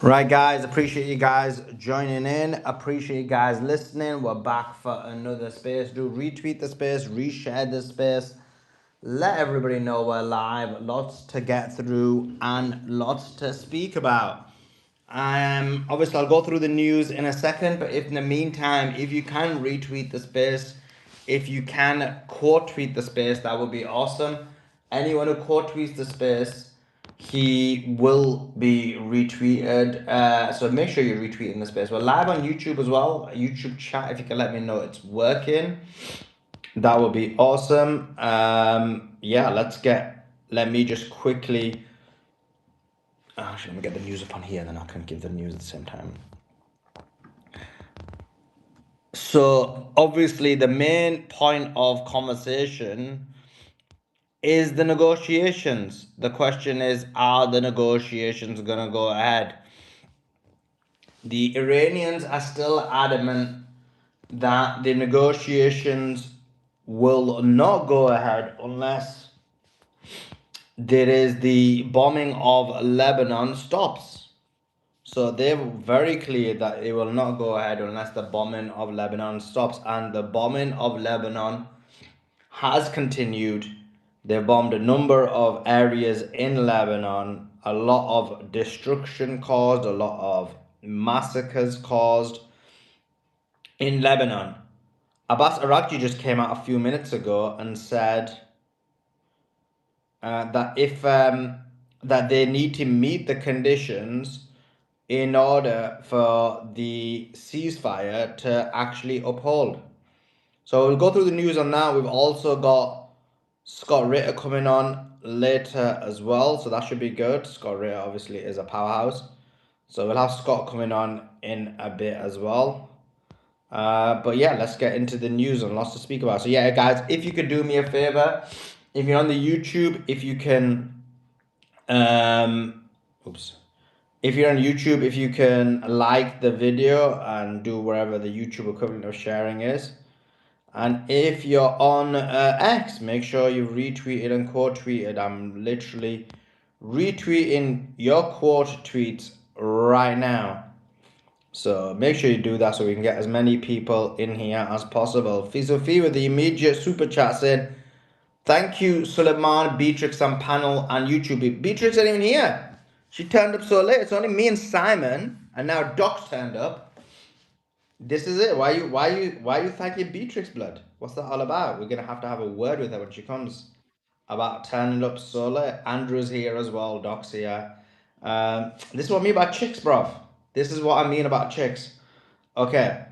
Right, guys, appreciate you guys joining in. Appreciate you guys listening. We're back for another space. Do retweet the space, reshare the space. Let everybody know we're live. Lots to get through and lots to speak about. Obviously, I'll go through the news in a second, but if in the meantime, if you can retweet the space, if you can quote tweet the space, that would be awesome. Anyone who quote tweets the space, he will be retweeted. So make sure you're retweeting the space. We're live on YouTube as well. YouTube chat, if you can let me know it's working, that would be awesome. Yeah, let me just quickly. Actually, let me get the news up on here, then I can give the news at the same time. So obviously, the main point of conversation is the negotiations. The question is, are the negotiations gonna go ahead? The Iranians are still adamant that the negotiations will not go ahead unless there is the bombing of Lebanon stops. So they're very clear that it will not go ahead unless the bombing of Lebanon stops. And the bombing of Lebanon has continued. They've bombed a number of areas in Lebanon, a lot of destruction caused, a lot of massacres caused in Lebanon. Abbas Araqchi just came out a few minutes ago and said that they need to meet the conditions in order for the ceasefire to actually uphold. So we'll go through the news on that. We've also got Scott Ritter coming on later as well, so that should be good. Scott Ritter obviously is a powerhouse. So we'll have Scott coming on in a bit as well. But yeah, let's get into the news and lots to speak about. So yeah, guys, if you could do me a favor, if you're on the YouTube, if you can, if you're on YouTube, if you can like the video and do whatever the YouTube equivalent of sharing is. And if you're on X, make sure you retweet it and quote tweet it. I'm literally retweeting your quote tweets right now. So make sure you do that so we can get as many people in here as possible. Sophie with the immediate super chat saying, thank you, Suleiman, Beatrix, and panel and YouTube. Beatrix ain't even here. She turned up so late. It's only me and Simon, and now Doc's turned up. This is it. Why you thanking Beatrix, blood? What's that all about? We're gonna have to have a word with her when she comes. About turning up so late. Andrew's here as well. Doc's here. This is what I mean about chicks, bruv. This is what I mean about chicks. Okay,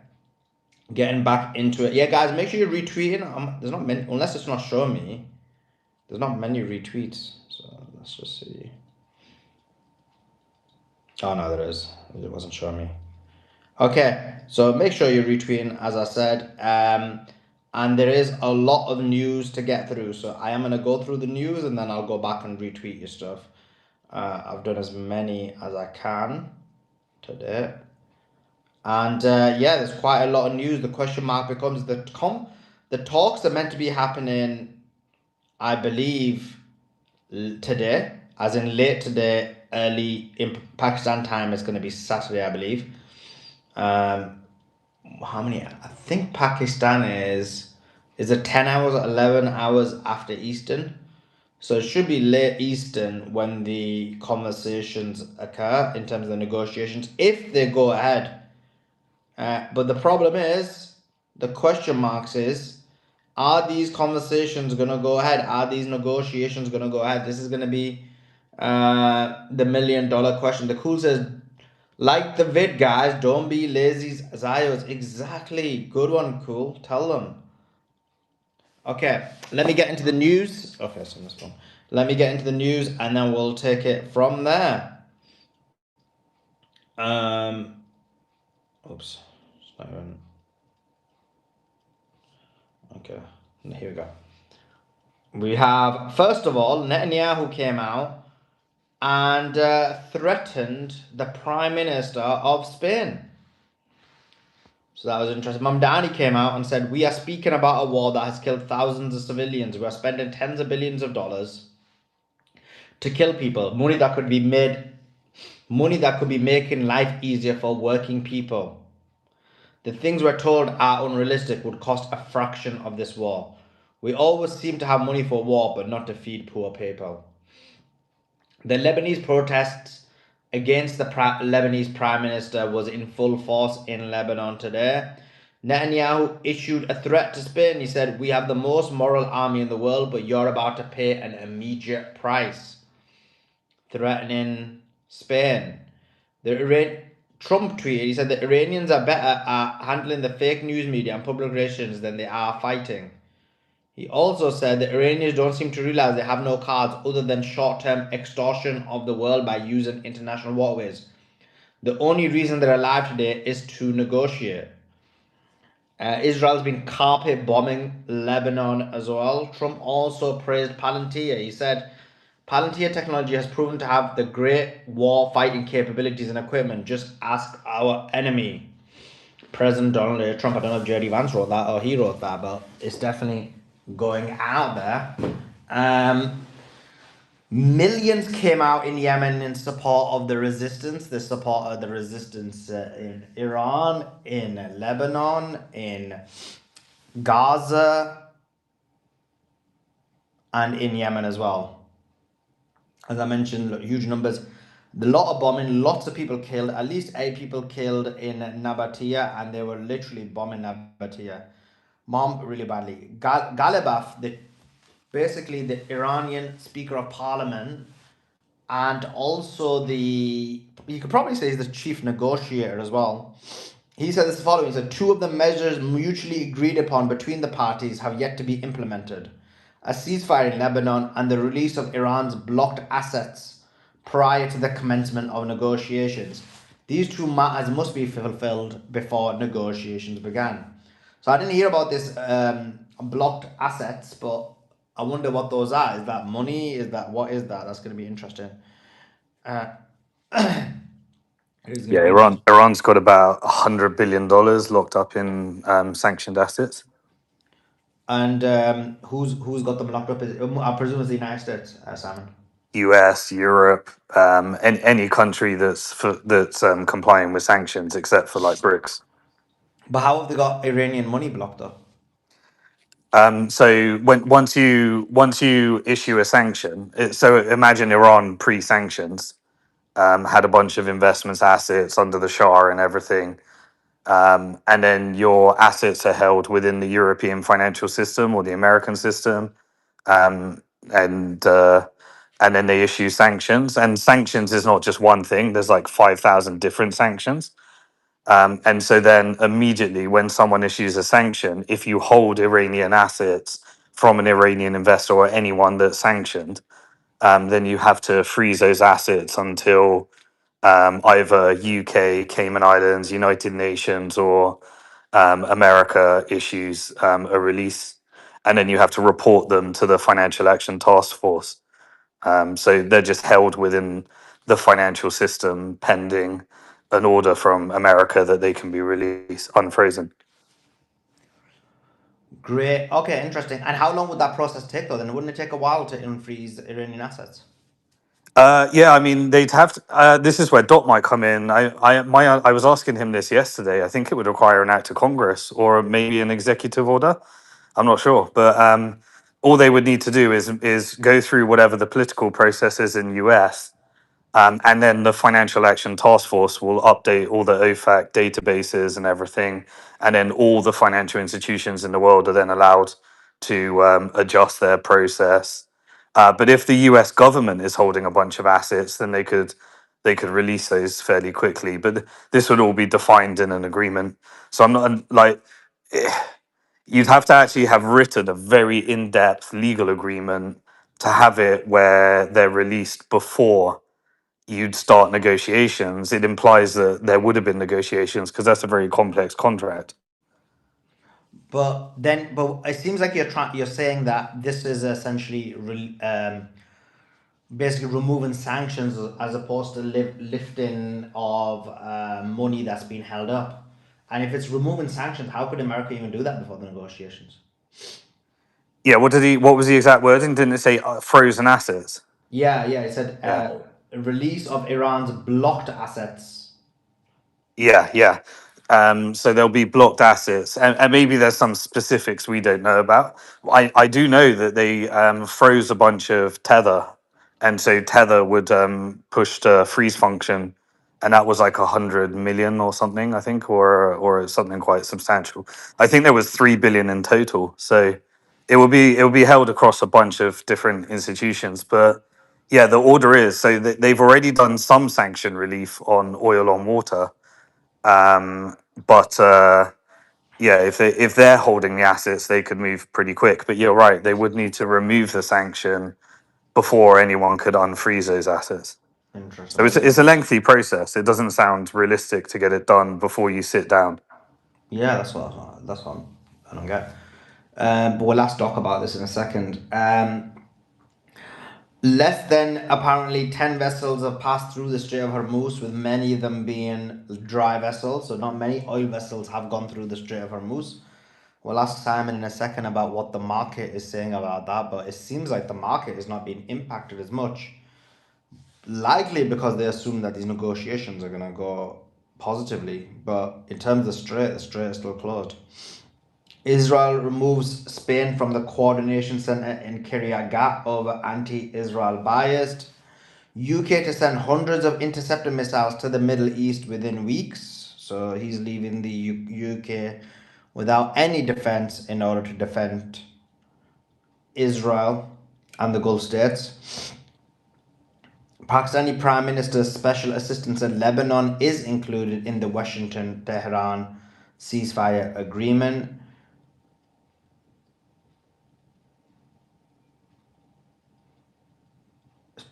getting back into it. Yeah, guys, make sure you're retweeting. There's not many, unless it's not showing me. There's not many retweets. So let's just see. Oh no, there is. It wasn't showing me. Okay, so make sure you're retweeting, as I said. And there is a lot of news to get through. So I am gonna go through the news and then I'll go back and retweet your stuff. I've done as many as I can today. And yeah, there's quite a lot of news. The question mark becomes the talks are meant to be happening, I believe, today, as in late today, early in Pakistan time. It's going to be Saturday, I believe. How many? I think Pakistan is it 10 hours or 11 hours after Eastern? So it should be late Eastern when the conversations occur in terms of the negotiations, if they go ahead. But the problem is, the question marks is, are these conversations going to go ahead? Are these negotiations going to go ahead? This is going to be the $1 million question. The Cool says, like the vid, guys, don't be lazy Zayos. Exactly. Good one, Cool. Tell them. Okay, let me get into the news. Okay, so this one. Let me get into the news and then we'll take it from there. Oops. It's not even... Okay, here we go. We have, first of all, Netanyahu came out and threatened the Prime Minister of Spain. So that was interesting. Mamdani came out and said, we are speaking about a war that has killed thousands of civilians. We are spending $10s of billions to kill people. Money that could be made money that could be making life easier for working people. The things we're told are unrealistic would cost a fraction of this war. We always seem to have money for war, but not to feed poor people. The Lebanese protests against the Lebanese Prime Minister was in full force in Lebanon today. Netanyahu issued a threat to Spain. He said, "We have the most moral army in the world, but you're about to pay an immediate price." Threatening Spain. Trump tweeted, he said the Iranians are better at handling the fake news media and public relations than they are fighting. He also said the Iranians don't seem to realize they have no cards other than short-term extortion of the world by using international waterways. The only reason they're alive today is to negotiate. Israel's been carpet bombing Lebanon as well. Trump also praised Palantir. He said, Palantir technology has proven to have the great war fighting capabilities and equipment. Just ask our enemy. President Donald J. Trump, I don't know if J.D. Vance wrote that or he wrote that, but it's definitely going out there. Millions came out in Yemen in support of the resistance. They supported the resistance in Iran, in Lebanon, in Gaza, and in Yemen as well. As I mentioned, huge numbers. A lot of bombing, lots of people killed, at least 8 people killed in Nabatea, and they were literally bombing Nabatea. Mom, really badly. Galibaf, basically the Iranian Speaker of Parliament, and also you could probably say he's the chief negotiator as well. He said this following, he said, 2 of the measures mutually agreed upon between the parties have yet to be implemented. A ceasefire in Lebanon and the release of Iran's blocked assets prior to the commencement of negotiations. These 2 matters must be fulfilled before negotiations began. So I didn't hear about this blocked assets, but I wonder what those are. Is that money? What is that? That's going to be interesting. Uh, it is going Yeah, to be interesting. Iran's got about $100 billion locked up in sanctioned assets. And who's got them locked up? I presume it's the United States, Simon. US, Europe, and any country that's complying with sanctions, except for like BRICS. But how have they got Iranian money blocked up? So once you issue a sanction, so imagine Iran pre-sanctions had a bunch of investments, assets under the Shah and everything. And then your assets are held within the European financial system or the American system, um, and uh, and then they issue sanctions. And sanctions is not just one thing. There's like 5,000 different sanctions. And so then immediately when someone issues a sanction, if you hold Iranian assets from an Iranian investor or anyone that's sanctioned, then you have to freeze those assets until either UK, Cayman Islands, United Nations, or America issues a release, and then you have to report them to the Financial Action Task Force. So they're just held within the financial system pending an order from America that they can be released unfrozen. Great. Okay, interesting. And how long would that process take, though? Then wouldn't it take a while to unfreeze Iranian assets? Yeah, I mean they'd have to. This is where Dot might come in. I was asking him this yesterday. I think it would require an act of Congress or maybe an executive order. I'm not sure, but all they would need to do is go through whatever the political process is in US, and then the Financial Action Task Force will update all the OFAC databases and everything, and then all the financial institutions in the world are then allowed to adjust their process. But if the U.S. government is holding a bunch of assets, then they could release those fairly quickly. But this would all be defined in an agreement. So I'm not like you'd have to actually have written a very in-depth legal agreement to have it where they're released before you'd start negotiations. It implies that there would have been negotiations because that's a very complex contract. But it seems like you're saying that this is essentially basically removing sanctions as opposed to lifting of money that's been held up. And if it's removing sanctions, how could America even do that before the negotiations? Yeah, what was the exact wording? Didn't it say frozen assets? Yeah, yeah. It said Yeah. release of Iran's blocked assets. Yeah, yeah. So there'll be blocked assets, and maybe there's some specifics we don't know about. I do know that they froze a bunch of tether, and so tether would push the freeze function, and that was like 100 million or something, I think, or something quite substantial. I think there was 3 billion in total. So it will be held across a bunch of different institutions, but yeah, the order is so they've already done some sanction relief on oil on water, um, but yeah, if they're holding the assets, they could move pretty quick. But you're right; they would need to remove the sanction before anyone could unfreeze those assets. So Interesting. it's a lengthy process. It doesn't sound realistic to get it done before you sit down. Yeah, that's what I don't get. But we'll ask Doc about this in a second. Less than apparently 10 vessels have passed through the Strait of Hormuz, with many of them being dry vessels. So, not many oil vessels have gone through the Strait of Hormuz. We'll ask Simon in a second about what the market is saying about that, but it seems like the market is not being impacted as much. Likely because they assume that these negotiations are going to go positively. But in terms of the Strait is still closed. Israel removes Spain from the coordination center in Kiryat Gat over anti-Israel bias. UK to send hundreds of interceptor missiles to the Middle East within weeks. So he's leaving the UK without any defense in order to defend Israel and the Gulf states. Pakistani Prime Minister's special assistance in Lebanon is included in the Washington Tehran ceasefire agreement.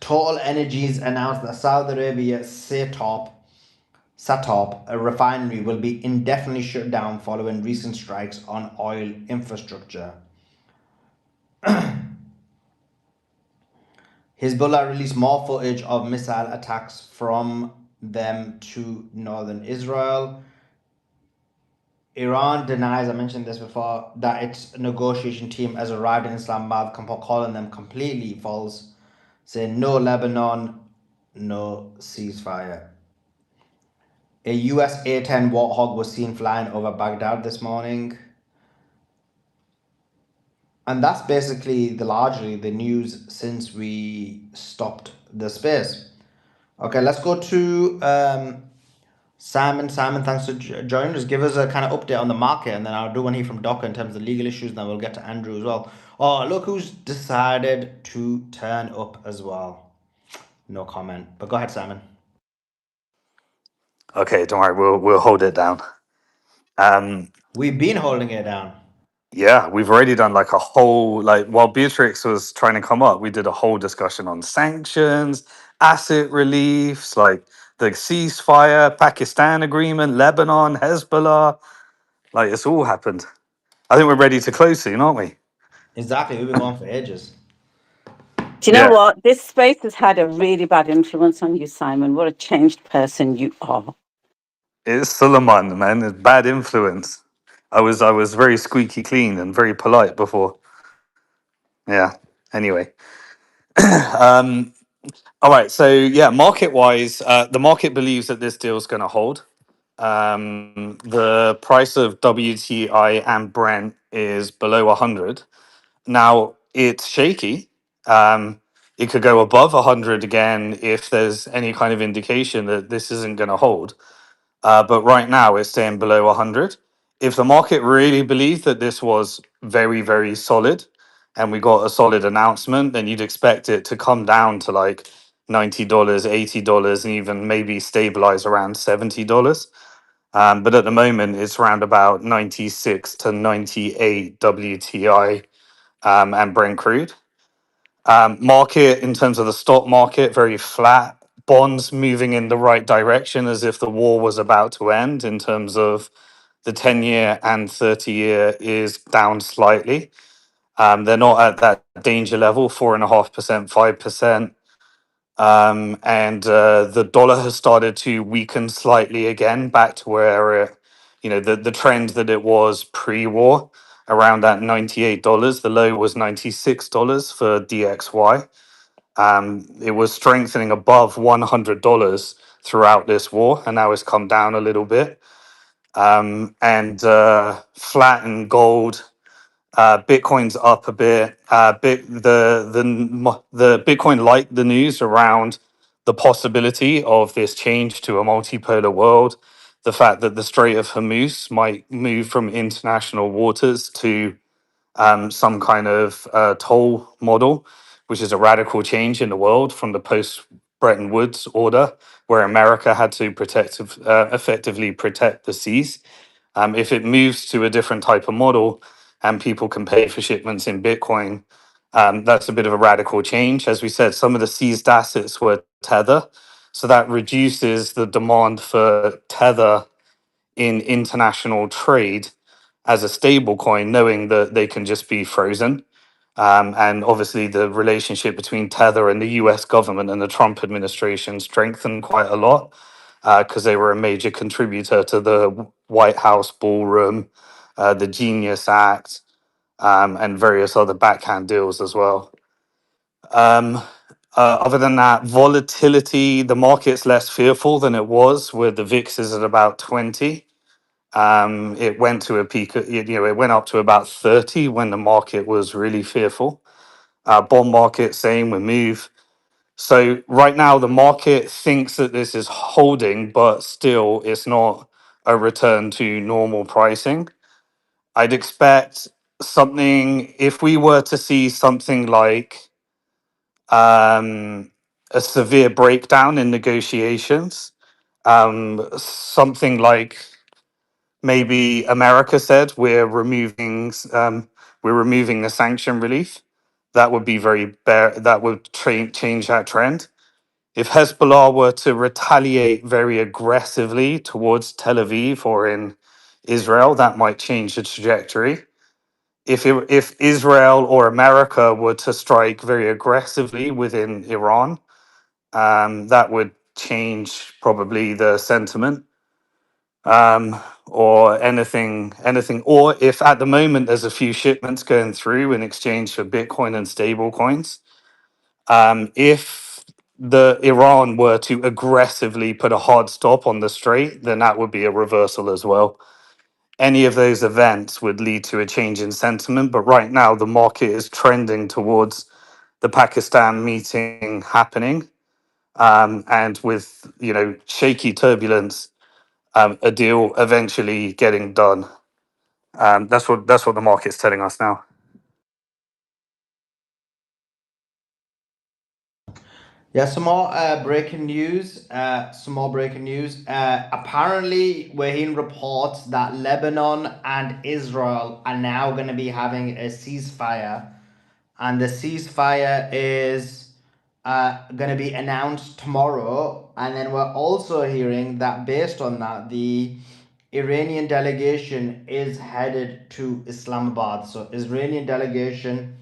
Total Energies announced that Saudi Arabia's Satop, a refinery, will be indefinitely shut down following recent strikes on oil infrastructure. Hezbollah released more footage of missile attacks from them to northern Israel. Iran denies, I mentioned this before, that its negotiation team has arrived in Islamabad, calling them completely false, saying no Lebanon, no ceasefire. A US A-10 Warthog was seen flying over Baghdad this morning. And that's basically largely the news since we stopped the space. Okay, let's go to Simon. Simon, thanks for joining us. Give us a kind of update on the market, and then I'll do one here from Docker in terms of legal issues, and then we'll get to Andrew as well. Oh, look who's decided to turn up as well. No comment, but go ahead, Simon. Okay, don't worry, we'll hold it down. Um, We've been holding it down. Yeah, we've already done like a whole while Beatrix was trying to come up, we did a whole discussion on sanctions, asset reliefs, like the ceasefire, Pakistan agreement, Lebanon, Hezbollah. Like it's all happened. I think we're ready to close soon, aren't we? Exactly, we've been going for ages. Do you know Yeah, what? This space has had a really bad influence on you, Simon. What a changed person you are. it's Suleiman, man. It's bad influence. I was very squeaky clean and very polite before. Yeah. Anyway. um all right, so yeah, market wise, the market believes that this deal is going to hold. The price of WTI and Brent is below 100. Now, it's shaky. It could go above 100 again if there's any kind of indication that this isn't going to hold. But right now, it's staying below 100. If the market really believed that this was very, very solid and we got a solid announcement, then you'd expect it to come down to like $90, $80, and even maybe stabilize around $70. But at the moment, it's around about 96 to 98 WTI and Brent crude. Market, in terms of the stock market, very flat. Bonds moving in the right direction as if the war was about to end. In terms of the 10-year and 30-year is down slightly. They're not at that danger level, 4.5%, 5%. And the dollar has started to weaken slightly again, back to where the trend that it was pre-war, around that $98. The low was $96 for DXY. It was strengthening above $100 throughout this war, and now it's come down a little bit. And flattened gold. Bitcoin's up a bit. The Bitcoin liked the news around the possibility of this change to a multipolar world. The fact that the Strait of Hormuz might move from international waters to some kind of toll model, which is a radical change in the world from the post Bretton Woods order, where America had to effectively protect the seas. If it moves to a different type of model and people can pay for shipments in Bitcoin, that's a bit of a radical change. As we said, some of the seized assets were Tether. So that reduces the demand for Tether in international trade as a stable coin, knowing that they can just be frozen. And obviously, the relationship between Tether and the US government and the Trump administration strengthened quite a lot because they were a major contributor to the White House ballroom, the Genius Act, and various other backhand deals as well. Um, Other than that, volatility, the market's less fearful than it was, where the VIX is at about 20. It went to a peak, it went up to about 30 when the market was really fearful. Bond market, same with move. So right now, the market thinks that this is holding, but still, it's not a return to normal pricing. I'd expect something, if we were to see something like a severe breakdown in negotiations, something like maybe America said we're removing the sanction relief. That would be that would change that trend. If Hezbollah were to retaliate very aggressively towards Tel Aviv or in Israel, that might change the trajectory. If Israel or America were to strike very aggressively within Iran, that would change probably the sentiment, or anything. Or if at the moment there's a few shipments going through in exchange for Bitcoin and stable coins, if the Iran were to aggressively put a hard stop on the strait, then that would be a reversal as well. Any of those events would lead to a change in sentiment, but right now the market is trending towards the Pakistan meeting happening, and with shaky turbulence, a deal eventually getting done. That's what the market's telling us now. Yeah, some more breaking news. Some more breaking news. Apparently, we're hearing reports that Lebanon and Israel are now going to be having a ceasefire, and the ceasefire is going to be announced tomorrow. And then we're also hearing that based on that, the Iranian delegation is headed to Islamabad. So, Iranian delegation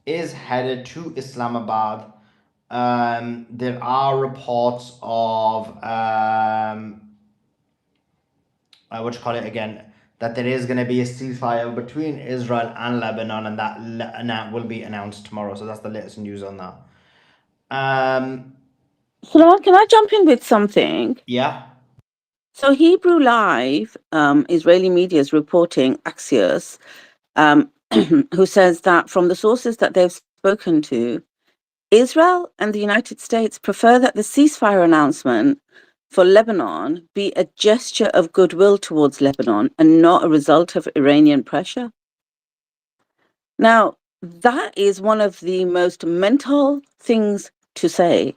is headed to Islamabad. There are reports of what you call it again, that there is going to be a ceasefire between Israel and Lebanon, and that will be announced tomorrow. So that's the latest news on that. So can I jump in with something? Yeah. So Hebrew Live, Israeli media is reporting Axios, who says that from the sources that they've spoken to, Israel and the United States prefer that the ceasefire announcement for Lebanon be a gesture of goodwill towards Lebanon and not a result of Iranian pressure. Now, that is one of the most mental things to say,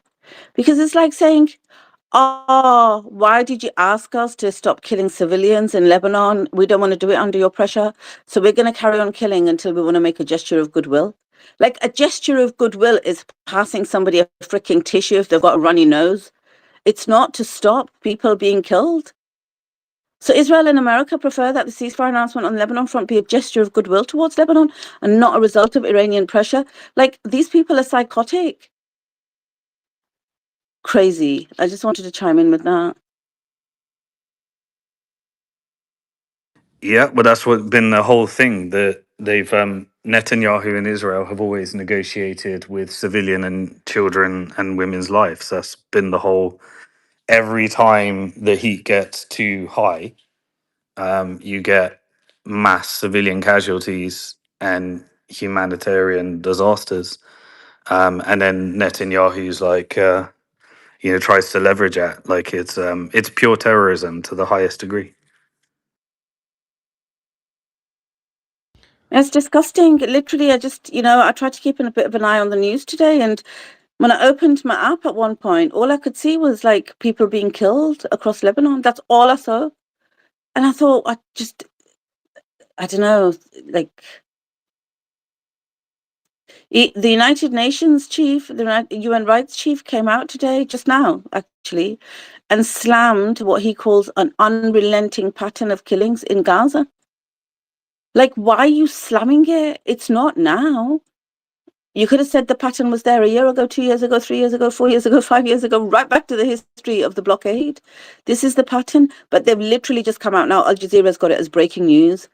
because it's like saying, oh, why did you ask us to stop killing civilians in Lebanon? We don't want to do it under your pressure. So we're going to carry on killing until we want to make a gesture of goodwill. Like, a gesture of goodwill is passing somebody a freaking tissue if they've got a runny nose. It's not to stop people being killed. So Israel and America prefer that the ceasefire announcement on the Lebanon front be a gesture of goodwill towards Lebanon and not a result of Iranian pressure. Like, these people are psychotic. Crazy. I just wanted to chime in with that. Yeah, but that's what been the whole thing, that they've Netanyahu and Israel have always negotiated with civilian and children and women's lives. That's been the whole. Every time the heat gets too high, you get mass civilian casualties and humanitarian disasters. And then Netanyahu's like, tries to leverage it like it's pure terrorism to the highest degree. It's disgusting. Literally, I tried to keep a bit of an eye on the news today, and when I opened my app at one point, all I could see was like people being killed across Lebanon. That's all I saw. And I thought, I don't know, like the United Nations chief, the UN rights chief came out today, just now, actually, and slammed what he calls an unrelenting pattern of killings in Gaza. Like, why are you slamming it? It's not now. You could have said the pattern was there a year ago, 2 years ago, 3 years ago, 4 years ago, 5 years ago, right back to the history of the blockade. This is the pattern, but they've literally just come out now. Al Jazeera's got it as breaking news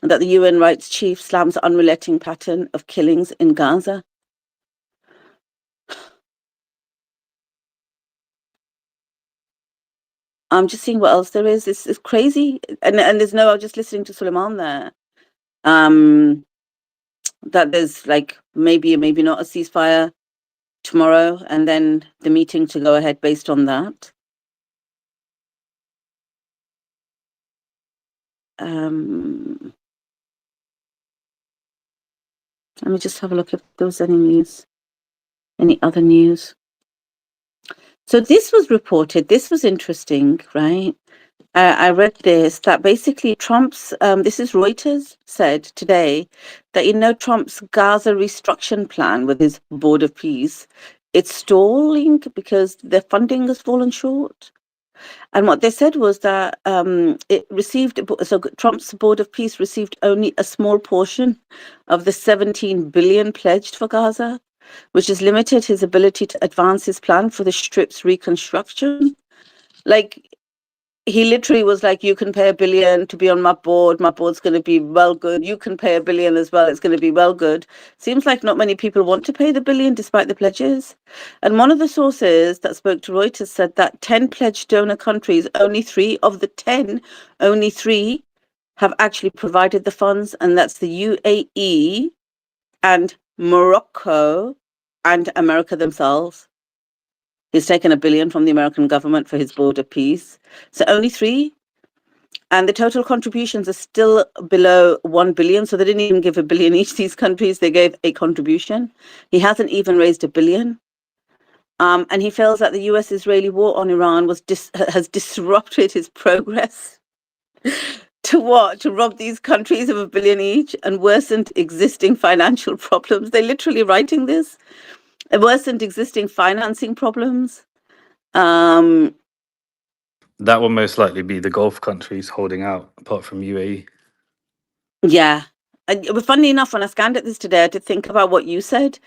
that the UN rights chief slams unrelenting pattern of killings in Gaza. I'm just seeing what else there is. It's crazy, and there's no. I was just listening to Suleiman there. That there's like maybe not a ceasefire tomorrow, and then the meeting to go ahead based on that. Let me just have a look if there was any news, any other news. So this was reported. This was interesting, right? I read this, that basically Trump's, this is Reuters, said today that, Trump's Gaza reconstruction plan with his board of peace, it's stalling because their funding has fallen short. And what they said was that so Trump's board of peace received only a small portion of the 17 billion pledged for Gaza, which has limited his ability to advance his plan for the Strip's reconstruction. Like, he literally was like, you can pay $1 billion to be on my board. My board's going to be well good. You can pay $1 billion as well. It's going to be well good. Seems like not many people want to pay the $1 billion despite the pledges. And one of the sources that spoke to Reuters said that 10 pledged donor countries, only 3 of the 10, only 3 have actually provided the funds. And that's the UAE and Morocco and America themselves. He's taken $1 billion from the American government for his board of peace. So only 3. And the total contributions are still below 1 billion. So they didn't even give $1 billion each, these countries. They gave a contribution. He hasn't even raised $1 billion. And he feels that the US-Israeli war on Iran has disrupted his progress. To what? To rob these countries of $1 billion each and worsened existing financial problems. They're literally writing this. Worsened existing financing problems. That will most likely be the Gulf countries holding out, apart from UAE. Yeah. But funnily enough, when I scanned at this today, I had to think about what you said.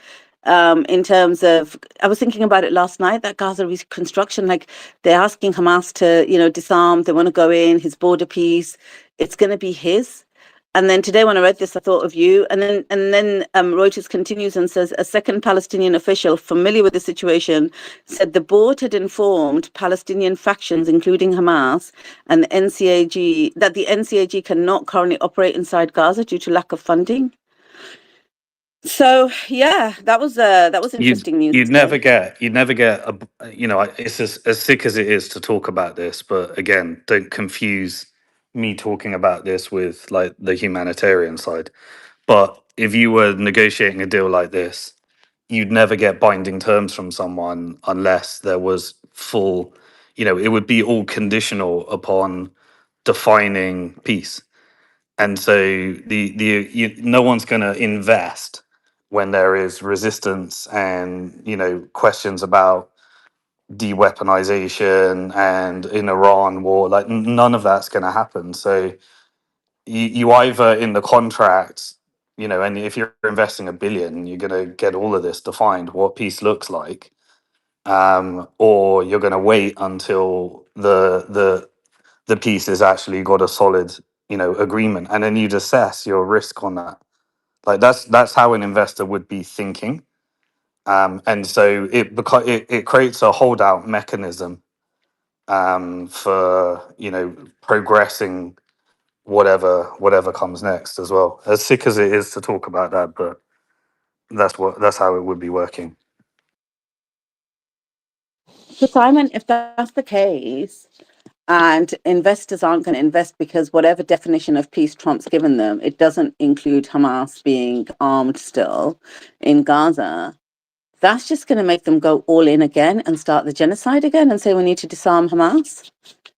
In terms of, I was thinking about it last night, that Gaza reconstruction, like they're asking Hamas to, disarm, they want to go in, his border peace, it's going to be his. And then today when I read this, I thought of you. And then Reuters continues and says, a second Palestinian official familiar with the situation said the board had informed Palestinian factions, including Hamas and the NCAG, that the NCAG cannot currently operate inside Gaza due to lack of funding. So yeah, that was interesting news. You'd never get it's as sick as it is to talk about this, but again, don't confuse me talking about this with like the humanitarian side. But if you were negotiating a deal like this, you'd never get binding terms from someone unless there was full, it would be all conditional upon defining peace. And so no one's going to invest when there is resistance and questions about de-weaponization and in Iran war. Like none of that's going to happen. So you either in the contract, and if you're investing $1 billion, you're going to get all of this defined, what peace looks like, or you're going to wait until the piece has actually got a solid agreement, and then you'd assess your risk on that. Like that's how an investor would be thinking. And so it creates a holdout mechanism for progressing whatever comes next as well. As sick as it is to talk about that, but that's how it would be working. So Simon, if that's the case, and investors aren't going to invest because whatever definition of peace Trump's given them, it doesn't include Hamas being armed still in Gaza, that's just going to make them go all in again and start the genocide again and say we need to disarm Hamas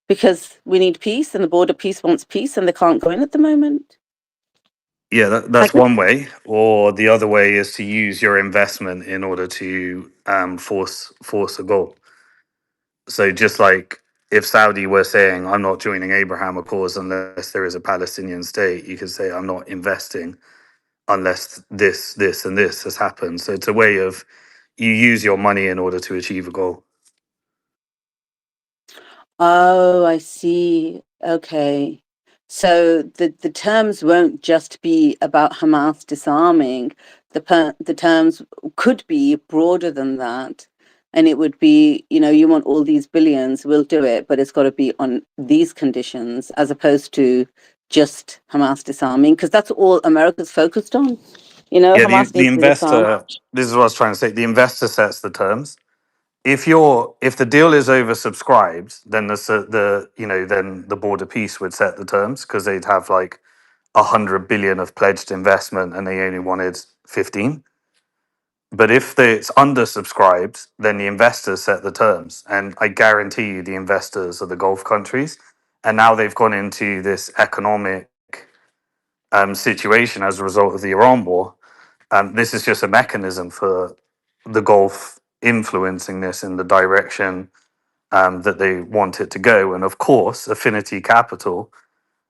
because we need peace and the border peace wants peace and they can't go in at the moment. Yeah, Like, that's one way. Or the other way is to use your investment in order to force a goal. So just like if Saudi were saying, I'm not joining Abraham Accords unless there is a Palestinian state, you could say, I'm not investing unless this, and this has happened. So it's a way of you use your money in order to achieve a goal. oh, I see. Okay. So the terms won't just be about Hamas disarming. The terms could be broader than that. And it would be, you want all these billions, we'll do it, but it's got to be on these conditions as opposed to just Hamas disarming, because that's all America's focused on. Yeah, Hamas the needs to disarm. investor, this is what I was trying to say. The investor sets the terms. If the deal is oversubscribed, then then the board of peace would set the terms because they'd have like 100 billion of pledged investment and they only wanted 15. But if it's undersubscribed, then the investors set the terms, and I guarantee you the investors are the Gulf countries, and now they've gone into this economic situation as a result of the Iran war. This is just a mechanism for the Gulf influencing this in the direction that they want it to go. And of course, affinity capital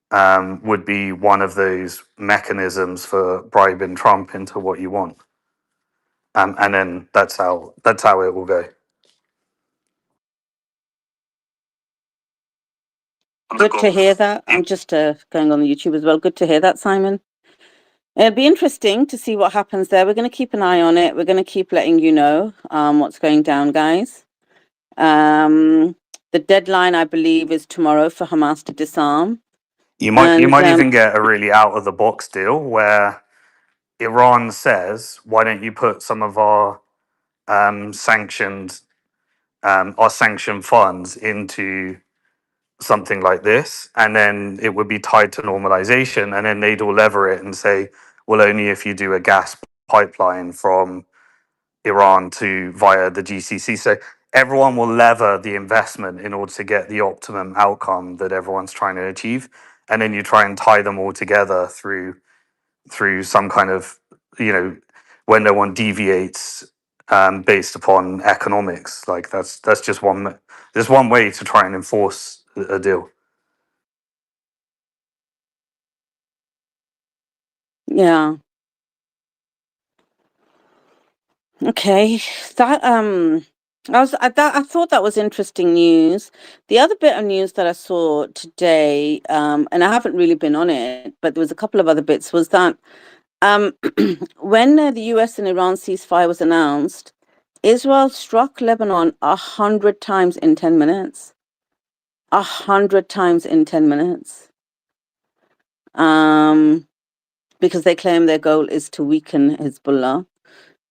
would be one of those mechanisms for bribing Trump into what you want. And then that's how it will go. Good to hear that. I'm just going on the YouTube as well. Good to hear that, Simon. It'll be interesting to see what happens there. We're going to keep an eye on it. We're going to keep letting you know what's going down, guys. The deadline, I believe, is tomorrow for Hamas to disarm. You might even get a really out of the box deal where Iran says, "Why don't you put some of sanctioned our sanctioned funds into something like this," and then it would be tied to normalization, and then they'd all lever it and say, "Well, only if you do a gas pipeline from Iran to via the GCC." So everyone will lever the investment in order to get the optimum outcome that everyone's trying to achieve, and then you try and tie them all together through some kind of when no one deviates based upon economics. Like that's just there's one way to try and enforce a deal. Yeah. Okay. That I thought that was interesting news. The other bit of news that I saw today, and I haven't really been on it, but there was a couple of other bits, was that when the US and Iran ceasefire was announced, Israel struck Lebanon 100 times in 10 minutes. 100 times in 10 minutes. Because they claim their goal is to weaken Hezbollah.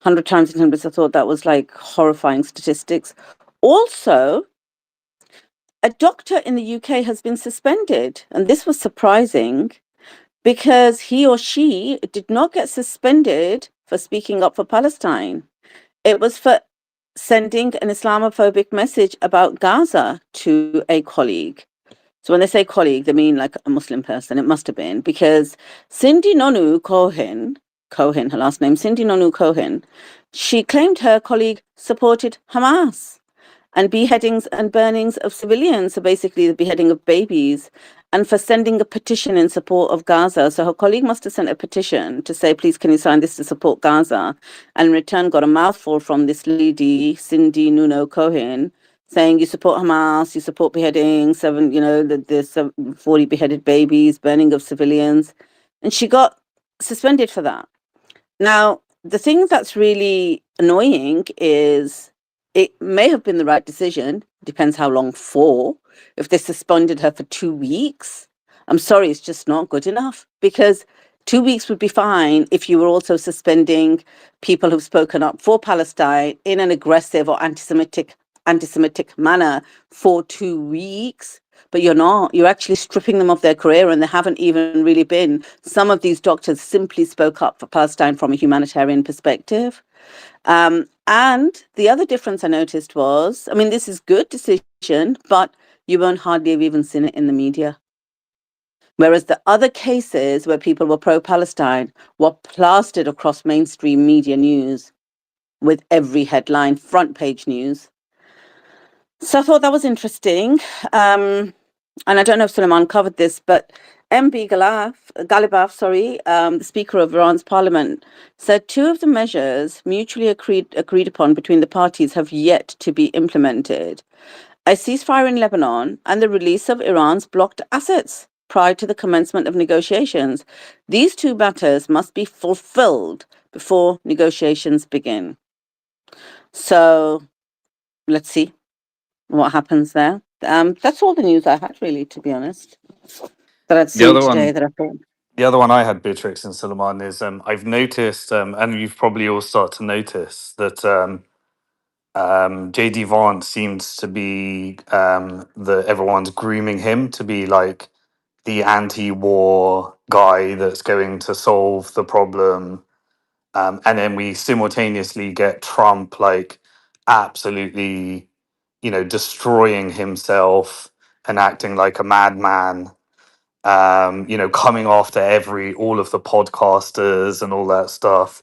100 times in 10 minutes. I thought that was like horrifying statistics. Also, a doctor in the UK has been suspended, and this was surprising because he or she did not get suspended for speaking up for Palestine. It was for sending an Islamophobic message about Gaza to a colleague. So when they say colleague, they mean like a Muslim person. It must have been because Cindy Nonu Cohen, her last name, Cindy Nonu Cohen, she claimed her colleague supported Hamas and beheadings and burnings of civilians, so basically the beheading of babies, and for sending a petition in support of Gaza. So her colleague must have sent a petition to say, please, can you sign this to support Gaza? And in return got a mouthful from this lady, Cindy Nuno Cohen, saying you support Hamas, you support beheading, the 40 beheaded babies, burning of civilians. And she got suspended for that. Now, the thing that's really annoying is it may have been the right decision, depends how long for. If they suspended her for 2 weeks, I'm sorry, it's just not good enough, because 2 weeks would be fine if you were also suspending people who've spoken up for Palestine in an aggressive or anti-Semitic manner for 2 weeks. But you're not. You're actually stripping them of their career, and they haven't even really been. Some of these doctors simply spoke up for Palestine from a humanitarian perspective. And the other difference I noticed was, I mean, this is good decision, but you won't hardly have even seen it in the media. Whereas the other cases where people were pro-Palestine were plastered across mainstream media news with every headline, front page news. So I thought that was interesting. And I don't know if Suleiman covered this, but Galibaf, the Speaker of Iran's parliament, said two of the measures mutually agreed upon between the parties have yet to be implemented: a ceasefire in Lebanon and the release of Iran's blocked assets prior to the commencement of negotiations. These two matters must be fulfilled before negotiations begin. So let's see what happens there. That's all the news I had, really, to be honest, that I'd The seen other today one, that I thought. the other one I had, Beatrix and Suleiman, is I've noticed, and you've probably all start to notice that JD Vance seems to be everyone's grooming him to be like the anti-war guy that's going to solve the problem. And then we simultaneously get Trump like absolutely, destroying himself and acting like a madman. Coming after all of the podcasters and all that stuff.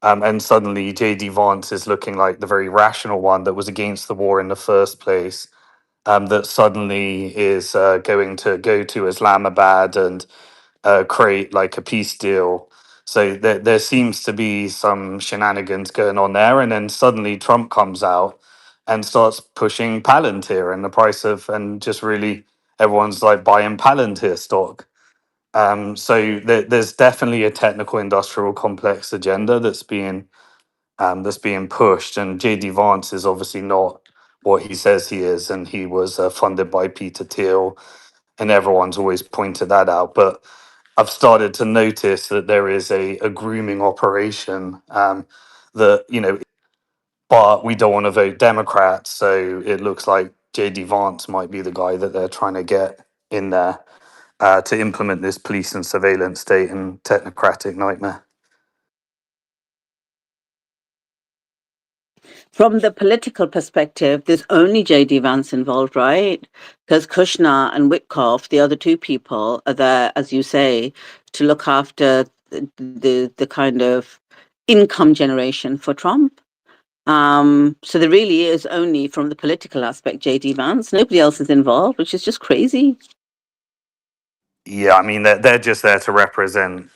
And suddenly JD Vance is looking like the very rational one that was against the war in the first place. That suddenly is going to go to Islamabad and create like a peace deal. So there seems to be some shenanigans going on there, and then suddenly Trump comes out and starts pushing Palantir and the price of, and just really everyone's like buying Palantir stock. So there's definitely a technical industrial complex agenda that's being pushed, and JD Vance is obviously not what he says he is, and he was funded by Peter Thiel, and everyone's always pointed that out. But I've started to notice that there is a grooming operation, that but we don't want to vote Democrats, so it looks like JD Vance might be the guy that they're trying to get in there to implement this police and surveillance state and technocratic nightmare. From the political perspective, there's only J.D. Vance involved, right? Because Kushner and Witkoff, the other two people, are there, as you say, to look after the kind of income generation for Trump. So there really is only, from the political aspect, J.D. Vance. Nobody else is involved, which is just crazy. Yeah, I mean they're just there to represent,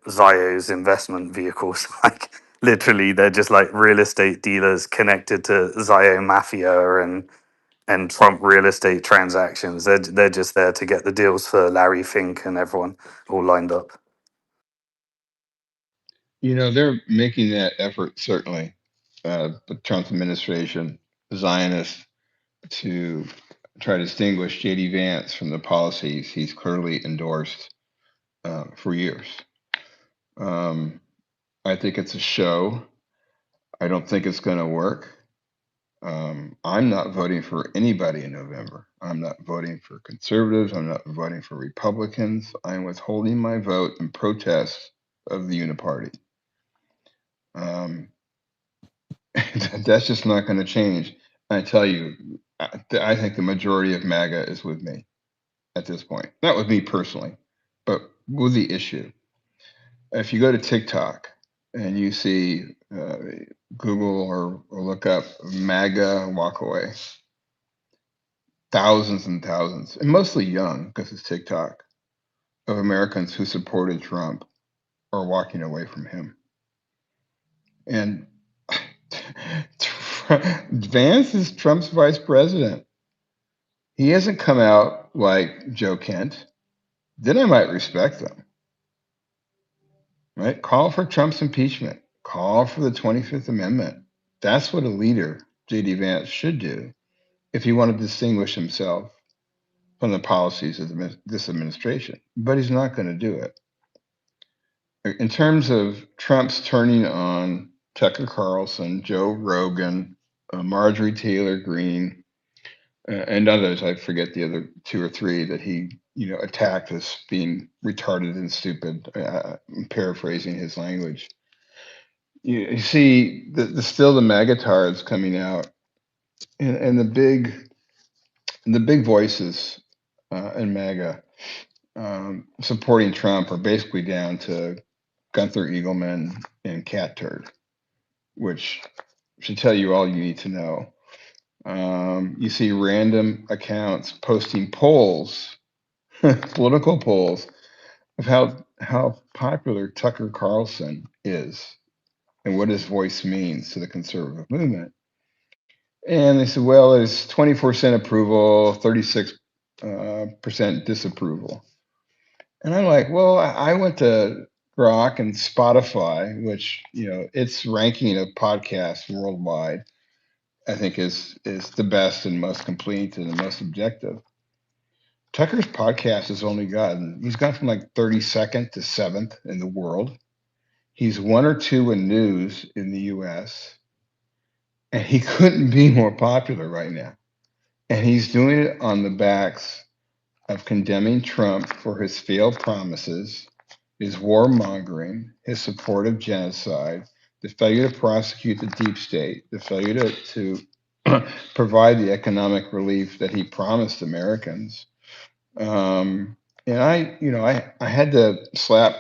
Zio's investment vehicles. Like literally, they're just like real estate dealers connected to Zio mafia and Trump real estate transactions. They're just there to get the deals for Larry Fink and everyone all lined up. They're making that effort, certainly, the Trump administration, Zionists, to try to distinguish J.D. Vance from the policies he's clearly endorsed for years. I think it's a show. I don't think it's going to work. I'm not voting for anybody in November. I'm not voting for conservatives. I'm not voting for Republicans. I'm withholding my vote in protest of the uniparty. That's just not going to change. I tell you, I think the majority of MAGA is with me at this point. Not with me personally, but with the issue. If you go to TikTok and you see Google or look up MAGA walk away, thousands and thousands, and mostly young because it's TikTok, of Americans who supported Trump are walking away from him. And Vance is Trump's vice president. He hasn't come out like Joe Kent. Then I might respect them. right? Call for Trump's impeachment. Call for the 25th Amendment. That's what a leader, J.D. Vance, should do if he wanted to distinguish himself from the policies of this administration. But he's not going to do it. In terms of Trump's turning on Tucker Carlson, Joe Rogan, Marjorie Taylor Greene, and others, I forget the other two or three that he, attacked as being retarded and stupid. I'm paraphrasing his language. You see still the magatards coming out, and the big voices in MAGA supporting Trump are basically down to Gunther Eagleman and Cat Turd, which should tell you all you need to know. You see random accounts posting polls, political polls, of how popular Tucker Carlson is and what his voice means to the conservative movement. And they said, well, there's 24% approval, 36% disapproval. And I'm like, well, I went to Grok and Spotify, which, its ranking of podcasts worldwide, I think is the best and most complete and the most objective. Tucker's podcast he's gone from like 32nd to 7th in the world. He's 1 or 2 in news in the US, and he couldn't be more popular right now. And he's doing it on the backs of condemning Trump for his failed promises, his warmongering, his support of genocide, the failure to prosecute the deep state, the failure to provide the economic relief that he promised Americans. And I had to slap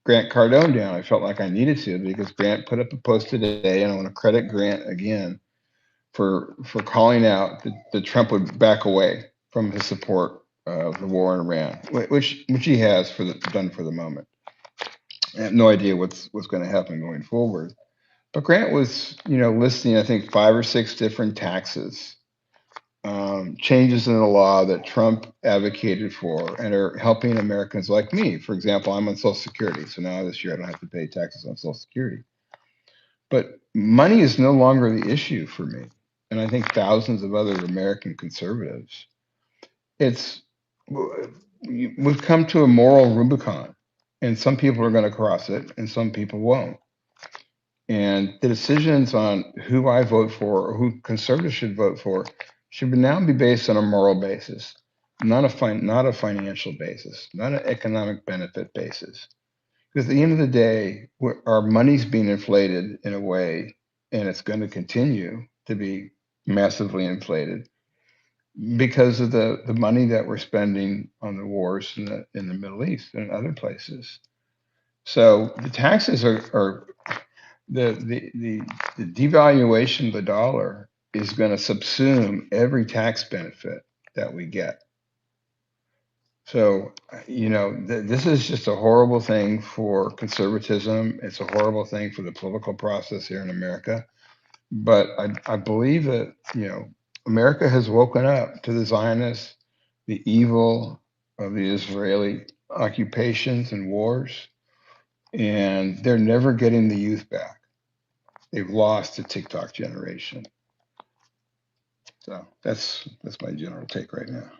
Grant Cardone down. I felt like I needed to because Grant put up a post today, and I want to credit Grant again for calling out that Trump would back away from his support of the war in Iran, which he has done for the moment. I have no idea what's going to happen going forward. But Grant was, listing I think 5 or 6 different taxes, changes in the law that Trump advocated for and are helping Americans like me. For example, I'm on Social Security, so now this year I don't have to pay taxes on Social Security. But money is no longer the issue for me, and I think thousands of other American conservatives. We've come to a moral Rubicon, and some people are going to cross it, and some people won't. And the decisions on who I vote for or who conservatives should vote for should now be based on a moral basis, not a financial basis, not an economic benefit basis. Because at the end of the day, our money's being inflated in a way, and it's going to continue to be massively inflated because of the money that we're spending on the wars in the Middle East and other places. So the taxes are the devaluation of the dollar is going to subsume every tax benefit that we get. So, this is just a horrible thing for conservatism. It's a horrible thing for the political process here in America. But I believe that, America has woken up to the Zionists, the evil of the Israeli occupations and wars, and they're never getting the youth back. They've lost the TikTok generation. So that's my general take right now.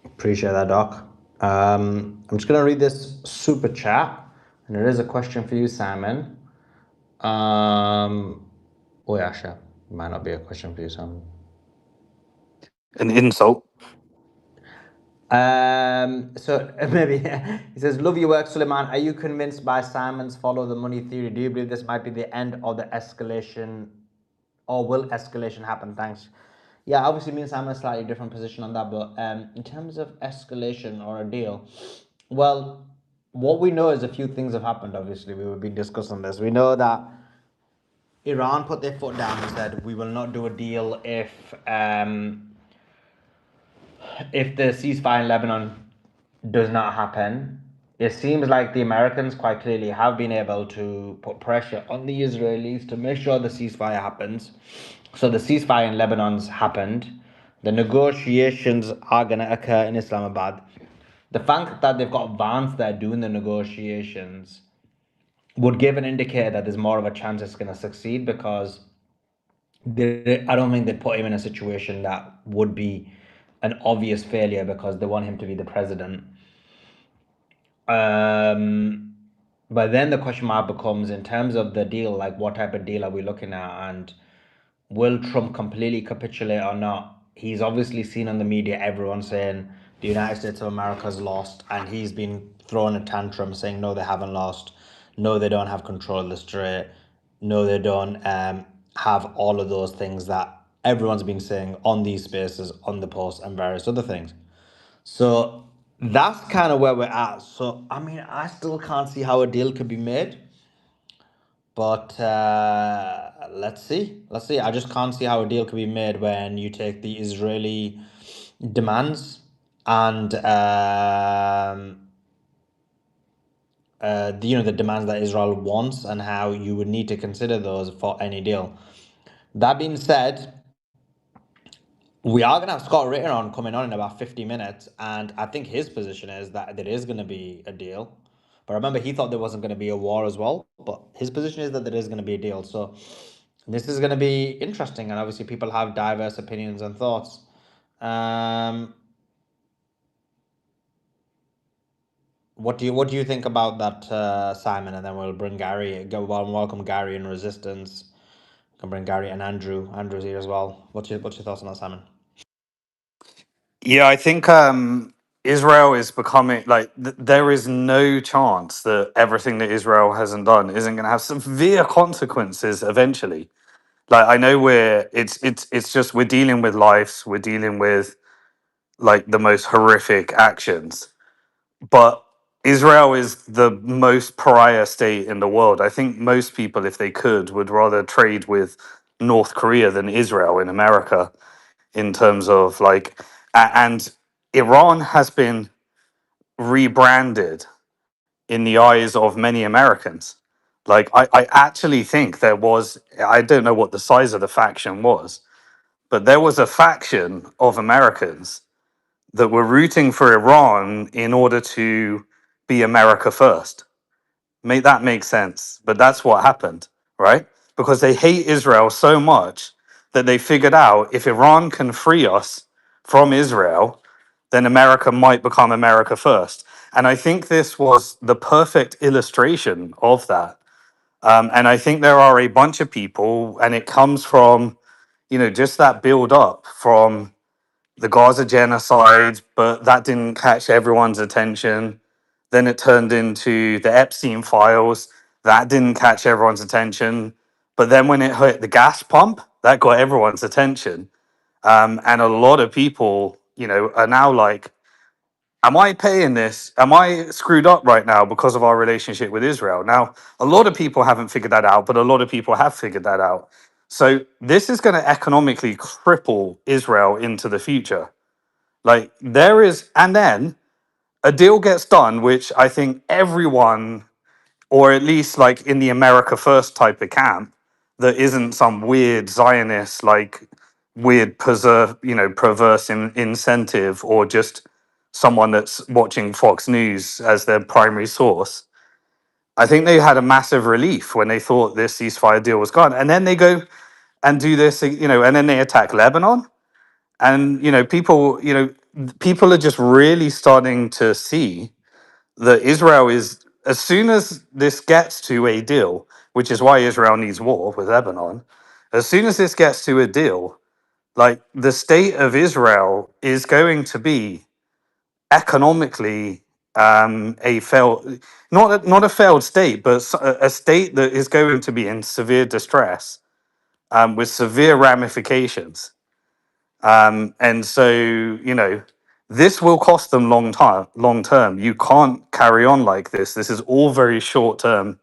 Appreciate that, Doc. I'm just going to read this super chat, and it is a question for you, Simon. Oh, yeah, sure. It might not be a question for you, Simon. An insult. So maybe he says, love your work, Suleiman. Are you convinced by Simon's follow the money theory? Do you believe this might be the end of the escalation, or will escalation happen? Thanks. Yeah, obviously me and Simon have a slightly different position on that, but in terms of escalation or a deal, well, what we know is a few things have happened. Obviously, we've been discussing this. We know that Iran put their foot down and said we will not do a deal if the ceasefire in Lebanon does not happen. It seems like the Americans quite clearly have been able to put pressure on the Israelis to make sure the ceasefire happens. So the ceasefire in Lebanon's happened. The negotiations are going to occur in Islamabad. The fact that they've got Vance there doing the negotiations would give an indicator that there's more of a chance it's going to succeed, because I don't think they'd put him in a situation that would be an obvious failure because they want him to be the president. Um, but then the question mark becomes, in terms of the deal, like what type of deal are we looking at, and will Trump completely capitulate or not? He's obviously seen on the media everyone saying the United States of America's lost, and he's been throwing a tantrum saying no, they haven't lost, no, they don't have control of the strait, no, they don't have all of those things that everyone's been saying on these spaces, on the post, and various other things. So that's kind of where we're at. So I mean, I still can't see how a deal could be made, but let's see. Let's see. I just can't see how a deal could be made when you take the Israeli demands and the demands that Israel wants, and how you would need to consider those for any deal. That being said, we are going to have Scott Ritter on coming on in about 50 minutes, and I think his position is that there is going to be a deal. But remember, he thought there wasn't going to be a war as well. But his position is that there is going to be a deal. So this is going to be interesting, and obviously people have diverse opinions and thoughts. Um, what do you think about that, Simon? And then we'll bring Gary. Go welcome Gary in Resistance. Can bring Gary and Andrew. Andrew's here as well. What's your thoughts on that, Simon? Yeah, I think Israel is becoming like there is no chance that everything that Israel hasn't done isn't going to have severe consequences eventually. Like I know it's just we're dealing with lives, we're dealing with like the most horrific actions, but Israel is the most pariah state in the world. I think most people, if they could, would rather trade with North Korea than Israel in America in terms of like, and Iran has been rebranded in the eyes of many Americans. Like, I actually think there was, I don't know what the size of the faction was, but there was a faction of Americans that were rooting for Iran in order to be America first. Make that make sense. But that's what happened, right? Because they hate Israel so much that they figured out if Iran can free us from Israel, then America might become America first. And I think this was the perfect illustration of that. And I think there are a bunch of people, and it comes from, just that build up from the Gaza genocide, but that didn't catch everyone's attention. Then it turned into the Epstein files. That didn't catch everyone's attention. But then when it hit the gas pump, that got everyone's attention. And a lot of people, are now like, am I paying this? Am I screwed up right now because of our relationship with Israel? Now, a lot of people haven't figured that out, but a lot of people have figured that out. So this is going to economically cripple Israel into the future. Like there is, and then a deal gets done, which I think everyone, or at least like in the America First type of camp, that isn't some weird Zionist, like weird perverse incentive, or just someone that's watching Fox News as their primary source. I think they had a massive relief when they thought this ceasefire deal was gone, and then they go and do this, and then they attack Lebanon, and people are just really starting to see that Israel is, as soon as this gets to a deal, which is why Israel needs war with Lebanon, as soon as this gets to a deal, like the state of Israel is going to be economically a failed, not a failed state, but a state that is going to be in severe distress, with severe ramifications. And so, this will cost them long time, long term. You can't carry on like this. This is all very short term.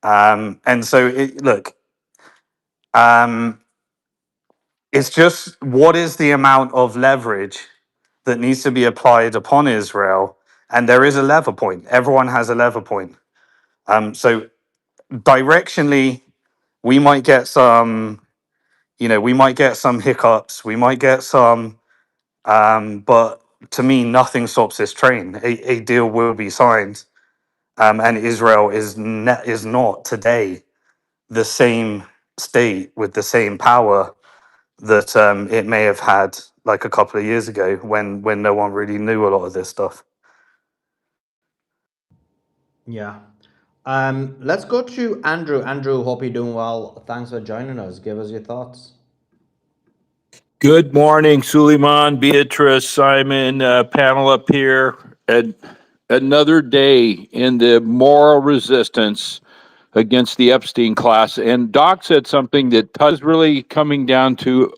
And so, look, um, it's just what is the amount of leverage that needs to be applied upon Israel? And there is a lever point. Everyone has a lever point. So directionally, we might get some, we might get some hiccups. We might get some. But to me, nothing stops this train. A deal will be signed. and Israel is not today the same state with the same power that it may have had like a couple of years ago when no one really knew a lot of this stuff. Yeah. Let's go to Andrew. Andrew, hope you're doing well. Thanks for joining us. Give us your thoughts. Good morning, Suleiman, Beatrice, Simon, panel up here. And another day in the moral resistance against the Epstein class. And Doc said something that is really coming down to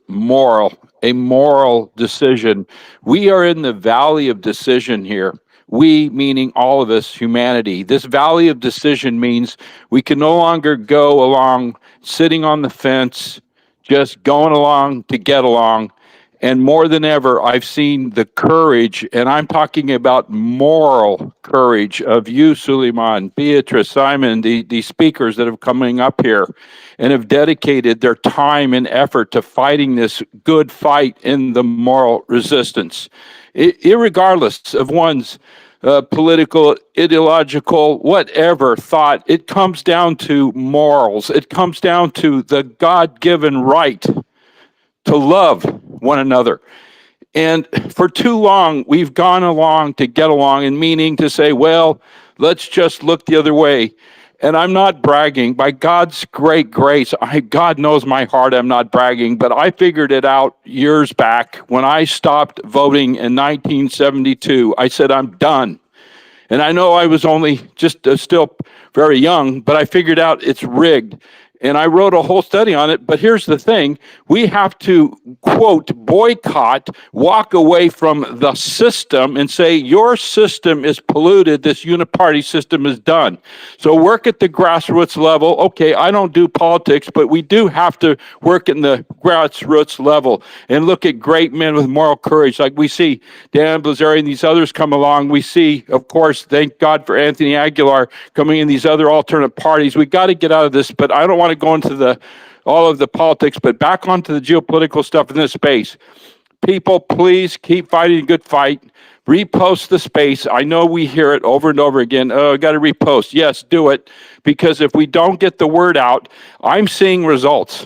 a moral decision. We are in the valley of decision here. We, meaning all of us, humanity. This valley of decision means we can no longer go along sitting on the fence, just going along to get along. And more than ever, I've seen the courage, and I'm talking about moral courage of you, Suleiman, Beatrice, Simon, the speakers that have coming up here and have dedicated their time and effort to fighting this good fight in the moral resistance. Irregardless of one's political, ideological, whatever thought, it comes down to morals. It comes down to the God-given right to love one another. And for too long, we've gone along to get along, and meaning to say, well, let's just look the other way. And I'm not bragging. By God's great grace, God knows my heart, I'm not bragging, but I figured it out years back when I stopped voting in 1972. I said, I'm done. And I know I was only just still very young, but I figured out it's rigged. And I wrote a whole study on it. But here's the thing. We have to, quote, boycott, walk away from the system and say, your system is polluted. This uniparty system is done. So work at the grassroots level. Okay, I don't do politics, but we do have to work in the grassroots level and look at great men with moral courage. Like we see Dan Blazari and these others come along. We see, of course, thank God for Anthony Aguilar coming in these other alternate parties. We got to get out of this, but I don't want to go into all of the politics, but back onto the geopolitical stuff in this space. People, please keep fighting a good fight. Repost the space. I know we hear it over and over again. Oh, I got to repost. Yes, do it. Because if we don't get the word out, I'm seeing results.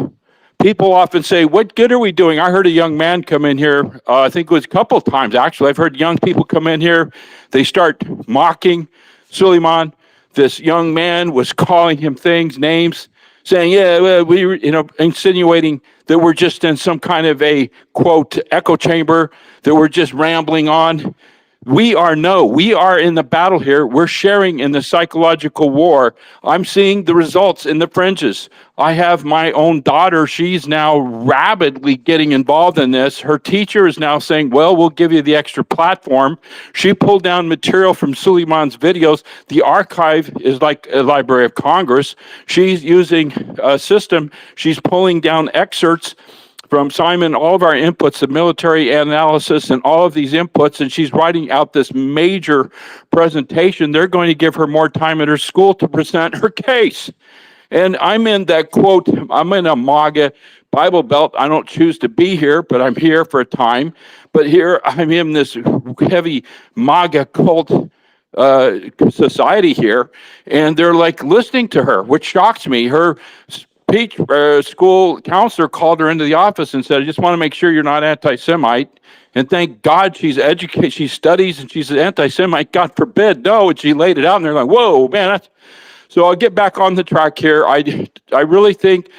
People often say, what good are we doing? I heard a young man come in here, I think it was a couple of times, actually. I've heard young people come in here. They start mocking Suleiman. This young man was calling him things, names, saying, yeah, well, we were, insinuating that we're just in some kind of a, quote, echo chamber, that we're just rambling on. We are in the battle here. We're sharing in the psychological war. I'm seeing the results in the fringes. I have my own daughter. She's now rapidly getting involved in this. Her teacher is now saying, well, we'll give you the extra platform. She pulled down material from Suleiman's videos. The archive is like a Library of Congress. She's using a system. She's pulling down excerpts from Simon, all of our inputs, the military analysis and all of these inputs, and she's writing out this major presentation. They're going to give her more time at her school to present her case. And I'm in that quote, I'm in a MAGA Bible Belt. I don't choose to be here, but I'm here for a time. But here I'm in this heavy MAGA cult society here, and they're like listening to her, which shocks me. Her school counselor called her into the office and said, I just want to make sure you're not anti-Semite. And thank God she's educated, she studies, and she's an anti-Semite. God forbid, no. And she laid it out, and they're like, whoa, man. So I'll get back on the track here. I really think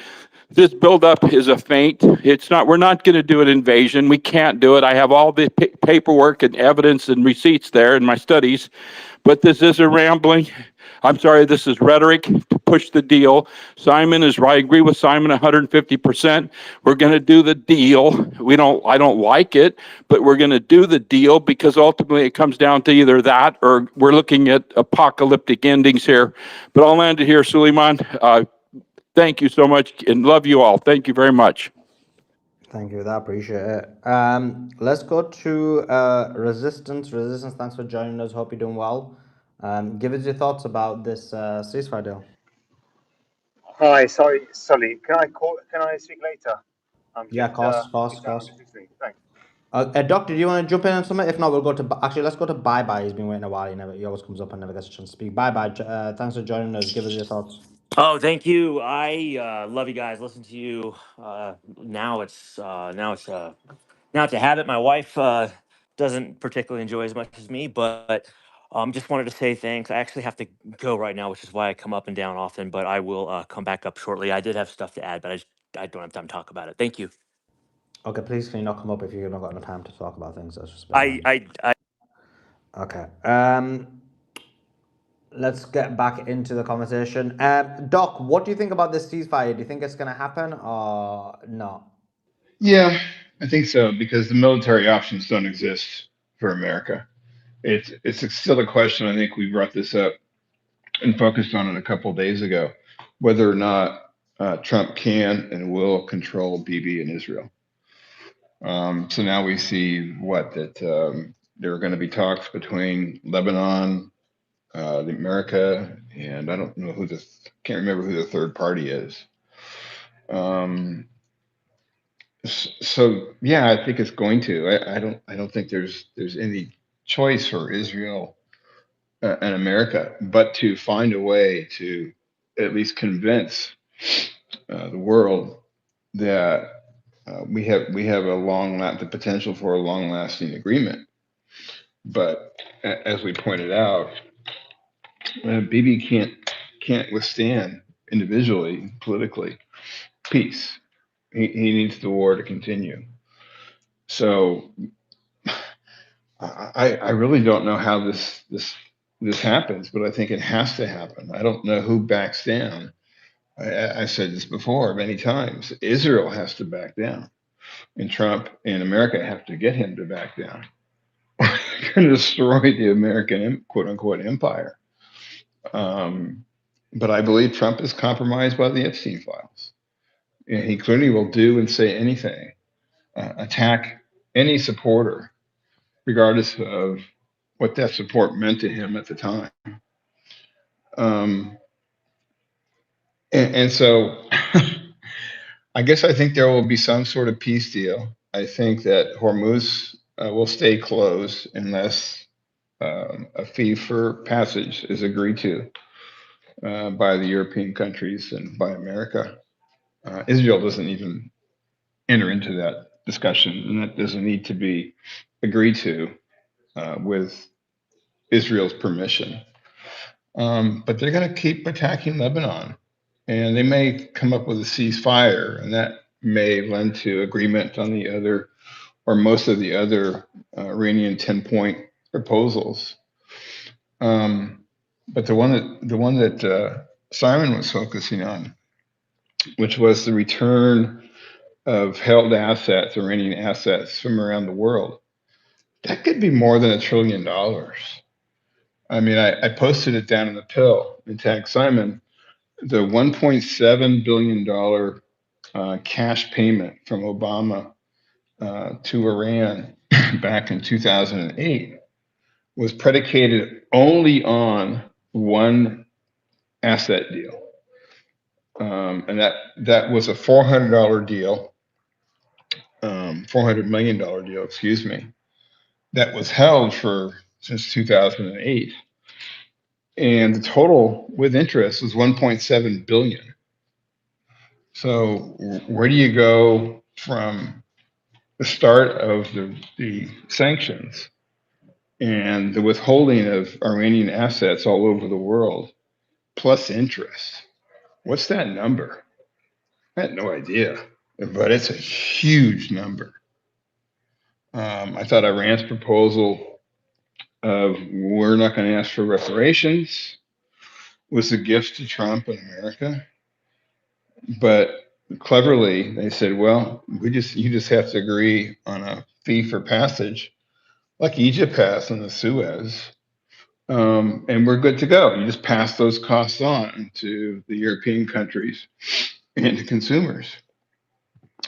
this buildup is a feint. It's not. We're not going to do an invasion. We can't do it. I have all the paperwork and evidence and receipts there in my studies. But this is a rambling. I'm sorry, this is rhetoric to push the deal. Simon is right. I agree with Simon 150%. We're going to do the deal. I don't like it, but we're going to do the deal because ultimately it comes down to either that or we're looking at apocalyptic endings here. But I'll land it here, Suleiman. Thank you so much and love you all. Thank you very much. Thank you. I appreciate it. Let's go to Resistance. Resistance, thanks for joining us. Hope you're doing well. Give us your thoughts about this ceasefire deal. Hi, sorry, Sully. Can I speak later? I'm Yeah, just course. listening. Thanks. Doctor, do you want to jump in on something? If not, we'll go to actually. Let's go to Bye Bye. He's been waiting a while. He always comes up and never gets a chance to speak. Bye Bye. Thanks for joining us. Give us your thoughts. Oh, thank you. I love you guys. Listen to you. Now it's a habit. My wife doesn't particularly enjoy as much as me, but just wanted to say thanks. I actually have to go right now, which is why I come up and down often. But I will come back up shortly. I did have stuff to add, but I don't have time to talk about it. Thank you. Okay, please can you not come up if you've not got enough time to talk about things? That's just a bit I annoying. I Okay. Let's get back into the conversation. Doc, what do you think about this ceasefire? Do you think it's going to happen or not? Yeah, I think so because the military options don't exist for America. It's still a question. I think we brought this up and focused on it a couple of days ago, whether or not Trump can and will control Bibi in Israel. So now we see that there are going to be talks between Lebanon, America, and I don't know can't remember who the third party is. So yeah, I think it's going to. I don't think there's any choice for Israel and America but to find a way to at least convince the world that we have the potential for a long lasting agreement. But as we pointed out, Bibi can't withstand individually politically peace. He needs the war to continue. So I really don't know how this happens, but I think it has to happen. I don't know who backs down. I said this before many times. Israel has to back down, and Trump and America have to get him to back down. We're going to destroy the American quote unquote empire. But I believe Trump is compromised by the Epstein files. And he clearly will do and say anything, attack any supporter, regardless of what that support meant to him at the time. Um, and so I guess I think there will be some sort of peace deal. I think that Hormuz will stay closed unless a fee for passage is agreed to by the European countries and by America. Israel doesn't even enter into that discussion, and that doesn't need to be agreed to with Israel's permission. But they're going to keep attacking Lebanon, and they may come up with a ceasefire, and that may lend to agreement on the other or most of the other Iranian 10-point proposals. But the one that Simon was focusing on, which was the return of held assets, Iranian assets from around the world, that could be more than $1 trillion. I mean, I posted it down in the pill and tagged Simon. The $1.7 billion cash payment from Obama to Iran back in 2008 was predicated only on one asset deal. And that was a $400 deal, $400 million deal, excuse me, that was held since 2008. And the total with interest was 1.7 billion. So where do you go from the start of the sanctions and the withholding of Iranian assets all over the world, plus interest? What's that number? I had no idea, but it's a huge number. I thought Iran's proposal of we're not going to ask for reparations was a gift to Trump and America. But cleverly, they said, well, you just have to agree on a fee for passage, like Egypt has on the Suez, and we're good to go. You just pass those costs on to the European countries and to consumers,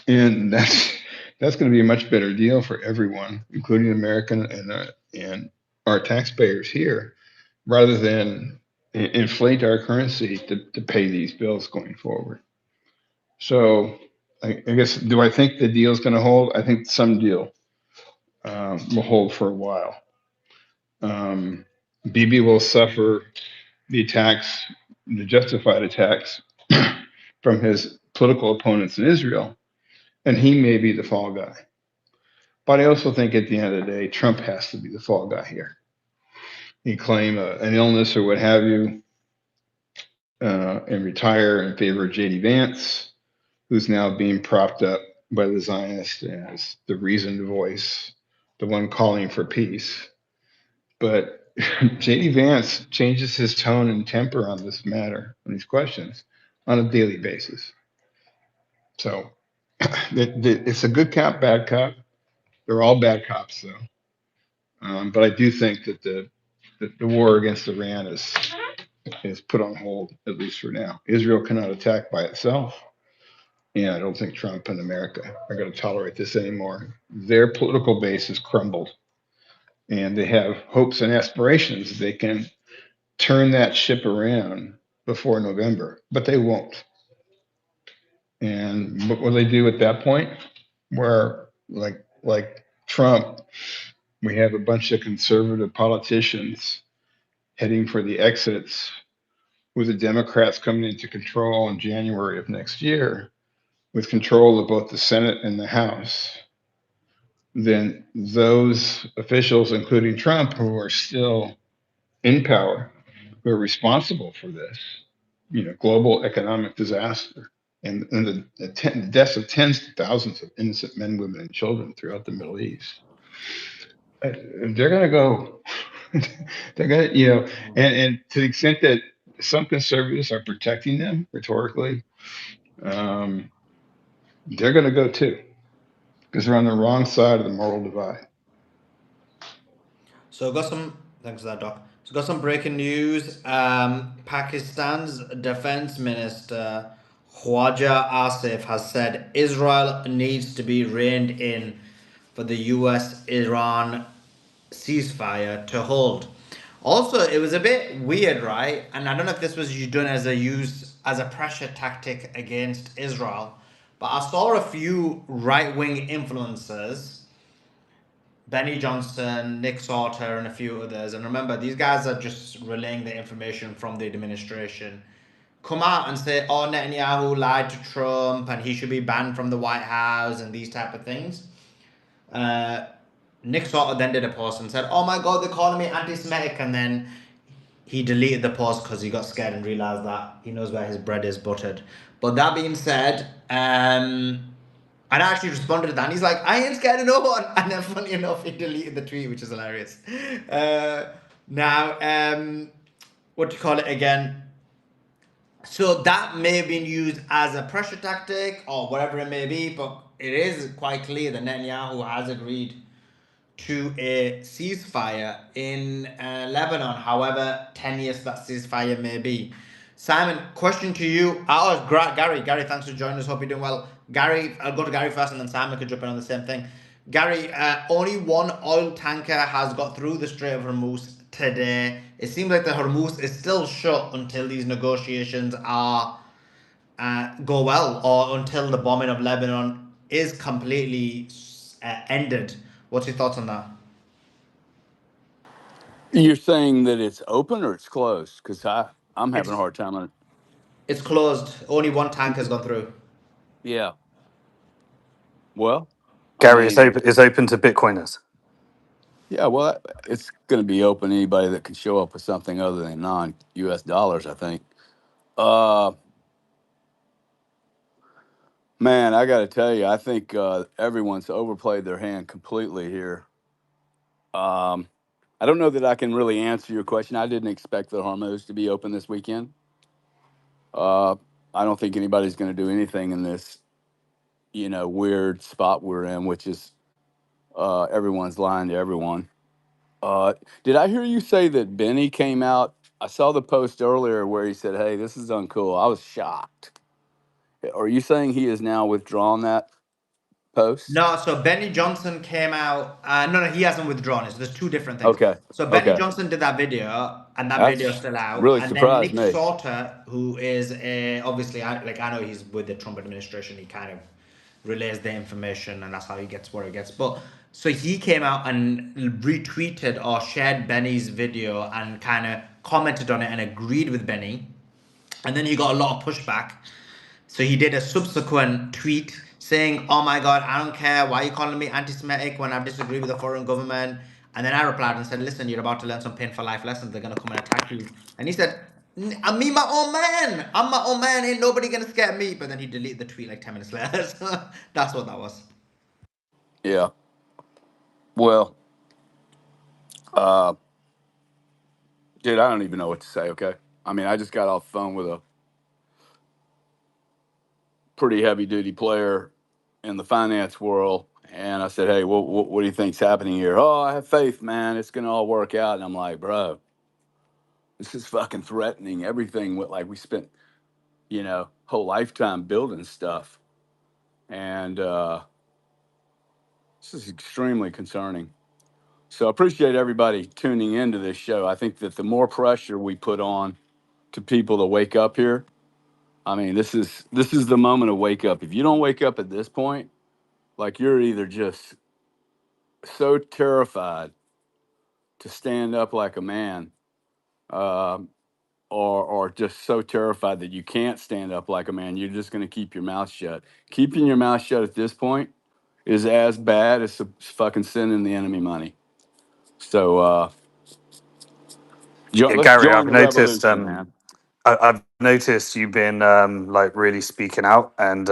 and that's going to be a much better deal for everyone, including American and our taxpayers here, rather than inflate our currency to pay these bills going forward. So I guess, do I think the deal is going to hold? I think some deal will hold for a while. Bibi will suffer the attacks, the justified attacks from his political opponents in Israel, and he may be the fall guy. But I also think at the end of the day, Trump has to be the fall guy here. He claim an illness or what have you, and retire in favor of J.D. Vance, who's now being propped up by the Zionists as the reasoned voice, the one calling for peace. But J.D. Vance changes his tone and temper on this matter, on these questions, on a daily basis. So it's a good cop, bad cop. They're all bad cops, though. But I do think that the war against Iran is put on hold, at least for now. Israel cannot attack by itself. And I don't think Trump and America are going to tolerate this anymore. Their political base has crumbled, and they have hopes and aspirations they can turn that ship around before November, but they won't. And what will they do at that point? Where, like Trump, we have a bunch of conservative politicians heading for the exits, with the Democrats coming into control in January of next year, with control of both the Senate and the House. Then those officials, including Trump, who are still in power, who are responsible for this, global economic disaster and the deaths of tens of thousands of innocent men, women, and children throughout the Middle East. They're going to go. They're going to, and to the extent that some conservatives are protecting them rhetorically, they're going to go too, because they're on the wrong side of the moral divide. So got some thanks for that, Doc. So got some breaking news. Pakistan's defense minister Khwaja Asif has said Israel needs to be reined in for the US-Iran ceasefire to hold. Also, it was a bit weird, right? And I don't know if this was done as a pressure tactic against Israel, but I saw a few right-wing influencers, Benny Johnson, Nick Sauter, and a few others. And remember, these guys are just relaying the information from the administration. Come out and say, "Oh, Netanyahu lied to Trump, and he should be banned from the White House," and these type of things. Nick Sauter then did a post and said, "Oh my God, they're calling me anti-Semitic," and then he deleted the post because he got scared and realized that he knows where his bread is buttered. But that being said, I actually responded to that, and he's like, "I ain't scared of no one." And then, funny enough, he deleted the tweet, which is hilarious. Now, what do you call it again? So that may have been used as a pressure tactic or whatever it may be, but it is quite clear that Netanyahu has agreed to a ceasefire in Lebanon, however tenuous that ceasefire may be. Simon, question to you. Oh, Gary. Gary, thanks for joining us. Hope you're doing well. Gary, I'll go to Gary first and then Simon could jump in on the same thing. Gary, only one oil tanker has got through the Strait of Hormuz today. It seems like the Hormuz is still shut until these negotiations are go well, or until the bombing of Lebanon is completely ended. What's your thoughts on that? You're saying that it's open or it's closed? Because I'm having a It's hard time on it. it's closed. Only one tank has gone through. Yeah. Well, I Gary, mean, it's open to Bitcoiners. yeah. Well, it's going to be open to anybody that can show up with something other than non-U.S. dollars. I think. Uh, Man, I got to tell you, I think everyone's overplayed their hand completely here. Um, I don't know that I can really answer your question. I didn't expect the Hormuz to be open this weekend. Uh, I don't think anybody's going to do anything in this, weird spot we're in, which is everyone's lying to everyone. Did I hear you say that Benny came out? I saw the post earlier where he said, "Hey, this is uncool." I was shocked. Are you saying he has now withdrawn that post? No, so Benny Johnson came out. No, he hasn't withdrawn it. So there's two different things. Okay. So Benny Okay. Johnson did that video, and that video is That's still out. really And then surprised Nick me. Sauter, who is obviously, I know he's with the Trump administration. He kind of relays the information, and that's how he gets where he gets. But So he came out and retweeted or shared Benny's video and kind of commented on it and agreed with Benny. And then he got a lot of pushback. So he did a subsequent tweet saying, "Oh my God, I don't care. Why are you calling me anti-Semitic when I disagree with the foreign government?" And then I replied and said, "Listen, you're about to learn some painful life lessons. They're gonna come and attack you." And he said, "I'm me, my own man. I'm my own man. Ain't nobody gonna scare me." But then he deleted the tweet like 10 minutes later. So that's what that was. Yeah. Well, uh, dude, I don't even know what to say. Okay. I mean, I just got off the phone with a pretty heavy duty player in the finance world. And I said, "Hey, what do you think's happening here?" "Oh, I have faith, man. It's going to all work out." And I'm like, bro, this is fucking threatening everything. With like we spent, whole lifetime building stuff. And this is extremely concerning. So I appreciate everybody tuning into this show. I think that the more pressure we put on to people to wake up here, I mean, this is the moment to wake up. If you don't wake up at this point, like you're either just so terrified to stand up like a man, um, or just so terrified that you can't stand up like a man, you're just going to keep your mouth shut. Keeping your mouth shut at this point is as bad as fucking sending the enemy money. So Yeah, let's Gary, join I've the noticed. revolution, man. I've noticed you've been like really speaking out, and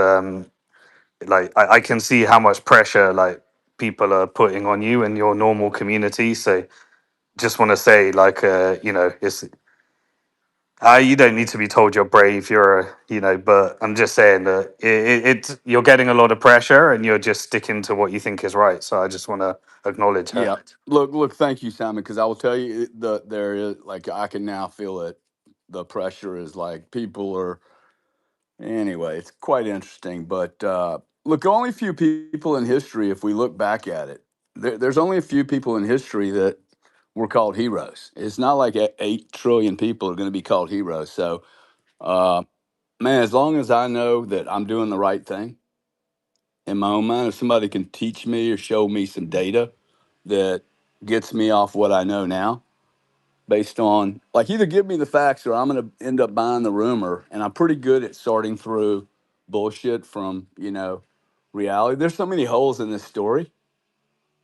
like I can see how much pressure like people are putting on you and your normal community. So just want to say, like, it's you don't need to be told you're brave. You're but I'm just saying that it's you're getting a lot of pressure, and you're just sticking to what you think is right. So I just want to acknowledge her. Yeah. Look. Thank you, Simon. Because I will tell you, there is like I can now feel it. The pressure is like people are. Anyway, it's quite interesting. But look, only a few people in history, if we look back at it, there's only a few people in history that were called heroes. It's not like 8 trillion people are going to be called heroes. So, uh, man, as long as I know that I'm doing the right thing in my own mind, if somebody can teach me or show me some data that gets me off what I know now, based on like either give me the facts or I'm going to end up buying the rumor. And I'm pretty good at sorting through bullshit from, reality. There's so many holes in this story.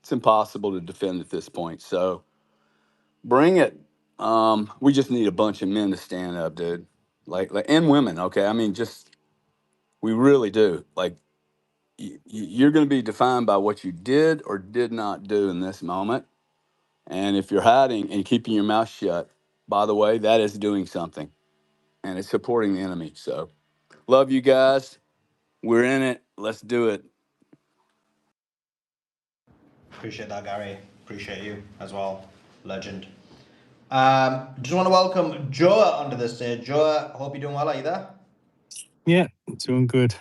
It's impossible to defend at this point. So bring it. We just need a bunch of men to stand up, dude. Like and women. Okay. I mean, just, we really do. Like, you're going to be defined by what you did or did not do in this moment. And if you're hiding and keeping your mouth shut, by the way, that is doing something, and it's supporting the enemy. So, love you guys. We're in it. Let's do it. Appreciate that, Gary. Appreciate you as well. Legend. Just want to welcome Joa onto the stage. Joa, hope you're doing well. Are you there? Yeah, doing good.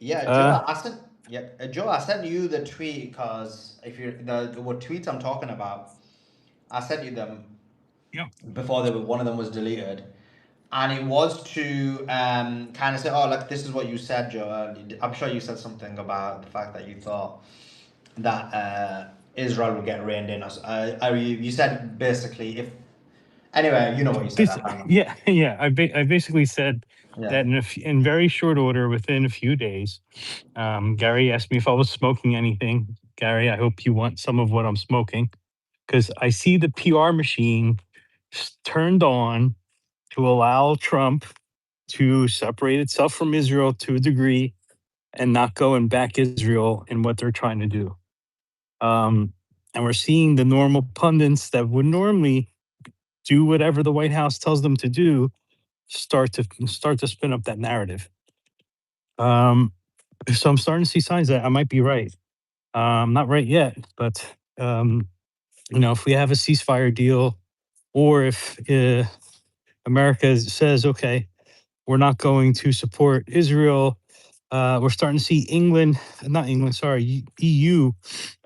Yeah, Uh, Joa, Joa, I sent you the tweet because if you the what tweets I'm talking about, I sent you them yeah. before one of them was deleted, and it was to kind of say, oh, like this is what you said, Joa. I'm sure you said something about the fact that you thought that Israel would get reined in. You said basically if anyway, you know what you said. I can't remember. Yeah, yeah. I basically said Yeah. that in very short order, within a few days, Gary asked me if I was smoking anything. Gary, I hope you want some of what I'm smoking, because I see the PR machine turned on to allow Trump to separate itself from Israel to a degree and not go and back Israel in what they're trying to do. And we're seeing the normal pundits that would normally do whatever the White House tells them to do start to spin up that narrative. Um, so I'm starting to see signs that I might be right. Not right yet, but if we have a ceasefire deal, or if America says, okay, we're not going to support Israel. We're starting to see not England, sorry, EU.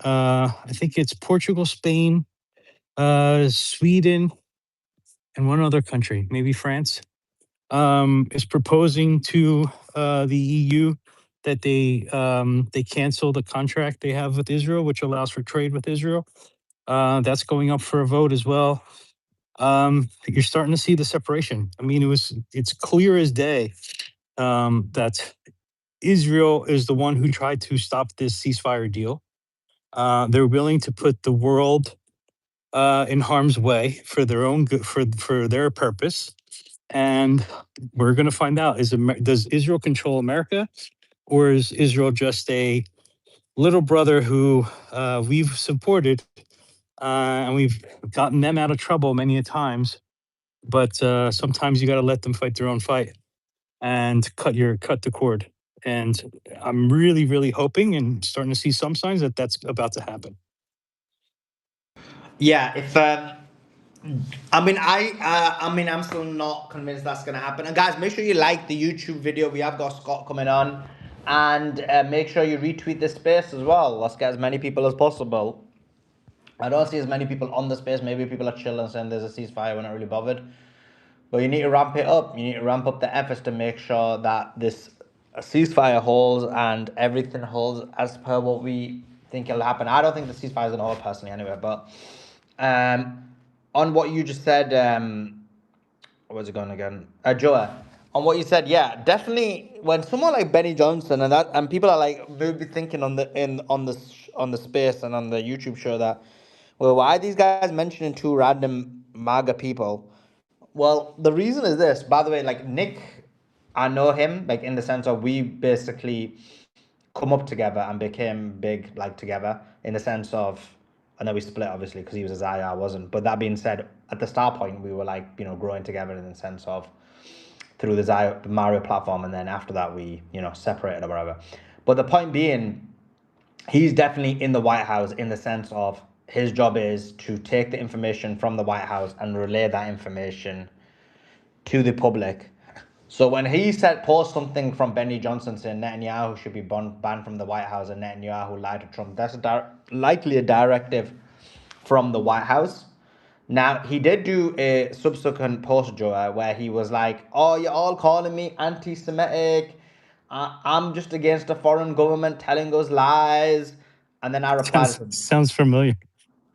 I think it's Portugal, Spain, Sweden, and one other country, maybe France, is proposing to the EU that they cancel the contract they have with Israel, which allows for trade with Israel. That's going up for a vote as well. You're starting to see the separation. I mean, it's clear as day that Israel is the one who tried to stop this ceasefire deal. They're willing to put the world in harm's way for their own good, for their purpose. And we're going to find out: does Israel control America, or is Israel just a little brother who we've supported and we've gotten them out of trouble many a times? But sometimes you got to let them fight their own fight and cut the cord. And I'm really, really hoping and starting to see some signs that that's about to happen. Yeah, if I mean, I'm still not convinced that's gonna happen. And guys, make sure you like the YouTube video. We have got Scott coming on, and make sure you retweet this space as well. Let's get as many people as possible. I don't see as many people on the space. Maybe people are chilling saying there's a ceasefire. We're not really bothered. But you need to ramp it up. You need to ramp up the efforts to make sure that this ceasefire holds and everything holds as per what we think it'll happen. I don't think the ceasefire is going to hold personally anyway. But on what you just said, where's it going again? Joa, on what you said, yeah, definitely. When someone like Benny Johnson and people are like maybe thinking on the space and on the YouTube show that, well, why are these guys mentioning two random MAGA people? Well, the reason is this. By the way, like Nick, I know him like in the sense of we basically come up together and became big like together in the sense of I know we split obviously because he was a Zaya, I wasn't. But that being said, at the start point we were like growing together in the sense of through the Zaya the Mario platform, and then after that we separated or whatever. But the point being, he's definitely in the White House in the sense of his job is to take the information from the White House and relay that information to the public. So when he said post something from Benny Johnson saying Netanyahu should be banned from the White House and Netanyahu lied to Trump, that's likely a directive from the White House. Now he did do a subsequent post, Joe, where he was like, "Oh, you're all calling me anti-Semitic. I'm just against a foreign government telling us lies." And then I replied, Sounds familiar.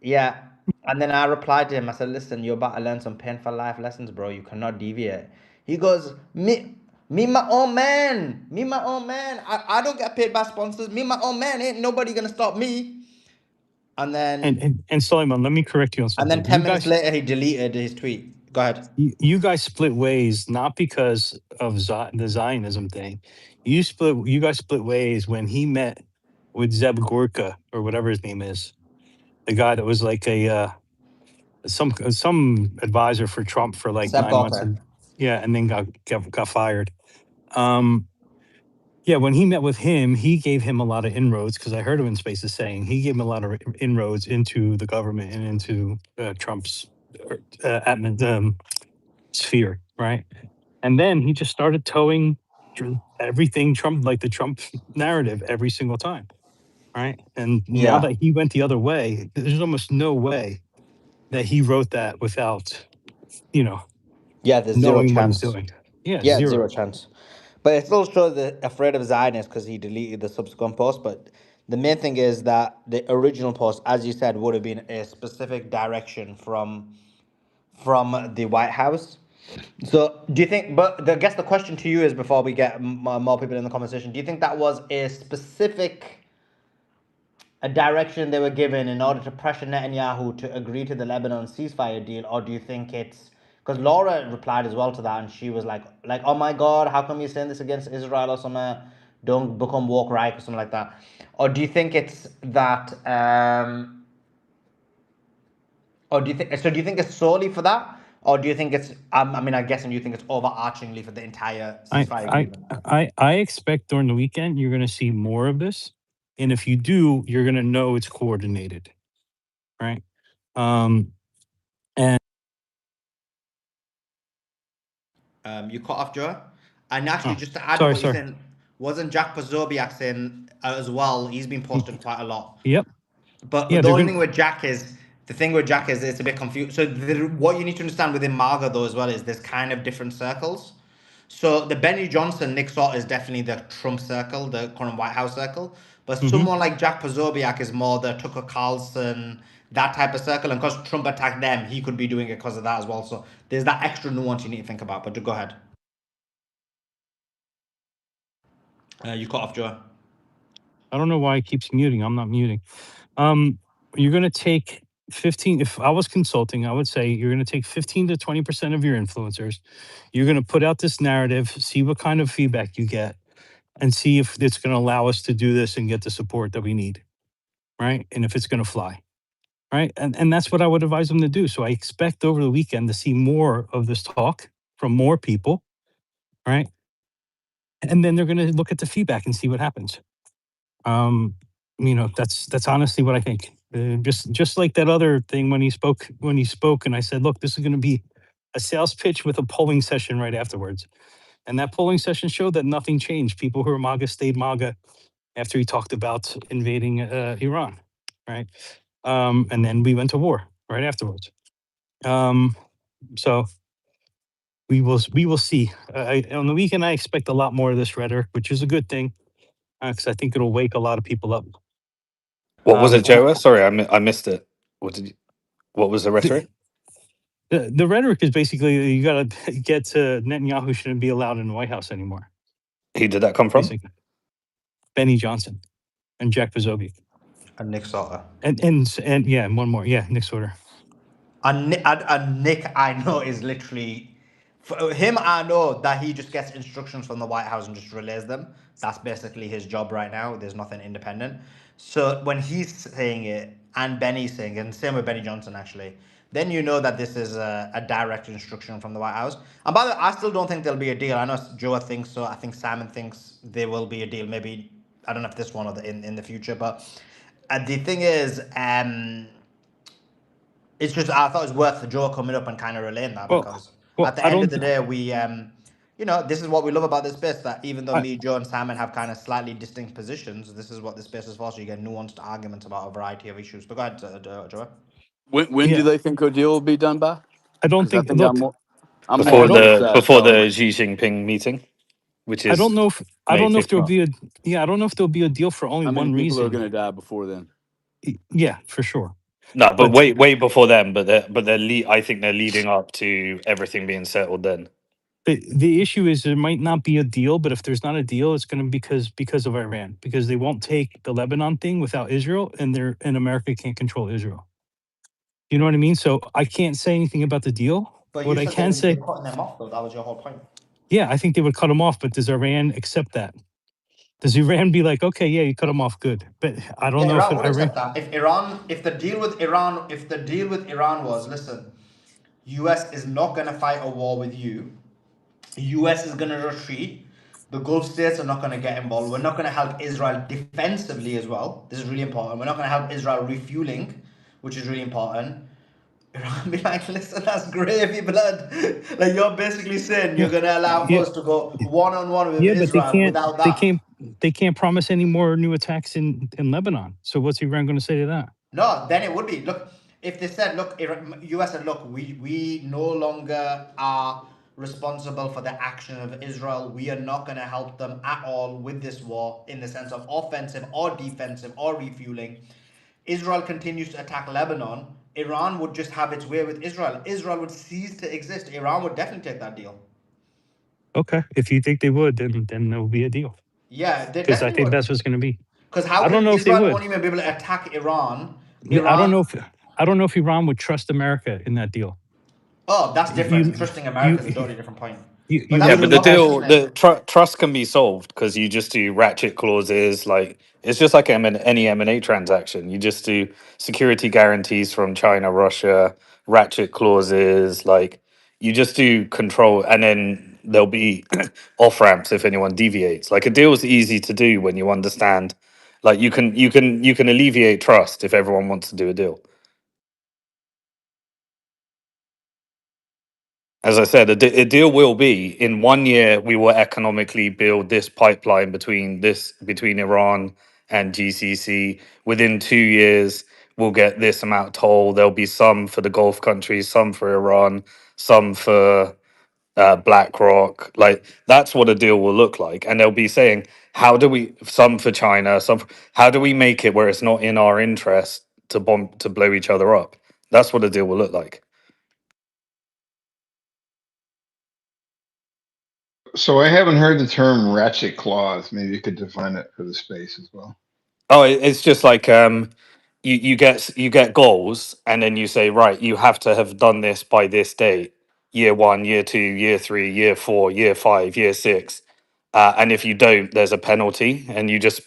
yeah. And then I replied to him. I said, "Listen, you're about to learn some painful life lessons, bro. You cannot deviate." He goes, "Me, my own man. Me, my own man. I don't get paid by sponsors. Me, my own man. Ain't nobody gonna stop me." And then, And Suleiman, let me correct you on and then something. 10 minutes later, he deleted his tweet. Go ahead. You guys split ways not because of the Zionism thing. You guys split ways when he met with Zeb Gorka or whatever his name is, the guy that was like a some advisor for Trump for like Seb 9 months, Gorka. and yeah, and then got fired. Yeah, when he met with him, he gave him a lot of inroads because I heard him in spaces saying he gave him a lot of inroads into the government and into Trump's sphere, right? And then he just started towing everything Trump, like the Trump narrative, every single time, right? And now Yeah. that he went the other way, there's almost no way that he wrote that without, you know, Yeah, there's zero knowing what he's chance. doing. Yeah, Yeah, zero zero. chance. But it still shows that afraid of Zionists because he deleted the subsequent post. But the main thing is that the original post, as you said, would have been a specific direction from the White House. So do you think? But I guess the question to you is before we get more people in the conversation, do you think that was a specific a direction they were given in order to pressure Netanyahu to agree to the Lebanon ceasefire deal, or do you think it's because Laura replied as well to that, and she was like, "Oh my God, how come you're saying this against Israel or something? Don't become woke right or something like that." Or do you think it's that? Or do you think so? Do you think it's solely for that, or do you think it's? I mean, I guess, and you think it's overarchingly for the entire I ceasefire I agreement? I expect during the weekend you're going to see more of this, and if you do, you're going to know it's coordinated, right? Um, and You cut off Joe. And actually, oh, just to add to sorry, what you're sorry. saying, wasn't Jack Pozobiak saying as well? He's been Y- posting quite a lot. Yep. But Yeah, the they're only going thing with Jack is it's a bit confused. So what you need to understand within Marga though as well is there's kind of different circles. So the Benny Johnson, Nick Salt is definitely the Trump circle, the current White House circle. But Hmm. someone like Jack Posobiec is more the Tucker Carlson, that type of circle. And because Trump attacked them, he could be doing it because of that as well. So there's that extra nuance you need to think about. But go ahead. You cut off, Joe. I don't know why it keeps muting. I'm not muting. Um, you're going to take 15. If I was consulting, I would say you're going to take 15 to 20% of your influencers. You're going to put out this narrative, see what kind of feedback you get, and see if it's going to allow us to do this and get the support that we need. Right. And if it's going to fly. Right. And that's what I would advise them to do. So I expect over the weekend to see more of this talk from more people. Right. And then they're going to look at the feedback and see what happens. That's honestly what I think. Just like that other thing when he spoke, and I said, look, this is going to be a sales pitch with a polling session right afterwards. And that polling session showed that nothing changed. People who are MAGA stayed MAGA after he talked about invading Iran, right? And then we went to war right afterwards. Um, so we will see. On the weekend, I expect a lot more of this rhetoric, which is a good thing because I think it'll wake a lot of people up. What was it, And Joe? Sorry, I missed it. What was the rhetoric? the rhetoric is basically you got to get to Netanyahu shouldn't be allowed in the White House anymore. Who did that come from? Basically, Benny Johnson and Jack Posobiec And Nick Salt. and yeah, and one more, yeah, Nick Sorter. And Nick, I know, is literally for him. I know that he just gets instructions from the White House and just relays them. That's basically his job right now. There's nothing independent. So when he's saying it and Benny's saying it, and same with Benny Johnson actually, then you know that this is a direct instruction from the White House. And by the way, I still don't think there'll be a deal. I know Joe thinks so. I think Simon thinks there will be a deal. Maybe I don't know if this one or in the future, but the thing is, it's just I thought it was worth Joe coming up and kind of relaying that Well, because well, at the I end of don't. the day, we this is what we love about this space. That even though I, me, Joe, and Simon have kind of slightly distinct positions, this is what this space is for. So you get nuanced arguments about a variety of issues. But go ahead, Joe. When do yeah, they think a deal will be done by? I don't Because I think. think Look, I'm I more Before on don't. your the side, before Charlie. the Xi Jinping meeting, which I don't is know if I May don't know if there'll 15th. be a I don't know if there'll be a deal for only How many one people are reason. going to die before then? Yeah, for sure. No, but But way before then. I think they're leading up to everything being settled then. the issue is there might not be a deal, but if there's not a deal, it's going to because of Iran, because they won't take the Lebanon thing without Israel, and America can't control Israel. You know what I mean? So I can't say anything about the deal. But you What I said can they're say, cutting them off, though. That was your whole point. yeah, I think they would cut them off, but does Iran accept that? Does Iran be like, okay, yeah, you cut them off, good, but I don't Yeah, know if Iran would Iran. accept that if the deal with Iran was, listen, U.S. is not gonna fight a war with you. US is going to retreat. The Gulf states are not going to get involved. We're not going to help Israel defensively as well. This is really important. We're not going to help Israel refueling, which is really important. Iran be like, listen, that's gravy blood. Like you're basically saying you're Yeah, going to allow yeah, us to go one on one with yeah, but Israel without they that. can't, they can't promise any more new attacks in Lebanon. So what's Iran going to say to that? No, then it would be. Look, if they said, look, US said, look, we no longer are responsible for the action of Israel. We are not going to help them at all with this war in the sense of offensive or defensive or refueling. Israel continues to attack Lebanon. Iran would just have its way with Israel. Israel would cease to exist. Iran would definitely take that deal. Okay, if you think they would, then there will be a deal Yeah, they because I definitely think would. that's what's going to be. Because how I don't can know if they Israel would. won't even be able to attack Iran? I don't Iran. know if I don't know if Iran would trust America in that deal. Oh, that's different. You Trusting America is a you totally different point. But you that's Yeah, the but wouldn't the problem, trust. deal, isn't it? trust can be solved because you just do ratchet clauses. Like it's just like any M&A transaction. You just do security guarantees from China, Russia, ratchet clauses. Like you just do control, and then there'll be off ramps if anyone deviates. Like a deal is easy to do when you understand. Like you can alleviate trust if everyone wants to do a deal. As I said, a deal will be in 1 year. We will economically build this pipeline between Iran and GCC. Within 2 years, we'll get this amount toll. There'll be some for the Gulf countries, some for Iran, some for BlackRock. Like that's what a deal will look like, and they'll be saying, "How do we?" Some for China, how do we make it where it's not in our interest to bomb to blow each other up? That's what a deal will look like. So I haven't heard the term ratchet clause. Maybe you could define it for the space as well. Oh, it's just like you get goals, and then you say, right, you have to have done this by this date, year one, year two, year three, year four, year five, year six, and if you don't, there's a penalty, and you just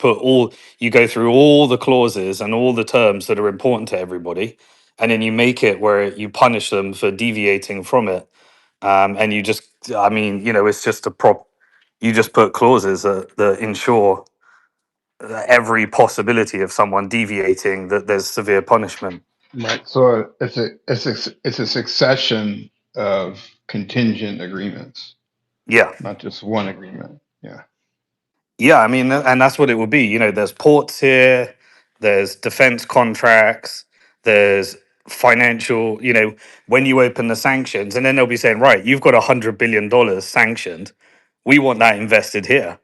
you go through all the clauses and all the terms that are important to everybody, and then you make it where you punish them for deviating from it, and you just, I mean, it's just a prop. You just put clauses that ensure every possibility of someone deviating, that there's severe punishment. Right. So it's a succession of contingent agreements, Yeah. not just one agreement. Yeah. Yeah, I mean, and that's what it will be. There's ports here, there's defense contracts, there's financial, when you open the sanctions, and then they'll be saying, right, you've got $100 billion sanctioned. We want that invested here.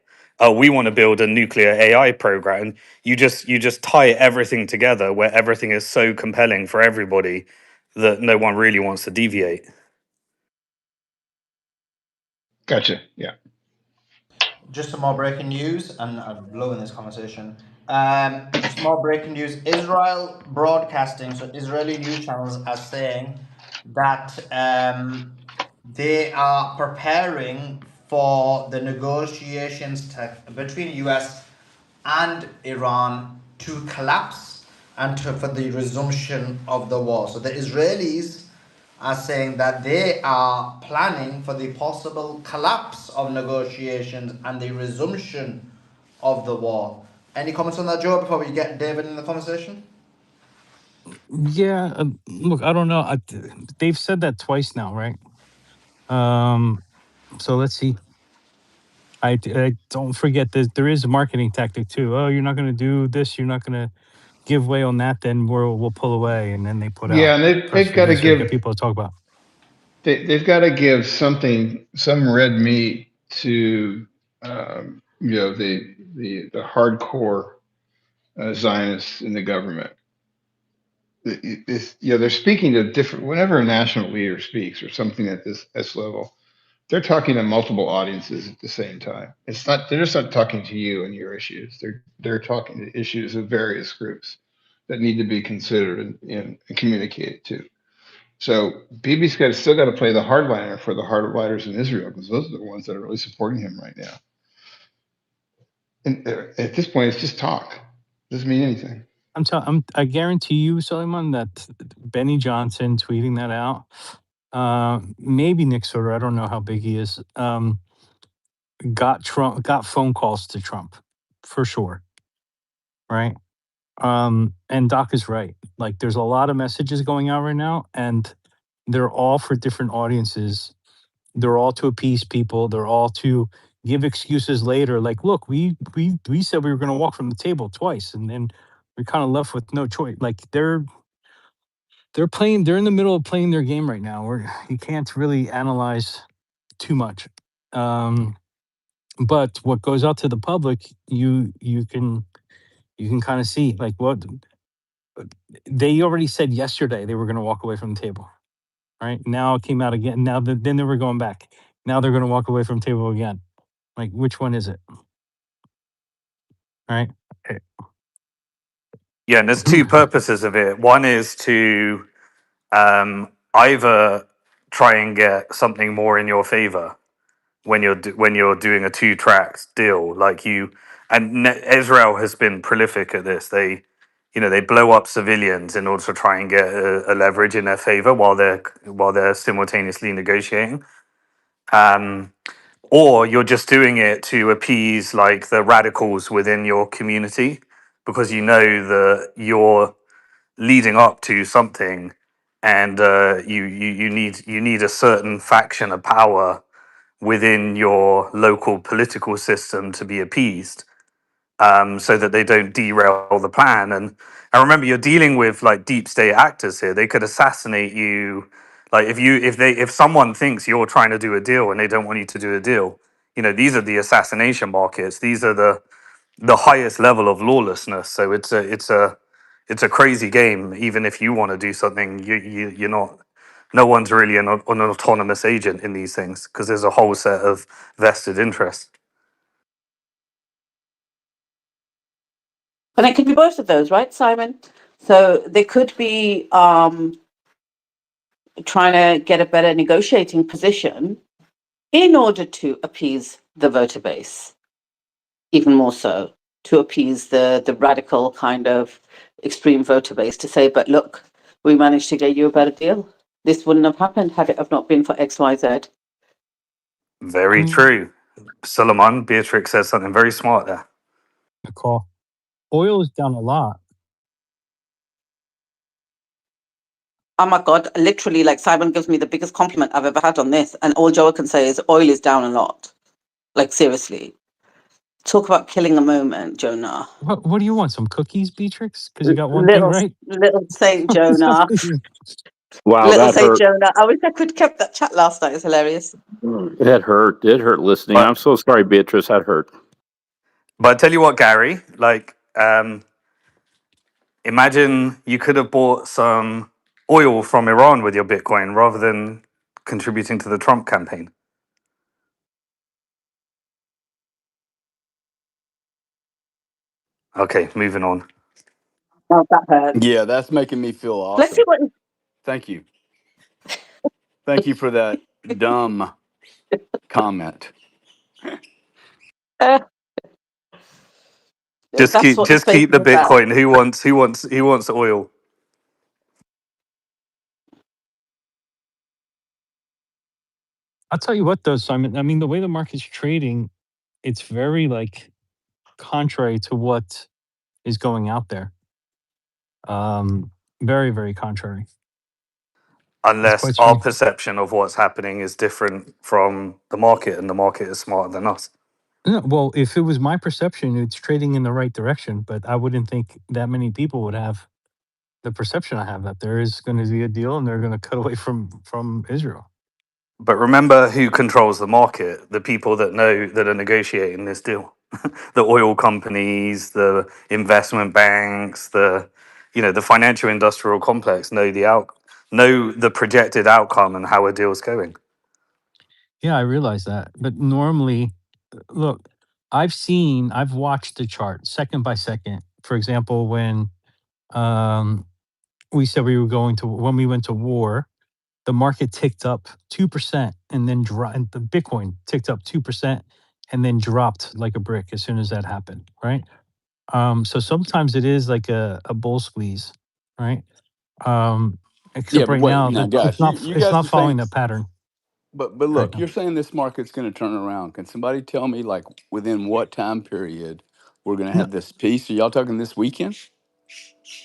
We want to build a nuclear AI program. You just tie everything together where everything is so compelling for everybody that no one really wants to deviate. Gotcha. Yeah. Just some more breaking news, and I'm blowing this conversation. Just more breaking news. Israel broadcasting, so Israeli news channels are saying that they are preparing for the negotiations between US and Iran to collapse and for the resumption of the war. So the Israelis are saying that they are planning for the possible collapse of negotiations and the resumption of the war. Any comments on that, Joe, before we get David in the conversation? Yeah, look, I don't know. They've said that twice now, right? So let's see. I don't forget that there is a marketing tactic too. Oh, you're not going to do this. You're not going to give way on that. Then we'll pull away, and then they put out Yeah, and they've press got to release or get give people to talk about. they've got to give something, some red meat to the hardcore Zionists in the government. They're speaking to different. Whenever a national leader speaks or something at this level, they're talking to multiple audiences at the same time. It's not they're just not talking to you and your issues. They're talking to issues of various groups that need to be considered and communicated to. So Bibi's still got to play the hardliner for the hardliners in Israel because those are the ones that are really supporting him right now. And at this point, it's just talk. Doesn't mean anything. I guarantee you, Suleiman, that Benny Johnson tweeting that out, maybe Nick Soder, I don't know how big he is, got phone calls to Trump for sure, right? And Doc is right. Like, there's a lot of messages going out right now, and they're all for different audiences. They're all to appease people. They're all to give excuses later. Like, look, we said we were going to walk from the table twice, and then we're kind of left with no choice. Like, they're playing. They're in the middle of playing their game right now. Where you can't really analyze too much. Um, but what goes out to the public, you can kind of see like what they already said yesterday they were going to walk away from the table. Right now it came out again. Then they were going back. Now they're going to walk away from the table again. Like, which one is it? Right. Eh, Yeah, and there's two purposes of it. One is to either try and get something more in your favor when when you're doing a two-track deal, like Israel has been prolific at this. They blow up civilians in order to try and get a leverage in their favor while they're simultaneously negotiating. Or you're just doing it to appease like the radicals within your community because you know that you're leading up to something, and you need a certain faction of power within your local political system to be appeased, so that they don't derail the plan. And remember, you're dealing with like deep state actors here. They could assassinate you Like if someone thinks you're trying to do a deal and they don't want you to do a deal, these are the assassination markets. These are the highest level of lawlessness. So it's a crazy game. Even if you want to do something, you're not. No one's really an autonomous agent in these things because there's a whole set of vested interests. And it could be both of those, right, Simon? So they could be trying to get a better negotiating position in order to appease the voter base, even more so, to appease the radical kind of extreme voter base, to say, but look, we managed to get you a better deal. This wouldn't have happened had it have not been for XYZ. I Very mean, true. Solomon, Beatrix said something very smart there. Nicole, oil is down a lot. Oh my God, literally, like Simon gives me the biggest compliment I've ever had on this. And all Joel can say is oil is down a lot. Like, seriously. Talk about killing a moment, Jonah. What do you want? Some cookies, Beatrix? Because you got one thing Little, right. little Saint Jonah. Wow, Little that Saint hurt. Jonah. I wish I could kept that chat last night. It's hilarious. It hurt. It hurt listening. I'm But so sorry, Beatrice. That hurt. I tell you what, Gary, like imagine you could have bought some oil from Iran with your Bitcoin rather than contributing to the Trump campaign. Okay, moving on. Oh, that hurts. Yeah, that's making me feel Let's see awesome. what. Thank you. Thank you for that dumb comment. Uh, Just that's keep what the just space keep the is about. Bitcoin. Who wants oil? I'll tell you what, though, Simon. I mean, the way the market's trading, it's very like contrary to what is going out there. Very, very contrary. It's Unless quite our strange. perception of what's happening is different from the market and the market is smarter than us. No, well, if it was my perception, it's trading in the right direction, but I wouldn't think that many people would have the perception I have that there is going to be a deal and they're going to cut away from Israel. But remember who controls the market, the people that know that are negotiating this deal. The oil companies, the investment banks, the financial industrial complex know the projected outcome and how a deal's going. Yeah, I realize that. But normally, look, I've watched the chart second by second. For example, when um, we said we were going to, when we went to war, the market ticked up 2% and then dropped, and the Bitcoin ticked up 2% and then dropped like a brick as soon as that happened, right? So sometimes it is like a bull squeeze, right? Um, Yeah, except but right wait, now, now it's guys, not you it's guys not are saying, following that pattern but right look, now. you're saying this market's going to turn around. Can somebody tell me like within what time period we're going to No, have this piece? Are y'all talking this weekend?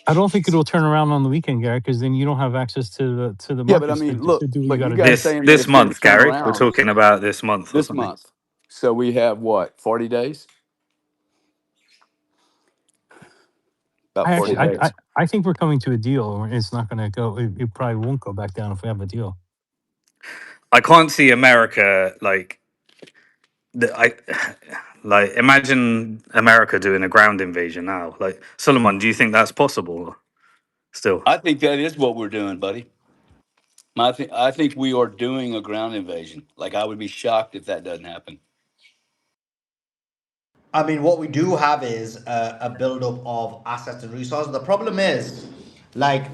I don't think it'll turn around on the weekend, Gary, because then you don't have access to the Yeah, but I markets mean, to look, do what you but got you to guys do. This saying that this it's going to month, turn Gary. We're around talking about this month or this something. month. So we have what, 40 days? About I 40 actually, days. I think we're coming to a deal. It's not going to go. It probably won't go back down if we have a deal. I can't see America like I like imagine America doing a ground invasion now. Like Solomon, do you think that's possible still? I think that is what we're doing, buddy. I think we are doing a ground invasion. Like, I would be shocked if that doesn't happen. I mean, what we do have is a buildup of assets and resources. The problem is, like,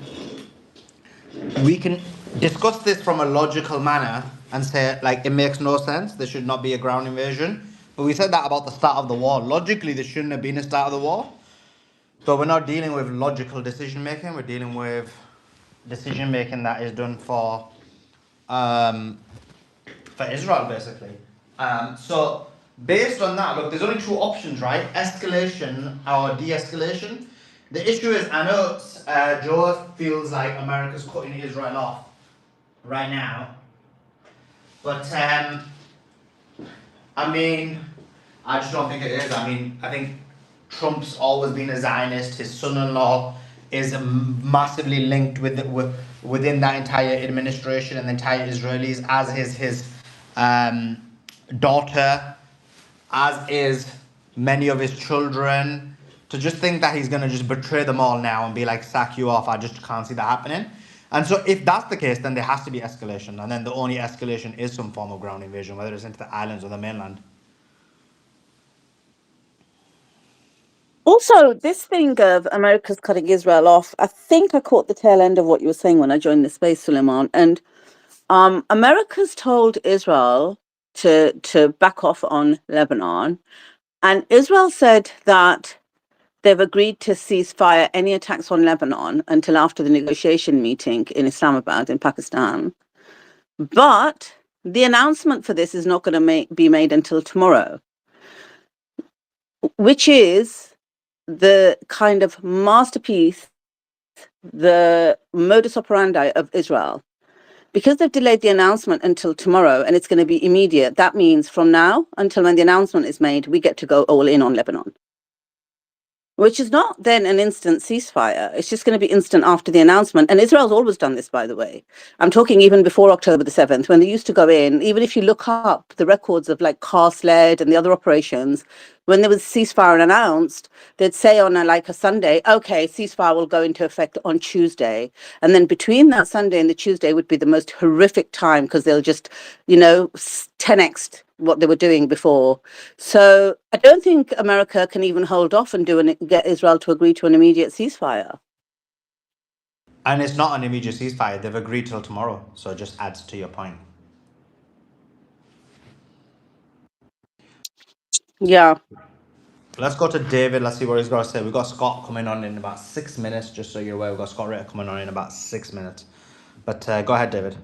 we can discuss this from a logical manner and say, like, it makes no sense. There should not be a ground invasion. But we said that about the start of the war. Logically, there shouldn't have been a start of the war. But we're not dealing with logical decision making. We're dealing with decision making that is done um, for Israel, basically. So, based on that, look, there's only two options, right? Escalation or de-escalation. The issue is, I know Joe feels like America's cutting Israel off right now, but I mean, I just don't think it is. I mean, I think Trump's always been a Zionist. His son-in-law is massively linked within that entire administration and the entire Israelis, as is his daughter, as is many of his children. To just think that he's going to just betray them all now and be like, sack you off, I just can't see that happening. And so if that's the case, then there has to be escalation. And then the only escalation is some form of ground invasion, whether it's into the islands or the mainland. Also, this thing of America's cutting Israel off, I think I caught the tail end of what you were saying when I joined the space, Suleiman. And America's told Israel to back off on Lebanon. And Israel said that they've agreed to cease fire any attacks on Lebanon until after the negotiation meeting in Islamabad, in Pakistan. But the announcement for this is not going to be made until tomorrow, which is the kind of masterpiece, the modus operandi of Israel. Because they've delayed the announcement until tomorrow and it's going to be immediate, that means from now until when the announcement is made, we get to go all in on Lebanon. Which is not then an instant ceasefire. It's just going to be instant after the announcement. And Israel's always done this, by the way. I'm talking even before October the 7th, when they used to go in, even if you look up the records of like Car Sled and the other operations, when there was ceasefire announced, they'd say on a Sunday, okay, ceasefire will go into effect on Tuesday. And then between that Sunday and the Tuesday would be the most horrific time because they'll just, 10x what they were doing before. So I don't think America can even hold off and get Israel to agree to an immediate ceasefire. And it's not an immediate ceasefire. They've agreed till tomorrow. So it just adds to your point. Yeah. Let's go to David. Let's see what he's got to say. We've got Scott coming on in about 6 minutes, just so you're aware. We've got Scott Ritter coming on in about 6 minutes. But go ahead, David.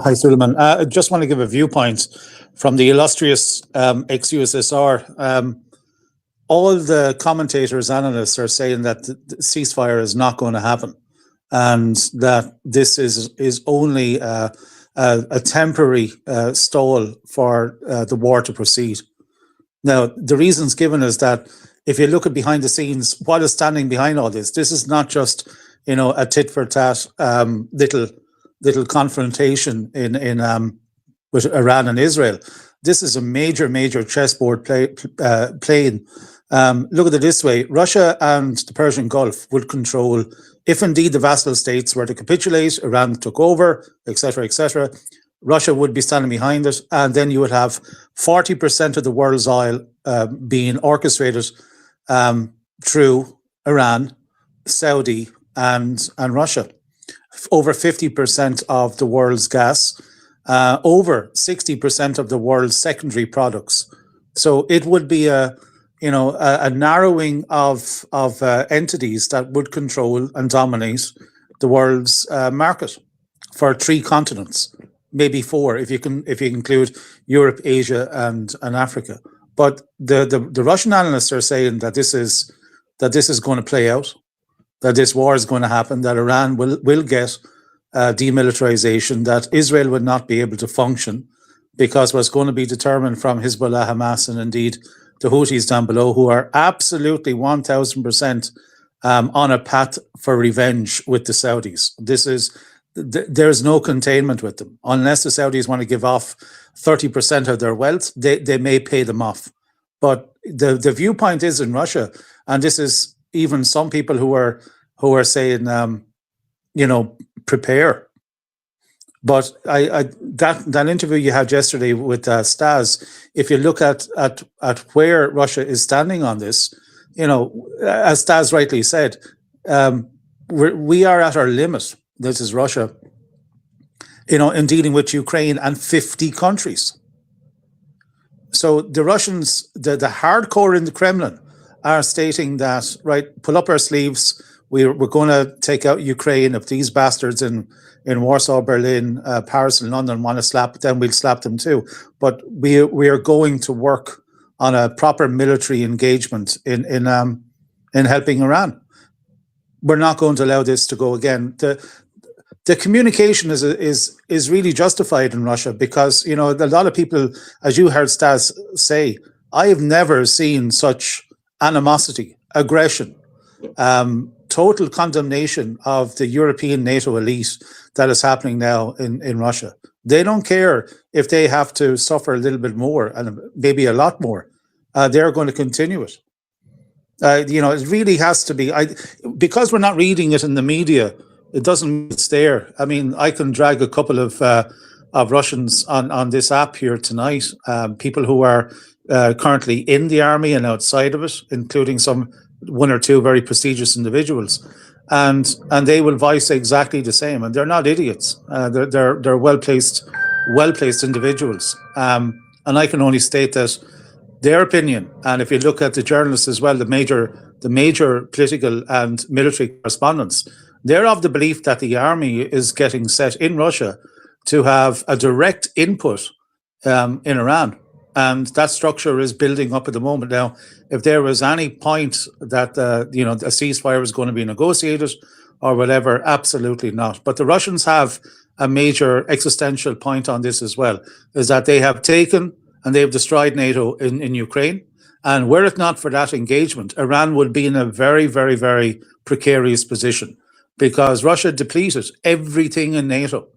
Hi, Suleiman. I just want to give a viewpoint from the illustrious ex-USSR. All the commentators, analysts are saying that the ceasefire is not going to happen and that this is only a temporary stall for the war to proceed. Now, the reasons given is that if you look at behind the scenes, what is standing behind all this? This is not just, a tit for tat little confrontation in with Iran and Israel. This is a major chessboard playing. Look at it this way: Russia and the Persian Gulf would control, if indeed the vassal states were to capitulate, Iran took over, etc., etc. Russia would be standing behind it, and then you would have 40% of the world's oil being orchestrated through Iran, Saudi, and Russia. Over 50% of the world's gas, over 60% of the world's secondary products. So it would be a narrowing of entities that would control and dominate the world's market for 3 continents, maybe 4 if you include Europe, Asia, and Africa. But the Russian analysts are saying that this is going to play out, that this war is going to happen, that Iran will get demilitarization, that Israel would not be able to function because what's going to be determined from Hezbollah, Hamas, and indeed the Houthis down below, who are absolutely 1,000% on a path for revenge with the Saudis. There's no containment with them. Unless the Saudis want to give off 30% of their wealth, they may pay them off. But the viewpoint is in Russia, and this is even some people who are saying, prepare. But that interview you had yesterday with Stas, if you look at where Russia is standing on this, as Stas rightly said, we are at our limit. This is Russia, in dealing with Ukraine and 50 countries. So the Russians, the hardcore in the Kremlin, are stating that, right, pull up our sleeves. We're going to take out Ukraine. If these bastards in Warsaw, Berlin, Paris, and London want to slap, then we'll slap them too. But we are going to work on a proper military engagement in helping Iran. We're not going to allow this to go again. The communication is really justified in Russia because a lot of people, as you heard Stas say, I have never seen such animosity, aggression, total condemnation of the European NATO elite that is happening now in Russia. They don't care if they have to suffer a little bit more and maybe a lot more. They're going to continue it. It really has to be. Because we're not reading it in the media, it doesn't mean it's there. I mean, I can drag a couple of Russians on this app here tonight, people who are currently in the army and outside of it, including one or two very prestigious individuals, and they will voice exactly the same. And they're not idiots. They're well placed individuals. And I can only state that their opinion, and if you look at the journalists as well, the major political and military correspondents, they're of the belief that the army is getting set in Russia to have a direct input in Iran. And that structure is building up at the moment. Now, if there was any point that a ceasefire was going to be negotiated or whatever, absolutely not. But the Russians have a major existential point on this as well, is that they have taken and they've destroyed NATO in Ukraine. And were it not for that engagement, Iran would be in a very, very, very precarious position, because Russia depleted everything in NATO.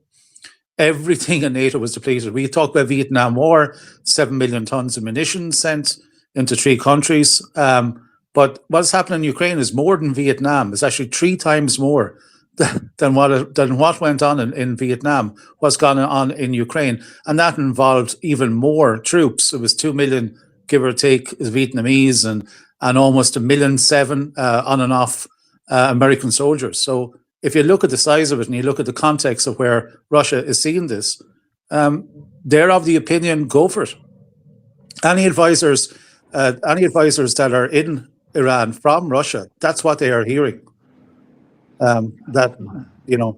Everything in NATO was depleted. We talk about Vietnam War, 7 million tons of munitions sent into 3 countries. But what's happening in Ukraine is more than Vietnam. It's actually 3 times more than what went on in Vietnam, what's gone on in Ukraine. And that involved even more troops. It was 2 million, give or take, Vietnamese and almost 1.7 million on and off American soldiers. So if you look at the size of it and you look at the context of where Russia is seeing this, they're of the opinion, go for it. Any advisors that are in Iran from Russia, that's what they are hearing. And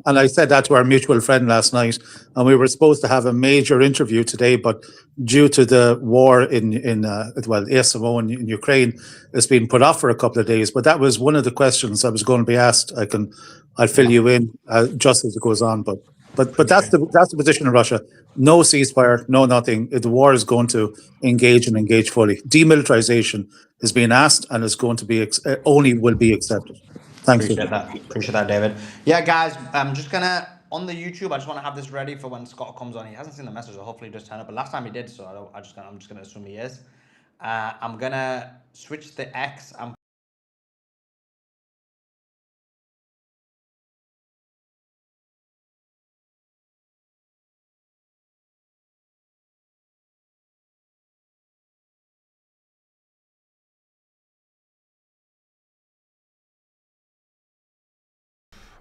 I said that to our mutual friend last night, and we were supposed to have a major interview today, but due to the war in SMO in Ukraine, it's been put off for a couple of days. But that was one of the questions I was going to be asked. I'll fill you in just as it goes on. But that's the position of Russia. No ceasefire, no nothing. The war is going to engage fully. Demilitarization is being asked, and is going to be only will be accepted. Thanks. Appreciate that, David. Yeah, guys, I'm just gonna on the YouTube. I just want to have this ready for when Scott comes on. He hasn't seen the message, so hopefully he just turn up. But last time he did, so I'm just gonna assume he is. I'm gonna switch the X.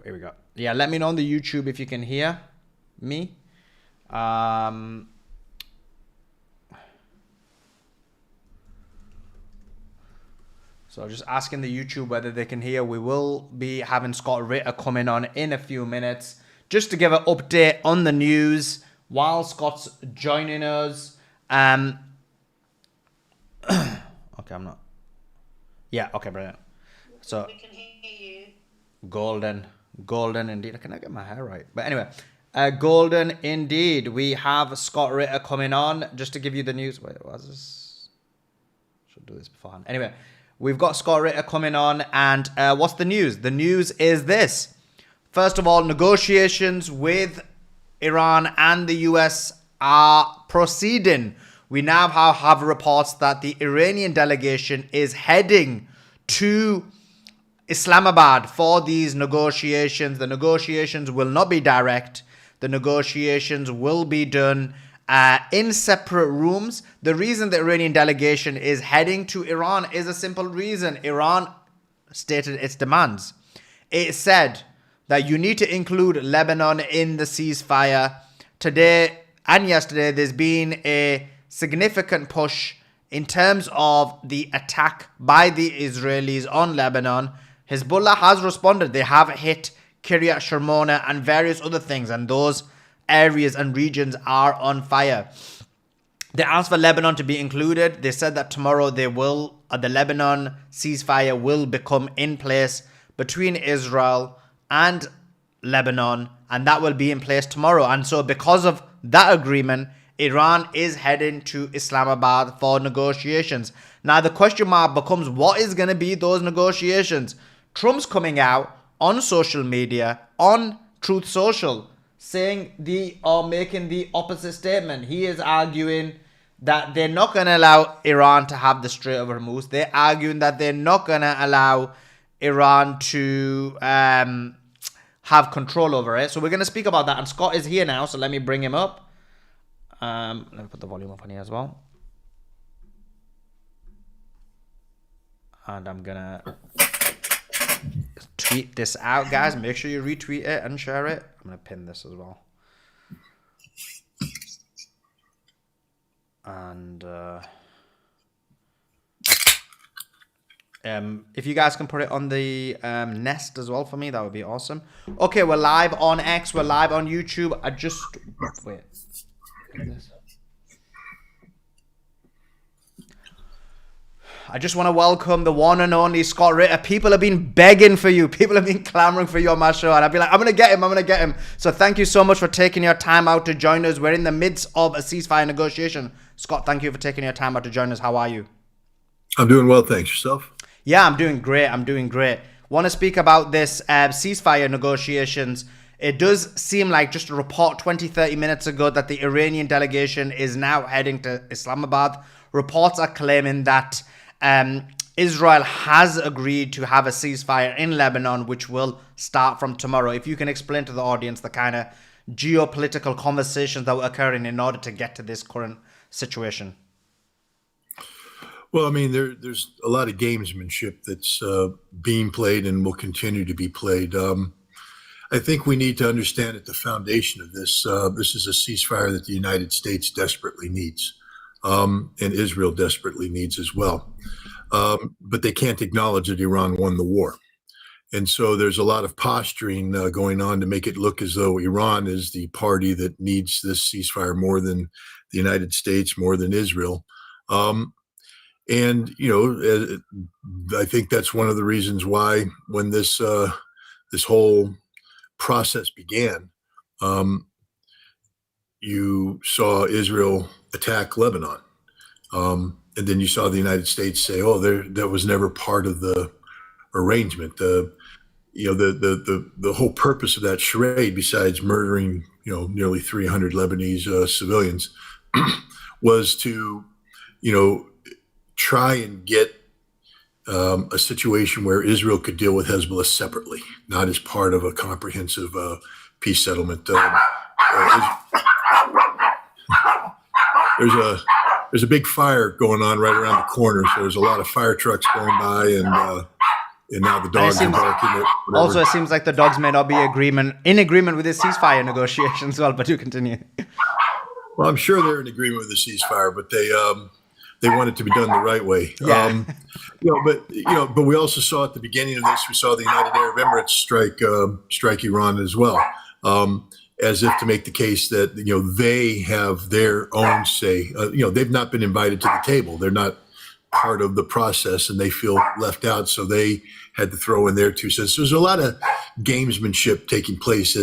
Here we go. Yeah, let me know on the YouTube if you can hear me. So just asking the YouTube whether they can hear. We will be having Scott Ritter coming on in a few minutes just to give an update on the news while Scott's joining us. Okay, I'm not. Yeah, okay, brilliant. So we can hear you. Golden indeed. Can I get my hair right? But anyway, golden indeed. We have Scott Ritter coming on just to give you the news. Wait, what is this? Should do this beforehand. Anyway, we've got Scott Ritter coming on, and what's the news? The news is this. First of all, negotiations with Iran and the US are proceeding. We now have reports that the Iranian delegation is heading to Islamabad for these negotiations. The negotiations will not be direct. The negotiations will be done in separate rooms. The reason the Iranian delegation is heading to Iran is a simple reason. Iran stated its demands. It said that you need to include Lebanon in the ceasefire. Today and yesterday, there's been a significant push in terms of the attack by the Israelis on Lebanon. Hezbollah has responded. They have hit Kiryat Shmona and various other things, and those areas and regions are on fire. They asked for Lebanon to be included. They said that tomorrow the Lebanon ceasefire will become in place between Israel and Lebanon, and that will be in place tomorrow. And so because of that agreement, Iran is heading to Islamabad for negotiations. Now the question mark becomes, what is going to be those negotiations? Trump's coming out on social media, on Truth Social, saying making the opposite statement. He is arguing that they're not going to allow Iran to have the Strait of Hormuz. They're arguing that they're not going to allow Iran to have control over it. So we're going to speak about that. And Scott is here now, so let me bring him up. Let me put the volume up on here as well. And I'm going to tweet this out, guys. Make sure you retweet it and share it. I'm going to pin this as well. And if you guys can put it on the nest as well for me, that would be awesome. Okay, we're live on X. We're live on YouTube. Wait. I just want to welcome the one and only Scott Ritter. People have been begging for you. People have been clamoring for you on my show. And I'd be like, I'm going to get him. I'm going to get him. So thank you so much for taking your time out to join us. We're in the midst of a ceasefire negotiation. Scott, thank you for taking your time out to join us. How are you? I'm doing well. Thanks. Yourself? Yeah, I'm doing great. Want to speak about this ceasefire negotiations. It does seem like just a report 20, 30 minutes ago that the Iranian delegation is now heading to Islamabad. Reports are claiming that Israel has agreed to have a ceasefire in Lebanon, which will start from tomorrow. If you can explain to the audience the kind of geopolitical conversations that were occurring in order to get to this current situation. Well, I mean, there's a lot of gamesmanship that's being played and will continue to be played. I think we need to understand at the foundation of this, this is a ceasefire that the United States desperately needs. And Israel desperately needs as well. But they can't acknowledge that Iran won the war. And so there's a lot of posturing going on to make it look as though Iran is the party that needs this ceasefire more than the United States, more than Israel. And, you know, I think that's one of the reasons why when this whole process began, you saw Israel attack Lebanon. And then you saw the United States say, oh, that was never part of the arrangement. The whole purpose of that charade, besides murdering, nearly 300 Lebanese civilians, was to, try and get a situation where Israel could deal with Hezbollah separately, not as part of a comprehensive peace settlement. There's a big fire going on right around the corner, so there's a lot of fire trucks going by, and now the dogs are barking. Also, it seems like the dogs may not be in agreement with this ceasefire negotiation as well. But do continue. Well, I'm sure they're in agreement with the ceasefire, but they want it to be done the right way. Yeah. But we also saw at the beginning of this, we saw the United Arab Emirates strike Iran as well, as if to make the case that they have their own say. They've not been invited to the table. They're not part of the process, and they feel left out. So they had to throw in their 2 cents. So there's a lot of gamesmanship taking place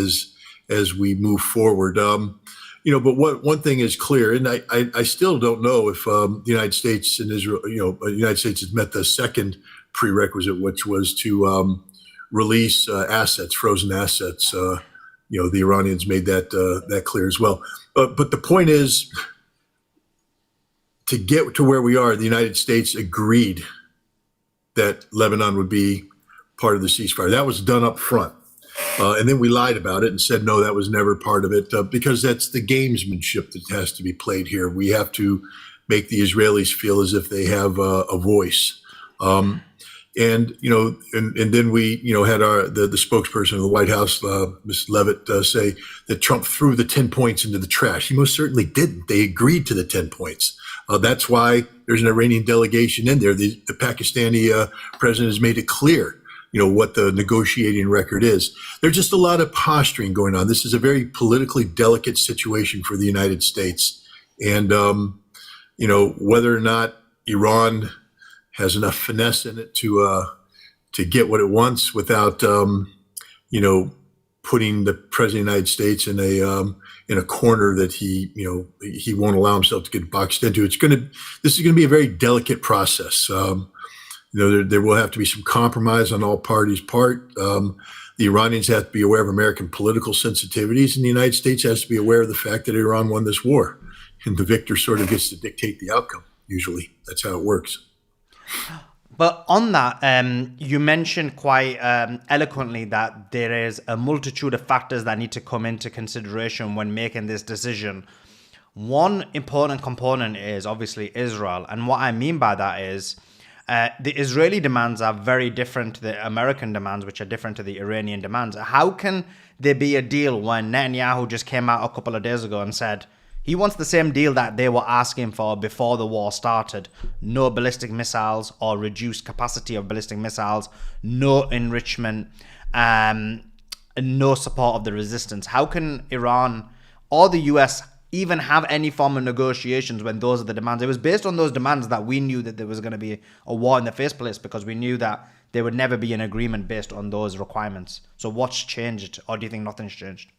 as we move forward. But one thing is clear, and I still don't know if the United States and Israel, the United States has met the second prerequisite, which was to release assets, frozen assets. The Iranians made that clear as well. But the point is, to get to where we are, the United States agreed that Lebanon would be part of the ceasefire. That was done up front. And then we lied about it and said, no, that was never part of it, because that's the gamesmanship that has to be played here. We have to make the Israelis feel as if they have a voice. And then we, had the spokesperson of the White House, Ms. Levitt, say that Trump threw the 10 points into the trash. He most certainly didn't. They agreed to the 10 points. That's why there's an Iranian delegation in there. The Pakistani president has made it clear, what the negotiating record is. There's just a lot of posturing going on. This is a very politically delicate situation for the United States. And, whether or not Iran has enough finesse in it to get what it wants without, putting the president of the United States in a corner that he won't allow himself to get boxed into. This is going to be a very delicate process. There will have to be some compromise on all parties' part. The Iranians have to be aware of American political sensitivities, and the United States has to be aware of the fact that Iran won this war, and the victor sort of gets to dictate the outcome. Usually, that's how it works. But on that, you mentioned quite eloquently that there is a multitude of factors that need to come into consideration when making this decision. One important component is obviously Israel. And what I mean by that is the Israeli demands are very different to the American demands, which are different to the Iranian demands. How can there be a deal when Netanyahu just came out a couple of days ago and said he wants the same deal that they were asking for before the war started? No ballistic missiles or reduced capacity of ballistic missiles, no enrichment, no support of the resistance. How can Iran or the US even have any form of negotiations when those are the demands? It was based on those demands that we knew that there was going to be a war in the first place, because we knew that there would never be an agreement based on those requirements. So what's changed, or do you think nothing's changed?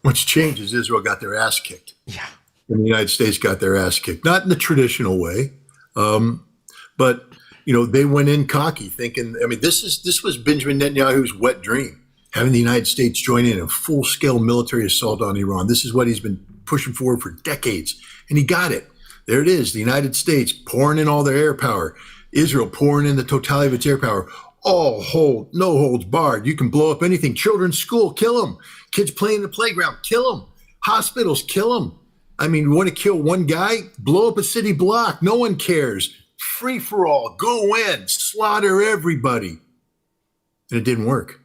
What's changed is Israel got their ass kicked. Yeah. And the United States got their ass kicked, not in the traditional way, but they went in cocky, thinking. I mean, this was Benjamin Netanyahu's wet dream, having the United States join in a full-scale military assault on Iran. This is what he's been pushing forward for decades, and he got it. There it is, the United States pouring in all their air power, Israel pouring in the totality of its air power, no holds barred. You can blow up anything. Children's school, kill them. Kids playing in the playground, kill them. Hospitals, kill them. I mean, you want to kill one guy? Blow up a city block. No one cares. Free for all. Go in. Slaughter everybody. And it didn't work.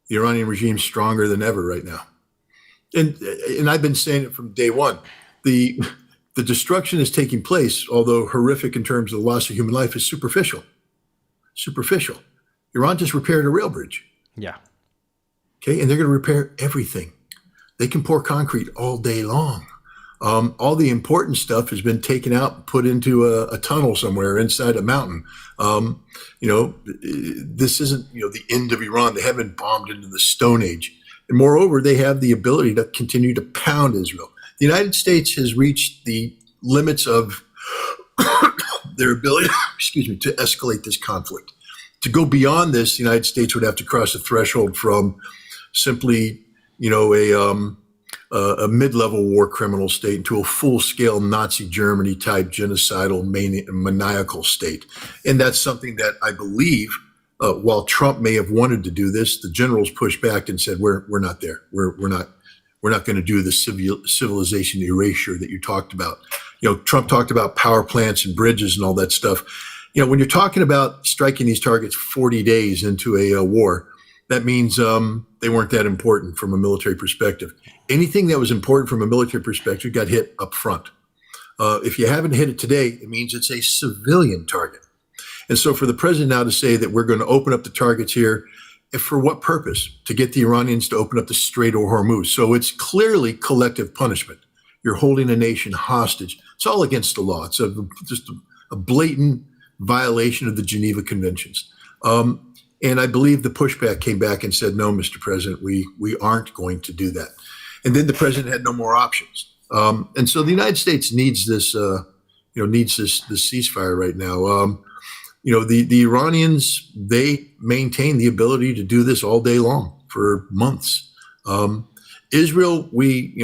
The Iranian regime's stronger than ever right now. And I've been saying it from day one. The destruction is taking place, although horrific in terms of the loss of human life, is superficial. Superficial. Iran just repaired a rail bridge. Yeah. Okay, and they're going to repair everything. They can pour concrete all day long. All the important stuff has been taken out and put into a tunnel somewhere inside a mountain. This isn't the end of Iran. They haven't bombed into the Stone Age. And moreover, they have the ability to continue to pound Israel. The United States has reached the limits of their ability, to escalate this conflict. To go beyond this, the United States would have to cross the threshold from simply, a mid-level war criminal state into a full-scale Nazi Germany type genocidal maniacal state. And that's something that I believe, while Trump may have wanted to do this, the generals pushed back and said, we're not there. We're not going to do the civilization erasure that you talked about. Trump talked about power plants and bridges and all that stuff. When you're talking about striking these targets 40 days into a war, that means they weren't that important from a military perspective. Anything that was important from a military perspective got hit up front. If you haven't hit it today, it means it's a civilian target. And so for the president now to say that we're going to open up the targets here, for what purpose? To get the Iranians to open up the Strait of Hormuz. So it's clearly collective punishment. You're holding a nation hostage. It's all against the law. It's just a blatant violation of the Geneva Conventions. And I believe the pushback came back and said, no, Mr. President, we aren't going to do that. And then the president had no more options. And so the United States needs this, this ceasefire right now. The Iranians, they maintain the ability to do this all day long for months. Israel, we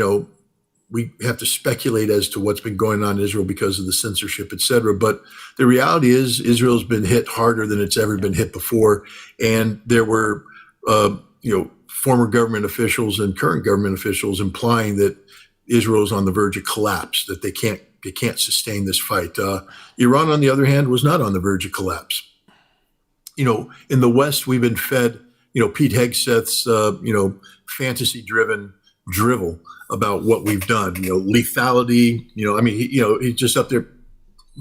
have to speculate as to what's been going on in Israel because of the censorship, et cetera. But the reality is Israel's been hit harder than it's ever been hit before. And there were, former government officials and current government officials implying that Israel is on the verge of collapse, that they can't sustain this fight. Iran, on the other hand, was not on the verge of collapse. In the West, we've been fed, Pete Hegseth's, fantasy-driven drivel about what we've done. Lethality. He's just up there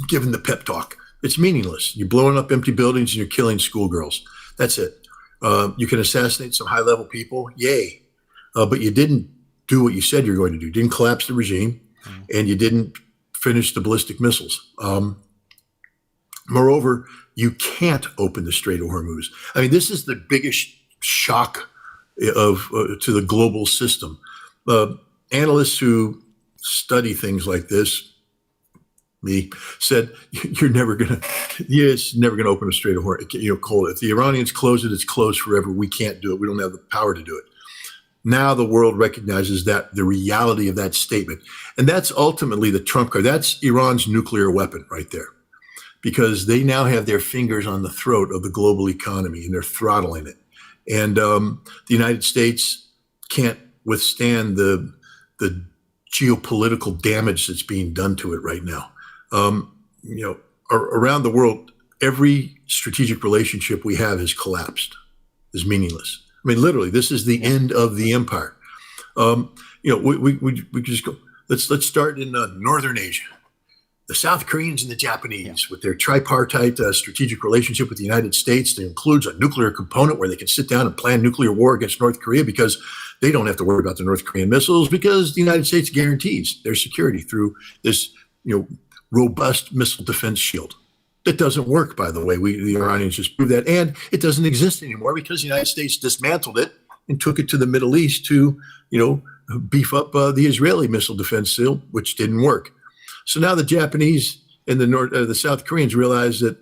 giving the pep talk. It's meaningless. You're blowing up empty buildings and you're killing schoolgirls. That's it. You can assassinate some high-level people. Yay. But you didn't do what you said you're going to do. You didn't collapse the regime, and you didn't finish the ballistic missiles. Moreover, you can't open the Strait of Hormuz. I mean, this is the biggest shock to the global system. Analysts who study things like this, me, said, "You're never gonna, it's never gonna open a Strait of Hormuz. Cold. If the Iranians close it, it's closed forever. We can't do it. We don't have the power to do it." Now the world recognizes that the reality of that statement, and that's ultimately the trump card. That's Iran's nuclear weapon right there, because they now have their fingers on the throat of the global economy and they're throttling it. And the United States can't withstand the geopolitical damage that's being done to it right now. Around the world, every strategitic relationship we have has collapsed, is meaningless. I mean, literally, this is the end of the empire. We just go. Let's start in Northern Asia. The South Koreans and the Japanese, with their tripartite strategic relationship with the United States, that includes a nuclear component where they can sit down and plan nuclear war against North Korea, because they don't have to worry about the North Korean missiles, because the United States guarantees their security through this, robust missile defense shield. That doesn't work, by the way. The Iranians just proved that, and it doesn't exist anymore because the United States dismantled it and took it to the Middle East to, beef up the Israeli missile defense shield, which didn't work. So now the Japanese and the South Koreans realize that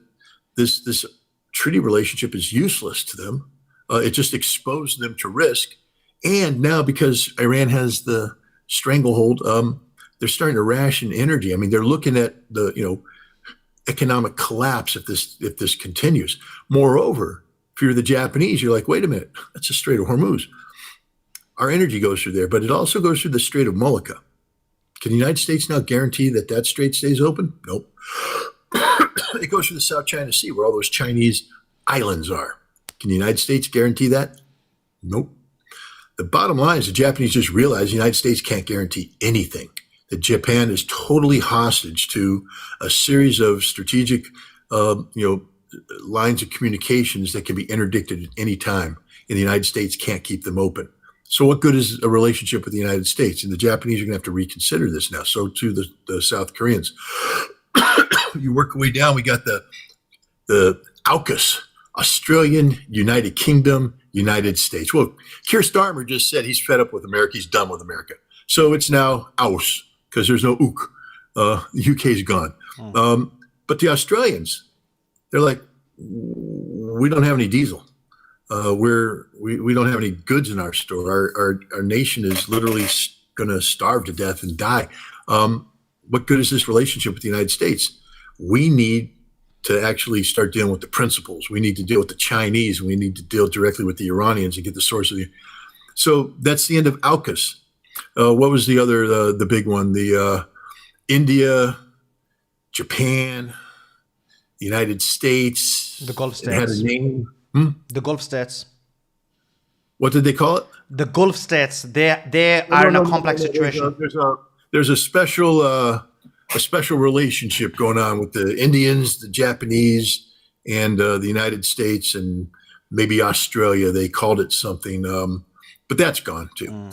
this treaty relationship is useless to them. It just exposed them to risk. And now, because Iran has the stranglehold, they're starting to ration energy. I mean, they're looking at the economic collapse if this continues. Moreover, if you're the Japanese, you're like, wait a minute, that's the Strait of Hormuz. Our energy goes through there, but it also goes through the Strait of Malacca. Can the United States now guarantee that strait stays open? Nope. It goes through the South China Sea, where all those Chinese islands are. Can the United States guarantee that? Nope. The bottom line is the Japanese just realized the United States can't guarantee anything. That Japan is totally hostage to a series of strategic, lines of communications that can be interdicted at any time, and the United States can't keep them open. So what good is a relationship with the United States? And the Japanese are going to have to reconsider this now. So too the South Koreans. You work your way down, we got the AUKUS, Australian, United Kingdom, United States. Well, Keir Starmer just said he's fed up with America. He's done with America. So it's now AUS, because there's no UK. The UK's gone. But the Australians, they're like, we don't have any diesel. We don't have any goods in our store. Our nation is literally going to starve to death and die. What good is this relationship with the United States? We need to actually start dealing with the principles. We need to deal with the Chinese. We need to deal directly with the Iranians and get the source of the. So that's the end of AUKUS. What was the other, the big one? The India, Japan, the United States. The Gulf It had states. a name. The Gulf states. What did they call it? The Gulf states. They are in a complex situation. There's a special relationship going on with the Indians, the Japanese, and the United States, and maybe Australia. They called it something, but that's gone too.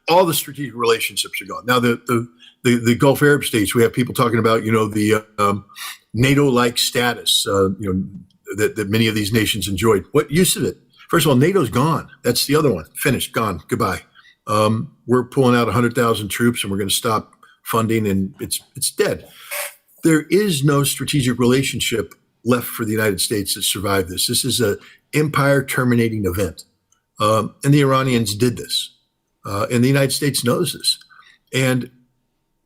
All the strategic relationships are gone. Now the Gulf Arab states, we have people talking about the NATO-like status that many of these nations enjoyed. What use of it? First of all, NATO's gone. That's the other one. Finished, gone, goodbye. We're pulling out 100,000 troops, and we're going to stop funding, and it's dead. There is no strategic relationship left for the United States that survived this. This is an empire-terminating event, and the Iranians did this, and the United States knows this, and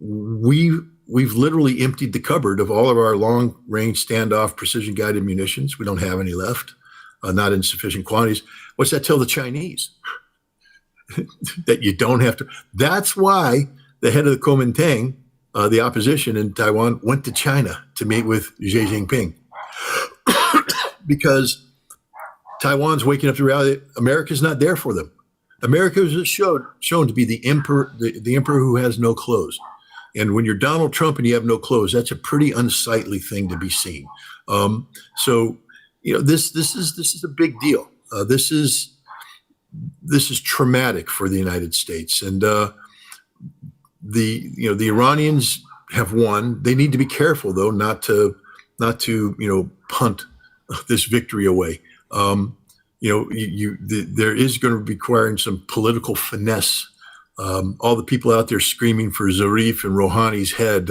we've literally emptied the cupboard of all of our long-range standoff precision-guided munitions. We don't have any left, not in sufficient quantities. What's that tell the Chinese? That you don't have to. That's why the head of the Kuomintang, the opposition in Taiwan, went to China to meet with Xi Jinping. Because Taiwan's waking up to reality. America's not there for them. America is shown to be the emperor who has no clothes. And when you're Donald Trump and you have no clothes, that's a pretty unsightly thing to be seen. So this is a big deal. This is traumatic for the United States, and the Iranians have won. They need to be careful, though, not to punt this victory away. There is going to be requiring some political finesse. All the people out there screaming for Zarif and Rouhani's head,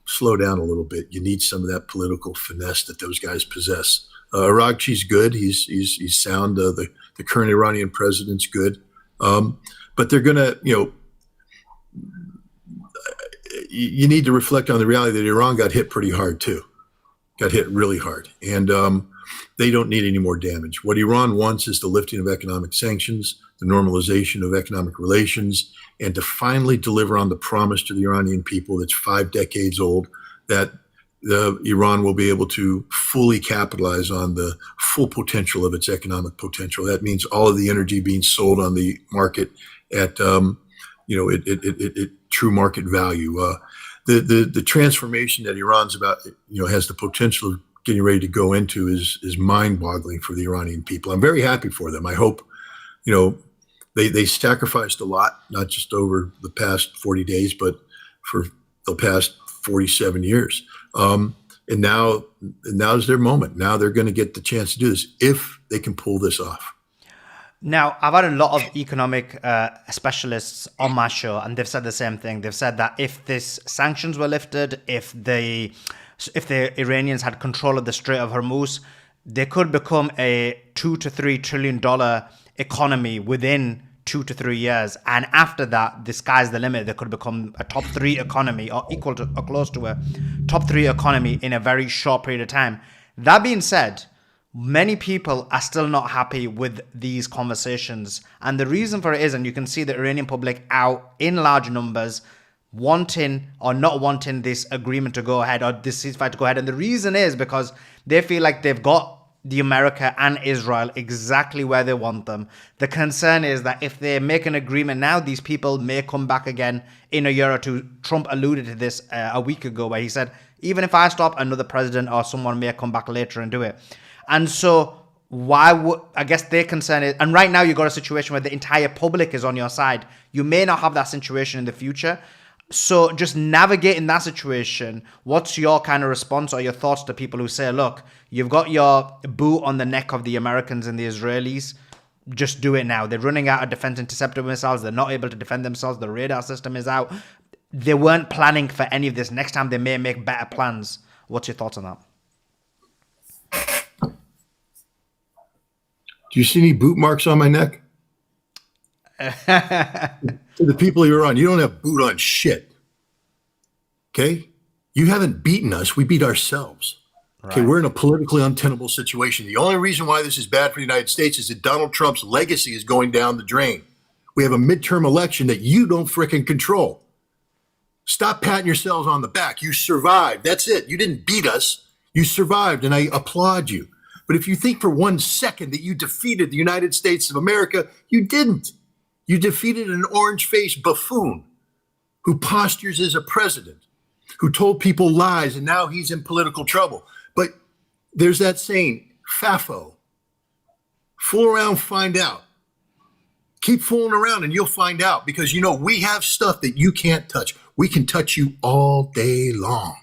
slow down a little bit. You need some of that political finesse that those guys possess. Araghchi's good. He's sound. The current Iranian president's good. But they're going to, you need to reflect on the reality that Iran got hit pretty hard too. Got hit really hard. And they don't need any more damage. What Iran wants is the lifting of economic sanctions, the normalization of economic relations, and to finally deliver on the promise to the Iranian people that's 5 decades old, that Iran will be able to fully capitalize on the full potential of its economic potential. That means all of the energy being sold on the market at true market value. The transformation that Iran's about, has the potential of getting ready to go into is mind-boggling for the Iranian people. I'm very happy for them. I hope, they sacrificed a lot, not just over the past 40 days, but for the past 47 years. And now's their moment. Now they're going to get the chance to do this if they can pull this off. Now, I've had a lot of economic specialists on my show, and they've said the same thing. They've said that if this sanctions were lifted, if the Iranians had control of the Strait of Hormuz, they could become a $2 to $3 trillion economy within 2 to 3 years. And after that, the sky's the limit. They could become a top 3 economy, or equal to or close to a top 3 economy in a very short period of time. That being said, many people are still not happy with these conversations. And the reason for it is, and you can see the Iranian public out in large numbers wanting or not wanting this agreement to go ahead, or this ceasefire to go ahead. And the reason is because they feel like they've got the America and Israel exactly where they want them. The concern is that if they make an agreement now, these people may come back again in a year or two. Trump alluded to this a week ago, where he said, even if I stop, another president or someone may come back later and do it. And so why would, I guess their concern is, and right now you've got a situation where the entire public is on your side. You may not have that situation in the future. So just navigating that situation, what's your kind of response or your thoughts to people who say, look, you've got your boot on the neck of the Americans and the Israelis, just do it now. They're running out of defense interceptor missiles. They're not able to defend themselves. The radar system is out. They weren't planning for any of this. Next time they may make better plans. What's your thoughts on that? Do you see any boot marks on my neck? To the people you're on, you don't have boot on shit. Okay? You haven't beaten us. We beat ourselves. Okay, we're in a politically untenable situation. The only reason why this is bad for the United States is that Donald Trump's legacy is going down the drain. We have a midterm election that you don't frickin' control. Stop patting yourselves on the back. You survived. That's it. You didn't beat us. You survived, and I applaud you. But if you think for 1 second that you defeated the United States of America, you didn't. You defeated an orange-faced buffoon who postures as a president, who told people lies, and now he's in political trouble. But there's that saying, FAFO, fool around, find out. Keep fooling around and you'll find out, because we have stuff that you can't touch. We can touch you all day long.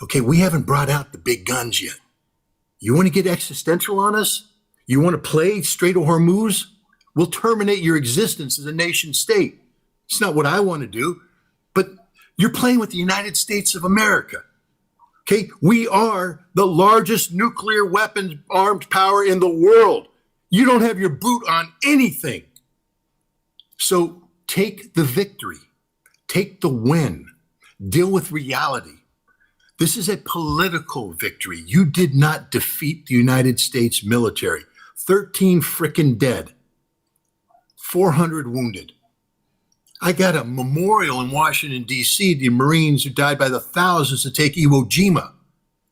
Okay, we haven't brought out the big guns yet. You want to get existential on us? You want to play Strait of Hormuz? We'll terminate your existence as a nation state. It's not what I want to do, but you're playing with the United States of America. Okay, we are the largest nuclear weapons armed power in the world. You don't have your boot on anything. So take the victory, take the win, deal with reality. This is a political victory. You did not defeat the United States military. 13 frickin' dead. 400 wounded. I got a memorial in Washington, D.C., the Marines who died by the thousands to take Iwo Jima.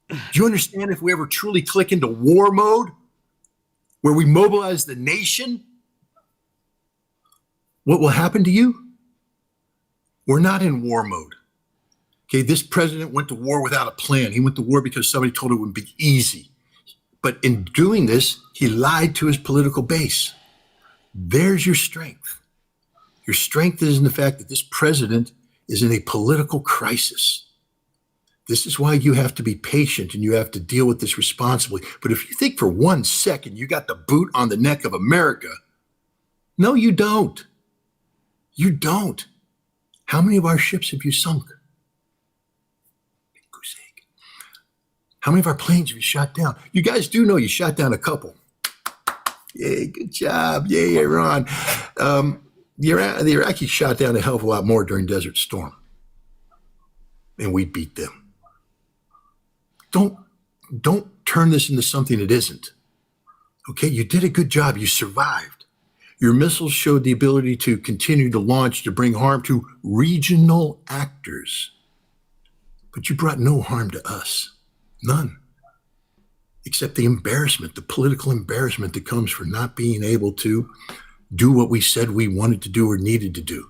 Do you understand, if we ever truly click into war mode, where we mobilize the nation, what will happen to you? We're not in war mode. Okay, this president went to war without a plan. He went to war because somebody told him it would be easy. But in doing this, he lied to his political base. There's your strength. Your strength is in the fact that this president is in a political crisis. This is why you have to be patient and you have to deal with this responsibly. But if you think for 1 second you got the boot on the neck of America, no, you don't. You don't. How many of our ships have you sunk? How many of our planes have you shot down? You guys do know you shot down a couple. Yay, good job. Yay, Iran. The Iraqis shot down a hell of a lot more during Desert Storm. And we beat them. Don't turn this into something it isn't. Okay, you did a good job. You survived. Your missiles showed the ability to continue to launch to bring harm to regional actors. But you brought no harm to us. None. Except the embarrassment, the political embarrassment that comes for not being able to do what we said we wanted to do or needed to do.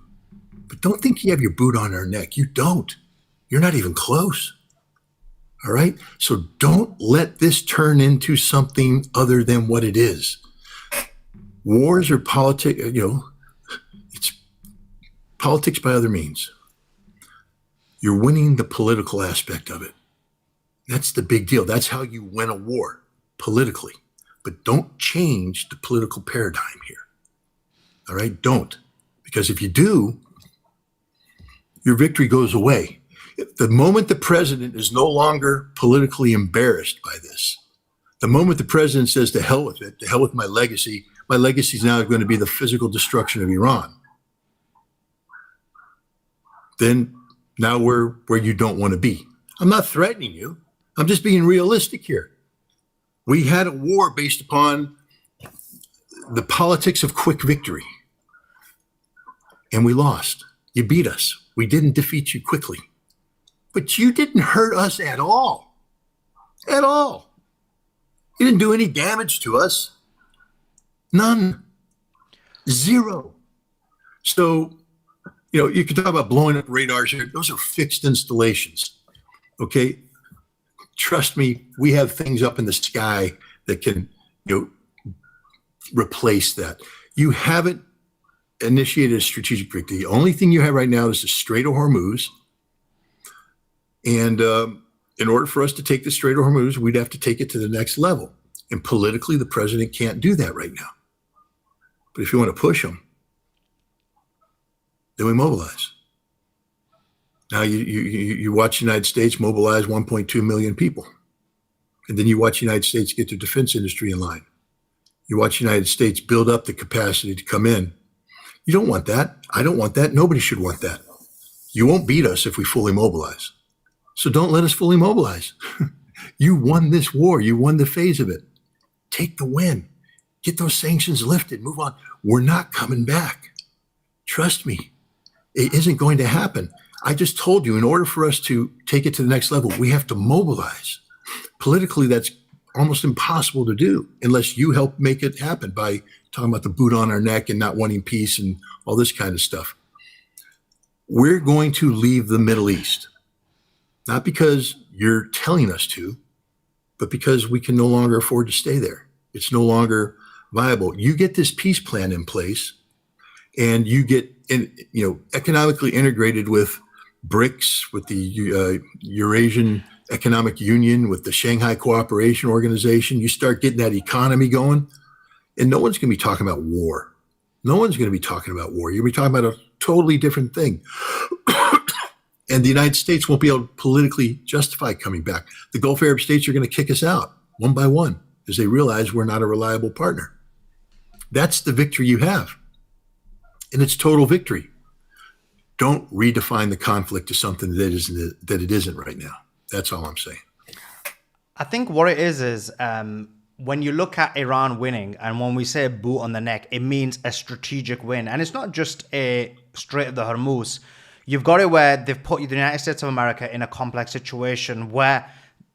But don't think you have your boot on our neck. You don't. You're not even close. All right? So don't let this turn into something other than what it is. Wars are politics, it's politics by other means. You're winning the political aspect of it. That's the big deal. That's how you win a war, politically. But don't change the political paradigm here. All right? Don't. Because if you do, your victory goes away. The moment the president is no longer politically embarrassed by this, the moment the president says, to hell with it, to hell with my legacy is now going to be the physical destruction of Iran, then now we're where you don't want to be. I'm not threatening you. I'm just being realistic here. We had a war based upon the politics of quick victory, and we lost. You beat us. We didn't defeat you quickly. But you didn't hurt us at all. At all. You didn't do any damage to us. None. Zero. So, you can talk about blowing up radars here. Those are fixed installations. Okay? Trust me, we have things up in the sky that can, replace that. You haven't initiated a strategic victory. The only thing you have right now is the Strait of Hormuz. And in order for us to take the Strait of Hormuz, we'd have to take it to the next level. And politically, the president can't do that right now. But if you want to push him, then we mobilize. Now you watch the United States mobilize 1.2 million people. And then you watch the United States get their defense industry in line. You watch the United States build up the capacity to come in. You don't want that. I don't want that. Nobody should want that. You won't beat us if we fully mobilize. So don't let us fully mobilize. You won this war. You won the phase of it. Take the win. Get those sanctions lifted. Move on. We're not coming back. Trust me. It isn't going to happen. I just told you, in order for us to take it to the next level, we have to mobilize. Politically, that's almost impossible to do unless you help make it happen by talking about the boot on our neck and not wanting peace and all this kind of stuff. We're going to leave the Middle East. Not because you're telling us to, but because we can no longer afford to stay there. It's no longer viable. You get this peace plan in place, and you get economically integrated with BRICS, with the Eurasian Economic Union, with the Shanghai Cooperation Organization. You start getting that economy going, and no one's going to be talking about war. No one's going to be talking about war. You're going to be talking about a totally different thing. And the United States won't be able to politically justify coming back. The Gulf Arab states are going to kick us out one by one as they realize we're not a reliable partner. That's the victory you have. And it's total victory. Don't redefine the conflict to something that it isn't right now. That's all I'm saying. I think what it is when you look at Iran winning, and when we say boot on the neck, it means a strategic win. And it's not just a Strait of the Hormuz. You've got it where they've put the United States of America in a complex situation where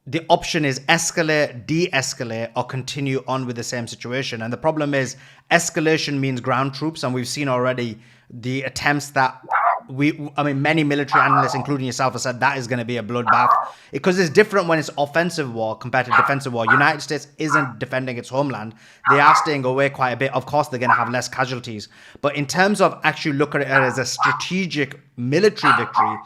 the option is escalate, de-escalate, or continue on with the same situation. And the problem is escalation means ground troops. And we've seen already the attempts that many military analysts, including yourself, have said that is going to be a bloodbath, because it's different when it's offensive war compared to defensive war. United States isn't defending its homeland. They are staying away quite a bit. Of course, they're going to have less casualties. But in terms of actually looking at it as a strategic military victory,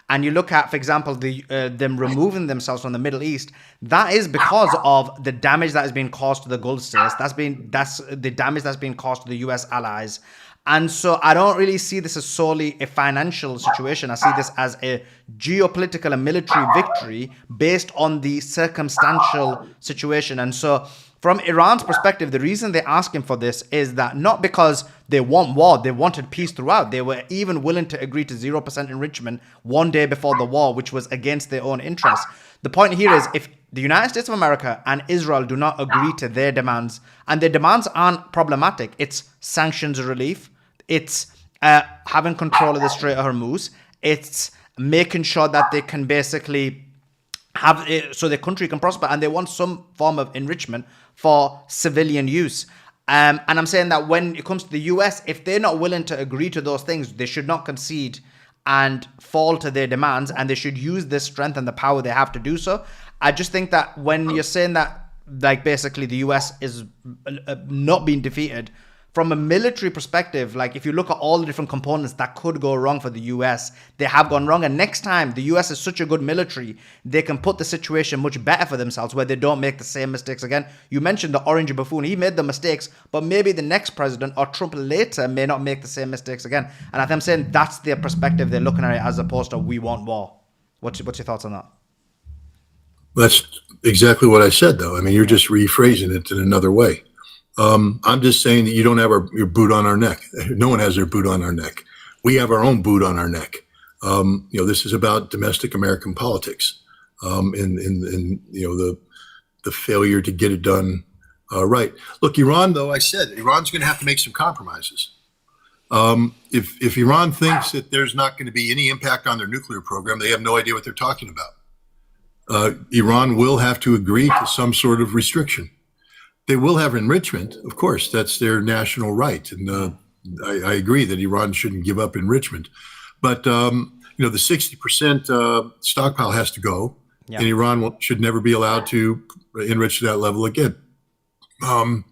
and you look at, for example, them removing themselves from the Middle East, that is because of the damage that has been caused to the Gulf states. That's the damage that's been caused to the US allies. And so I don't really see this as solely a financial situation. I see this as a geopolitical and military victory based on the circumstantial situation. And so from Iran's perspective, the reason they're asking for this is that not because they want war, they wanted peace throughout. They were even willing to agree to 0% enrichment one day before the war, which was against their own interests. The point here is, if the United States of America and Israel do not agree to their demands, and their demands aren't problematic, it's sanctions relief, it's having control of the Strait of Hormuz, it's making sure that they can basically have it so their country can prosper, and they want some form of enrichment for civilian use. And I'm saying that when it comes to the US, if they're not willing to agree to those things, they should not concede and fall to their demands, and they should use the strength and the power they have to do so. I just think that when you're saying that, like, basically the US is not being defeated, from a military perspective, like, if you look at all the different components that could go wrong for the US, they have gone wrong. And next time, the US is such a good military, they can put the situation much better for themselves, where they don't make the same mistakes again. You mentioned the orange buffoon. He made the mistakes, but maybe the next president or Trump later may not make the same mistakes again. And I'm saying that's their perspective. They're looking at it as opposed to we want war. What's your thoughts on that? That's exactly what I said, though. I mean, you're just rephrasing it in another way. I'm just saying that you don't have your boot on our neck. No one has their boot on our neck. We have our own boot on our neck. This is about domestic American politics, and the failure to get it done right. Look, Iran, though, I said Iran's going to have to make some compromises. If Iran thinks that there's not going to be any impact on their nuclear program, they have no idea what they're talking about. Iran will have to agree to some sort of restriction. They will have enrichment, of course. That's their national right, and I agree that Iran shouldn't give up enrichment. But the 60% stockpile has to go, and Iran should never be allowed to enrich to that level again. The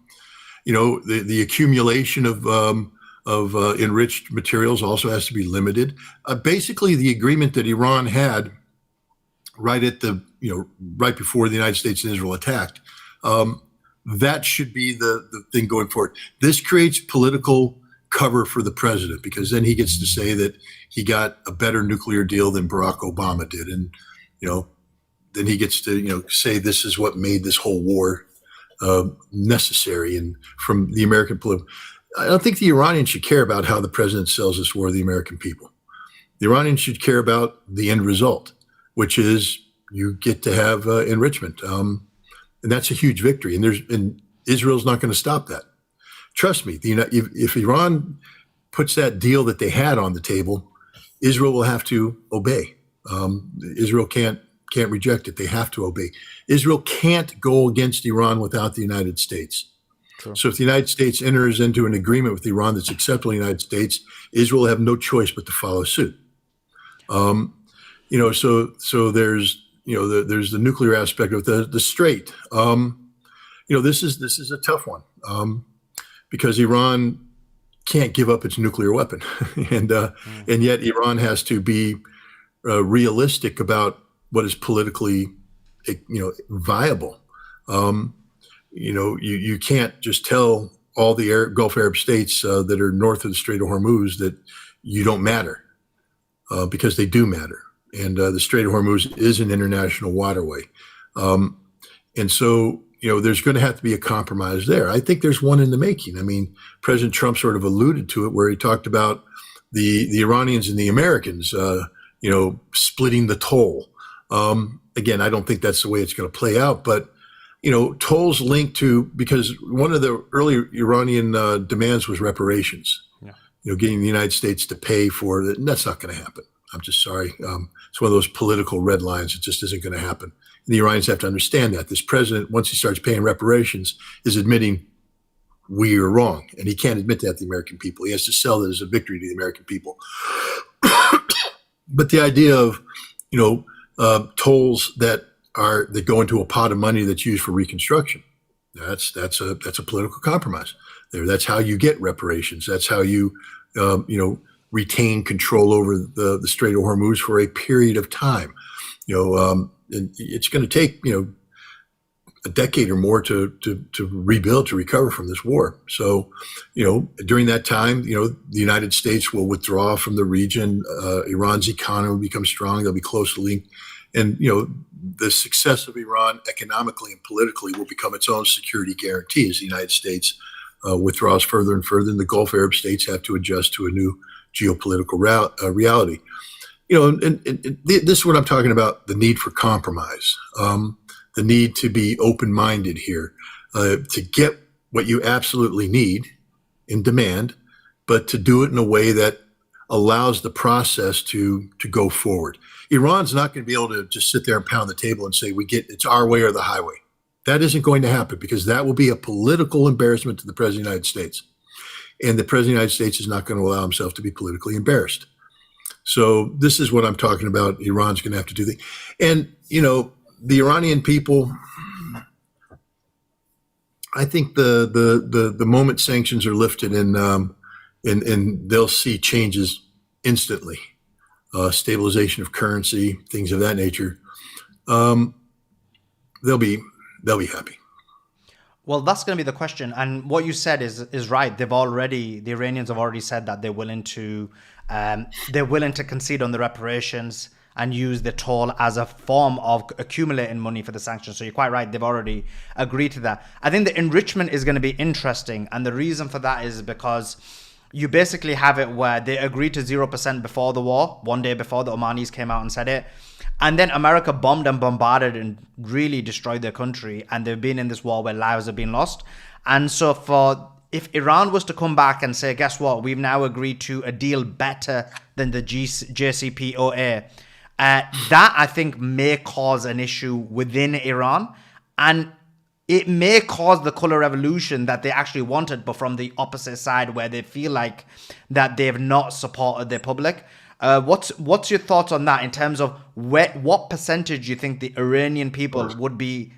accumulation of enriched materials also has to be limited. Basically, the agreement that Iran had right before the United States and Israel attacked. That should be the thing going forward. This creates political cover for the president, because then he gets to say that he got a better nuclear deal than Barack Obama did. And, then he gets to, say this is what made this whole war necessary. And from the American political, I don't think the Iranians should care about how the president sells this war to the American people. The Iranians should care about the end result, which is you get to have enrichment. And that's a huge victory. And Israel's not going to stop that. Trust me, if Iran puts that deal that they had on the table, Israel will have to obey. Israel can't reject it. They have to obey. Israel can't go against Iran without the United States. Sure. So if the United States enters into an agreement with Iran that's acceptable in the United States, Israel will have no choice but to follow suit. So there's there's the nuclear aspect of the Strait. This is a tough one because Iran can't give up its nuclear weapon, and yet Iran has to be realistic about what is politically, viable. You can't just tell all the Gulf Arab states that are north of the Strait of Hormuz that you don't matter, because they do matter. And the Strait of Hormuz is an international waterway. And so, there's going to have to be a compromise there. I think there's one in the making. I mean, President Trump sort of alluded to it, where he talked about the Iranians and the Americans, splitting the toll. Again, I don't think that's the way it's going to play out. But, tolls linked to, because one of the early Iranian demands was reparations, getting the United States to pay for it. And that's not going to happen. I'm just sorry. It's one of those political red lines. It just isn't going to happen. And the Iranians have to understand that. This president, once he starts paying reparations, is admitting we are wrong. And he can't admit that to the American people. He has to sell it as a victory to the American people. But the idea of, tolls that go into a pot of money that's used for reconstruction, that's a political compromise. That's how you get reparations. That's how you, retain control over the Strait of Hormuz for a period of time. It's going to take a decade or more to rebuild, to recover from this war. So, during that time, the United States will withdraw from the region. Iran's economy will become strong. They'll be closely linked. And, the success of Iran economically and politically will become its own security guarantee as the United States withdraws further and further, and the Gulf Arab states have to adjust to a new geopolitical reality. And this is what I'm talking about, the need for compromise. The need to be open-minded here, to get what you absolutely need and demand, but to do it in a way that allows the process to go forward. Iran's not going to be able to just sit there and pound the table and say, it's our way or the highway. That isn't going to happen, because that will be a political embarrassment to the President of the United States. And the President of the United States is not going to allow himself to be politically embarrassed. So this is what I'm talking about. Iran's going to have to do the, and the Iranian people, I think the moment sanctions are lifted and they'll see changes instantly, stabilization of currency, things of that nature. They'll be happy. Well, that's going to be the question. And what you said is right. The Iranians have already said that they're willing to concede on the reparations and use the toll as a form of accumulating money for the sanctions. So you're quite right. They've already agreed to that. I think the enrichment is going to be interesting. And the reason for that is because you basically have it where they agreed to 0% before the war, one day before the Omanis came out and said it. And then America bombed and bombarded and really destroyed their country. And they've been in this war where lives have been lost. And so if Iran was to come back and say, guess what, we've now agreed to a deal better than the JCPOA, that I think may cause an issue within Iran, and it may cause the color revolution that they actually wanted, but from the opposite side, where they feel like that they have not supported their public. What's your thoughts on that in terms of what percentage you think the Iranian people would be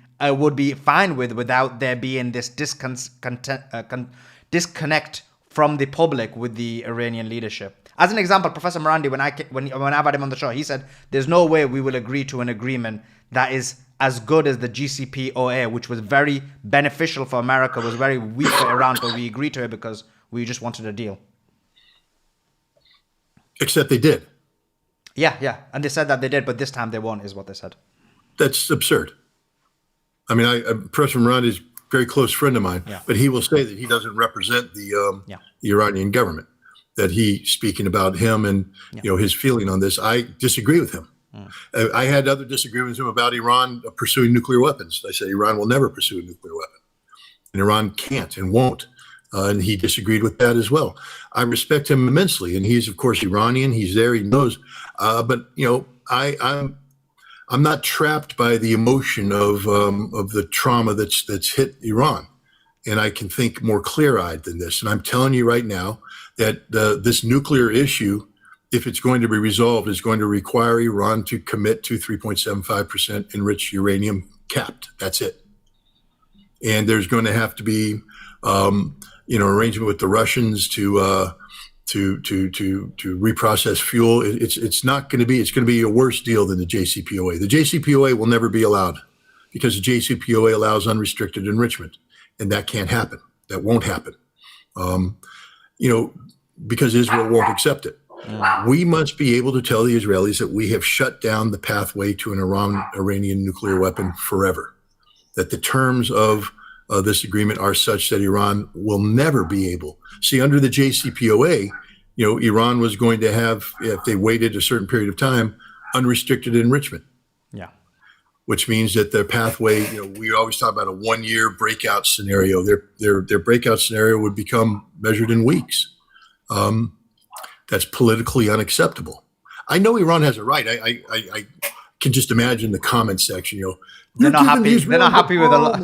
fine with without there being this disconnect from the public with the Iranian leadership? As an example, Professor Morandi, when I've had him on the show, he said there's no way we will agree to an agreement that is as good as the GCPOA, which was very beneficial for America, was very weak for Iran, but we agreed to it because we just wanted a deal. Except they did. Yeah. And they said that they did, but this time they won't, is what they said. That's absurd. I mean, Professor Morandi is a very close friend of mine, but he will say that he doesn't represent the Iranian government, that he's speaking about him and his feeling on this. I disagree with him. I had other disagreements with him about Iran pursuing nuclear weapons. I said Iran will never pursue a nuclear weapon, and Iran can't and won't. And he disagreed with that as well. I respect him immensely, and he's of course Iranian. He's there, he knows. But I'm not trapped by the emotion of the trauma that's hit Iran, and I can think more clear-eyed than this. And I'm telling you right now that this nuclear issue, if it's going to be resolved, is going to require Iran to commit to 3.75% enriched uranium capped. That's it. And there's going to have to be, arrangement with the Russians to reprocess fuel. It's not going to be. It's going to be a worse deal than the JCPOA. The JCPOA will never be allowed because the JCPOA allows unrestricted enrichment, and that can't happen. That won't happen. Because Israel won't accept it. We must be able to tell the Israelis that we have shut down the pathway to an Iranian nuclear weapon forever, that the terms of this agreement are such that Iran will never be able. See, under the JCPOA, Iran was going to have, if they waited a certain period of time, unrestricted enrichment. Yeah. Which means that their pathway, we always talk about a 1-year breakout scenario. Their breakout scenario would become measured in weeks. That's politically unacceptable. I know Iran has a right. I can just imagine the comment section. They're not happy. They're not happy with a lot.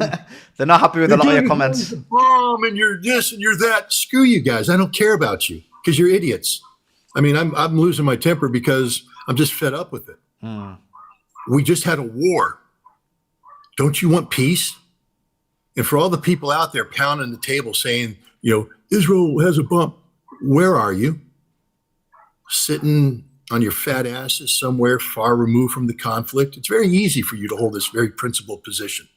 They're not happy with a lot of your comments. Bomb and you're this and you're that. Screw you guys. I don't care about you because you're idiots. I mean, I'm losing my temper because I'm just fed up with it. We just had a war. Don't you want peace? And for all the people out there pounding the table saying, Israel has a bump. Where are you? sitting on your fat asses somewhere far removed from the conflict. It's very easy for you to hold this very principled position.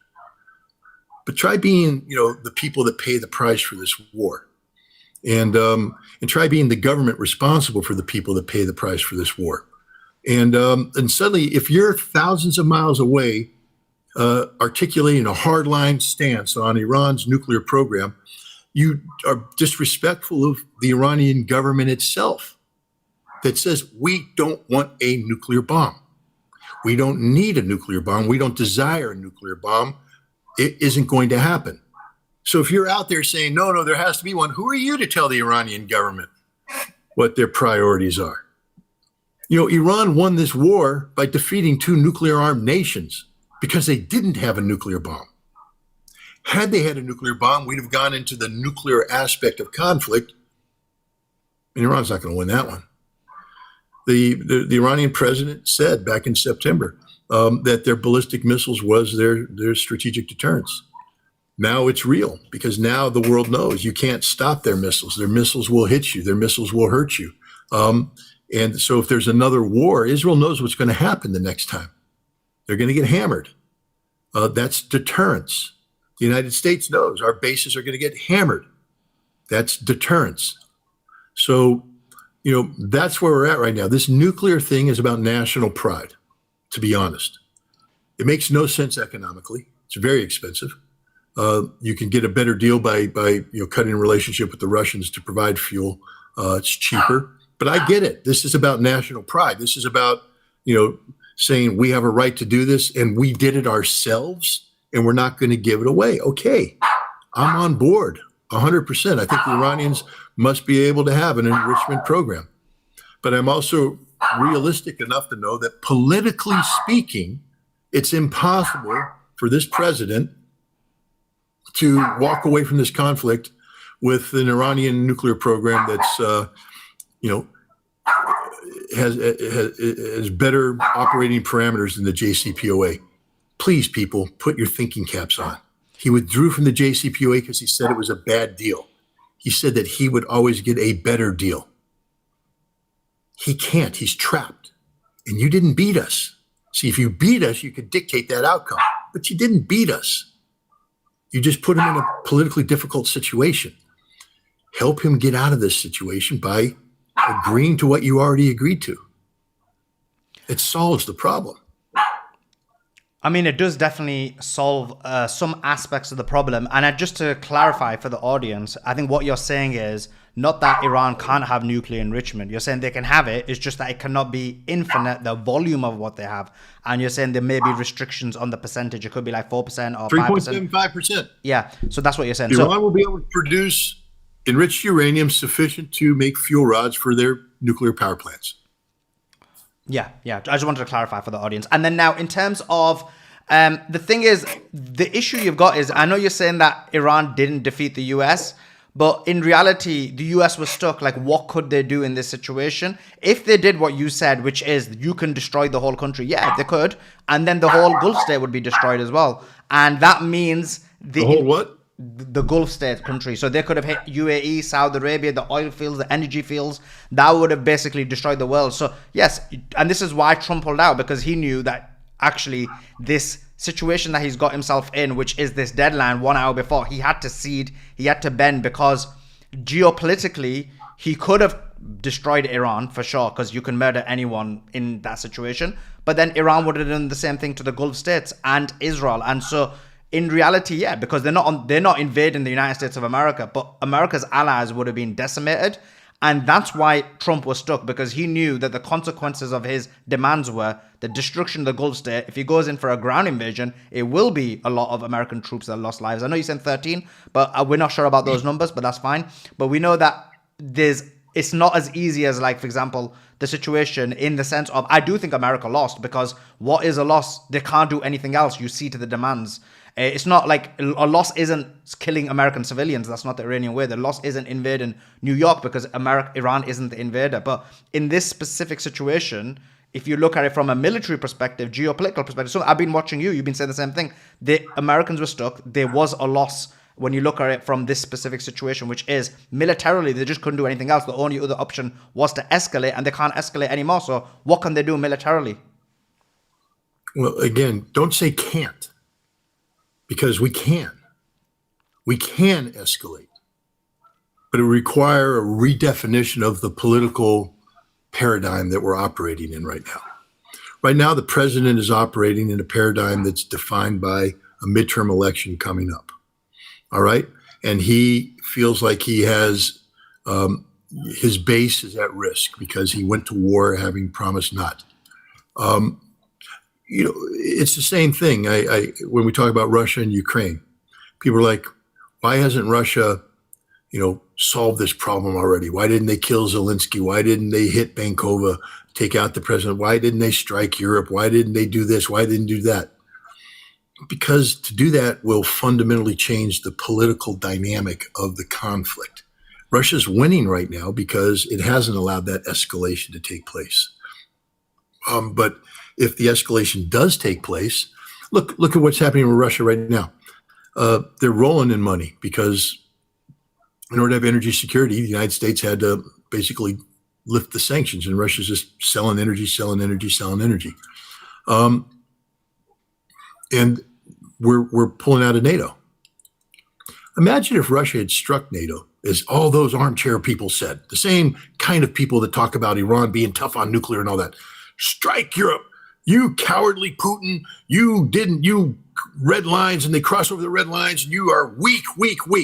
But try being, the people that pay the price for this war. And try being the government responsible for the people that pay the price for this war. And suddenly, if you're thousands of miles away, articulating a hardline stance on Iran's nuclear program, you are disrespectful of the Iranian government itself that says we don't want a nuclear bomb. We don't need a nuclear bomb. We don't desire a nuclear bomb. It isn't going to happen. So if you're out there saying, no, there has to be one, who are you to tell the Iranian government what their priorities are? Iran won this war by defeating 2 nuclear-armed nations because they didn't have a nuclear bomb. Had they had a nuclear bomb, we'd have gone into the nuclear aspect of conflict, and Iran's not going to win that one. The Iranian president said back in September that their ballistic missiles was their strategic deterrence. Now it's real because now the world knows you can't stop their missiles. Their missiles will hit you. Their missiles will hurt you. And so if there's another war, Israel knows what's going to happen the next time. They're going to get hammered. That's deterrence. The United States knows our bases are going to get hammered. That's deterrence. So, that's where we're at right now. This nuclear thing is about national pride, to be honest. It makes no sense economically. It's very expensive. You can get a better deal by cutting a relationship with the Russians to provide fuel. It's cheaper. But I get it. This is about national pride. This is about, saying we have a right to do this and we did it ourselves and we're not going to give it away. Okay, I'm on board 100%. I think the Iranians must be able to have an enrichment program. But I'm also realistic enough to know that politically speaking, it's impossible for this president to walk away from this conflict with an Iranian nuclear program that's, has better operating parameters than the JCPOA. Please, people, put your thinking caps on. He withdrew from the JCPOA because he said it was a bad deal. He said that he would always get a better deal. He can't. He's trapped. And you didn't beat us. See, if you beat us, you could dictate that outcome. But you didn't beat us. You just put him in a politically difficult situation. Help him get out of this situation by agreeing to what you already agreed to. It solves the problem. I mean, it does definitely solve some aspects of the problem. And just to clarify for the audience, I think what you're saying is not that Iran can't have nuclear enrichment. You're saying they can have it. It's just that it cannot be infinite, the volume of what they have. And you're saying there may be restrictions on the percentage. It could be like 4% or 5%. 3.75%. Yeah. So that's what you're saying. Iran will be able to produce enriched uranium sufficient to make fuel rods for their nuclear power plants. Yeah. I just wanted to clarify for the audience. And then now in terms of the thing is, the issue you've got is, I know you're saying that Iran didn't defeat the US, but in reality, the US was stuck. Like, what could they do in this situation? If they did what you said, which is you can destroy the whole country, yeah, they could. And then the whole Gulf state would be destroyed as well. And that means the whole what? The Gulf state country. So they could have hit UAE, Saudi Arabia, the oil fields, the energy fields. That would have basically destroyed the world. So yes, and this is why Trump pulled out, because he knew that actually this situation that he's got himself in, which is this deadline 1 hour before, he had to cede, he had to bend, because geopolitically he could have destroyed Iran for sure, because you can murder anyone in that situation. But then Iran would have done the same thing to the Gulf states and Israel. And so in reality, yeah, because they're not invading the United States of America, but America's allies would have been decimated. And that's why Trump was stuck, because he knew that the consequences of his demands were the destruction of the Gulf state. If he goes in for a ground invasion, it will be a lot of American troops that lost lives. I know you said 13, but we're not sure about those numbers, but that's fine. But we know that it's not as easy as, like, for example, the situation in the sense of, I do think America lost, because what is a loss? They can't do anything else. You see to the demands. It's not like a loss isn't killing American civilians. That's not the Iranian way. The loss isn't invading New York, because Iran isn't the invader. But in this specific situation, if you look at it from a military perspective, geopolitical perspective, so I've been watching you. You've been saying the same thing. The Americans were stuck. There was a loss when you look at it from this specific situation, which is militarily, they just couldn't do anything else. The only other option was to escalate, and they can't escalate anymore. So what can they do militarily? Well, again, don't say can't, because we can. We can escalate, but it would require a redefinition of the political paradigm that we're operating in right now. Right now, the president is operating in a paradigm that's defined by a midterm election coming up. All right. And he feels like he has his base is at risk because he went to war having promised not. It's the same thing. When we talk about Russia and Ukraine, people are like, why hasn't Russia, solved this problem already? Why didn't they kill Zelensky? Why didn't they hit Bankova, take out the president? Why didn't they strike Europe? Why didn't they do this? Why didn't they do that? Because to do that will fundamentally change the political dynamic of the conflict. Russia's winning right now because it hasn't allowed that escalation to take place. But if the escalation does take place, look at what's happening with Russia right now. They're rolling in money because in order to have energy security, the United States had to basically lift the sanctions, and Russia's just selling energy. And we're pulling out of NATO. Imagine if Russia had struck NATO, as all those armchair people said, the same kind of people that talk about Iran being tough on nuclear and all that. Strike Europe, you cowardly Putin, you red lines, and they cross over the red lines, and you are weak.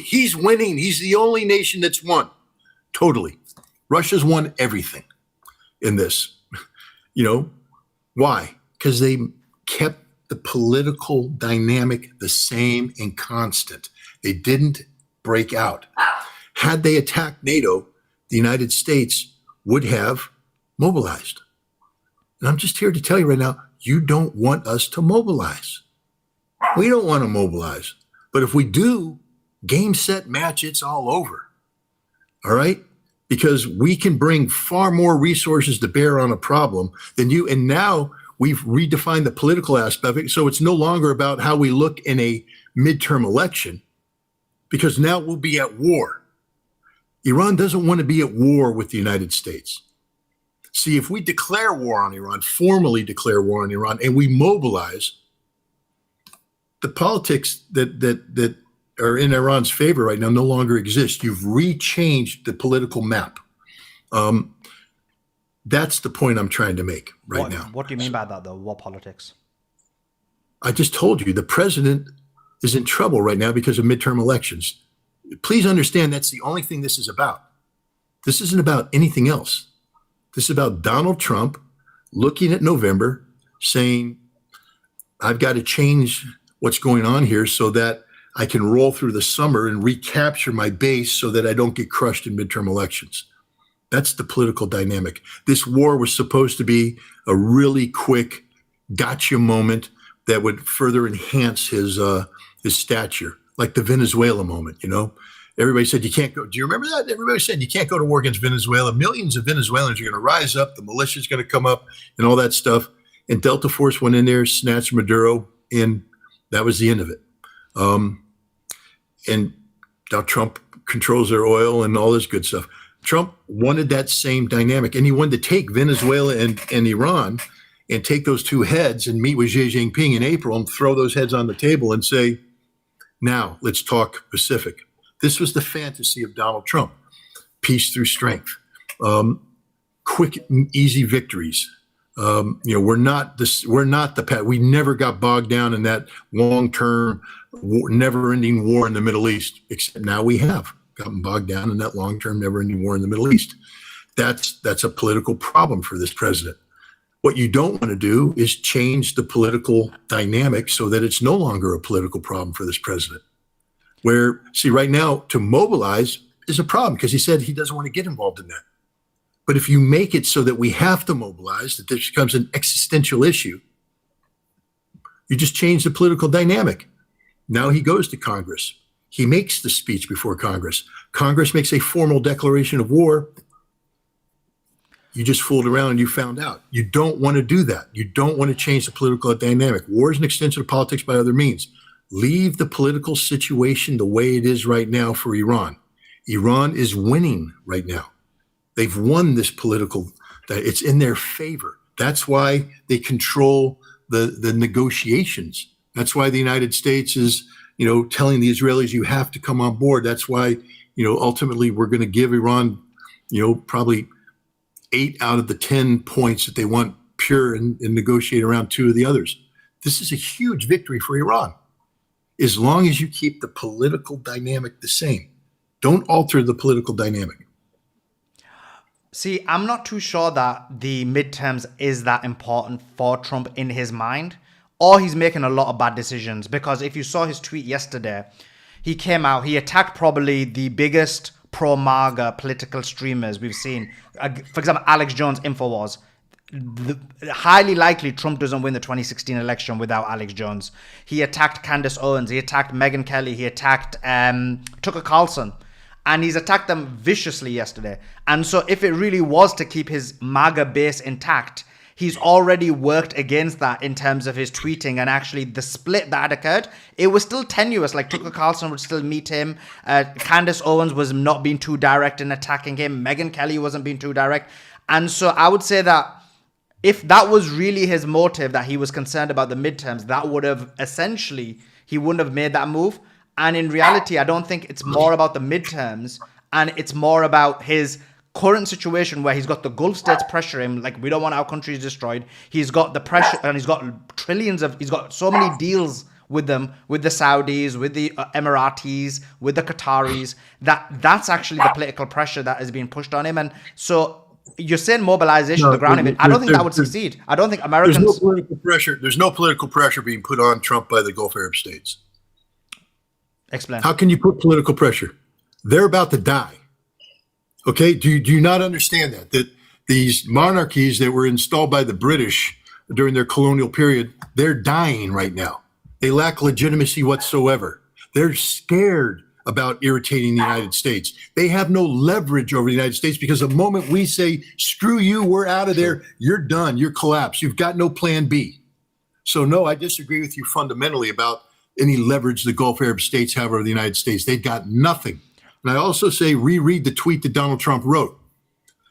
He's winning. He's the only nation that's won. Totally. Russia's won everything in this. Why? Because they kept the political dynamic the same and constant. They didn't break out. Had they attacked NATO, the United States would have mobilized. And I'm just here to tell you right now, you don't want us to mobilize. We don't want to mobilize. But if we do, game, set, match, it's all over. All right? Because we can bring far more resources to bear on a problem than you. And now we've redefined the political aspect of it. So it's no longer about how we look in a midterm election, because now we'll be at war. Iran doesn't want to be at war with the United States. See, if we declare war on Iran, formally declare war on Iran, and we mobilize, the politics that are in Iran's favor right now no longer exist. You've rechanged the political map. That's the point I'm trying to make now. What do you mean by that, though? What politics? I just told you the president is in trouble right now because of midterm elections. Please understand that's the only thing this is about. This isn't about anything else. This is about Donald Trump looking at November, saying, I've got to change what's going on here so that I can roll through the summer and recapture my base so that I don't get crushed in midterm elections. That's the political dynamic. This war was supposed to be a really quick gotcha moment that would further enhance his stature, like the Venezuela moment, Everybody said you can't go. Do you remember that? Everybody said you can't go to war against Venezuela. Millions of Venezuelans are going to rise up. The militia is going to come up and all that stuff. And Delta Force went in there, snatched Maduro, and that was the end of it. And now Trump controls their oil and all this good stuff. Trump wanted that same dynamic, and he wanted to take Venezuela and Iran and take those two heads and meet with Xi Jinping in April and throw those heads on the table and say, now let's talk Pacific. This was the fantasy of Donald Trump. Peace through strength, quick, easy victories. We're not the path. We never got bogged down in that long-term, never-ending war in the Middle East. Except now we have gotten bogged down in that long-term, never-ending war in the Middle East. That's a political problem for this president. What you don't want to do is change the political dynamic so that it's no longer a political problem for this president. Right now, to mobilize is a problem because he said he doesn't want to get involved in that. But if you make it so that we have to mobilize, that this becomes an existential issue, you just change the political dynamic. Now he goes to Congress. He makes the speech before Congress. Congress makes a formal declaration of war. You just fooled around and you found out. You don't want to do that. You don't want to change the political dynamic. War is an extension of politics by other means. Leave the political situation the way it is right now for Iran. Iran is winning right now. They've won this political, it's in their favor. That's why they control the negotiations. That's why the United States is, telling the Israelis, you have to come on board. That's why, ultimately we're going to give Iran, probably 8 out of the 10 points that they want pure and negotiate around 2 of the others. This is a huge victory for Iran. As long as you keep the political dynamic the same, don't alter the political dynamic. See, I'm not too sure that the midterms is that important for Trump in his mind, or he's making a lot of bad decisions. Because if you saw his tweet yesterday, he came out, he attacked probably the biggest pro-MAGA political streamers we've seen. For example, Alex Jones, Infowars. Highly likely Trump doesn't win the 2016 election without Alex Jones. He attacked Candace Owens, he attacked Megyn Kelly, he attacked Tucker Carlson. And he's attacked them viciously yesterday. And so if it really was to keep his MAGA base intact, he's already worked against that in terms of his tweeting, and actually the split that had occurred, it was still tenuous. Like Tucker Carlson would still meet him. Candace Owens was not being too direct in attacking him. Megyn Kelly wasn't being too direct. And so I would say that if that was really his motive, that he was concerned about the midterms, that would have essentially, he wouldn't have made that move. And in reality, I don't think it's more about the midterms, and it's more about his current situation where he's got the Gulf states pressure him, like, we don't want our countries destroyed. He's got the pressure, and he's got he's got so many deals with them, with the Saudis, with the Emiratis, with the Qataris, that's actually the political pressure that is being pushed on him. And so you're saying mobilization, the ground event. I don't think that would succeed. I don't think Americans... There's no political pressure. There's no political pressure being put on Trump by the Gulf Arab states. Explain. How can you put political pressure? They're about to die. Okay, do you not understand that these monarchies that were installed by the British during their colonial period, they're dying right now. They lack legitimacy whatsoever. They're scared about irritating the United States. They have no leverage over the United States, because the moment we say, screw you, we're out of there, you're done, you're collapsed. You've got no plan B. So no, I disagree with you fundamentally about any leverage the Gulf Arab states have over the United States. They've got nothing. And I also say reread the tweet that Donald Trump wrote,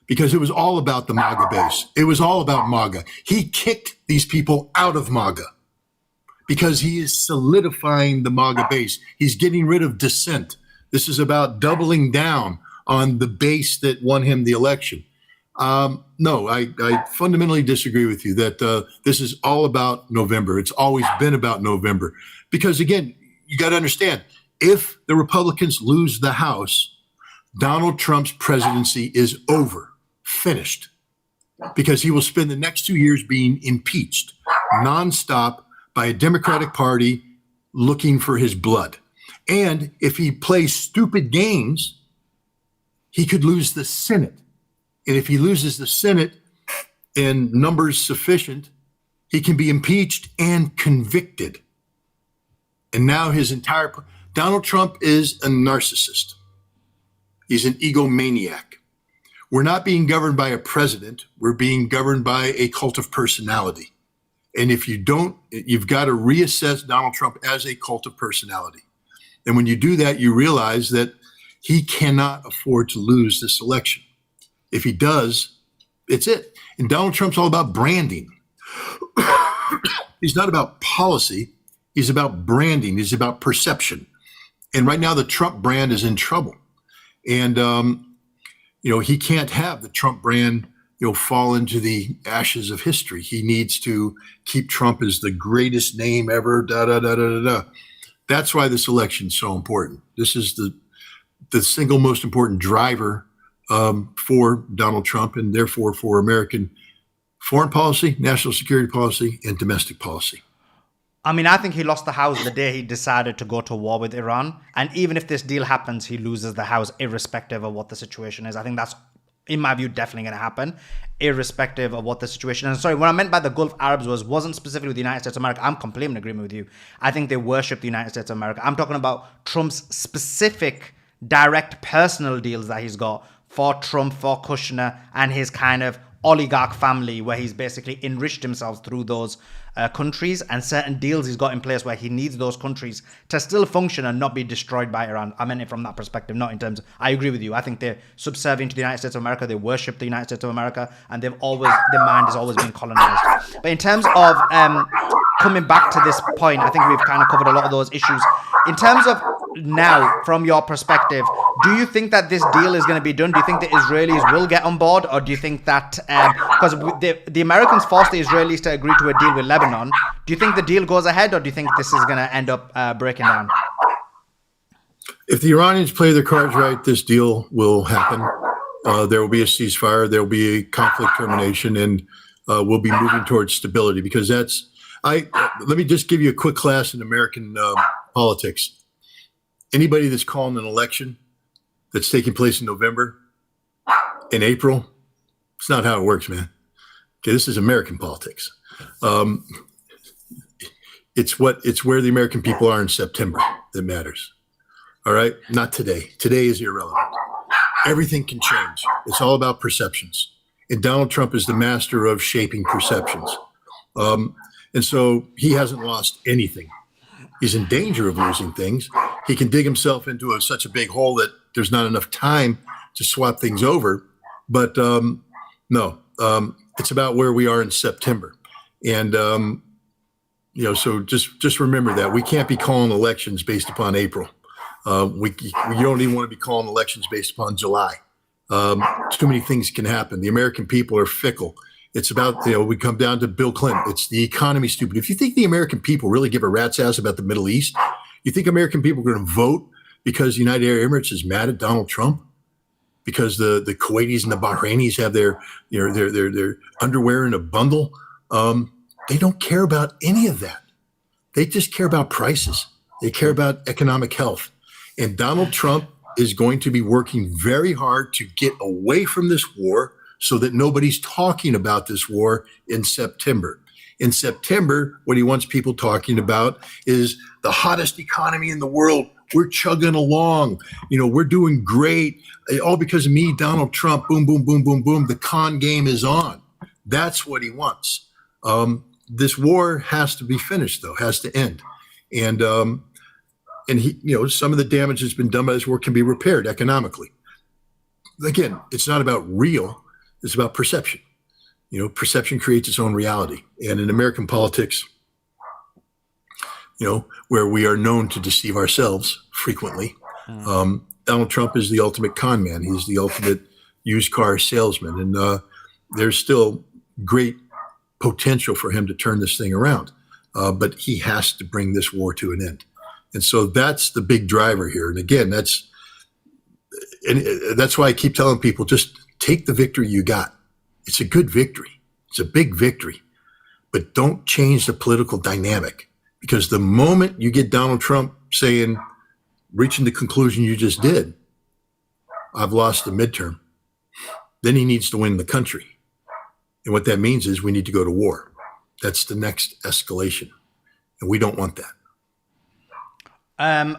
because it was all about the MAGA base. It was all about MAGA. He kicked these people out of MAGA because he is solidifying the MAGA base. He's getting rid of dissent. This is about doubling down on the base that won him the election. No, I fundamentally disagree with you that this is all about November. It's always been about November. Because again, you got to understand, if the Republicans lose the House, Donald Trump's presidency is over, finished, because he will spend the next 2 years being impeached nonstop by a Democratic Party looking for his blood. And if he plays stupid games, he could lose the Senate. And if he loses the Senate in numbers sufficient, he can be impeached and convicted. And now Donald Trump is a narcissist. He's an egomaniac. We're not being governed by a president. We're being governed by a cult of personality. And if you don't, you've got to reassess Donald Trump as a cult of personality. And when you do that, you realize that he cannot afford to lose this election. If he does, it's it. And Donald Trump's all about branding. He's not about policy. He's about branding. He's about perception. And right now, the Trump brand is in trouble. And, he can't have the Trump brand, fall into the ashes of history. He needs to keep Trump as the greatest name ever, That's why this election is so important. This is the single most important driver for Donald Trump, and therefore for American foreign policy, national security policy, and domestic policy. I mean, I think he lost the House the day he decided to go to war with Iran. And even if this deal happens, he loses the House irrespective of what the situation is. I think that's, in my view, definitely going to happen, irrespective of what the situation is. And sorry, what I meant by the Gulf Arabs wasn't specifically with the United States of America. I'm completely in agreement with you. I think they worship the United States of America. I'm talking about Trump's specific, direct personal deals that he's got for Trump, for Kushner, and his kind of oligarch family where he's basically enriched himself through those countries, and certain deals he's got in place where he needs those countries to still function and not be destroyed by Iran. I meant it from that perspective, not in terms of, I agree with you. I think they're subservient to the United States of America. They worship the United States of America, and their mind has always been colonized. But in terms of coming back to this point, I think we've kind of covered a lot of those issues. In terms of now, from your perspective, do you think that this deal is going to be done? Do you think the Israelis will get on board, or do you think that because the Americans forced the Israelis to agree to a deal with Lebanon, do you think the deal goes ahead, or do you think this is going to end up breaking down? If the Iranians play their cards right, this deal will happen. There will be a ceasefire, there will be a conflict termination, and we'll be moving towards stability, because let me just give you a quick class in American politics. Anybody that's calling an election that's taking place in November, in April, it's not how it works, man. Okay, this is American politics. It's where the American people are in September that matters. All right, not today. Today is irrelevant. Everything can change. It's all about perceptions, and Donald Trump is the master of shaping perceptions. And so he hasn't lost anything. He's in danger of losing things. He can dig himself into such a big hole that there's not enough time to swap things over. But no, it's about where we are in September. And, so just remember that. We can't be calling elections based upon April. We don't even want to be calling elections based upon July. Too many things can happen. The American people are fickle. It's about, we come down to Bill Clinton. It's the economy, stupid. If you think the American people really give a rat's ass about the Middle East, you think American people are going to vote because the United Arab Emirates is mad at Donald Trump? Because the Kuwaitis and the Bahrainis have their underwear in a bundle? They don't care about any of that. They just care about prices. They care about economic health. And Donald Trump is going to be working very hard to get away from this war, so that nobody's talking about this war in September. In September, what he wants people talking about is the hottest economy in the world. We're chugging along. We're doing great. All because of me, Donald Trump. Boom, boom, boom, boom, boom. The con game is on. That's what he wants. This war has to be finished, though, has to end. And he, some of the damage that's been done by this war can be repaired economically. Again, it's not about real. It's about perception. Perception creates its own reality. And in American politics, where we are known to deceive ourselves frequently, Donald Trump is the ultimate con man. He's the ultimate used car salesman. And there's still great potential for him to turn this thing around. But he has to bring this war to an end. And so that's the big driver here. And again, that's why I keep telling people, just take the victory you got. It's a good victory. It's a big victory. But don't change the political dynamic, because the moment you get Donald Trump reaching the conclusion you just did, I've lost the midterm, then he needs to win the country. And what that means is we need to go to war. That's the next escalation. And we don't want that.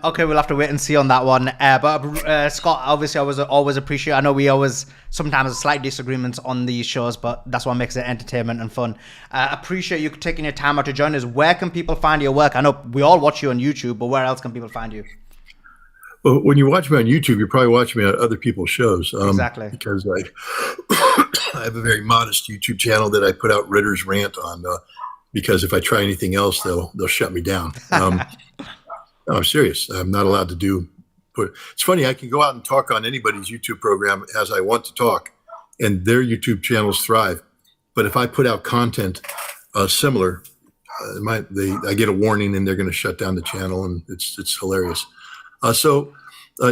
Okay, we'll have to wait and see on that one. But Scott, obviously, I always appreciate. I know we always sometimes have slight disagreements on these shows, but that's what makes it entertainment and fun. Appreciate you taking your time out to join us. Where can people find your work? I know we all watch you on YouTube, but where else can people find you? Well, when you watch me on YouTube, you're probably watching me on other people's shows. Exactly. Because I have a very modest YouTube channel that I put out Ritter's Rant on. Because if I try anything else, they'll shut me down. No, I'm serious. I'm not allowed to it's funny. I can go out and talk on anybody's YouTube program as I want to talk, and their YouTube channels thrive. But if I put out content similar, I get a warning and they're going to shut down the channel, and it's hilarious. So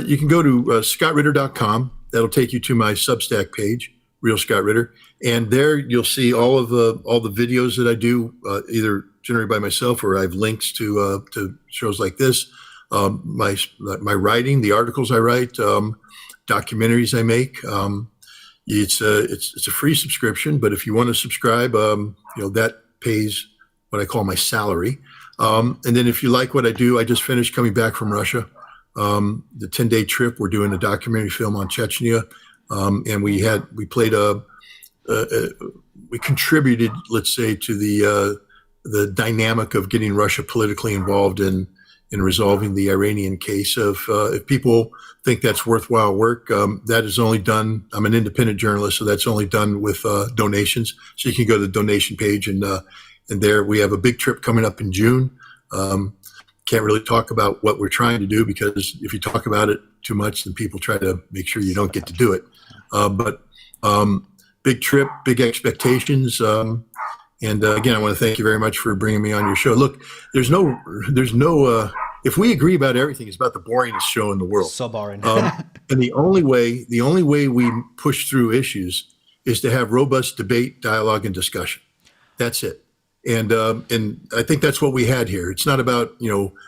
you can go to scottritter.com. That'll take you to my Substack page, Real Scott Ritter, and there you'll see all the videos that I do, either generated by myself or I have links to shows like this. My writing, the articles I write, documentaries I make. It's a free subscription, but if you want to subscribe, that pays what I call my salary. And then if you like what I do, I just finished coming back from Russia. The 10-day trip, we're doing a documentary film on Chechnya. And we played a we contributed, let's say, to the dynamic of getting Russia politically involved in resolving the Iranian case. If people think that's worthwhile work, that is only done. I'm an independent journalist, so that's only done with donations. So you can go to the donation page, and there we have a big trip coming up in June. Can't really talk about what we're trying to do, because if you talk about it too much, then people try to make sure you don't get to do it. But big trip, big expectations. And again, I want to thank you very much for bringing me on your show. Look, there's no, if we agree about everything, it's about the boringest show in the world. So boring. And the only way we push through issues is to have robust debate, dialogue, and discussion. That's it. And I think that's what we had here. It's not about,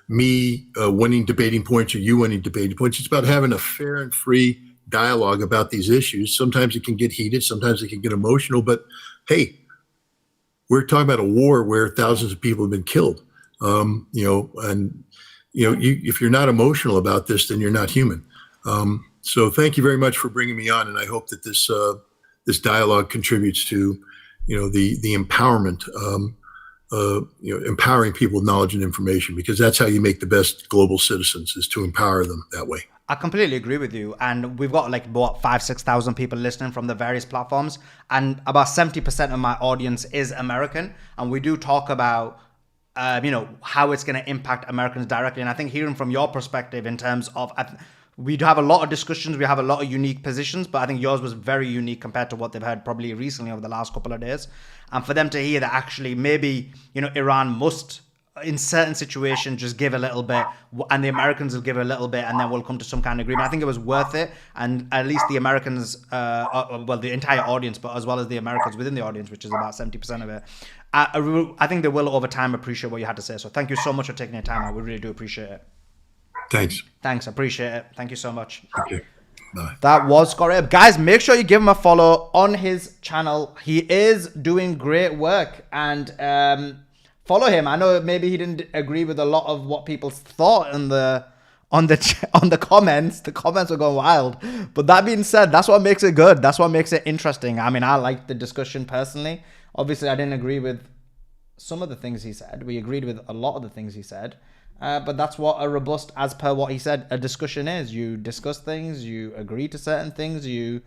me winning debating points or you winning debating points. It's about having a fair and free dialogue about these issues. Sometimes it can get heated, sometimes it can get emotional, but hey, we're talking about a war where thousands of people have been killed. If you're not emotional about this, then you're not human. So thank you very much for bringing me on, and I hope that this dialogue contributes to, the empowerment, empowering people with knowledge and information, because that's how you make the best global citizens, is to empower them that way. I completely agree with you. And we've got 5,000-6,000 people listening from the various platforms. And about 70% of my audience is American. And we do talk about, how it's going to impact Americans directly. And I think hearing from your perspective in terms of, we do have a lot of discussions. We have a lot of unique positions, but I think yours was very unique compared to what they've heard probably recently over the last couple of days. And for them to hear that actually maybe, Iran must, in certain situations, just give a little bit, and the Americans will give a little bit, and then we'll come to some kind of agreement. I think it was worth it, and at least the Americans, the entire audience, but as well as the Americans within the audience, which is about 70% of it, I think they will over time appreciate what you had to say. So thank you so much for taking your time out. We really do appreciate it. Thanks. Appreciate it. Thank you so much. Okay. Bye. That was Scott. Guys, make sure you give him a follow on his channel. He is doing great work, and follow him. I know maybe he didn't agree with a lot of what people thought on the comments. The comments were going wild. But that being said, that's what makes it good. That's what makes it interesting. I mean, I liked the discussion personally. Obviously, I didn't agree with some of the things he said. We agreed with a lot of the things he said. But that's what a robust, as per what he said, a discussion is. You discuss things, you agree to certain things, you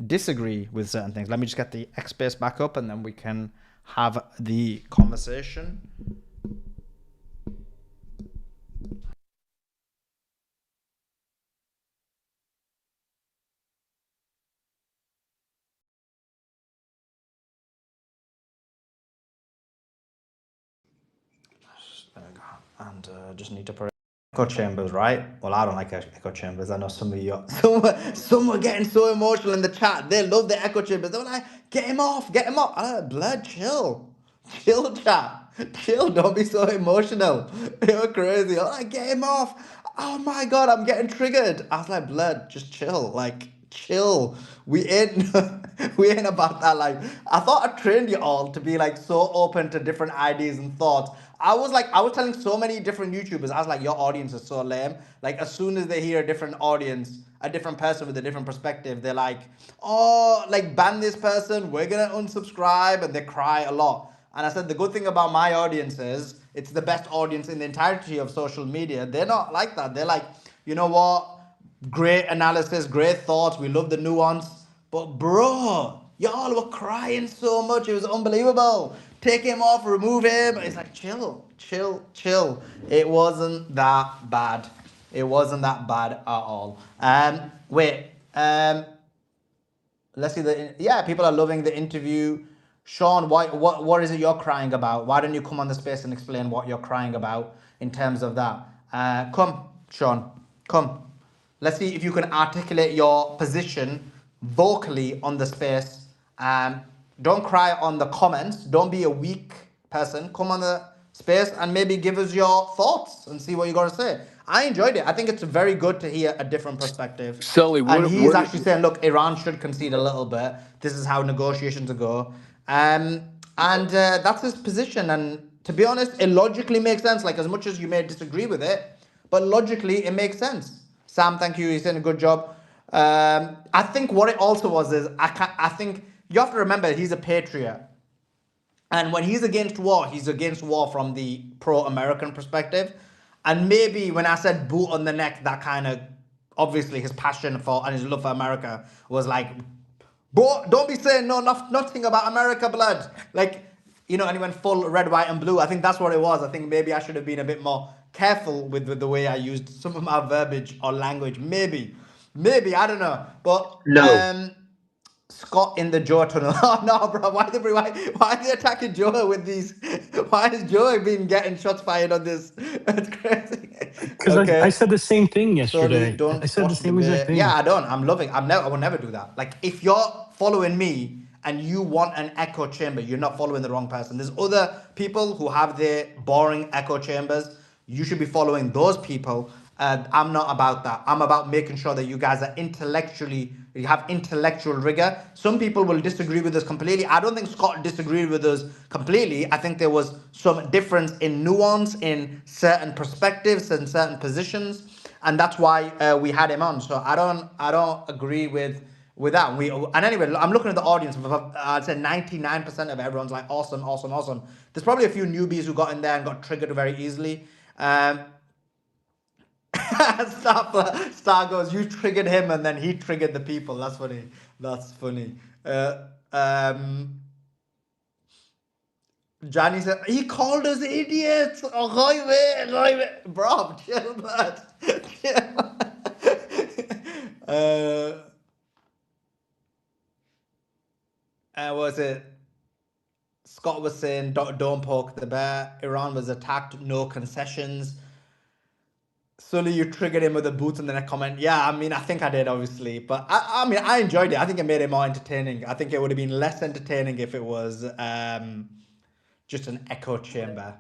disagree with certain things. Let me just get the X space back up, and then we can have the conversation. And just need to put echo chambers, right? Well, I don't like echo chambers. I know some of you, some were getting so emotional in the chat. They love the echo chambers. They were like, get him off. I'm like, blood, chill, chat, chill. Don't be so emotional. You're crazy. I'm like, get him off. Oh my God, I'm getting triggered. I was like, blood, just chill. Like, chill. We ain't about that life. I thought I trained you all to be like so open to different ideas and thoughts. I was telling so many different YouTubers, I was like, your audience is so lame. Like, as soon as they hear a different audience, a different person with a different perspective, they're like, oh, like, ban this person, we're gonna unsubscribe, and they cry a lot. And I said, the good thing about my audience is it's the best audience in the entirety of social media. They're not like that. They're like, you know what? Great analysis, great thoughts. We love the nuance. But bro, y'all were crying so much. It was unbelievable. Take him off, remove him. It's like, chill. It wasn't that bad. It wasn't that bad at all. Let's see people are loving the interview. Sean, what is it you're crying about? Why don't you come on the space and explain what you're crying about in terms of that? Come, Sean, come. Let's see if you can articulate your position vocally on the space. Don't cry on the comments. Don't be a weak person. Come on the space and maybe give us your thoughts and see what you got to say. I enjoyed it. I think it's very good to hear a different perspective. Sully, And he's actually saying, look, Iran should concede a little bit. This is how negotiations go. That's his position. And to be honest, it logically makes sense. Like, as much as you may disagree with it, but logically it makes sense. Sam, thank you. He's done a good job. I think what it also was is I think you have to remember he's a patriot. And when he's against war from the pro-American perspective. And maybe when I said boot on the neck, that kind of, obviously his passion for and his love for America was like, bro, don't be saying nothing about America, blood. Like, and he went full red, white, and blue. I think that's what it was. I think maybe I should have been a bit more careful with the way I used some of my verbiage or language. Maybe, I don't know. But No. Scott in the Joe tunnel. Oh no, bro! Why are they attacking Joe with these? Why is Joe been getting shots fired on this? That's crazy. Because I Okay, said the same thing Sully, yesterday. I don't said the watch the same exact debate. Yeah, thing. I don't. I'm loving. I will never do that. Like if you're following me and you want an echo chamber, you're not following the wrong person. There's other people who have their boring echo chambers. You should be following those people. I'm not about that. I'm about making sure that you guys are you have intellectual rigor. Some people will disagree with us completely. I don't think Scott disagreed with us completely. I think there was some difference in nuance in certain perspectives and certain positions, and that's why we had him on. So I don't agree with that. And anyway, I'm looking at the audience. I'd say 99% of everyone's like awesome, awesome, awesome. There's probably a few newbies who got in there and got triggered very easily. Star goes, you triggered him and then he triggered the people. That's funny. That's funny. Johnny said, he called us idiots. Oh, bro, chill, man. Was it? Scott was saying, don't poke the bear. Iran was attacked, no concessions. Sully, you triggered him with a boot in the neck comment. Yeah, I mean, I think I did, obviously. But I mean, I enjoyed it. I think it made it more entertaining. I think it would have been less entertaining if it was just an echo chamber.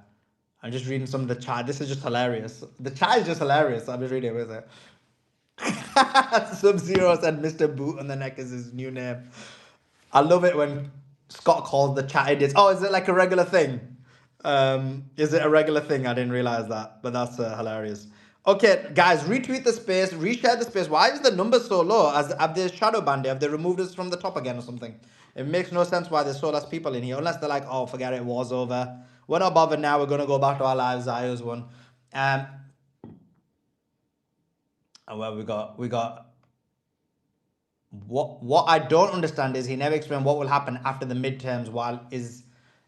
I'm just reading some of the chat. This is just hilarious. The chat is just hilarious. I'm just reading it with it. Sub-Zero said Mr. Boot on the neck is his new name. I love it when Scott calls the chat idiots. Oh, is it like a regular thing? Is it a regular thing? I didn't realize that, but that's hilarious. Okay, guys, retweet the space, reshare the space. Why is the number so low? Have they shadow banned it? Have they removed us from the top again or something? It makes no sense why there's so less people in here, unless they're like, oh, forget it, war's over. We're not bothered now. We're gonna go back to our lives. Zio's one. And well, we got. What I don't understand is he never explained what will happen after the midterms. While his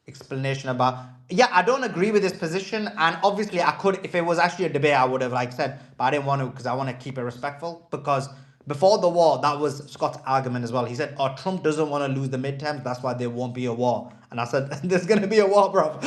explanation about, yeah, I don't agree with his position, and obviously I could, if it was actually a debate, I would have like said, but I didn't want to because I want to keep it respectful. Because before the war, that was Scott's argument as well. He said, "Oh, Trump doesn't want to lose the midterms, that's why there won't be a war." And I said, "There's going to be a war, bro."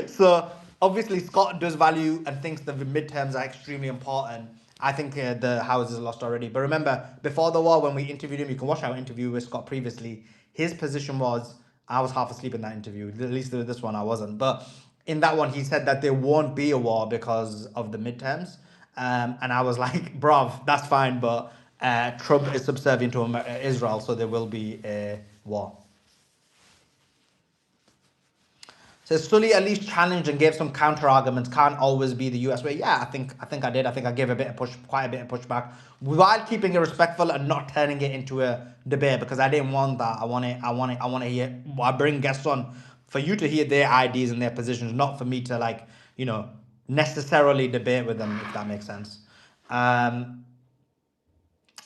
So obviously Scott does value and thinks the midterms are extremely important. I think the House is lost already. But remember, before the war, when we interviewed him, you can watch our interview with Scott previously. His position was, I was half asleep in that interview. At least this one I wasn't. But in that one, he said that there won't be a war because of the midterms. And I was like, bruv, that's fine, but Trump is subservient to Israel, so there will be a war. So Sully at least challenged and gave some counter arguments. Can't always be the US way. Yeah, I think I did. I think I gave quite a bit of pushback, while keeping it respectful and not turning it into a debate, because I didn't want that. I want to hear. I bring guests on for you to hear their ideas and their positions, not for me to like necessarily debate with them, if that makes sense.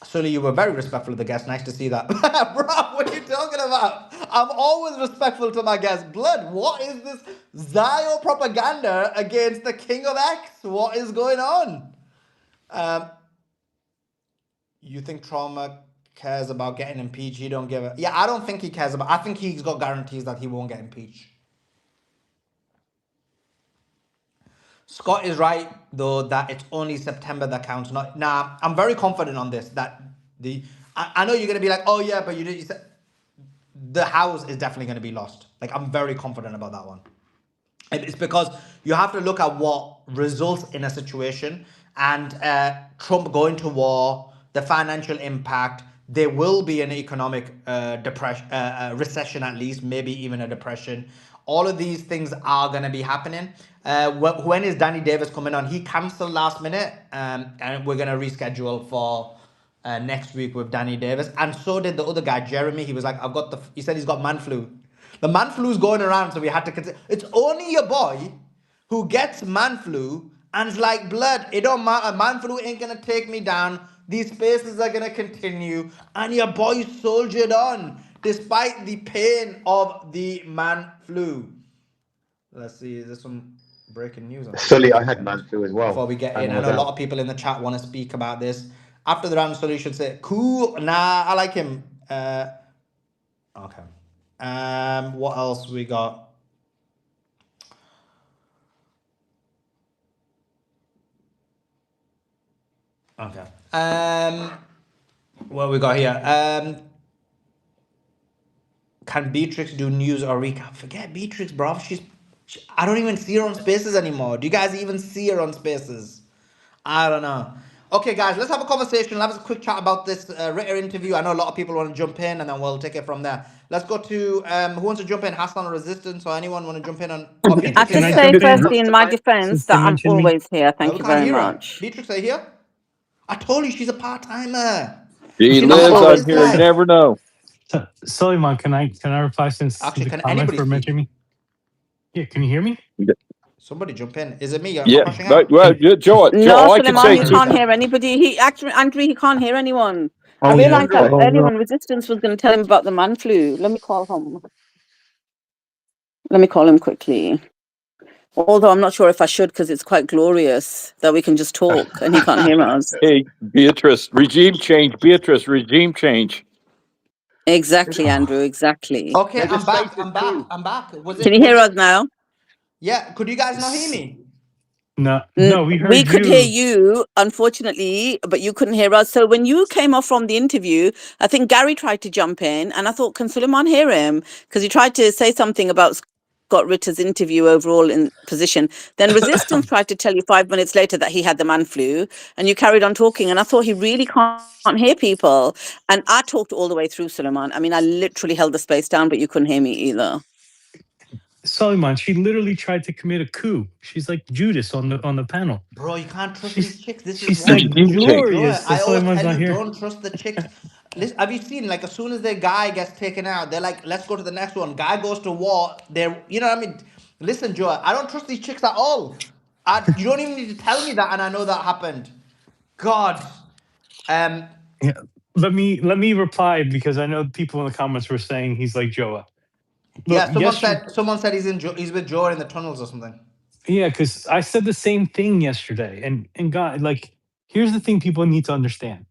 Sully, you were very respectful of the guests. Nice to see that. Bro, what are you talking about? I'm always respectful to my guests. Blood, what is this Zio propaganda against the King of X? What is going on? You think Trauma cares about getting impeached? He don't give a... Yeah, I don't think he cares about... I think he's got guarantees that he won't get impeached. Scott is right, though, that it's only September that counts. Nah, I'm very confident on this, that I know you're going to be like, oh yeah, but you said the House is definitely going to be lost. Like, I'm very confident about that one. And it's because you have to look at what results in a situation, and Trump going to war, the financial impact. There will be an economic recession, at least, maybe even a depression. All of these things are going to be happening. When is Danny Davis coming on? He cancelled last minute, and we're going to reschedule for next week with Danny Davis, and so did the other guy, Jeremy. He was like, "I've got the." He said he's got man flu. The man flu's going around, so we had to consider. It's only your boy who gets man flu, and it's like blood. It don't matter. Man flu ain't gonna take me down. These spaces are gonna continue, and your boy soldiered on despite the pain of the man flu. Let's see. Is there some breaking news on this Sully, one I had second? man flu as Before well, we get and in, I I was know a lot out. of people in the chat want to speak about this. After the round, Sully should say, "Cool, nah, I like him." Okay. What else we got? Okay. What we got here? Can Beatrix do news or recap? Forget Beatrix, bro. I don't even see her on Spaces anymore. Do you guys even see her on Spaces? I don't know. Okay, guys, let's have a conversation. Let's have a quick chat about this Ritter interview. I know a lot of people want to jump in, and then we'll take it from there. Let's go to who wants to jump in? Hassan or Resistance, or anyone want to jump in on? Oh, I Beatrix have to is Can I here. say, jump in? firstly, in my defense, Since they that I'm mentioned me. always here. No, Thank we you can't very hear her. much. Beatrix, are you here? I told you she's a part timer. He She I'm knows lives about on always this here. You here. life. never know. So, Suleiman, can I reply since Actually, the can comments anybody were speak? mentioning me? Yeah, can you hear me? Somebody jump in. Is it me? Am I Yeah, crashing right. out? Well, Can Joe, No, Joe, I can Suleiman, say he all right. two. can't hear anybody. He actually, Andrew, he can't hear anyone. I Oh realized no! that Right. earlier when Resistance was going to tell him about the man flu. Let me call him. Let me call him quickly. Although I'm not sure if I should because it's quite glorious that we can just talk and he can't hear us. Hey, Beatrice, regime change. Beatrice, regime change. Exactly, Andrew, exactly. Okay, There's a I'm back. space I'm at back. two. I'm back. Was Can it? you Was hear us it? now? Yeah. Could you guys not hear S- me? No, no, we We heard could hear you. you, unfortunately, but you couldn't hear us. So when you came off from the interview, I think Gary tried to jump in, and I thought, can Suleiman hear him? Because he tried to say something about Scott Ritter's interview overall in position. Then Resistance tried to tell you 5 minutes later that he had the man flu, and you carried on talking. And I thought he really can't hear people. And I talked all the way through, Suleiman. I mean, I literally held the space down, but you couldn't hear me either. Suleiman, she literally tried to commit a coup. She's like Judas on the panel. Bro, you can't trust these She's chicks. This she is why. said Regime change. Joe, glorious that I always Suleiman's tell not you, here. don't trust the chicks. Listen, have you seen, like, as soon as their guy gets taken out, they're like, let's go to the next one. Guy goes to war. They're, you know what I mean? Listen, Joe, I don't trust these chicks at all. You don't even need to tell me that, and I know that happened. God. Um, Yeah. Let me reply because I know people in the comments were saying he's like Joa. Look, yeah, yesterday, someone said he's with Joe in the tunnels or something. yeah, because I said the same thing yesterday, and God, like, here's the thing people need to understand: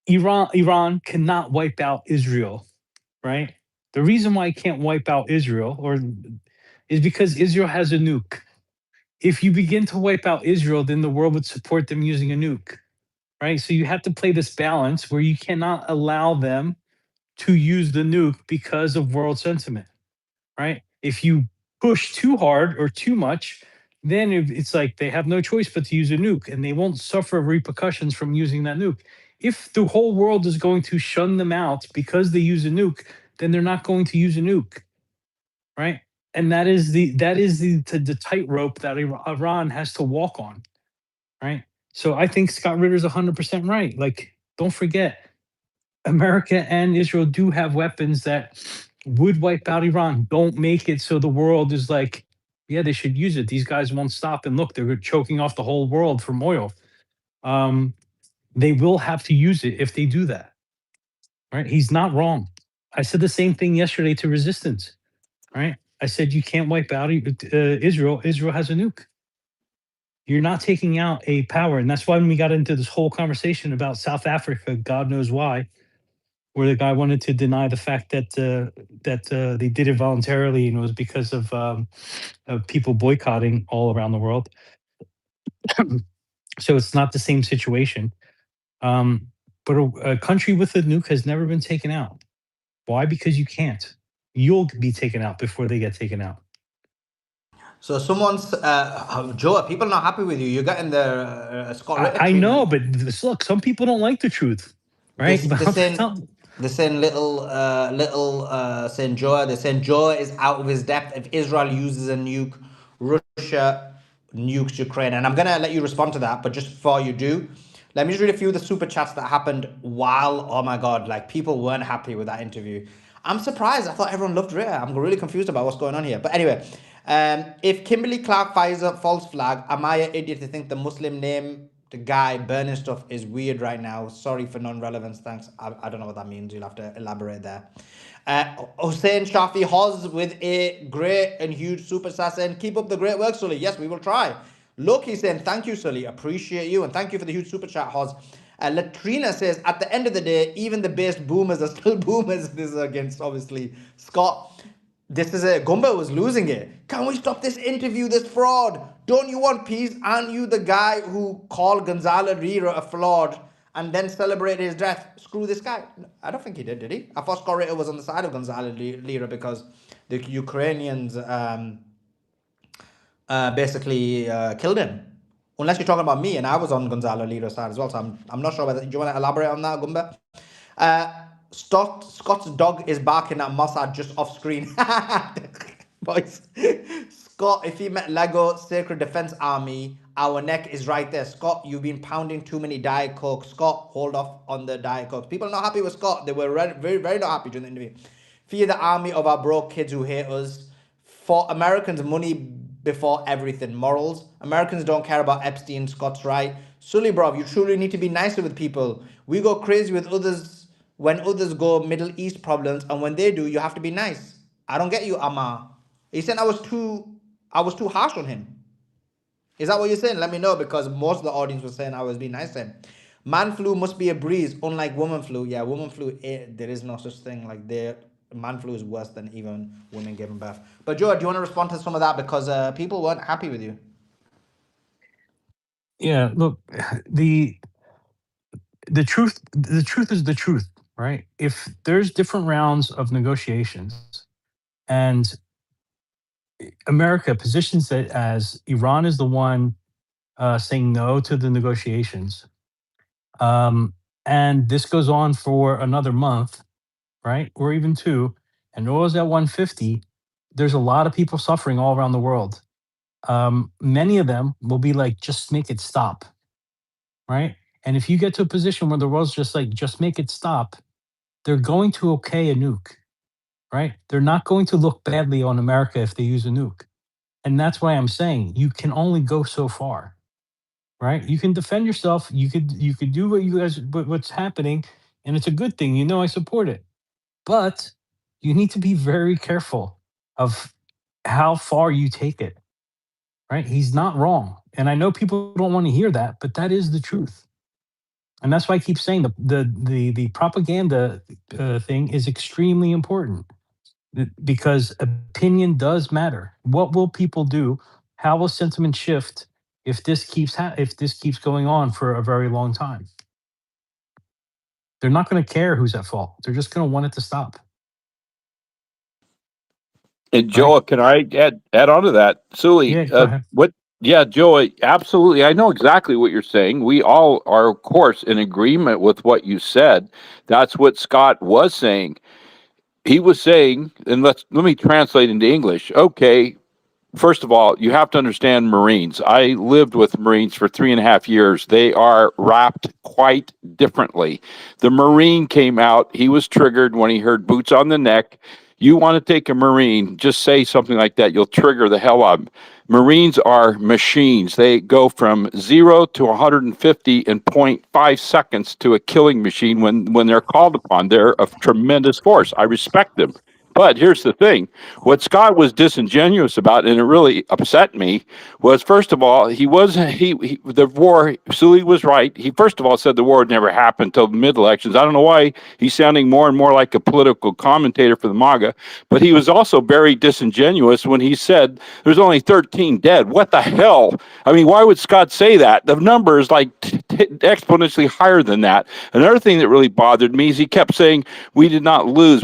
Iran cannot wipe out Israel, right? The reason why it can't wipe out Israel is because Israel has a nuke. If you begin to wipe out Israel, then the world would support them using a nuke, right? So you have to play this balance where you cannot allow them to use the nuke because of world sentiment, right? If you push too hard or too much, then it's like they have no choice but to use a nuke and they won't suffer repercussions from using that nuke. If the whole world is going to shun them out because they use a nuke, then they're not going to use a nuke, right? And that is the tightrope that Iran has to walk on, right? So I think Scott Ritter's 100% right. Like, don't forget, America and Israel do have weapons that would wipe out Iran. Don't make it so the world is like, yeah, they should use it. These guys won't stop. And look, they're choking off the whole world from oil. They will have to use it if they do that. Right? He's not wrong. I said the same thing yesterday to Resistance. Right? I said you can't wipe out Israel. Israel has a nuke. You're not taking out a power, and that's why when we got into this whole conversation about South Africa, God knows why, where the guy wanted to deny the fact that they did it voluntarily and it was because of people boycotting all around the world. So it's not the same situation. But a country with a nuke has never been taken out. Why? Because you can't. You'll be taken out before they get taken out. So someone's Joe. People not happy with you. You're getting the Scott Ritter I know, treatment. but look, some people don't like the truth, right? This they're saying little saying Joe. They're saying Joe is out of his depth. If Israel uses a nuke, Russia nukes Ukraine. And I'm gonna let you respond to that, but just before you do, Let me just read a few of the super chats that happened while, oh my God, like people weren't happy with that interview. I'm surprised. I thought everyone loved Ritter. I'm really confused about what's going on here. But anyway, if Kimberly Clark fires a false flag, am I an idiot to think the Muslim name, the guy burning stuff is weird right now? Sorry for non-relevance. Thanks. I don't know what that means. You'll have to elaborate there. Hussein Shafi Hoz with a great and huge super assassin. Keep up the great work, Sully. Yes, we will try. Loki saying, thank you, Sully. Appreciate you. And thank you for the huge super chat, Hoz. Latrina says, at the end of the day, even the best boomers are still boomers. This is against, obviously, Scott. This is it. Gumba was losing it. Can we stop this interview, this fraud? Don't you want peace? Aren't you the guy who called Gonzalo Rira a fraud and then celebrated his death? Screw this guy. I don't think he did he? I thought Scott Ritter was on the side of Gonzalo Lira because the Ukrainians basically killed him. Unless you're talking about me, and I was on Gonzalo Lira's side as well. So I'm not sure whether, do you want to elaborate on that, Gumba? Scott's dog is barking at Mossad just off screen. Boys, Scott, if he met Lego Sacred Defense Army, our neck is right there. Scott, you've been pounding too many Diet Coke. Scott, hold off on the Diet Coke. People are not happy with Scott. They were very, very not happy during the interview. Fear the army of our broke kids who hate us. For Americans, money before everything. Morals. Americans don't care about Epstein. Scott's right. Sully, bro, you truly need to be nicer with people. We go crazy with others when others go Middle East problems, and when they do, you have to be nice. I don't get you, Amar. He said I was too harsh on him. Is that what you're saying? Let me know, because most of the audience was saying I was being nice to him. Man flu must be a breeze, unlike woman flu. Yeah, woman flu, there is no such thing. Like, man flu is worse than even women giving birth. But Joe, do you want to respond to some of that, because people weren't happy with you? Yeah, look, the truth is the truth, right? If there's different rounds of negotiations and America positions it as Iran is the one saying no to the negotiations, and this goes on for another month, right, or even two, and oil's at 150, there's a lot of people suffering all around the world. Many of them will be like, just make it stop, right? And if you get to a position where the world's just like, just make it stop, they're going to okay a nuke, right? They're not going to look badly on America if they use a nuke. And that's why I'm saying you can only go so far, right? You can defend yourself. You could do what you guys what's happening, and it's a good thing. You know, I support it, but you need to be very careful of how far you take it, right? He's not wrong, and I know people don't want to hear that, but that is the truth. And that's why I keep saying the propaganda thing is extremely important, because opinion does matter. What will people do? How will sentiment shift if this keeps going on for a very long time? They're not going to care who's at fault. They're just going to want it to stop. And Right? Joel, can I add on to that? Sully, Yeah, go ahead. what? Yeah, Joel, absolutely. I know exactly what you're saying. We all are, of course, in agreement with what you said. That's what Scott was saying. He was saying, and let me translate into English. Okay, first of all, you have to understand Marines. I lived with Marines for 3.5 years. They are wrapped quite differently. The Marine came out, he was triggered when he heard boots on the neck. You want to take a Marine, just say something like that, you'll trigger the hell out of him. Marines are machines. They go from 0 to 150 in 0.5 seconds to a killing machine when they're called upon. They're a tremendous force. I respect them. But here's the thing. What Scott was disingenuous about, and it really upset me, was, first of all, the war, Sully was right. He first of all said the war had never happened until the mid-elections. I don't know why he's sounding more and more like a political commentator for the MAGA, but he was also very disingenuous when he said there's only 13 dead. What the hell? I mean, why would Scott say that? The number is like exponentially higher than that. Another thing that really bothered me is he kept saying, we did not lose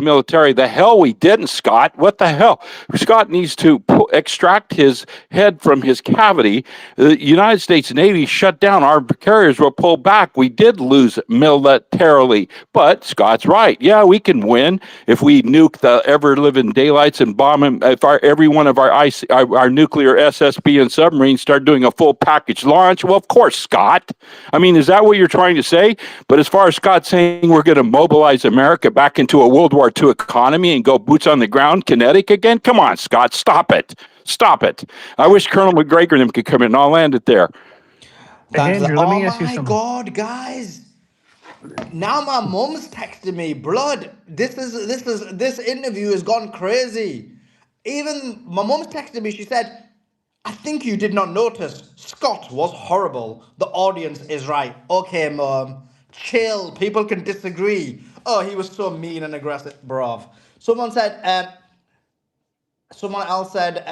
military. The hell we didn't, Scott. What the hell? Scott needs to extract his head from his cavity. The United States Navy shut down. Our carriers were pulled back. We did lose militarily. But Scott's right. Yeah, we can win if we nuke the ever-living daylights and bomb them. If every one of our nuclear SSB and submarines start doing a full package launch, well, of course, Scott. that? I mean, is that what you're trying to say? But as far as Scott saying we're going to mobilize America back into a World War II economy and go boots on the ground, kinetic again, come on, Scott, stop it. Stop it. I wish Colonel McGregor and them could come in and I'll land it there. Thanks. Andrew, let Oh me ask you my something. God, guys! Now my mom's texting me, blood. This interview has gone crazy. Even my mom's texted me. She said, "I think you did not notice. Scott was horrible. The audience is right. Okay, mom, chill. People can disagree. Oh, he was so mean and aggressive, bruv." Someone said, Someone else said,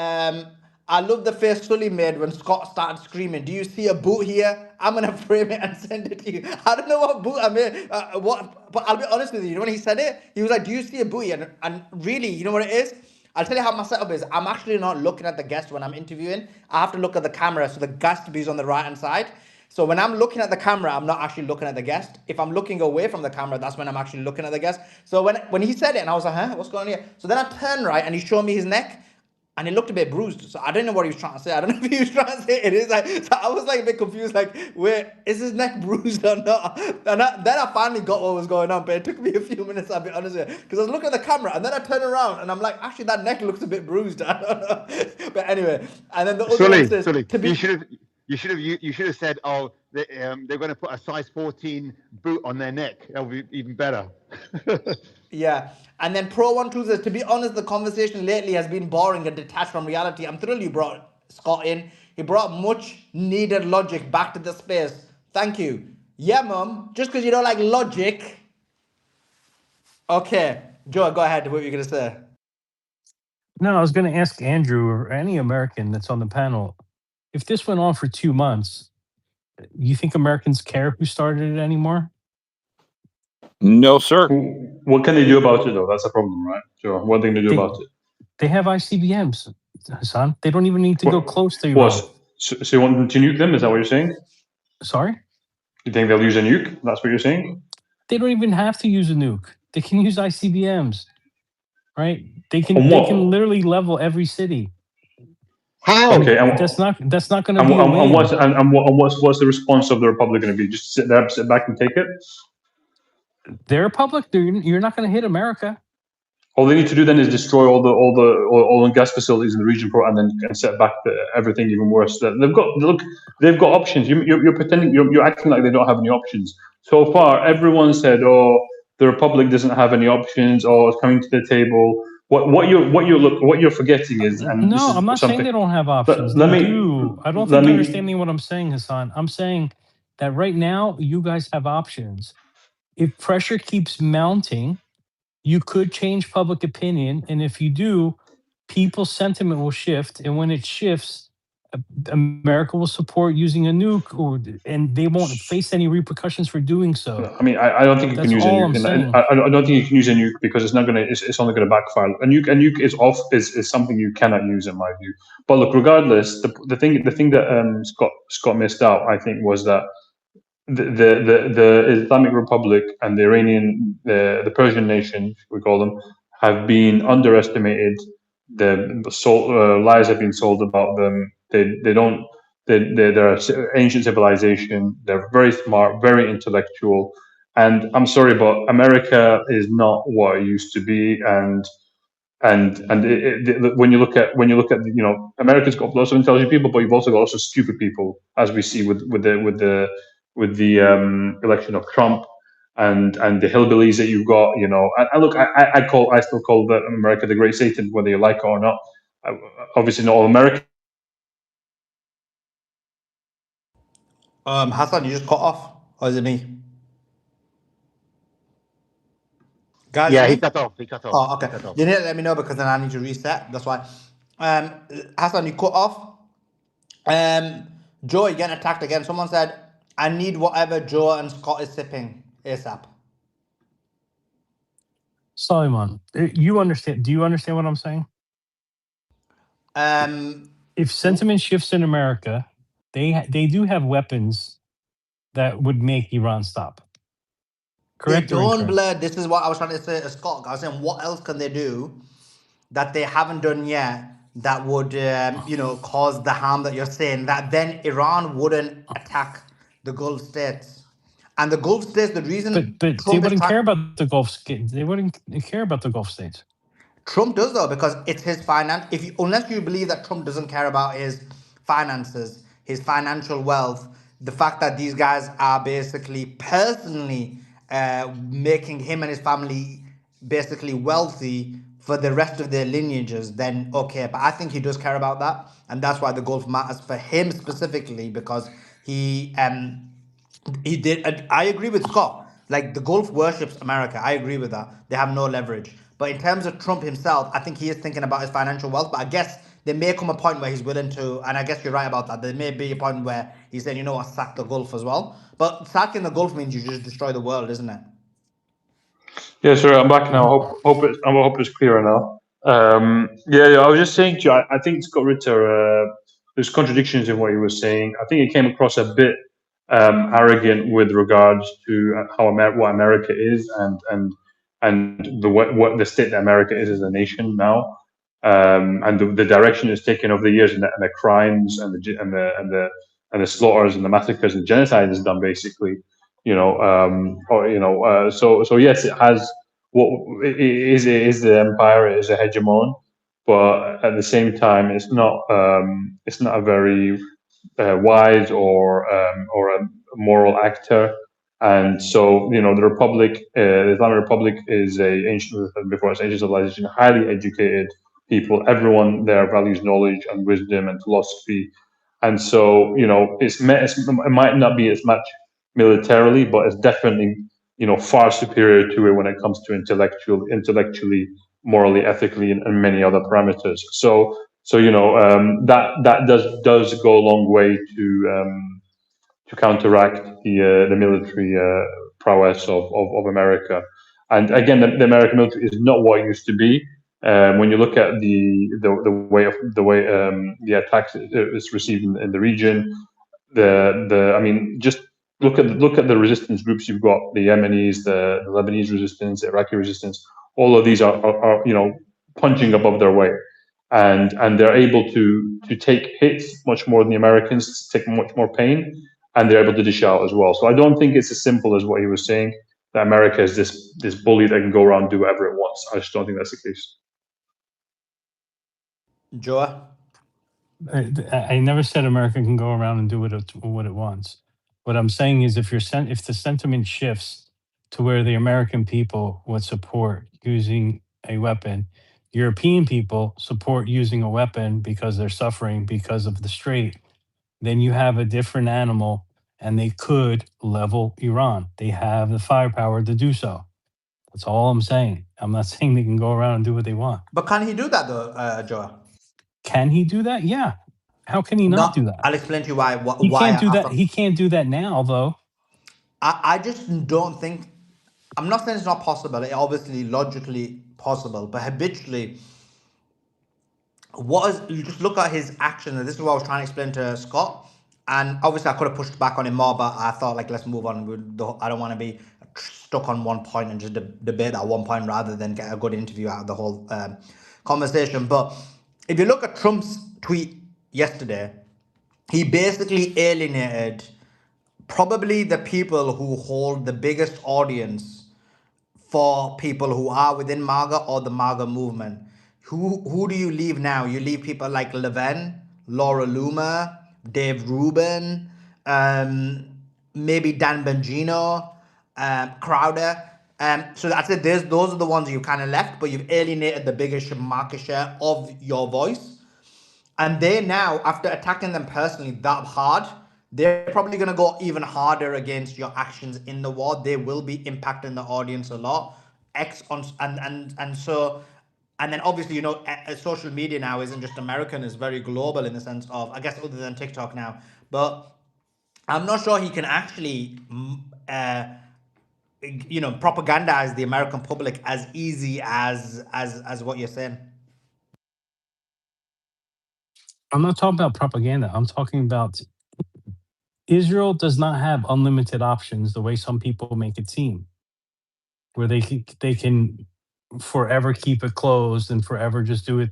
I love the face Sully made when Scott started screaming. Do you see a boot here? I'm gonna frame it and send it to you. I don't know what boot I made. But I'll be honest with you. You know when he said it, he was like, "Do you see a boot here?" And really, you know what it is? I'll tell you how my setup is. I'm actually not looking at the guest when I'm interviewing. I have to look at the camera, so the guest is on the right hand side. So when I'm looking at the camera, I'm not actually looking at the guest. If I'm looking away from the camera, that's when I'm actually looking at the guest. So when he said it, and I was like, "Huh, what's going on here?" So then I turned right, and he showed me his neck, and it looked a bit bruised. So I didn't know what he was trying to say. I don't know if he was trying to say it is like. So I was like a bit confused, like, wait, is his neck bruised or not? And then I finally got what was going on, but it took me a few minutes. I'll be honest with you, because I was looking at the camera, and then I turned around, and I'm like, actually, that neck looks a bit bruised. I don't know. But anyway, and then the other one says, Sully, to be you should have said, oh, they're going to put a size 14 boot on their neck. That would be even better. Yeah. And then Pro One Two says, to be honest, the conversation lately has been boring and detached from reality. I'm thrilled you brought Scott in. He brought much needed logic back to the space. Thank you. Yeah, mum. Just because you don't like logic. Okay. Joe, go ahead. What were you going to say? No, I was going to ask Andrew or any American that's on the panel, if this went on for 2 months, you think Americans care who started it anymore? No, sir. What can they do about it, though? That's a problem, right? So, one thing to do They about it. they have ICBMs, Hassan. They don't even need to go close to Iran. So you want them to nuke them? Is that what you're saying? Sorry? You think they'll use a nuke? That's what you're saying? They don't even have to use a nuke. They can use ICBMs, right? They On what? can literally level every city. How? Okay, That's not going to be a win. What's the response of the Republic going to be? Just sit back and take it? They're public. You're not going to hit America. All they need to do then is destroy all the oil and gas facilities in the region, and set back everything even worse. They've got options. You're pretending, you're acting like they don't have any options. So far, everyone said, "Oh, the Republic doesn't have any options," or "It's coming to the table." What you're forgetting is, and No, this is I'm not saying something. they don't have options. Let They me do. I don't think let you're me. understanding what I'm saying, Hassan. I'm saying that right now you guys have options. If pressure keeps mounting, you could change public opinion, and if you do, people's sentiment will shift, and when it shifts, America will support using a nuke, and they won't face any repercussions for doing so. I mean, I don't think you can That's use a all nuke. I'm saying. I don't think you can use a nuke because it's not going to. It's only going to backfire. A nuke is something you cannot use in my view. But look, regardless, the thing that Scott missed out, I think, was that the Islamic Republic and the Iranian, the Persian nation, we call them, have been underestimated. The lies have been sold about them. They don't. They're an ancient civilization. They're very smart, very intellectual. And I'm sorry, but America is not what it used to be. When you look at America's got lots of intelligent people, but you've also got lots of stupid people, as we see with the election of Trump and the hillbillies that you've got. And look, I still call that America the Great Satan, whether you like it or not. Obviously, not all America. Hassan, you just cut off, or is it me? Guys, Yeah, me? he cut off. He cut off. Oh, okay. You need to let me know because then I need to reset. That's why. Hassan, you cut off. Joe, you're getting attacked again. Someone said, I need whatever Joe and Scott is sipping ASAP. Solomon, you understand? Do you understand what I'm saying? If sentiment shifts in America, they do have weapons that would make Iran stop. They Correct or don't incorrect? blur. This is what I was trying to say to Scott. I was saying, what else can they do that they haven't done yet that would, cause the harm that you're saying, that then Iran wouldn't attack the Gulf states. And the Gulf states, the reason But they Trump is wouldn't trying. care about the Gulf. They wouldn't care about the Gulf states. Trump does though because it's his finance. If you, unless you believe that Trump doesn't care about his finances, his financial wealth, the fact that these guys are basically personally making him and his family basically wealthy for the rest of their lineages, then okay. But I think he does care about that, and that's why the Gulf matters for him specifically because he did. I agree with Scott. Like the Gulf worships America. I agree with that. They have no leverage. But in terms of Trump himself, I think he is thinking about his financial wealth. But I guess there may come a point where he's willing to, and I guess you're right about that. There may be a point where he's saying, you know what, sack the Gulf as well. But sacking the Gulf means you just destroy the world, isn't it? Yeah, sorry, I'm back now. I hope it's clearer now. Yeah, I was just saying to you, I think Scott Ritter, there's contradictions in what he was saying. I think it came across a bit arrogant with regards to what America is and what the state that America is as a nation now, and the direction it's taken over the years and the crimes and the slaughters and the massacres and genocide is done basically. So yes, it has it is the empire, it is a hegemon, but at the same time, it's not a very wise or a moral actor. And so, the Republic, the Islamic Republic, is a ancient, before it's ancient civilization, highly educated people. Everyone there values knowledge and wisdom and philosophy, and so it might not be as much militarily, but it's definitely far superior to it when it comes to intellectually, morally, ethically, and many other parameters. So that does go a long way to counteract the military prowess of America. And again, the American military is not what it used to be. When you look at the attacks it's received in the region, I mean, just look at the resistance groups you've got: the Yemenis, the Lebanese resistance, the Iraqi resistance. All of these are punching above their weight, and they're able to take hits much more than the Americans, take much more pain, and they're able to dish out as well. So I don't think it's as simple as what he was saying, that America is this bully that can go around and do whatever it wants. I just don't think that's the case. Joa? I never said America can go around and do what it wants. What I'm saying is, if the sentiment shifts to where the American people would support using a weapon, European people support using a weapon because they're suffering because of the strait, then you have a different animal, and they could level Iran. They have the firepower to do so. That's all I'm saying. I'm not saying they can go around and do what they want. But can he do that though, Joa? Can he do that? Yeah. How can he not do No, that? I'll explain to you why. He Why can't do that. after. He can't do that now, though. I just don't think. I'm not saying it's not possible. It's obviously logically possible, but habitually, what is you just look at his actions, and this is what I was trying to explain to Scott. And obviously, I could have pushed back on him more, but I thought like let's move on. I don't want to be stuck on one point and just debate that one point rather than get a good interview out of the whole conversation. But if you look at Trump's tweet yesterday, he basically alienated probably the people who hold the biggest audience for people who are within MAGA or the MAGA movement. Who do you leave now? You leave people like Levin, Laura Loomer, Dave Rubin, maybe Dan Bongino, Crowder. So that's it. Those are the ones you've kind of left, but you've alienated the biggest market share of your voice. And they now, after attacking them personally that hard, they're probably going to go even harder against your actions in the war. They will be impacting the audience a lot. X on and so, and then obviously social media now isn't just American; it's very global in the sense of, I guess, other than TikTok now. But I'm not sure he can actually propagandize the American public as easy as what you're saying. I'm not talking about propaganda. I'm talking about Israel does not have unlimited options the way some people make it seem, where they can forever keep it closed and forever just do it,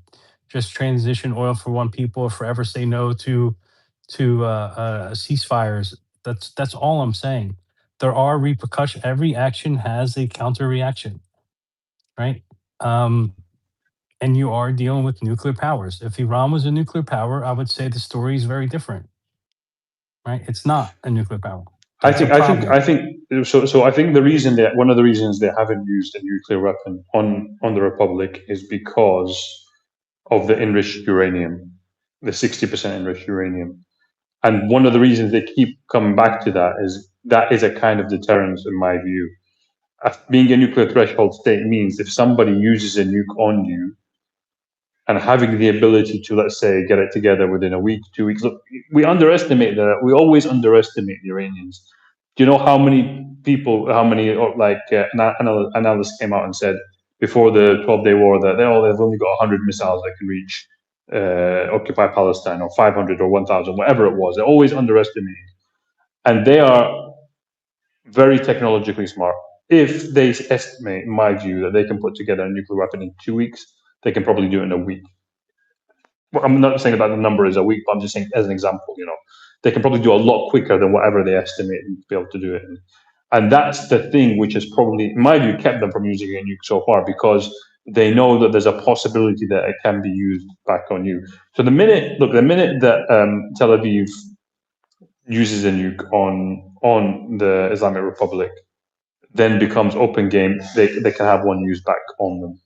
just transition oil for one people, or forever say no to ceasefires. That's all I'm saying. There are repercussions. Every action has a counter reaction, right? Um, and you are dealing with nuclear powers. If Iran was a nuclear power, I would say the story is very different, right? It's not a nuclear power. That's a problem. I think. So I think the reason that one of the reasons they haven't used a nuclear weapon on the Republic is because of the enriched uranium, the 60% enriched uranium. And one of the reasons they keep coming back to that is a kind of deterrence, in my view. Being a nuclear threshold state means if somebody uses a nuke on you, and having the ability to, let's say, get it together within a week, 2 weeks. Look, we underestimate that. We always underestimate the Iranians. Do you know how many people, analysts came out and said before the 12-day war that they've only got 100 missiles that can reach occupy Palestine, or 500 or 1,000, whatever it was. They're always underestimating. And they are very technologically smart. If they estimate, in my view, that they can put together a nuclear weapon in 2 weeks, they can probably do it in a week. Well, I'm not saying that the number is a week, but I'm just saying as an example, they can probably do a lot quicker than whatever they estimate to be able to do it in. And that's the thing which has probably, in my view, kept them from using a nuke so far, because they know that there's a possibility that it can be used back on you. So the minute that Tel Aviv uses a nuke on the Islamic Republic, then becomes open game. They can have one used back on them.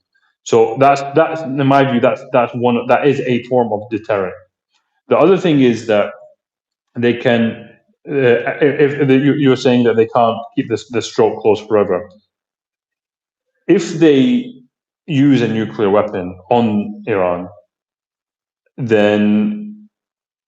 So that's in my view, that is a form of deterrent. The other thing is that they can, if you're saying that they can't keep the stroke closed forever. If they use a nuclear weapon on Iran, then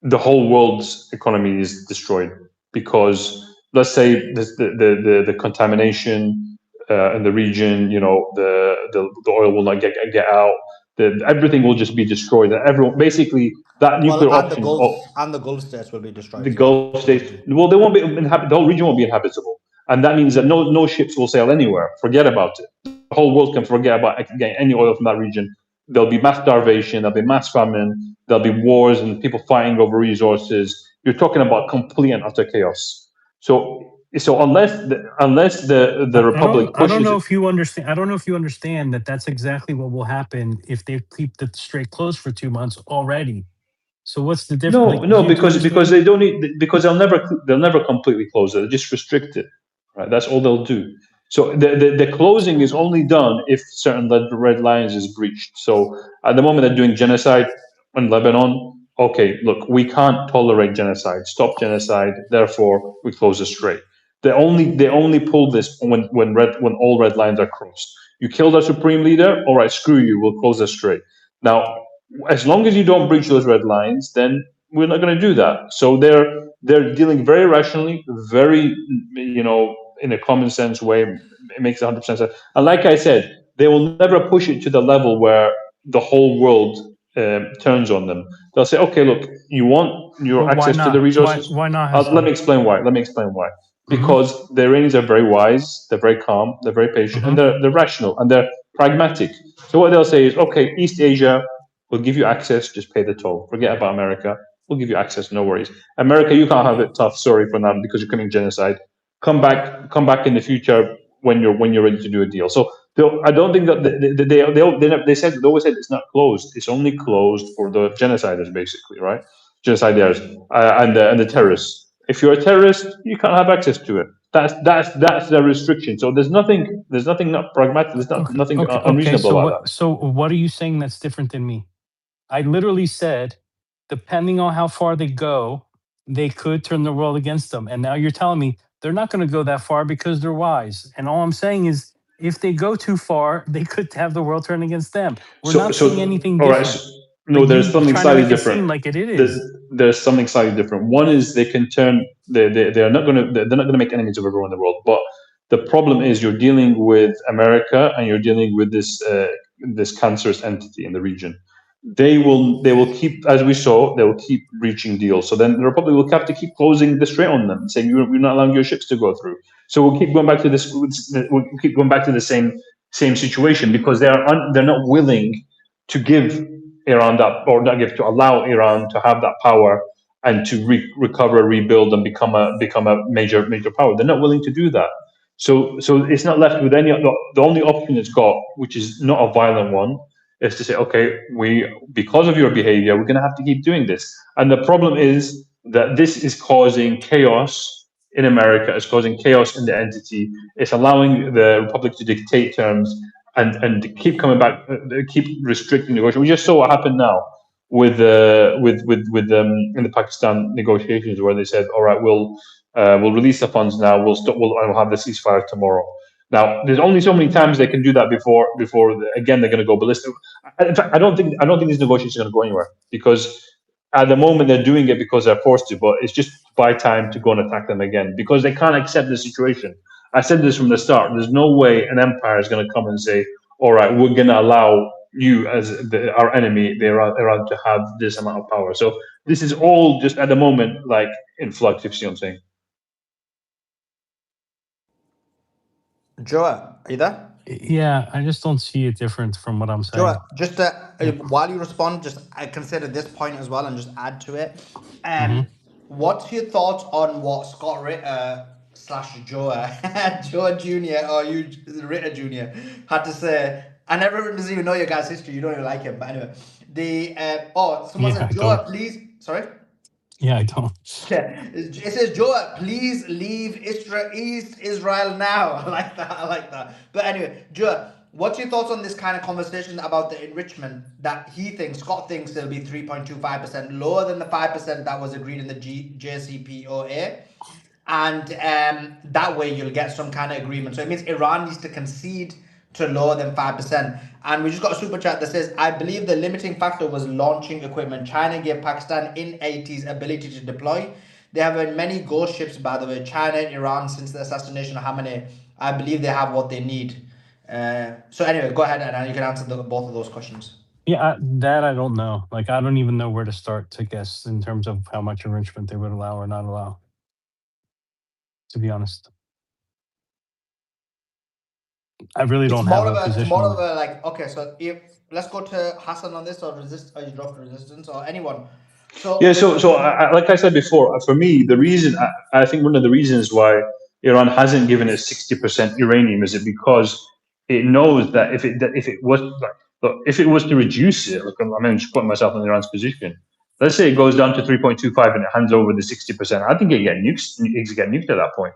the whole world's economy is destroyed, because let's say the contamination in the region, the oil will not get out. Everything will just be destroyed. Everyone, basically, that nuclear option. The Gulf states will be destroyed. The Gulf states. Well, they won't be inhabited. The whole region won't be inhabitable, and that means that no ships will sail anywhere. Forget about it. The whole world can forget about getting any oil from that region. There'll be mass starvation. There'll be mass famine. There'll be wars and people fighting over resources. You're talking about complete and utter chaos. So unless the Republic I don't pushes know it. if you understand. I don't know if you understand that that's exactly what will happen if they keep the strait closed for 2 months already. So what's the difference? No, because they don't need, because they'll never completely close it. They'll just restrict it, right? That's all they'll do. So the closing is only done if certain red lines is breached. So at the moment they're doing genocide in Lebanon. Okay, look, we can't tolerate genocide. Stop genocide. Therefore, we close the strait. They only pull this when all red lines are crossed. You killed our supreme leader. All right, screw you. We'll close the strait. Now, as long as you don't breach those red lines, then we're not going to do that. So they're dealing very rationally, very in a common sense way. It makes 100% sense. And like I said, they will never push it to the level where the whole world turns on them. They'll say, okay, look, you want your But why access to the not? resources. Why not, Let me Hassan? explain why. Mm-hmm. Because the Iranians are very wise, they're very calm, they're very patient, Mm-hmm. and they're rational and they're pragmatic. So what they'll say is, okay, East Asia, we'll give you access, just pay the toll. Forget about America. We'll give you access, no worries. America, you can't have it tough. Sorry for now, because you're committing genocide. Come back in the future when you're ready to do a deal. So I don't think that they always said it's not closed. It's only closed for the genociders, basically, right? Genociders and the terrorists. If you're a terrorist, you can't have access to it. That's the restriction. So there's nothing not pragmatic. There's nothing Okay. unreasonable So about that. what are you saying that's different than me? I literally said, depending on how far they go, they could turn the world against them. And now you're telling me they're not going to go that far because they're wise. And all I'm saying is, if they go too far, they could have the world turn against them. We're not saying anything All right. different. No, But there's you something trying to slightly make it different. seem like it There's, is. there's something slightly different. One is they can turn. They're not going to make enemies of everyone in the world. But the problem is you're dealing with America and you're dealing with this cancerous entity in the region. They will keep, as we saw, they will keep reaching deals. So then the Republic will have to keep closing the strait on them, saying you're not allowing your ships to go through. So we'll keep going back to this. We'll keep going back to the same situation, because they're not willing to give Iran that, or not give, to allow Iran to have that power and to recover, rebuild, and become a major power. They're not willing to do that. So it's not left with any. The only option it's got, which is not a violent one, is to say, okay, because of your behavior, we're going to have to keep doing this. And the problem is that this is causing chaos in America. It's causing chaos in the entity. It's allowing the republic to dictate terms and keep coming back, keep restricting negotiation. We just saw what happened now with in the Pakistan negotiations, where they said, all right, we'll release the funds now. We'll have the ceasefire tomorrow. Now, there's only so many times they can do that before again they're going to go ballistic. In fact, I don't think these negotiations are going to go anywhere, because at the moment they're doing it because they're forced to, but it's just to buy time to go and attack them again, because they can't accept the situation. I said this from the start. There's no way an empire is going to come and say, all right, we're going to allow you as our enemy, Iran, to have this amount of power. So this is all just at the moment like in flux, if you see what I'm saying. Joe, are you there? Yeah, I just don't see it different from what I'm saying. Joe, just while you respond, just consider this point as well and just add to it. Hmm. What's your thoughts on what Scott Ritter slash Joe, Joe Jr. or you Ritter Jr. had to say? And everyone doesn't even know your guy's history. You don't even like him, but anyway. Someone Yeah, said, I Joe, don't. please. Sorry. Yeah, I don't. Yeah, it says, Joe, please leave East Israel now. I like that. I like that. But anyway, Joe, what's your thoughts on this kind of conversation about the enrichment that Scott thinks it'll be 3.25%, lower than the 5% that was agreed in the JCPOA? And that way you'll get some kind of agreement. So it means Iran needs to concede to lower than 5%. And we just got a super chat that says, I believe the limiting factor was launching equipment. China gave Pakistan in 80s ability to deploy. There have been many ghost ships, by the way, China and Iran since the assassination of Khamenei. I believe they have what they need. So anyway, go ahead and you can answer both of those questions. Yeah, that I don't know. Like, I don't even know where to start to guess in terms of how much enrichment they would allow or not allow, to be honest. I really don't have a It's position more on of it. a like, okay, so if let's go to Hassan on this, or you dropped resistance, or anyone. So Yeah, with like I said before, for me, the reason I think one of the reasons why Iran hasn't given it 60% uranium is it because it knows that if it was like, look, if it was to reduce it, look, I'm just putting myself in Iran's position. Let's say it goes down to 3.25 and it hands over the 60%. I think it get nuked. It get nuked at that point,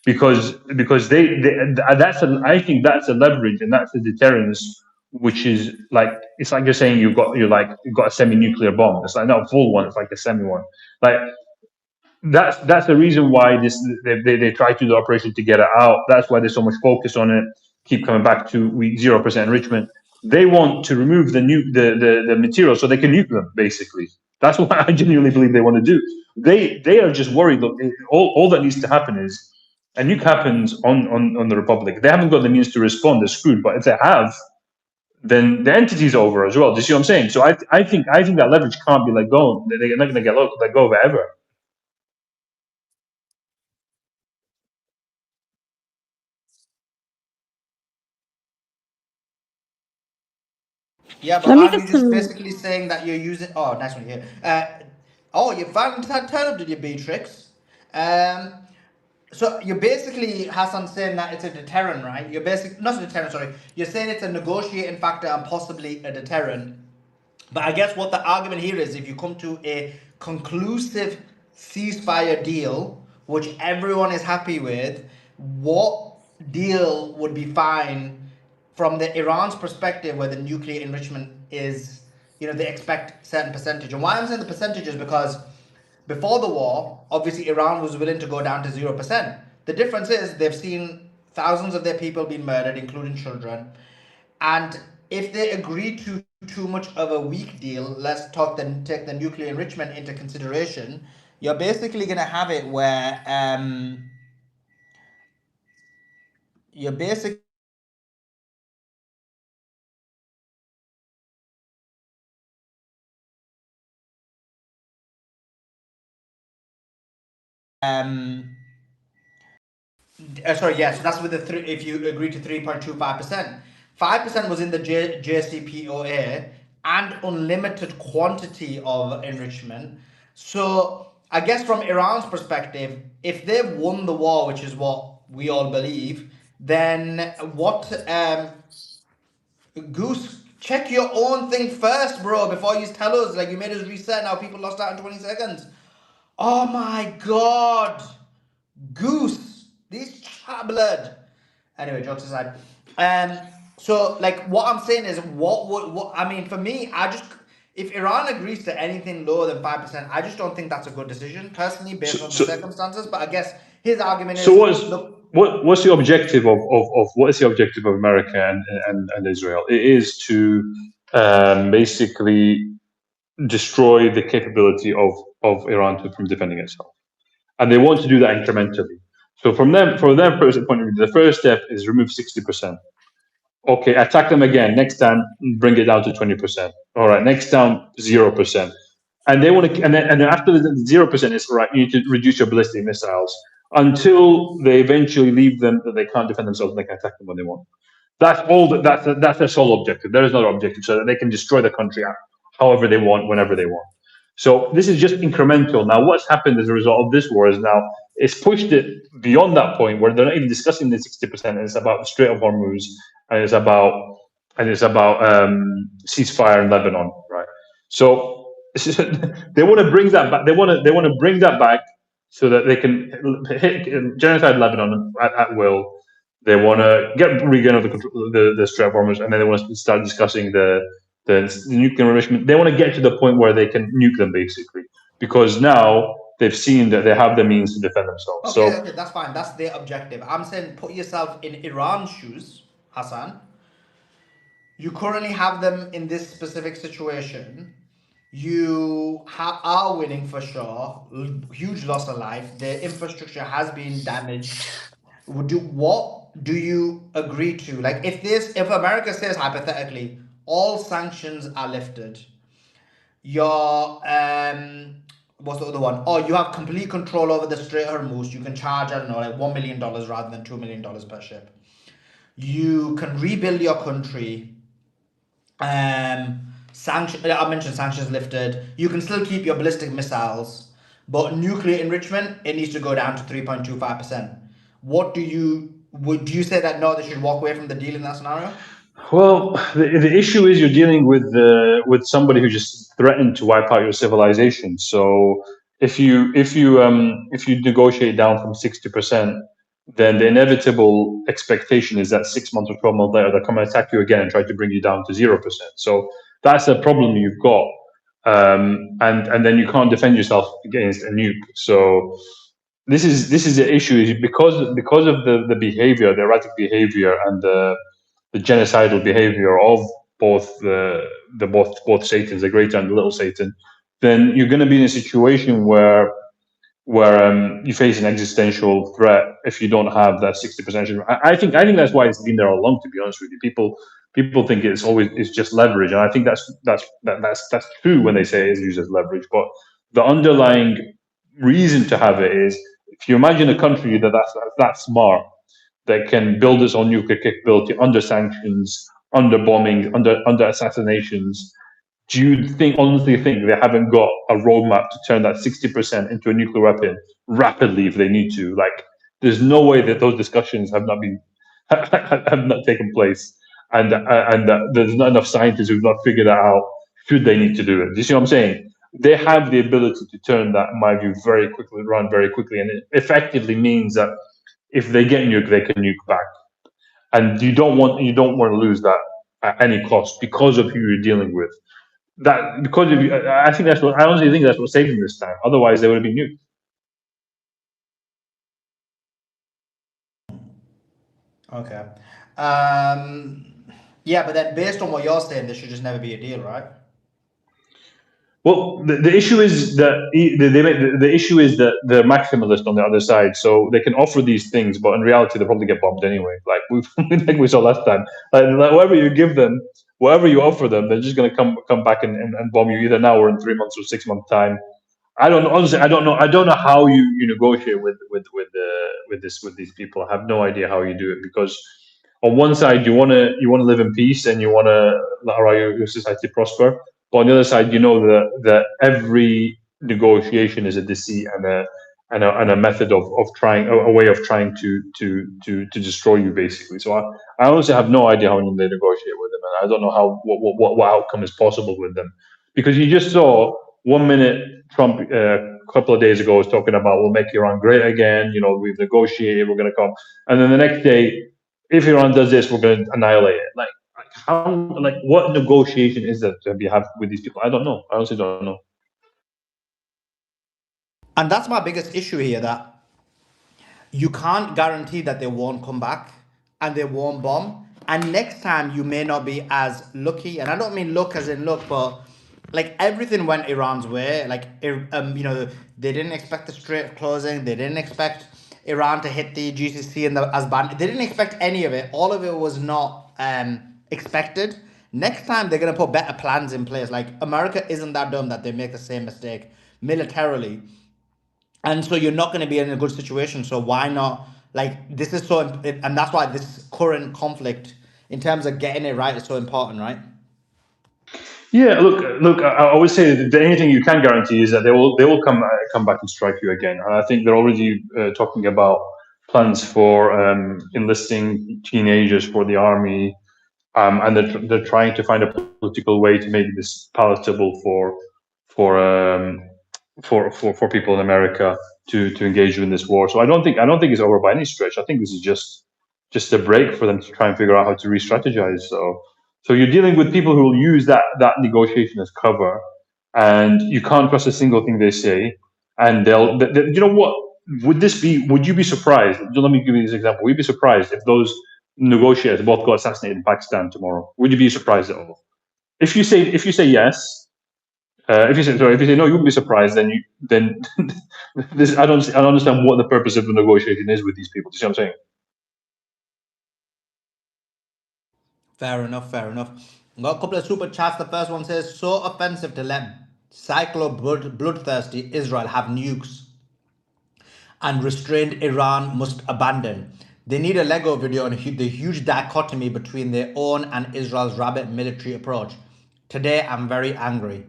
because I think that's a leverage and that's a deterrence, which is like, it's like you're saying you've got a semi-nuclear bomb. It's like not a full one, it's like a semi one. Like that's the reason why they try to do the operation to get it out. That's why there's so much focus on it. Keep coming back to 0% enrichment. They want to remove the material so they can nuke them. Basically, that's what I genuinely believe they want to do. They are just worried. Look, all that needs to happen is a nuke happens on the Republic. They haven't got the means to respond. They're screwed. But if they have, then the entity's over as well. Do you see what I'm saying? So I think that leverage can't be let go. They're not going to get let go of it ever. yeah, but Let me aren't get you just some. basically saying that you're using? Oh, nice one here. Oh, you finally turned up, did you, Beatrix? Um, so you're basically, Hassan, saying that it's a deterrent, right? You're basically not a deterrent. Sorry, you're saying it's a negotiating factor and possibly a deterrent. But I guess what the argument here is, if you come to a conclusive ceasefire deal, which everyone is happy with, what deal would be fine from the Iran's perspective, where the nuclear enrichment is, they expect certain percentage. And why I'm saying the percentage is because before the war, obviously Iran was willing to go down to 0%. The difference is they've seen thousands of their people being murdered, including children. And if they agree to too much of a weak deal, take the nuclear enrichment into consideration, you're basically going to have it where you're basically sorry, yeah, so that's with the three, if you agree to 3.25%. 5% was in the JCPOA and unlimited quantity of enrichment. So I guess from Iran's perspective, if they've won the war, which is what we all believe, then what Goose, check your own thing first, bro, before you tell us. Like, you made us reset, now people lost out in 20 seconds. Oh my god. Goose. This chat blood. Anyway, jokes aside. So like what I'm saying is what I mean for me, I just if Iran agrees to anything lower than 5%, I just don't think that's a good decision, personally, So, based on the so, circumstances. But I guess his argument so is look, what's the objective of what is the objective of America and Israel? It is to basically destroy the capability of Iran from defending itself, and they want to do that incrementally. So from their point of view, the first step is remove 60%. Okay, attack them again. Next time, bring it down to 20%. All right, next time, 0%. And they want to, and then after the 0% is right, you need to reduce your ballistic missiles until they eventually leave them that they can't defend themselves and they can attack them when they want. That's all. That's their sole objective. There is no objective, so that they can destroy the country however they want, whenever they want. So this is just incremental. Now, what's happened as a result of this war is now it's pushed it beyond that point where they're not even discussing the 60%. And it's about the Strait of Hormuz, and it's about ceasefire in Lebanon, right? So they want to bring that back. They want to bring that back so that they can hit genocide Lebanon at will. They want to regain the Strait of Hormuz, and then they want to start discussing the nuclear enrichment. They want to get to the point where they can nuke them, basically, because now they've seen that they have the means to defend themselves. okay, So, okay, that's fine. That's their objective. I'm saying put yourself in Iran's shoes, Hassan. You currently have them in this specific situation. You are winning for sure. Huge loss of life. The infrastructure has been damaged. What do you agree to? Like, if America says hypothetically all sanctions are lifted, your what's the other one? Oh, you have complete control over the Strait of Hormuz. You can charge, I don't know, like $1 million rather than $2 million per ship. You can rebuild your country. I mentioned sanctions lifted. You can still keep your ballistic missiles, but nuclear enrichment, it needs to go down to 3.25%. What do you say that no, they should walk away from the deal in that scenario? well, the issue is you're dealing with somebody who just threatened to wipe out your civilization. So if you negotiate down from 60%, then the inevitable expectation is that 6 months or 12 months later they'll come and attack you again and try to bring you down to 0%. So that's a problem you've got, and then you can't defend yourself against a nuke. So this is the issue is because of the behavior, the erratic behavior, and the genocidal behavior of both Satans, the greater and the little Satan, then you're going to be in a situation where you face an existential threat if you don't have that 60%. I think that's why it's been there all along. To be honest with you, people think it's just leverage, and I think that's true when they say it's used as leverage. But the underlying reason to have it is if you imagine a country that's smart, that can build its own nuclear capability under sanctions, under bombing, under assassinations. Do you honestly think they haven't got a roadmap to turn that 60% into a nuclear weapon rapidly if they need to? Like, there's no way that those discussions have not been have not taken place, and there's not enough scientists who've not figured that out. Should they need to do it? Do you see what I'm saying? They have the ability to turn that, in my view, very quickly, run very quickly, and it effectively means that if they get nuked, they can nuke back, and you don't want to lose that at any cost because of who you're dealing with. That because of I think that's what I honestly think that's what saved them this time. Otherwise, they would have been nuked. Okay. Yeah, but then based on what you're saying, there should just never be a deal, right? Well, the issue is that the issue is that they're maximalist on the other side, so they can offer these things, but in reality, they'll probably get bombed anyway. Like like we saw last time. Like whatever you give them, whatever you offer them, they're just going to come back and bomb you either now or in 3 months or 6 months time. I don't know. Honestly, I don't know. I don't know how you negotiate with these people. I have no idea how you do it because on one side you want to live in peace and you want to allow your society to prosper, but on the other side you know that every negotiation is a deceit and a method of trying a way of trying to destroy you basically. So I honestly have no idea how they negotiate with them, and I don't know how what outcome is possible with them, because you just saw 1 minute Trump a couple of days ago was talking about we'll make Iran great again. You know, we've negotiated, we're going to come, and then the next day, if Iran does this, we're going to annihilate it. Like how, like what negotiation is that we have with these people? I don't know. I honestly don't know. And that's my biggest issue here, that you can't guarantee that they won't come back and they won't bomb. And next time you may not be as lucky. And I don't mean luck as in luck, but like everything went Iran's way. Like, they didn't expect the Strait closing. They didn't expect Iran to hit the GCC and the as band. They didn't expect any of it. All of it was not expected. Next time they're gonna put better plans in place. Like, America isn't that dumb that they make the same mistake militarily, and so you're not going to be in a good situation. So why not, like, this is so and that's why this current conflict in terms of getting it right is so important, right? Yeah, look. I always say that the only thing you can guarantee is that they will come back and strike you again. And I think they're already talking about plans for enlisting teenagers for the army, and they're trying to find a political way to make this palatable for um, for people in America to engage in this war. So I don't think it's over by any stretch. I think this is just a break for them to try and figure out how to re-strategize. So you're dealing with people who will use that negotiation as cover, and you can't trust a single thing they say. And you know what? Would you be surprised? Let me give you this example. Would you be surprised if those negotiators both got assassinated in Pakistan tomorrow? Would you be surprised at all? If you say yes, if you say no, you wouldn't be surprised. Then this I don't understand what the purpose of the negotiation is with these people. Do you see what I'm saying? Fair enough, fair enough. Got a couple of super chats. The first one says, so offensive to let bloodthirsty Israel have nukes and restrained Iran must abandon. They need a Lego video on the huge dichotomy between their own and Israel's rabid military approach. Today, I'm very angry.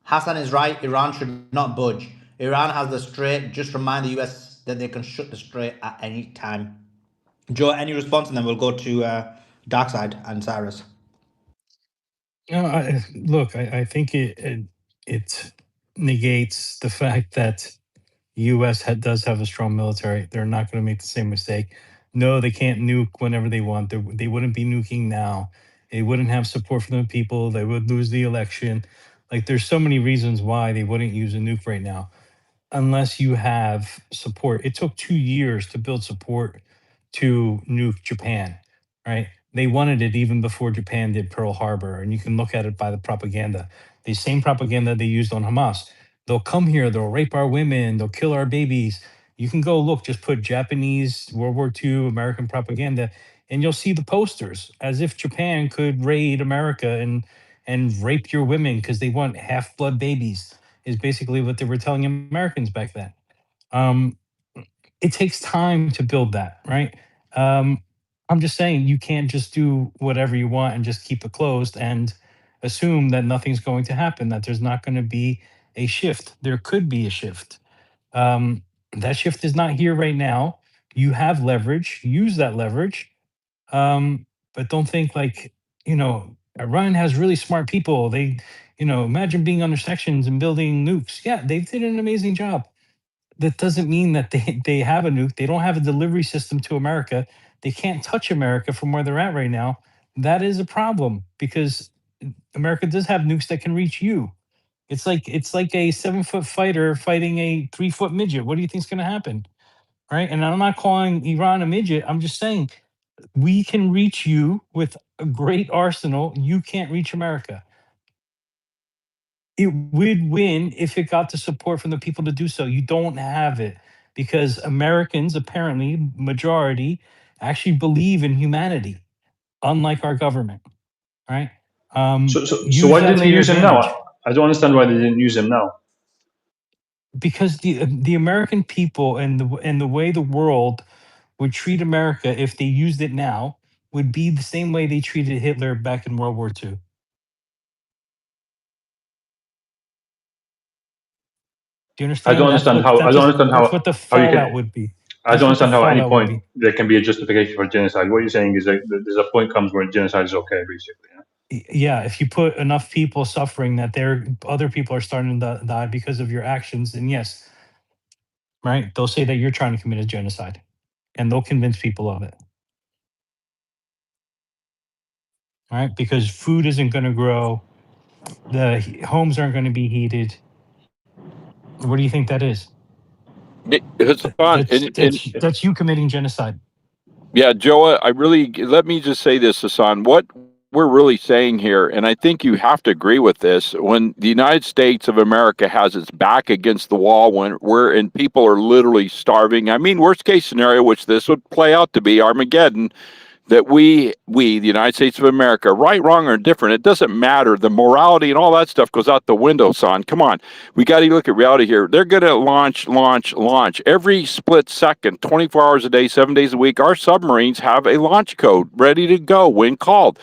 Hassan is right. Iran should not budge. Iran has the strait. Just remind the US that they can shut the strait at any time. Joe, any response? And then we'll go to Darkside and Cyrus. No, look, I think it negates the fact that U.S. does have a strong military. They're not going to make the same mistake. No, they can't nuke whenever they want. They wouldn't be nuking now. They wouldn't have support from the people. They would lose the election. Like, there's so many reasons why they wouldn't use a nuke right now unless you have support. It took 2 years to build support to nuke Japan, right? They wanted it even before Japan did Pearl Harbor, and you can look at it by the propaganda. The same propaganda they used on Hamas. They'll come here, they'll rape our women, they'll kill our babies. You can go look, just put Japanese World War II American propaganda, and you'll see the posters as if Japan could raid America and rape your women because they want half-blood babies is basically what they were telling Americans back then. Um, it takes time to build that, right? Um, I'm just saying you can't just do whatever you want and just keep it closed and assume that nothing's going to happen, that there's not going to be a shift. There could be a shift. Um, that shift is not here right now. You have leverage, use that leverage. But don't think like, Iran has really smart people. Imagine being under sections and building nukes. Yeah, they did an amazing job. That doesn't mean that they have a nuke. They don't have a delivery system to America. They can't touch America from where they're at right now. That is a problem because America does have nukes that can reach you. It's like a 7-foot fighter fighting a 3-foot midget. What do you think's going to happen? Right? And I'm not calling Iran a midget. I'm just saying we can reach you with a great arsenal. You can't reach America. It would win if it got the support from the people to do so. You don't have it because Americans, apparently, majority, actually believe in humanity, unlike our government. Right? So Use why that didn't to they your use him now? advantage I don't understand why they didn't use him now. because the American people and the way the world would treat America if they used it now would be the same way they treated Hitler back in World War II. Do you I understand? don't understand how. I don't understand That's what the how you fallout can. would be. I That's don't what the understand how at any fallout would point be. there can be a justification for genocide. What you're saying is that there's a point comes where genocide is okay, basically. Yeah? Yeah, if you put enough people suffering that other people are starting to die because of your actions, then yes, right? They'll say that you're trying to commit a genocide, and they'll convince people of it, right? Because food isn't going to grow, homes aren't going to be heated. What do you think that is? Hassan, That's you committing genocide. yeah, Joa, I really let me just say this, Hassan. What we're really saying here, and I think you have to agree with this, when the United States of America has its back against the wall, and people are literally starving. I mean, worst case scenario, which this would play out to be Armageddon, that the United States of America, right, wrong, or indifferent, it doesn't matter. The morality and all that stuff goes out the window, son. Come on. We got to look at reality here. They're going to launch. Every split second, 24 hours a day, 7 days a week, our submarines have a launch code ready to go when called.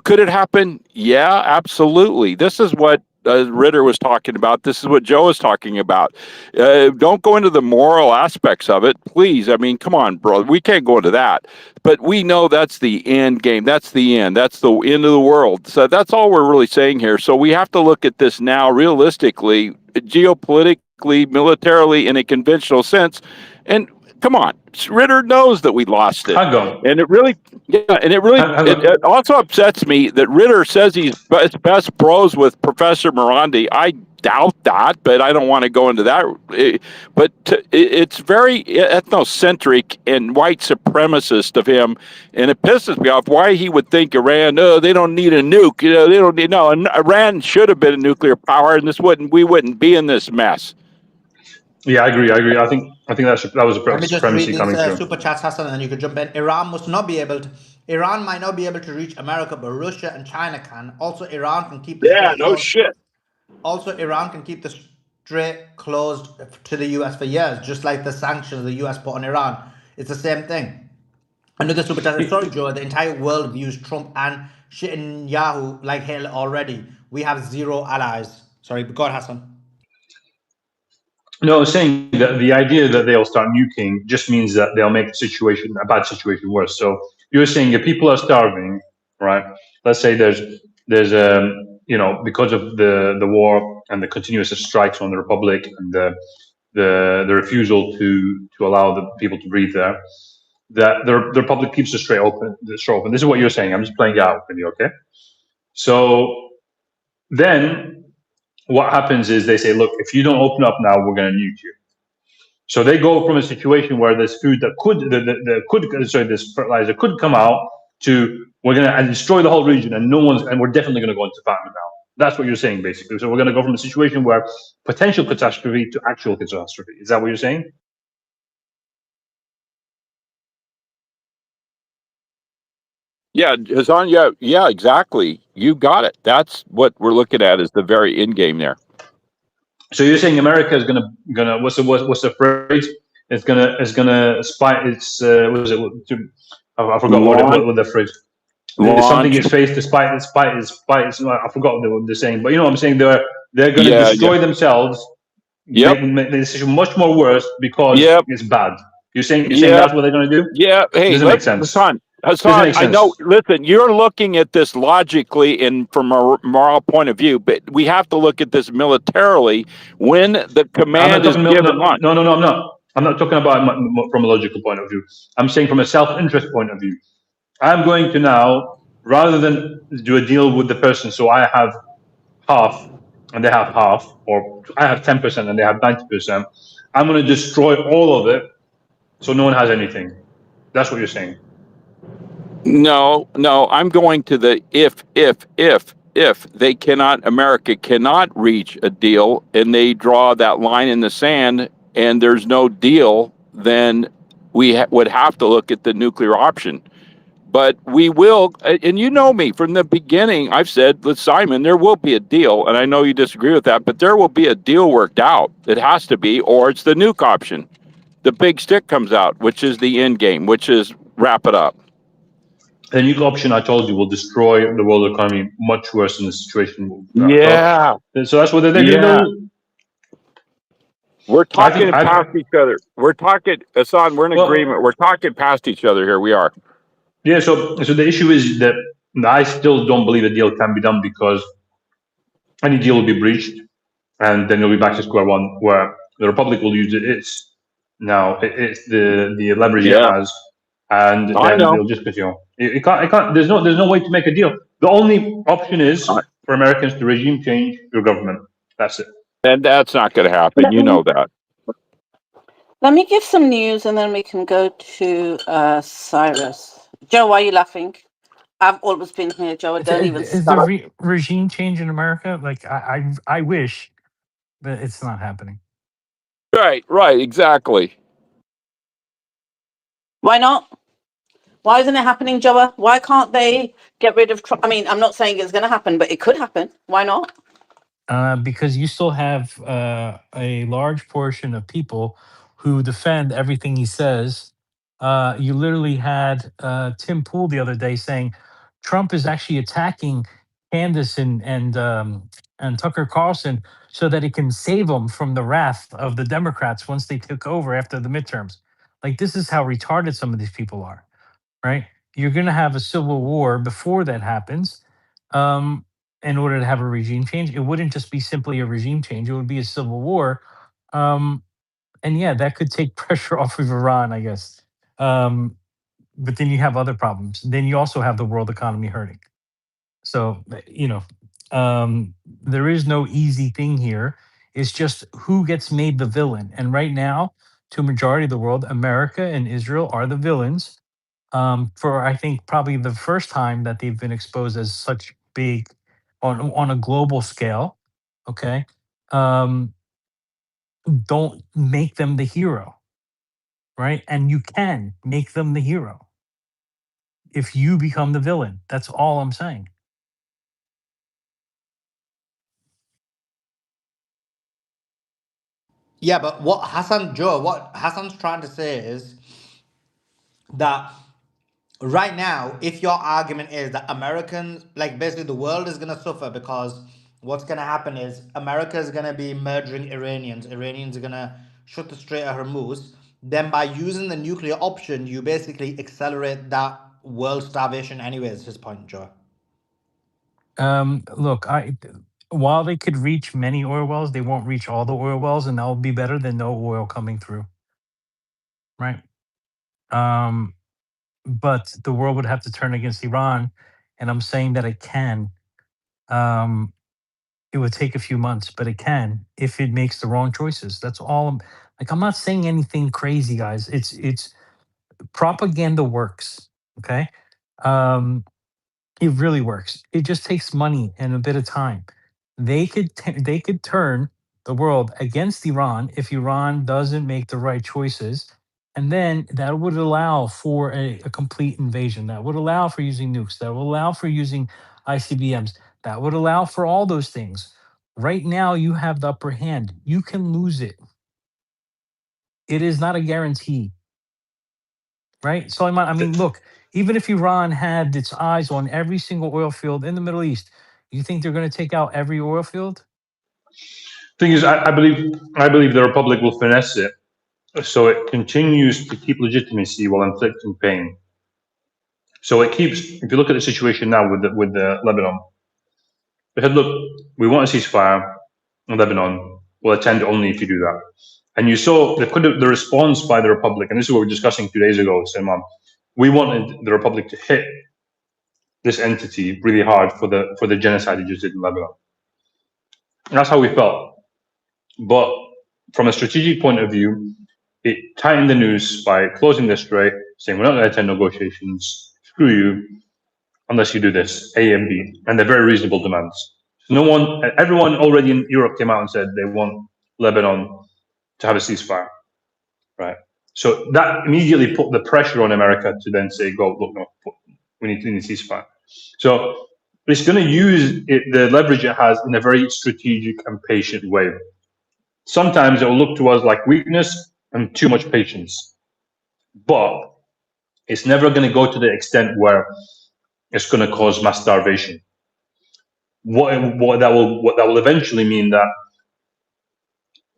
Could it happen? Yeah, absolutely. This is what Ritter was talking about. This is what Joe was talking about. Don't go into the moral aspects of it, please. I mean, come on, bro. We can't go into that. But we know that's the end game. That's the end. That's the end of the world. So that's all we're really saying here. So we have to look at this now realistically, geopolitically, militarily, in a conventional sense. And come on, Ritter knows that we lost it. Hang on. And it really, it also upsets me that Ritter says he's best bros with Professor Morandi. I doubt that, but I don't want to go into that. It's very ethnocentric and white supremacist of him, and it pisses me off why he would think Iran. No, they don't need a nuke. They don't need no. Iran should have been a nuclear power, and we wouldn't be in this mess. Yeah, I agree. I think that was Let a me just read supremacy these coming through. super chats, Hassan, and then you can jump in. Iran might not be able to reach America, but Russia and China can. Also, Iran can keep the Yeah, strait no closed. shit. Also, Iran can keep the strait closed to the US for years, just like the sanctions the US put on Iran. It's the same thing. Another super chat. Sorry, Joe. The entire world views Trump and Netanyahu like hell already. We have zero allies. Sorry, go on, Hassan. No, I was saying that the idea that they'll start nuking just means that they'll make a bad situation worse. So you're saying if people are starving, right? Let's say there's because of the war and the continuous strikes on the Republic and the refusal to allow the people to breathe there, that the Republic keeps the strait open. This is what you're saying. I'm just playing it out with you, okay? So then what happens is they say, look, if you don't open up now, we're going to nuke you. So they go from a situation where there's food that this fertilizer could come out to we're going to destroy the whole region and we're definitely going to go into famine now. That's what you're saying, basically. So we're going to go from a situation where potential catastrophe to actual catastrophe. Is that what you're saying? Yeah, Hassan, yeah, exactly. You got it. That's what we're looking at is the very end game there. So you're saying America is gonna what's the phrase? It's gonna spy. It's what is it? I forgot what the phrase. Something is faced despite. I forgot what they're saying, but you know what I'm saying. They're gonna destroy themselves. Yep. Make the decision much more worse because it's bad. You're saying that's what they're gonna do? Yeah. Hey, doesn't make sense. Hassan, Doesn't make I sense. know. Listen, you're looking at this logically and from a moral point of view, but we have to look at this militarily. When the command is given on. No, I'm not. I'm not talking about from a logical point of view. I'm saying from a self-interest point of view. I'm going to now, rather than do a deal with the person, so I have half and they have half, or I have 10% and they have 90%. I'm going to destroy all of it, so no one has anything. That's what you're saying. No, I'm going to the if America cannot reach a deal and they draw that line in the sand and there's no deal, then we would have to look at the nuclear option. But we will, and you know me from the beginning, I've said, Simon, there will be a deal, and I know you disagree with that, but there will be a deal worked out. It has to be, or it's the nuke option. The big stick comes out, which is the end game, which is wrap it up. The nuke option, I told you, will destroy the world economy much worse than the situation. Yeah. So that's what they're going to do. We're I talking think past each other. We're talking, Hassan, we're in agreement. We're talking past each other here. We are. yeah. So the issue is that I still don't believe a deal can be done because any deal will be breached, and then you'll be back to square one, where the Republic will use its now it's the leverage it Yeah, has, and I then know. they'll just continue. It can't. It can't. There's no way to make a deal. The only option I- is for Americans to regime change your government. That's it. And that's not going to happen. Let You me know that. let me give some news, and then we can go to Cyrus. Joe, why are you laughing? I've always been here, Joe. Don't even Is the start. regime change in America? Like I wish, but it's not happening. Right, exactly. Why not? Why isn't it happening, Joa? Why can't they get rid of Trump? I mean, I'm not saying it's going to happen, but it could happen. Why not? Because you still have a large portion of people who defend everything he says. You literally had Tim Pool the other day saying Trump is actually attacking Candace and Tucker Carlson so that he can save them from the wrath of the Democrats once they took over after the midterms. Like, this is how retarded some of these people are, right? You're going to have a civil war before that happens. In order to have a regime change, it wouldn't just be simply a regime change; it would be a civil war. Um, and yeah, that could take pressure off of Iran, I guess. Um, but then you have other problems. Then you also have the world economy hurting. So there is no easy thing here. It's just who gets made the villain. And right now, to a majority of the world, America and Israel are the villains, for I think probably the first time that they've been exposed as such big on a global scale. Okay, um, don't make them the hero, right? And you can make them the hero if you become the villain. That's all I'm saying. Yeah, but what Hassan's trying to say is that right now, if your argument is that Americans, like basically the world is going to suffer because what's going to happen is America is going to be murdering Iranians are going to shut the Strait of Hormuz, then by using the nuclear option, you basically accelerate that world starvation anyways, his point, Joe. Look, while they could reach many oil wells, they won't reach all the oil wells, and that will be better than no oil coming through, right? Um, but the world would have to turn against Iran, and I'm saying that it can. Um, it would take a few months, but it can if it makes the wrong choices. That's all. Like, I'm not saying anything crazy, guys. It's propaganda works. Okay, um, it really works. It just takes money and a bit of time. They could turn the world against Iran if Iran doesn't make the right choices, and then that would allow for a complete invasion. That would allow for using nukes. That would allow for using ICBMs. That would allow for all those things. Right now, you have the upper hand. You can lose it. It is not a guarantee, right? So I mean, look, even if Iran had its eyes on every single oil field in the Middle East, you think they're going to take out every oil field? Thing is, I believe the Republic will finesse it so it continues to keep legitimacy while inflicting pain. So it keeps. If you look at the situation now with the Lebanon, they said, "Look, we want a ceasefire in Lebanon. We'll attend only if you do that." And you saw the response by the Republic, and this is what we were discussing 2 days ago, Salman. We wanted the Republic to hit this entity really hard for the genocide it just did in Lebanon. And that's how we felt. But from a strategic point of view, it tightened the news by closing the strait, saying we're not going to attend negotiations. Screw you, unless you do this, A and B, and they're very reasonable demands. Everyone already in Europe came out and said they want Lebanon to have a ceasefire, right? So that immediately put the pressure on America to then say, "Go, look, no, we need a ceasefire." So it's going to use the leverage it has in a very strategic and patient way. Sometimes it will look to us like weakness and too much patience, but it's never going to go to the extent where it's going to cause mass starvation. What that will eventually mean that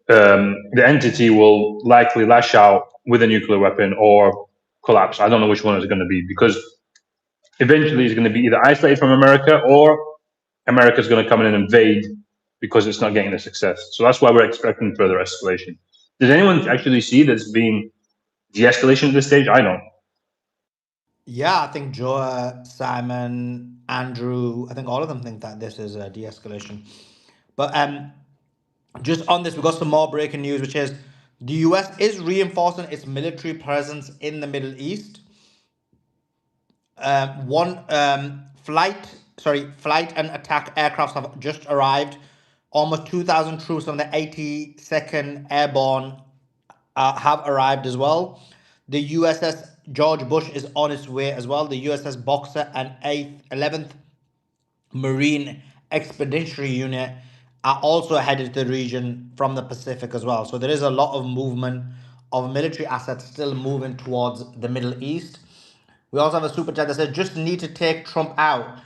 the entity will likely lash out with a nuclear weapon or collapse. I don't know which one it's going to be, because eventually it's going to be either isolated from America or America's going to come in and invade because it's not getting the success. So that's why we're expecting further escalation. Does anyone actually see this being de-escalation at this stage? I don't. Yeah, I think Joe, Simon, Andrew, I think all of them think that this is a de-escalation. But just on this, we've got some more breaking news, which is the US is reinforcing its military presence in the Middle East. One flight and attack aircrafts have just arrived. Almost 2,000 troops from the 82nd Airborne have arrived as well. The USS George Bush is on its way as well. The USS Boxer and 11th Marine Expeditionary Unit are also headed to the region from the Pacific as well. So there is a lot of movement of military assets still moving towards the Middle East. We also have a super chat that says just need to take Trump out.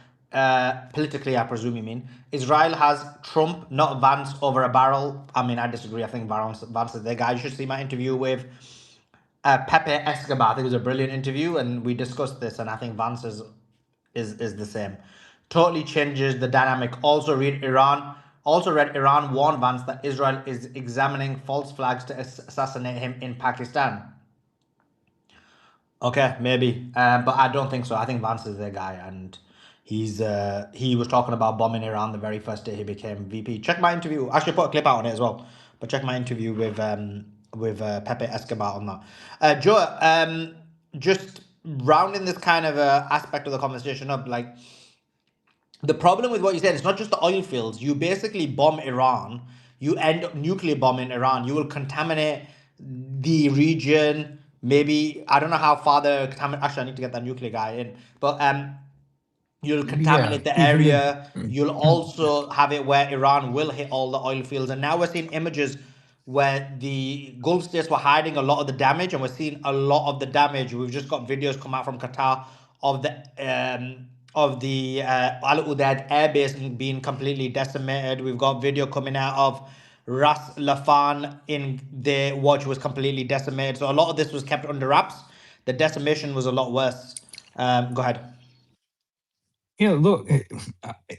Politically, I presume you mean. Israel has Trump, not Vance, over a barrel. I mean, I disagree. I think Vance is the guy. You should see my interview with Pepe Escobar. I think it was a brilliant interview, and we discussed this, and I think Vance is the same. Totally changes the dynamic. Also read Iran. Also read Iran warned Vance that Israel is examining false flags to assassinate him in Pakistan. Okay, maybe, but I don't think so. I think Vance is their guy, and he was talking about bombing Iran the very first day he became VP. Check my interview. Actually, put a clip out on it as well. But check my interview with Pepe Escobar on that. Joe, just rounding this kind of aspect of the conversation up, like the problem with what you said, it's not just the oil fields. You basically bomb Iran. You end up nuclear bombing Iran. You will contaminate the region. Maybe I don't know how far the Actually, I need to get that nuclear guy in. But you'll Yeah, contaminate the even the area. You'll also have it where Iran will hit all the oil fields. And now we're seeing images where the Gulf states were hiding a lot of the damage, and we're seeing a lot of the damage. We've just got videos come out from Qatar of the Al Udeid air base being completely decimated. We've got video coming out of Ras Lafan in there, which was completely decimated. So a lot of this was kept under wraps. The decimation was a lot worse. Go ahead. Yeah, look,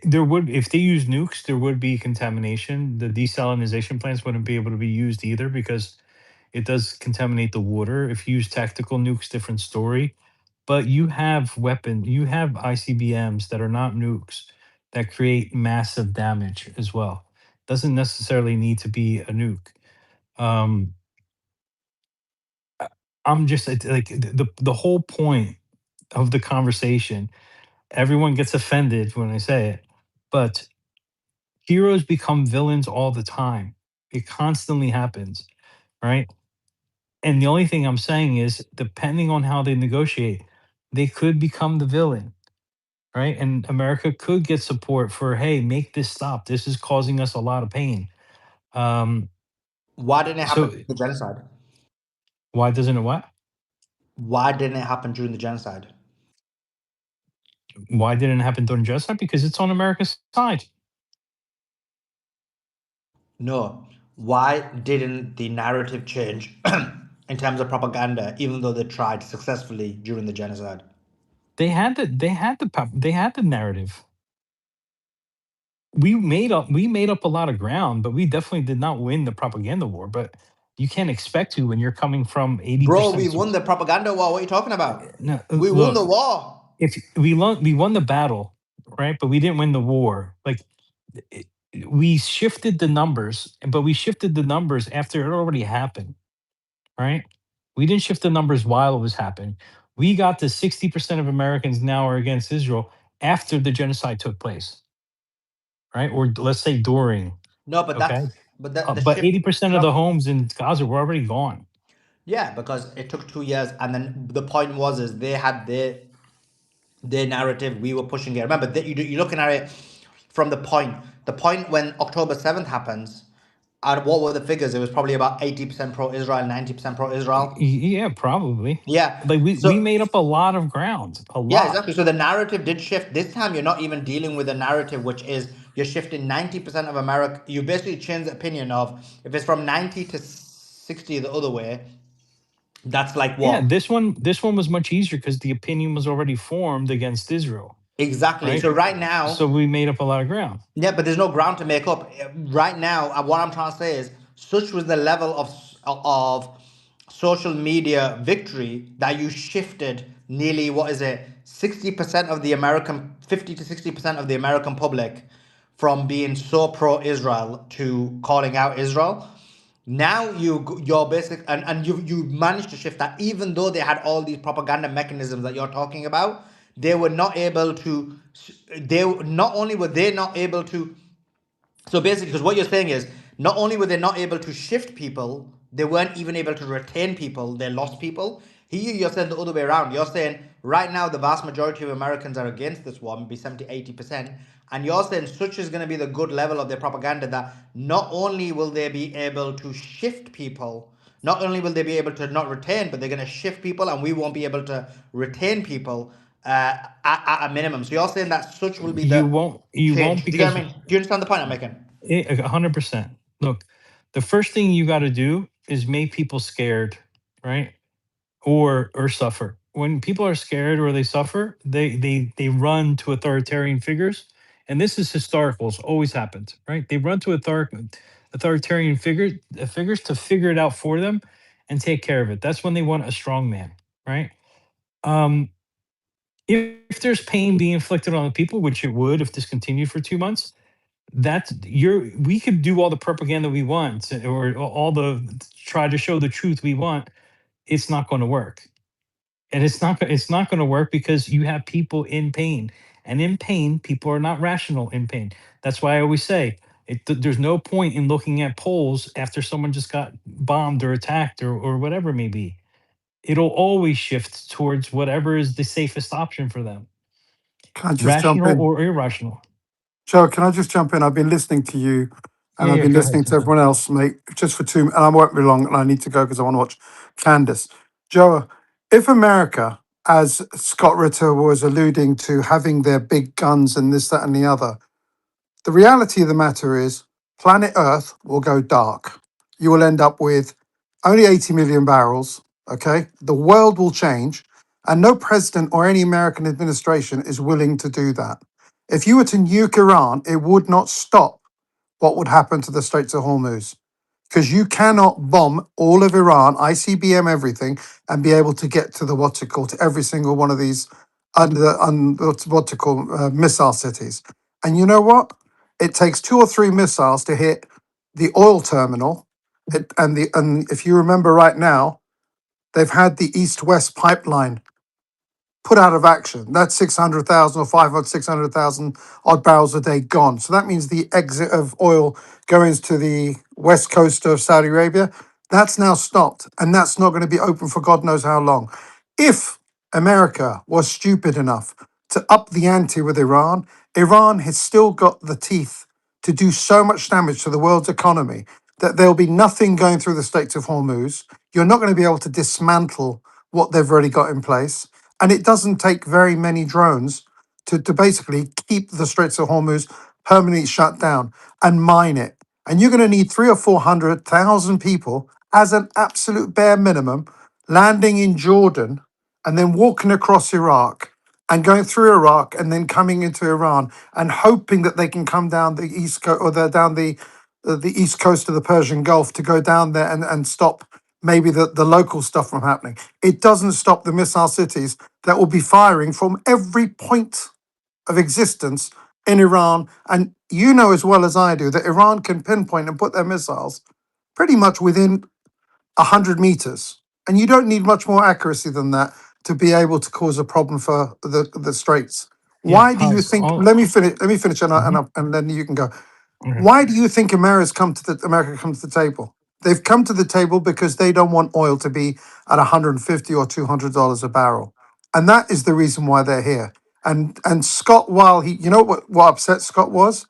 there would if they use nukes, there would be contamination. The desalinization plants wouldn't be able to be used either because it does contaminate the water. If you use tactical nukes, different story. But you have ICBMs that are not nukes that create massive damage as well. Doesn't necessarily need to be a nuke. Um, I'm just like the whole point of the conversation. Everyone gets offended when I say it, but heroes become villains all the time. It constantly happens, right? And the only thing I'm saying is, depending on how they negotiate, they could become the villain, right? And America could get support for, hey, make this stop. This is causing us a lot of pain. Um, Why didn't it happen so during the genocide? why doesn't it what? Why didn't it happen during the genocide? Why didn't it happen during genocide? Because it's on America's side. No. Why didn't the narrative change in terms of propaganda, even though they tried successfully during the genocide? They had the narrative. We made up a lot of ground, but we definitely did not win the propaganda war. But you can't expect to when you're coming from Bro, we 80%. won the propaganda war. What are you talking about? No, We won look, the war. if we won the battle, right? But we didn't win the war. Like it, we shifted the numbers, but we shifted the numbers after it already happened, right? We didn't shift the numbers while it was happening. We got to 60% of Americans now are against Israel after the genocide took place, right? Or let's say during, No, but okay? the But shift 80% of the from homes in Gaza were already gone. yeah, because it took 2 years, and then the point was is they had their narrative. We were pushing it. Remember, you're looking at it from the point when October 7th happens. And what were the figures? It was probably about 80% pro-Israel, 90% pro-Israel. Yeah, probably. Yeah. Like we So made up a lot of ground, a yeah, lot. exactly. So the narrative did shift. This time you're not even dealing with a narrative which is you're shifting 90% of America. You basically change the opinion of, if it's from 90 to 60 the other way, that's like Yeah, what? this one was much easier because the opinion was already formed against Israel, Exactly. right? So right now, So we made up a lot of ground. yeah, but there's no ground to make up. Right now, what I'm trying to say is, such was the level of social media victory that you shifted nearly, what is it, 60% of the American, 50 to 60% of the American public from being so pro-Israel to calling out Israel. Now you're basic, and you managed to shift that, even though they had all these propaganda mechanisms that you're talking about. They were not able to, they not only were they not able to, so basically, because what you're saying is, not only were they not able to shift people, they weren't even able to retain people. They lost people. Here you're saying the other way around. You're saying right now the vast majority of Americans are against this war, maybe 70, 80%. And you're saying such is going to be the good level of their propaganda that not only will they be able to shift people, not only will they be able to not retain, but they're going to shift people, and we won't be able to retain people at a minimum. So you're saying that such will be You the won't. You change. won't Do you get because what I mean? Do you understand the point I'm making? 100%. Look, the first thing you got to do is make people scared, right? Or suffer. When people are scared or they suffer, they run to authoritarian figures, and this is historical. It's always happened, right? They run to authoritarian figures to figure it out for them and take care of it. That's when they want a strong man, right? Um, if there's pain being inflicted on the people, which it would if this continued for 2 months, that's you're we could do all the propaganda we want or all the try to show the truth we want. It's not going to work, and it's not going to work because you have people in pain, and in pain people are not rational in pain. That's why I always say there's no point in looking at polls after someone just got bombed or attacked or whatever it may be. It'll always shift towards whatever is the safest option for them, Can I just jump rational in? or irrational. Joe, can I just jump in? I've been listening to you Yeah, and I've yeah, been go ahead, listening to jump in. everyone else, mate, just for two, and I won't be long and I need to go because I want to watch Candace. Joe, if America, as Scott Ritter was alluding to, having their big guns and this, that, and the other, the reality of the matter is planet Earth will go dark. You will end up with only 80 million barrels, okay? The world will change, and no president or any American administration is willing to do that. If you were to nuke Iran, it would not stop what would happen to the Straits of Hormuz. Because you cannot bomb all of Iran, ICBM everything, and be able to get to the what's it called, to every single one of these what's it called, missile cities. And you know what? It takes two or three missiles to hit the oil terminal. And if you remember right now, they've had the east-west pipeline put out of action. That's 600,000 or 500, 600,000 odd barrels a day gone. So that means the exit of oil going to the west coast of Saudi Arabia, that's now stopped. And that's not going to be open for God knows how long. If America was stupid enough to up the ante with Iran, Iran has still got the teeth to do so much damage to the world's economy that there'll be nothing going through the Straits of Hormuz. You're not going to be able to dismantle what they've already got in place. And it doesn't take very many drones to basically keep the Straits of Hormuz permanently shut down and mine it. And you're going to need three or 400,000 people as an absolute bare minimum landing in Jordan and then walking across Iraq and going through Iraq and then coming into Iran and hoping that they can come down the east coast or down the east coast of the Persian Gulf to go down there and stop maybe the local stuff from happening. It doesn't stop the missile cities that will be firing from every point of existence in Iran. And you know as well as I do that Iran can pinpoint and put their missiles pretty much within 100 meters. And you don't need much more accuracy than that to be able to cause a problem for the Straits. Yeah, Why do you pause. think? All. Let me finish, Mhm. and then you can go. Okay. Why do you think America come to the table? They've come to the table because they don't want oil to be at 150 or $200 a barrel, and that is the reason why they're here. And Scott, while he, you know what upset Scott was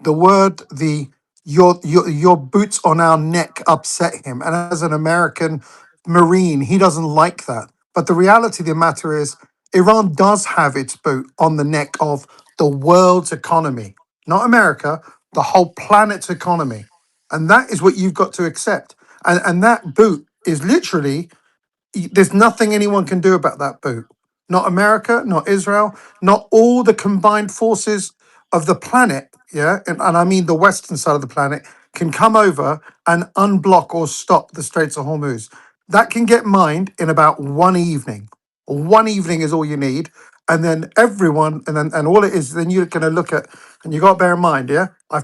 the word the your boots on our neck upset him, and as an American Marine, he doesn't like that. But the reality of the matter is, Iran does have its boot on the neck of the world's economy. not America, the whole planet's economy. And that is what you've got to accept. And that boot is literally, there's nothing anyone can do about that boot. Not America, not Israel, not all the combined forces of the planet, yeah, and I mean the western side of the planet, can come over and unblock or stop the Straits of Hormuz. That can get mined in about one evening. One evening is all you need. And then everyone, and all it is, then you're going to look at, and you got to bear in mind, yeah, I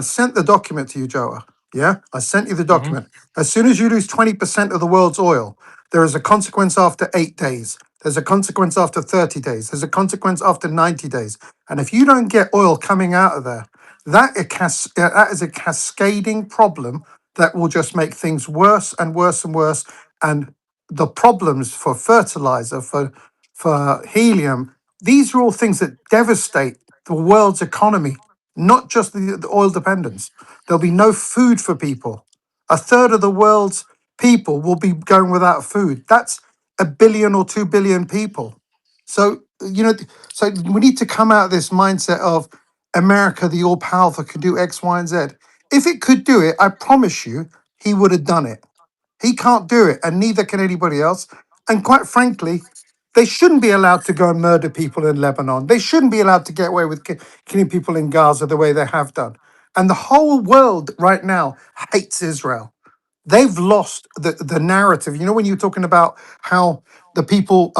sent the document to you, Joa. Yeah, I sent you the Hmm. document. As soon as you lose 20% of the world's oil, there is a consequence after 8 days. There's a consequence after 30 days. There's a consequence after 90 days. And if you don't get oil coming out of there, that is a cascading problem that will just make things worse and worse and worse. And the problems for fertilizer, for helium, these are all things that devastate the world's economy, not just the oil dependence. There'll be no food for people. A third of the world's people will be going without food. That's a billion or 2 billion people. So, so we need to come out of this mindset of America, the all powerful, could do X, Y, and Z. If it could do it, I promise you, he would have done it. He can't do it, and neither can anybody else. And quite frankly, they shouldn't be allowed to go and murder people in Lebanon. They shouldn't be allowed to get away with killing people in Gaza the way they have done. And the whole world right now hates Israel. They've lost the narrative. You know, when you're talking about how the people,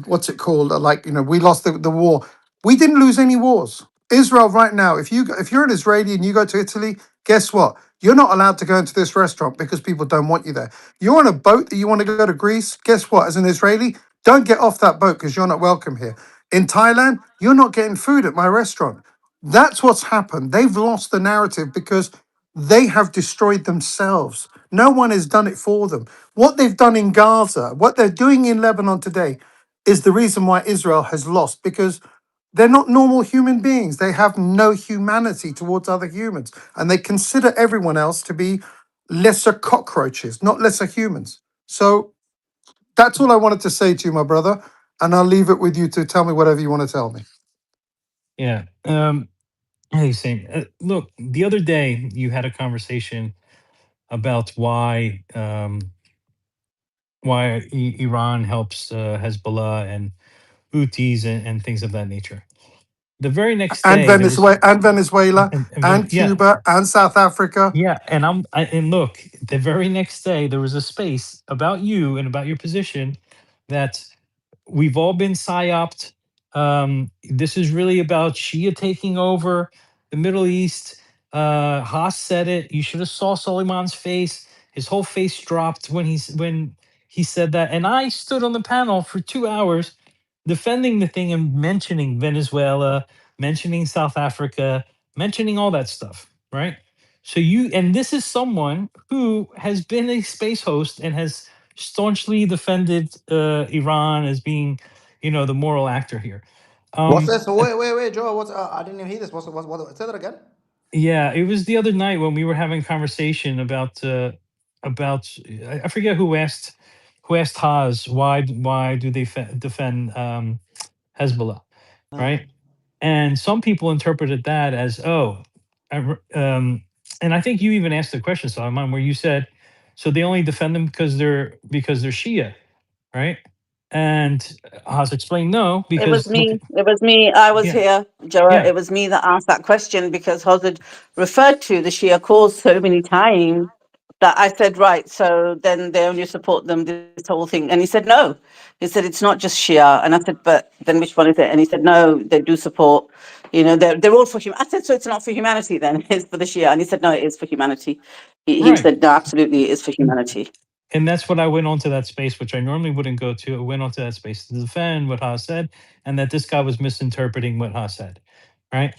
what's it called? Like, we lost the war. We didn't lose any wars. Israel right now, if you're an Israeli and you go to Italy, guess what? You're not allowed to go into this restaurant because people don't want you there. You're on a boat that you want to go to Greece. Guess what? As an Israeli, don't get off that boat because you're not welcome here. In Thailand, you're not getting food at my restaurant. That's what's happened. They've lost the narrative because they have destroyed themselves. No one has done it for them. What they've done in Gaza, what they're doing in Lebanon today, is the reason why Israel has lost because they're not normal human beings. They have no humanity towards other humans. And they consider everyone else to be lesser cockroaches, not lesser humans. So that's all I wanted to say to you, my brother. And I'll leave it with you to tell me whatever you want to tell me. Yeah. Hey, Saint. Look, the other day you had a conversation about why Iran helps Hezbollah and Houthis and things of that nature. The very next And day there was Venezuela, and yeah, Cuba, and South Africa. yeah, and and look, the very next day there was a space about you and about your position that we've all been psyoped. This is really about Shia taking over the Middle East. Haas said it. You should have saw Suleiman's face. His whole face dropped when he said that. And I stood on the panel for 2 hours defending the thing and mentioning Venezuela, mentioning South Africa, mentioning all that stuff, right? So and this is someone who has been a space host and has staunchly defended Iran as being, the moral actor here. What's Um, this? uh, Wait, Joe. What's? I didn't even hear this. What? Say that again. yeah, it was the other night when we were having conversation about I forget who asked Haas why do they defend Hezbollah, right? And some people interpreted that as, oh, and I think you even asked the question, Salman, where you said, so they only defend them because they're Shia, right? And Haas explained no, It was because look, me. It was me. I was yeah, here, Joa. yeah, It was me that asked that question because Hozard referred to the Shia cause so many times that I said, right, so then they only support them, this whole thing. And he said, no. He said, it's not just Shia. And I said, but then which one is it? And he said, no, they do support, they're all for humanity. I said, so it's not for humanity then, it's for the Shia. And he said, no, it is for humanity. He right. said, no, absolutely, it is for humanity. And that's what I went onto that space, which I normally wouldn't go to. I went onto that space to defend what Haas said, and that this guy was misinterpreting what Haas said, right?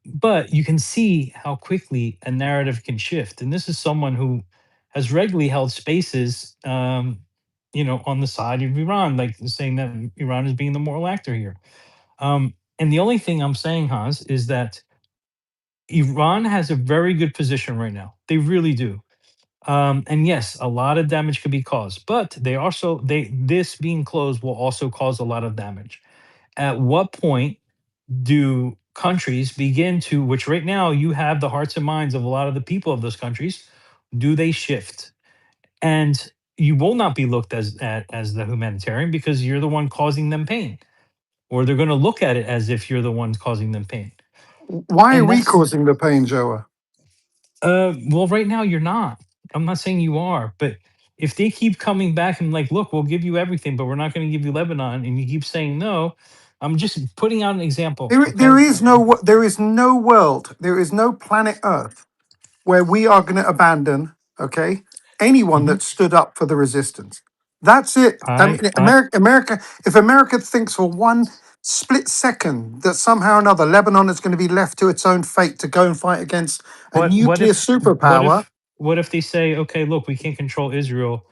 But you can see how quickly a narrative can shift. And this is someone who has regularly held spaces, on the side of Iran, like saying that Iran is being the moral actor here. And the only thing I'm saying, Haas, is that Iran has a very good position right now. They really do. And yes, a lot of damage could be caused, but this being closed will also cause a lot of damage. At what point do countries begin to, which right now you have the hearts and minds of a lot of the people of those countries, do they shift? And you will not be looked as the humanitarian because you're the one causing them pain, or they're going to look at it as if you're the one causing them pain. Why are And we that's causing the pain, Joa? well, right now you're not. I'm not saying you are, but if they keep coming back and like, look, we'll give you everything, but we're not going to give you Lebanon, and you keep saying no, I'm just putting out an example. There Okay. is no there is no world, there is no planet Earth where we are going to abandon, okay, anyone Mhm. that stood up for the resistance. That's it. I mean, I If America thinks for one split second that somehow or another Lebanon is going to be left to its own fate to go and fight against a what nuclear if what superpower, if what if they say, okay, look, we can't control Israel.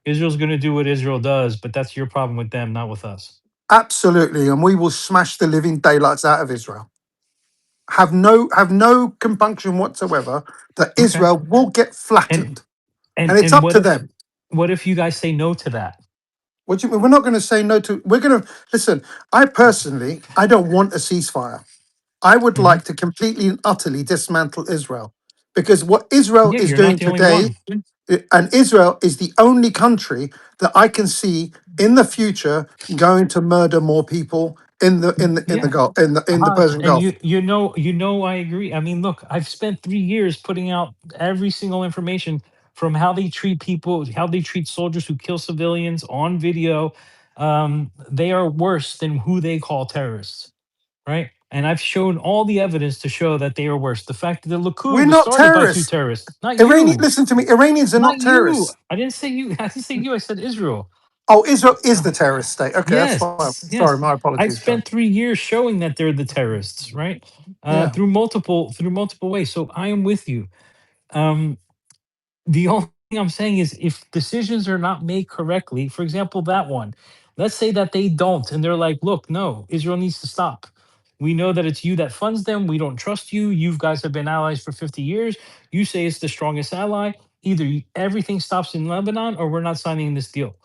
Israel's going to do what Israel does, but that's your problem with them, not with us. absolutely, and we will smash the living daylights out of Israel. Have no compunction whatsoever that Okay. Israel will get And flattened, and and it's and up to them. what if you guys say no to that? What do you mean? We're not going to say no to. We're going to listen. I personally, I don't want a ceasefire. I would Mhm. like to completely and utterly dismantle Israel, because what Israel Yeah, is you're doing not the only today, one. and Israel is the only country that I can see in the future going to murder more people in the Yeah. Gulf in the Hans, Persian and Gulf. I agree. I mean, look, I've spent 3 years putting out every single information from how they treat people, how they treat soldiers who kill civilians on video. They are worse than who they call terrorists, right? And I've shown all the evidence to show that they are worse. The fact that the We're Likud was not started by two terrorists. terrorists, not Iranian, you, listen to me. Iranians are not not you. terrorists. I didn't say you. I didn't say you. I said Israel. Oh, Israel is the terrorist state. Okay, that's fine. Yes, Sorry, yes. my I've apologies, John. spent 3 years showing that they're the terrorists, right? Yeah. Through multiple ways. So I am with you. Um, the only thing I'm saying is if decisions are not made correctly, for example, that one, let's say that they don't, and they're like, look, no, Israel needs to stop. We know that it's you that funds them. We don't trust you. You guys have been allies for 50 years. You say it's the strongest ally. Either everything stops in Lebanon or we're not signing this deal.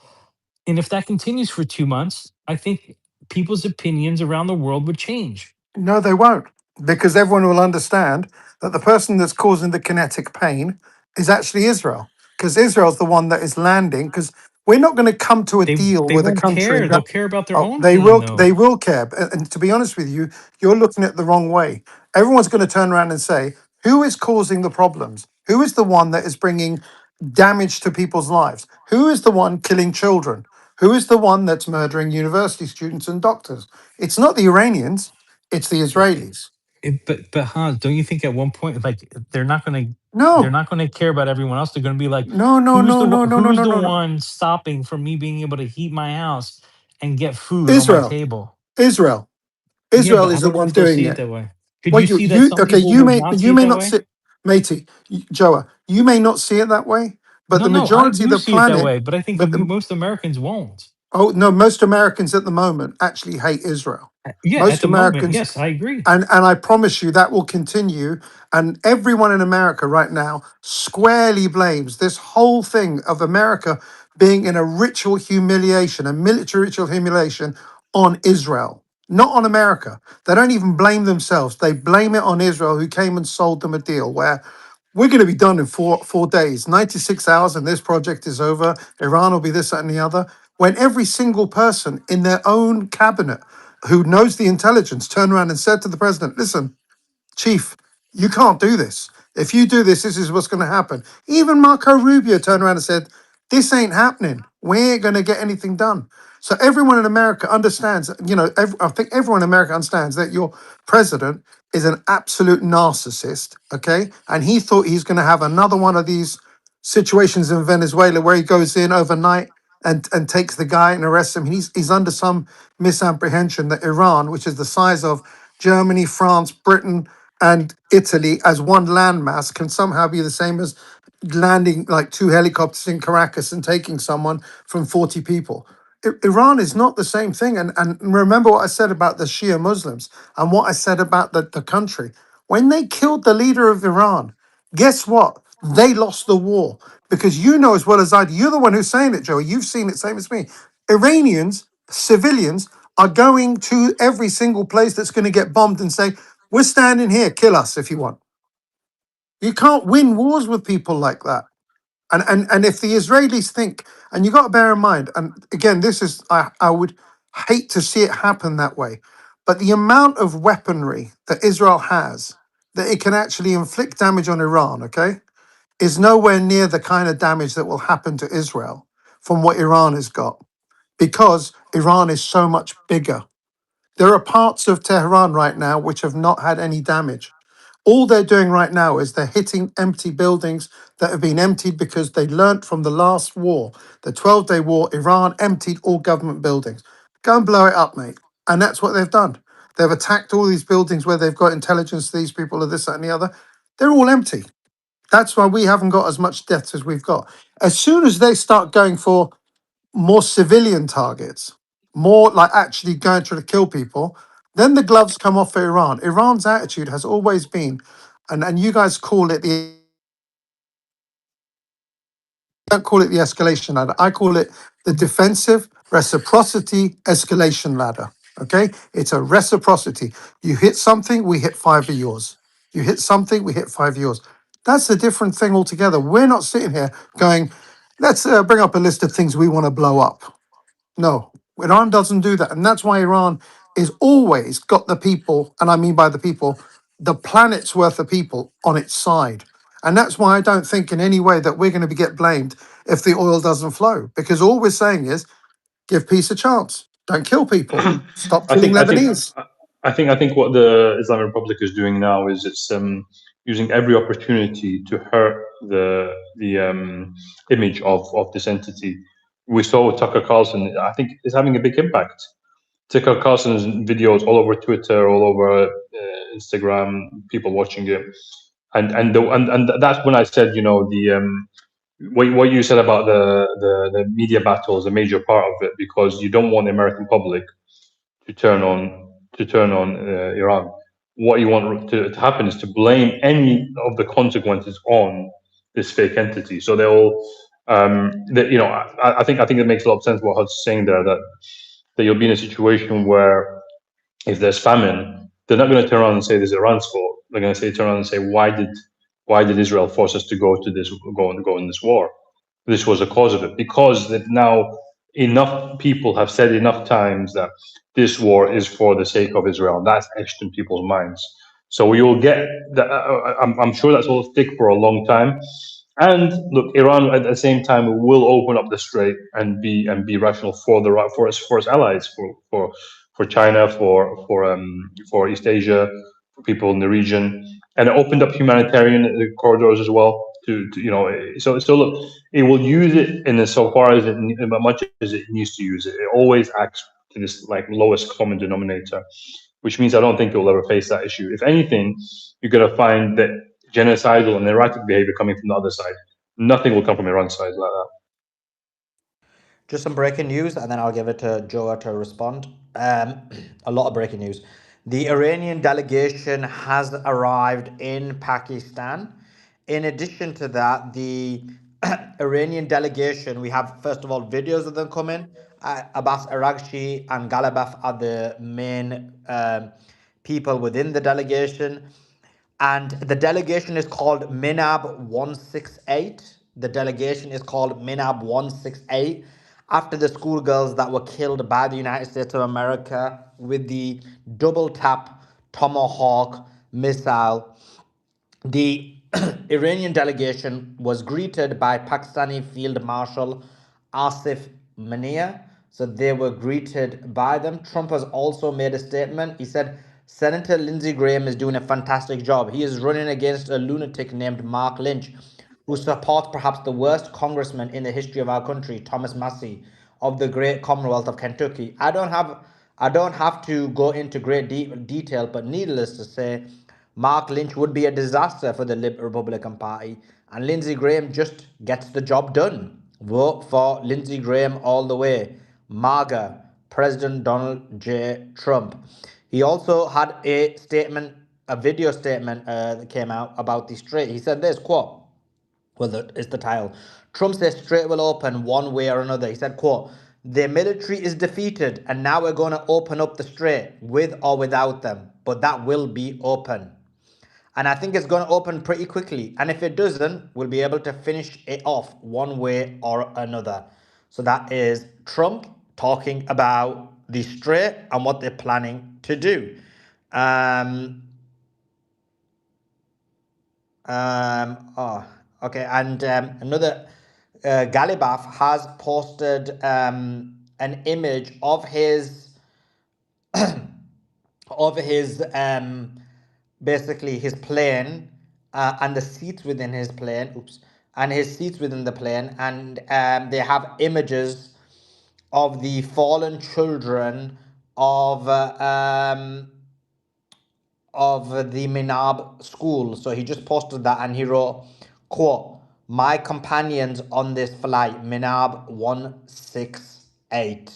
And if that continues for 2 months, I think people's opinions around the world would change. No, they won't, because everyone will understand that the person that's causing the kinetic pain is actually Israel, because Israel's the one that is landing. Because we're not going to come to a They deal they with a won't country care. They'll that. care about their Oh, own they pain, will. though. They will care. And to be honest with you, you're looking at the wrong way. Everyone's going to turn around and say, "Who is causing the problems? Who is the one that is bringing damage to people's lives? Who is the one killing children? Who is the one that's murdering university students and doctors? It's not the Iranians. It's the Israelis." But Hans, don't you think at one point, like they're No, not gonna care about everyone else? They're gonna be like, no, no, no, no, no, no, who's no, the no, no. one stopping from me being able to heat my house and get food on my Israel, table? Israel, Yeah, Israel but I is the don't know one if they'll doing see it it. that way. Could Well, you see that some okay, people would not see you it may that not way? see, matey, Joa, you may not see it that way, but No, the no, I majority of do the see it that planet, way, but I think but the, most Americans won't. oh no, most Americans at the moment actually hate Israel. Yeah, at Most the moment, Americans, yes, I agree. and I promise you that will continue. And everyone in America right now squarely blames this whole thing of America being in a ritual humiliation, a military ritual humiliation on Israel, not on America. They don't even blame themselves. They blame it on Israel, who came and sold them a deal where we're going to be done in four days, 96 hours, and this project is over. Iran will be this, that, and the other. When every single person in their own cabinet who knows the intelligence turned around and said to the president, listen, Chief, you can't do this. If you do this, this is what's going to happen. Even Marco Rubio turned around and said, this ain't happening. We ain't going to get anything done. So everyone in America understands, I think everyone in America understands that your president is an absolute narcissist, okay? And he thought he's going to have another one of these situations in Venezuela where he goes in overnight and takes the guy and arrests him. He's under some misapprehension that Iran, which is the size of Germany, France, Britain, and Italy as one landmass, can somehow be the same as landing like two helicopters in Caracas and taking someone from 40 people. Iran is not the same thing. And remember what I said about the Shia Muslims and what I said about the country. When they killed the leader of Iran, guess what? They lost the war, because you know as well as I do, you're the one who's saying it, Joey. You've seen it, same as me. Iranians, civilians, are going to every single place that's going to get bombed and say, We're standing here. Kill us if you want. You can't win wars with people like that. And if the Israelis think, and you got to bear in mind, and again, this is I would hate to see it happen that way, but the amount of weaponry that Israel has that it can actually inflict damage on Iran, okay, is nowhere near the kind of damage that will happen to Israel from what Iran has got, because Iran is so much bigger. There are parts of Tehran right now which have not had any damage. All they're doing right now is they're hitting empty buildings that have been emptied because they learnt from the last war, the 12-day war. Iran emptied all government buildings. Go and blow it up, mate. And that's what they've done. They've attacked all these buildings where they've got intelligence, these people are this, that, and the other. They're all empty. That's why we haven't got as much deaths as we've got. As soon as they start going for more civilian targets, more like actually going to kill people, then the gloves come off for Iran. Iran's attitude has always been, and you guys call it the, don't call it the escalation ladder. I call it the defensive reciprocity escalation ladder. Okay, it's a reciprocity. You hit something, we hit five of yours. You hit something, we hit five of yours. That's a different thing altogether. We're not sitting here going, let's bring up a list of things we want to blow up. No, Iran doesn't do that. And that's why Iran is always got the people, and I mean by the people, the planet's worth of people on its side. And that's why I don't think in any way that we're going to be get blamed if the oil doesn't flow. Because all we're saying is give peace a chance. Don't kill people. Stop I killing think I think Lebanese. I think what the Islamic Republic is doing now is it's using every opportunity to hurt the image of this entity. We saw with Tucker Carlson. I think is having a big impact. Tucker Carlson's videos all over Twitter, all over Instagram, people watching it, and that's when I said, what you said about the media battle is a major part of it, because you don't want the American public to turn on Iran. What you want to happen is to blame any of the consequences on this fake entity. So I think it makes a lot of sense what Hud's saying there, that you'll be in a situation where if there's famine, they're not going to turn around and say this is Iran's fault. They're going to turn around and say, why did Israel force us to go in this war? This was a cause of it, because that now enough people have said enough times that this war is for the sake of Israel. That's etched in people's minds. So we will get that. I'm sure that's will stick for a long time. And look, Iran at the same time will open up the strait and be rational for its allies, for China, for East Asia, for people in the region, and it opened up humanitarian corridors as well. So look, it will use it in as so far as much as it needs to use it. It always acts to this like lowest common denominator, which means I don't think it will ever face that issue. If anything, you're going to find that genocidal and erratic behavior coming from the other side. Nothing will come from Iran's side like that. Just some breaking news, and then I'll give it to Joa to respond. A lot of breaking news. The Iranian delegation has arrived in Pakistan. In addition to that, the Iranian delegation, we have, first of all, videos of them coming. Abbas Araghchi and Galibaf are the main people within the delegation. And the delegation is called Minab 168. The delegation is called Minab 168 after the schoolgirls that were killed by the United States of America with the double tap Tomahawk missile. The Iranian delegation was greeted by Pakistani Field Marshal Asif Mania. So they were greeted by them. Trump has also made a statement. He said, Senator Lindsey Graham is doing a fantastic job. He is running against a lunatic named Mark Lynch, who supports perhaps the worst congressman in the history of our country, Thomas Massey, of the great Commonwealth of Kentucky. I don't have to go into great detail, but needless to say, Mark Lynch would be a disaster for the Republican Party, and Lindsey Graham just gets the job done. Vote for Lindsey Graham all the way. MAGA, President Donald J. Trump. He also had a statement, a video statement that came out about the strait. He said this, quote, it's the title. Trump says strait will open one way or another. He said, quote, Their military is defeated, and now we're going to open up the strait with or without them. But that will be open. And I think it's going to open pretty quickly. And if it doesn't, we'll be able to finish it off one way or another. So that is Trump talking about the strait and what they're planning to do. Okay, and another Galibaf has posted an image of his basically his plane and the seats within his plane. Oops, and his seats within the plane, and they have images of the fallen children of the Minab school. So he just posted that and he wrote, quote, "My companions on this flight, Minab 168.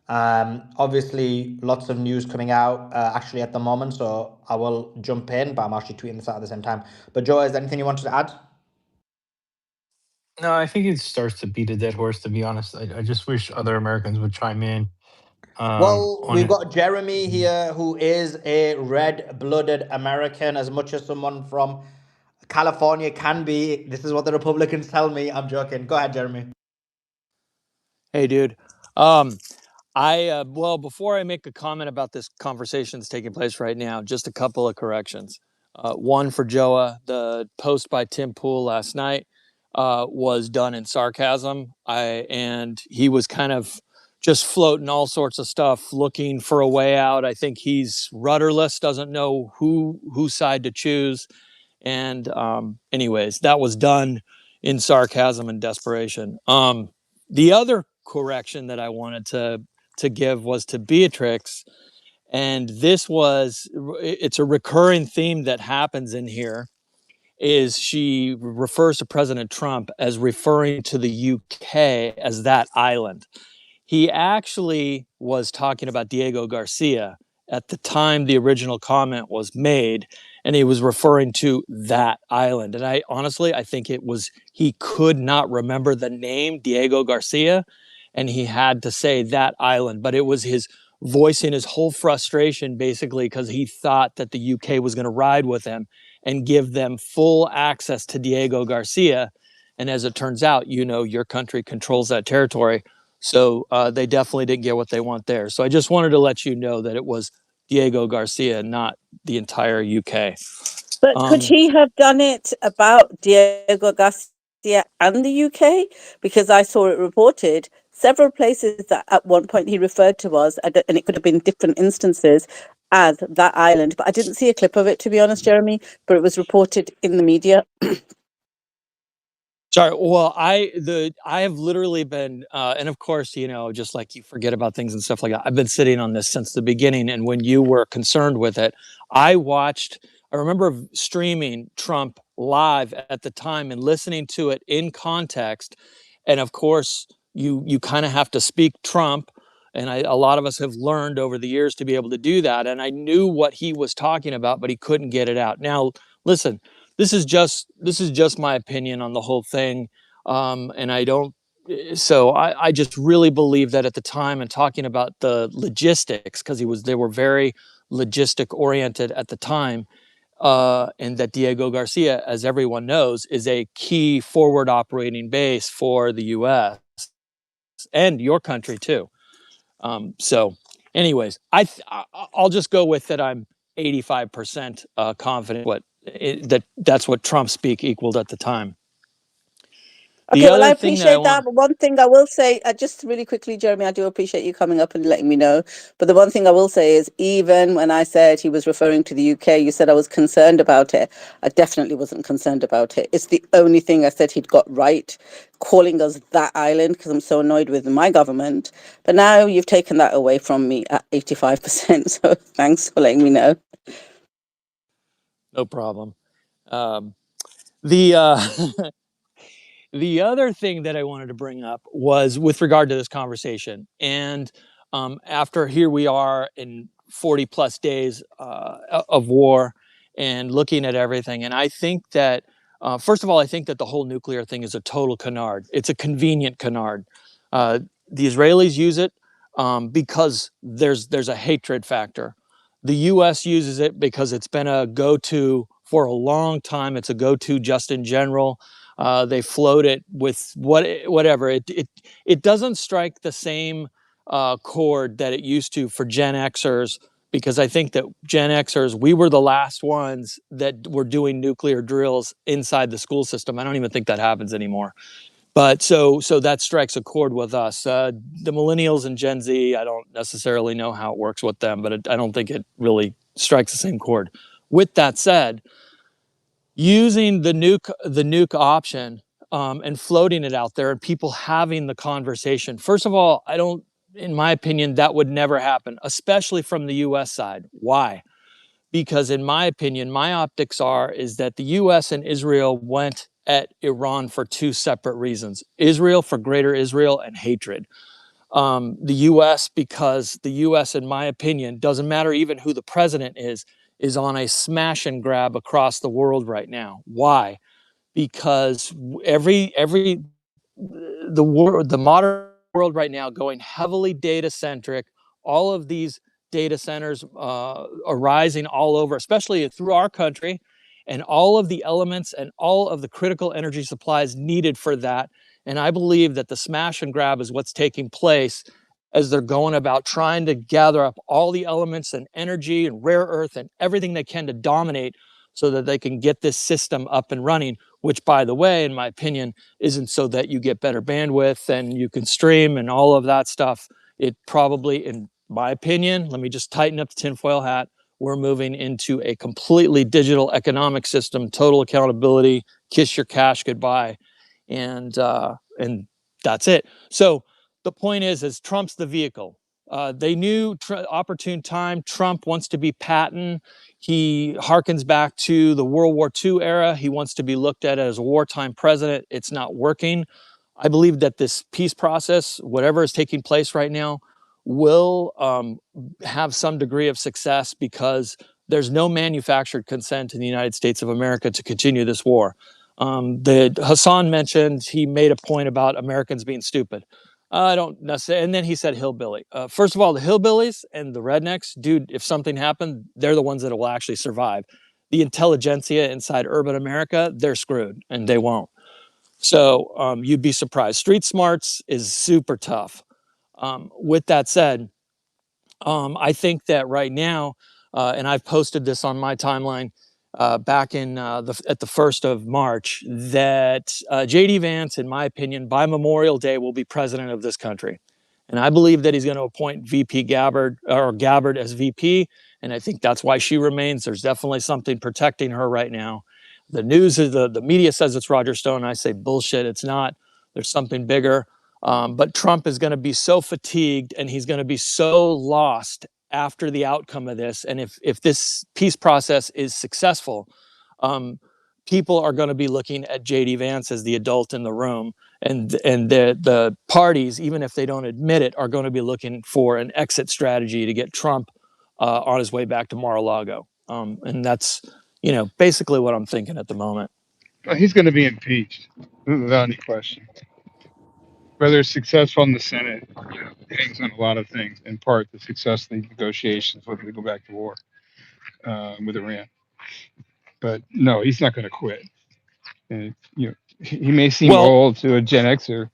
Obviously, lots of news coming out actually at the moment, so I will jump in, but I'm actually tweeting this out at the same time. But Joe, is there anything you wanted to add? No, I think it starts to beat a dead horse. To be honest, I just wish other Americans would chime in Well, on we've it. got Jeremy here, who is a red-blooded American, as much as someone from California can be. This is what the Republicans tell me. I'm joking. Go ahead, Jeremy. Hey, dude. Well, before I make a comment about this conversation that's taking place right now, just a couple of corrections. One for Joa, the post by Tim Pool last night was done in sarcasm. And he was kind of just floating all sorts of stuff, looking for a way out. I think he's rudderless, doesn't know whose side to choose. And anyways, that was done in sarcasm and desperation. The other correction that I wanted to give was to Beatrix, and it's a recurring theme that happens in here. Is she refers to President Trump as referring to the UK as that island? He actually was talking about Diego Garcia at the time the original comment was made, and he was referring to that island. And I think it was he could not remember the name Diego Garcia, and he had to say that island. But it was his voicing his whole frustration basically because he thought that the UK was going to ride with him and give them full access to Diego Garcia. And as it turns out, your country controls that territory. So they definitely didn't get what they want there. So I just wanted to let you know that it was Diego Garcia, not the entire UK. But could Um, he have done it about Diego Garcia and the UK? Because I saw it reported several places that at one point he referred to us, and it could have been different instances as that island. But I didn't see a clip of it, to be honest, Jeremy. But it was reported in the media. Sorry. Well, I have literally been, and of course, just like you forget about things and stuff like that. I've been sitting on this since the beginning, and when you were concerned with it, I watched. I remember streaming Trump live at the time and listening to it in context, and of course, you kind of have to speak Trump, and a lot of us have learned over the years to be able to do that. And I knew what he was talking about, but he couldn't get it out. Now, listen, this is just my opinion on the whole thing, and I don't. So I just really believe that at the time and talking about the logistics because they were very logistic oriented at the time, and that Diego Garcia, as everyone knows, is a key forward operating base for the U.S. and your country too. So, anyways, I'll just go with that. I'm 85% confident that's what Trump speak equaled at the time. The Okay, well, I other thing that I appreciate want, that. But one thing I will say, just really quickly, Jeremy, I do appreciate you coming up and letting me know. But the one thing I will say is, even when I said he was referring to the UK, you said I was concerned about it. I definitely wasn't concerned about it. It's the only thing I said he'd got right, calling us that island, because I'm so annoyed with my government. But now you've taken that away from me at 85%. So thanks for letting me know. no problem. The The other thing that I wanted to bring up was with regard to this conversation. And after here we are in 40 plus days of war and looking at everything. And I think that, first of all, I think that the whole nuclear thing is a total canard. It's a convenient canard. The Israelis use it because there's a hatred factor. The U.S. uses it because it's been a go-to for a long time. It's a go-to just in general. They float it with whatever. It doesn't strike the same chord that it used to for Gen Xers, because I think that Gen Xers, we were the last ones that were doing nuclear drills inside the school system. I don't even think that happens anymore. But so that strikes a chord with us. The millennials and Gen Z, I don't necessarily know how it works with them, but I don't think it really strikes the same chord. With that said, using the nuke option and floating it out there and people having the conversation. First of all, in my opinion, that would never happen, especially from the U.S. side. Why? Because in my opinion, my optics is that the U.S. and Israel went at Iran for two separate reasons. Israel for greater Israel and hatred. The U.S. because the U.S., in my opinion, doesn't matter even who the president is on a smash and grab across the world right now. Why? Because the modern world right now going heavily data centric, all of these data centers arising all over, especially through our country, and all of the elements and all of the critical energy supplies needed for that. And I believe that the smash and grab is what's taking place as they're going about trying to gather up all the elements and energy and rare earth and everything they can to dominate so that they can get this system up and running, which, by the way, in my opinion, isn't so that you get better bandwidth and you can stream and all of that stuff. It probably, in my opinion, let me just tighten up the tinfoil hat, we're moving into a completely digital economic system, total accountability, kiss your cash goodbye, and that's it. So the point is Trump's the vehicle. They knew opportune time. Trump wants to be patent. He harkens back to the World War II era. He wants to be looked at as a wartime president. It's not working. I believe that this peace process, whatever is taking place right now, will have some degree of success because there's no manufactured consent in the United States of America to continue this war. Hassan mentioned, he made a point about Americans being stupid. I don't necessarily, and then he said hillbilly. First of all, the hillbillies and the rednecks, dude, if something happened, they're the ones that will actually survive. The intelligentsia inside urban America, they're screwed and they won't. So you'd be surprised. Street smarts is super tough. With that said, I think that right now, and I've posted this on my timeline back in at the 1st of March, that J.D. Vance, in my opinion, by Memorial Day will be president of this country. And I believe that he's going to appoint VP Gabbard as VP. And I think that's why she remains. There's definitely something protecting her right now. The news is the media says it's Roger Stone. I say bullshit. It's not. There's something bigger. But Trump is going to be so fatigued and he's going to be so lost after the outcome of this. And if this peace process is successful, people are going to be looking at J.D. Vance as the adult in the room. And the parties, even if they don't admit it, are going to be looking for an exit strategy to get Trump on his way back to Mar-a-Lago. And that's, basically what I'm thinking at the moment. He's going to be impeached without any question. Whether it's successful in the Senate, hangs on a lot of things. In part, the success of the negotiations, whether we go back to war with Iran. But no, he's not going to quit. And he may seem Well, old to a Gen Xer,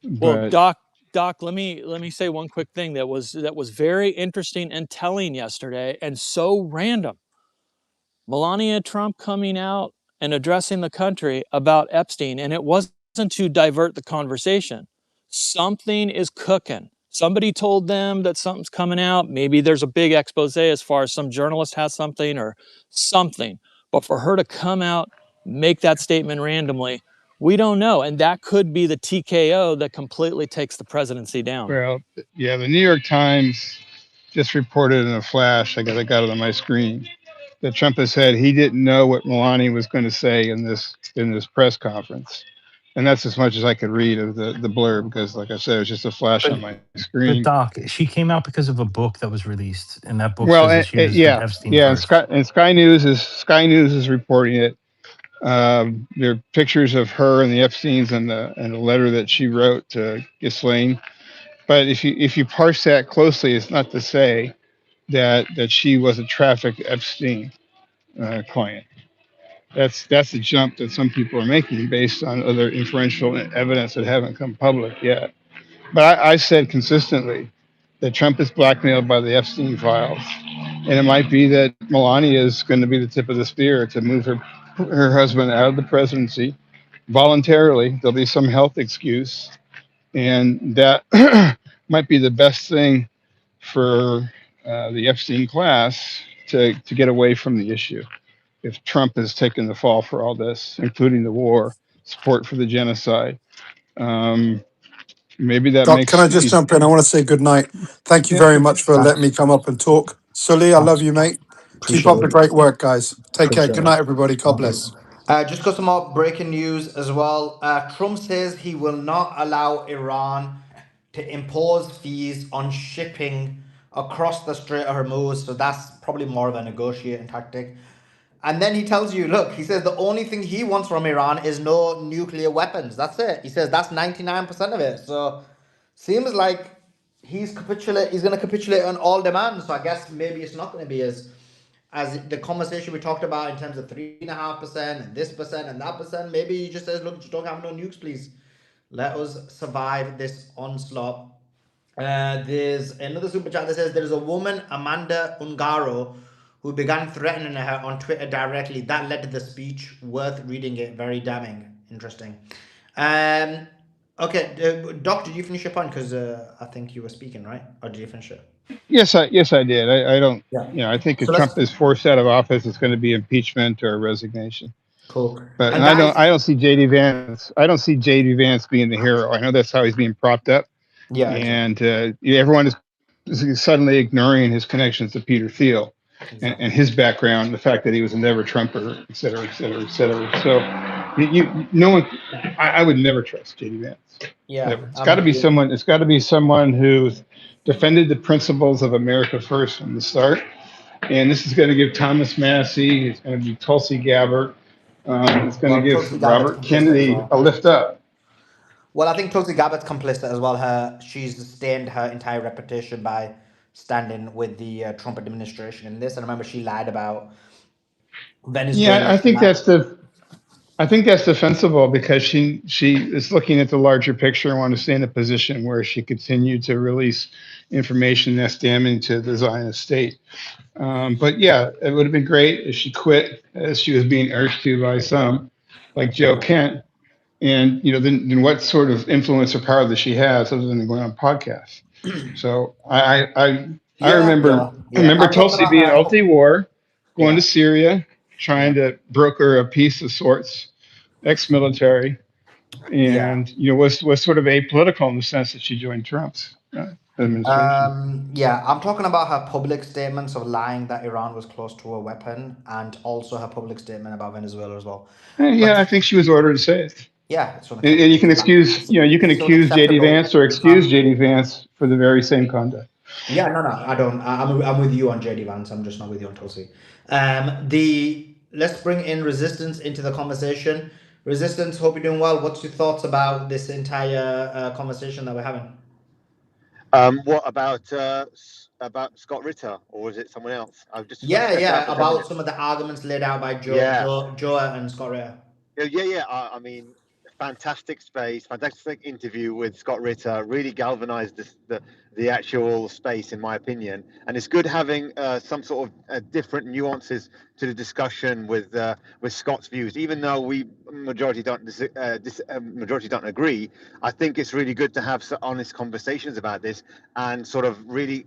well, but Doc, let me say one quick thing that was very interesting and telling yesterday, and so random. Melania Trump coming out and addressing the country about Epstein, and it wasn't to divert the conversation. Something is cooking. Somebody told them that something's coming out. Maybe there's a big expose as far as some journalist has something or something. But for her to come out, make that statement randomly, we don't know. And that could be the TKO that completely takes the presidency down. well, yeah, the New York Times just reported in a flash. I got it on my screen that Trump has said he didn't know what Melania was going to say in this press conference, and that's as much as I could read of the blurb because, like I said, it was just a flash on my But screen. Doc, she came out because of a book that was released, and that book Well, says that she was with Epstein yeah, and first. Sky News is reporting it. There are pictures of her and the Epstein's and the letter that she wrote to Ghislaine. But if you parse that closely, it's not to say that she was a trafficked Epstein client. That's a jump that some people are making based on other inferential evidence that haven't come public yet. But I said consistently that Trump is blackmailed by the Epstein files, and it might be that Melania is going to be the tip of the spear to move her husband out of the presidency voluntarily. There'll be some health excuse, and that might be the best thing for the Epstein class to get away from the issue. If Trump has taken the fall for all this, including the war, support for the genocide, um, maybe that Doc, can I makes just jump in? I want to say good night. Thank you yeah. very much for letting Thanks. me come up and talk. Sully, I love Thanks. you, mate. Keep Appreciate up the it. great work, guys. Take care. Appreciate Good it. night, everybody. God Thank you. bless. Just got some more breaking news as well. Trump says he will not allow Iran to impose fees on shipping across the Strait of Hormuz. So that's probably more of a negotiating tactic. And then he tells you, look, he says the only thing he wants from Iran is no nuclear weapons. That's it. He says that's 99% of it. So seems like he's gonna capitulate on all demands. So I guess maybe it's not gonna be as the conversation we talked about in terms of 3.5% and this percent and that percent. Maybe he just says, look, just don't have no nukes, please. Let us survive this onslaught. There's another super chat that says there is a woman, Amanda Ungaro, who began threatening her on Twitter directly. That led to the speech. Worth reading it. Very damning. Interesting. Um, okay, Doc, did you finish your point? Because I think you were speaking, right? Or did you finish it? Yes, I did. I don't. Yeah. I think if So let's Trump is forced out of office, it's going to be impeachment or resignation. cool. But And and guys, I don't see JD Vance. I don't see JD Vance being the hero. I know that's how he's being propped up, yeah, exactly, and everyone is suddenly ignoring his connections to Peter Thiel, exactly. and his background, the fact that he was a never Trumper, et cetera, et cetera, et cetera. So no one. I would never trust JD Vance. Yeah, Never. It's got I'm to with be you. someone. It's got to be someone who's defended the principles of America first from the start. And this is going to give Thomas Massey. It's going to be Tulsi Gabbard. It's going to Well, give Tulsi Gabbard's Robert complicit as Kennedy well. a lift up. Well, I think Tulsi Gabbard's complicit as well. She's stained her entire reputation by standing with the Trump administration in this. And remember, she lied about Yeah, Venezuela. She lied. I think that's defensible because she is looking at the larger picture and want to stay in a position where she continued to release information that's damning to the Zionist state. But yeah, it would have been great if she quit as she was being urged to by some, like Joe Yeah. Kent. And then what sort of influence or power that she has other than going on podcasts? So I Yeah, yeah, yeah. remember I'm talking Tulsi about being her. anti-war, going to Yeah, Syria, trying yeah, to broker a peace of sorts, ex-military, yeah. and was sort of apolitical in the sense that she joined Trump's administration. Yeah, I'm talking about her public statements of lying that Iran was close to a weapon, and also her public statement about Venezuela as well. Yeah, But I think she was ordered to say it. yeah, it's And you unacceptable. can excuse, you can It's accuse JD unacceptable. Vance or You excuse can't. JD Vance for the very same conduct. Yeah, no, I don't. I'm with you on JD Vance. I'm just not with you on Tulsi. The let's bring in Resistance into the conversation. Resistance, hope you're doing well. What's your thoughts about this entire conversation that we're having? What about Scott Ritter, or is it someone else? I've just Yeah, stepped out yeah, for 10 about minutes. some of the arguments laid out by Yeah, Joe and Scott Ritter. yeah. I mean, fantastic space, fantastic interview with Scott Ritter. Really galvanized the actual space, in my opinion. And it's good having some sort of different nuances to the discussion with Scott's views. Even though we majority don't agree, I think it's really good to have some honest conversations about this and sort of really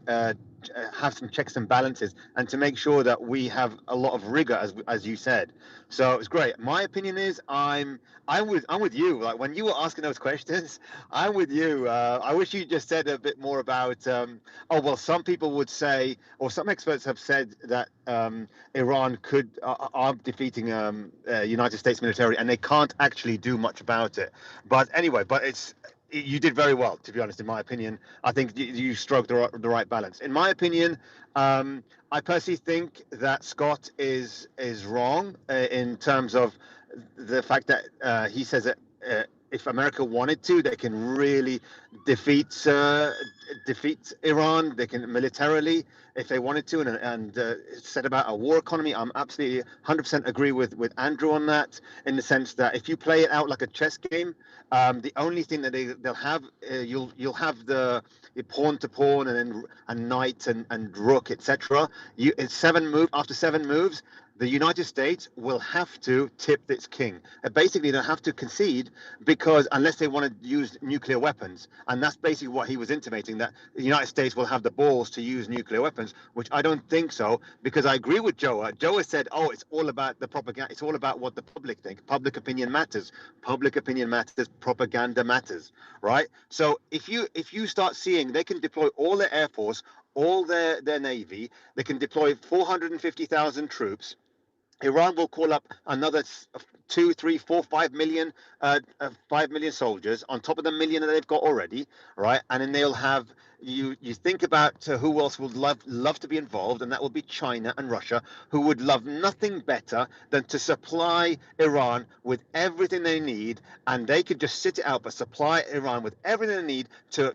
have some checks and balances, and to make sure that we have a lot of rigor, as you said. So it's great. My opinion is I'm with you. Like when you were asking those questions, I'm with you. I wish you just said a bit more about. Oh well, some people would say, or some experts have said that Iran are defeating United States military, and they can't actually do much about it. But anyway, you did very well, to be honest. In my opinion, I think you struck the right balance. In my opinion, I personally think that Scott is wrong in terms of the fact that he says that if America wanted to, they can really defeat Iran. They can militarily, if they wanted to, and set about a war economy. I'm absolutely 100% agree with Andrew on that, in the sense that if you play it out like a chess game, the only thing that they'll have, you'll have the pawn to pawn, and knight and rook, etc. It's after 7 moves, the United States will have to tip its king. Basically, they'll have to concede, because unless they want to use nuclear weapons, and that's basically what he was intimating, that the United States will have the balls to use nuclear weapons, which I don't think so, because I agree with Joa. Joa said, "Oh, it's all about the propaganda. It's all about what the public think. Public opinion matters. Public opinion matters. Propaganda matters." Right? So if you start seeing, they can deploy all their air force, all their navy, they can deploy 450,000 troops. Iran will call up another 2, 3, 4, 5 million, 5 million soldiers on top of the million that they've got already, right? And then they'll have, you think about who else would love to be involved, and that will be China and Russia, who would love nothing better than to supply Iran with everything they need, and they could just sit it out, but supply Iran with everything they need to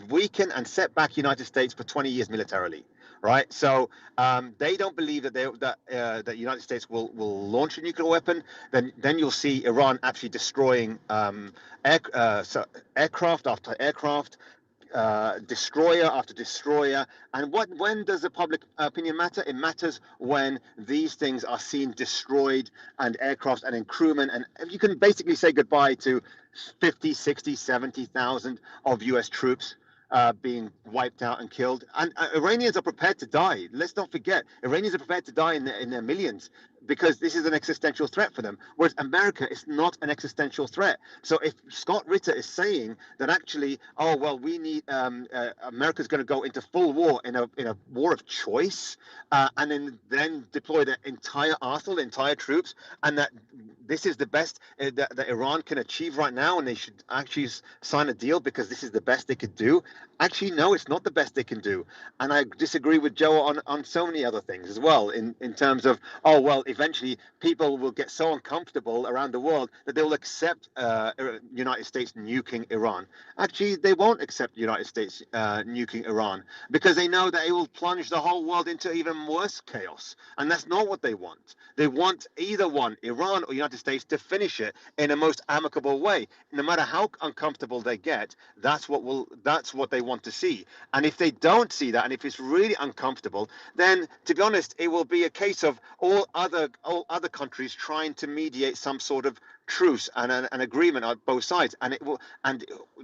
weaken and set back United States for 20 years militarily, right? So they don't believe that that United States will launch a nuclear weapon. Then you'll see Iran actually destroying aircraft after aircraft, destroyer after destroyer. And when does the public opinion matter? It matters when these things are seen destroyed, and aircraft and crewmen, and you can basically say goodbye to 50, 60, 70,000 of US troops being wiped out and killed. And Iranians are prepared to die. Let's not forget, Iranians are prepared to die in their millions, because this is an existential threat for them. Whereas America is not an existential threat. So if Scott Ritter is saying that actually, oh well, we need America's going to go into full war, in a war of choice, and then deploy the entire arsenal, the entire troops, and that this is the best that Iran can achieve right now, and they should actually sign a deal because this is the best they could do. Actually, no, it's not the best they can do. And I disagree with Joe on so many other things as well, in terms of, oh well, eventually people will get so uncomfortable around the world that they will accept United States nuking Iran. Actually, they won't accept United States nuking Iran, because they know that it will plunge the whole world into even worse chaos, and that's not what they want. They want either one, Iran or United States, to finish it in a most amicable way. No matter how uncomfortable they get, that's what they want to see. And if they don't see that, and if it's really uncomfortable, then to be honest, it will be a case of all other countries trying to mediate some sort of truce and an agreement on both sides, and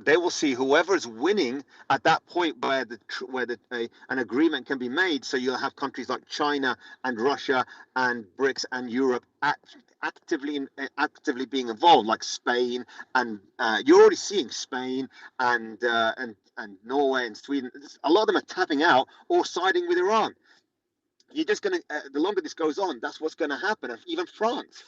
they will see whoever is winning at that point, where an agreement can be made. So you'll have countries like China and Russia and BRICS and Europe actively being involved, like Spain, and you're already seeing Spain and Norway and Sweden. A lot of them are tapping out or siding with Iran. You're just going to, the longer this goes on, that's what's going to happen. Even France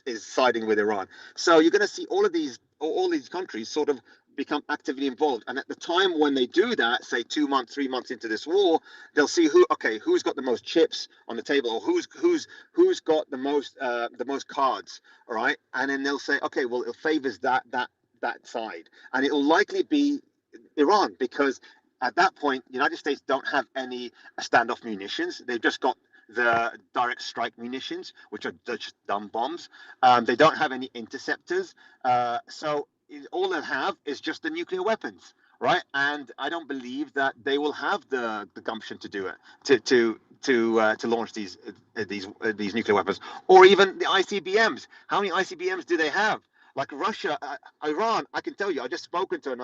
is siding with Iran. So you're going to see all these countries sort of become actively involved. And at the time when they do that, say 2 months, 3 months into this war, they'll see who's got the most chips on the table, or who's got the most cards, all right? And then they'll say, okay, well, it favors that side, and it will likely be Iran, because at that point, the United States don't have any standoff munitions. They've just got the direct strike munitions, which are just dumb bombs. They don't have any interceptors. So all they have is just the nuclear weapons, right? And I don't believe that they will have the gumption to do it, to launch these nuclear weapons, or even the ICBMs. How many ICBMs do they have? Like Russia, Iran, I can tell you. I've spoken to a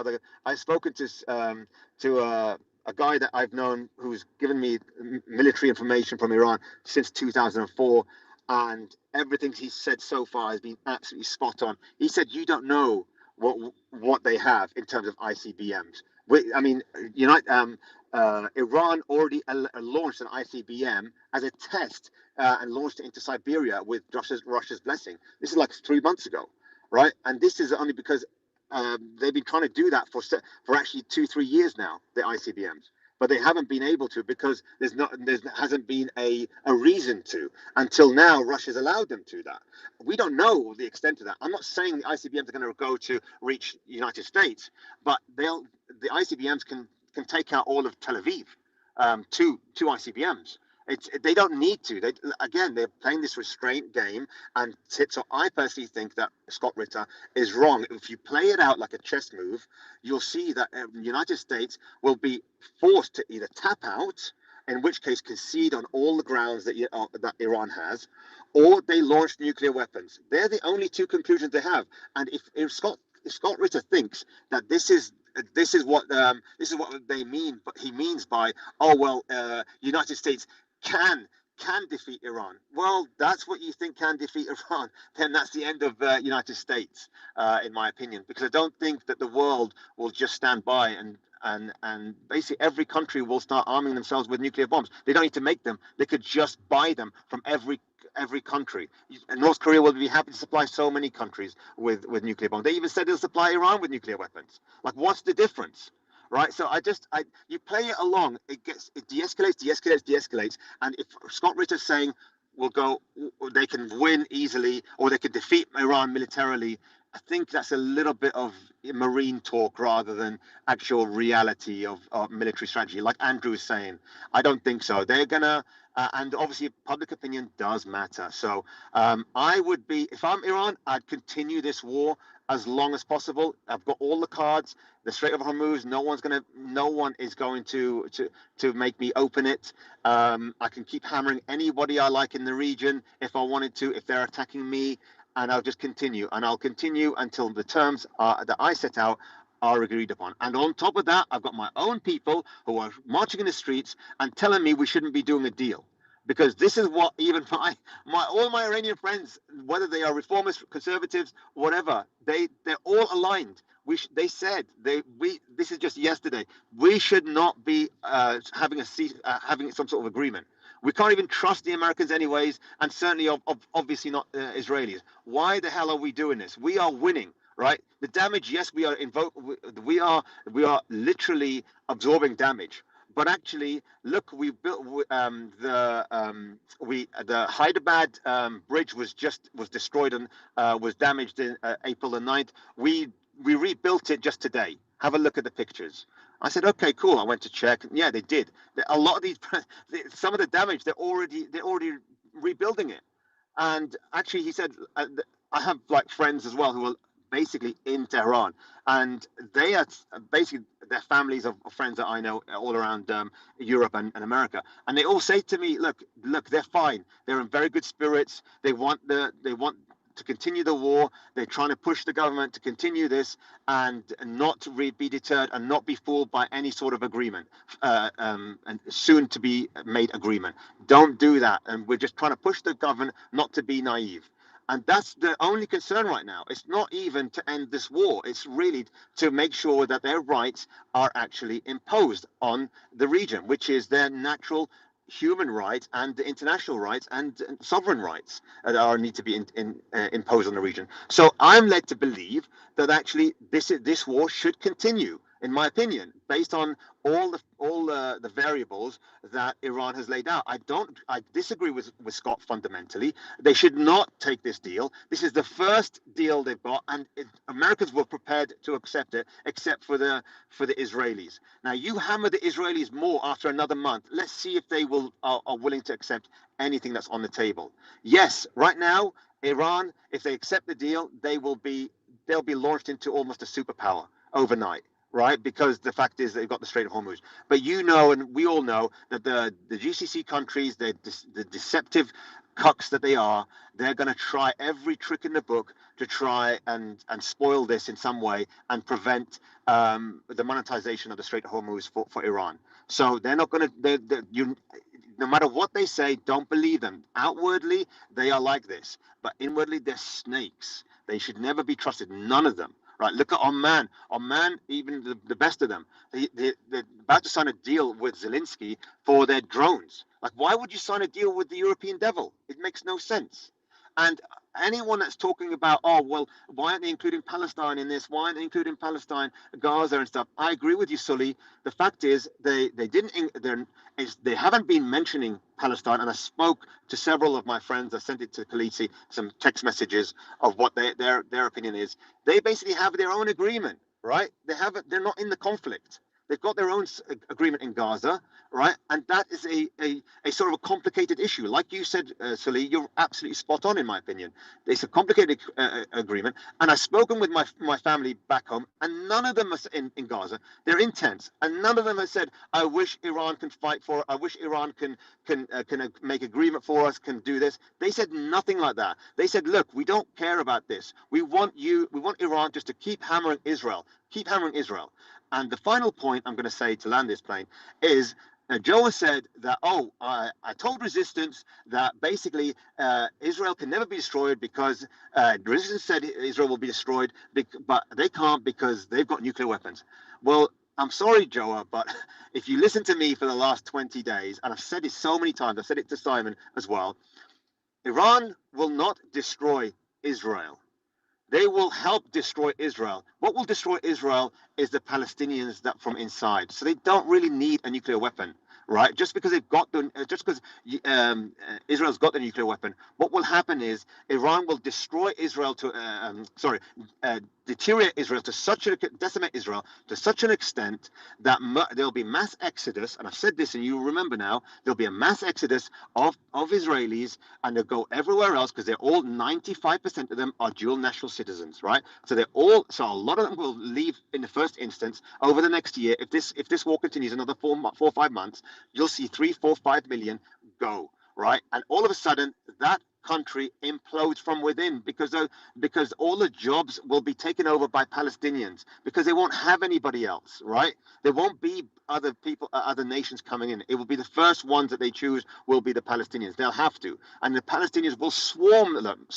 guy that I've known, who's given me military information from Iran since 2004, and everything he's said so far has been absolutely spot on. He said, you don't know what they have in terms of ICBMs. I mean, Iran already launched an ICBM as a test, and launched it into Siberia with Russia's blessing. This is like 3 months ago, right? And this is only because they've been trying to do that for actually 2-3 years now, the ICBMs, but they haven't been able to because there hasn't been a reason to. Until now, Russia's allowed them to that. We don't know the extent of that. I'm not saying the ICBMs are going to go to reach the United States, but the ICBMs can take out all of Tel Aviv. Two ICBMs. They don't need to. They're playing this restraint game, and so I personally think that Scott Ritter is wrong. If you play it out like a chess move, you'll see that the United States will be forced to either tap out, in which case concede on all the grounds that Iran has, or they launch nuclear weapons. They're the only two conclusions they have. And if Scott Ritter thinks that this is what they mean, but he means by, oh well, United States can defeat Iran. Well, that's what you think can defeat Iran. Then that's the end of United States, in my opinion, because I don't think that the world will just stand by and basically every country will start arming themselves with nuclear bombs. They don't need to make them. They could just buy them from every country. And North Korea will be happy to supply so many countries with nuclear bombs. They even said they'll supply Iran with nuclear weapons. Like, what's the difference? Right, so you play it along. It de-escalates, and if Scott Ritter's saying they can win easily or they can defeat Iran militarily, I think that's a little bit of marine talk rather than actual reality of military strategy. Like Andrew is saying, I don't think so. They're gonna, and obviously public opinion does matter. So I would be, if I'm Iran, I'd continue this war as long as possible. I've got all the cards. The Strait of Hormuz, no one is going to make me open it. I can keep hammering anybody I like in the region if I wanted to, if they're attacking me, and I'll just continue. And I'll continue until the terms that I set out are agreed upon. And on top of that, I've got my own people who are marching in the streets and telling me we shouldn't be doing a deal. Because this is what even all my Iranian friends, whether they are reformists, conservatives, whatever, they're all aligned. They said this is just yesterday. We should not be having some sort of agreement. We can't even trust the Americans anyways, and certainly obviously not Israelis. Why the hell are we doing this? We are winning, right? The damage, yes, we are literally absorbing damage. But actually, look, we built the Hyderabad bridge was destroyed and was damaged in April the 9th. We rebuilt it just today. Have a look at the pictures. I said, okay, cool. I went to check. Yeah, they did. A lot of these, some of the damage, they're already rebuilding it. And actually, he said, I have like friends as well who are basically in Tehran, and they are basically their families of friends that I know all around Europe and America, and they all say to me, look, they're fine. They're in very good spirits. They want to continue the war. They're trying to push the government to continue this and not be deterred and not be fooled by any sort of agreement, and soon to be made agreement. Don't do that. And we're just trying to push the government not to be naive. And that's the only concern right now. It's not even to end this war. It's really to make sure that their rights are actually imposed on the region, which is their natural human rights and the international rights and sovereign rights that need to be imposed on the region. So I'm led to believe that actually this war should continue, in my opinion, based on all the variables that Iran has laid out. I disagree with Scott fundamentally. They should not take this deal. This is the first deal they've got, and Americans were prepared to accept it, except for the Israelis. Now you hammer the Israelis more after another month. Let's see if they are willing to accept anything that's on the table. Yes, right now Iran, if they accept the deal, they'll be launched into almost a superpower overnight. Right, because the fact is they've got the Strait of Hormuz. But you know, and we all know that the GCC countries, the deceptive cucks that they are, they're going to try every trick in the book to try and spoil this in some way and prevent the monetization of the Strait of Hormuz for Iran. So they're not going to. No matter what they say, don't believe them. Outwardly, they are like this, but inwardly, they're snakes. They should never be trusted. None of them. Right, look at Oman. Oman, even the best of them, they're about to sign a deal with Zelensky for their drones. Like, why would you sign a deal with the European devil? It makes no sense. And anyone that's talking about, oh well, why aren't they including Palestine in this? Why aren't they including Palestine, Gaza and stuff? I agree with you, Sully. The fact is they didn't they haven't been mentioning Palestine. And I spoke to several of my friends. I sent it to Khaleesi, some text messages of what their opinion is. They basically have their own agreement, right? They're not in the conflict. They've got their own agreement in Gaza, right? And that is a sort of a complicated issue. Like you said, Sully, you're absolutely spot on, in my opinion. It's a complicated agreement. And I've spoken with my family back home, and none of them are in Gaza. They're intense. And none of them have said, I wish Iran can fight for it. I wish Iran can make agreement for us, can do this. They said nothing like that. They said, look, we don't care about this. We want Iran just to keep hammering Israel. Keep hammering Israel. And the final point I'm going to say to land this plane is Joe has said that, I told resistance that basically Israel can never be destroyed because resistance said Israel will be destroyed, but they can't because they've got nuclear weapons. Well, I'm sorry, Joe, but if you listen to me for the last 20 days, and I've said it so many times, I've said it to Simon as well, Iran will not destroy Israel. They will help destroy Israel. What will destroy Israel is the Palestinians that from inside. So they don't really need a nuclear weapon, right? Just because Israel's got the nuclear weapon, what will happen is Iran will destroy Israel deteriorate Israel to decimate Israel to such an extent that there'll be mass exodus. And I've said this, and you remember now, there'll be a mass exodus of Israelis, and they'll go everywhere else because they're all 95% of them are dual national citizens, right? So a lot of them will leave in the first instance over the next year. If this war continues another 4 or 5 months, you'll see 3, 4, 5 million go, right? And all of a sudden that country implodes from within because all the jobs will be taken over by Palestinians because they won't have anybody else, right? There won't be other people, other nations coming in. It will be the first ones that they choose will be the Palestinians. They'll have to, and the Palestinians will swarm them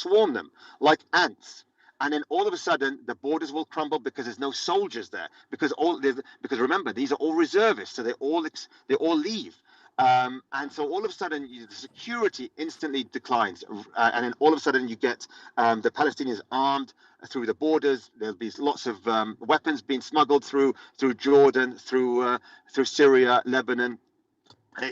like ants. And then all of a sudden, the borders will crumble because there's no soldiers there. Because remember, these are all reservists, so they all leave. And so all of a sudden, the security instantly declines, and then all of a sudden you get the Palestinians armed through the borders. There'll be lots of weapons being smuggled through Jordan, through Syria, Lebanon,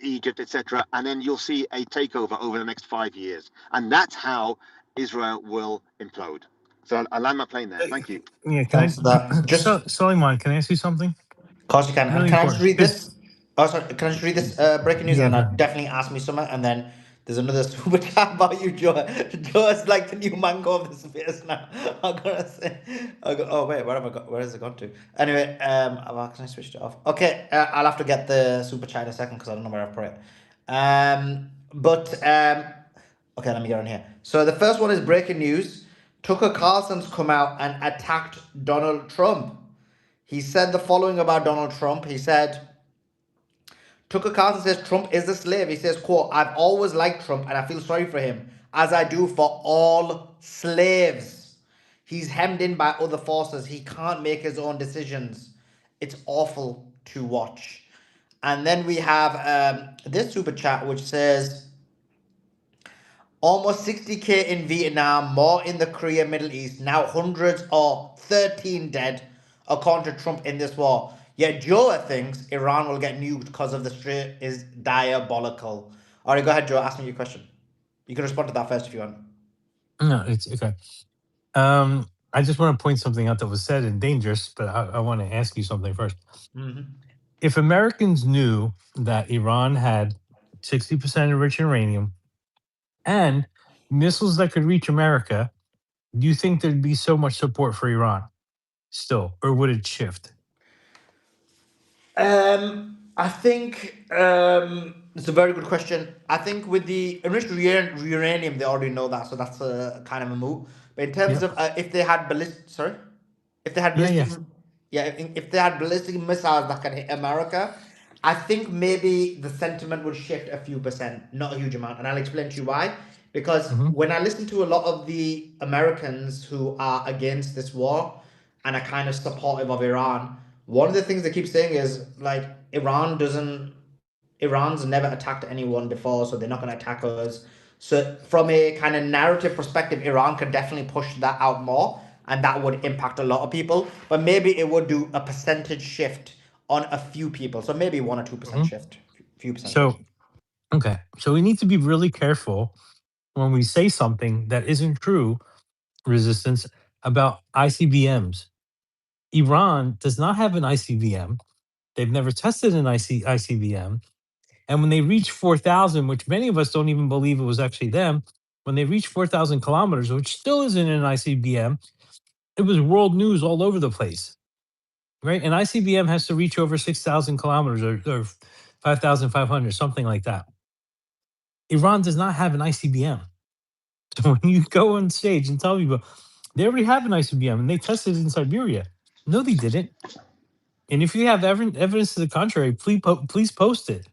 Egypt, etc. And then you'll see a takeover over the next 5 years, and that's how Israel will implode. So I'll land my plane there. Thank you. Yeah, Thanks for that. so Suleiman, can I ask you something? Of course you can. And Really can I just important. read Because this? Oh, sorry. Can I just read this breaking news? yeah, And go then ahead. definitely ask me something. And then there's another super chat about you, Joe. Joe is like the new mango of the space now. I'm gonna say. Oh wait, where have I got? Where has it gone to? Anyway, can I switch it off? Okay, I'll have to get the super chat in a second because I don't know where I've put it. Okay, let me get on here. So the first one is breaking news. Tucker Carlson's come out and attacked Donald Trump. He said the following about Donald Trump. He said, Tucker Carlson says Trump is a slave. He says, quote, I've always liked Trump and I feel sorry for him, as I do for all slaves. He's hemmed in by other forces. He can't make his own decisions. It's awful to watch. And then we have this super chat which says, almost 60K in Vietnam, more in the Korea, Middle East, now hundreds or 13 dead, according to Trump in this war. Yet Joe thinks Iran will get nuked because of the Strait is diabolical. All right, go ahead, Joe. Ask me your question. You can respond to that first if you want. No, it's okay. I just want to point something out that was said and dangerous, but I want to ask you something first. If Americans knew that Iran had 60% enriched uranium and missiles that could reach America, do you think there'd be so much support for Iran still, or would it shift? I think it's a very good question. I think with the enriched uranium, they already know that, so that's a kind of a move. But in terms Yep. of if they had if they had Yeah, ballistic, yeah. if they had ballistic missiles that can hit America, I think maybe the sentiment would shift a few percent, not a huge amount, and I'll explain to you why. Because Hmm. when I listen to a lot of the Americans who are against this war and are kind of supportive of Iran, one of the things they keep saying is like Iran's never attacked anyone before, so they're not going to attack us. So from a kind of narrative perspective, Iran could definitely push that out more, and that would impact a lot of people. But maybe it would do a percentage shift on a few people. So maybe 1 or 2% Mhm. shift, few percent shift. So, okay. So we need to be really careful when we say something that isn't true, resistance, about ICBMs. Iran does not have an ICBM. They've never tested an ICBM. And when they reach 4,000, which many of us don't even believe it was actually them, when they reach 4,000 kilometers, which still isn't an ICBM, it was world news all over the place, right? An ICBM has to reach over 6,000 kilometers or 5,500, something like that. Iran does not have an ICBM. So when you go on stage and tell people they already have an ICBM and they tested it in Siberia, no, they didn't. And if you have evidence to the contrary, please post it.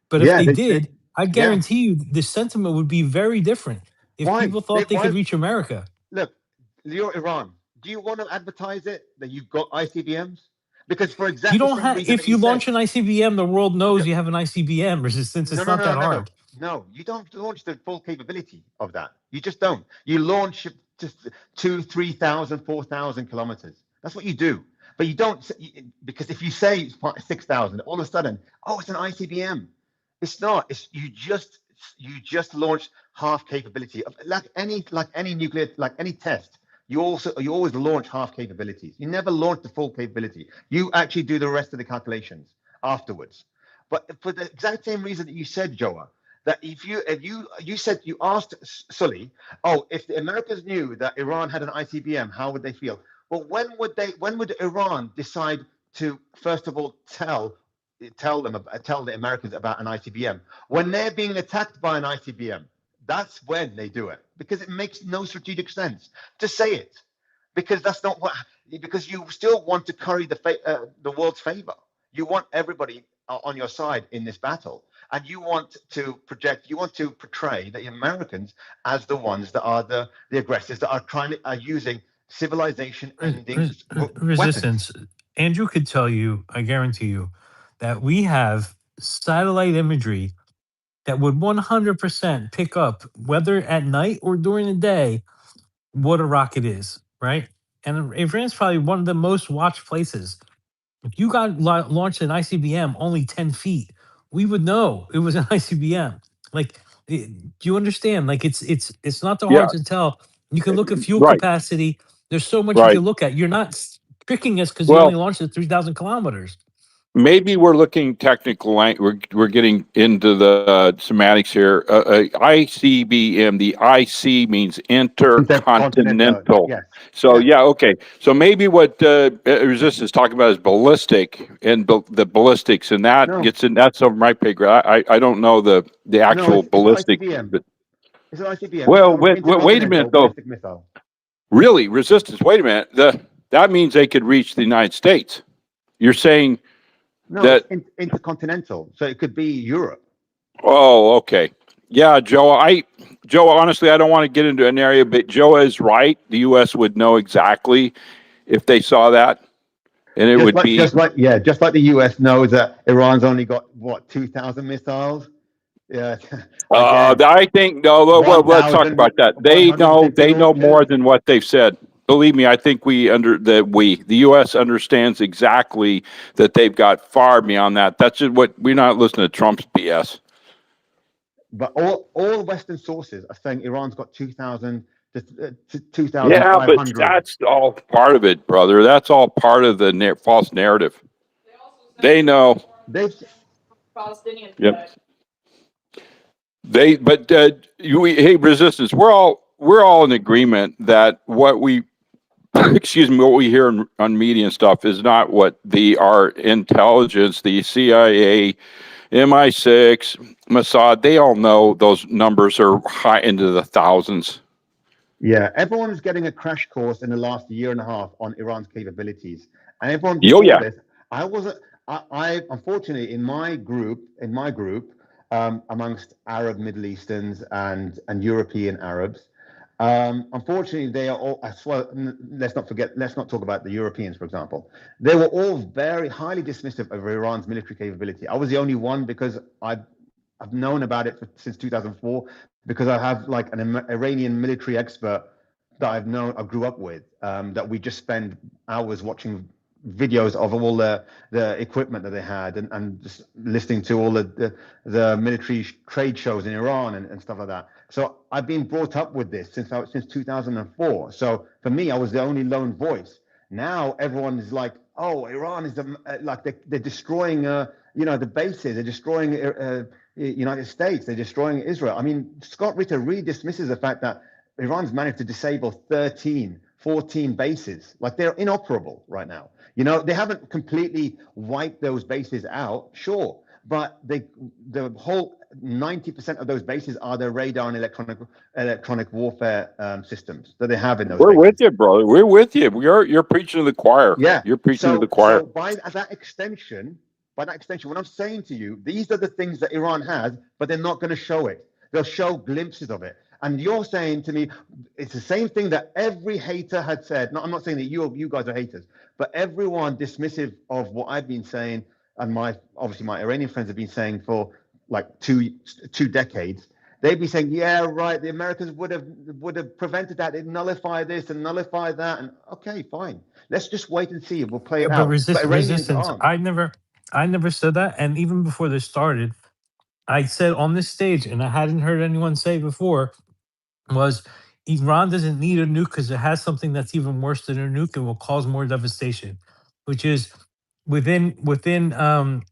But if Yeah, they did, I yeah. guarantee you the sentiment would be very different if Why? people thought they Why? could reach America. Look, you're Iran. Do you want to advertise it that you've got ICBMs? Because for You exactly the don't same have reason that if you you said, launch an ICBM, the world knows you have an ICBM resistance. no, It's no, not no, that no, no. hard. No, you don't launch the full capability of that. You just don't. You launch just 2, 3,000, 4,000 kilometers. That's what you do. But you don't, because if you say it's 6,000, all of a sudden, oh, it's an ICBM. It's not. It's you just launched half capability. Like any nuclear, like any test. You always launch half capabilities. You never launch the full capability. You actually do the rest of the calculations afterwards. But for the exact same reason that you said, Joa, that if you said you asked Sully, oh, if the Americans knew that Iran had an ICBM, how would they feel? Well, when would Iran decide to first of all tell the Americans about an ICBM? When they're being attacked by an ICBM, that's when they do it, because it makes no strategic sense to say it, because that's not what, because you still want to curry the world's favor. You want everybody on your side in this battle, and you want to portray the Americans as the ones that are the aggressors, that are using civilization ending weapons. Resistance. Andrew could tell you, I guarantee you, that we have satellite imagery that would 100% pick up, whether at night or during the day, what a rocket is, right? And Iran's probably one of the most watched places. If you got launched an ICBM only 10 feet, we would know it was an ICBM. Like, do you understand? Like, it's not that Yeah, hard to tell. You can look at fuel right, capacity. There's so much you right. can look at. You're not tricking us because you only Well, launched at 3,000 kilometers. maybe we're looking technical. We're getting into the semantics here. ICBM. The IC means Intercontinental, intercontinental. yes, So yeah. yeah, okay. So maybe what resistance is talking about is ballistic and the ballistics, and that No, gets in. That's over my pay grade. I don't know the no, actual it's ballistic. ICBM. But It's an ICBM. It's well, an wait a minute intercontinental though. ballistic missile. Really, resistance. Wait a minute. That means they could reach the United States. You're saying No, it's that. intercontinental, so it could be Europe. Oh, okay. Yeah, Joe. Joe. Honestly, I don't want to get into an area, but Joe is right. The U.S. would know exactly if they saw that, and it would be. Just like the US knows that Iran's only got what 2,000 missiles. Yeah, again, I think no. Let's talk about that. They know. 150 They know more launches. than what they've said. Believe me, I think the U.S. understands exactly that they've got far beyond that. That's just what we're not listening to Trump's BS. But all Western sources are saying Iran's got 2,000 to Yeah, but 2,500. that's all part of it, brother. That's all part of the false narrative. They know. They've Yep. But hey, resistance. We're all in agreement that what we, excuse me, what we hear on media and stuff is not what our intelligence, the CIA, MI6, Mossad. They all know those numbers are high into the thousands. Yeah, everyone is getting a crash course in the last year and a half on Iran's capabilities, and everyone Oh before yeah. this, I wasn't. I unfortunately in my group, amongst Arab Middle Easterns and European Arabs, unfortunately they are all. As well, let's not talk about the Europeans, for example. They were all very highly dismissive of Iran's military capability. I was the only one because I've known about it since 2004 because I have like an Iranian military expert that I grew up with, that we just spend hours watching videos of all the equipment that they had, and just listening to all the military trade shows in Iran and stuff like that. So I've been brought up with this since 2004. So for me, I was the only lone voice. Now everyone is like, oh, Iran is like they're destroying the bases, they're destroying United States, they're destroying Israel. I mean, Scott Ritter really dismisses the fact that Iran's managed to disable 13, 14 bases. Like they're inoperable right now. They haven't completely wiped those bases out, sure, but the whole 90% of those bases are the radar and electronic warfare systems that they have in those We're with bases. you, brother. We're with you. You're preaching to the choir. Yeah. You're preaching to the So choir. by that extension, what I'm saying to you, these are the things that Iran has, but they're not going to show it. They'll show glimpses of it. And you're saying to me, it's the same thing that every hater had said. No, I'm not saying that you guys are haters, but everyone dismissive of what I've been saying, and obviously my Iranian friends have been saying for like two decades. They'd be saying, yeah, right, the Americans would have prevented that. They'd nullify this and nullify that. And okay, fine. Let's just wait and see. We'll play Yeah, it but out. But Iranians resistance. aren't. I never said that. And even before this started, I said on this stage, and I hadn't heard anyone say before, was Iran doesn't need a nuke because it has something that's even worse than a nuke and will cause more devastation, which is within the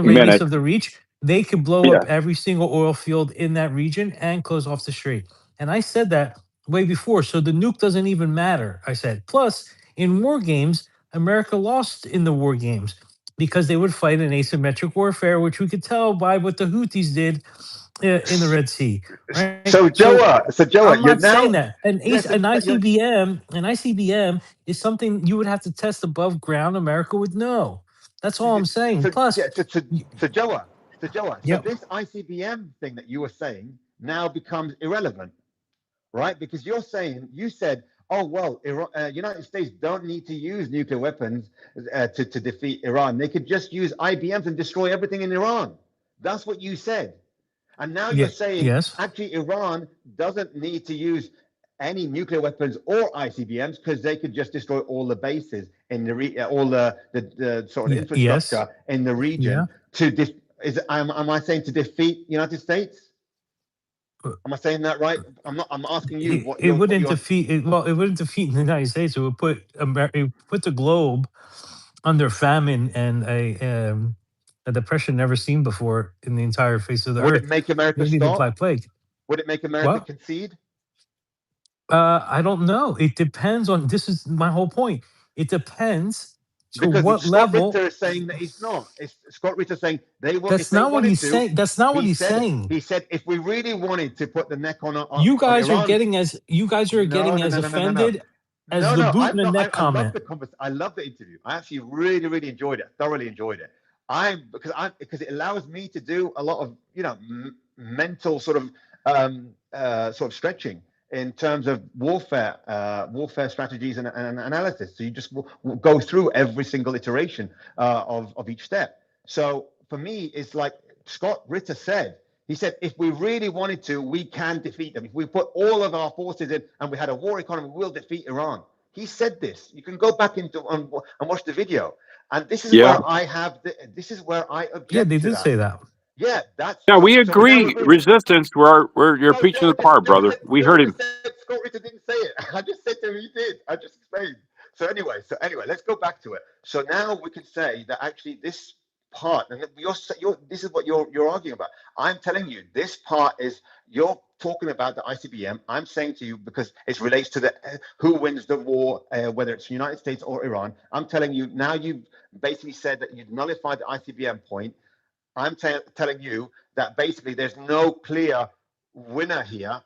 radius Minute. of the reach, they could blow Yeah. up every single oil field in that region and close off the strait. And I said that way before. So the nuke doesn't even matter, I said. Plus, in war games, America lost in the war games because they would fight an asymmetric warfare, which we could tell by what the Houthis did in the Red Sea, right? So So Joa, I'm you're not now saying that. yes, An but you're ICBM is something you would have to test above ground. America would know. That's all I'm saying. so Plus, yeah, so Joa, so yep. this ICBM thing that you were saying now becomes irrelevant, right? Because you said, oh well, United States don't need to use nuclear weapons to defeat Iran. They could just use IBMs and destroy everything in Iran. That's what you said. And now you're Yeah. saying Yes. actually Iran doesn't need to use any nuclear weapons or ICBMs because they could just destroy all the bases in all the sort of Yeah. Yes. infrastructure in the Yeah. region am I saying to defeat United States? Am I saying that right? I'm asking you It what wouldn't you're defeat. It wouldn't defeat the United States. It would put it put the globe under famine and a depression never seen before in the entire face of the would it earth. make America Maybe the stop? Black Plague. Would it make America Well, concede? I don't know. It depends on. This is my whole point. It depends to Because what Scott Ritter level. is saying that he's not. It's Scott Ritter saying they will if That's they not what wanted he's to. saying. That's not what He he's said saying. he said if we really wanted to put the neck on You guys are Iran's getting as offended as no, the no, boot in I'm the not. neck I love comment. the conversation. I love the interview. I actually really, really enjoyed it. Thoroughly enjoyed it. Because it allows me to do a lot of mental sort of stretching in terms of warfare strategies and analysis. So you just go through every single iteration of each step. So for me, it's like Scott Ritter said. He said, if we really wanted to, we can defeat them. If we put all of our forces in and we had a war economy, we'll defeat Iran. He said this. You can go back and watch the video. And this is Yeah. where this is where I Yeah, they object to did that. say that. Yeah, that's Yeah, we so we're now agree. agreement. Resistance. You're No, preaching to the choir, brother. We heard Joe him. just said Scott Ritter didn't say it. I just said to him he did. I just explained. So anyway, let's go back to it. So now we can say that actually this part, and this is what you're arguing about. I'm telling you, this part is you're talking about the ICBM. I'm saying to you because it relates to the who wins the war, whether it's the United States or Iran. I'm telling you now. You've basically said that you've nullified the ICBM point. I'm telling you that basically there's no clear winner here.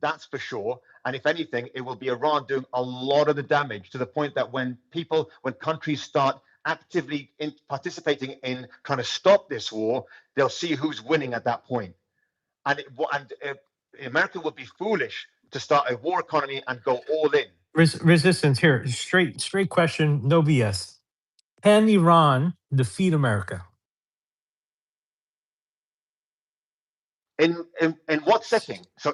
That's for sure. And if anything, it will be Iran doing a lot of the damage to the point that when countries start actively participating in trying to stop this war, they'll see who's winning at that point. And America would be foolish to start a war economy and go all in. Resistance here. Straight question, no BS. Can Iran defeat America? In what setting? So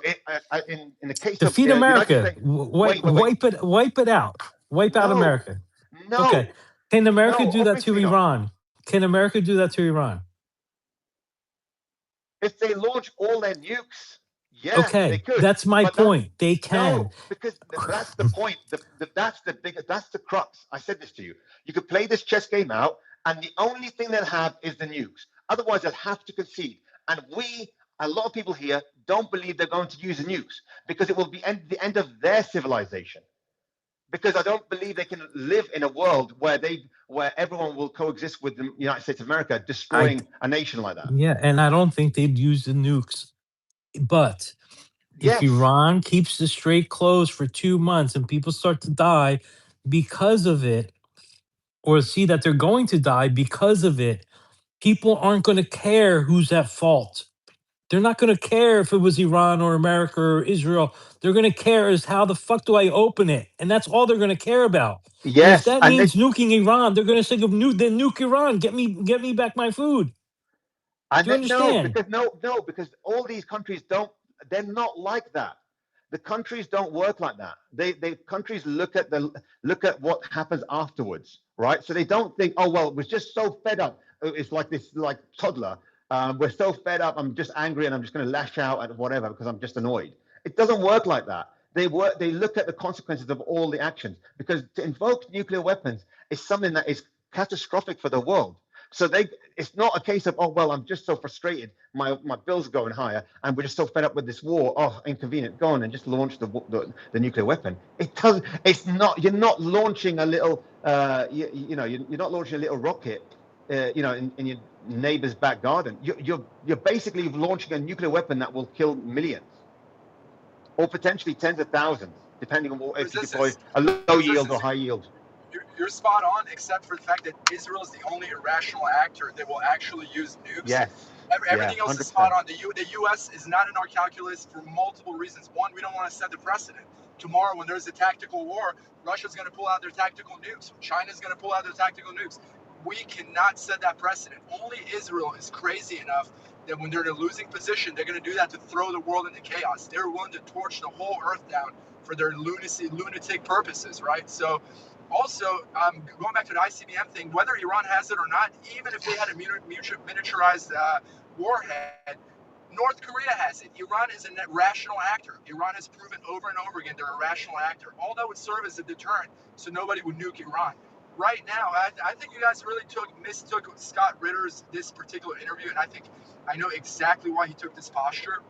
in the case of Defeat United America. States, Wipe, wait. wipe it out. Wipe out No, America. Okay. no, Can America no. do that to Obviously not. Iran? Can America do that to Iran? If they launch all their nukes, yeah, they Okay, could. that's my But that point. They can. no, because that's the point. That's the big. That's the crux. I said this to you. You could play this chess game out, and the only thing they'll have is the nukes. Otherwise, they'll have to concede. And a lot of people here, don't believe they're going to use the nukes because it will be the end of their civilization. Because I don't believe they can live in a world where everyone will coexist with the United States of America, I destroying a nation like that. Yeah, and I don't think they'd use the nukes. But if Yes, Iran keeps the strait closed for 2 months and people start to die because of it, or see that they're going to die because of it, people aren't going to care who's at fault. They're not going to care if it was Iran or America or Israel. They're going to care is how the fuck do I open it? And that's all they're going to care about. And if yes, that and means nuking Iran, they're going to think of nuke Iran. Get me back my food. Do you no, understand? because all these countries don't. They're not like that. The countries don't work like that. They countries look at what happens afterwards, right? So they don't think, oh well, we're just so fed up. It's like this, like toddler. We're so fed up. I'm just angry, and I'm just going to lash out at whatever because I'm just annoyed. It doesn't work like that. They look at the consequences of all the actions because to invoke nuclear weapons is something that is catastrophic for the world. So it's not a case of, oh well, I'm just so frustrated, my bills are going higher, and we're just so fed up with this war. Oh, inconvenient, go on and just launch the nuclear weapon. It does. It's not. You're not launching a little. You're not launching a little rocket. In your neighbor's back garden. You're basically launching a nuclear weapon that will kill millions, or potentially tens of thousands, depending on if you deploy a low yield or high yield. You're spot on, except for the fact that Israel is the only irrational actor that will actually use nukes. Yes. Yeah. Everything else is spot 100%. on. The U.S. is not in our calculus for multiple reasons. One, we don't want to set the precedent. Tomorrow, when there's a tactical war, Russia's going to pull out their tactical nukes. China's going to pull out their tactical nukes. We cannot set that precedent. Only Israel is crazy enough that when they're in a losing position, they're going to do that to throw the world into chaos. They're willing to torch the whole earth down for their lunatic purposes, right? So also, going back to the ICBM thing, whether Iran has it or not, even if they had a miniaturized warhead, North Korea has it. Iran is a rational actor. Iran has proven over and over again they're a rational actor. All that would serve as a deterrent so nobody would nuke Iran. Right now, I think you guys really mistook Scott Ritter's this particular interview, and I know exactly why he took this posture.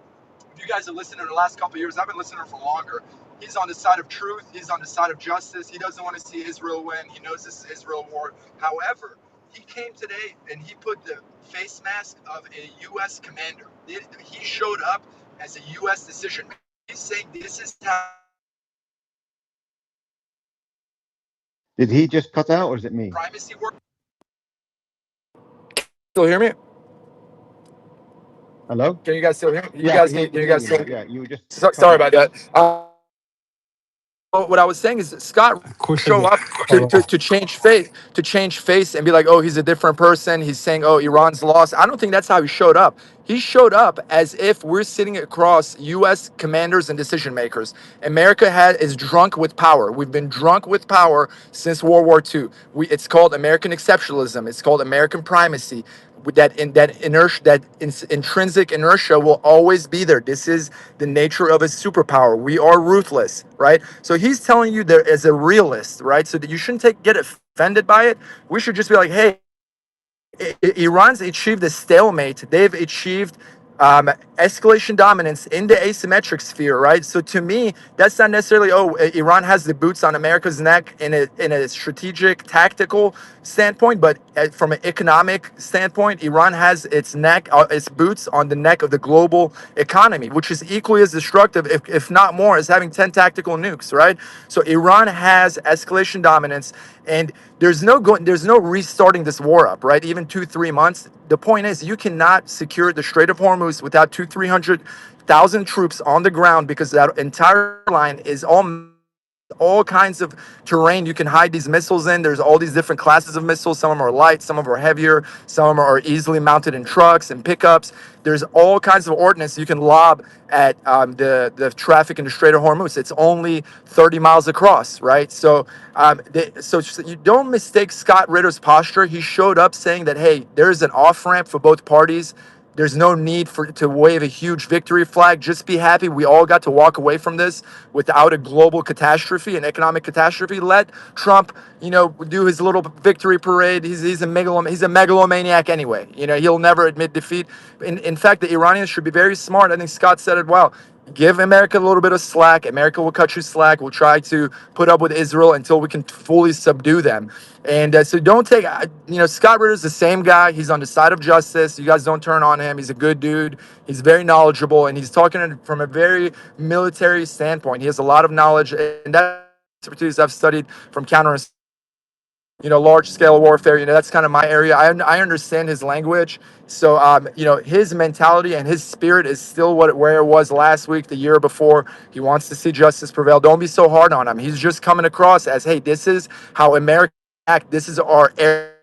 If you guys have listened in the last couple of years, I've been listening for longer. He's on the side of truth. He's on the side of justice. He doesn't want to see Israel win. He knows this is Israel war. However, he came today and he put the face mask of a U.S. commander. He showed up as a U.S. decision maker. He's saying this is how. Did he just cut out, or is it me? Primacy work. Still hear me? Hello? Can you guys still hear me? Yeah, we Can can you hear guys you still now. hear me? Yeah, you were just Sorry cutting about out. that. What I was saying is Scott Of course I show get up to change face and be like, oh, he's a different person. He's saying, oh, Iran's lost. I don't think that's how he showed up. He showed up as if we're sitting across U.S. commanders and decision makers. America is drunk with power. We've been drunk with power since World War II. It's called American exceptionalism. It's called American primacy. Intrinsic inertia will always be there. This is the nature of a superpower. We are ruthless, right? So he's telling you there as a realist, right? So that you shouldn't get offended by it. We should just be like, hey, Iran's achieved a stalemate. They've achieved escalation dominance in the asymmetric sphere, right? So to me, that's not necessarily, oh, Iran has the boots on America's neck in a strategic, tactical standpoint, but from an economic standpoint, Iran has its boots on the neck of the global economy, which is equally as destructive, if not more, as having 10 tactical nukes, right? So Iran has escalation dominance, and there's no restarting this war up, right? Even 2-3 months. The point is, you cannot secure the Strait of Hormuz without 200,000-300,000 troops on the ground, because that entire line is all all kinds of terrain you can hide these missiles in. There's all these different classes of missiles. Some of them are light, some of them are heavier, some of them are easily mounted in trucks and pickups. There's all kinds of ordnance you can lob at the traffic in the Strait of Hormuz. It's only 30 miles across, right? So, so you don't mistake Scott Ritter's posture. He showed up saying that, hey, there's an off ramp for both parties. There's no need for to wave a huge victory flag. Just be happy we all got to walk away from this without a global catastrophe, an economic catastrophe. Let Trump, do his little victory parade. He's a megalomaniac anyway. He'll never admit defeat. In fact, the Iranians should be very smart. I think Scott said it well. Give America a little bit of slack. America will cut you slack. We'll try to put up with Israel until we can fully subdue them. And so don't take, Scott Ritter's the same guy. He's on the side of justice. You guys don't turn on him. He's a good dude. He's very knowledgeable, and he's talking from a very military standpoint. He has a lot of knowledge, and that's expertise I've studied from counter, large scale warfare. That's kind of my area. I understand his language. So, his mentality and his spirit is still where it was last week, the year before. He wants to see justice prevail. Don't be so hard on him. He's just coming across as, hey, this is how America act. This is our air.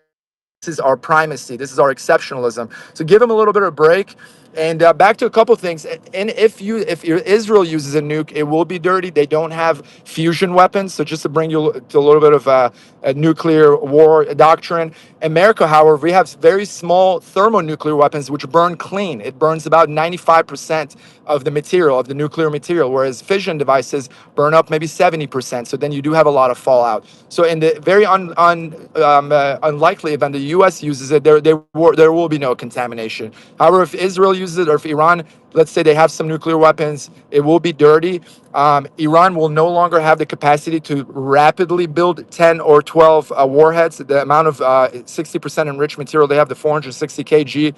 This is our primacy. This is our exceptionalism. So give him a little bit of a break. And back to a couple things. And if Israel uses a nuke, it will be dirty. They don't have fusion weapons. So just to bring you to a little bit of a nuclear war doctrine. America, however, we have very small thermonuclear weapons which burn clean. It burns about 95% of the material, of the nuclear material, whereas fission devices burn up maybe 70%. So then you do have a lot of fallout. So in the very unlikely event the U.S. uses it, there will be no contamination. However, if Israel uses it, or if Iran, let's say they have some nuclear weapons, it will be dirty. Iran will no longer have the capacity to rapidly build 10 or 12 warheads. The amount of 60% enriched material they have, the 460 kg,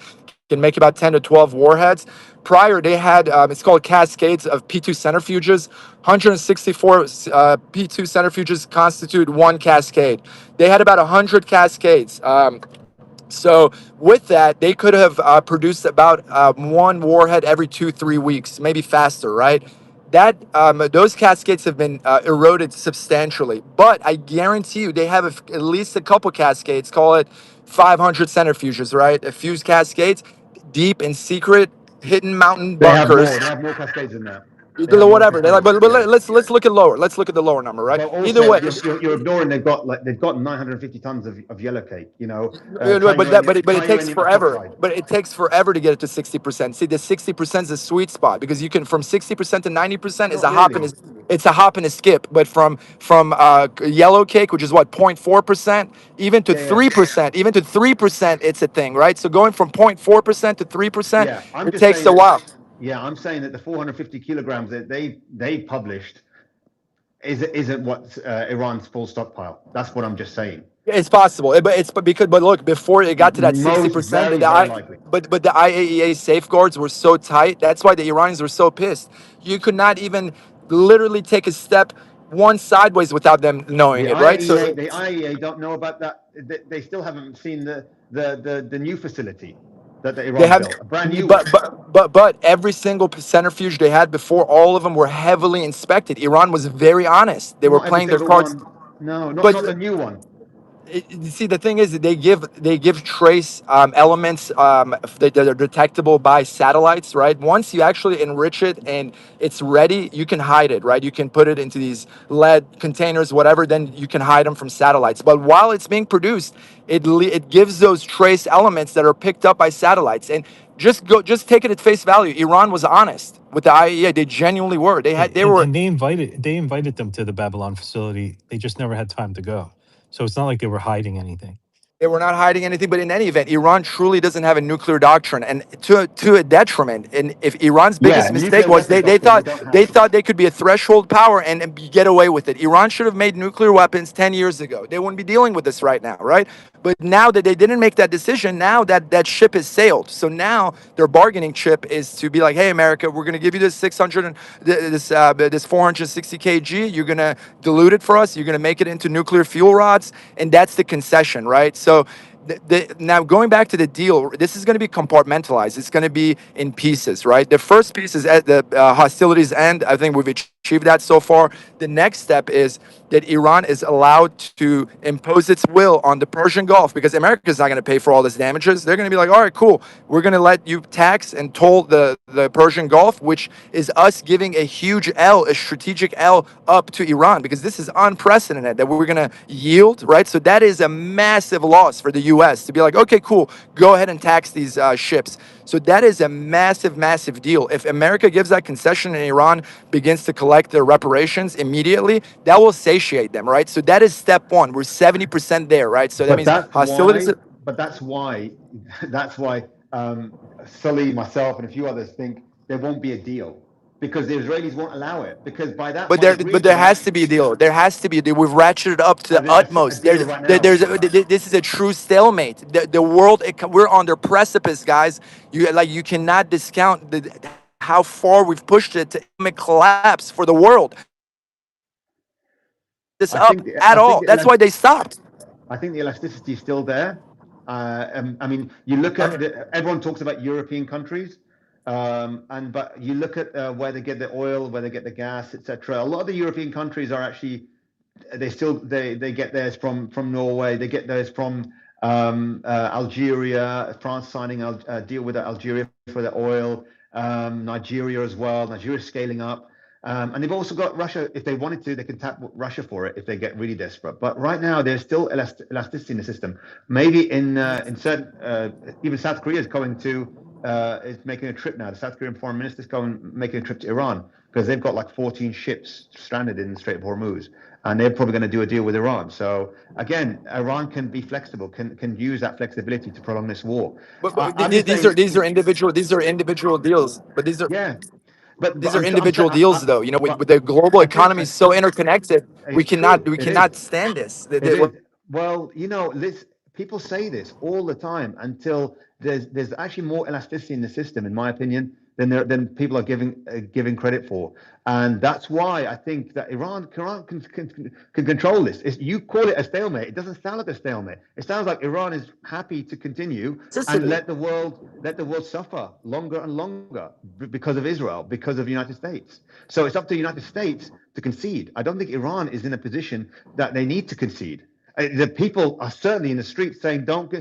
can make about 10 to 12 warheads. Prior, they had, it's called cascades of P2 centrifuges. 164 P2 centrifuges constitute one cascade. They had about 100 cascades. So with that, they could have produced about one warhead every 2-3 weeks, maybe faster, right? That those cascades have been eroded substantially, but I guarantee you they have at least a couple cascades. Call it 500 centrifuges, right? A few cascades, deep and secret, hidden mountain They have bunkers. more. They have more cascades than that. They have more Whatever. cascades. But let's look at lower. Let's look at the lower number, right? But Either also, way, you're ignoring they've got 950 tons of yellow cake. but it takes Triranium forever. oxide. But it takes forever to get it to 60%. See, the 60% is a sweet spot because you can from 60% to 90% is Not a hop really. and it's a hop and a skip. But from yellow cake, which is what 0.4%, even to Yeah, 3%, it's a thing, right? So going from 0.4% to 3%, yeah. I'm it just takes saying a that. while. Yeah, I'm saying that the 450 kilograms that they published isn't what Iran's full stockpile. That's what I'm just saying. It's possible, but look, before it got to that Very 60%, very likely. but the IAEA safeguards were so tight. That's why the Iranians were so pissed. You could not even literally take a step one sideways without them knowing The it, right? IAEA, So the IAEA don't know about that. They still haven't seen the new facility that they Iran have, built, a brand new one. but every single centrifuge they had before, all of them were heavily inspected. Iran was very honest. They were Not every playing their single cards, one. No, but not the new one. see, the thing is that they give trace elements that are detectable by satellites, right? Once you actually enrich it and it's ready, you can hide it, right? You can put it into these lead containers, whatever, then you can hide them from satellites. But while it's being produced, it gives those trace elements that are picked up by satellites. And just take it at face value. Iran was honest with the IAEA. They genuinely were. Hey, They and, were and they invited them to the Babylon facility. They just never had time to go. So it's not like they were hiding anything. They were not hiding anything, but in any event, Iran truly doesn't have a nuclear doctrine, and to a detriment. And if Iran's Yeah, biggest mistake nuclear was weapon they doctrine. They thought don't have they one. thought they could be a threshold power and get away with it. Iran should have made nuclear weapons 10 years ago. They wouldn't be dealing with this right now, right? But now that they didn't make that decision, now that ship has sailed. So now their bargaining chip is to be like, hey, America, we're going to give you this 600 and this 460 kg. You're going to dilute it for us. You're going to make it into nuclear fuel rods, and that's the concession, right? So now going back to the deal, this is going to be compartmentalized. It's going to be in pieces, right? The first piece is at the hostilities end. I think we've achieved that so far. The next step is that Iran is allowed to impose its will on the Persian Gulf, because America is not going to pay for all this damages. They're going to be like, all right, cool. We're going to let you tax and toll the Persian Gulf, which is us giving a huge L, a strategic L up to Iran, because this is unprecedented that we're going to yield, right? So that is a massive loss for the U.S. to be like, okay, cool, go ahead and tax these ships. So that is a massive, massive deal. If America gives that concession and Iran begins to collect their reparations immediately, that will satiate them, right? So that is step one. We're 70% there, right? So that But means that's hostilities. why, but that's why, that's why Sully, myself, and a few others think there won't be a deal because the Israelis won't allow it. Because by that But point there agreement, has to be a deal. There has to be a deal. We've ratcheted up to the a utmost. deal right now. This is a true stalemate. The world, we're on the precipice, guys. You cannot discount how far we've pushed it to economic collapse for the world. This up at all. That's why they stopped. I think the elasticity is still there. I mean, you look at everyone talks about European countries, but you look at where they get the oil, where they get the gas, etc. A lot of the European countries are actually they get theirs from Norway, they get theirs from Algeria, France signing a deal with Algeria for the oil, Nigeria as well. Nigeria scaling up. And they've also got Russia. If they wanted to, they can tap Russia for it if they get really desperate. But right now, there's still elasticity in the system. Maybe in certain, even South Korea is going to is making a trip now. The South Korean foreign minister is making a trip to Iran because they've got like 14 ships stranded in the Strait of Hormuz, and they're probably going to do a deal with Iran. So again, Iran can be flexible, can use that flexibility to prolong this war. But I'm just these saying, are individual deals. But yeah. But these are I'm individual saying, deals, though. You know, but with the global I think economy so interconnected, we it's cannot true. we It is. cannot stand this. It is. Well, people say this all the time until there's actually more elasticity in the system, in my opinion, than people are giving credit for, and that's why I think that Iran can control this. You call it a stalemate. It doesn't sound like a stalemate. It sounds like Iran is happy to continue and let the world suffer longer and longer because of Israel, because of the United States. So it's up to the United States to concede. I don't think Iran is in a position that they need to concede. The people are certainly in the streets saying, "Don't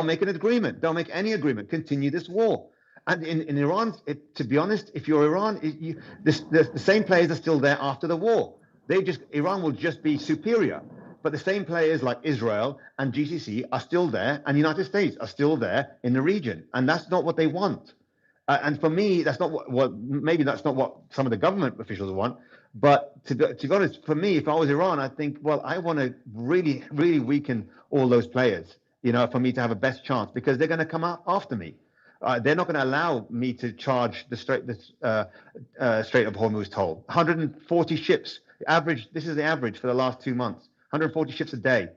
make an agreement. Don't make any agreement. Continue this war." And in Iran, to be honest, if you're Iran, the same players are still there after the war. Iran will just be superior. But the same players like Israel and GCC are still there, and the United States are still there in the region, and that's not what they want. And for me, that's not maybe that's not what some of the government officials want. But to be honest, for me, if I was Iran, I think, well, I want to really, really weaken all those players, for me to have a best chance, because they're going to come out after me. They're not going to allow me to charge the Strait of Hormuz toll. 140 ships, average. This is the average for the last 2 months. 140 ships a day,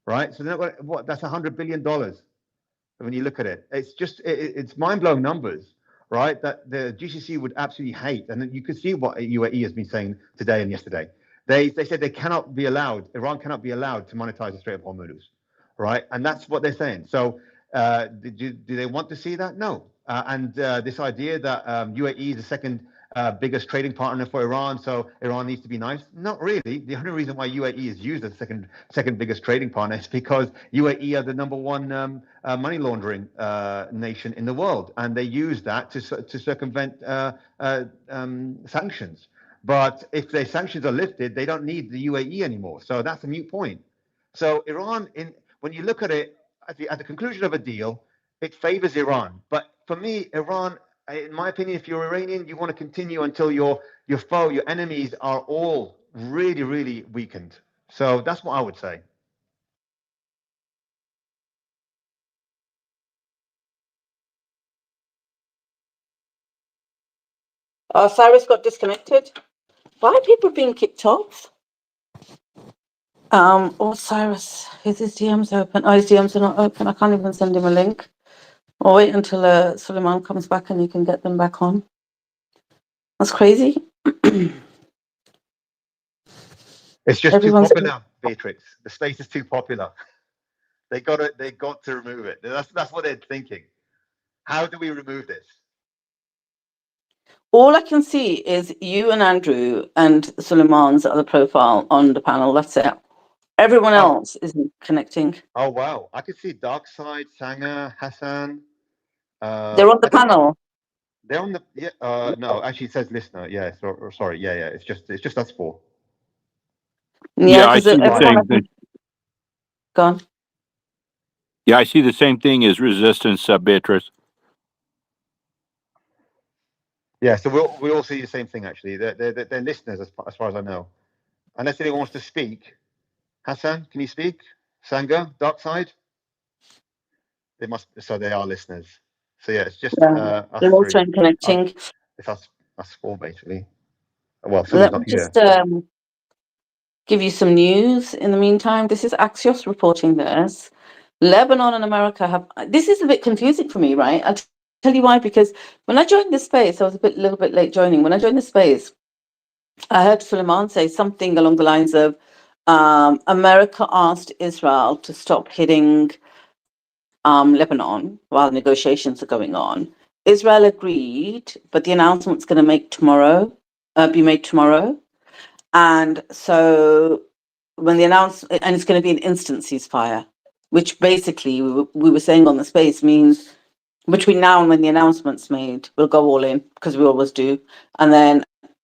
right? So they're not going that's $100 billion. When you look at it, it's mind-blowing numbers, right? That the GCC would absolutely hate, and you could see what UAE has been saying today and yesterday. They said Iran cannot be allowed to monetize the Strait of Hormuz, right? And that's what they're saying. So do they want to see that? No. And this idea that UAE is the second biggest trading partner for Iran, so Iran needs to be nice. Not really. The only reason why UAE is used as the second biggest trading partner is because UAE are the number one money laundering nation in the world, and they use that to circumvent sanctions. But if the sanctions are lifted, they don't need the UAE anymore. So that's a moot point. So Iran, when you look at it at the conclusion of a deal, it favors Iran. But for me, Iran, in my opinion, if you're Iranian, you want to continue until your foe, your enemies are all really, really weakened. So that's what I would say. Cyrus got disconnected. Why are people being kicked off? Cyrus, is his DMs open? Oh, his DMs are not open. I can't even send him a link. I'll wait until Suleiman comes back and you can get them back on. That's crazy. It's just too popular, Beatrix. The space is too popular. They got to remove it. That's what they're thinking. How do we remove this? All I can see is you and Andrew and Suleiman's other profile on the panel. That's it. Everyone Oh, else isn't connecting. oh wow! I could see Dark Side, Sanger, Hassan. They're on the I don't. panel. They're on the. Yeah. No, actually, it says listener. Yeah. Sorry. Yeah. Yeah. It's just us four. Yeah, Yeah, I because see the everyone Fine. I same can thing. go on. Yeah, I see the same thing as resistance, Beatrice. Yeah. So we all see the same thing. Actually, they're listeners as far as I know. Unless anyone wants to speak. Hassan, can you speak? Sanger, Dark Side. They must. So they are listeners. So yeah, it's just Yeah, us they're all three. trying Uh, connecting. it's us four basically. Well, Sully's Let me not here. just give you some news in the meantime. This is Axios reporting this. Lebanon and America have. This is a bit confusing for me, right? I'll tell you why. Because when I joined this space, I was little bit late joining. When I joined the space, I heard Suleiman say something along the lines of America asked Israel to stop hitting Lebanon while negotiations are going on. Israel agreed, but the announcement's going to be made tomorrow. And so when the and it's going to be an instant ceasefire, which basically we were saying on the space means between now and when the announcement's made, we'll go all in because we always do. And then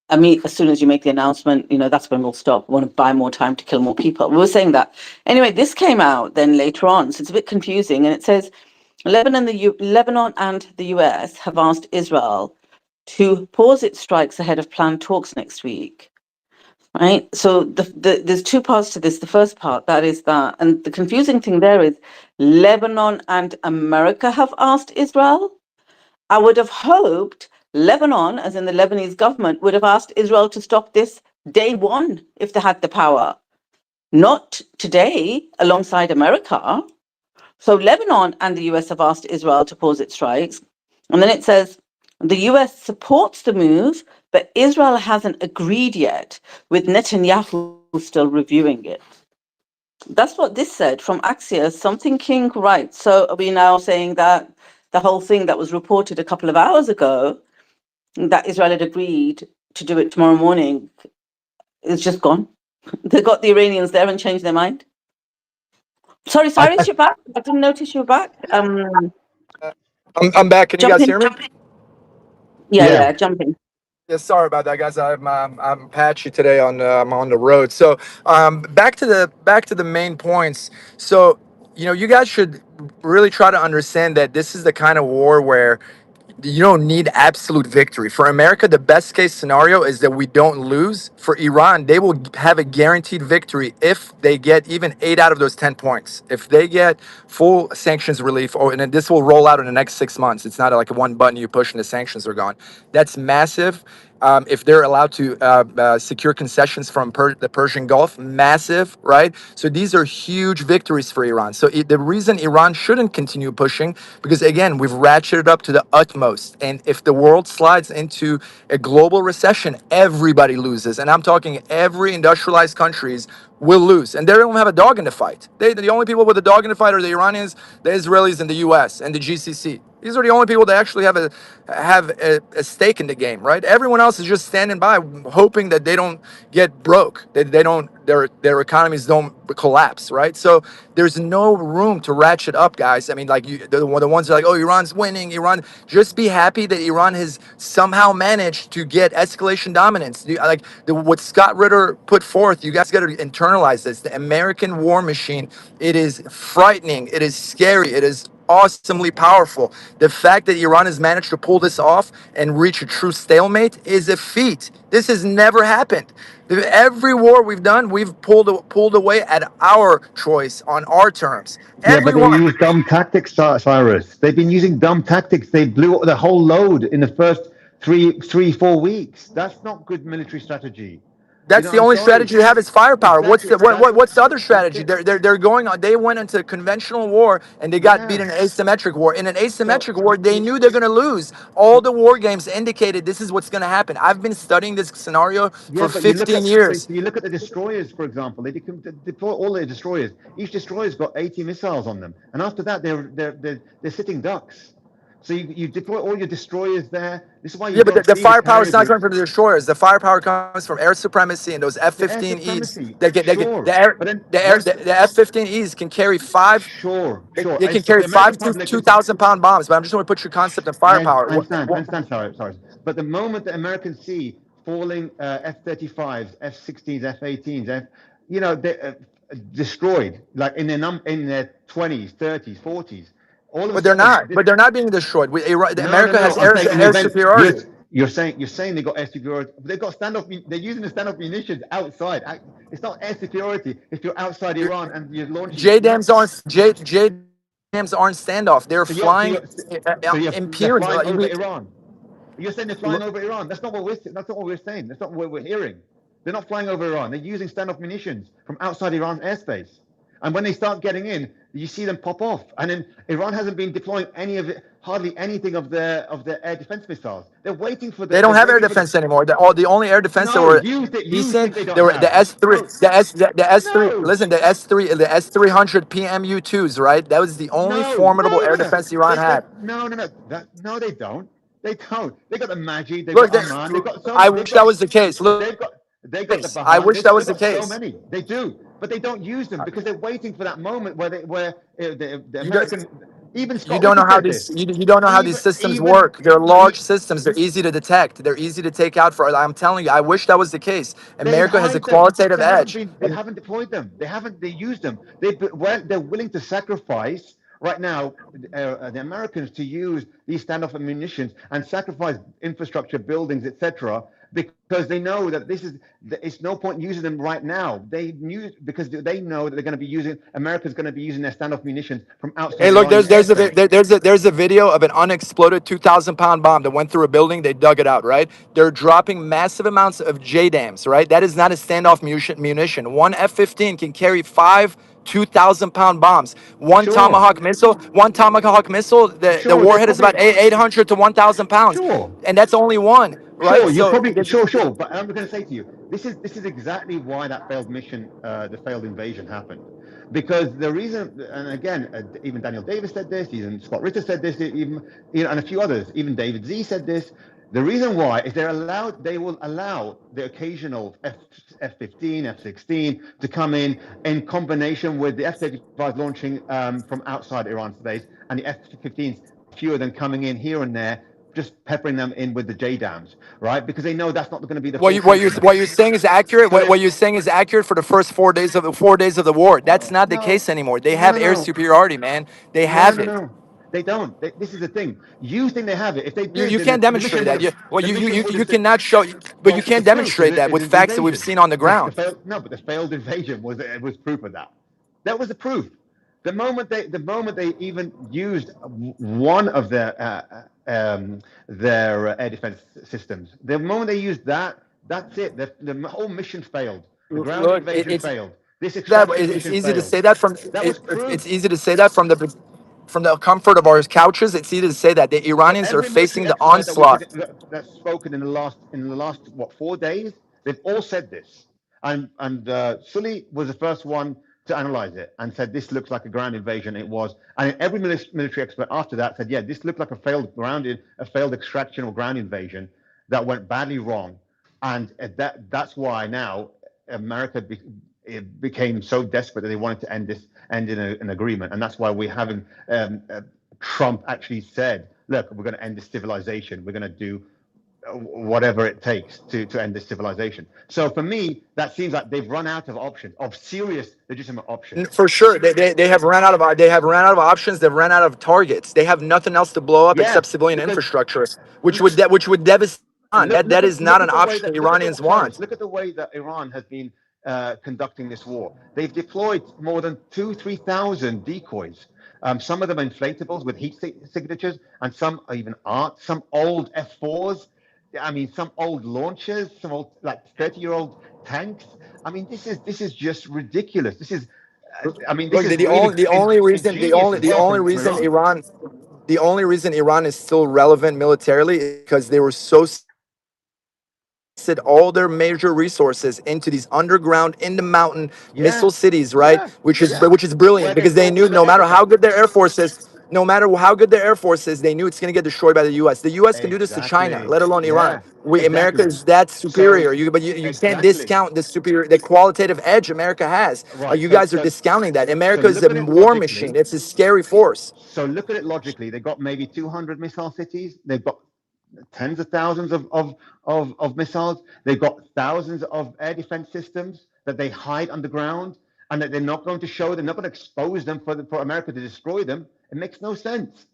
as soon as you make the announcement, that's when we'll stop. We want to buy more time to kill more people. We were saying that. Anyway, this came out then later on, so it's a bit confusing. And it says Lebanon and the US have asked Israel to pause its strikes ahead of planned talks next week. Right. So there's two parts to this. The first part, that is that, and the confusing thing there is Lebanon and America have asked Israel. I would have hoped Lebanon, as in the Lebanese government, would have asked Israel to stop this day one if they had the power, not today alongside America. So Lebanon and the US have asked Israel to pause its strikes. And then it says the US supports the move, but Israel hasn't agreed yet, with Netanyahu still reviewing it. That's what this said from Axios, something King writes. So are we now saying that the whole thing that was reported a couple of hours ago, that Israel had agreed to do it tomorrow morning, is just gone? They got the Iranians there and changed their mind? Sorry, I, Cyrus, you're back. I didn't notice you were back. I'm back. Can you Jump guys in. hear me? Yeah, Yeah. yeah, jump in. Yeah, sorry about that, guys. I'm patchy today I'm on the road. So back to the main points. So you guys should really try to understand that this is the kind of war where you don't need absolute victory. For America, the best case scenario is that we don't lose. For Iran, they will have a guaranteed victory if they get even 8 out of those 10 points. If they get full sanctions relief, and then this will roll out in the next 6 months. It's not like a one button you push and the sanctions are gone. That's massive. If they're allowed to secure concessions from the Persian Gulf, massive, right? So these are huge victories for Iran. So the reason Iran shouldn't continue pushing, because again, we've ratcheted up to the utmost. And if the world slides into a global recession, everybody loses. And I'm talking every industrialized countries will lose. And they don't have a dog in the fight. The only people with a dog in the fight are the Iranians, the Israelis, and the US and the GCC. These are the only people that actually have a stake in the game, right? Everyone else is just standing by, hoping that they don't get broke, that they don't their economies don't collapse, right? So there's no room to ratchet up, guys. I mean, like the ones that are like, oh, Iran's winning, Iran. Just be happy that Iran has somehow managed to get escalation dominance. What Scott Ritter put forth, you guys got to internalize this. The American war machine, it is frightening, it is scary, it is awesomely powerful. The fact that Iran has managed to pull this off and reach a true stalemate is a feat. This has never happened. Every war we've done, we've pulled away at our choice on our terms. Yeah, but they Everyone. use dumb tactics, Cyrus. They've been using dumb tactics. They blew the whole load in the first 4 weeks. That's not good military strategy. That's the I'm only sorry. strategy you have is firepower. What's Exactly. the That's what's the other that's strategy? it. They're going on. They went into conventional war and they got beat Yeah. in an asymmetric war. In an So asymmetric war, they knew they're going to lose. All the war games indicated this is what's going to happen. I've been studying this scenario yeah, for but you look 15 at years. the destroyers, for example. They deploy all their destroyers. Each destroyer's got 80 missiles on them, and after that, they're sitting ducks. So you deploy all your destroyers there. This is why you Yeah, but don't the see the firepower is carrier not coming groups. from the destroyers. The firepower comes from air supremacy and those The air F-15Es. supremacy, They get sure. the air But then the air once, the F-15Es can carry five. sure, They, sure. they can carry The American five to public is, 2,000 pound bombs. But I'm just going to put your concept of firepower. I understand, sorry. But the moment the Americans see falling F-35s, F-16s, F-18s, they're destroyed, like in their 20s, 30s, 40s, all of a But they're sudden, not. But they're not being destroyed. no. America has I'm saying in the air event superiority. you're saying they got air superiority. They've got standoff. They're using the standoff munitions outside. It's not air superiority if you're outside You're, Iran and you're launching. JDAMs aren't standoff. They're flying in They're peers. flying over Iran. You're saying they're flying over Iran. That's not what we're. That's not what we're saying. That's not what we're hearing. They're not flying over Iran. They're using standoff munitions from outside Iran's airspace. And when they start getting in, you see them pop off. And then Iran hasn't been deploying any of it, hardly anything of their air defense missiles. They're waiting for They the. don't They're have air waiting for the. defense anymore. The only air defense that No, were you decent, think they they don't were the have. S3, No, the S3. no, Listen, the S300 PMU2s, right? That was the only formidable air no. defense Iran had. No. No, they don't. They don't. They got the Magi. They've Look, got Oman. They've got so. I wish that was the case. Look, They've got. They got the I Bahan. wish that They was the got so case. many. They do, but they don't use them because they're waiting for that moment where the You don't, American. Even you Scott don't Ritter know how said these this. you don't know how these systems Even work. They're he, large systems. They're easy to detect. They're easy to take out. For I'm telling you, I wish that was the case. they America has a hide them. qualitative edge. They haven't deployed them. They haven't. They used them. They're willing to sacrifice right now the Americans to use these standoff munitions and sacrifice infrastructure, buildings, etc. Because they know that it's no point using them right now. They knew because they know that they're going to be using America's going to be using their standoff munitions from Hey, outside look, Iranian airspace. there's a video of an unexploded 2,000 pound bomb that went through a building. They dug it out, right? They're dropping massive amounts of JDAMs, right? That is not a standoff munition. One F-15 can carry five 2,000 pound bombs. Sure, One tomahawk missile. The sure. They warhead is probably about 800 to 1,000 pounds, sure. and that's only one, right? Sure, you're So probably sure. But I'm going to say to you, this is exactly why that failed mission, the failed invasion happened, because the reason, and again, even Daniel Davis said this, even Scott Ritter said this, even and a few others, even David Z said this. The reason why is they will allow the occasional F-15, F-16 to come in combination with the F-35 launching from outside Iran space and the F-15s, fewer than coming in here and there, just peppering them in with the JDAMs, right? Because they know that's not going to be the What full you what you complement. what you're saying is accurate. So What you're saying is accurate for the first 4 days of the war. That's not the no, case anymore. They no, have no, air no, superiority, man. They have it. no. They don't. This is the thing. You think they have it. If they did, You then can't the demonstrate mission would that. have. Well, The mission would you have. cannot show, but you Well, the can't proof demonstrate that with is the facts that we've invasion. seen on the The ground. failed no, but the failed invasion was proof of that. That was the proof. The moment they even used one of their air defense systems, the moment they used that, that's it. The whole mission failed. The ground Look, invasion failed. This that extraction it's mission easy to failed. say that from That was proof. it's easy to say that from the comfort of our couches. It's easy to say that the But Iranians are every military facing the expert onslaught. that's spoken in the last what 4 days, they've all said this. And Sully was the first one to analyze it and said this looks like a ground invasion. It was, and every military expert after that said, yeah, this looked like a failed extraction or ground invasion that went badly wrong, and that's why now America it became so desperate that they wanted to end in an agreement, and that's why we're having Trump actually said, look, we're going to end this civilization. We're going to do whatever it takes to end this civilization. So for me, that seems like they've run out of options, of serious legitimate options. For sure, they have ran out of options. They've ran out of targets. They have nothing else to blow up Yeah, except civilian because infrastructure, which would devastate Iran. That is not look an at the way option that the Iranians Charles, want. look at the way that Iran has been conducting this war. They've deployed more than 3,000 decoys. Some of them inflatables with heat signatures, and some even aren't. Some old F4s. I mean, some old launchers, some old like 30-year-old tanks. I mean, this is just ridiculous. This Look, is really ingenious as well from Iran. the only reason Iran is still relevant militarily is because they were so all their major resources into these underground in the mountain Yeah, missile cities, right? yeah, Which is yeah. brilliant because they knew Where the no matter how good their air force is, No matter how good their air force is, they knew it's going to get destroyed by the U.S. The U.S. can do this to China, Exactly. let alone Iran. Yeah, America exactly. is that So, superior. You can't exactly. discount the qualitative edge America has. Right. You guys are discounting that. So America is a look at it war logically. machine. It's a scary force. So look at it logically. They've got maybe 200 missile cities. They've got tens of thousands of missiles. They've got thousands of air defense systems that they hide underground and that they're not going to show. They're not going to expose them for America to destroy them. It makes no sense.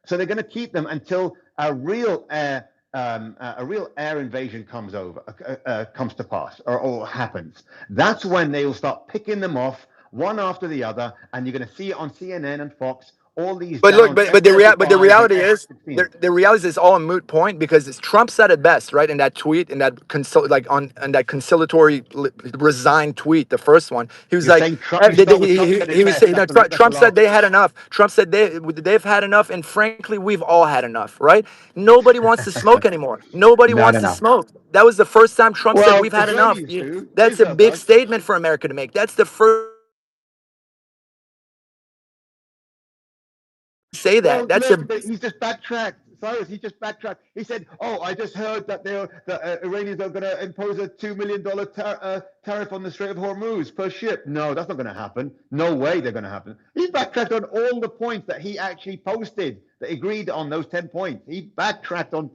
So they're going to keep them until a real air invasion comes to pass or happens. That's when they will start picking them off one after the other, and you're going to see it on CNN and Fox. All these But look, down but the F-35s and reality is, F-16s. the reality is it's all a moot point because Trump said it best, right? In that tweet, in that on that conciliatory resigned tweet, the first one, he was You're like, saying Trump. You start with Trump said he it was best. saying, no, That's the Trump said last. they had enough. Trump said they've had enough, and frankly, we've all had enough, right? Nobody wants to smoke anymore. Nobody No, no, wants to no. smoke. That was the first time Trump said Well, we've had Israel enough. used to. That's a Israel big does. statement for America to make. That's the first say that. Well, That's a look, he's just backtracked. Cyrus, he just backtracked. He said, "Oh, I just heard that the Iranians are going to impose a $2 million tariff on the Strait of Hormuz per ship." No, that's not going to happen. No way they're going to happen. He backtracked on all the points that he actually posted that agreed on those 10 points. He backtracked on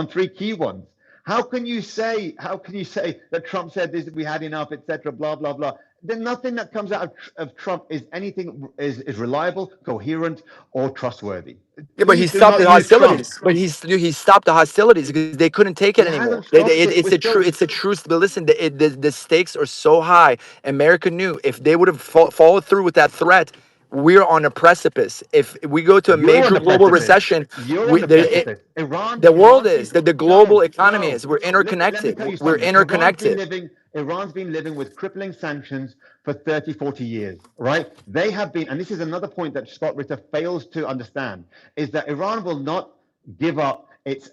three key ones. How can you say that Trump said this, we had enough, etc., blah blah blah? Then nothing that comes out of Trump is anything is reliable, coherent, or trustworthy. Yeah, but he Please do stopped not the use Trump. hostilities. But he stopped the hostilities because they couldn't take He it anymore. hasn't stopped it. It's We're still it's a truth. But listen, the stakes are so high. America knew if they would have followed through with that threat, we're on a precipice. If we go to a you're on major the global precipice. recession, You're on we, the the, precipice. the world Iran's been is the global no, economy no. is. We're Let me interconnected. tell you We're something. interconnected. Iran's been living with crippling sanctions for 30, 40 years, right? They have been, and this is another point that Scott Ritter fails to understand, is that Iran will not give up its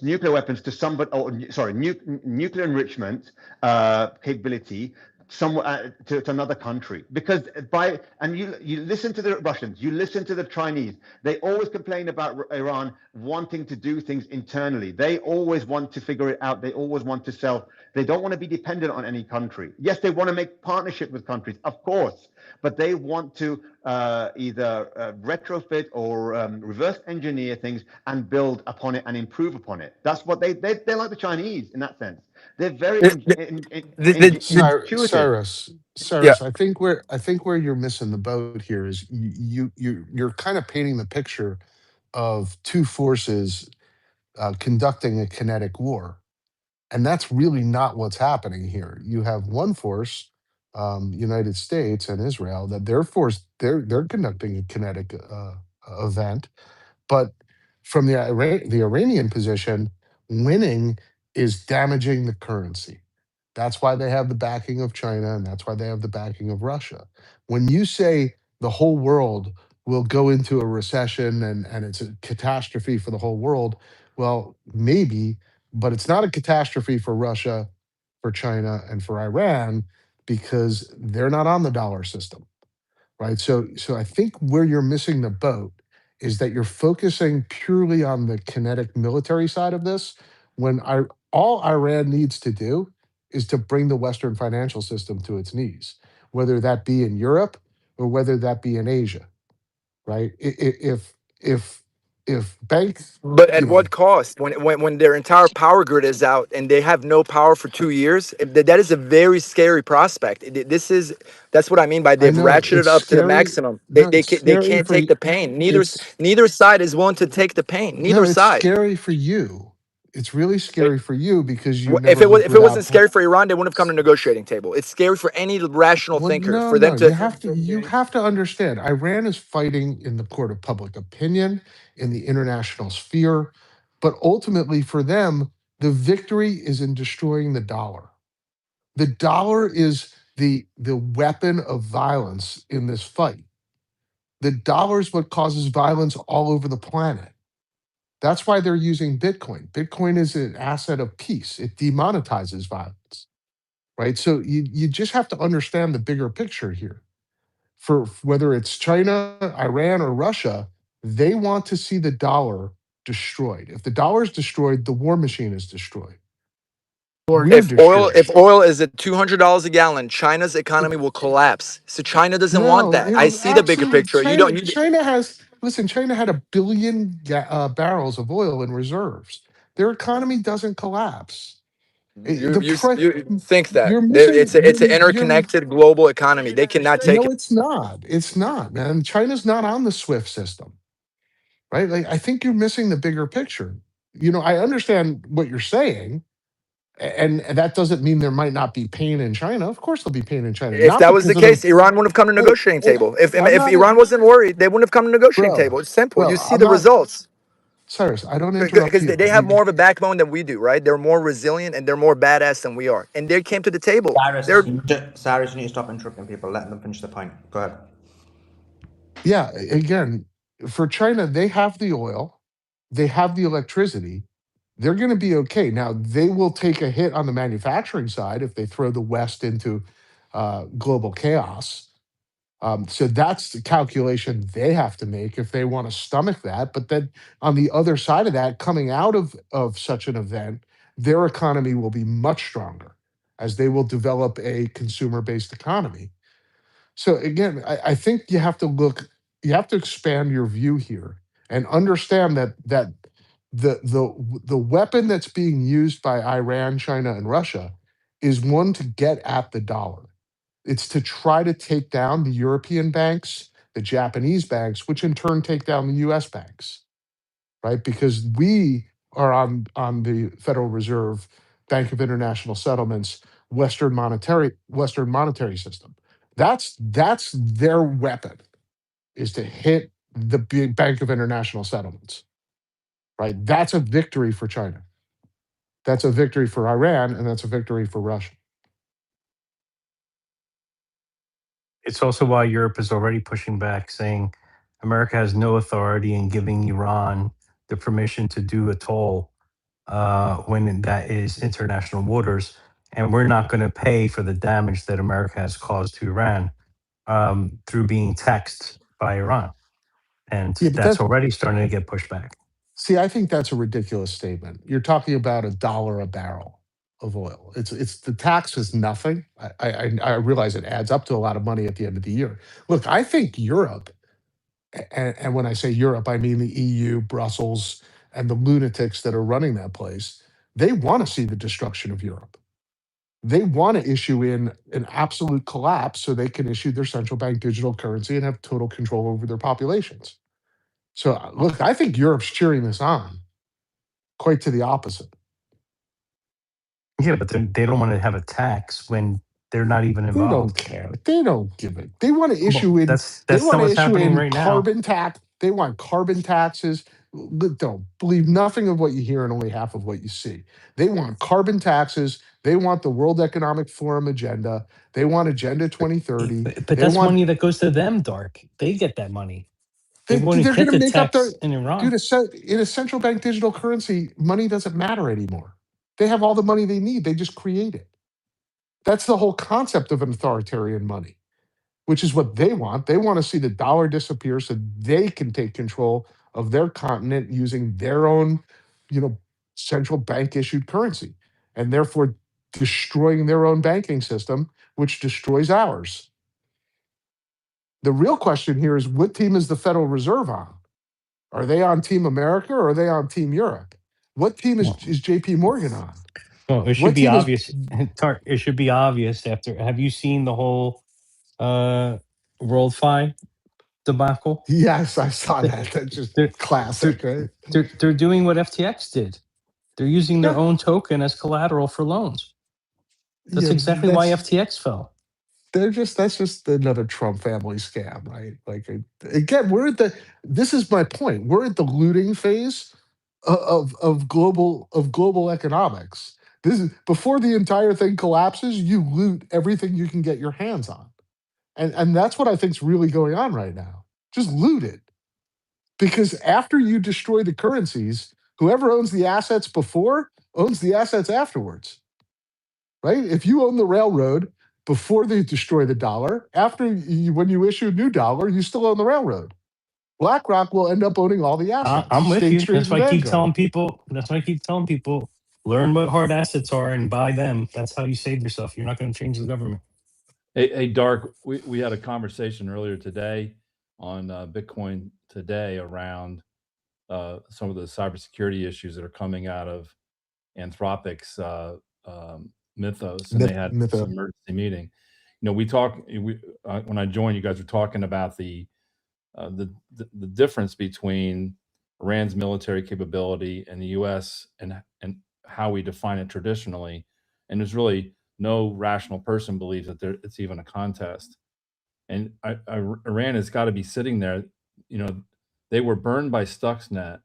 nuclear weapons to somebody, or sorry, nuclear enrichment capability somewhere to another country, because you listen to the Russians, you listen to the Chinese, they always complain about Iran wanting to do things internally. They always want to figure it out. They always want to self. They don't want to be dependent on any country. Yes, they want to make partnership with countries, of course, but they want to either retrofit or reverse engineer things and build upon it and improve upon it. That's what they're like the Chinese in that sense. They're very intuitive. Yeah. Cyrus, I think where you're missing the boat here is you're kind of painting the picture of two forces conducting a kinetic war, and that's really not what's happening here. You have one force, United States and Israel, that they're conducting a kinetic event, but from the Iranian position, winning is damaging the currency. That's why they have the backing of China, and that's why they have the backing of Russia. When you say the whole world will go into a recession and it's a catastrophe for the whole world, well, maybe, but it's not a catastrophe for Russia, for China, and for Iran because they're not on the dollar system, right? So I think where you're missing the boat is that you're focusing purely on the kinetic military side of this when all Iran needs to do is to bring the Western financial system to its knees, whether that be in Europe or whether that be in Asia, right? If banks, But you at know, what cost? When their entire power grid is out and they have no power for 2 years, that is a very scary prospect. That's what I mean by I they've know ratcheted it's up to the scary. maximum. No, it's They scary can't for take the pain. it's Neither side is willing to take the pain. no, Neither it's side. scary for you. It's really scary for you because you've If never lived if it wasn't without. scary for Iran, they wouldn't have come to the negotiating table. It's scary for any rational Well, thinker no, for them no. to. You have to understand. Iran is fighting in the court of public opinion, in the international sphere, but ultimately for them, the victory is in destroying the dollar. The dollar is the weapon of violence in this fight. The dollar is what causes violence all over the planet. That's why they're using Bitcoin. Bitcoin is an asset of peace. It demonetizes violence, right? So you just have to understand the bigger picture here. For whether it's China, Iran, or Russia, They want to see the dollar destroyed. If the dollar is destroyed, the war machine is destroyed. We're destroyed. If oil is at $200 a gallon, China's economy will collapse. So China doesn't want No, that. I it'll see the bigger absolutely. picture. You don't. China has, listen, China had 1 billion barrels of oil in reserves. Their economy doesn't collapse. You The you price, you think that you're missing. it's an interconnected global economy. They cannot take No, it. it's not. It's not, man. China's not on the SWIFT system, right? Like, I think you're missing the bigger picture. I understand what you're saying, and that doesn't mean there might not be pain in China. Of course, there'll be pain in China, If not that was the because of the. case, Iran wouldn't have come to Hey, negotiating hey, table. I'm If not, Iran wasn't worried, they wouldn't have come to negotiating bro, table. It's simple. You bro. see I'm the not, results Cyrus. I don't interrupt because you. they have more of a backbone than we do, right? They're more resilient and they're more badass than we are, and they came to the table. Cyrus, Cyrus, you need to stop interrupting people. Let them finish the point. Go ahead. Yeah, again, for China, they have the oil, they have the electricity. They're going to be okay. Now, they will take a hit on the manufacturing side if they throw the West into global chaos. So that's the calculation they have to make if they want to stomach that. But then on the other side of that, coming out of such an event, their economy will be much stronger as they will develop a consumer based economy. So again, I think you have to expand your view here and understand that the weapon that's being used by Iran, China, and Russia is one to get at the dollar. It's to try to take down the European banks, the Japanese banks, which in turn take down the US banks, right? Because we are on the Federal Reserve, Bank of International Settlements, Western monetary system. That's their weapon, is to hit the big Bank of International Settlements, right? That's a victory for China. That's a victory for Iran, and that's a victory for Russia. It's also why Europe is already pushing back, saying America has no authority in giving Iran the permission to do a toll when that is international waters, and we're not going to pay for the damage that America has caused to Iran through being taxed by Iran, and Yeah, but that's that already starting to get pushed back. see, I think that's a ridiculous statement. You're talking about $1 a barrel of oil. It's the tax is nothing. I realize it adds up to a lot of money at the end of the year. Look, I think Europe, and when I say Europe, I mean the EU, Brussels, and the lunatics that are running that place. They want to see the destruction of Europe. They want to issue in an absolute collapse so they can issue their central bank digital currency and have total control over their populations. So, look, I think Europe's cheering this on. Quite to the opposite. Yeah, but they don't want to have a tax when they're not even They don't involved. care. They don't give it. They want to Well, issue in. They that's want not to what's issue happening in right now. carbon tax. They want carbon taxes. Don't believe nothing of what you hear and only half of what you see. They want carbon taxes. They want the World Economic Forum agenda. They want Agenda 2030. But They that's want. money that goes to them, Dark. They get that money. They won't They're going get to the make up their. tax in Iran. Dude, in a central bank digital currency, money doesn't matter anymore. They have all the money they need. They just create it. That's the whole concept of an authoritarian money, which is what they want. They want to see the dollar disappear so they can take control of their continent using their own, you know, central bank issued currency, and therefore destroying their own banking system, which destroys ours. The real question here is, what team is the Federal Reserve on? Are they on Team America or are they on Team Europe? What team is JP Morgan on? Well, it should What be team is. obvious. It should be obvious after. Have you seen the whole WorldFi debacle? Yes, I saw They- that. That's just They're, they're, classic, right? they're doing what FTX did. They're using their Yeah. own token as collateral for loans. That's Yeah, exactly why FTX fell. that's just another Trump family scam, right? Like, again, this is my point. We're at the looting phase of global economics. This is before the entire thing collapses, you loot everything you can get your hands on. And that's what I think is really going on right now. Just loot it. Because after you destroy the currencies, whoever owns the assets before owns the assets afterwards. Right? If you own the railroad before they destroy the dollar, when you issue a new dollar, you still own the railroad. BlackRock will end up owning all the assets. I'm with State you. Street That's and why I keep Vanguard. telling people. That's why I keep telling people. Learn what hard assets are and buy them. That's how you save yourself. You're not going to change the government. Hey, Dark, we had a conversation earlier today on Bitcoin Today around some of the cybersecurity issues that are coming out of Anthropic's Mythos, and they had Mytho. some emergency meeting. You know, when I joined, you guys were talking about the difference between Iran's military capability and the U.S. and how we define it traditionally, and there's really no rational person believes that it's even a contest. And Iran has got to be sitting there. You know, they were burned by Stuxnet,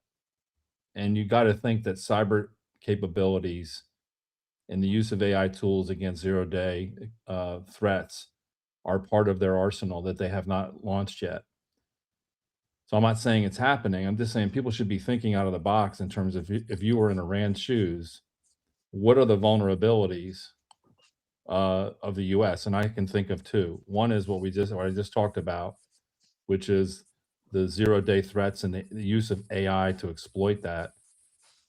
and you got to think that cyber capabilities and the use of AI tools against zero-day threats are part of their arsenal that they have not launched yet. So I'm not saying it's happening. I'm just saying people should be thinking out of the box in terms of if you were in Iran's shoes, what are the vulnerabilities of the U.S.? And I can think of two. One is what I just talked about, which is the zero-day threats and the use of AI to exploit that.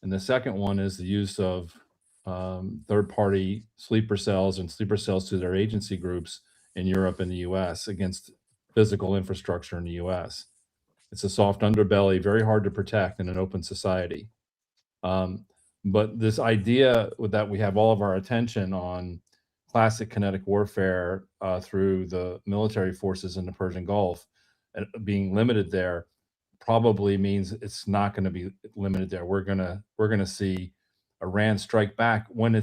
And the second one is the use of third-party sleeper cells and sleeper cells to their agency groups in Europe and the U.S. against physical infrastructure in the U.S. It's a soft underbelly, very hard to protect in an open society. But this idea that we have all of our attention on classic kinetic warfare through the military forces in the Persian Gulf and being limited there probably means it's not going to be limited there. We're gonna see Iran strike back when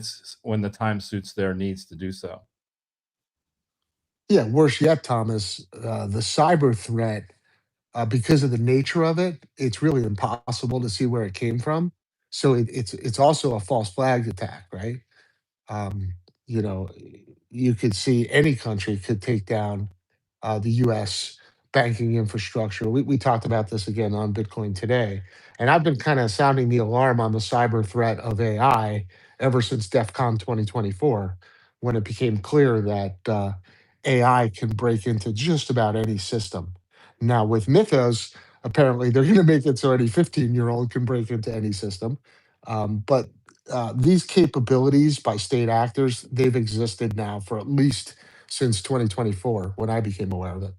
the time suits their needs to do so. Yeah, worse yet, Thomas, the cyber threat, because of the nature of it, it's really impossible to see where it came from. So it's also a false flag attack, right? Um, you know, you could see any country could take down the U.S. banking infrastructure. We talked about this again on Bitcoin Today, and I've been kind of sounding the alarm on the cyber threat of AI ever since DEF CON 2024, when it became clear that AI can break into just about any system. Now, with Mythos, apparently they're going to make it so any 15-year-old can break into any system. But these capabilities by state actors, they've existed now for at least since 2024 when I became aware of it.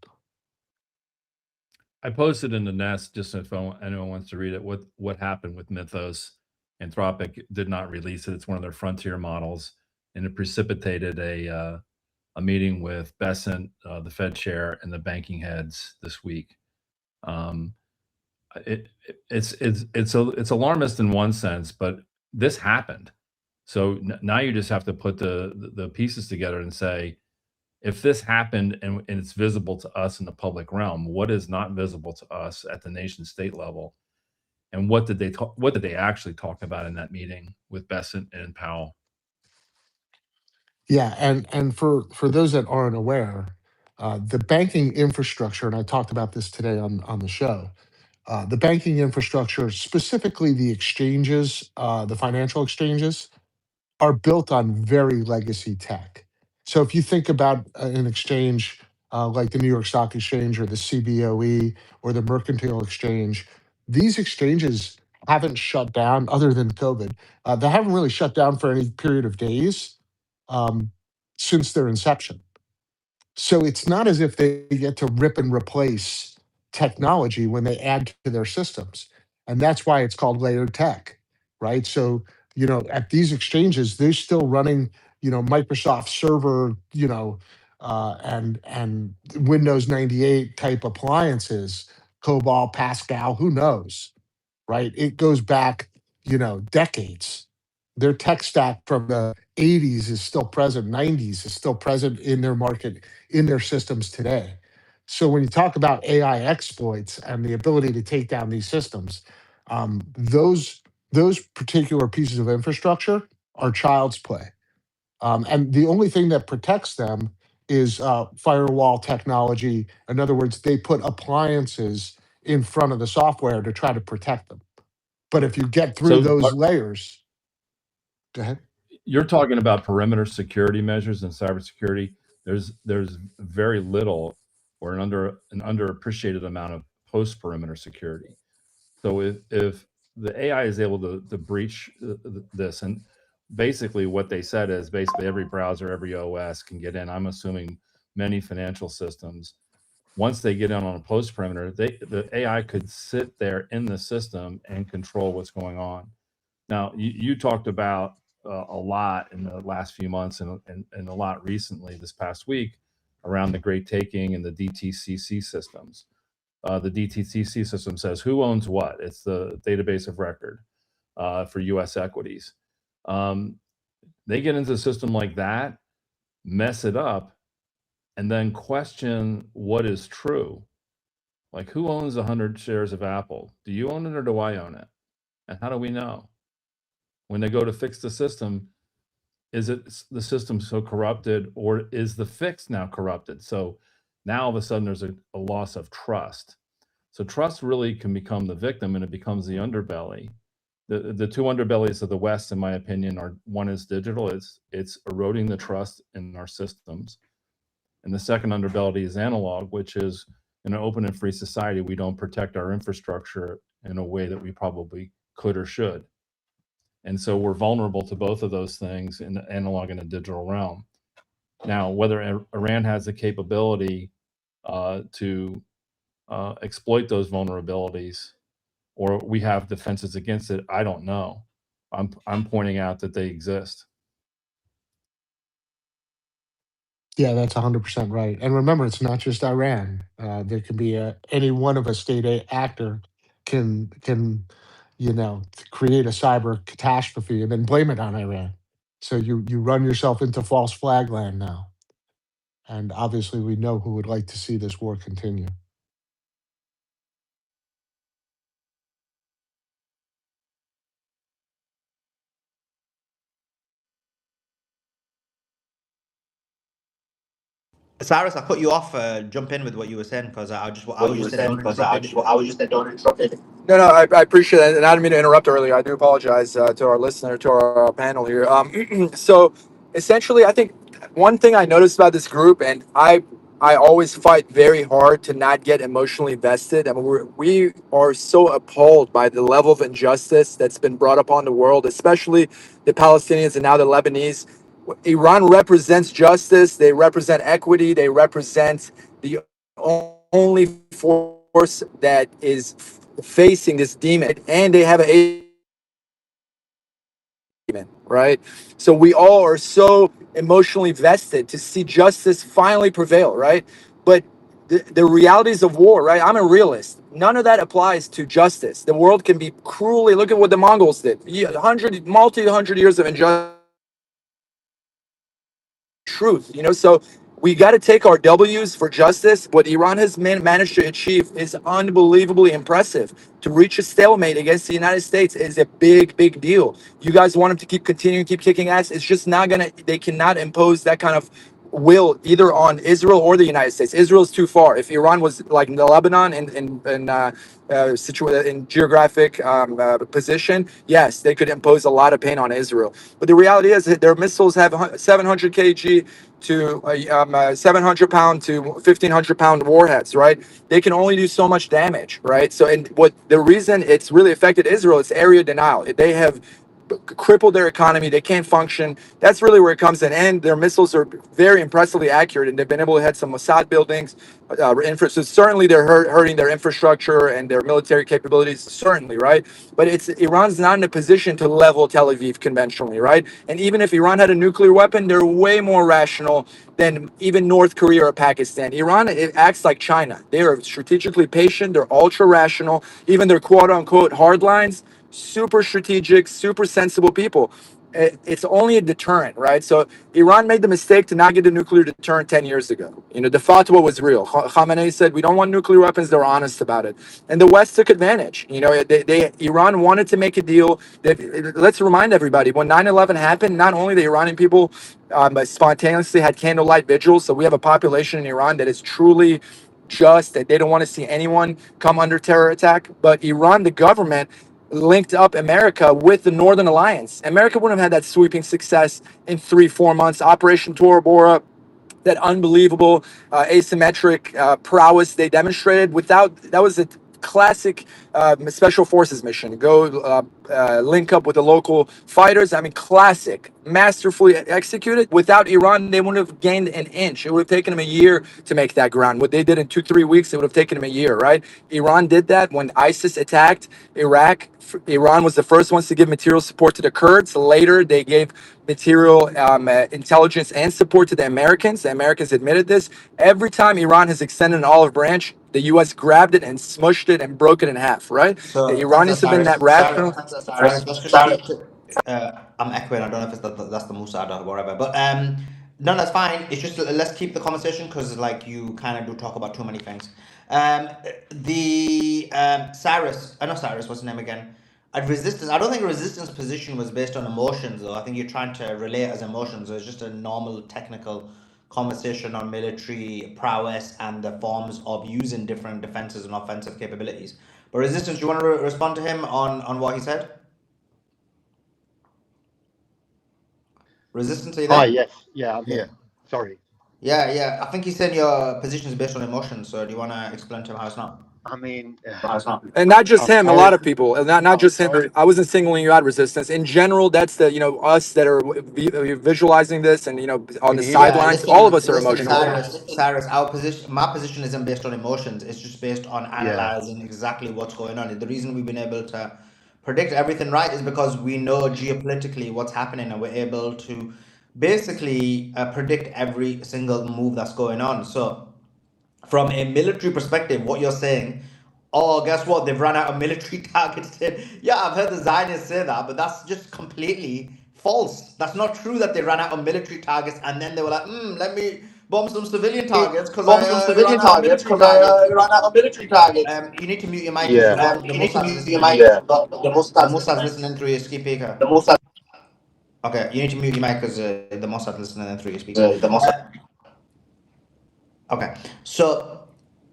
I posted in the Nest, just if anyone wants to read it, what happened with Mythos. Anthropic did not release it. It's one of their frontier models, and it precipitated a meeting with Bessent, the Fed chair, and the banking heads this week. It's alarmist in one sense, but this happened. So now you just have to put the pieces together and say, if this happened and it's visible to us in the public realm, what is not visible to us at the nation state level? And what did they actually talk about in that meeting with Bessent and Powell? Yeah, and for those that aren't aware, the banking infrastructure, and I talked about this today on the show. The banking infrastructure, specifically the exchanges, the financial exchanges, are built on very legacy tech. So if you think about an exchange like the New York Stock Exchange or the CBOE or the Mercantile Exchange, these exchanges haven't shut down other than COVID. They haven't really shut down for any period of days um, since their inception. So it's not as if they get to rip and replace technology when they add to their systems. And that's why it's called layered tech, right? So, at these exchanges, they're still running, Microsoft Server, and Windows 98 type appliances, COBOL, Pascal, who knows, right? It goes back, decades. Their tech stack from the 80s is still present, 90s is still present in their market, in their systems today. So when you talk about AI exploits and the ability to take down these systems, those particular pieces of infrastructure are child's play. And the only thing that protects them is firewall technology. In other words, they put appliances in front of the software to try to protect them. But if you get through So those layers, go ahead. you're talking about perimeter security measures and cybersecurity. There's very little or an underappreciated amount of post perimeter security. So if the AI is able to breach this, and basically what they said is basically every browser, every OS can get in. I'm assuming many financial systems. Once they get in on a post perimeter, the AI could sit there in the system and control what's going on. Now, you talked about a lot in the last few months and a lot recently this past week around the Great Taking and the DTCC systems. The DTCC system says who owns what. It's the database of record for U.S. equities. They get into a system like that, mess it up, and then question what is true. Like, who owns 100 shares of Apple? Do you own it or do I own it? And how do we know? When they go to fix the system, is it the system so corrupted, or is the fix now corrupted? So now all of a sudden there's a loss of trust. So trust really can become the victim, and it becomes the underbelly. The two underbellies of the West, in my opinion, are one is digital, it's eroding the trust in our systems. And the second underbelly is analog, which is in an open and free society, we don't protect our infrastructure in a way that we probably could or should. And so we're vulnerable to both of those things in the analog and the digital realm. Now, whether Iran has the capability to exploit those vulnerabilities, or we have defenses against it, I don't know. I'm pointing out that they exist. Yeah, that's 100% right. And remember, it's not just Iran. There can be any one of a actor can create a cyber catastrophe and then blame it on Iran. So you run yourself into false flag land now. And obviously, we know who would like to see this war continue. Cyrus, I cut you off. Jump in with what you were saying because I was just there. Don't interrupt it. No, I appreciate that, and I didn't mean to interrupt earlier. I do apologize to our listener, to our panel here. So essentially, I think one thing I noticed about this group, and I always fight very hard to not get emotionally vested. I mean, we are so appalled by the level of injustice that's been brought upon the world, especially the Palestinians and now the Lebanese. Iran represents justice. They represent equity. They represent the only force that is facing this demon, and they have a demon, right? So we all are so emotionally vested to see justice finally prevail, right? But the realities of war, right? I'm a realist. None of that applies to justice. The world can be cruelly, look at what the Mongols did. Multi-hundred years of injustice. Truth, so we got to take our W's for justice. What Iran has managed to achieve is unbelievably impressive. To reach a stalemate against the United States is a big deal. You guys want them to keep kicking ass. It's just not gonna, they cannot impose that kind of will either on Israel or the United States. Israel's too far. If Iran was like the Lebanon in geographic position, yes, they could impose a lot of pain on Israel. But the reality is that their missiles have 700 kg to 700-pound to 1,500-pound warheads, right? They can only do so much damage, right? So, and what the reason it's really affected Israel is area denial. They have crippled their economy. They can't function. That's really where it comes in. And their missiles are very impressively accurate, and they've been able to hit some Mossad buildings. So certainly they're hurting their infrastructure and their military capabilities, certainly, right? But Iran's not in a position to level Tel Aviv conventionally, right? And even if Iran had a nuclear weapon, they're way more rational than even North Korea or Pakistan. Iran, it acts like China. They are strategically patient. They're ultra rational. Even their quote unquote hard lines, super strategic, super sensible people. It's only a deterrent, right? So Iran made the mistake to not get a nuclear deterrent 10 years ago. The fatwa was real. Khamenei said, we don't want nuclear weapons. They were honest about it. And the West took advantage. Iran wanted to make a deal. Let's remind everybody, when 9/11 happened, not only the Iranian people spontaneously had candlelight vigils, so we have a population in Iran that is truly just, that they don't want to see anyone come under terror attack. But Iran, the government, linked up America with the Northern Alliance. America wouldn't have had that sweeping success in 3-4 months. Operation Tora Bora, that unbelievable asymmetric prowess they demonstrated, without, that was a classic special forces mission. Go link up with the local fighters. I mean, classic, masterfully executed. Without Iran, they wouldn't have gained an inch. It would have taken them a year to make that ground. What they did in 2-3 weeks, it would have taken them a year, right? Iran did that when ISIS attacked Iraq. Iran was the first ones to give material support to the Kurds. Later, they gave material intelligence and support to the Americans. The Americans admitted this. Every time Iran has extended an olive branch, the U.S. grabbed it and smushed it and broke it in half, right? The So thanks, Iranians have been that Cyrus. rational. Cyrus, let's just keep to. I'm echoing. I don't know if that's the Musad or whatever, but no, that's fine. It's just let's keep the conversation because like you kind of do talk about too many things. The Cyrus, I know Cyrus. What's his name again? At resistance, I don't think resistance position was based on emotions though. I think you're trying to relay it as emotions. It's just a normal technical conversation on military prowess and the forms of using different defenses and offensive capabilities. But resistance, you want to respond to him on what he said? Resistance, are you Hi, there? yes, yeah, I'm Yeah. here. Sorry. Yeah. I think he said your position is based on emotions. So do you want to explain to him how it's not? I mean, And not just I'm him, a sorry. lot of people, and not just him. I wasn't singling you out, resistance. In general, that's the, us that are visualizing this and, on the sidelines, all of us are Listen, emotional. Cyrus, my position isn't based on emotions. It's just based on Yeah, analyzing exactly what's going on. The reason we've been able to predict everything right is because we know geopolitically what's happening, and we're able to basically predict every single move that's going on. So from a military perspective, what you're saying, oh, guess what? They've run out of military targets. Yeah, I've heard the Zionists say that, but that's just completely false. That's not true that they ran out of military targets and then they were like, let me bomb some civilian targets because Bomb some I ran civilian out of targets military because targets. I ran out of military targets. You need to mute your mic because yeah, the You need to Mossad's mute your listening. mic. The The Mossad's Mossad's listening. listening through your speaker. The Mossad, Okay, you need to mute your mic because the Mossad's listening through your speaker. the Mossad. Okay, so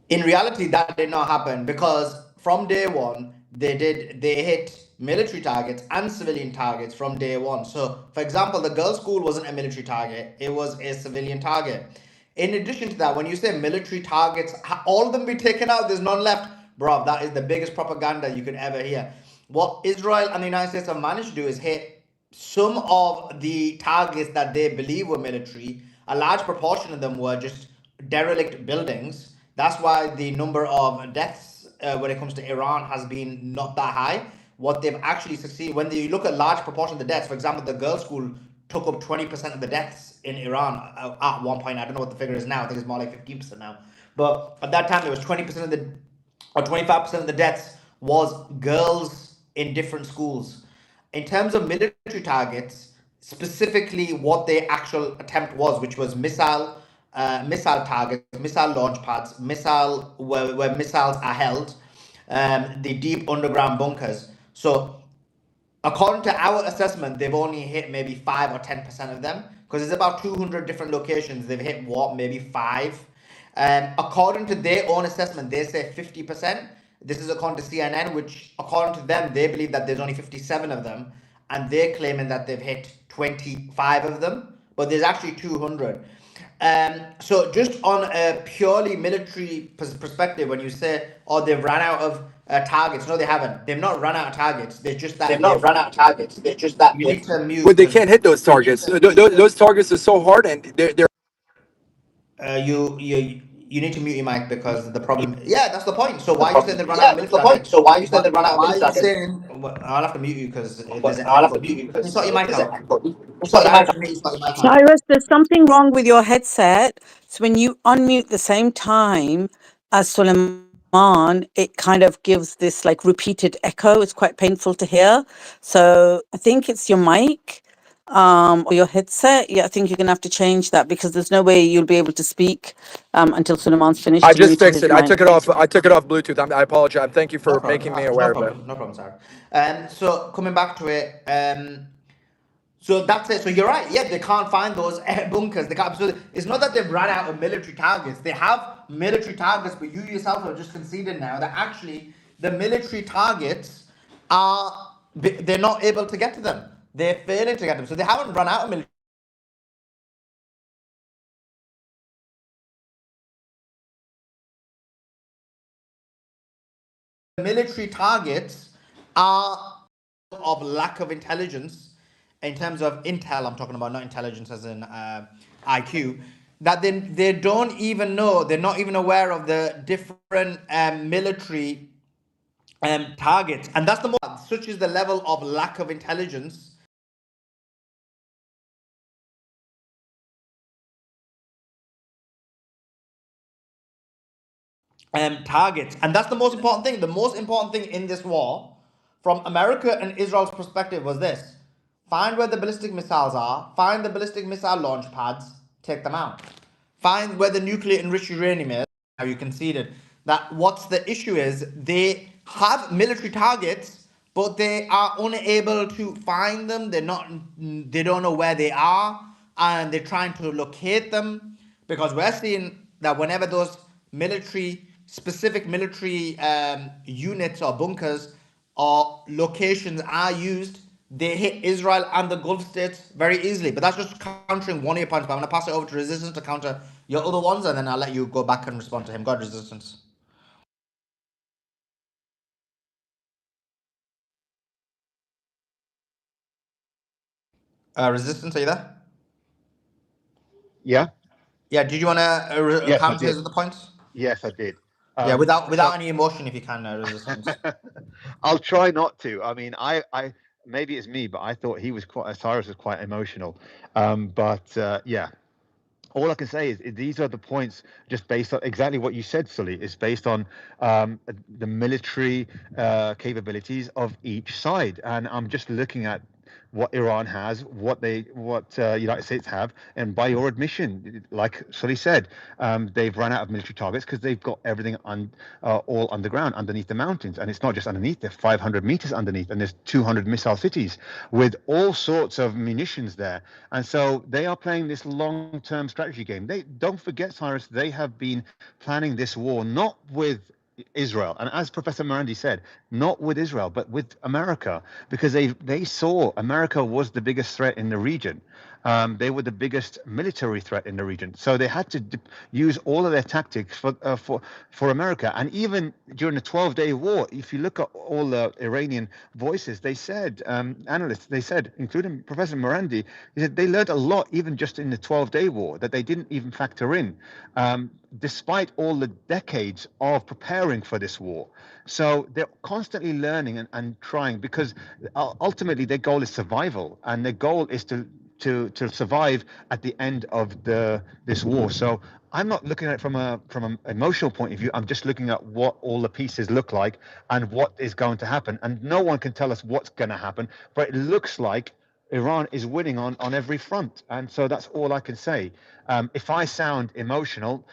in reality, that did not happen because from day one, they hit military targets and civilian targets from day one. So, for example, the girls' school wasn't a military target; it was a civilian target. In addition to that, when you say military targets, all of them be taken out. There's none left, bro. That is the biggest propaganda you could ever hear. What Israel and the United States have managed to do is hit some of the targets that they believe were military. A large proportion of them were just derelict buildings. That's why the number of deaths when it comes to Iran has been not that high. What they've actually succeeded, when you look at large proportion of the deaths, for example, the girls' school took up 20% of the deaths in Iran at one point. I don't know what the figure is now. I think it's more like 15% now. But at that time, it was 20% of the, or 25% of the deaths was girls in different schools. In terms of military targets, specifically what their actual attempt was, which was missile targets, missile launch pads, missile where missiles are held, the deep underground bunkers. So according to our assessment, they've only hit maybe 5 or 10% of them because there's about 200 different locations. They've hit what, maybe five. According to their own assessment, they say 50%. This is according to CNN, which according to them, they believe that there's only 57 of them, and they're claiming that they've hit 25 of them, but there's actually 200. So just on a purely military perspective, when you say, oh, they've run out of targets, no, they haven't. They've not run out of targets. They're just They've that not run different. out of targets. They're just that You need different. to mute But they because can't hit those targets. Those targets are so hard, and they're you need to mute your mic because the problem. Yeah, that's the point. So why are you saying they run out yeah, of that's military the point. targets? So why you said they run out of Why are military you targets? saying? Well, I'll have to mute you because there's But an I'll have to echo. mute you Can you because sort your mic there's an out? echo. Sort your mic Cyrus, out. you need to sort your mic out. Cyrus, there's something wrong with your headset. So when you unmute the same time as Suleiman, it kind of gives this like repeated echo. It's quite painful to hear. So I think it's your mic or your headset. Yeah, I think you're going to have to change that because there's no way you'll be able to speak until Suleiman's I finished and just muted fixed his it. I mic. took it off. I took it off Bluetooth. I apologize. Thank you No for problem. making me No aware of it. problem. No problem, Sarah. So coming back to it, so that's it. So you're right. Yeah, they can't find those bunkers. They can't. So it's not that they've run out of military targets. They have military targets, but you yourself have just conceded now that actually the military targets they're not able to get to them. They're failing to get them. So they haven't run out of military military targets are of lack of intelligence in terms of intel. I'm talking about not intelligence as in IQ. That they don't even know. They're not even aware of the different military targets, and that's the more such is the level of lack of intelligence targets. And that's the most important thing. The most important thing in this war, from America and Israel's perspective, was this: find where the ballistic missiles are, find the ballistic missile launch pads, take them out. Find where the nuclear enriched uranium is. How you conceded that what's the issue is they have military targets, but they are unable to find them. They don't know where they are, and they're trying to locate them, because we're seeing that whenever those specific military units or bunkers or locations are used, they hit Israel and the Gulf states very easily. But that's just countering one of your points. But I'm going to pass it over to Resistance to counter your other ones, and then I'll let you go back and respond to him. God, Resistance. Resistance, are you there? Yeah. Yeah. Did you want to Yes, I counter his did. other points? Yes, I did. Yeah, So without any emotion, if you can, Resistance. I'll try not to. I mean, I maybe it's me, but I thought he was quite Cyrus was quite emotional. Yeah, all I can say is these are the points just based on exactly what you said, Sully. It's based on the military capabilities of each side, and I'm just looking at what Iran has, what United States have, and by your admission, like Sully said, they've run out of military targets because they've got everything all underground, underneath the mountains, and it's not just underneath; they're 500 meters underneath, and there's 200 missile cities with all sorts of munitions there, and so they are playing this long-term strategy game. They don't forget, Cyrus, they have been planning this war not with Israel, and as Professor Marandi said, not with Israel, but with America, because they saw America was the biggest threat in the region. They were the biggest military threat in the region, so they had to use all of their tactics for America. And even during the 12-day war, if you look at all the Iranian voices, they said, analysts, they said, including Professor Morandi, he said they learned a lot even just in the 12-day war that they didn't even factor in, despite all the decades of preparing for this war. So they're constantly learning and trying, because ultimately their goal is survival, and their goal is to survive at the end of this war. So I'm not looking at it from an emotional point of view. I'm just looking at what all the pieces look like and what is going to happen. And no one can tell us what's going to happen, but it looks like Iran is winning on every front. And so that's all I can say. If I sound emotional,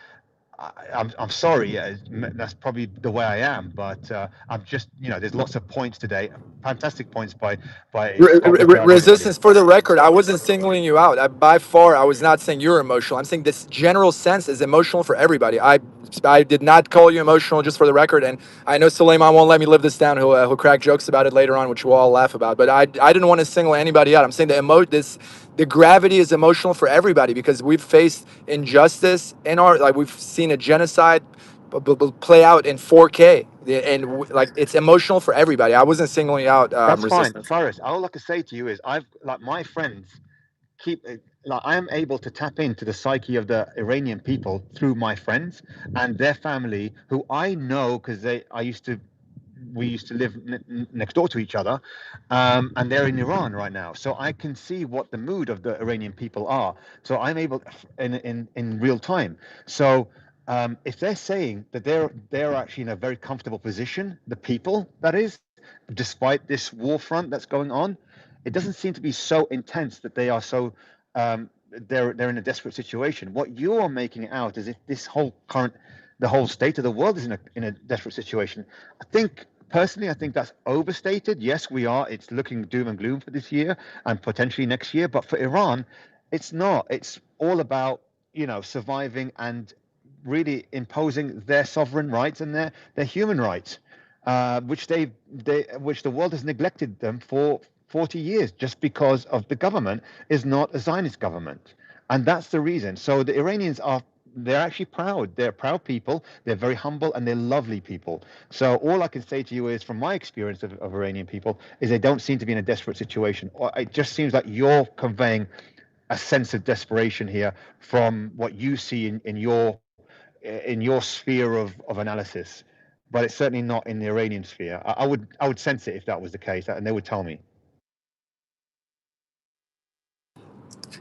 I'm sorry. That's probably the way I am, but I'm just, there's lots of points today, fantastic points by Scott Ritter and everybody. Resistance, for the record, I wasn't singling you out. By far, I was not saying you're emotional. I'm saying this general sense is emotional for everybody. I did not call you emotional, just for the record. And I know Suleiman won't let me live this down. He'll crack jokes about it later on, which we'll all laugh about. But I didn't want to single anybody out. I'm saying the gravity is emotional for everybody, because we've faced injustice in we've seen a genocide play out in 4K, and it's emotional for everybody. I wasn't singling out That's fine, resistance. Cyrus. All I can say to you is I've like my friends keep like I am able to tap into the psyche of the Iranian people through my friends and their family, who I know because we used to live next door to each other, and they're in Iran right now. So I can see what the mood of the Iranian people are. So I'm able in real time. So if they're saying that they're actually in a very comfortable position, the people that is, despite this war front that's going on, it doesn't seem to be so intense that they are so they're in a desperate situation. What you are making out is if the whole state of the world is in a desperate situation. I think personally, I think that's overstated. Yes, we are. It's looking doom and gloom for this year and potentially next year. But for Iran, it's not. It's all about surviving and really imposing their sovereign rights and their human rights, which which the world has neglected them for 40 years just because of the government is not a Zionist government. And that's the reason. So the Iranians are they're actually proud. They're proud people. They're very humble and they're lovely people. So all I can say to you is, from my experience of Iranian people, is they don't seem to be in a desperate situation. Or it just seems like you're conveying a sense of desperation here from what you see in your sphere of analysis. But it's certainly not in the Iranian sphere. I would sense it if that was the case, and they would tell me.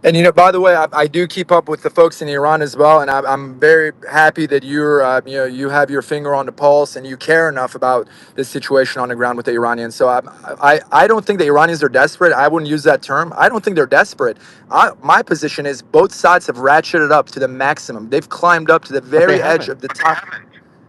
And by the way, I do keep up with the folks in Iran as well, and I'm very happy that you have your finger on the pulse and you care enough about the situation on the ground with the Iranians. So I don't think the Iranians are desperate. I wouldn't use that term. I don't think they're desperate. My position is both sides have ratcheted up to the maximum. They've climbed up to the But they very edge haven't. of the top.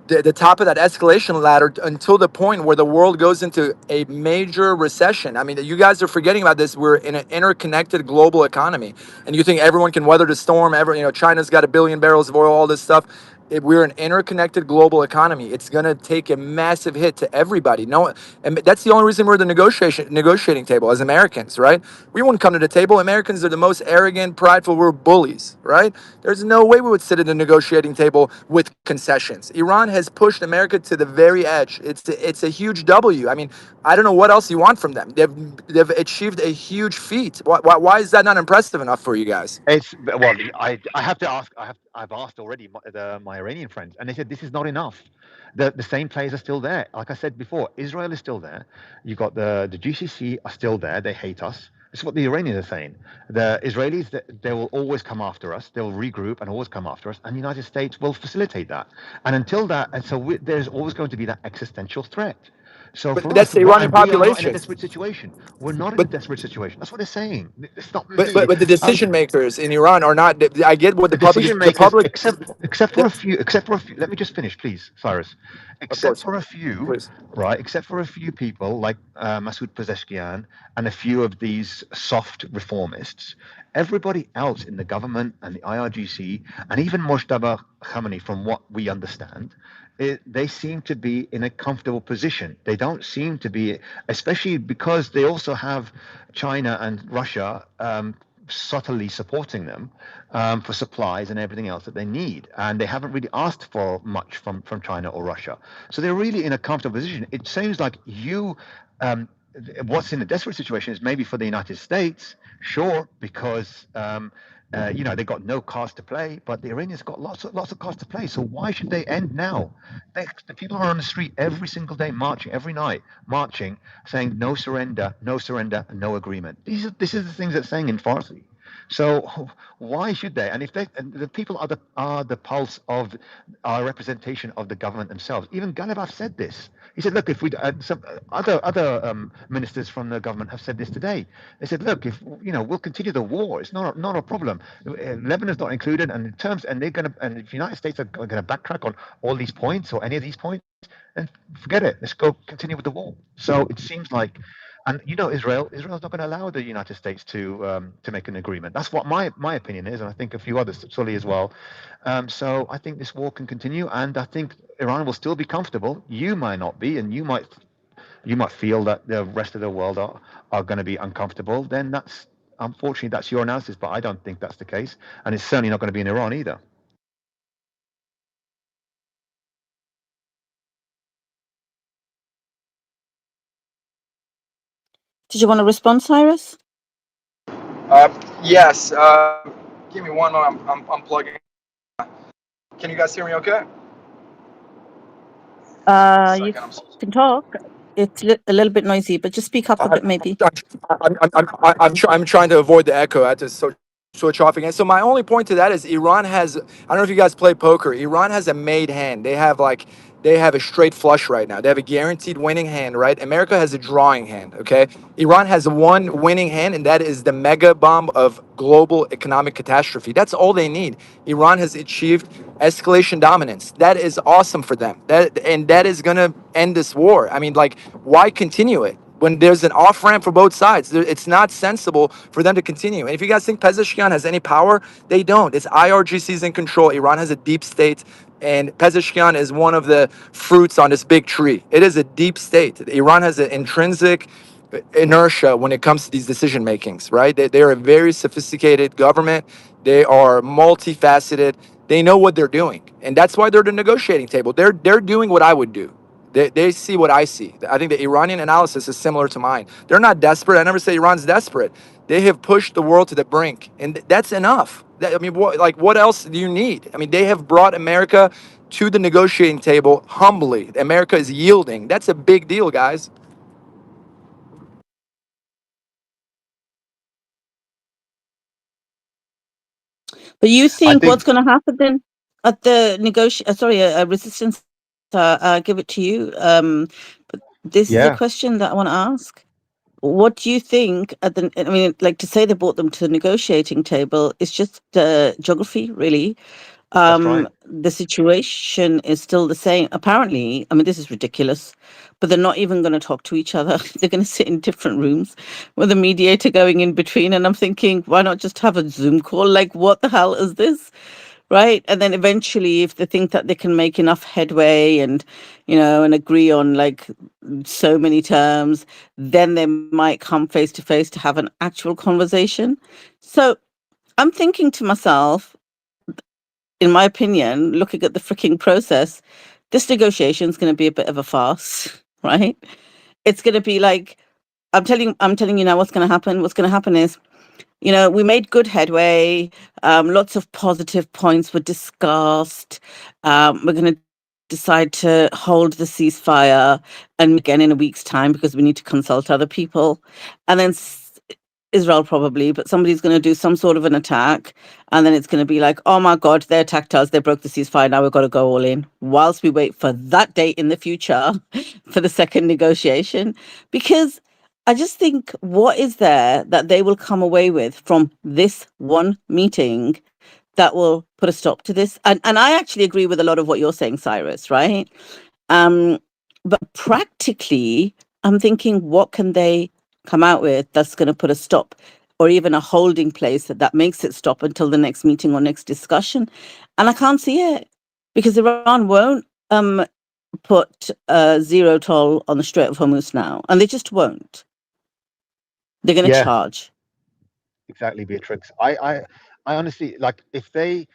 The top of that escalation ladder until the point where the world goes into a major recession. I mean, you guys are forgetting about this. We're in an interconnected global economy, and you think everyone can weather the storm. China's got 1 billion barrels of oil, all this stuff. We're an interconnected global economy. It's going to take a massive hit to everybody. No, and that's the only reason we're at the negotiating table as Americans, right? We wouldn't come to the table. Americans are the most arrogant, prideful. We're bullies, right? There's no way we would sit at the negotiating table with concessions. Iran has pushed America to the very edge. It's a huge W. I mean, I don't know what else you want from them. They've achieved a huge feat. Why is that not impressive enough for you guys? It's well, I have to ask. I've asked already my Iranian friends, and they said this is not enough. The same players are still there. Like I said before, Israel is still there. You got the GCC are still there. They hate us. This is what the Iranians are saying. The Israelis, they will always come after us. They'll regroup and always come after us, and the United States will facilitate that. And until that, and so there's always going to be that existential threat. So But for that's us, the Iranian and we are not in a population. desperate situation. We're not in a But desperate situation. That's what they're saying. It's not but me. but, but the decision makers in Iran are not. I get what The the public. decision The makers, public. except for Yeah, a few, except for a few. Let me just finish, please, Cyrus. of Except course, for a few, please. right? Except for a few people like Masoud Pezeshkian and a few of these soft reformists, everybody else in the government and the IRGC and even Mojtaba Khamenei, from what we understand, they seem to be in a comfortable position. They don't seem to be, especially because they also have China and Russia subtly supporting them for supplies and everything else that they need. And they haven't really asked for much from China or Russia. So they're really in a comfortable position. It seems like what's in a desperate situation is maybe for the United States, sure, because they got no cards to play, but the Iranians got lots of cards to play. So why should they end now? The people are on the street every single day, marching every night, marching, saying no surrender, no surrender, no agreement. This is the things they're saying in Farsi. So why should they? And if and the people are the pulse of our representation of the government themselves. Even Galibaf said this. He said, "Look, if we some other ministers from the government have said this today. They said, look, if we'll continue the war. It's not a problem. Lebanon's not included, and in terms, and if the United States are going to backtrack on all these points or any of these points, then forget it. Let's go continue with the war." So it seems like, and Israel's not going to allow the United States to make an agreement. That's what my opinion is, and I think a few others, Sully as well. So I think this war can continue, and I think Iran will still be comfortable. You might not be, and you might feel that the rest of the world are going to be uncomfortable. Then unfortunately that's your analysis, but I don't think that's the case, and it's certainly not going to be in Iran either. Did you want to respond, Cyrus? Yes. Give me one moment. I'm plugging. Can you guys hear me? Okay. You Second. I'm so can talk. It's a little bit noisy, but just speak up a I, bit, maybe. I'm trying to avoid the echo. I had to switch off again. So my only point to that is Iran has. I don't know if you guys play poker. Iran has a made hand. They have a straight flush right now. They have a guaranteed winning hand, right? America has a drawing hand. Okay. Iran has one winning hand, and that is the mega bomb of global economic catastrophe. That's all they need. Iran has achieved escalation dominance. That is awesome for them. That is gonna end this war. I mean, like, why continue it? When there's an off ramp for both sides, it's not sensible for them to continue. And if you guys think Pezeshkian has any power, they don't. It's IRGC's in control. Iran has a deep state, and Pezeshkian is one of the fruits on this big tree. It is a deep state. Iran has an intrinsic inertia when it comes to these decision makings, right? They're a very sophisticated government. They are multifaceted. They know what they're doing, and that's why they're at the negotiating table. They're doing what I would do. They see what I see. I think the Iranian analysis is similar to mine. They're not desperate. I never say Iran's desperate. They have pushed the world to the brink, and that's enough. I mean, what else do you need? I mean, they have brought America to the negotiating table humbly. America is yielding. That's a big deal, guys. But you I think what's think, going to happen then at the resistance? Give it to you. But this is a yeah, question that I want to ask. What do you think at the? I mean, like to say they brought them to the negotiating table is just geography, really. that's right. The situation is still the same. Apparently, I mean, this is ridiculous, but they're not even going to talk to each other. They're going to sit in different rooms with a mediator going in between. And I'm thinking, why not just have a Zoom call? Like, what the hell is this? Right. And then eventually, if they think that they can make enough headway and, and agree on like so many terms, then they might come face to face to have an actual conversation. So I'm thinking to myself, in my opinion, looking at the freaking process, this negotiation is going to be a bit of a farce, right? It's going to be like I'm telling you now what's going to happen. What's going to happen is, we made good headway. Lots of positive points were discussed. We're going to decide to hold the ceasefire and again in a week's time because we need to consult other people, and then Israel probably, but somebody's going to do some sort of an attack, and then it's going to be like, oh my God, they attacked us, they broke the ceasefire, now we've got to go all in. Whilst we wait for that date in the future for the second negotiation, because I just think what is there that they will come away with from this one meeting that will put a stop to this? And I actually agree with a lot of what you're saying, Cyrus, right? Um, but practically, I'm thinking, what can they come out with that's going to put a stop or even a holding place that makes it stop until the next meeting or next discussion? And I can't see it because Iran won't put zero toll on the Strait of Hormuz now, and they just won't. They're going to Yeah, charge. exactly, Beatrix. I honestly like if they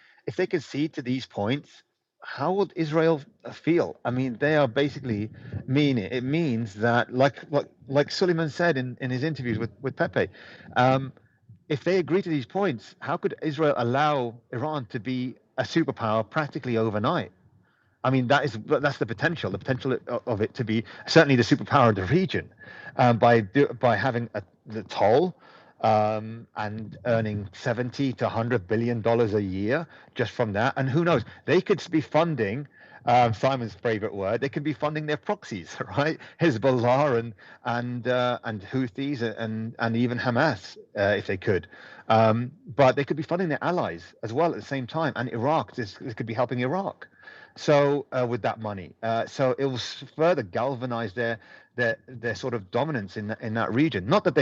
concede to these points, how would Israel feel? I mean, they are basically it means that like Suleiman said in his interviews with Pepe, if they agree to these points, how could Israel allow Iran to be a superpower practically overnight? I mean, that's the potential of it to be certainly the superpower of the region, by having the toll, and earning 70 to 100 billion dollars a year just from that. And who knows, they could be funding, Simon's favorite word. They could be funding their proxies, right? Hezbollah and Houthis and even Hamas, if they could. But they could be funding their allies as well at the same time. And Iraq, this could be helping Iraq. So with that money, so it will further galvanize their sort of dominance in that region. Not that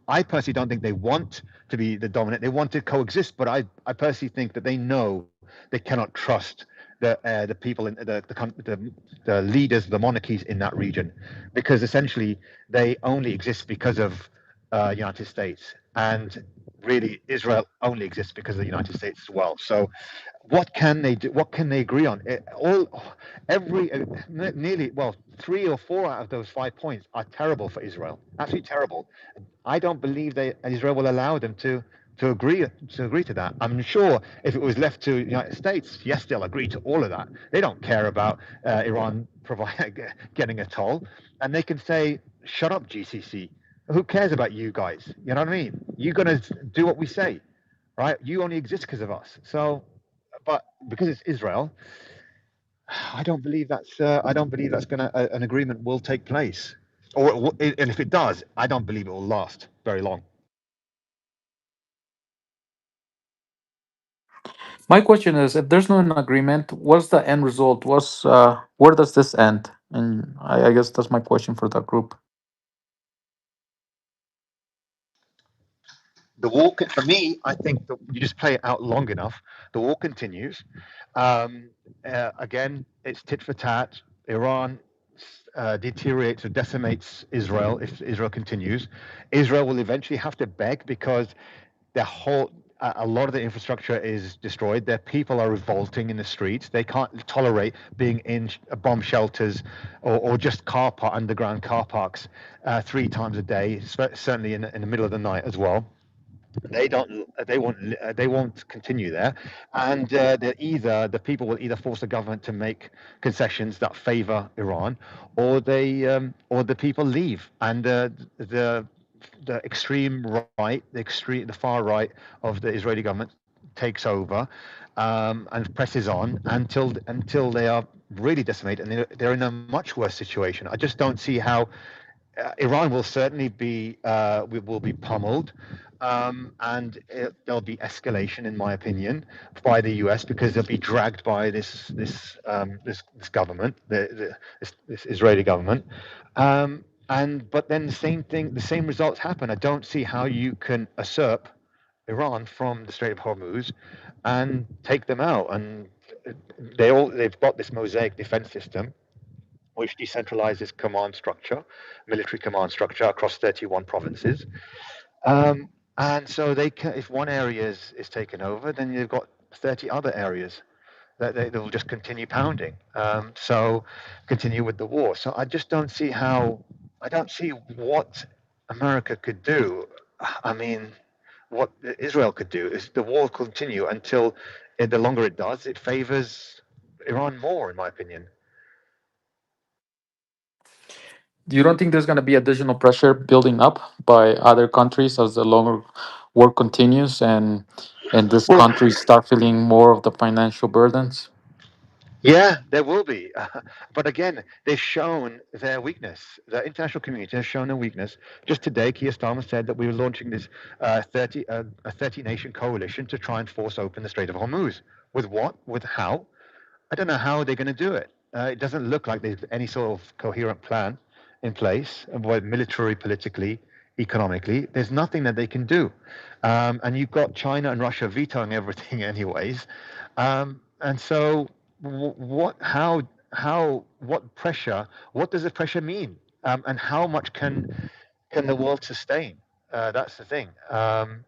I personally don't think they want to be the dominant. They want to coexist, but I personally think that they know they cannot trust the people in the leaders, the monarchies in that region, because essentially they only exist because of United States, and really Israel only exists because of the United States as well. So what can they do? What can they agree on? Nearly, well, 3 or 4 out of those 5 points are terrible for Israel. Absolutely terrible. I don't believe Israel will allow them to agree to that. I'm sure if it was left to the United States, yes, they'll agree to all of that. They don't care about Iran getting a toll, and they can say, "Shut up, GCC. Who cares about you guys? You know what I mean? You're gonna do what we say, right? You only exist because of us." So, but because it's Israel, I don't believe that's gonna an agreement will take place, and if it does, I don't believe it will last very long. My question is, if there's no an agreement, what's the end result? Where does this end? And I guess that's my question for the group. The war, for me, I think that you just play it out long enough, the war continues. Again, it's tit for tat. Iran deteriorates or decimates Israel if Israel continues. Israel will eventually have to beg because their whole A lot of the infrastructure is destroyed. Their people are revolting in the streets. They can't tolerate being in bomb shelters or just underground car parks 3 times a day, certainly in the middle of the night as well. They won't continue there, and the people will either force the government to make concessions that favor Iran, or or the people leave, and the extreme right, the far right of the Israeli government takes over, and presses on until they are really decimated, and they're in a much worse situation. I just don't see how Iran will certainly will be pummeled, and there'll be escalation, in my opinion, by the US, because they'll be dragged by this government, this Israeli government, but then the same results happen. I don't see how you can usurp Iran from the Strait of Hormuz and take them out, and they've got this mosaic defense system which decentralizes military command structure across 31 provinces. And so if one area is taken over, then you've got 30 other areas that they will just continue pounding. So continue with the war. So I don't see what America could do. I mean, what Israel could do is the war will continue until, the longer it does, it favors Iran more, in my opinion. You don't think there's going to be additional pressure building up by other countries as the longer war continues, and these Well, countries start feeling more of the financial burdens? yeah, there will be. But again, they've shown their weakness. The international community has shown their weakness. Just today, Keir Starmer said that we were launching this a 30-nation coalition to try and force open the Strait of Hormuz. With what? With how? I don't know how they're going to do it. It doesn't look like there's any sort of coherent plan in place, whether military, politically, economically. There's nothing that they can do. And you've got China and Russia vetoing everything, anyways. And so, what pressure? What does the pressure mean? And how much can the world sustain? That's the thing.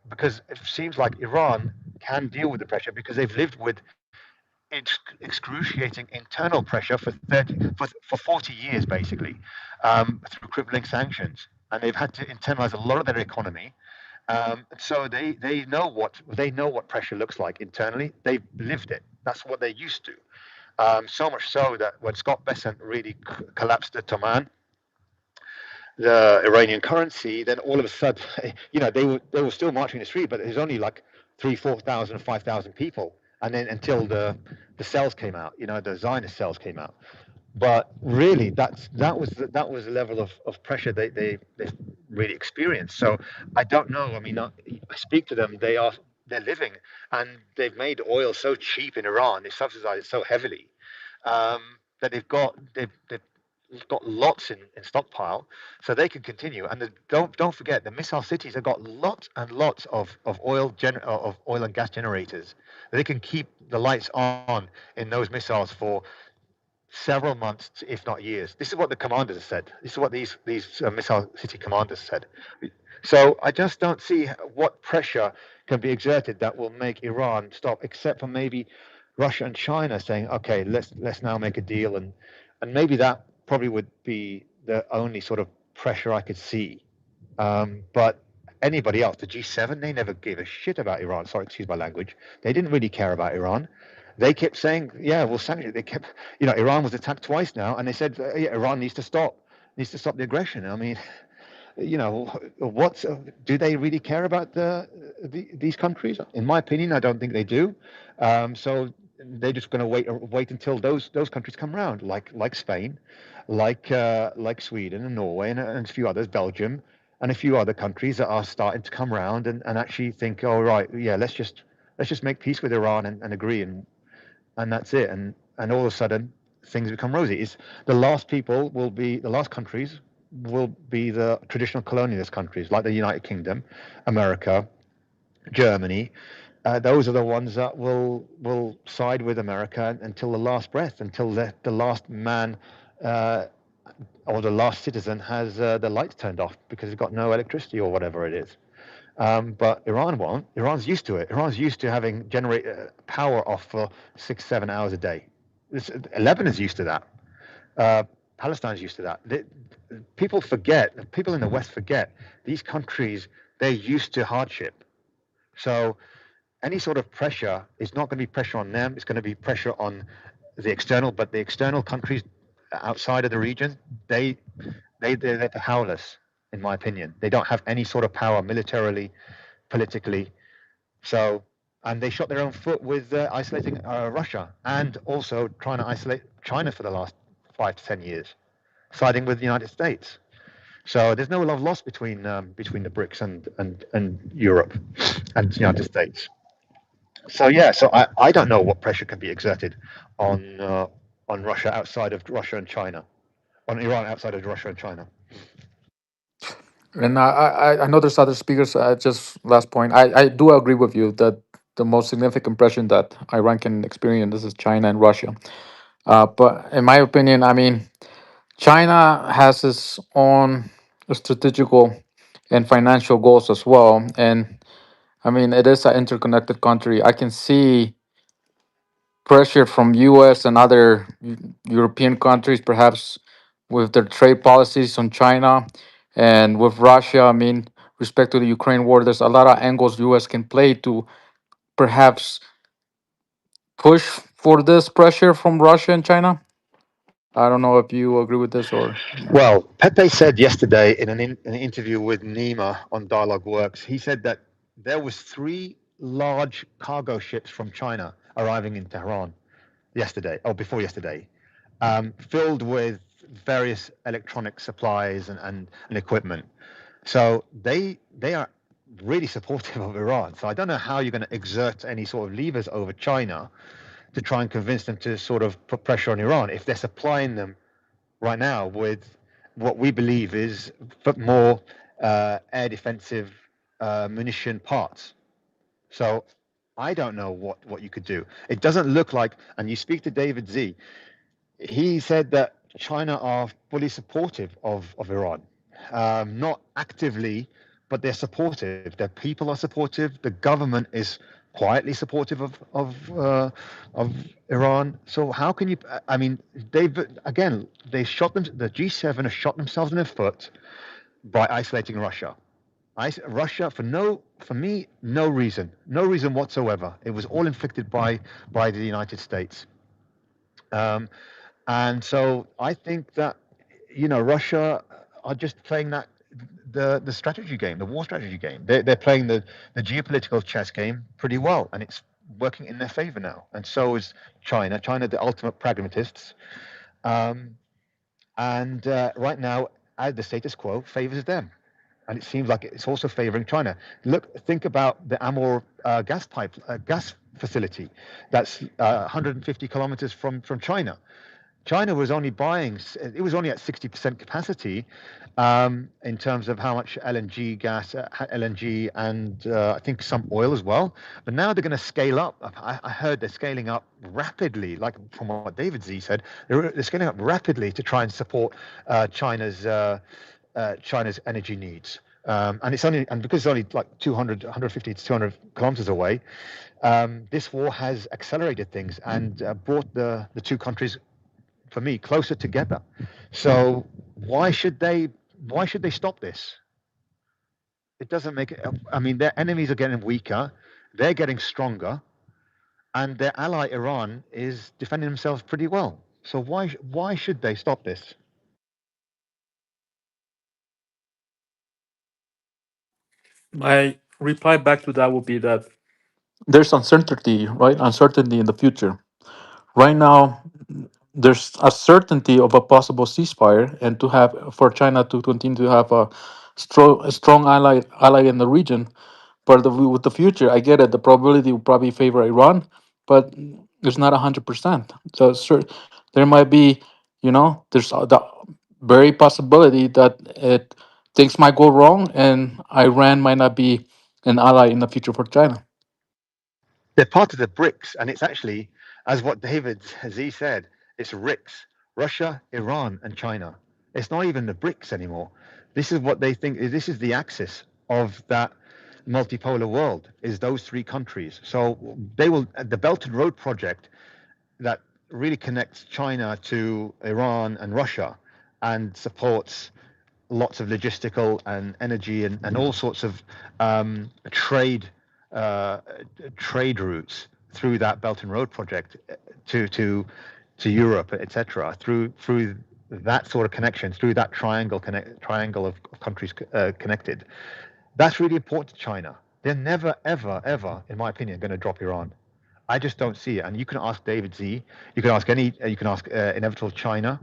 Because it seems like Iran can deal with the pressure because they've lived with excruciating internal pressure for 40 years, basically, through crippling sanctions. And they've had to internalize a lot of their economy. So they know what pressure looks like internally. They've lived it. That's what they're used to. So much so that when Scott Bessent really collapsed the Toman, the Iranian currency, then all of a sudden, they were still marching in the street, but it was only like 3,000, 4,000, 5,000 people, and then until the cells came out, the Zionist cells came out. But really, that was the level of pressure they really experienced. So I don't know. I mean, I speak to them. They're living, and they've made oil so cheap in Iran. They subsidize it so heavily, that they've got lots in stockpile, so they can continue. And don't forget, the missile cities have got lots and lots of oil and gas generators. They can keep the lights on in those missiles for several months, if not years. This is what the commanders have said. This is what these missile city commanders said. So I just don't see what pressure can be exerted that will make Iran stop, except for maybe Russia and China saying, "Okay, let's now make a deal," and maybe that probably would be the only sort of pressure I could see. But anybody else, the G7, they never gave a shit about Iran. Sorry, excuse my language. They didn't really care about Iran. They kept saying, "Yeah, we'll sanction it." They kept, Iran was attacked twice now, and they said, "Yeah, Iran needs to stop the aggression." I mean, what do they really care about these countries? In my opinion, I don't think they do. So they're just going to wait until those countries come around, like Spain, like Sweden and Norway and a few others, Belgium, and a few other countries that are starting to come around and actually think, "Oh right, yeah, let's just make peace with Iran and agree, and that's it." And all of a sudden things become rosy. It's the last countries will be the traditional colonialist countries like the United Kingdom, America, Germany. Those are the ones that will side with America until the last breath, until the last man or the last citizen has the lights turned off because he's got no electricity or whatever it is. But Iran won't. Iran's used to it. Iran's used to having generate power off for 6-7 hours a day. Lebanon's used to that. Palestine's used to that. People forget. People in the West forget. These countries, they're used to hardship. So any sort of pressure is not going to be pressure on them. It's going to be pressure on the external. But the external countries outside of the region, they're powerless, in my opinion. They don't have any sort of power militarily, politically. So, and they shot their own foot with isolating Russia and also trying to isolate China for the last 5 to 10 years, siding with the United States. So there's no love lost between the BRICS and Europe and the United States. So yeah, so I don't know what pressure can be exerted on Russia outside of Russia and China, on Iran outside of Russia and China. And I know there's other speakers. Just last point, I do agree with you that the most significant pressure that Iran can experience this is China and Russia. But in my opinion, I mean, China has its own strategical and financial goals as well. And I mean, it is an interconnected country. I can see pressure from U.S. and other European countries, perhaps with their trade policies on China and with Russia. I mean, respect to the Ukraine war, there's a lot of angles U.S. can play to perhaps push for this pressure from Russia and China. I don't know if you agree with this or no. Well, Pepe said yesterday in an interview with Nima on Dialogue Works, he said that there was 3 large cargo ships from China arriving in Tehran yesterday, or before yesterday, filled with various electronic supplies and equipment. So they are really supportive of Iran. So I don't know how you're going to exert any sort of levers over China to try and convince them to sort of put pressure on Iran if they're supplying them right now with what we believe is more air defensive munition parts. So I don't know what you could do. It doesn't look like, and you speak to David Z, he said that China are fully supportive of Iran. Not actively, but they're supportive. Their people are supportive. The government is quietly supportive of Iran. So how can you? I mean, they shot them. The G7 have shot themselves in the foot by isolating Russia. Russia for me, no reason whatsoever. It was all inflicted by the United States. And so I think that Russia are just playing the strategy game, the war strategy game. They're playing the geopolitical chess game pretty well, and it's working in their favor now. And so is China. China, the ultimate pragmatists. And right now, the status quo favors them, and it seems like it's also favoring China. Think about the Amur gas facility that's 150 kilometers from China. China was only buying, it was only at 60% capacity in terms of how much LNG gas, LNG, and I think some oil as well. But now they're going to scale up. I heard they're scaling up rapidly, like from what David Z said, they're scaling up rapidly to try and support China's energy needs. And because it's only like 200, 150 to 200 kilometers away, this war has accelerated things and brought the two countries, for me, closer together. So why should they stop this? It doesn't make it. I mean, their enemies are getting weaker, they're getting stronger, and their ally Iran is defending themselves pretty well. So why should they stop this? My reply back to that would be that there's uncertainty, right? Uncertainty in the future. Right now, there's a certainty of a possible ceasefire, and to have for China to continue to have a strong ally in the region. But with the future, I get it. The probability will probably favor Iran, but it's not 100%. So there might be, there's the very possibility that things might go wrong, and Iran might not be an ally in the future for China. They're part of the BRICS, and it's actually, as what David Z said, it's RICS: Russia, Iran, and China. It's not even the BRICS anymore. This is what they think. This is the axis of that multipolar world is those three countries. So they will, the Belt and Road project that really connects China to Iran and Russia and supports lots of logistical and energy and all sorts of trade uh, trade routes through that Belt and Road project to Europe, etc. Through that sort of connection, through that triangle of countries connected. That's really important to China. They're never, ever, ever, in my opinion, going to drop Iran. I just don't see it. And you can ask David Z. You can ask Inevitable China.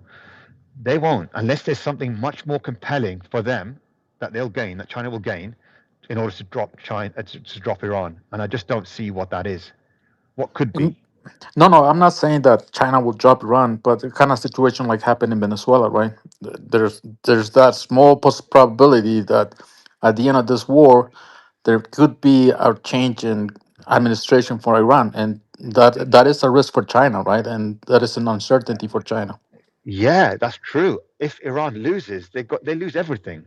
They won't, unless there's something much more compelling for them that they'll gain, that China will gain, in order to drop China to drop Iran. And I just don't see what that is. What could N- be? No, no, I'm not saying that China will drop Iran, but the kind of situation like happened in Venezuela, right? There's that small probability that at the end of this war, there could be a change in administration for Iran, and that is a risk for China, right? And that is an uncertainty for China. Yeah, that's true. If Iran loses, they lose everything.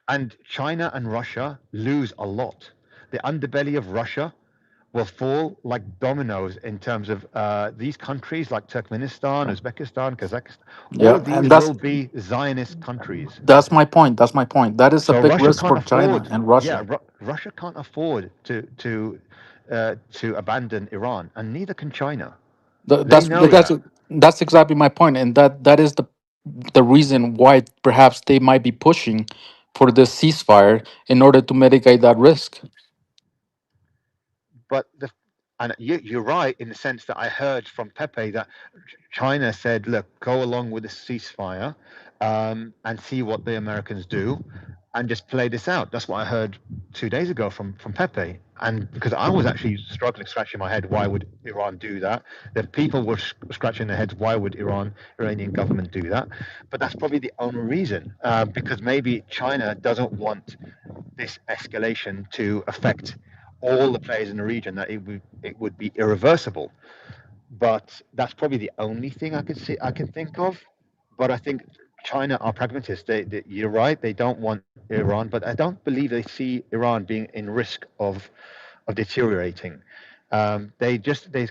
And China and Russia lose a lot. The underbelly of Russia will fall like dominoes in terms of these countries like Turkmenistan, Uzbekistan, Kazakhstan. All Yeah, of these and will be Zionist countries. that's my point. That's my point. That is a So big Russia risk can't for China afford, and yeah, Russia. Russia can't afford to abandon Iran, and neither can China. Th- They That's know that's that. that's exactly my point, and that is the reason why perhaps they might be pushing for this ceasefire in order to mitigate that risk. But you're right in the sense that I heard from Pepe that China said, "Look, go along with the ceasefire, and see what the Americans do, and just play this out." That's what I heard 2 days ago from Pepe, and because I was actually struggling, scratching my head, why would Iran do that? The people were scratching their heads, why would Iranian government do that? But that's probably the only reason, because maybe China doesn't want this escalation to affect all the players in the region, that it would be irreversible. But that's probably the only thing I can think of. But I think China are pragmatists. You're right. They don't want Iran, but I don't believe they see Iran being in risk of deteriorating. They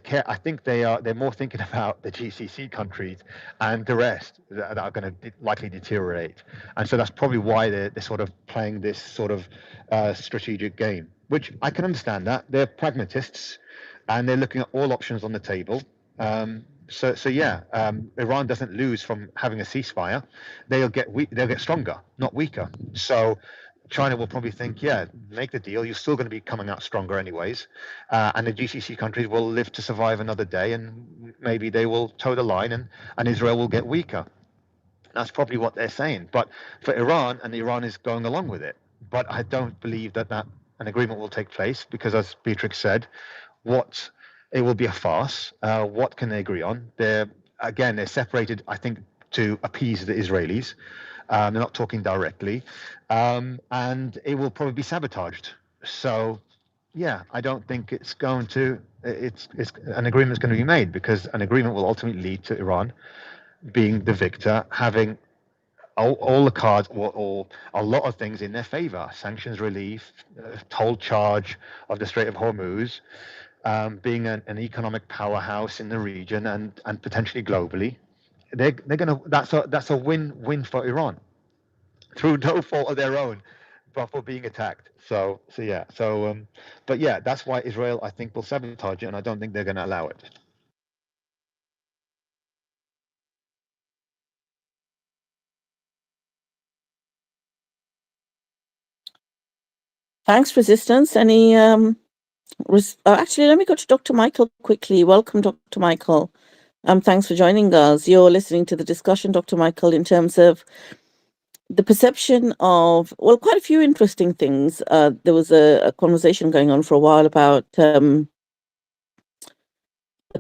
care. I think they're more thinking about the GCC countries and the rest that are going to likely deteriorate. And so that's probably why they're sort of playing this sort of strategic game, which I can understand. That they're pragmatists and they're looking at all options on the table. So yeah, Iran doesn't lose from having a ceasefire. They'll get stronger, not weaker. So China will probably think, yeah, make the deal. You're still going to be coming out stronger anyways, and the GCC countries will live to survive another day, and maybe they will toe the line, and Israel will get weaker. That's probably what they're saying. But for Iran, and Iran is going along with it. But I don't believe that an agreement will take place because, as Beatrix said, what it will be a farce. What can they agree on? They're separated, I think, to appease the Israelis. They're not talking directly, and it will probably be sabotaged. So, yeah, I don't think it's going to. It's an agreement's going to be made because an agreement will ultimately lead to Iran being the victor, having all the cards or a lot of things in their favor: sanctions relief, toll charge of the Strait of Hormuz, being an economic powerhouse in the region and potentially globally. They're gonna that's a win-win for Iran through no fault of their own, but for being attacked. So yeah. But yeah, that's why Israel, I think, will sabotage it, and I don't think they're going to allow it. Thanks, Resistance. Any actually, let me go to Dr. Michael quickly. Welcome, Dr. Michael. Thanks for joining us. You're listening to the discussion, Dr. Michael, in terms of the perception of, well, quite a few interesting things. There was a conversation going on for a while about the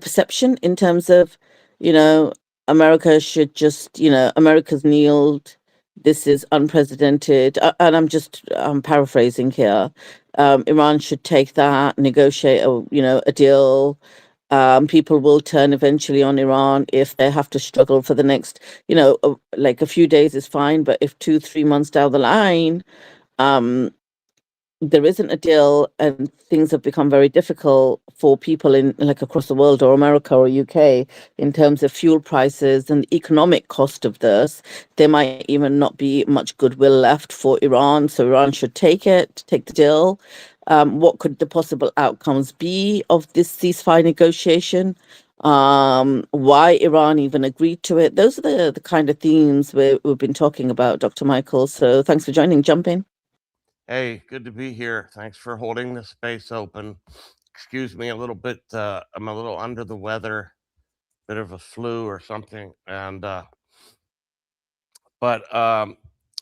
perception in terms of, you know, America should just, America's kneeled. This is unprecedented. And I'm paraphrasing here. Iran should take that, negotiate a deal. People will turn eventually on Iran if they have to struggle for the next, like a few days is fine, but if 2-3 months down the line, um, there isn't a deal and things have become very difficult for people in like across the world or America or UK in terms of fuel prices and the economic cost of this, there might even not be much goodwill left for Iran. So Iran should take the deal. What could the possible outcomes be of this ceasefire negotiation? Why Iran even agreed to it? Those are the kind of themes we've been talking about, Dr. Michael. So thanks for joining. Jump in. Hey, good to be here. Thanks for holding the space open. Excuse me a little bit. I'm a little under the weather, bit of a flu or something. But I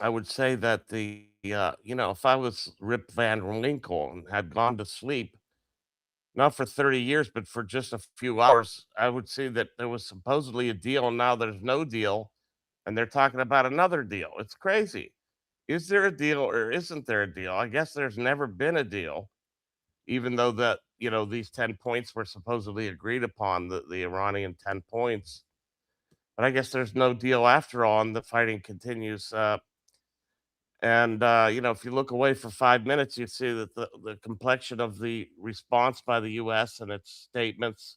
would say that if I was Rip Van Winkle and had gone to sleep, not for 30 years, but for just a few hours, I would see that there was supposedly a deal and now there's no deal. And they're talking about another deal. It's crazy. Is there a deal or isn't there a deal? I guess there's never been a deal, even though these 10 points were supposedly agreed upon, the Iranian 10 points. But I guess there's no deal after all, and the fighting continues. If you look away for 5 minutes, you see that the complexion of the response by the U.S. and its statements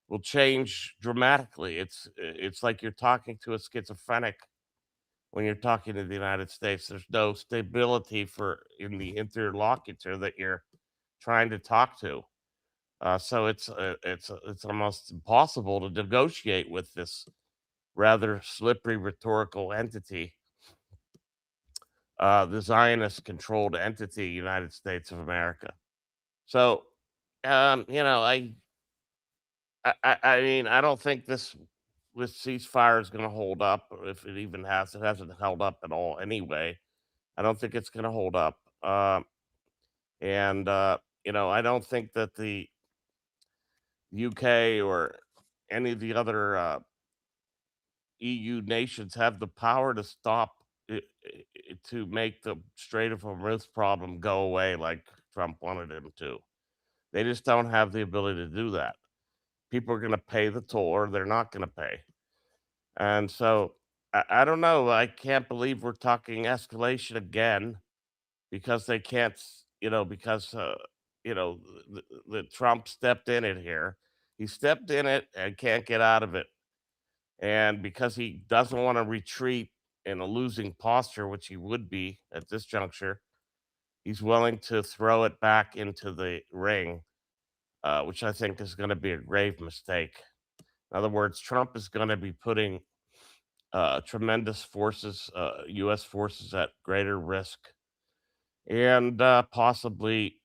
will change dramatically. It's like you're talking to a schizophrenic when you're talking to the United States. There's no stability in the interlocutor that you're trying to talk to. So it's almost impossible to negotiate with this rather slippery rhetorical entity, the Zionist-controlled entity, United States of America. So, I mean, I don't think this ceasefire is going to hold up. If it even has, it hasn't held up at all anyway. I don't think it's going to hold up. I don't think that the UK or any of the other EU nations have the power to stop to make the Strait of Hormuz problem go away like Trump wanted him to. They just don't have the ability to do that. People are going to pay the toll or they're not going to pay. And so I don't know. I can't believe we're talking escalation again because they can't, because, the Trump stepped in it here. He stepped in it and can't get out of it. And because he doesn't want to retreat in a losing posture, which he would be at this juncture, he's willing to throw it back into the ring, which I think is going to be a grave mistake. In other words, Trump is going to be putting tremendous forces, U.S. forces, at greater risk, and possibly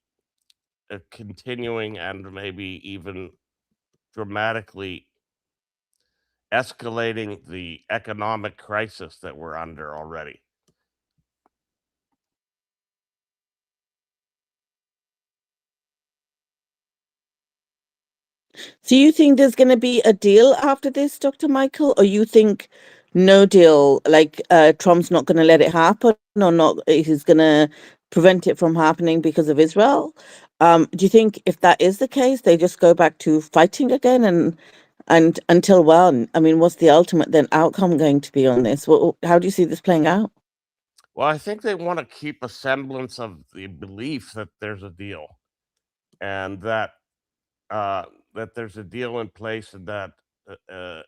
continuing and maybe even dramatically escalating the economic crisis that we're under already. Do you think there's going to be a deal after this, Dr. Michael, or you think no deal? Like Trump's not going to let it happen, or not? He's going to prevent it from happening because of Israel. Do you think if that is the case, they just go back to fighting again, and until when? I mean, what's the ultimate then outcome going to be on this? How do you see this playing out? Well, I think they want to keep a semblance of the belief that there's a deal and uh, that there's a deal in place uh, uh,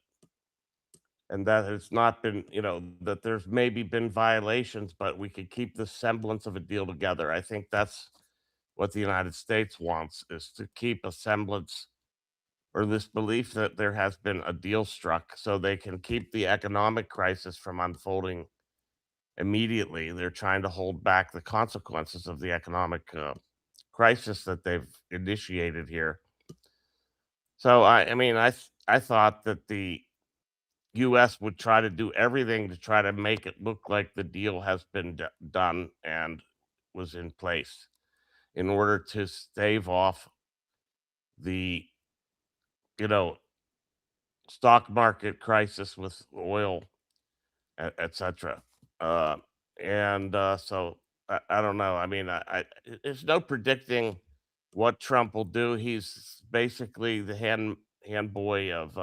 and that it's not been, that there's maybe been violations, but we could keep the semblance of a deal together. I think that's what the United States wants, is to keep a semblance or this belief that there has been a deal struck so they can keep the economic crisis from unfolding immediately. They're trying to hold back the consequences of the economic crisis that they've initiated here. So I thought that the U.S. would try to do everything to try to make it look like the deal has been done and was in place in order to stave off the you know stock market crisis with oil, etc. Uh, so I don't know. I mean, there's no predicting what Trump will do. He's basically the hand boy of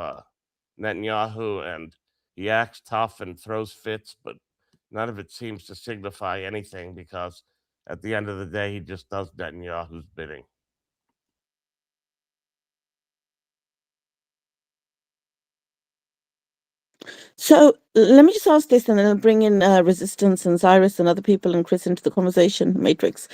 Netanyahu, and he acts tough and throws fits, but none of it seems to signify anything because at the end of the day, he just does Netanyahu's bidding. So let me just ask this, and then I'll bring in Resistance and Cyrus and other people and Chris into the conversation matrix.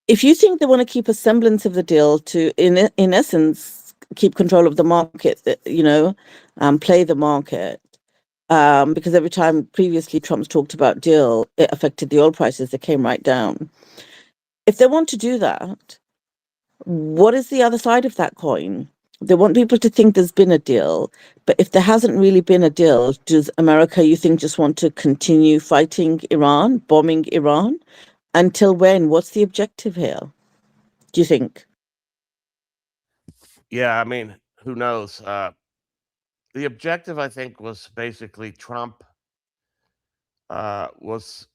If you think they want to keep a semblance of the deal to, in essence, keep control of the market, play the market, because every time previously Trump's talked about deal, it affected the oil prices. They came right down. If they want to do that, what is the other side of that coin? They want people to think there's been a deal, but if there hasn't really been a deal, does America, you think, just want to continue fighting Iran, bombing Iran? Until when? What's the objective here, do you think? Yeah, I mean, who knows? The objective, I think, was basically Trump was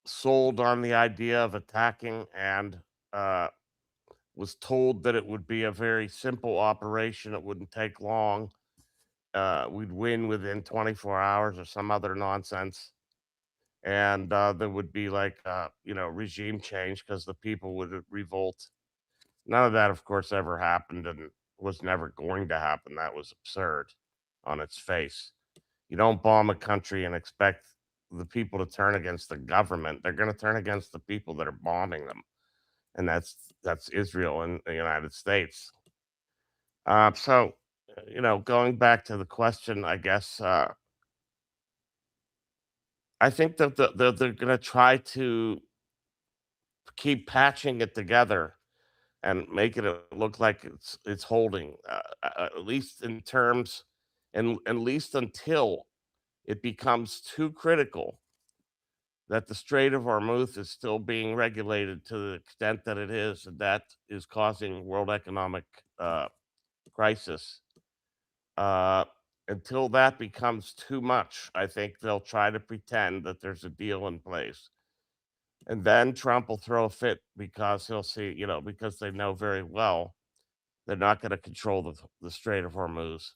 sold on the idea of attacking and was told that it would be a very simple operation. It wouldn't take long. We'd win within 24 hours or some other nonsense. And there would be like, regime change because the people would revolt. None of that, of course, ever happened and was never going to happen. That was absurd on its face. You don't bomb a country and expect the people to turn against the government. They're going to turn against the people that are bombing them, and that's Israel and the United States. Going back to the question, I guess I think that they're going to try to keep patching it together and making it look like it's holding, at least in terms, and at least until it becomes too critical that the Strait of Hormuz is still being regulated to the extent that it is, and that is causing world economic crisis. Uh, until that becomes too much, I think they'll try to pretend that there's a deal in place. And then Trump will throw a fit because he'll see, because they know very well they're not going to control the Strait of Hormuz.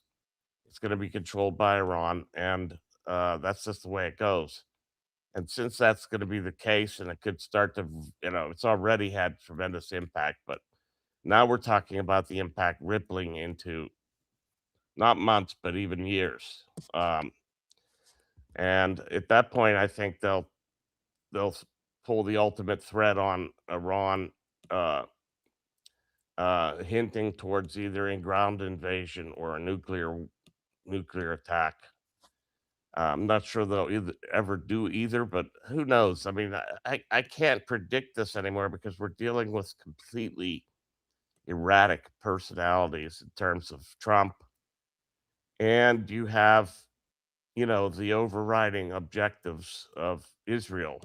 It's going to be controlled by Iran, and that's just the way it goes. And since that's going to be the case, and it could start to, it's already had tremendous impact, but now we're talking about the impact rippling into not months, but even years. Um, and at that point, I think they'll pull the ultimate threat on Iran, uh, hinting towards either a ground invasion or a nuclear attack. I'm not sure they'll ever do either, but who knows? I mean, I can't predict this anymore because we're dealing with completely erratic personalities in terms of Trump, and you have, the overriding objectives of Israel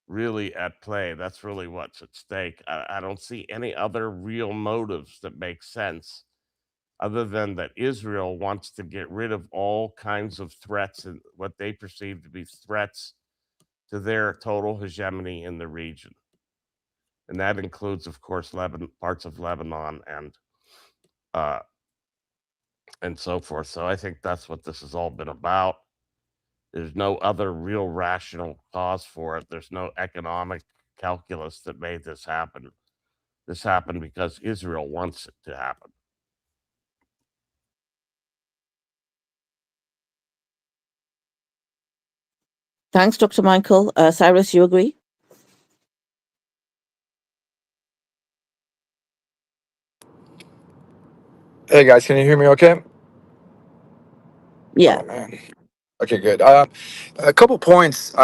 really at play. That's really what's at stake. I don't see any other real motives that make sense other than that Israel wants to get rid of all kinds of threats and what they perceive to be threats to their total hegemony in the region. And that includes, of course, parts of Lebanon uh, and so forth. So I think that's what this has all been about. There's no other real rational cause for it. There's no economic calculus that made this happen. This happened because Israel wants it to happen. Thanks, Dr. Michael. Cyrus, you agree? Hey guys, can you hear me okay? Yeah. Oh man. Okay, good. A couple points.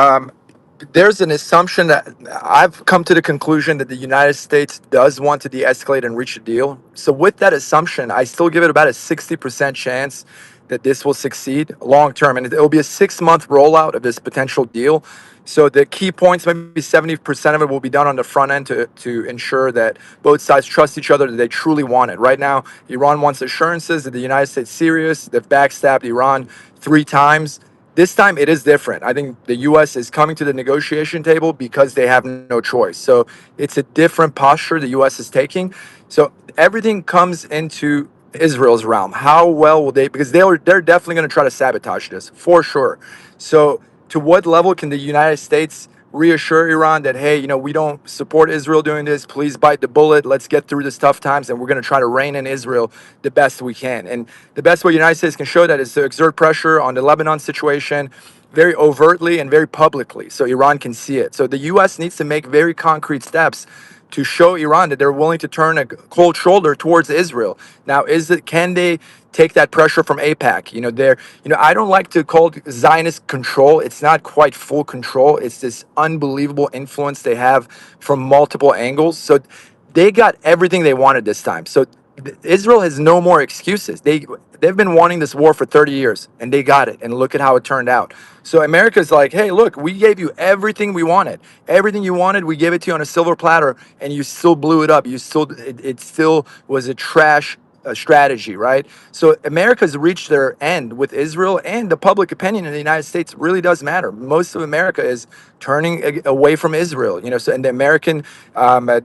There's an assumption that I've come to the conclusion that the United States does want to de-escalate and reach a deal. So with that assumption, I still give it about a 60% chance that this will succeed long term, and it will be a 6-month rollout of this potential deal. So the key points, maybe 70% of it will be done on the front end to ensure that both sides trust each other, that they truly want it. Right now, Iran wants assurances that the United States is serious. They've backstabbed Iran 3 times. This time it is different. I think the U.S. is coming to the negotiation table because they have no choice. So it's a different posture the U.S. is taking. So everything comes into Israel's realm. How well will they? Because they're definitely going to try to sabotage this for sure. So to what level can the United States reassure Iran that, hey, we don't support Israel doing this. Please bite the bullet. Let's get through this tough times, and we're going to try to rein in Israel the best we can. And the best way the United States can show that is to exert pressure on the Lebanon situation very overtly and very publicly so Iran can see it. So the U.S. needs to make very concrete steps to show Iran that they're willing to turn a cold shoulder towards Israel. Now, can they take that pressure from APAC? I don't like to call it Zionist control. It's not quite full control. It's this unbelievable influence they have from multiple angles. So they got everything they wanted this time. So Israel has no more excuses. They've been wanting this war for 30 years and they got it. And look at how it turned out. So America's like, hey, look, we gave you everything we wanted. Everything you wanted, we gave it to you on a silver platter, and you still blew it up. It still was a trash strategy, right? So America's reached their end with Israel, and the public opinion in the United States really does matter. Most of America is turning away from Israel, so, and the American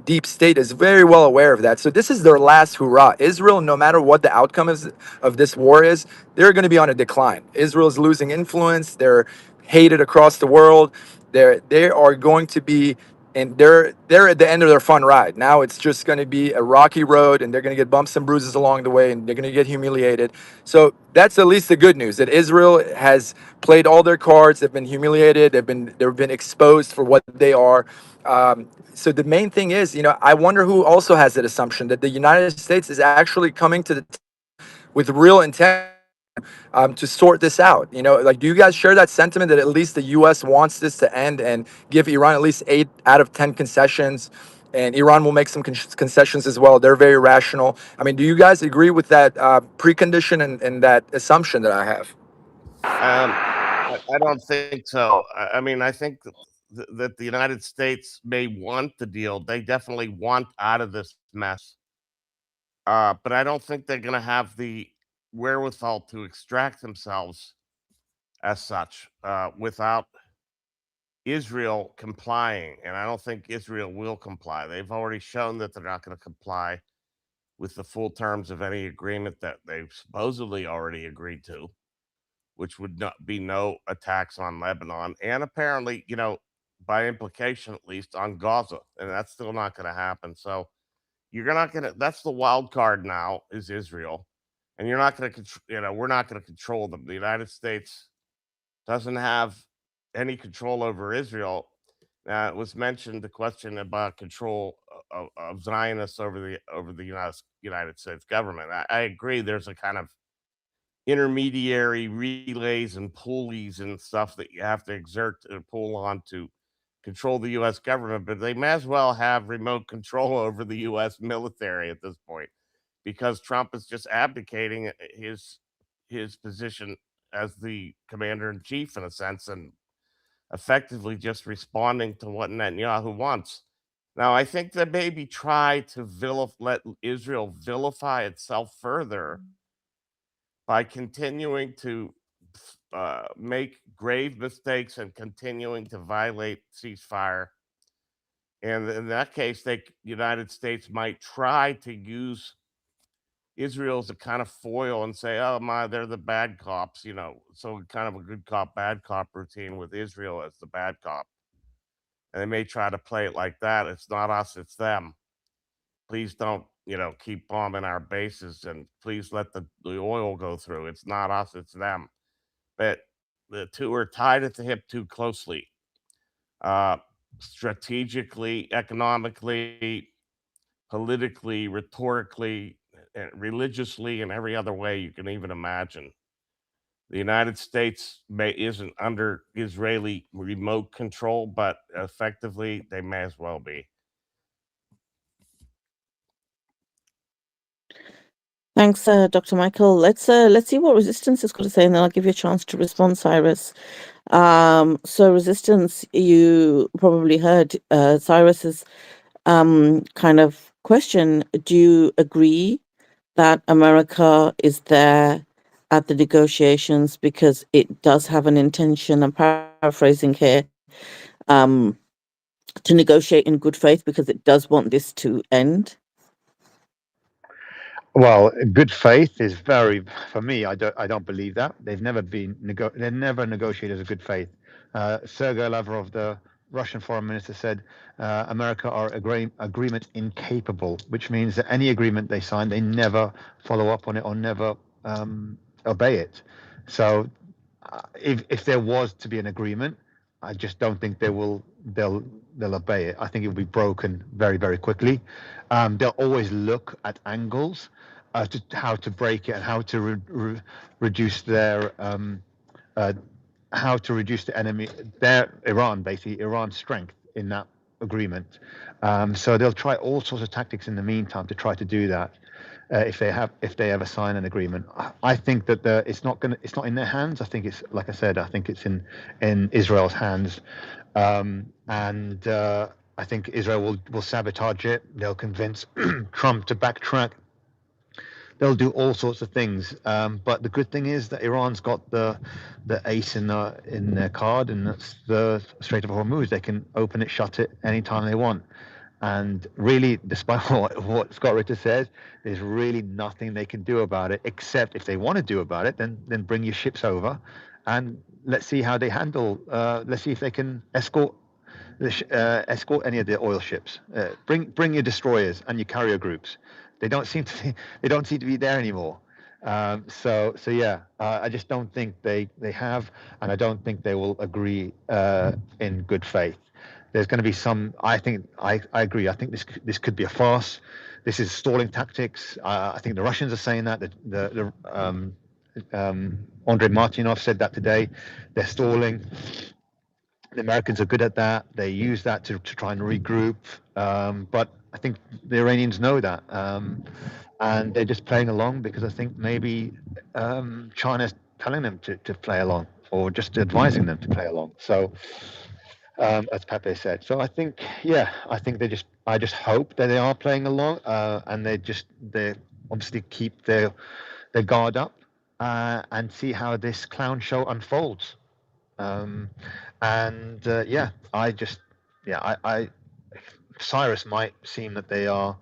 deep state is very well aware of that. So this is their last hurrah. Israel, no matter what the outcome of this war is, they're going to be on a decline. Israel's losing influence. They're hated across the world. They are going to be, and they're at the end of their fun ride. Now it's just going to be a rocky road, and they're going to get bumps and bruises along the way, and they're going to get humiliated. So that's at least the good news, that Israel has played all their cards. They've been humiliated. They've been exposed for what they are. So the main thing is, I wonder who also has that assumption that the United States is actually coming to the with real intent to sort this out. Do you guys share that sentiment that at least the U.S. wants this to end and give Iran at least 8 out of 10 concessions? And Iran will make some concessions as well. They're very rational. I mean, do you guys agree with that precondition and that assumption that I have? I don't think so. I mean, I think that the United States may want the deal. They definitely want out of this mess. But I don't think they're going to have the wherewithal to extract themselves as such without Israel complying. And I don't think Israel will comply. They've already shown that they're not going to comply with the full terms of any agreement that they've supposedly already agreed to, which would not be no attacks on Lebanon, and apparently, by implication at least, on Gaza, and that's still not going to happen. So you're not going to. That's the wild card now is Israel, and you're not going to. We're not going to control them. The United States doesn't have any control over Israel. Now, it was mentioned the question about control of Zionists over the United States government. I agree. There's a kind of intermediary relays and pulleys and stuff that you have to exert to pull on to control the U.S. government, but they may as well have remote control over the U.S. military at this point because Trump is just abdicating his position as the commander in chief in a sense and effectively just responding to what Netanyahu wants. Now, I think they maybe try to let Israel vilify itself further by continuing to make grave mistakes and continuing to violate ceasefire. And in that case, the United States might try to use Israel as a kind of foil and say, "Oh my, they're the bad cops," So kind of a good cop, bad cop routine with Israel as the bad cop. And they may try to play it like that. It's not us, it's them. Please don't, keep bombing our bases and please let the oil go through. It's not us, it's them. But the two are tied at the hip too closely, uh, strategically, economically, politically, rhetorically, religiously, and every other way you can even imagine. The United States isn't under Israeli remote control, but effectively they may as well be. Thanks, Dr. Michael. Let's see what Resistance has got to say, and then I'll give you a chance to respond, Cyrus. So Resistance, you probably heard Cyrus's kind of question. Do you agree that America is there at the negotiations because it does have an intention, I'm paraphrasing here, to negotiate in good faith because it does want this to end? Well, good faith is very, for me, I don't believe that. They've never negotiated as a good faith. Sergei Lavrov, the Russian foreign minister said America are agreement incapable, which means that any agreement they sign, they never follow up on it or never obey it. So if there was to be an agreement, I just don't think they'll obey it. I think it will be broken very, very quickly. They'll always look at angles to how to break it and how to reduce their how to reduce the enemy, Iran's strength in that agreement. So they'll try all sorts of tactics in the meantime to try to do that. If they ever sign an agreement, I think that it's not in their hands. I think it's, like I said, I think it's in Israel's hands, and I think Israel will sabotage it. They'll convince Trump to backtrack. They'll do all sorts of things. But the good thing is that Iran's got the ace in their card, and that's the Strait of Hormuz. They can open it, shut it anytime they want. And really, despite what Scott Ritter says, there's really nothing they can do about it, except if they want to do about it, then bring your ships over, and let's see how they handle. Let's see if they can escort any of the oil ships. Bring your destroyers and your carrier groups. They don't seem to be there anymore. So yeah, I just don't think they have, and I don't think they will agree in good faith. There's going to be some. I think I agree. I think this could be a farce. This is stalling tactics. I think the Russians are saying that. Andrei Martynov said that today. They're stalling. The Americans are good at that. They use that to try and regroup. But I think the Iranians know that. And they're just playing along because I think maybe China's telling them to play along or just advising them to play along. So, as Pepe said. So I think, yeah, I just hope that they are playing along and they obviously keep their guard up and see how this clown show unfolds. Yeah, Cyrus might seem that they're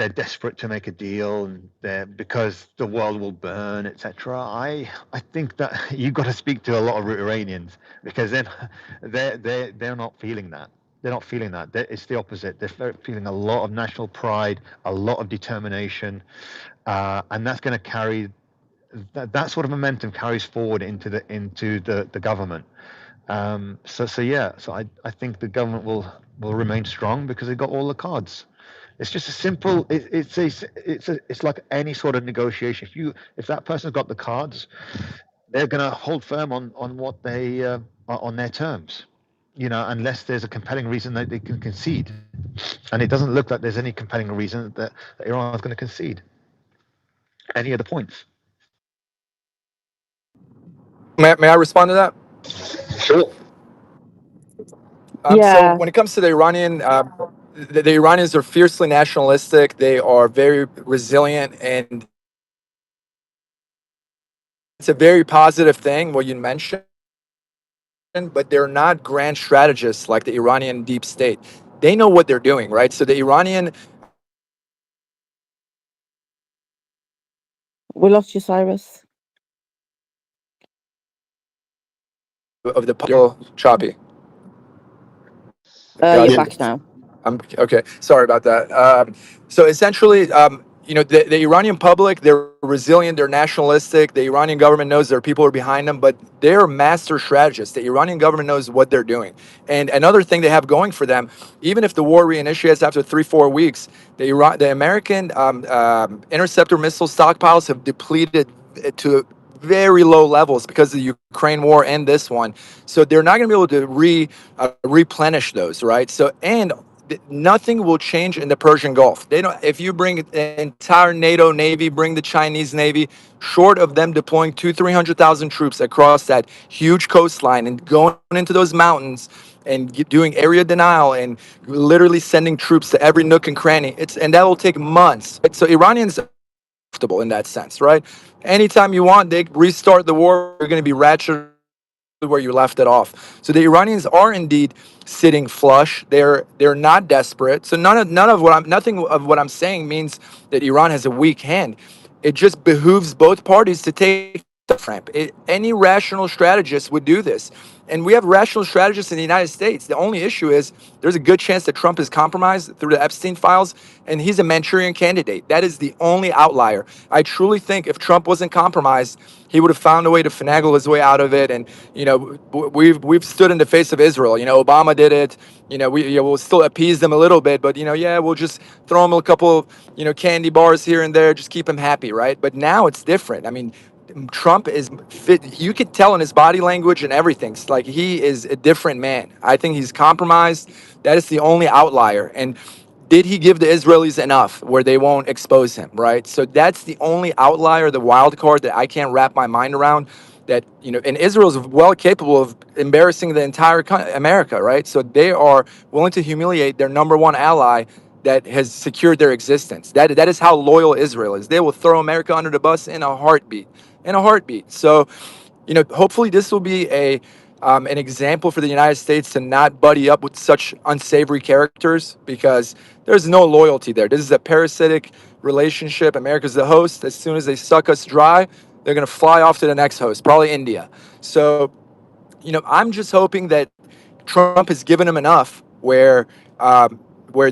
desperate to make a deal and because the world will burn, etc. I think that you've got to speak to a lot of Iranians because then they're not feeling that. They're not feeling that. It's the opposite. They're feeling a lot of national pride, a lot of determination, and that's going to carry that sort of momentum carries forward into the government. So I think the government will remain strong because they've got all the cards. It's just a simple. It's like any sort of negotiation. If that person's got the cards, they're going to hold firm on what they are on their terms. Unless there's a compelling reason that they can concede, and it doesn't look like there's any compelling reason that Iran is going to concede any of the points. May I respond to that? Sure. So Yeah. when it comes to the Iranian, the Iranians are fiercely nationalistic. They are very resilient, and it's a very positive thing what you mentioned. But they're not grand strategists like the Iranian deep state. They know what they're doing, right? So the Iranian We lost you, Cyrus. of the choppy. You're Gotcha. back now. I'm okay. Sorry about that. So essentially, the Iranian public, they're resilient, they're nationalistic. The Iranian government knows their people are behind them, but they're master strategists. The Iranian government knows what they're doing. And another thing they have going for them, even if the war reinitiates after 3-4 weeks, the American interceptor missile stockpiles have depleted to very low levels because of the Ukraine war and this one. So they're not going to be able to replenish those, right? So and nothing will change in the Persian Gulf. They don't. If you bring the entire NATO Navy, bring the Chinese Navy, short of them deploying 200,000-300,000 troops across that huge coastline and going into those mountains and doing area denial and literally sending troops to every nook and cranny. And that will take months. So Iranians are comfortable in that sense, right? Anytime you want, they restart the war. You're going to be ratcheted where you left it off. So the Iranians are indeed sitting flush. They're not desperate. So nothing of what I'm saying means that Iran has a weak hand. It just behooves both parties to take ramp. Any rational strategist would do this. And we have rational strategists in the United States. The only issue is there's a good chance that Trump is compromised through the Epstein files, and he's a Manchurian candidate. That is the only outlier. I truly think if Trump wasn't compromised, he would have found a way to finagle his way out of it. And we've stood in the face of Israel. Obama did it. We'll still appease them a little bit, but we'll just throw him a couple of candy bars here and there, just keep him happy, right? But now it's different. I mean, Trump is fit. You could tell in his body language and everything. It's like he is a different man. I think he's compromised. That is the only outlier. And did he give the Israelis enough where they won't expose him, right? So that's the only outlier, the wild card that I can't wrap my mind around. That and Israel is well capable of embarrassing the entire America, right? So they are willing to humiliate their number one ally that has secured their existence. That is how loyal Israel is. They will throw America under the bus in a heartbeat. In a heartbeat. So, hopefully this will be an example for the United States to not buddy up with such unsavory characters, because there's no loyalty there. This is a parasitic relationship. America's the host. As soon as they suck us dry, they're going to fly off to the next host, probably India. So, I'm just hoping that Trump has given him enough where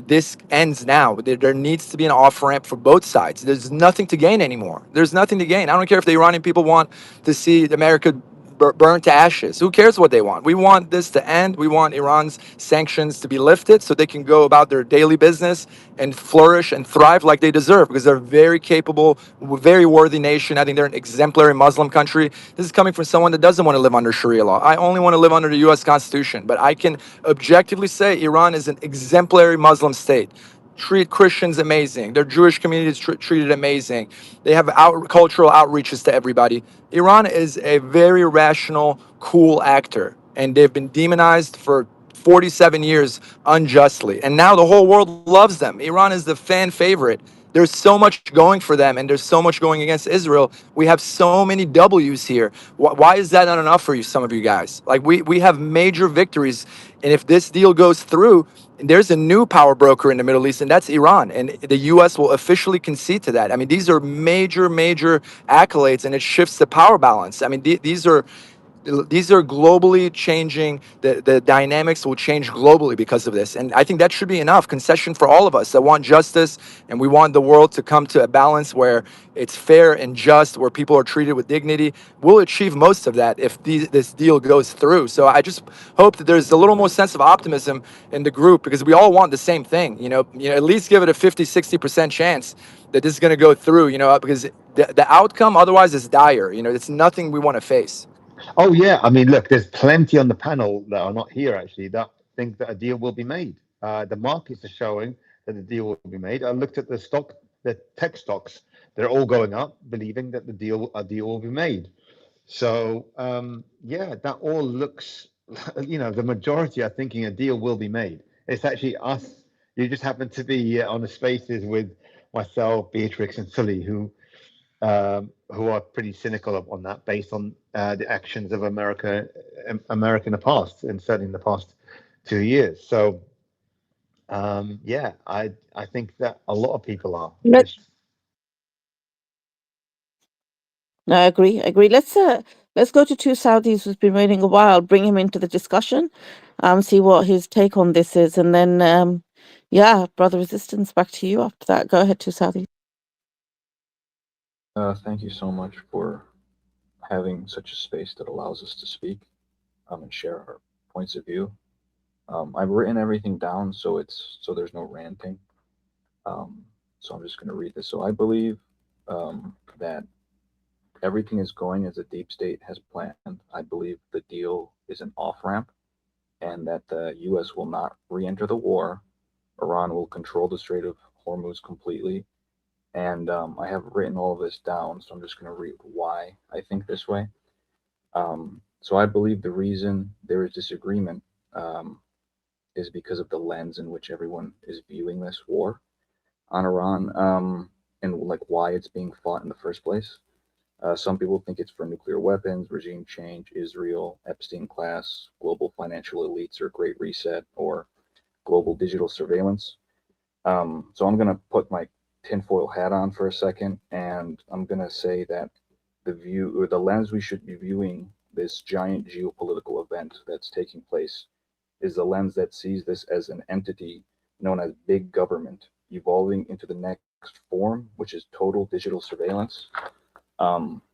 this ends now. There needs to be an off ramp for both sides. There's nothing to gain anymore. There's nothing to gain. I don't care if the Iranian people want to see America burned to ashes. Who cares what they want? We want this to end. We want Iran's sanctions to be lifted so they can go about their daily business and flourish and thrive like they deserve, because they're a very capable, very worthy nation. I think they're an exemplary Muslim country. This is coming from someone that doesn't want to live under Sharia law. I only want to live under the U.S. Constitution. But I can objectively say Iran is an exemplary Muslim state. Treat Christians amazing. Their Jewish communities treated amazing. They have cultural outreaches to everybody. Iran is a very rational, cool actor, and they've been demonized for 47 years unjustly. And now the whole world loves them. Iran is the fan favorite. There's so much going for them, and there's so much going against Israel. We have so many W's here. Why is that not enough for you, some of you guys? Like, we have major victories, and if this deal goes through, there's a new power broker in the Middle East, and that's Iran. And the U.S. will officially concede to that. I mean, these are major, major accolades, and it shifts the power balance. I mean, these are globally changing. The dynamics will change globally because of this. And I think that should be enough concession for all of us that want justice, and we want the world to come to a balance where it's fair and just, where people are treated with dignity. We'll achieve most of that if this deal goes through. So I just hope that there's a little more sense of optimism in the group, because we all want the same thing. At least give it a 50-60% chance that this is going to go through, because the outcome otherwise is dire. It's nothing we want to face. Oh yeah, I mean, look, there's plenty on the panel that are not here actually that think that a deal will be made. The markets are showing that the deal will be made. I looked at the tech stocks; they're all going up, believing that a deal will be made. So yeah, that all looks, the majority are thinking a deal will be made. It's actually us. You just happen to be on the spaces with myself, Beatrix, and Sully, who are pretty cynical on that, based on the actions of America in the past, and certainly in the past 2 years. So yeah, I think that a lot of people are. Let No, I agree. I agree. Let's go to two Saudis who's been waiting a while. Bring him into the discussion. See what his take on this is, and then yeah, Brother Resistance, back to you after that. Go ahead, two Saudis. Thank you so much for having such a space that allows us to speak and share our points of view. I've written everything down so there's no ranting. So I'm just going to read this. So I believe that everything is going as the deep state has planned. I believe the deal is an off ramp, and that the U.S. will not re-enter the war. Iran will control the Strait of Hormuz completely. And I have written all of this down, so I'm just going to read why I think this way. So I believe the reason there is disagreement is because of the lens in which everyone is viewing this war on Iran, and like why it's being fought in the first place. Some people think it's for nuclear weapons, regime change, Israel, Epstein class, global financial elites, or Great Reset, or global digital surveillance. So I'm going to put my tinfoil hat on for a second, and I'm going to say that the view or the lens we should be viewing this giant geopolitical event that's taking place is the lens that sees this as an entity known as big government evolving into the next form, which is total digital surveillance.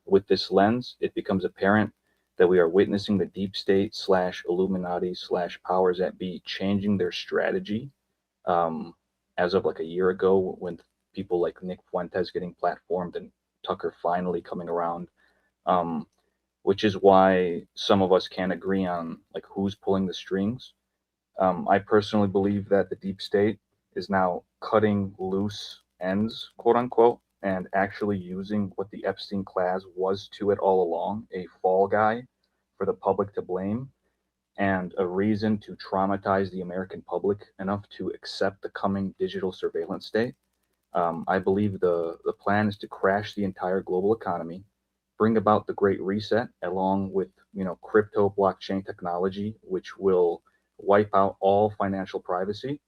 With this lens, it becomes apparent that we are witnessing the deep state slash Illuminati slash powers that be changing their strategy as of like a year ago when people like Nick Fuentes getting platformed and Tucker finally coming around, um, which is why some of us can't agree on like who's pulling the strings. I personally believe that the deep state is now cutting loose ends, quote unquote, and actually using what the Epstein class was to it all along, a fall guy for the public to blame and a reason to traumatize the American public enough to accept the coming digital surveillance state. I believe the plan is to crash the entire global economy, bring about the Great Reset, along with crypto blockchain technology, which will wipe out all financial privacy.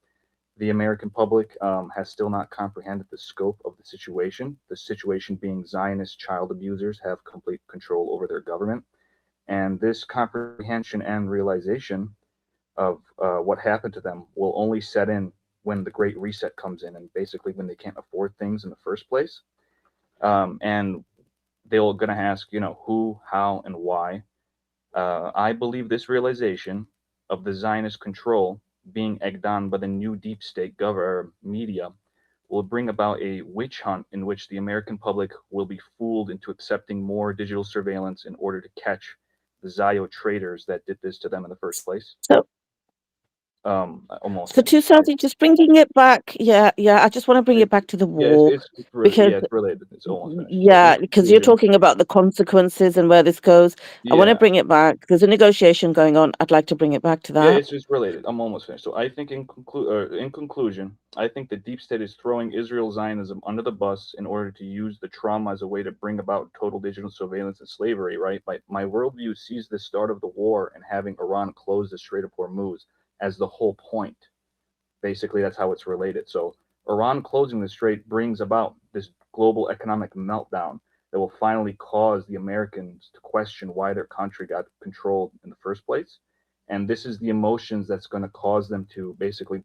The American public has still not comprehended the scope of the situation. The situation being Zionist child abusers have complete control over their government, and this comprehension and realization of what happened to them will only set in when the Great Reset comes in, and basically when they can't afford things in the first place. And they're going to ask, who, how, and why. I believe this realization of the Zionist control being egged on by the new deep state media will bring about a witch hunt in which the American public will be fooled into accepting more digital surveillance in order to catch the Zio traitors that did this to them in the first place. So, Almost so finished. 230, just bringing it back. Yeah, I just want to bring it back to the Yeah, war because, it's related. It's almost finished. So in yeah, because you're conclusion, talking about the consequences and where this goes. I want to yeah, bring it back. There's a negotiation going on. I'd like to bring it back to yeah, that. it's just related. I'm almost finished. So I think in conclusion, I think the deep state is throwing Israel Zionism under the bus in order to use the trauma as a way to bring about total digital surveillance and slavery. Right? My worldview sees the start of the war and having Iran close the Strait of Hormuz as the whole point. Basically, that's how it's related. So Iran closing the strait brings about this global economic meltdown that will finally cause the Americans to question why their country got controlled in the first place. And this is the emotions that's going to cause them to basically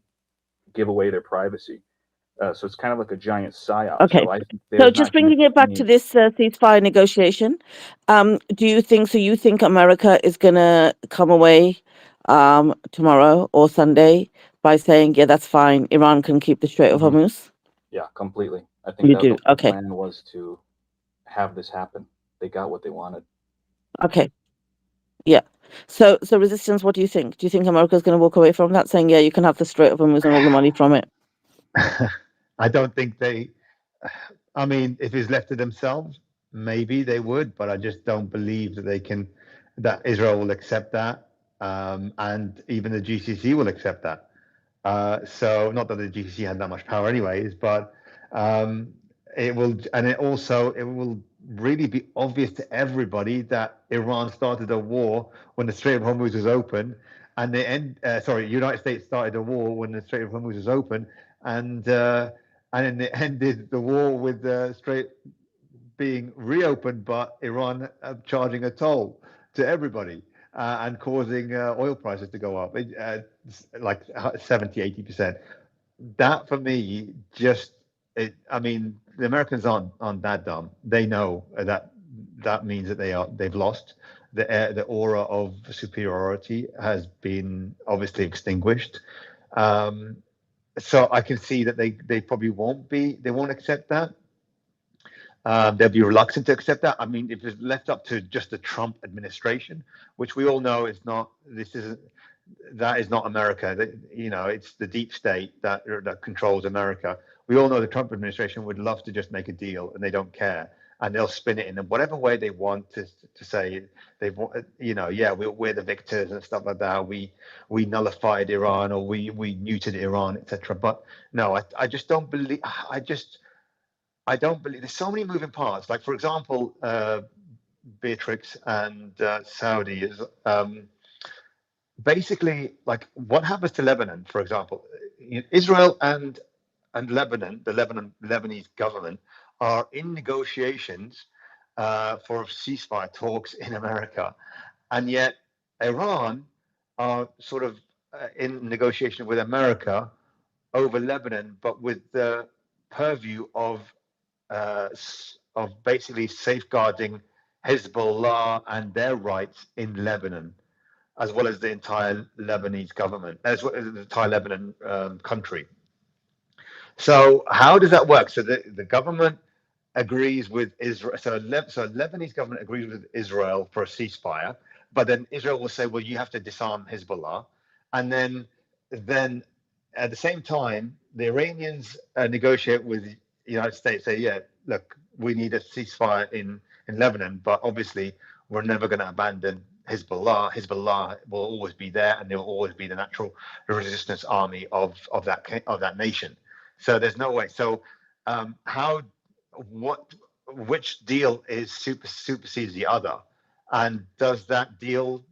give away their privacy. So it's kind of like a giant psyop. Okay. So I think So there's just not going to bringing be it back to any. this ceasefire negotiation, do you think so? You think America is going to come away tomorrow or Sunday by saying, yeah, that's fine. Iran can keep the Strait of Mhm. Hormuz? Yeah, completely. I think You that do. the whole Okay. plan was to have this happen. They got what they wanted. Okay. Yeah. So resistance, what do you think? Do you think America's going to walk away from that saying, yeah, you can have the Strait of Hormuz and all the money from it? I don't think they. I mean, if it's left to themselves, maybe they would, but I just don't believe that they can. That Israel will accept that, and even the GCC will accept that. So not that the GCC had that much power, anyways, but um, it will, and it will really be obvious to everybody that Iran started a war when the Strait of Hormuz was open, and United States started a war when the Strait of Hormuz was open, and then it ended the war with the Strait being reopened, but Iran charging a toll to everybody and causing oil prices to go up like 70, 80%. That for me, I mean, the Americans aren't that dumb. They know that means that they've lost. The aura of superiority has been obviously extinguished. Um, so I can see that they probably they won't accept that. They'll be reluctant to accept that. I mean, if it's left up to just the Trump administration, which we all know is not, that is not America. It's the deep state that controls America. We all know the Trump administration would love to just make a deal, and they don't care, and they'll spin it in whatever way they want to say they've, yeah, we're the victors and stuff like that. We nullified Iran, or we neutered Iran, etc. But no, I just don't believe. I don't believe there's so many moving parts. Like, for example, Beatrix and Saudi is basically like what happens to Lebanon, for example. Israel and Lebanon, the Lebanese government, are in negotiations for ceasefire talks in America, and yet Iran are sort of in negotiation with America over Lebanon, but with the purview of basically safeguarding Hezbollah and their rights in Lebanon, as well as the entire Lebanese government, as well as the entire Lebanon country. So how does that work? So the government agrees with Israel. So Lebanese government agrees with Israel for a ceasefire, but then Israel will say, well, you have to disarm Hezbollah, and then at the same time, the Iranians negotiate with the United States. Say, yeah, look, we need a ceasefire in Lebanon, but obviously we're never going to abandon Hezbollah. Hezbollah will always be there, and there will always be the natural resistance army of that nation. So there's no way. So how which deal is supersedes the other, and does the deal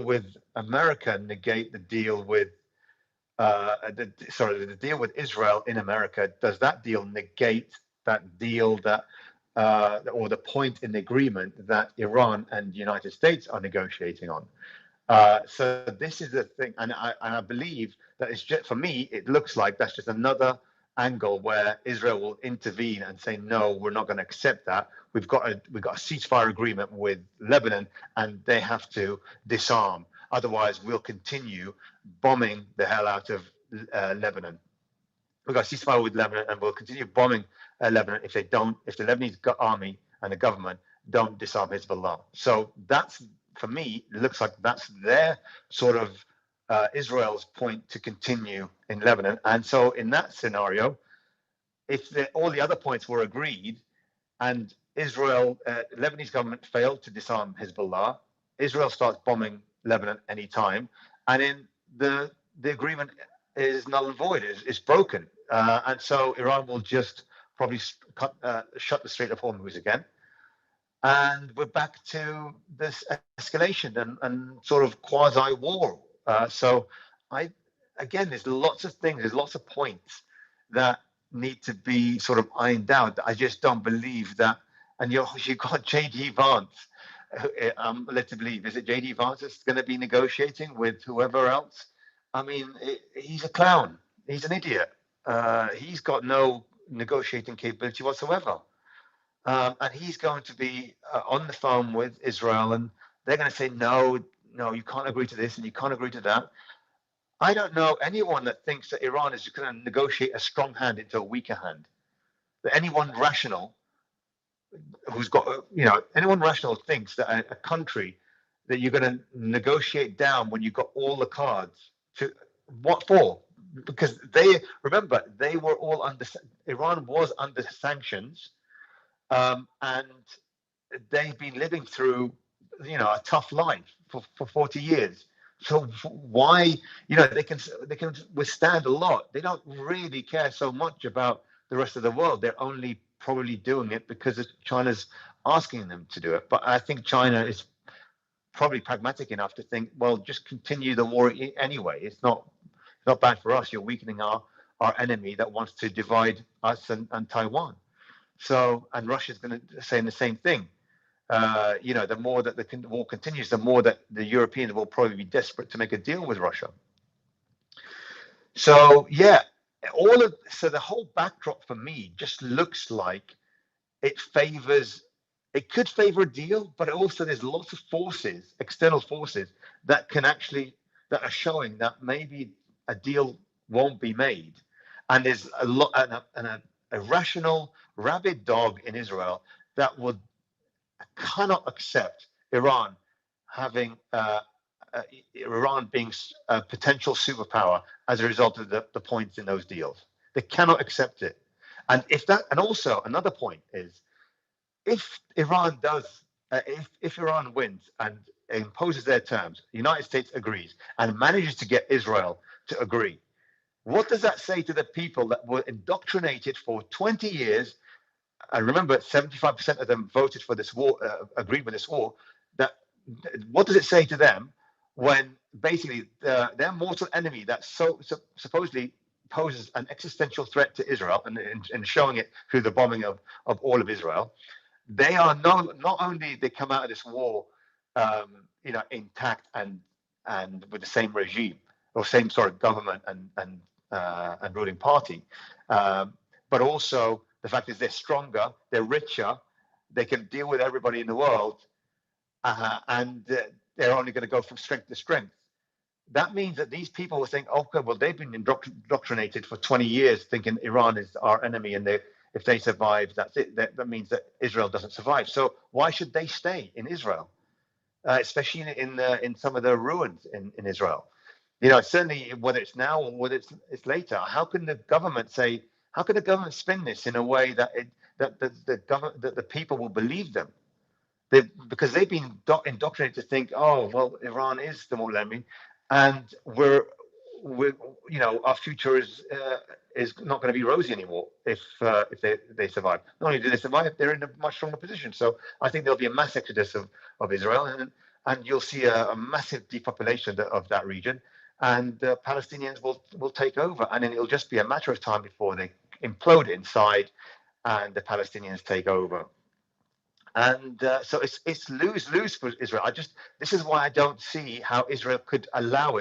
with America negate the deal with the deal with Israel in America? Does that deal negate that deal that or the point in the agreement that Iran and the United States are negotiating on? So this is the thing, and I believe that it's just, for me, it looks like that's just another angle where Israel will intervene and say, no, we're not going to accept that. We've got a ceasefire agreement with Lebanon, and they have to disarm. Otherwise, we'll continue bombing the hell out of Lebanon. We've got a ceasefire with Lebanon, and we'll continue bombing Lebanon if the Lebanese army and the government don't disarm Hezbollah. So that's, for me, it looks like that's their sort of Israel's point to continue in Lebanon. And so in that scenario, if all the other points were agreed and Lebanese government failed to disarm Hezbollah, Israel starts bombing Lebanon anytime, and then the agreement is null and void, is broken. And so Iran will just probably shut the Strait of Hormuz again. And we're back to this escalation and sort of quasi-war. So there's lots of things, there's lots of points that need to be sort of ironed out. I just don't believe that. And you've got J.D. Vance. I'm led to believe, is it J.D. Vance that's going to be negotiating with whoever else? I mean, he's a clown. He's an idiot. He's got no negotiating capability whatsoever. And he's going to be on the phone with Israel, and they're going to say, no, you can't agree to this and you can't agree to that. I don't know anyone that thinks that Iran is going to negotiate a strong hand into a weaker hand. That anyone rational anyone rational thinks that a country that you're going to negotiate down when you've got all the cards, to what for? Because they were all Iran was under sanctions, and they've been living through a tough life for 40 years. So why, they can withstand a lot. They don't really care so much about the rest of the world. They're only probably doing it because China's asking them to do it. But I think China is probably pragmatic enough to think, well, just continue the war anyway. It's not bad for us. You're weakening our enemy that wants to divide us and Taiwan. So, and Russia's going to say the same thing. The more that the war continues, the more that the Europeans will probably be desperate to make a deal with Russia. So yeah, the whole backdrop for me just looks like it could favor a deal, but also there's lots of forces, external forces that are showing that maybe a deal won't be made, and there's a rational rabid dog in Israel that cannot accept Iran being a potential superpower as a result of the points in those deals. They cannot accept it. And also another point is, if Iran wins and imposes their terms, the United States agrees and manages to get Israel to agree, what does that say to the people that were indoctrinated for 20 years? And remember, 75% of them voted for this war, agreed with this war. What does it say to them when basically their mortal enemy that supposedly poses an existential threat to Israel and showing it through the bombing of all of Israel, they are not only they come out of this war, intact and with the same regime or same sort of government and ruling party, um, but also the fact is they're stronger, they're richer, they can deal with everybody in the world, and they're only going to go from strength to strength. That means that these people will think, okay, well, they've been indoctrinated for 20 years thinking Iran is our enemy, and if they survive, that's it. That means that Israel doesn't survive. So why should they stay in Israel, especially in some of the ruins in Israel? Certainly whether it's now or whether it's later. How can the government say? How can the government spin this in a way that the people will believe them? Because they've been indoctrinated to think, oh well, Iran is the mortal enemy, and we're our future is not going to be rosy anymore if they survive. Not only do they survive, they're in a much stronger position. So I think there'll be a mass exodus of Israel, and you'll see a massive depopulation of that region, and the Palestinians will take over, and then it'll just be a matter of time before they implode inside, and the Palestinians take over. And so it's lose lose for Israel. This is why I don't see how Israel could allow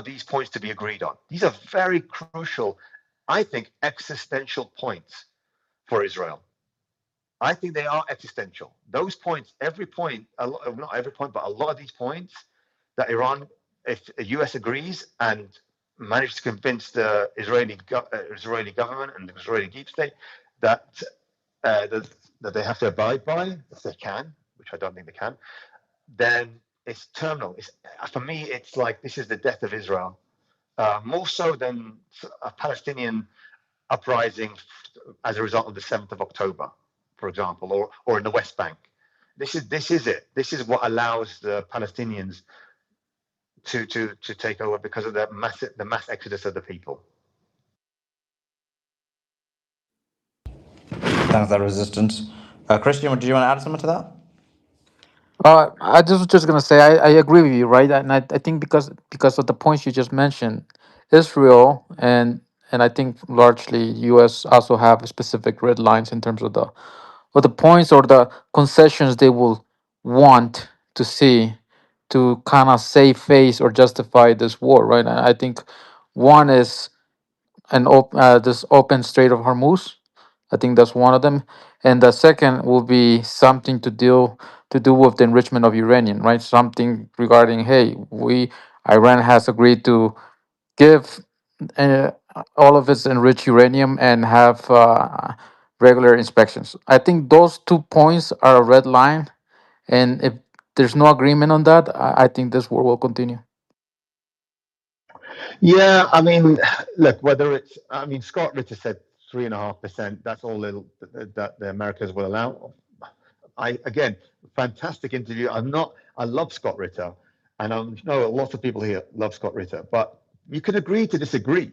these points to be agreed on. These are very crucial, I think, existential points for Israel. I think they are existential. Those points, every point, not every point, but a lot of these points that Iran, if the US agrees and manages to convince the Israeli government and the Israeli deep state that that they have to abide by, if they can, which I don't think they can, then it's terminal. For me, it's like this is the death of Israel, more so than a Palestinian uprising as a result of the 7th of October, for example, or in the West Bank. This is it. This is what allows the Palestinians to take over because of the mass exodus of the people. Thanks for that resistance. Christian, do you want to add something to that? I just was just gonna say I agree with you, right? And I think because of the points you just mentioned, Israel and I think largely U.S. also have specific red lines in terms of the points or the concessions they will want to see to kind of save face or justify this war, right? And I think one is this open Strait of Hormuz. I think that's one of them, and the second will be something to do with the enrichment of uranium, right? Something regarding, hey, Iran has agreed to give uh, all of its enriched uranium and have regular inspections. I think those 2 points are a red line, and if there's no agreement on that, I think this war will continue. Yeah, I mean, look, Scott Ritter said 3.5%. That's all that the Americans will allow. Again, fantastic interview. I love Scott Ritter, and I know lots of people here love Scott Ritter, but you can agree to disagree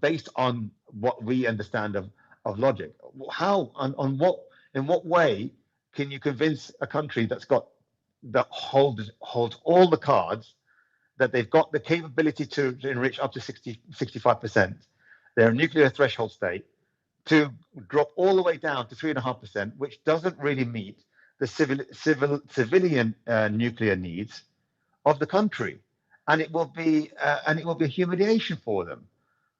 based on what we understand of logic. How, on what, in what way can you convince a country that holds all the cards, that they've got the capability to enrich up to 65%. They're a nuclear threshold state, to drop all the way down to 3.5%, which doesn't really meet the civilian nuclear needs of the country, and it will be a humiliation for them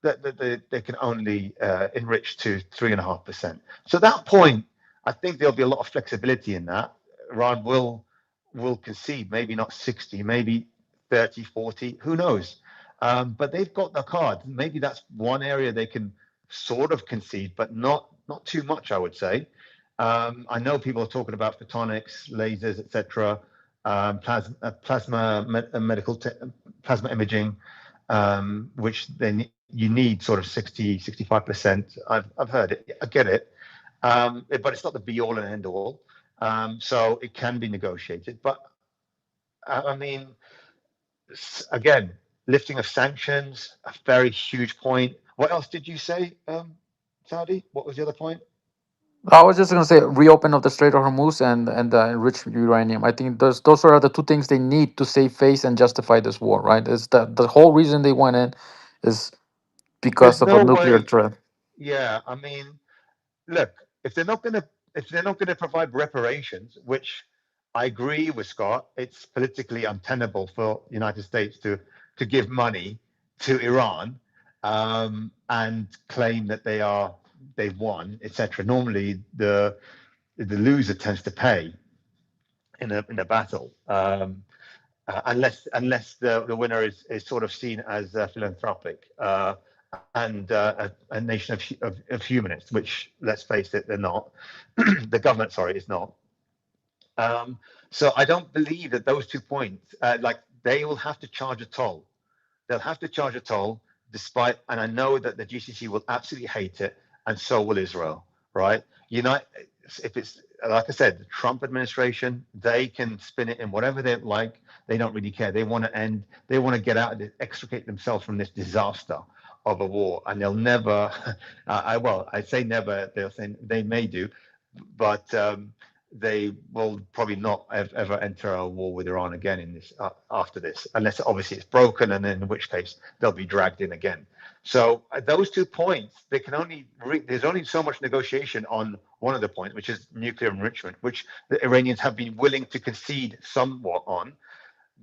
that they can only enrich to 3.5%. So that point, I think there'll be a lot of flexibility in that. Iran will concede, maybe not 60, maybe 30, 40, who knows? But they've got the card. Maybe that's one area they can sort of concede, but not too much, I would say. I know people are talking about photonics, lasers, etc., plasma imaging, which then you need sort of 65%. I've heard it. I get it. But it's not the be all and end all. So it can be negotiated. But I mean, again, lifting of sanctions, a very huge point. What else did you say, Saudi? What was the other point? I was just gonna say reopen of the Strait of Hormuz and the enriched uranium. I think those are the two things they need to save face and justify this war, right? It's the whole reason they went in is because There's of a no nuclear way. threat. Yeah, I mean, look, if they're not going to if they're not going to provide reparations, which I agree with Scott, it's politically untenable for the United States to give money to Iran and claim that they've won, etc. Normally, the loser tends to pay in a battle, unless the winner is sort of seen as philanthropic and a nation of humanists, which, let's face it, they're not. The government, sorry, is not. So I don't believe that those 2 points, like they will have to charge a toll. They'll have to charge a toll, despite, and I know that the GCC will absolutely hate it, and so will Israel, right? If it's like I said, the Trump administration, they can spin it in whatever they like. They don't really care. They want to end. They want to get out of it, extricate themselves from this disaster of a war, and they'll never. I say never. They'll say they may do, but they will probably not ever enter a war with Iran again in this after this, unless obviously it's broken, and in which case they'll be dragged in again. So those 2 points, they can only there's only so much negotiation on one of the points, which is nuclear enrichment, which the Iranians have been willing to concede somewhat on.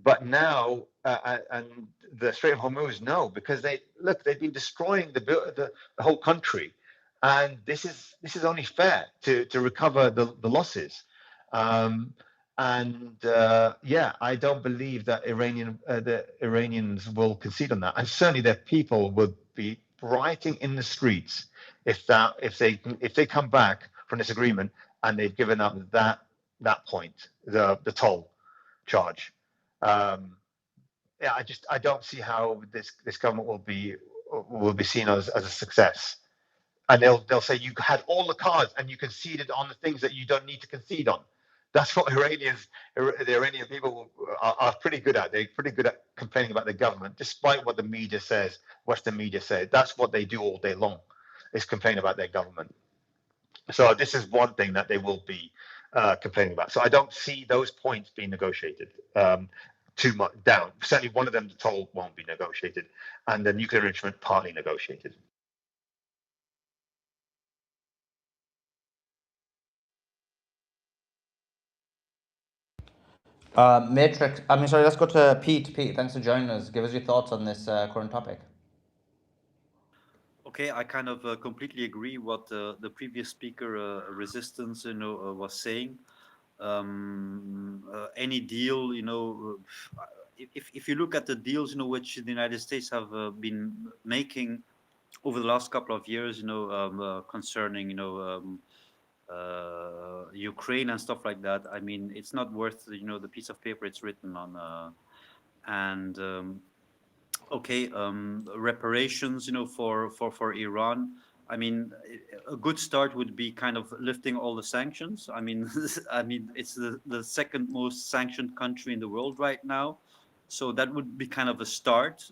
But now, and the Strait of Hormuz, no, because they've been destroying the whole country, and this is only fair to recover the losses. I don't believe that the Iranians will concede on that, and certainly their people would be rioting in the streets if they come back from this agreement and they've given up that point, the toll charge. I don't see how this government will be seen as a success. And they'll say you had all the cards and you conceded on the things that you don't need to concede on. That's what the Iranian people are pretty good at. They're pretty good at complaining about the government, despite what the media says, Western media says. That's what they do all day long, is complain about their government. So this is one thing that they will be complaining about. So I don't see those points being negotiated too much down. Certainly one of them, the toll, won't be negotiated, and the nuclear enrichment partly negotiated. Matrix. I mean, sorry. Let's go to Pete. Pete, thanks for joining us. Give us your thoughts on this current topic. Okay, I kind of completely agree what the previous speaker, Resistance, was saying. Any deal, if you look at the deals, which the United States have been making over the last couple of years, concerning, Ukraine and stuff like that. I mean, it's not worth, the piece of paper it's written on. Okay, reparations, for Iran. I mean, a good start would be kind of lifting all the sanctions. I mean, it's the second most sanctioned country in the world right now, so that would be kind of a start,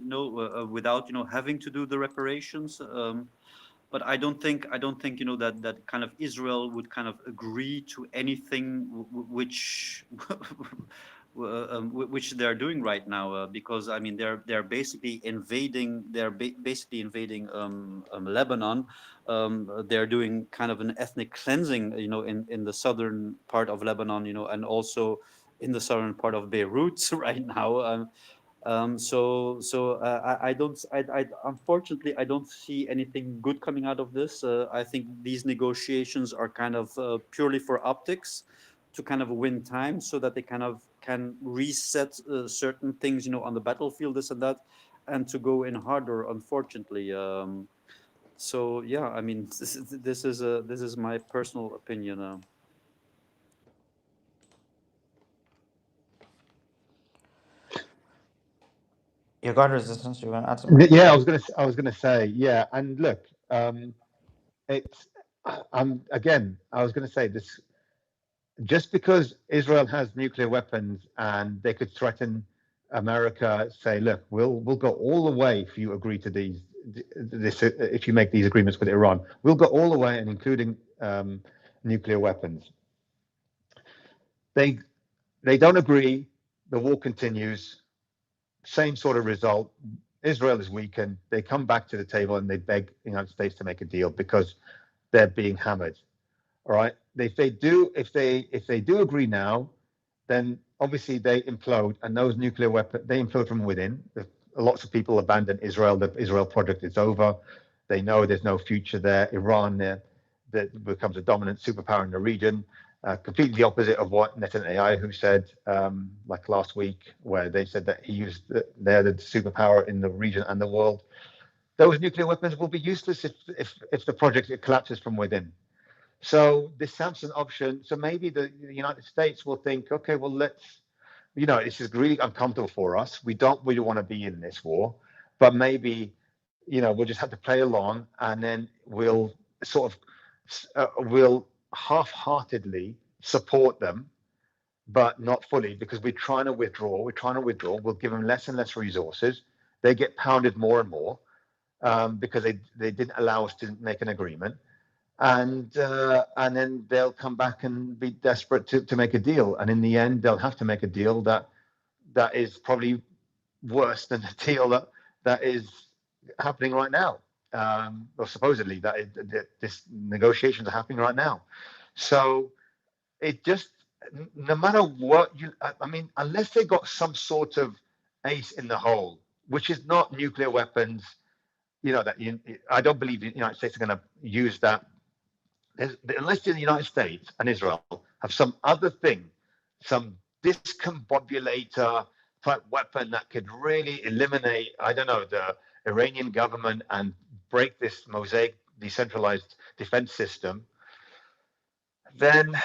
without having to do the reparations. But I don't think that kind of Israel would kind of agree to anything which which they're doing right now, because I mean they're basically invading Lebanon. They're doing kind of an ethnic cleansing, in the southern part of Lebanon, and also in the southern part of Beirut right now. I don't, unfortunately, I don't see anything good coming out of this. I think these negotiations are kind of purely for optics, to kind of win time, so that they kind of can reset certain things, on the battlefield, this and that, and to go in harder, unfortunately. So yeah, I mean, this is my personal opinion. You got Resistance. You want to add something? Yeah, I was gonna say, yeah, and look, it's again, I was gonna say this. Just because Israel has nuclear weapons and they could threaten America, say, look, we'll go all the way if you agree to if you make these agreements with Iran, we'll go all the way, and including nuclear weapons. They don't agree. The war continues. Same sort of result. Israel is weakened. They come back to the table and they beg the United States to make a deal because they're being hammered. All right. If they do agree now, then obviously they implode, and those nuclear weapons they implode from within. Lots of people abandon Israel. The Israel project is over. They know there's no future there. Iran that becomes a dominant superpower in the region. Completely the opposite of what Netanyahu said, like last week, where they said that they're the superpower in the region and the world. Those nuclear weapons will be useless if the project collapses from within. So this Samson option, so maybe the United States will think, okay, well, this is really uncomfortable for us. We don't really want to be in this war, but maybe, we'll just have to play along, and then we'll sort we'll half-heartedly support them, but not fully, because we're trying to withdraw. We'll give them less and less resources. They get pounded more and more, because they didn't allow us to make an agreement, and then they'll come back and be desperate to make a deal, and in the end they'll have to make a deal that is probably worse than the deal that is happening right now, or supposedly this negotiations are happening right now. So it just, no matter what I mean, unless they got some sort of ace in the hole, which is not nuclear weapons, I don't believe the United States are going to use that. Unless the United States and Israel have some other thing, some discombobulator type weapon that could really eliminate, I don't know, the Iranian government and break this mosaic decentralized defense system, then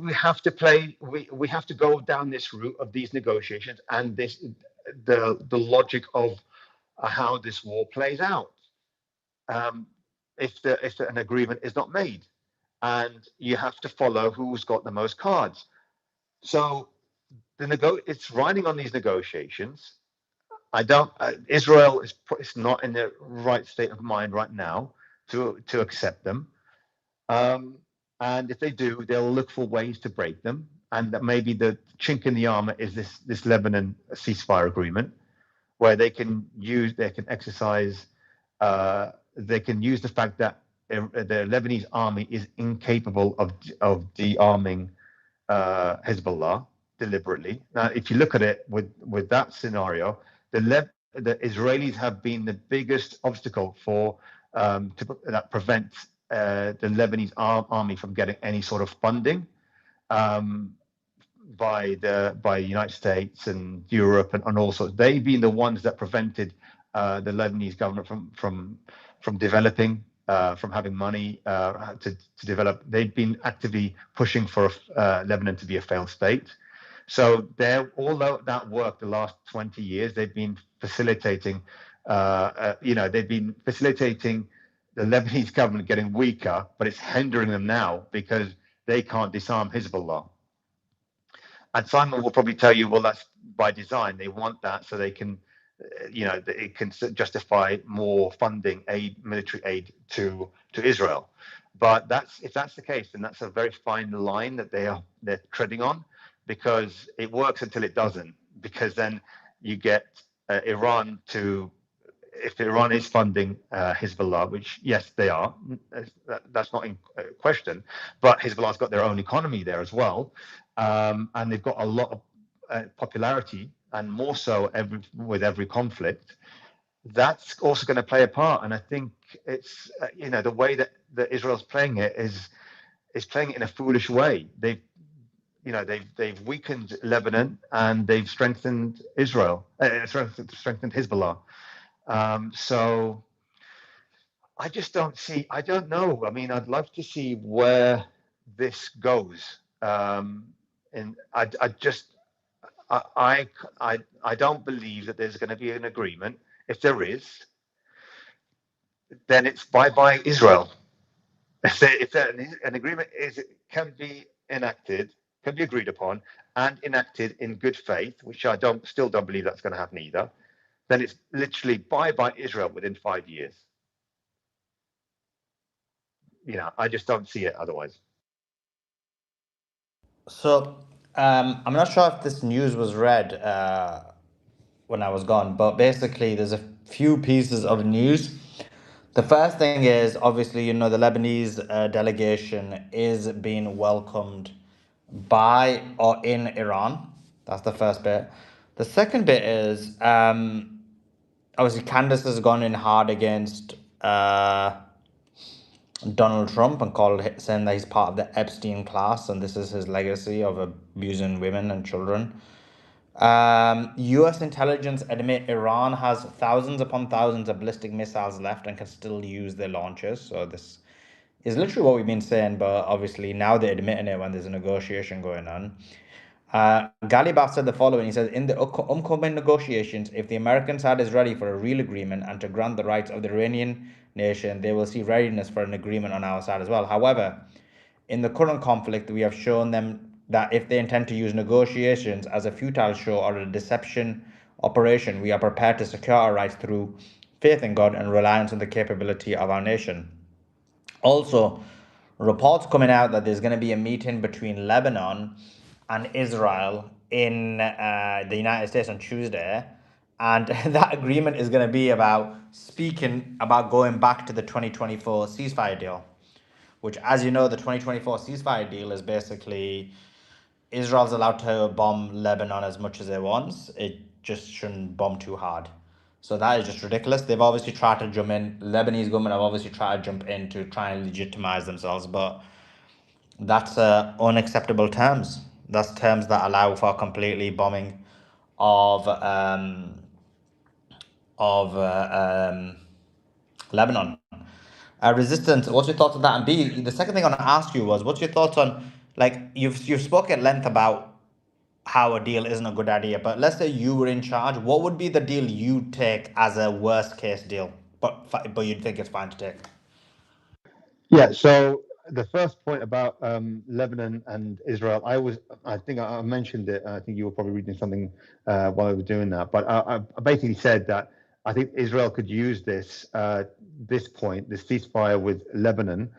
we have to we have to go down this route of these negotiations and the logic of how this war plays out. If an agreement is not made, and you have to follow who's got the most cards. So it's riding on these negotiations. I don't. Israel is not in the right state of mind right now to accept them. And if they do, they'll look for ways to break them. And that maybe the chink in the armor is this Lebanon ceasefire agreement, where they can exercise, they can use the fact that the Lebanese army is incapable of dearming Hezbollah deliberately. Now, if you look at it with that scenario, the Israelis have been the biggest obstacle that prevents the Lebanese army from getting any sort of funding. By the United States and Europe and all sorts. They've been the ones that prevented the Lebanese government from developing, from having money to develop. They've been actively pushing for Lebanon to be a failed state. So although that worked the last 20 years, they've been facilitating. They've been facilitating the Lebanese government getting weaker, but it's hindering them now because they can't disarm Hezbollah. And Simon will probably tell you, well, that's by design. They want that so they can, it can justify more funding, military aid to Israel. But if that's the case, then that's a very fine line that they're treading on, because it works until it doesn't. Because then you get Iran to. If Iran is funding Hezbollah, which yes, they are, that's not in question, but Hezbollah's got their own economy there as well, and they've got a lot of popularity, and more so with every conflict. That's also going to play a part, and I think it's the way that Israel's playing it is playing it in a foolish way. They've weakened Lebanon and they've strengthened Israel, strengthened Hezbollah. So I just I don't know. I mean, I'd love to see where this goes. And I don't believe that there's going to be an agreement. If there is, then it's bye Israel. If an agreement can be enacted, can be agreed upon and enacted in good faith, which I still don't believe that's going to happen either, then it's literally bye Israel within 5 years. I just don't see it otherwise. So I'm not sure if this news was read when I was gone, but basically there's a few pieces of news The first thing is obviously, the Lebanese delegation is being welcomed by or in Iran. That's the first bit. The second bit is obviously Candace has gone in hard against Donald Trump and saying that he's part of the Epstein class and this is his legacy of abusing women and children. US intelligence admit Iran has thousands upon thousands of ballistic missiles left and can still use their launchers. So this is literally what we've been saying, but obviously now they're admitting it when there's a negotiation going on. Galibaf said the following. He says, in the upcoming negotiations, if the American side is ready for a real agreement and to grant the rights of the Iranian nation, they will see readiness for an agreement on our side as well. However, in the current conflict, we have shown them that if they intend to use negotiations as a futile show or a deception operation, we are prepared to secure our rights through faith in God and reliance on the capability of our nation. Also, reports coming out that there's going to be a meeting between Lebanon and Israel in the United States on Tuesday. And that agreement is going to be about speaking about going back to the 2024 ceasefire deal, which, as you know, the 2024 ceasefire deal is basically Israel's allowed to bomb Lebanon as much as it wants. It just shouldn't bomb too hard. So that is just ridiculous. They've obviously tried to jump in. Lebanese government have obviously tried to jump in to try and legitimize themselves, but that's unacceptable terms. That's terms that allow for completely bombing of of Lebanon. Resistance. What's your thoughts on that? And B, the second thing I want to ask you was, what's your thoughts on, like, you've spoken at length about how a deal isn't a good idea, but let's say you were in charge, what would be the deal you'd take as a worst case deal, but you'd think it's fine to take? Yeah, so the first point about Lebanon and Israel, I think I mentioned it. I think you were probably reading something while I was doing that, but I basically said that I think Israel could use this point, this ceasefire with Lebanon.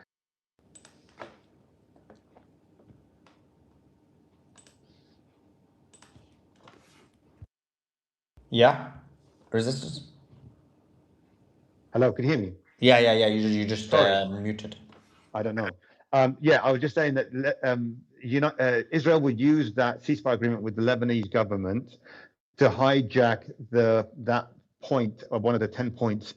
Yeah, resistance. Hello, can you hear me? Yeah. You just Sorry, muted. I don't know. Yeah, I was just saying that Israel would use that ceasefire agreement with the Lebanese government to hijack that point of one of the 10 points.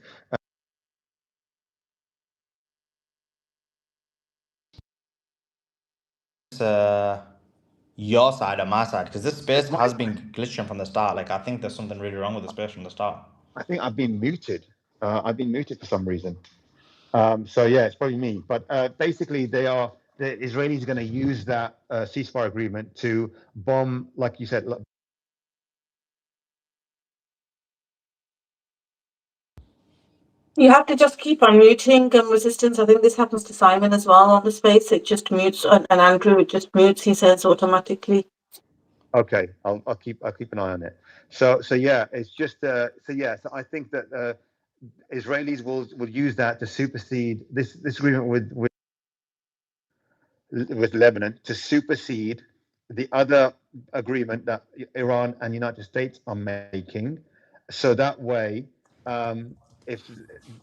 Your side or my side, because this space It's my has been glitching from the start. Like, I think there's something really wrong with the space from the start. I think I've been muted. I've been muted for some reason. So yeah, it's probably me. But basically, the Israelis are going to use that ceasefire agreement to bomb, like you said. You have to just keep on muting resistance. I think this happens to Simon as well on the space. It just mutes, and Andrew, it just mutes, he says, automatically. Okay, I'll keep an eye on it. So yeah, it's just so I think that Israelis will use that to supersede this agreement with Lebanon to supersede the other agreement that Iran and United States are making. So that way, if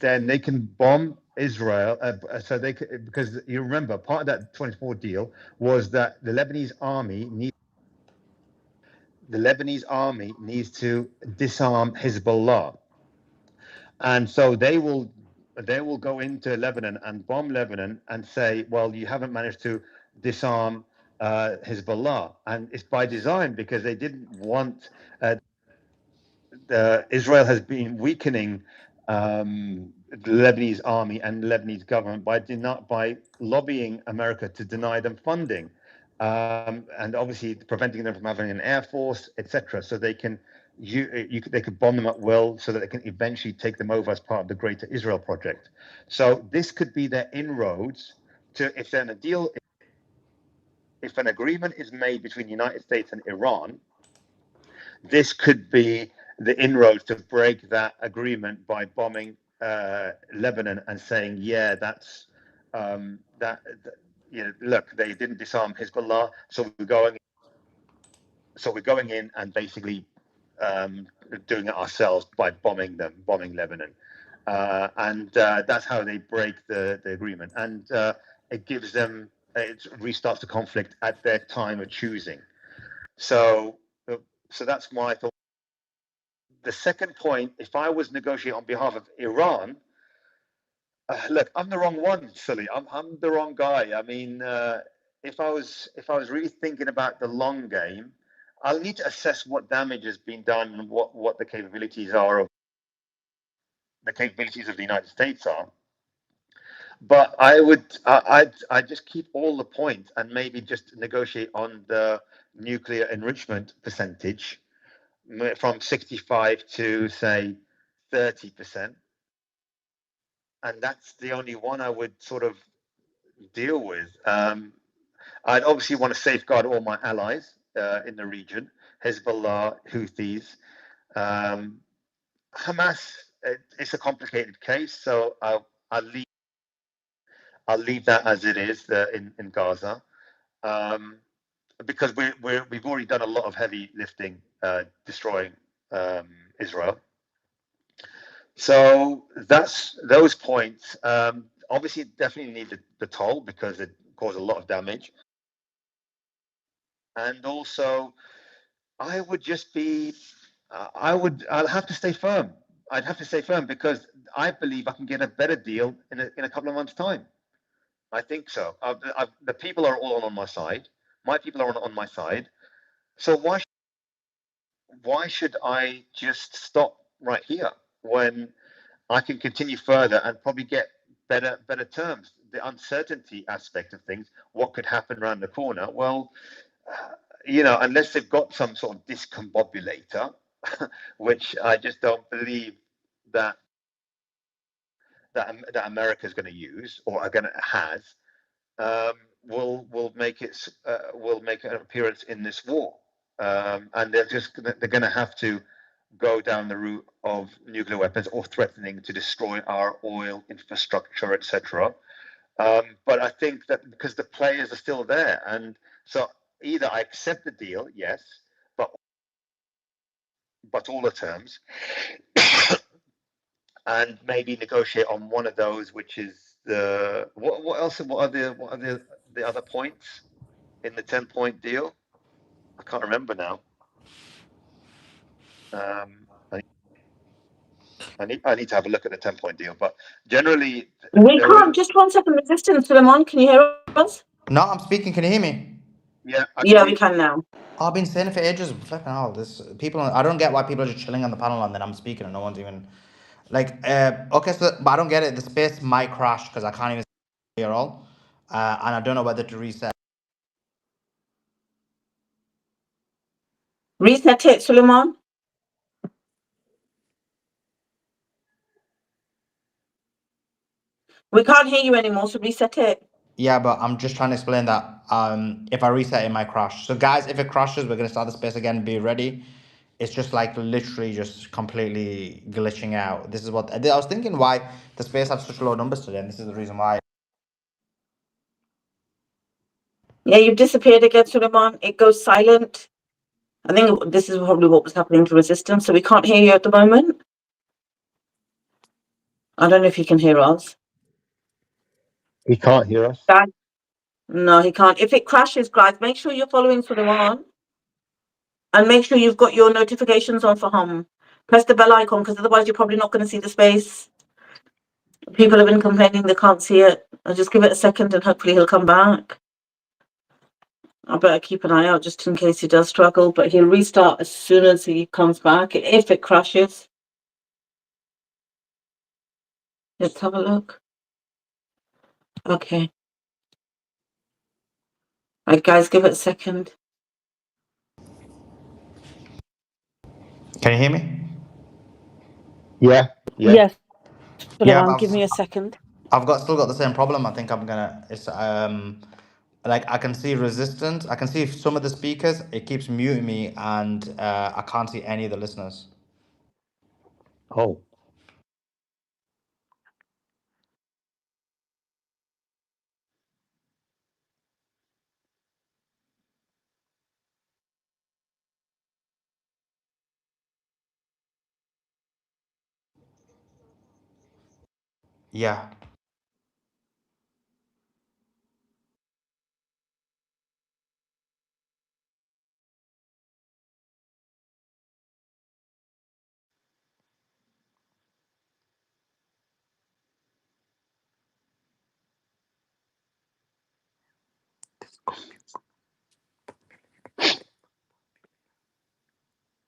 then they can bomb Israel. So they could, because you remember part of that 24 deal was that the Lebanese army needs to disarm Hezbollah, and so they will go into Lebanon and bomb Lebanon and say, well, you haven't managed to disarm Hezbollah, and it's by design because they didn't want. Israel has been weakening the Lebanese army and the Lebanese government by lobbying America to deny them funding, and obviously preventing them from having an air force, etc. So they can they could bomb them at will, so that they can eventually take them over as part of the Greater Israel Project. So this could be their inroads to, if then a deal, if an agreement is made between the United States and Iran, this could be the inroads to break that agreement by bombing Lebanon and saying, yeah, that's look, they didn't disarm Hezbollah, so we're going in and basically doing it ourselves by bombing Lebanon. and that's how they break the agreement. And it gives them, it restarts the conflict at their time of choosing. So, so that's why I thought. The second point, if I was negotiating on behalf of Iran, look, I'm the wrong one, silly. I'm the wrong guy. I mean, if I was really thinking about the long game, I'll need to assess what damage has been done and what the capabilities are of the capabilities of the United States are. But I'd just keep all the points and maybe just negotiate on the nuclear enrichment percentage from 65 to say 30%, and that's the only one I would sort of deal with. I'd obviously want to safeguard all my allies in the region: Hezbollah, Houthis, um, Hamas. It's a complicated case, so I'll leave that as it is in Gaza, um, because we've already done a lot of heavy lifting, destroying Israel. So that's those points. Obviously, definitely need the toll because it caused a lot of damage, and also I would just be, I'll have to stay firm. I'd have to stay firm because I believe I can get a better deal in a couple of months' time. I think so. The people are all on my side. My people are on my side. So why should I just stop right here when I can continue further and probably get better terms? The uncertainty aspect of things, what could happen around the corner? Well, unless they've got some sort of discombobulator, which I just don't believe that that America is going to use or are going to has, will make an appearance in this war, and they're going to have to go down the route of nuclear weapons or threatening to destroy our oil infrastructure, etc. But I think that because the players are still there, and so either I accept the deal, yes, but all the terms, and maybe negotiate on one of those, which is the what else? What are the other points in the 10-point deal? I can't remember now. I need to have a look at the 10-point deal, but generally We there can't. is. Just 1 second. Resistance, Suleiman. Can you hear us? No, I'm speaking. Can you hear me? Yeah, I can Yeah, hear we you. can now. I've been saying it for ages. Flipping hell, this people. I don't get why people are just chilling on the panel and then I'm speaking and no one's even like. Okay, so but I don't get it. The space might crash because I can't even hear all, and I don't know whether to reset. Reset it, Suleiman. We can't hear you anymore, so reset it. Yeah, but I'm just trying to explain that if I reset, it might crash. So, guys, if it crashes, we're gonna start the space again. Be ready. It's just like literally just completely glitching out. This is what I was thinking. Why the space have such low numbers today, and this is the reason why. Yeah, you've disappeared again, Suleiman. It goes silent. I think this is probably what was happening to Resistance, so we can't hear you at the moment. I don't know if you can hear us. He can't hear us. Guys? No, he can't. If it crashes, guys, make sure you're following Suleiman. And make sure you've got your notifications on for home. Press the bell icon because otherwise you're probably not going to see the space. People have been complaining they can't see it. I'll just give it a second and hopefully he'll come back. I better keep an eye out just in case he does struggle, but he'll restart as soon as he comes back, if it crashes. Let's have a look. Okay. Right, guys, give it a second. Can you hear me? Yeah, yeah. Yes, Yeah, Suleiman, give me a second. I've got still got the same problem. I think I'm gonna. It's like I can see resistance. I can see some of the speakers. It keeps muting me, and I can't see any of the listeners. Oh, Yeah.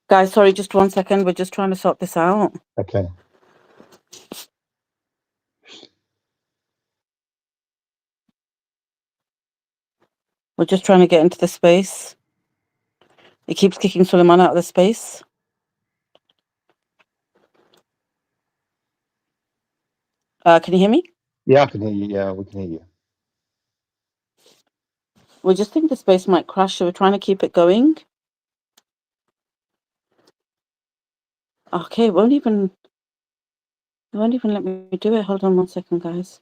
Guys, sorry, just 1 second. We're just trying to sort this out. Okay. We're just trying to get into the space. It keeps kicking Suleiman out of the space. Can you hear me? Yeah, I can hear you. Yeah, we can hear you. We just think the space might crash, so we're trying to keep it going. Okay, it won't even let me do it. Hold on 1 second, guys.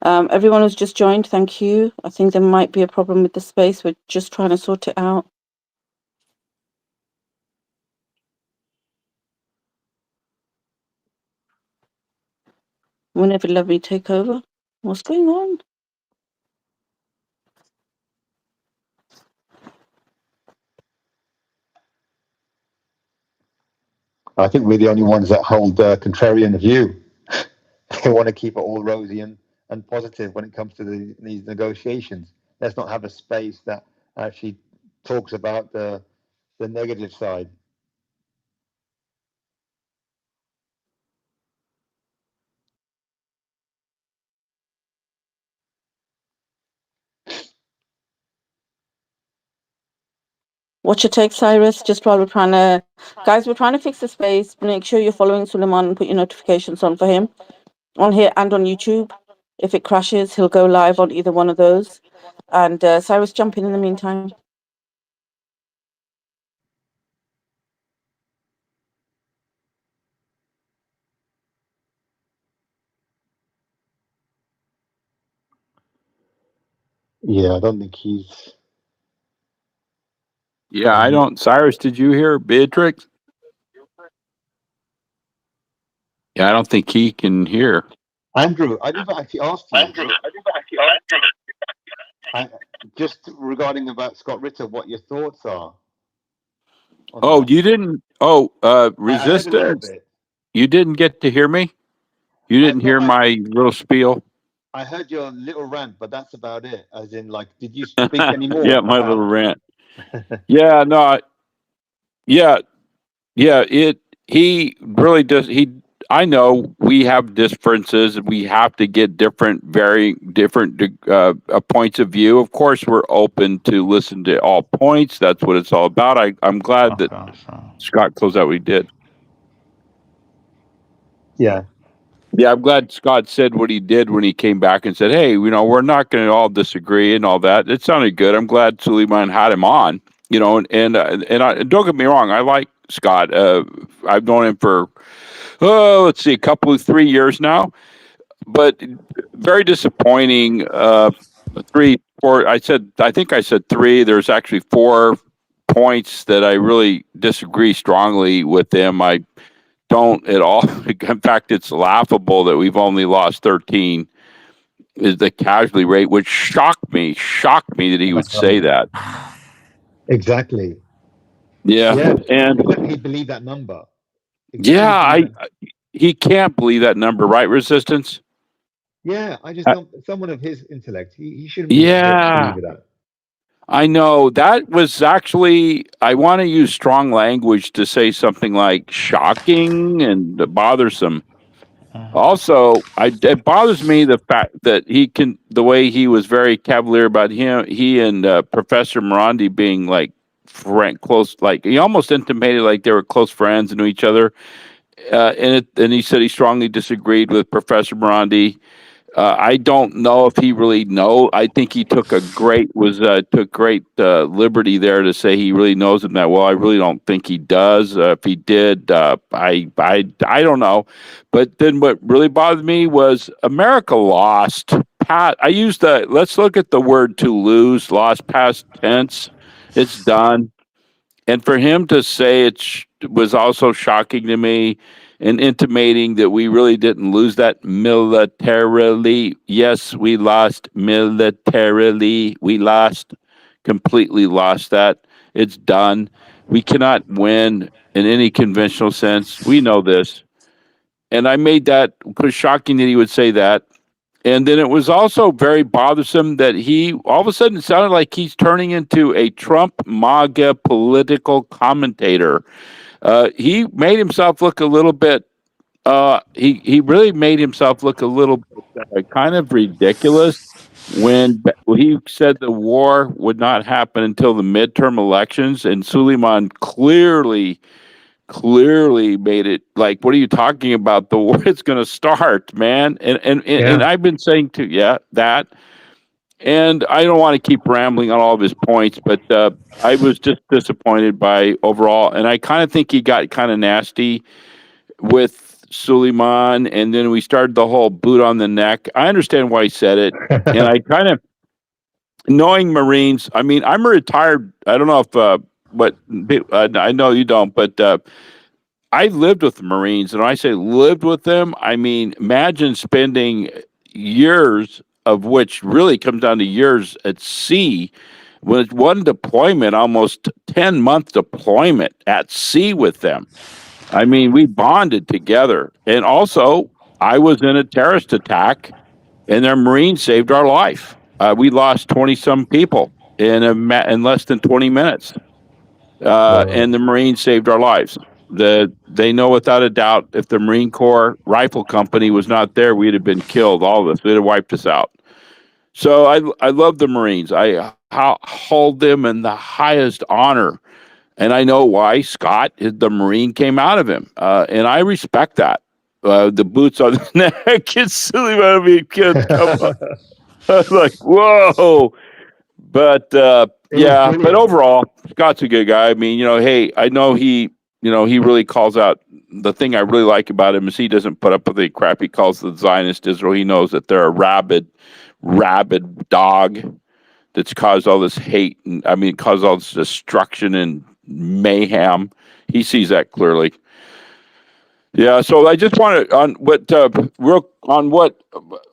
Everyone who's just joined, thank you. I think there might be a problem with the space. We're just trying to sort it out. Whenever let me take over. What's going on? I think we're the only ones that hold the contrarian view. They want to keep it all rosy and positive when it comes to these negotiations. Let's not have a space that actually talks about the negative side. What's your take, Cyrus? Just while we're trying to, guys, we're trying to fix the space. Make sure you're following Suleiman and put your notifications on for him, on here and on YouTube. If it crashes, he'll go live on either one of those. And Cyrus, jump in the meantime. Yeah, I don't think he's. Yeah, I don't. Cyrus, did you hear Beatrix? Yeah, I don't think he can hear. Andrew, I never actually asked you. I, just regarding about Scott Ritter, what your thoughts are on Oh, that. you didn't. Oh, I heard a little resistance. bit. You didn't get to hear me. You I didn't no, hear my little spiel. I heard your little rant, but that's about it. As in, like, did you speak Yeah, anymore my little about? rant. Yeah, no, yeah, yeah. He really does. I know we have differences. We have to get very different points of view. Of course, we're open to listen to all points. That's what it's all about. I'm glad that Okay. So. Scott closed out what he did. Yeah. Yeah, I'm glad Scott said what he did when he came back and said, "Hey, we're not going to all disagree and all that." It sounded good. I'm glad Suleiman had him on. Don't get me wrong. I like Scott. I've known him for let's see, 3 years now. But very disappointing. 3, 4. I think I said 3. There's actually 4 points that I really disagree strongly with them. I don't at all. In fact, it's laughable that we've only lost 13 is the casualty rate, which shocked me that he would That's say right. that. Exactly. Yeah, Yeah. and Who can he believe that number? yeah, Exactly believe that. he can't believe that number, right? Resistance. Yeah, I just Uh, don't. Someone of his intellect, he shouldn't yeah, believe that. I know that was actually. I want to use strong language to say something like shocking and bothersome. Also, it bothers me the fact that the way he was very cavalier about he and Professor Morandi being like close, like he almost intimated like they were close friends and knew each other. And he said he strongly disagreed with Professor Morandi. I don't know if he really know. I think he took great liberty there to say he really knows him that well. I really don't think he does. If he did, I don't know. But then what really bothered me was America lost. I used the let's look at the word to lose, lost past tense. It's done. And for him to say it was also shocking to me. and intimating that we really didn't lose that militarily. Yes, we lost militarily. We lost, completely lost that. It's done. We cannot win in any conventional sense. We know this. And I made that, it was shocking that he would say that. And then it was also very bothersome that he all of a sudden it sounded like he's turning into a Trump MAGA political commentator. He made himself look a little bit. He really made himself look a little bit kind of ridiculous when he said the war would not happen until the midterm elections, and Suleiman clearly made it like, what are you talking about? The war is going to start, man. And Yeah. I've been saying to, yeah, that. And I don't want to keep rambling on all of his points, but I was just disappointed by overall. And I kind of think he got kind of nasty with Suleiman. And then we started the whole boot on the neck. I understand why he said it. And I kind of, knowing Marines, I mean, I'm a retired, I don't know if, but I know you don't, but I lived with the Marines, and when I say lived with them, I mean imagine spending years, of which really comes down to years at sea, with one deployment, almost 10-month deployment at sea with them. I mean, we bonded together, and also I was in a terrorist attack, and their Marines saved our life. We lost 20 some people in less than 20 minutes, Wow. and the Marines saved our lives. They know without a doubt if the Marine Corps Rifle Company was not there, we'd have been killed. All of us, they'd have wiped us out. So I love the Marines. Hold them in the highest honor, and I know why. Scott, the Marine, came out of him, and I respect that. The boots on the neck. It's silly, I mean, kids, come on. I was like, whoa. But It was yeah, but brilliant. overall, Scott's a good guy. I mean, hey, I know he really calls out. The thing I really like about him is he doesn't put up with the crap he calls the Zionist Israel. He knows that they're a rabid dog that's caused all this hate and I mean caused all this destruction and mayhem. He sees that clearly. Yeah, so I just want to on what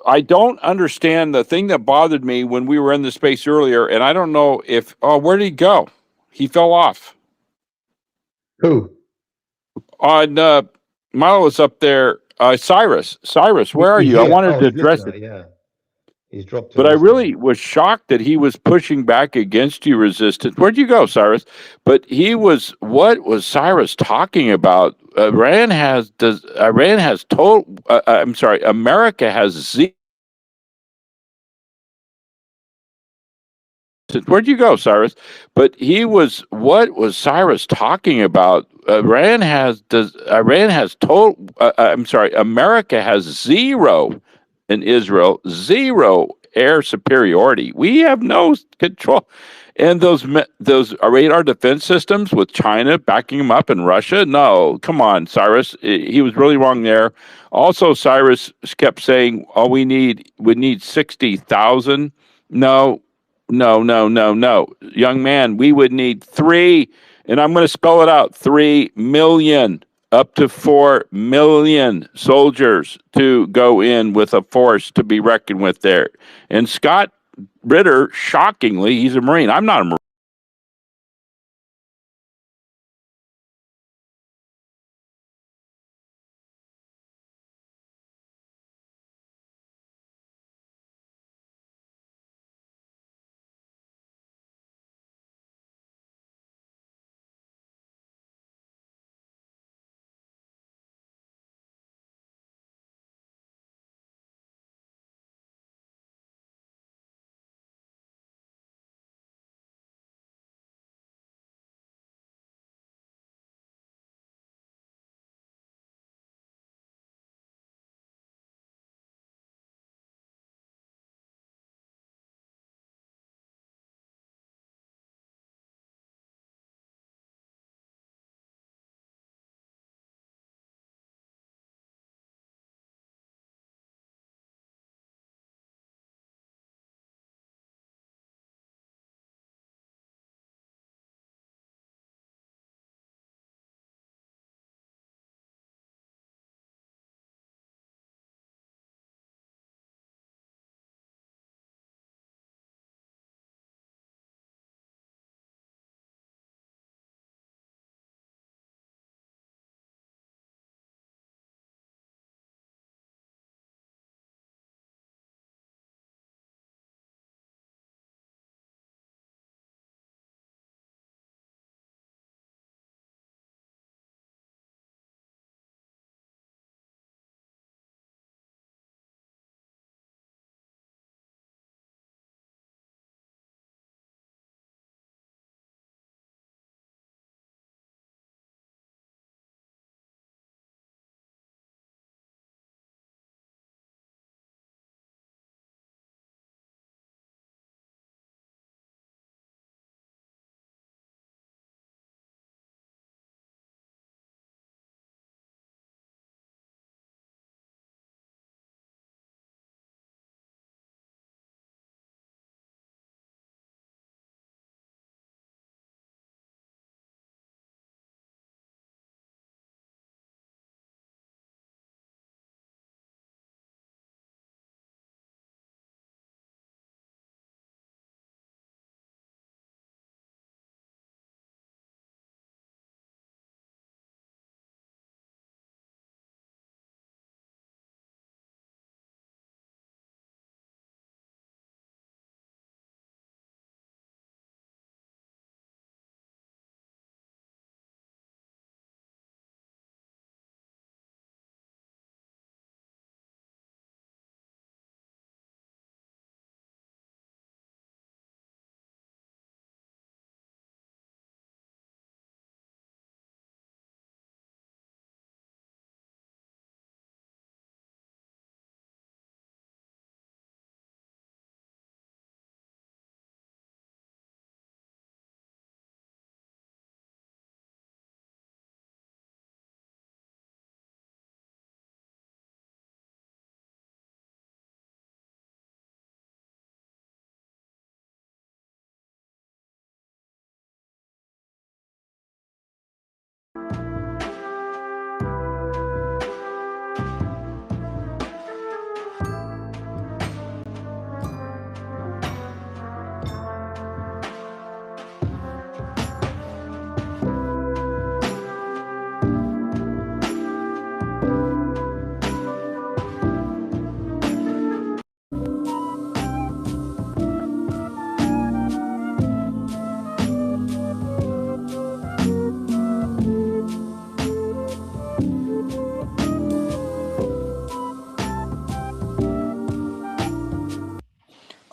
I don't understand. The thing that bothered me when we were in the space earlier, and I don't know if where did he go? He fell off Who? on Milo was up there. Cyrus, where are He's you? I here. wanted Oh, to he's address listener. it, Yeah. He's dropped to but I listener. really was shocked that he was pushing back against you, resistance. Where'd you go, Cyrus? But he was. What was Cyrus talking about? Iran has total. I'm sorry. America has zero. Where'd you go, Cyrus? But he was. What was Cyrus talking about? Iran has total. I'm sorry. America has zero in Israel. Zero air superiority. We have no control. And those radar defense systems with China backing them up and Russia. No, come on, Cyrus. He was really wrong there. Also, Cyrus kept saying, "Oh, we need 60,000." No, no. Young man, we would need three, and I'm going to spell it out 3 million, up to 4 million soldiers to go in with a force to be reckoned with there. And Scott Ritter, shockingly, he's a Marine. I'm not a Marine.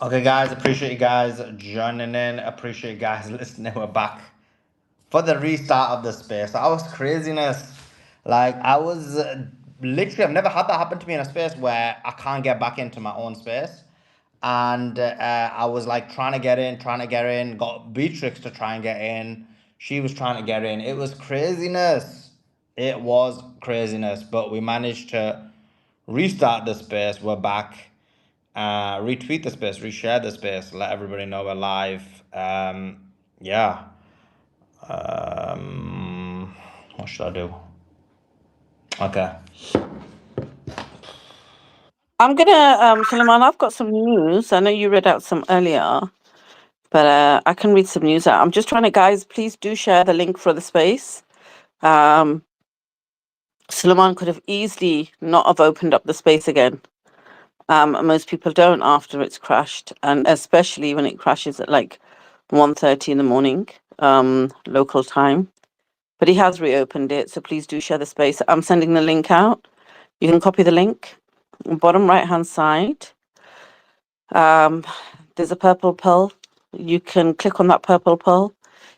Okay, guys, appreciate you guys joining in. Appreciate you guys listening. We're back for the restart of the space. That was craziness. Like, I was literally, I've never had that happen to me in a space where I can't get back into my own space. And I was like trying to get in, got Beatrix to try and get in. She was trying to get in. It was craziness. It was craziness. But we managed to restart the space. We're back. Retweet the space, reshare the space, let everybody know we're live. Yeah. What should I do? Okay. I'm gonna, Suleiman, I've got some news. I know you read out some earlier, but I can read some news out. I'm just trying to, guys, please do share the link for the space. Suleiman could have easily not have opened up the space again. Most people don't after it's crashed, and especially when it crashes at like 1:30 in the morning, local time. But he has reopened it, so please do share the space. I'm sending the link out. You can copy the link. Bottom right-hand side, there's a purple pearl. You can click on that purple pearl.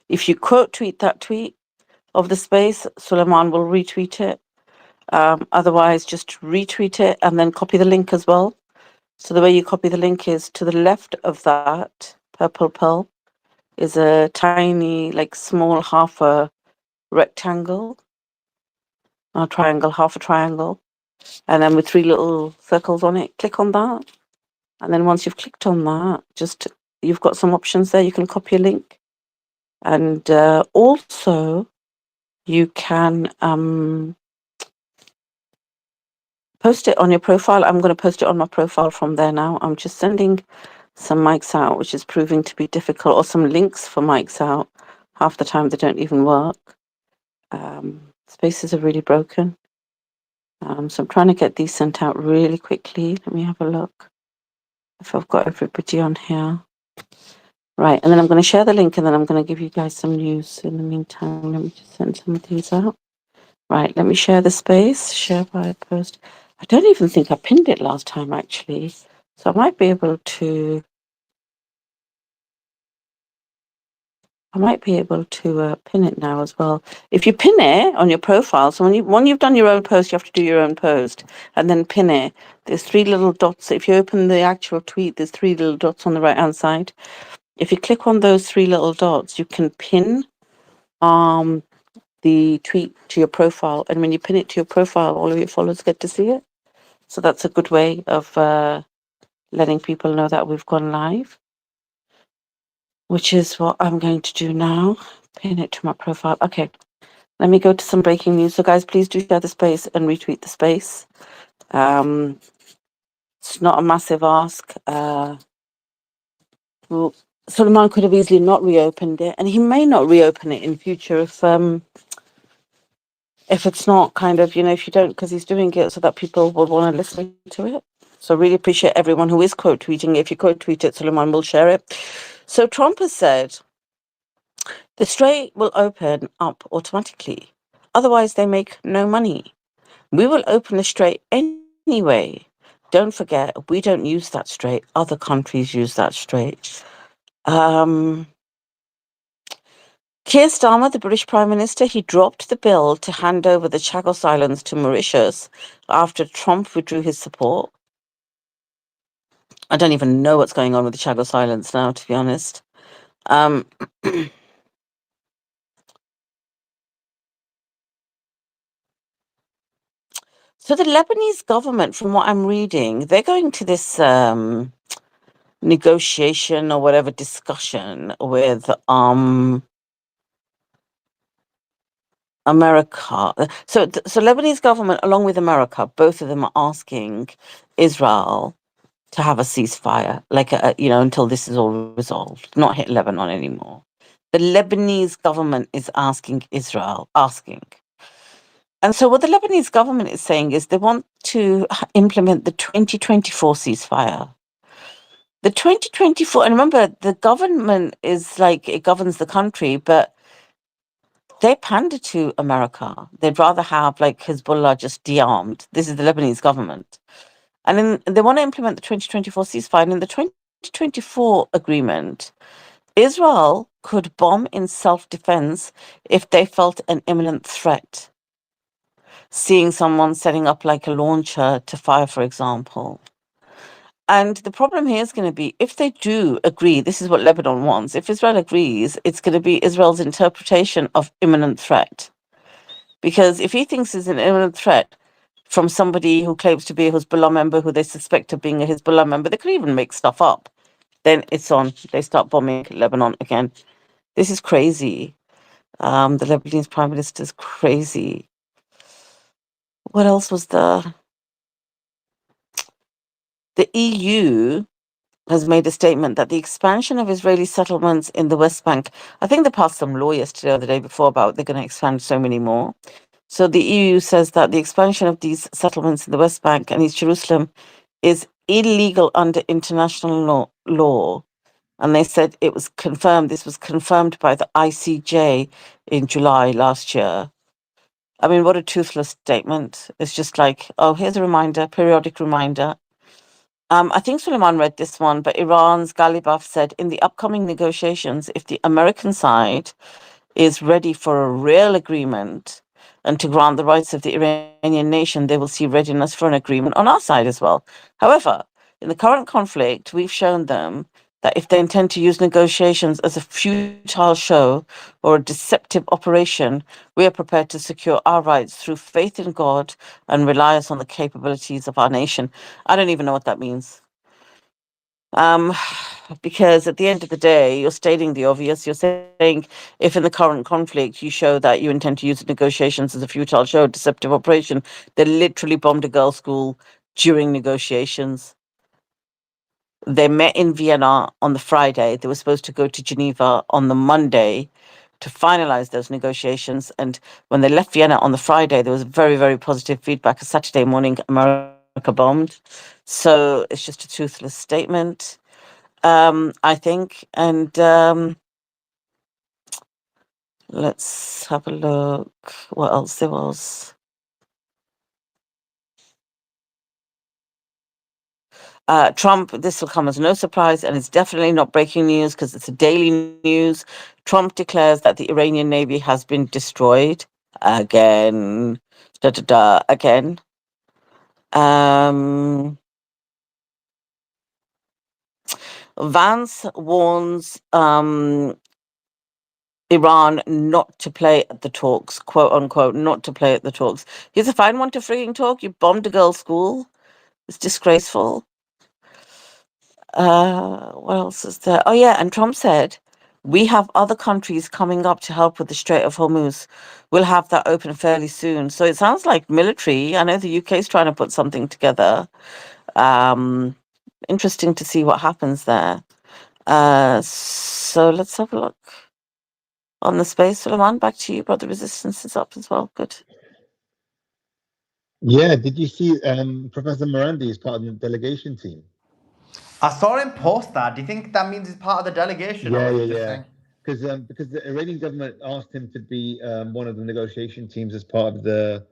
If you quote tweet that tweet of the space, Suleiman will retweet it. Otherwise, just retweet it and then copy the link as well. So the way you copy the link is to the left of that purple pearl is a tiny, like small half a rectangle, a triangle, half a triangle, and then with 3 little circles on it. Click on that. And then once you've clicked on that, you've got some options there. You can copy a link. And also you can post it on your profile. I'm going to post it on my profile from there now. I'm just sending some mics out, which is proving to be difficult, or some links for mics out. Half the time they don't even work. Spaces are really broken. So I'm trying to get these sent out really quickly. Let me have a look if I've got everybody on here. Right, and then I'm going to share the link, and then I'm going to give you guys some news in the meantime. Let me just send some of these out. Right, let me share the space. Share by post. I don't even think I pinned it last time, actually. So I might be able to pin it now as well. If you pin it on your profile, so when you've done your own post, you have to do your own post and then pin it. There's 3 little dots. If you open the actual tweet, there's 3 little dots on the right-hand side. If you click on those 3 little dots, you can pin the tweet to your profile. And when you pin it to your profile, all of your followers get to see it. So that's a good way of letting people know that we've gone live, which is what I'm going to do now. Pin it to my profile. Okay, let me go to some breaking news. So guys, please do share the space and retweet the space. It's not a massive ask. Well, Suleiman could have easily not reopened it, and he may not reopen it in future if it's not kind of, if you don't, because he's doing it so that people will want to listen to it. So really appreciate everyone who is quote tweeting. If you quote tweet it, Suleiman will share it. So Trump has said the strait will open up automatically. Otherwise, they make no money. We will open the strait anyway. Don't forget, we don't use that strait. Other countries use that strait. Keir Starmer, the British Prime Minister, he dropped the bill to hand over the Chagos Islands to Mauritius after Trump withdrew his support. I don't even know what's going on with the Chagos Islands now, to be honest. So the Lebanese government, from what I'm reading, they're going to this negotiation or whatever discussion with America. So Lebanese government, along with America, both of them are asking Israel to have a ceasefire, like until this is all resolved, not hit Lebanon anymore. The Lebanese government is asking Israel. And so what the Lebanese government is saying is they want to implement the 2024 ceasefire. The 2024, and remember, the government is like, it governs the country, but they pander to America. They'd rather have like Hezbollah just de-armed. This is the Lebanese government. And then they want to implement the 2024 ceasefire. And in the 2024 agreement, Israel could bomb in self-defense if they felt an imminent threat. Seeing someone setting up like a launcher to fire, for example. And the problem here is going to be if they do agree, this is what Lebanon wants. If Israel agrees, it's going to be Israel's interpretation of imminent threat. Because if he thinks it's an imminent threat from somebody who claims to be a Hezbollah member, who they suspect of being a Hezbollah member, they could even make stuff up. Then it's on. They start bombing Lebanon again. This is crazy. The Lebanese prime minister is crazy. What else was there? The EU has made a statement that the expansion of Israeli settlements in the West Bank, I think they passed some law yesterday or the day before about they're going to expand so many more. So the EU says that the expansion of these settlements in the West Bank and East Jerusalem is illegal under international law. And they said it was confirmed, this was confirmed by the ICJ in July last year. I mean, what a toothless statement. It's just like, oh, here's a reminder, periodic reminder. I think Suleiman read this one, but Iran's Galibaf said in the upcoming negotiations, if the American side is ready for a real agreement and to grant the rights of the Iranian nation, they will see readiness for an agreement on our side as well. However, in the current conflict, we've shown them that if they intend to use negotiations as a futile show or a deceptive operation, we are prepared to secure our rights through faith in God and reliance on the capabilities of our nation. I don't even know what that means. Because at the end of the day, you're stating the obvious. You're saying if in the current conflict you show that you intend to use negotiations as a futile show, deceptive operation, they literally bombed a girls' school during negotiations. They met in Vienna on the Friday. They were supposed to go to Geneva on the Monday to finalize those negotiations. And when they left Vienna on the Friday, there was very, very positive feedback. A Saturday morning, America bombed. So it's just a toothless statement. I think. And let's have a look. What else there was? Trump, this will come as no surprise, and it's definitely not breaking news because it's a daily news. Trump declares that the Iranian Navy has been destroyed again. Again. Vance warns Iran not to play at the talks, quote unquote, not to play at the talks. He's a fine one to freaking talk. You bombed a girls' school. It's disgraceful. What else is there? Oh, yeah. And Trump said, we have other countries coming up to help with the Strait of Hormuz. We'll have that open fairly soon. So it sounds like military. I know the UK is trying to put something together. Interesting to see what happens there. So let's have a look on the space. Suleiman, back to you. Brother Resistance is up as well. Good. Yeah, did you see Professor Morandi is part of the delegation team? I saw him post that. Do you think that means he's part of the delegation, or is he just saying? Because the Iranian government asked him to be one of the negotiation teams as part of the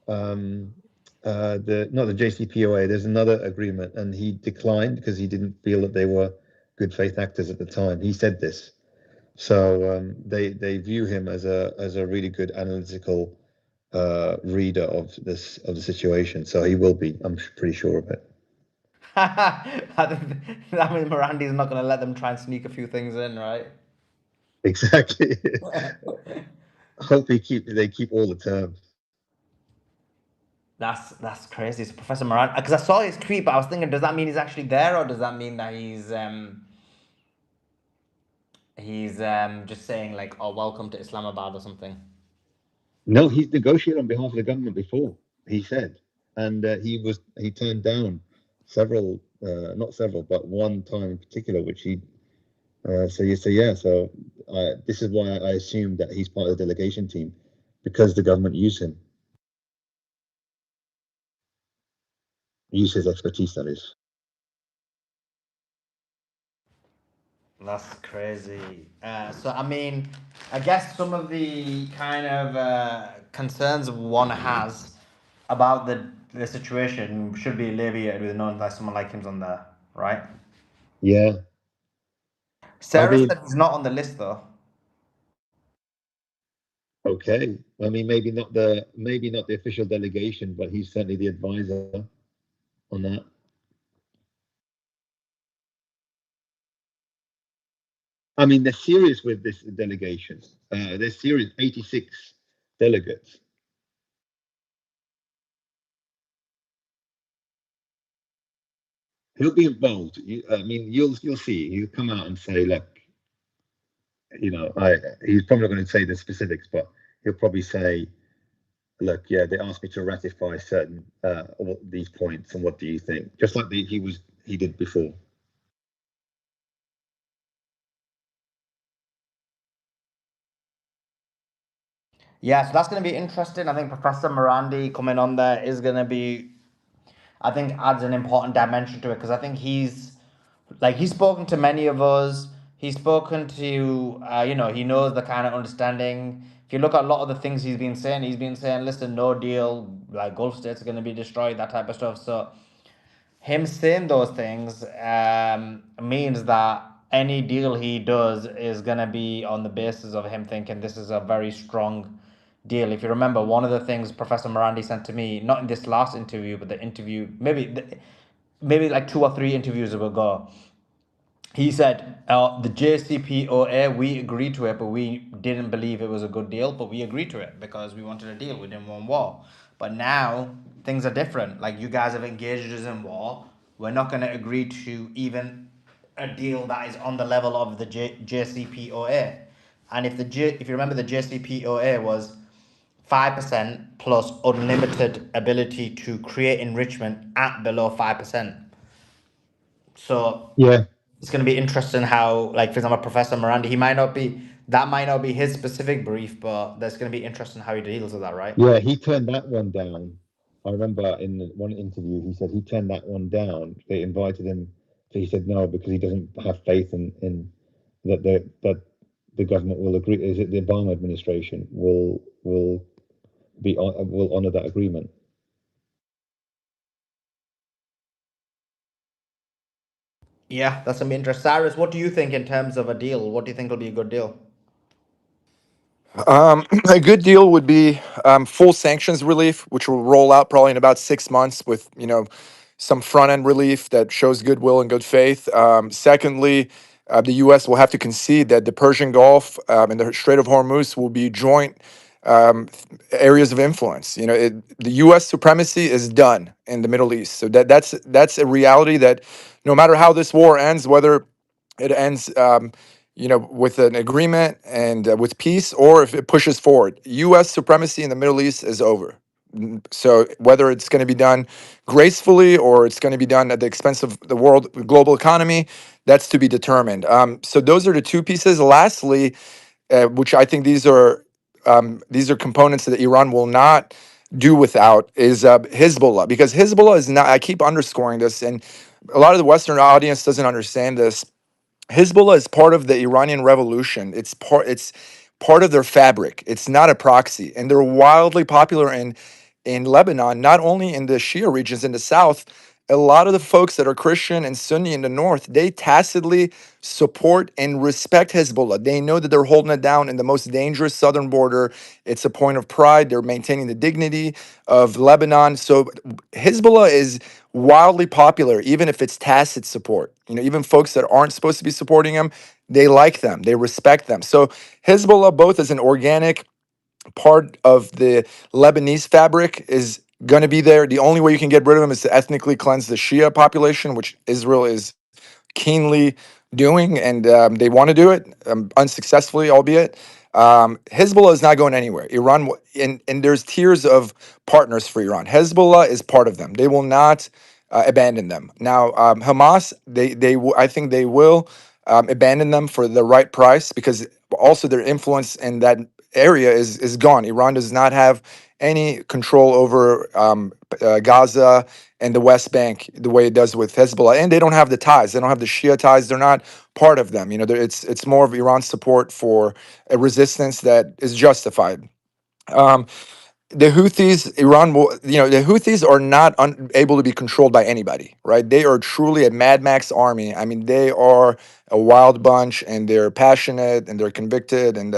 not the JCPOA. There's another agreement, and he declined because he didn't feel that they were good faith actors at the time. He said this, so they view him as a really good analytical reader of the situation. So he will be. I'm pretty sure of it. That means Mirandi's not going to let them try and sneak a few things in, right? Exactly. I hope they keep all the terms. That's crazy. So Professor Moran, because I saw his tweet, but I was thinking, does that mean he's actually there, or does that mean that he's just saying like, "Oh, welcome to Islamabad" or something? No, he's negotiated on behalf of the government before. He said, and he turned down several, not several, but one time in particular, which he. So you say yeah. So this is why I assumed that he's part of the delegation team, because the government used him, use his expertise. That is. That's crazy. So I mean, I guess some of the kind of concerns one has about the situation should be alleviated with knowing that someone like him's on there, right? Yeah. I Sarah mean, said he's not on the list though. okay. I mean, maybe not the official delegation, but he's certainly the advisor on that. I mean, they're serious with this delegation. They're serious. 86 delegates. He'll be involved. I mean, you'll see. He'll come out and say, look, he's probably not going to say the specifics, but he'll probably say, look, yeah, they asked me to ratify certain these points, and what do you think? Just like he did before. Yeah, so that's going to be interesting. I think Professor Morandi coming on there is going to be, I think, adds an important dimension to it because I think he's spoken to many of us. He's spoken to, he knows the kind of understanding. If you look at a lot of the things he's been saying, listen, no deal, like Gulf states are going to be destroyed, that type of stuff. So him saying those things means that any deal he does is going to be on the basis of him thinking this is a very strong deal. If you remember, one of the things Professor Morandi sent to me, not in this last interview, but the interview, maybe like 2 or 3 interviews ago, he said the JCPOA, we agreed to it, but we didn't believe it was a good deal, but we agreed to it because we wanted a deal. We didn't want war. But now things are different. Like, you guys have engaged us in war. We're not going to agree to even a deal that is on the level of the JCPOA. And if you remember, the JCPOA was 5% plus unlimited ability to create enrichment at below 5%. So Yeah, it's going to be interesting how, like, for example, Professor Miranda, that might not be his specific brief, but that's going to be interesting how he deals with that, right? yeah, he turned that one down. I remember in one interview he said he turned that one down. They invited him, so he said no because he doesn't have faith in that the government will agree. Is it the Obama administration will honor that agreement? Yeah, that's going to be interesting. Cyrus, what do you think in terms of a deal? What do you think will be a good deal? A good deal would be full sanctions relief, which will roll out probably in about 6 months with, some front end relief that shows goodwill and good faith. Secondly, the U.S. will have to concede that the Persian Gulf and the Strait of Hormuz will be joint areas of influence. The U.S. supremacy is done in the Middle East, so that's a reality that no matter how this war ends, whether it ends. With an agreement and with peace, or if it pushes forward. U.S. supremacy in the Middle East is over. So whether it's going to be done gracefully or it's going to be done at the expense of the global economy, that's to be determined. So those are the two pieces. Lastly, which I think these are components that Iran will not do without, is Hezbollah, because Hezbollah is not. I keep underscoring this, and a lot of the Western audience doesn't understand this. Hezbollah is part of the Iranian revolution. It's part of their fabric. It's not a proxy. And they're wildly popular in Lebanon, not only in the Shia regions in the south. A lot of the folks that are Christian and Sunni in the north, they tacitly support and respect Hezbollah. They know that they're holding it down in the most dangerous southern border. It's a point of pride. They're maintaining the dignity of Lebanon. So Hezbollah is wildly popular, even if it's tacit support. Even folks that aren't supposed to be supporting them, they like them, they respect them. So Hezbollah, both as an organic part of the Lebanese fabric, is going to be there. The only way you can get rid of them is to ethnically cleanse the Shia population, which Israel is keenly doing, and they want to do it unsuccessfully, albeit. Hezbollah is not going anywhere. And there's tiers of partners for Iran. Hezbollah is part of them. They will not abandon them. Now, Hamas, I think they will abandon them for the right price, because also their influence in that area is gone. Iran does not have any control over Gaza and the West Bank the way it does with Hezbollah, and they don't have the ties. They don't have the Shia ties. They're not part of them. It's more of Iran's support for a resistance that is justified. Um, the Houthis, Iran will, the Houthis are not able to be controlled by anybody, right? They are truly a Mad Max army. I mean, they are a wild bunch, and they're passionate and they're convicted. And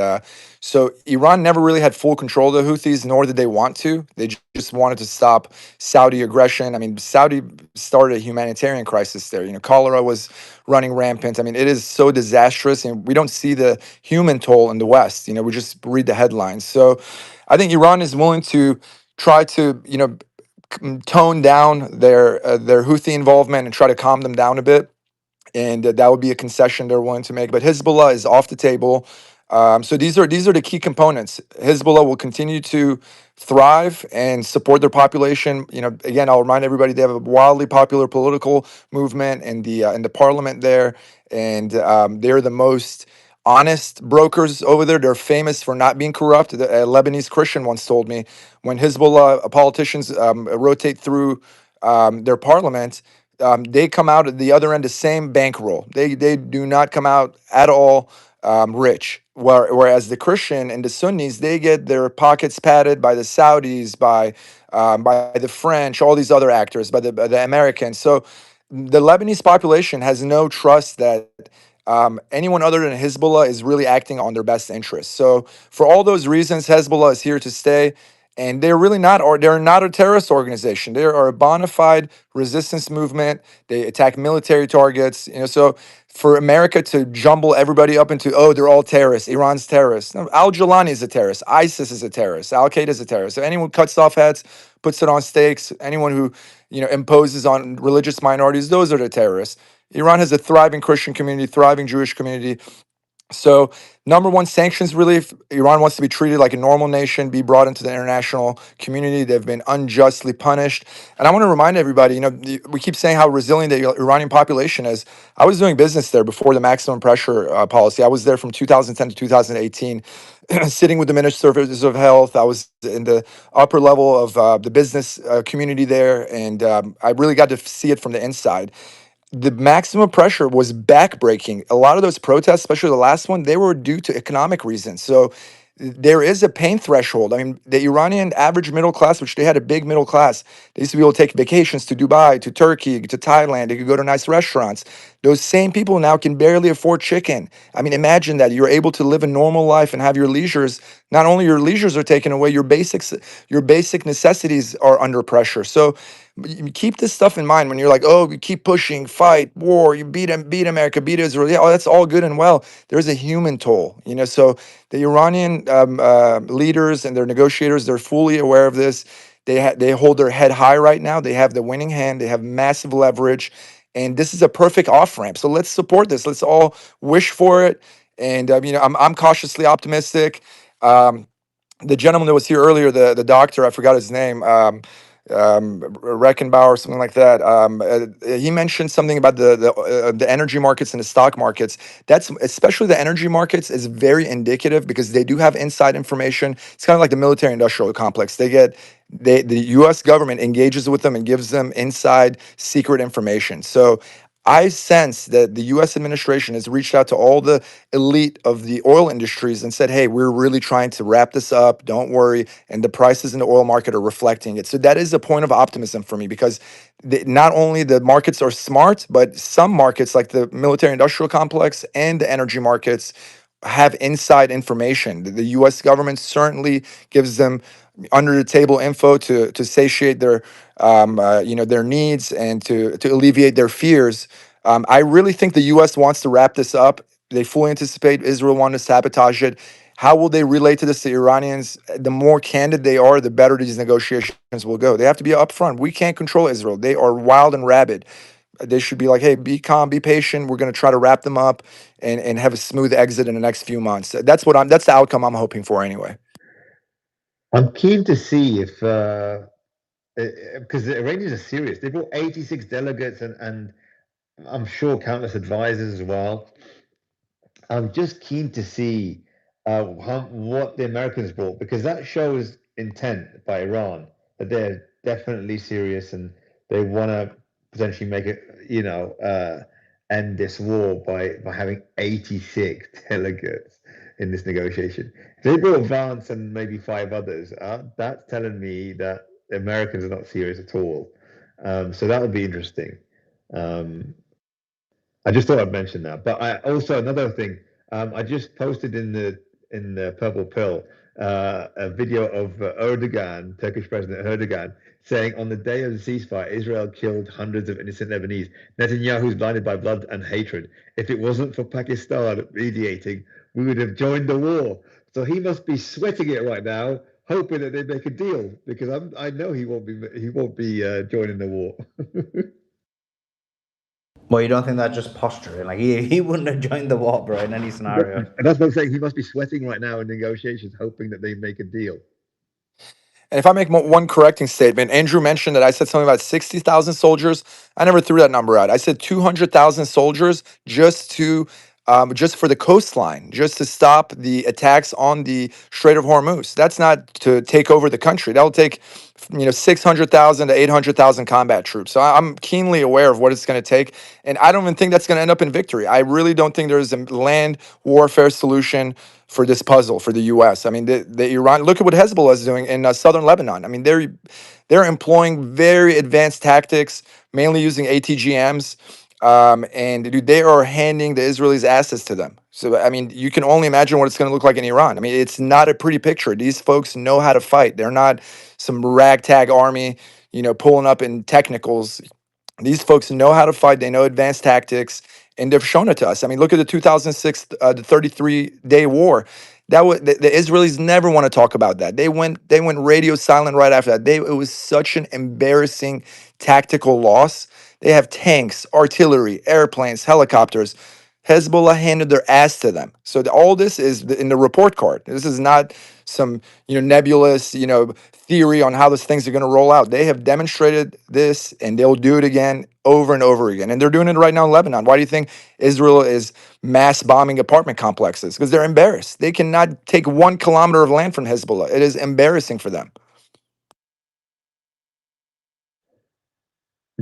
so Iran never really had full control of the Houthis, nor did they want to. They just wanted to stop Saudi aggression. I mean, Saudi started a humanitarian crisis there. Cholera was running rampant. I mean, it is so disastrous, and we don't see the human toll in the West. We just read the headlines. So I think Iran is willing to try to, tone down their Houthi involvement and try to calm them down a bit, and that would be a concession they're willing to make. But Hezbollah is off the table. So these are the key components. Hezbollah will continue to thrive and support their population. Again, I'll remind everybody they have a wildly popular political movement in the parliament there, and they're the most honest brokers over there. They're famous for not being corrupt. A Lebanese Christian once told me when Hezbollah politicians rotate through their parliament, they come out at the other end the same bankroll. They do not come out at all rich. Whereas the Christian and the Sunnis, they get their pockets padded by the Saudis, by the French, all these other actors, by the Americans. So the Lebanese population has no trust that anyone other than Hezbollah is really acting on their best interests. So for all those reasons, Hezbollah is here to stay. And they're really not, or they're not a terrorist organization. They are a bona fide resistance movement. They attack military targets. So for America to jumble everybody up into, oh, they're all terrorists, Iran's terrorists. No, Al Jolani is a terrorist. ISIS is a terrorist. Al Qaeda is a terrorist. So anyone who cuts off heads, puts it on stakes, anyone who imposes on religious minorities, those are the terrorists. Iran has a thriving Christian community, thriving Jewish community. So, number one, sanctions relief. Iran wants to be treated like a normal nation, be brought into the international community. They've been unjustly punished. And I want to remind everybody, we keep saying how resilient the Iranian population is. I was doing business there before the maximum pressure policy. I was there from 2010 to 2018, sitting with the ministers of health. I was in the upper level of the business community there, and I really got to see it from the inside. The maximum pressure was backbreaking. A lot of those protests, especially the last one, they were due to economic reasons. So there is a pain threshold. I mean, the Iranian average middle class, which they had a big middle class, they used to be able to take vacations to Dubai, to Turkey, to Thailand. They could go to nice restaurants. Those same people now can barely afford chicken. I mean, imagine that you're able to live a normal life and have your leisures. Not only your leisures are taken away, your basic necessities are under pressure. So you keep this stuff in mind when you're like, oh, you keep pushing, fight, war, you beat America, beat Israel. Yeah, oh, that's all good and well. There's a human toll, So the Iranian leaders and their negotiators, they're fully aware of this. They hold their head high right now. They have the winning hand. They have massive leverage, and this is a perfect off ramp. So let's support this. Let's all wish for it. And I'm cautiously optimistic. The gentleman that was here earlier, the doctor, I forgot his name, Reckenbauer or something like that. He mentioned something about the energy markets and the stock markets. That's especially the energy markets is very indicative because they do have inside information. It's kind of like the military industrial complex. The U.S. government engages with them and gives them inside secret information. So I sense that the US administration has reached out to all the elite of the oil industries and said, hey, we're really trying to wrap this up. Don't worry. And the prices in the oil market are reflecting it. So that is a point of optimism for me because not only the markets are smart, but some markets like the military industrial complex and the energy markets have inside information. The US government certainly gives them under the table info to satiate their needs and to alleviate their fears. I really think the U.S. wants to wrap this up. They fully anticipate Israel wanting to sabotage it. How will they relate to this to Iranians? The more candid they are, the better these negotiations will go. They have to be upfront. We can't control Israel. They are wild and rabid. They should be like, hey, be calm, be patient. We're going to try to wrap them up and have a smooth exit in the next few months. That's the outcome I'm hoping for anyway. I'm keen to see if because the Iranians are serious. They brought 86 delegates and I'm sure countless advisors as well. I'm just keen to see what the Americans brought because that shows intent by Iran that they're definitely serious and they want to potentially make it, end this war by having 86 delegates. in this negotiation. If they brought Vance and maybe five others, that's telling me that the Americans are not serious at all. So that would be interesting. Um, I just thought I'd mention that. But I also another thing, I just posted in the Purple Pill a video of Erdogan, Turkish President Erdogan, saying on the day of the ceasefire, Israel killed hundreds of innocent Lebanese. Netanyahu's blinded by blood and hatred. If it wasn't for Pakistan mediating, we would have joined the war. So he must be sweating it right now, hoping that they make a deal because I know he won't be joining the war. Well, you don't think that's just posturing? Like he wouldn't have joined the war, bro, in any scenario. And that's what I'm saying. He must be sweating right now in negotiations, hoping that they make a deal. And if I make one correcting statement, Andrew mentioned that I said something about 60,000 soldiers. I never threw that number out. I said 200,000 soldiers just for the coastline, just to stop the attacks on the Strait of Hormuz. That's not to take over the country. That'll take 600,000 to 800,000 combat troops. So I'm keenly aware of what it's going to take, and I don't even think that's going to end up in victory. I really don't think there's a land warfare solution for this puzzle for the U.S. I mean, the Iran. Look at what Hezbollah is doing in southern Lebanon. I mean, they're employing very advanced tactics, mainly using ATGMs. And dude, they are handing the Israelis assets to them. So I mean, you can only imagine what it's going to look like in Iran. I mean, it's not a pretty picture. These folks know how to fight. They're not some ragtag army, pulling up in technicals. These folks know how to fight. They know advanced tactics, and they've shown it to us. I mean, look at the 2006, the 33-day war. That was the Israelis never want to talk about that. They went radio silent right after that. It was such an embarrassing tactical loss. They have tanks, artillery, airplanes, helicopters. Hezbollah handed their ass to them. So all this is in the report card. This is not some nebulous theory on how those things are going to roll out. They have demonstrated this, and they'll do it again over and over again. And they're doing it right now in Lebanon. Why do you think Israel is mass bombing apartment complexes? Because they're embarrassed. They cannot take 1 kilometer of land from Hezbollah. It is embarrassing for them.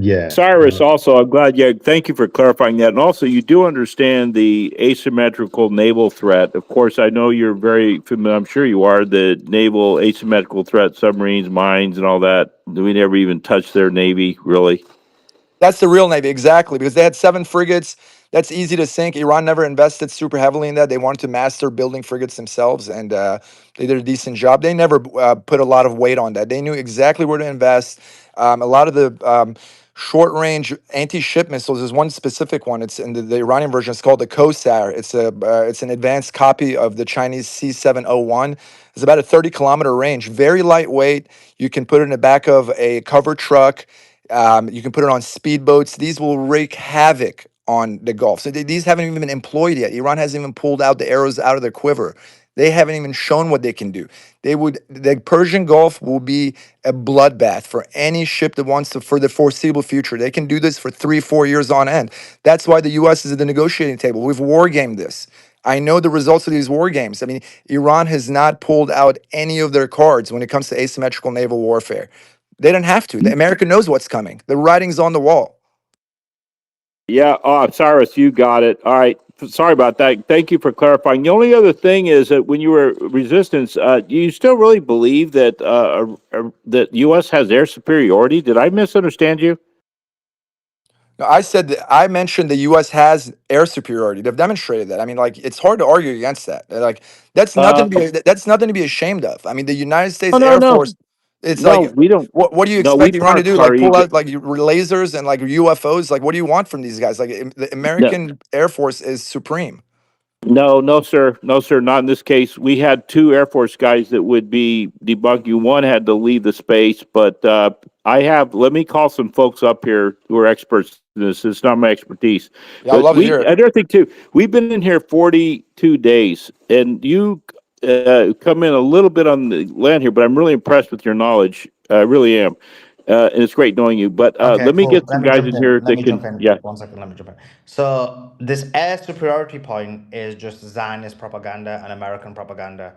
Yeah. Cyrus, also, I'm glad. Yeah, thank you for clarifying that. And also, you do understand the asymmetrical naval threat. Of course, I know you're very familiar. I'm sure you are the naval asymmetrical threat, submarines, mines, and all that. We never even touched their navy, really. That's the real Navy, exactly, because they had 7 frigates. That's easy to sink. Iran never invested super heavily in that. They wanted to master building frigates themselves, and they did a decent job. They never put a lot of weight on that. They knew exactly where to invest. A lot of the short-range anti-ship missiles is one specific one. It's in the Iranian version. It's called the Kosar. It's an advanced copy of the Chinese C-701. It's about a 30-kilometer range, very lightweight. You can put it in the back of a cover truck. You can put it on speedboats. These will wreak havoc on the Gulf. So these haven't even been employed yet. Iran hasn't even pulled out the arrows out of their quiver. They haven't even shown what they can do. The Persian Gulf will be a bloodbath for any ship that wants to for the foreseeable future. They can do this for 3-4 years on end. That's why the U.S. is at the negotiating table. We've war gamed this. I know the results of these war games. I mean, Iran has not pulled out any of their cards when it comes to asymmetrical naval warfare. They don't have to. The America knows what's coming. The writing's on the wall. Yeah, Cyrus, you got it. All right. Sorry about that. Thank you for clarifying. The only other thing is that when you were resistance, do you still really believe that that U.S. has air superiority? Did I misunderstand you? No, I mentioned the U.S. has air superiority. They've demonstrated that. I mean, like it's hard to argue against that. Like Uh, that's nothing to be ashamed of. I mean, the United no, States no, Air no, Force. It's no. like We don't. what do you No, we expect Iran to parked do? our Like pull ego. out like lasers and like UFOs? Like what do you want from these guys? Like the No, American Air Force is supreme. no, no, sir. No, sir. Not in this case. We had 2 Air Force guys that would be debunking. One had to leave the space, but I have. Let me call some folks up here who are experts in this. It's not my expertise, Yeah, I'd but love to hear it. another thing too. We've been in here 42 days, and you come in a little bit on the land here, but I'm really impressed with your knowledge. I really am, and it's great knowing you. But Okay, let me cool. get Let some me guys jump in in. here Let that me jump can. in. Yeah. 1 second. Let me jump in. So this air superiority point is just Zionist propaganda and American propaganda.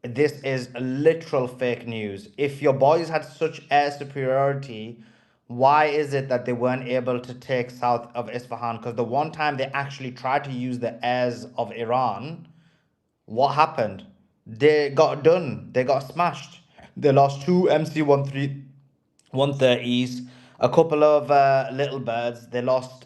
This is literal fake news. If your boys had such air superiority, why is it that they weren't able to take south of Isfahan? Because the one time they actually tried to use the airs of Iran What happened? They got done. They got smashed. They lost two MC-13 130s, a couple of little birds. They lost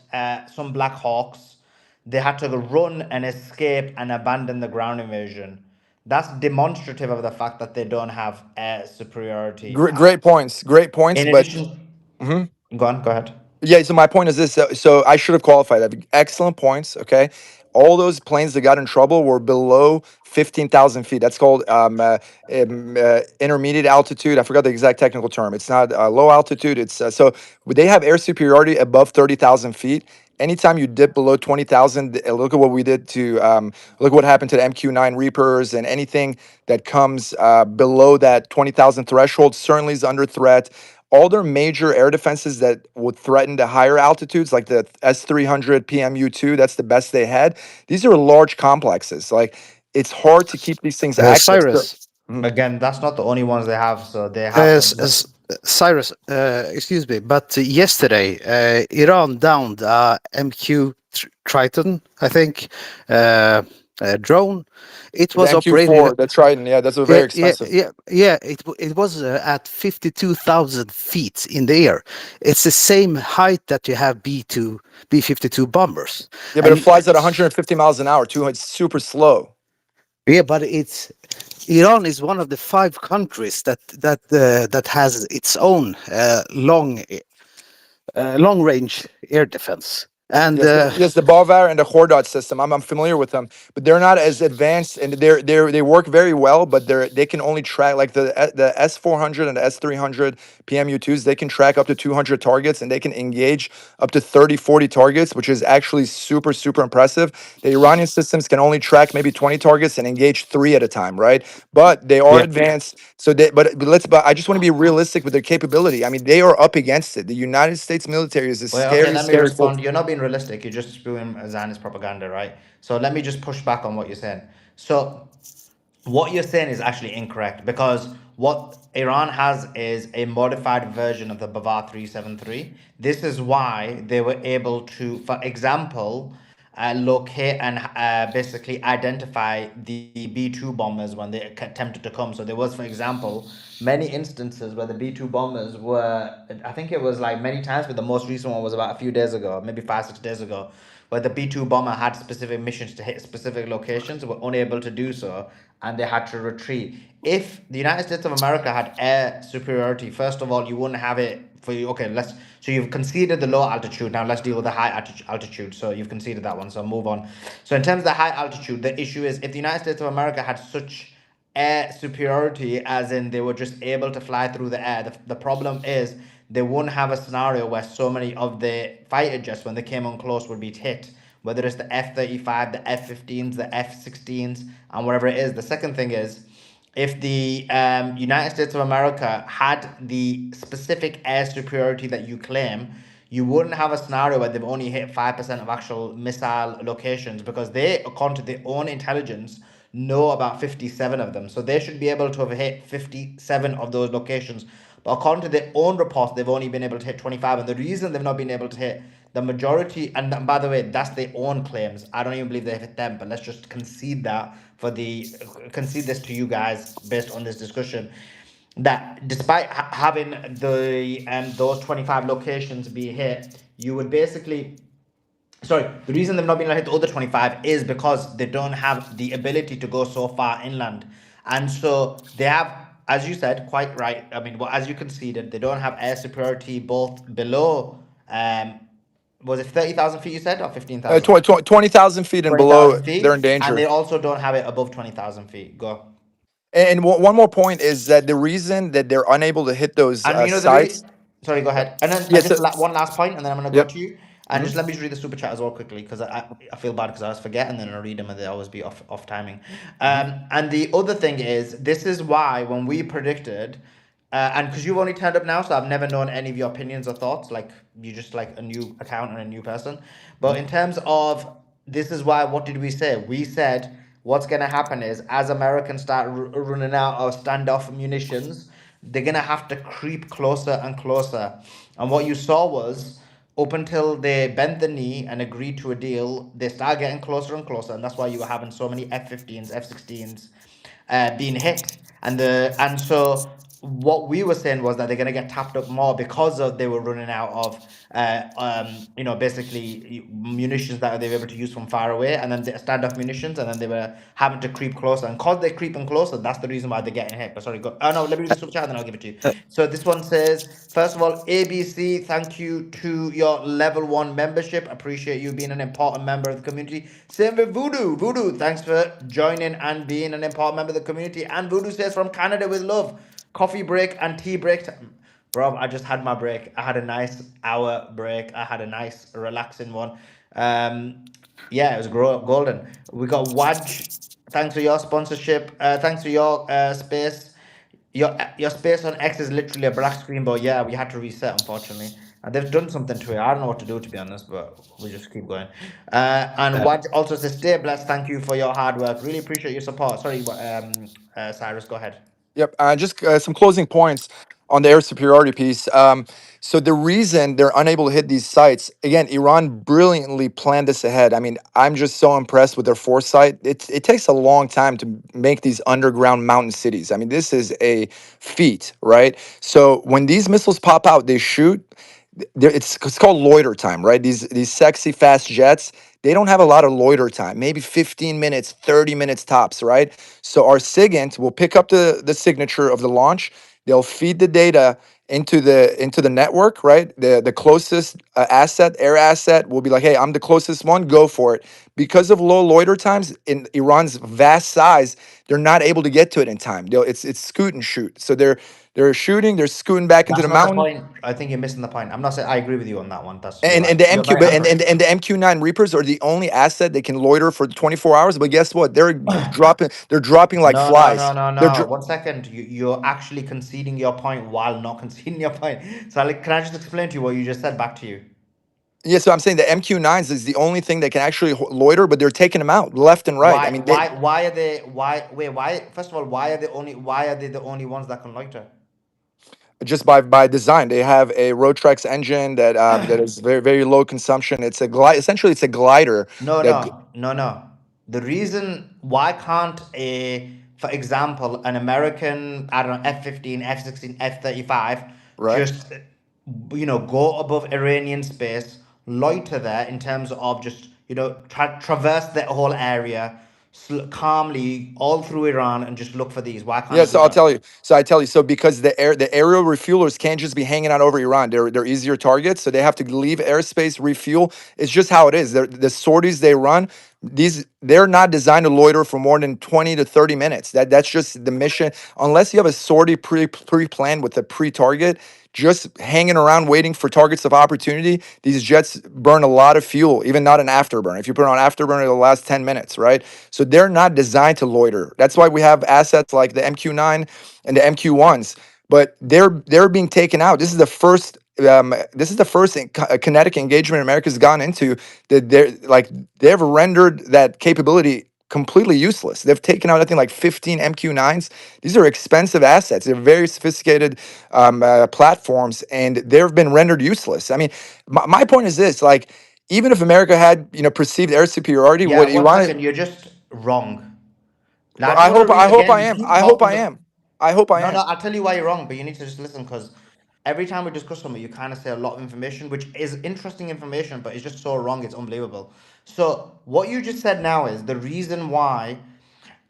some Black Hawks. They had to run and escape and abandon the ground invasion. That's demonstrative of the fact that they don't have air superiority. Great points. Great points. In But addition, Mhm. go ahead. Yeah, so my point is this. So I should have qualified that. Excellent points. Okay. All those planes that got in trouble were below 15,000 feet. That's called intermediate altitude. I forgot the exact technical term. It's not low altitude. It's so they have air superiority above 30,000 feet. Anytime you dip below 20,000, look at what we did to, look what happened to the MQ-9 Reapers, and anything that comes below that 20,000 threshold certainly is under threat. All their major air defenses that would threaten the higher altitudes, like the S-300 PMU-2, that's the best they had. These are large complexes. Like, it's hard to keep these things active. So, Cyrus, mhm. Again, that's not the only ones they have. So they have as, as, Cyrus, excuse me, but yesterday Iran downed MQ Triton, I think, drone. It The was operating. MQ-4, the Triton, yeah, those are Yeah, very yeah, expensive. yeah, yeah. It was at 52,000 feet in the air. It's the same height that you have B-52 bombers, Yeah, but it and flies at 150 miles an hour too. It's super slow. yeah, but it's Iran is one of the five countries that has its own long range air defense, and Yes, the Bavar and the Hordot system. I'm familiar with them, but they're not as advanced, and they work very well. But they can only track like the S-400 and the S-300 PMU-2s. They can track up to 200 targets, and they can engage up to 30, 40 targets, which is actually super impressive. The Iranian systems can only track maybe 20 targets and engage three at a time, right? But they are yeah, advanced. So but I just want to be realistic with their capability. I mean, they are up against it. The United States military is a well, okay, scary, let me scary. respond. You're not being realistic. You're just spewing Zionist propaganda, right? So let me just push back on what you're saying. So what you're saying is actually incorrect because what Iran has is a modified version of the Bavar 373. This is why they were able to, for example, locate and basically identify the B-2 bombers when they attempted to come. So there was, for example, many instances where the B-2 bombers were, I think it was like many times, but the most recent one was about a few days ago, maybe 5, 6 days ago, where the B-2 bomber had specific missions to hit specific locations, were unable to do so, and they had to retreat. If the United States of America had air superiority, first of all, you wouldn't have it for you. Okay, so you've conceded the low altitude. Now let's deal with the high altitude. So you've conceded that one. So move on. So in terms of the high altitude, the issue is if the United States of America had such air superiority, as in they were just able to fly through the air. The problem is they wouldn't have a scenario where so many of the fighter jets, when they came on close, would be hit. Whether it's the F-35, the F-15s, the F-16s, and whatever it is. The second thing is, if the United States of America had the specific air superiority that you claim, you wouldn't have a scenario where they've only hit 5% of actual missile locations because they, according to their own intelligence, know about 57 of them. So they should be able to have hit 57 of those locations. But according to their own reports, they've only been able to hit 25. And the reason they've not been able to hit the majority, and by the way, that's their own claims. I don't even believe they've hit them, but let's just concede that for the concede this to you guys based on this discussion. That despite having the those 25 locations be hit, you would basically sorry, the reason they've not been able to hit the other 25 is because they don't have the ability to go so far inland. And so they have, as you said, quite right. I mean, well, as you conceded, they don't have air superiority both below, was it 30,000 feet you said, or 15,000? 20,000 feet and below, 20,000 they're feet. in And danger. they also don't have it above 20,000 feet. Go. And one more point is that the reason that they're unable to hit those And you know the sites. sorry, go ahead. And then Yes. one last point, and then I'm gonna go Yep. to you. And Mhm. just let me just read the super chat as well quickly because I feel bad because I always forget and then I read them and they always be off timing. Mhm. And the other thing is this is why when we predicted, and because you've only turned up now, so I've never known any of your opinions or thoughts. Like you're just like a new account and a new person. But in terms of this is why, what did we say? We said what's gonna happen is as Americans start running out of standoff munitions, they're gonna have to creep closer and closer. And what you saw was up until they bent the knee and agreed to a deal, they start getting closer and closer, and that's why you were having so many F-15s, F-16s being hit. And so what we were saying was that they're going to get tapped up more because of they were running out of basically munitions that they were able to use from far away, and then the standoff munitions, and then they were having to creep closer, and because they're creeping closer, that's the reason why they're getting hit. But sorry, go. Oh no, let me read the super chat, then I'll give it to you. So this one says, first of all, ABC, thank you to your level 1 membership. Appreciate you being an important member of the community. Same with Voodoo. Voodoo, thanks for joining and being an important member of the community. And Voodoo says, from Canada with love. Coffee break and tea break time. Bro, I just had my break. I had a nice hour break. I had a nice relaxing one. Yeah, it was golden. We got Wadge. Thanks for your sponsorship. Thanks for your space. Your space on X is literally a black screen, but yeah, we had to reset, unfortunately. And they've done something to it. I don't know what to do, to be honest, but we just keep going. And what also says, stay blessed. Thank you for your hard work. Really appreciate your support. Sorry, Cyrus, go ahead. Yep. Just some closing points on the air superiority piece. So the reason they're unable to hit these sites, again, Iran brilliantly planned this ahead. I mean, I'm just so impressed with their foresight. It takes a long time to make these underground mountain cities. I mean, this is a feat, right? So when these missiles pop out, they shoot. It's called loiter time, right? These sexy fast jets, they don't have a lot of loiter time, maybe 15 minutes, 30 minutes tops, right? So our SIGINT will pick up the signature of the launch. They'll feed the data into the network, right? The closest air asset will be like, hey, I'm the closest one, go for it. Because of low loiter times in Iran's vast size, they're not able to get to it in time. It's scoot and shoot. So they're shooting, they're scooting back into That's the not the mountain. point. I think you're missing the point. I'm not saying I agree with you on that one. That's you're And right. and the You're MQ very but accurate. and the MQ9 Reapers are the only asset that can loiter for 24 hours. But guess what? They're dropping like No, no, flies. no, no, They're no. dr- 1 second. You're actually conceding your point while not conceding your point. So, like, can I just explain to you what you just said back to you? yeah, so I'm saying the MQ9s is the only thing that can actually loiter, but they're taking them out left and right. I Why, mean, why, why are they? Why? Wait, why? First of all, why are they only? Why are they the only ones that can loiter? just by design, they have a Rotrex engine that is very very low consumption. It's a glide. Essentially, it's a glider No, that no, no, no. The reason why can't for example, an American, I don't know, F-15, F-16, F-35, right. just, go above Iranian space, loiter there in terms of just, traverse that whole area calmly all through Iran and just look for these. Why can't Yeah, they do so I'll that? tell you. So I tell you. So because the aerial refuelers can't just be hanging out over Iran. They're easier targets. So they have to leave airspace, refuel. It's just how it is. The sorties they run, they're not designed to loiter for more than 20 to 30 minutes. That's just the mission. Unless you have a sortie pre-planned with a pre-target, just hanging around waiting for targets of opportunity, these jets burn a lot of fuel, even not an afterburn. If you put on afterburn, it'll last 10 minutes, right? So they're not designed to loiter. That's why we have assets like the MQ9 and the MQ1s, but they're being taken out. This is the first kinetic engagement America's gone into that they've rendered that capability completely useless. They've taken out, I think, like 15 MQ9s. These are expensive assets. They're very sophisticated platforms, and they've been rendered useless. I mean, my point is this: like, even if America had, perceived air superiority, Yeah, what one Iran? second. You're just wrong. Now, I Well, just want to I read hope again. I You am. keep I hope I talking. am. I hope I No, no, am. I'll tell you why you're wrong, but you need to just listen because every time we discuss something, you kind of say a lot of information, which is interesting information, but it's just so wrong, it's unbelievable. So, what you just said now is the reason why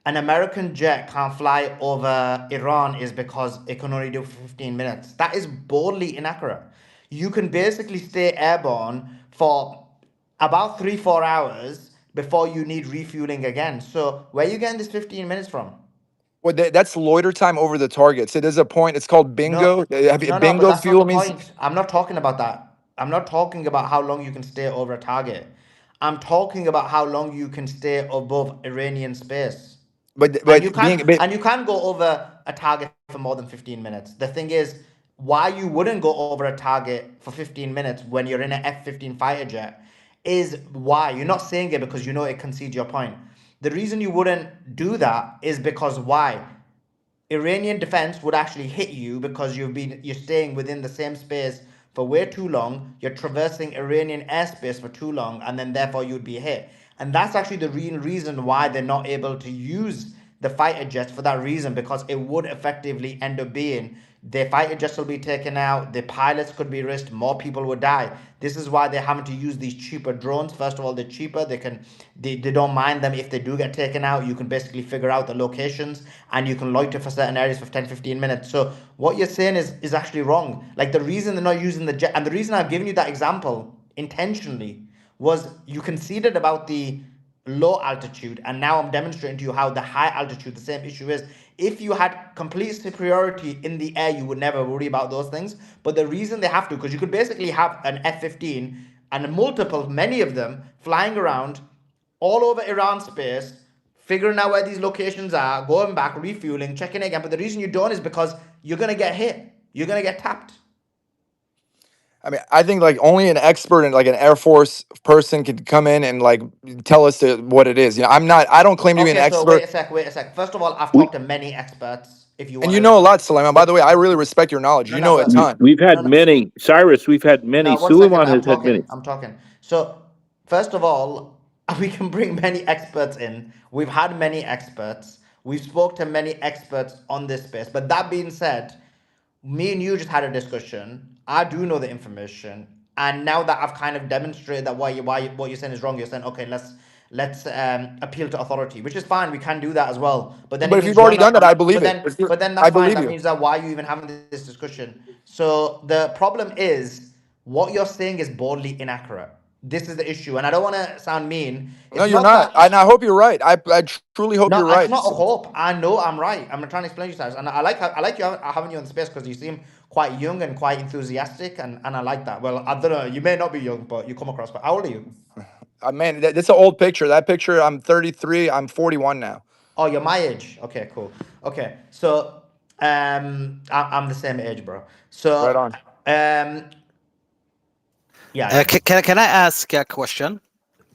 an American jet can't fly over Iran is because it can only do it for 15 minutes. That is boldly inaccurate. You can basically stay airborne for about 3, 4 hours before you need refueling again. So, where are you getting this 15 minutes from? Well, that's loiter time over the target. So there's a point. It's called No, bingo. no, no, but Bingo that's not the fuel means, point. I'm not talking about that. I'm not talking about how long you can stay over a target. I'm talking about how long you can stay above Iranian space. And you but can't being, but and you can't go over a target for more than 15 minutes. The thing is, why you wouldn't go over a target for 15 minutes when you're in an F-15 fighter jet is why. You're not saying it because you know it concedes your point. The reason you wouldn't do that is because why? Iranian defense would actually hit you because you're staying within the same space for way too long, you're traversing Iranian airspace for too long, and then therefore you'd be hit. And that's actually the real reason why they're not able to use the fighter jets, for that reason, because it would effectively end up being their fighter jets will be taken out, the pilots could be risked, more people would die. This is why they're having to use these cheaper drones. First of all, they're cheaper, they don't mind them if they do get taken out. You can basically figure out the locations and you can loiter for certain areas for 10-15 minutes. So what you're saying is actually wrong. Like, the reason they're not using the jet, and the reason I've given you that example intentionally, was you conceded about the low altitude, and now I'm demonstrating to you how the high altitude, the same issue is. If you had complete superiority in the air, you would never worry about those things. But the reason they have to, because you could basically have an F-15 and multiple, many of them, flying around all over Iran space, figuring out where these locations are, going back, refueling, checking again. But the reason you don't is because you're going to get hit. You're going to get tapped. I mean, I think like only an expert and like an Air Force person can come in and like tell us what it is. You know, I don't claim to be an Okay, so wait expert. a sec, wait a sec. First of all, I've We talked to many experts. If you And want you to, know a lot, Sulaiman. By the way, I really respect your knowledge. no, You no, know a but ton. we've no, had no, many, Cyrus. We've had many. no. 1 second, Suleiman has had many. I'm talking. So, first of all, we can bring many experts in. We've had many experts. We've spoke to many experts on this space. But that being said, me and you just had a discussion. I do know the information, and now that I've kind of demonstrated that what you're saying is wrong, you're saying, okay, let's appeal to authority, which is fine. We can do that as well. But then But it if you've means you're already done not. that, I believe it. But then I that's fine. believe That you. means that why are you even having this discussion? So the problem is what you're saying is boldly inaccurate. This is the issue, and I don't want to sound mean. No, It's you're not not. that. And I hope you're right. I truly hope No, you're it's right. not a hope. I know I'm right. I'm trying to explain to you guys, and I like you having you on the space because you seem quite young and quite enthusiastic, and I like that. Well, I don't know. You may not be young, but you come across. But how old are you? Man, that's an old picture. That picture, I'm 33. I'm 41 now. Oh, you're my age. Okay, cool. Okay, so I'm the same age, bro. Right So on. um, yeah. Can I ask a question?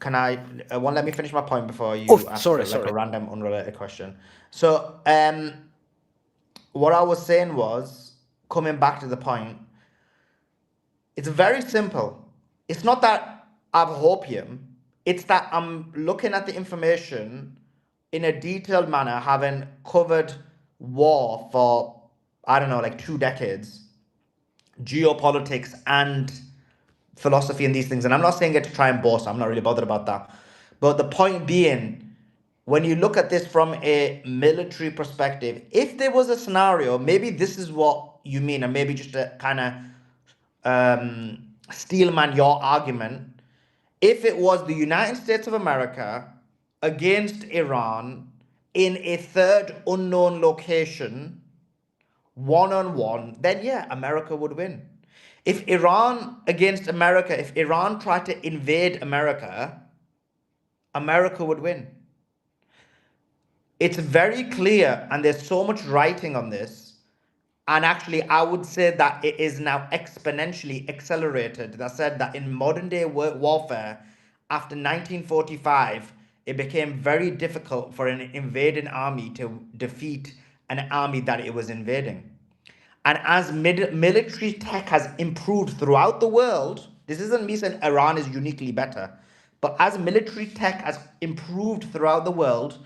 Can I? One, let me finish my point before Oh, you ask sorry, like a sorry. random, unrelated question. So what I was saying was, coming back to the point, it's very simple. It's not that I have hopium, it's that I'm looking at the information in a detailed manner, having covered war for, I don't know, like 2 decades, geopolitics and philosophy and these things. And I'm not saying it to try and boast, I'm not really bothered about that. But the point being, when you look at this from a military perspective, if there was a scenario, maybe this is what you mean, and maybe just to kind of steelman your argument, if it was the United States of America against Iran in a third unknown location, one on one, then yeah, America would win. If Iran against America, if Iran tried to invade America, America would win. It's very clear, and there's so much writing on this. And actually, I would say that it is now exponentially accelerated. That said that in modern day warfare, after 1945, it became very difficult for an invading army to defeat an army that it was invading. And as military tech has improved throughout the world, this isn't me saying Iran is uniquely better, but as military tech has improved throughout the world,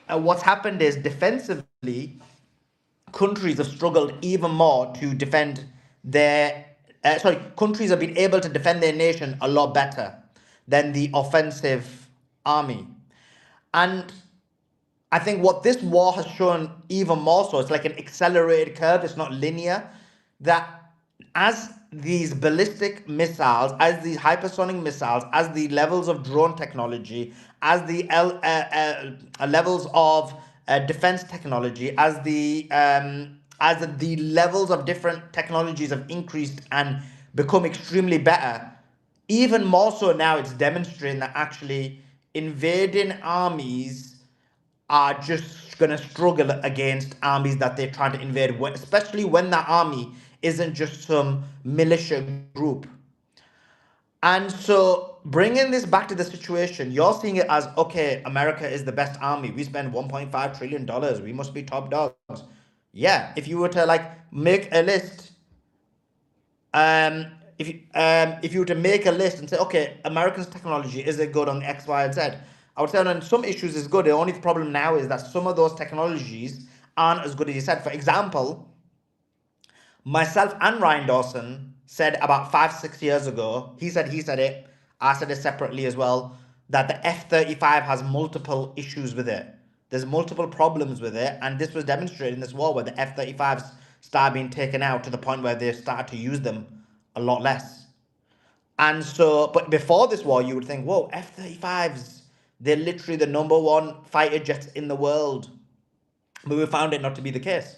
what's happened is defensively, countries have struggled even more to defend their. Countries have been able to defend their nation a lot better than the offensive army. And I think what this war has shown even more so, it's like an accelerated curve, it's not linear, that as these ballistic missiles, as these hypersonic missiles, as the levels of drone technology, as the levels of defense technology, as the levels of different technologies have increased and become extremely better, even more so now it's demonstrating that actually invading armies are just going to struggle against armies that they're trying to invade, especially when that army isn't just some militia group. And so, bringing this back to the situation, you're seeing it as okay, America is the best army. We spend $1.5 trillion. We must be top dogs. Yeah, if you were to like make a list, if you were to make a list and say, okay, Americans' technology, is it good on X, Y, and Z? I would say on some issues is good. The only problem now is that some of those technologies aren't as good as you said. For example, myself and Ryan Dawson said about 5-6 years ago, he said it, I said it separately as well, that the F-35 has multiple issues with it. There's multiple problems with it, and this was demonstrated in this war where the F-35s started being taken out to the point where they started to use them a lot less. And so, but before this war, you would think, whoa, F-35s, they're literally the number one fighter jets in the world. But we found it not to be the case.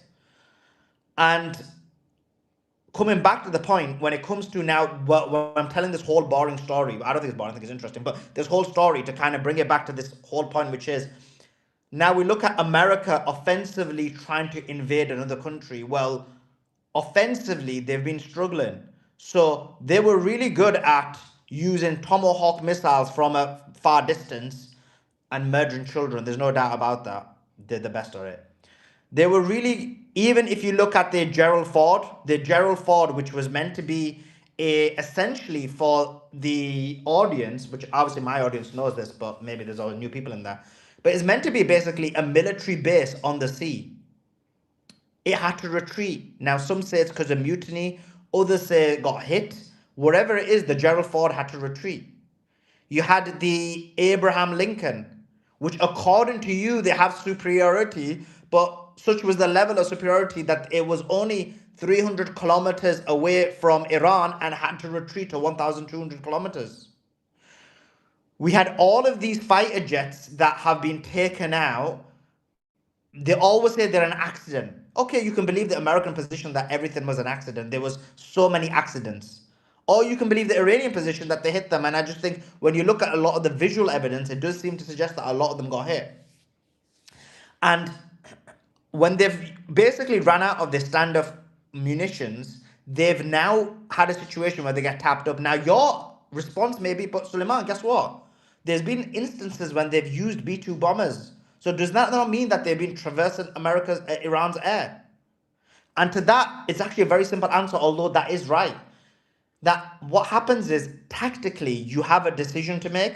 And coming back to the point, when it comes to now, when I'm telling this whole boring story, I don't think it's boring, I think it's interesting, but this whole story to kind of bring it back to this whole point, which is now we look at America offensively trying to invade another country. Well, offensively, they've been struggling. So they were really good at using Tomahawk missiles from a far distance and murdering children. There's no doubt about that. They're the best at it. They were really, even if you look at the Gerald Ford, which was meant to be essentially for the audience, which obviously my audience knows this, but maybe there's always new people in there. But it's meant to be basically a military base on the sea. It had to retreat. Now, some say it's because of mutiny, others say it got hit. Whatever it is, the Gerald Ford had to retreat. You had the Abraham Lincoln, which according to you, they have superiority, but such was the level of superiority that it was only 300 kilometers away from Iran and had to retreat to 1,200 kilometers. We had all of these fighter jets that have been taken out. They always say they're an accident. Okay, you can believe the American position that everything was an accident. There was so many accidents. Or you can believe the Iranian position that they hit them. And I just think when you look at a lot of the visual evidence, it does seem to suggest that a lot of them got hit. And when they've basically run out of their standoff munitions, they've now had a situation where they get tapped up. Now, your response may be, but Suleiman, guess what? There's been instances when they've used B-2 bombers. So does that not mean that they've been traversing Iran's air? And to that, it's actually a very simple answer, although that is right. That what happens is tactically you have a decision to make.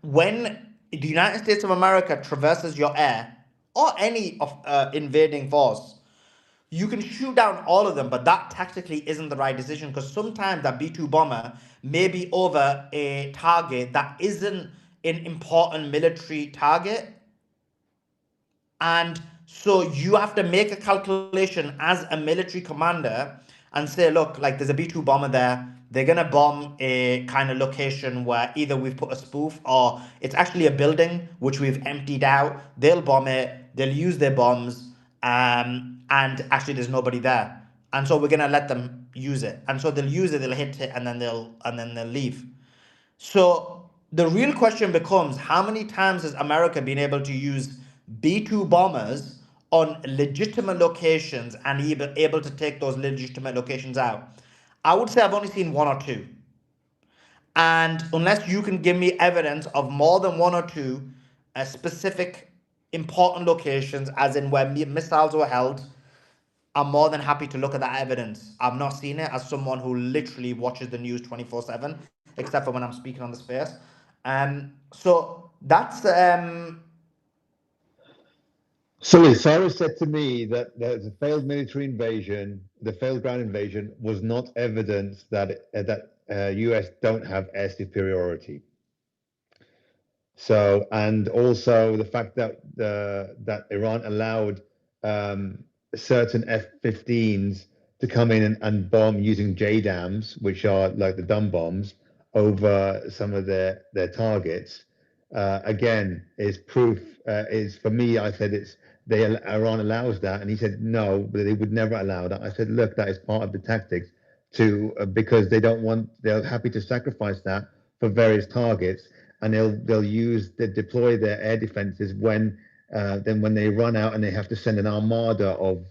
When the United States of America traverses your air or any of invading force, you can shoot down all of them, but that tactically isn't the right decision because sometimes that B-2 bomber may be over a target that isn't an important military target. And so you have to make a calculation as a military commander and say, look, like there's a B-2 bomber there. They're going to bomb a kind of location where either we've put a spoof or it's actually a building which we've emptied out. They'll bomb it. They'll use their bombs. And actually there's nobody there. And so we're going to let them use it. And so they'll use it, they'll hit it, and then they'll leave. So the real question becomes, how many times has America been able to use B-2 bombers on legitimate locations and able to take those legitimate locations out? I would say I've only seen one or two. And unless you can give me evidence of more than one or two specific important locations, as in where missiles were held, I'm more than happy to look at that evidence. I've not seen it as someone who literally watches the news 24/7, except for when I'm speaking on the space. So that's Sully, Cyrus said to me that the failed military invasion, the failed ground invasion, was not evidence that US don't have air superiority. So, and also the fact that that Iran allowed certain F-15s to come in and bomb using JDAMs, which are like the dumb bombs, over some of their targets. Again, is proof. Is for me. I said Iran allows that, and he said no, they would never allow that. I said, look, that is part of the tactics to because they don't want. They're happy to sacrifice that for various targets, and they'll deploy their air defenses when then when they run out and they have to send an armada of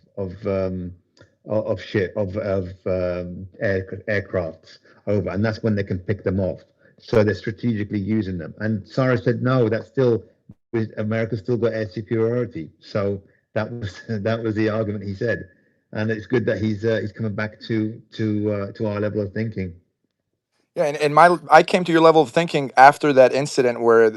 aircrafts over, and that's when they can pick them off. So they're strategically using them. And Cyrus said, no, that's still America still got air superiority. So that was that was the argument he said. and it's good that he's coming back to our level of thinking. Yeah, and I came to your level of thinking after that incident where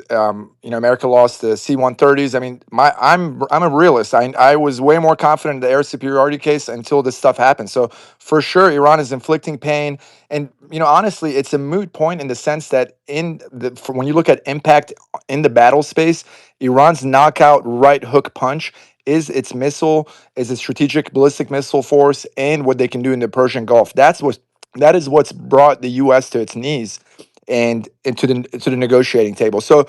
America lost the C-130s. I mean, I'm a realist. I was way more confident in the air superiority case until this stuff happened. So for sure, Iran is inflicting pain, and honestly, it's a moot point in the sense that when you look at impact in the battle space, Iran's knockout right hook punch is its missile, is its strategic ballistic missile force, and what they can do in the Persian Gulf. That is what's brought the U.S. to its knees and into the negotiating table. So,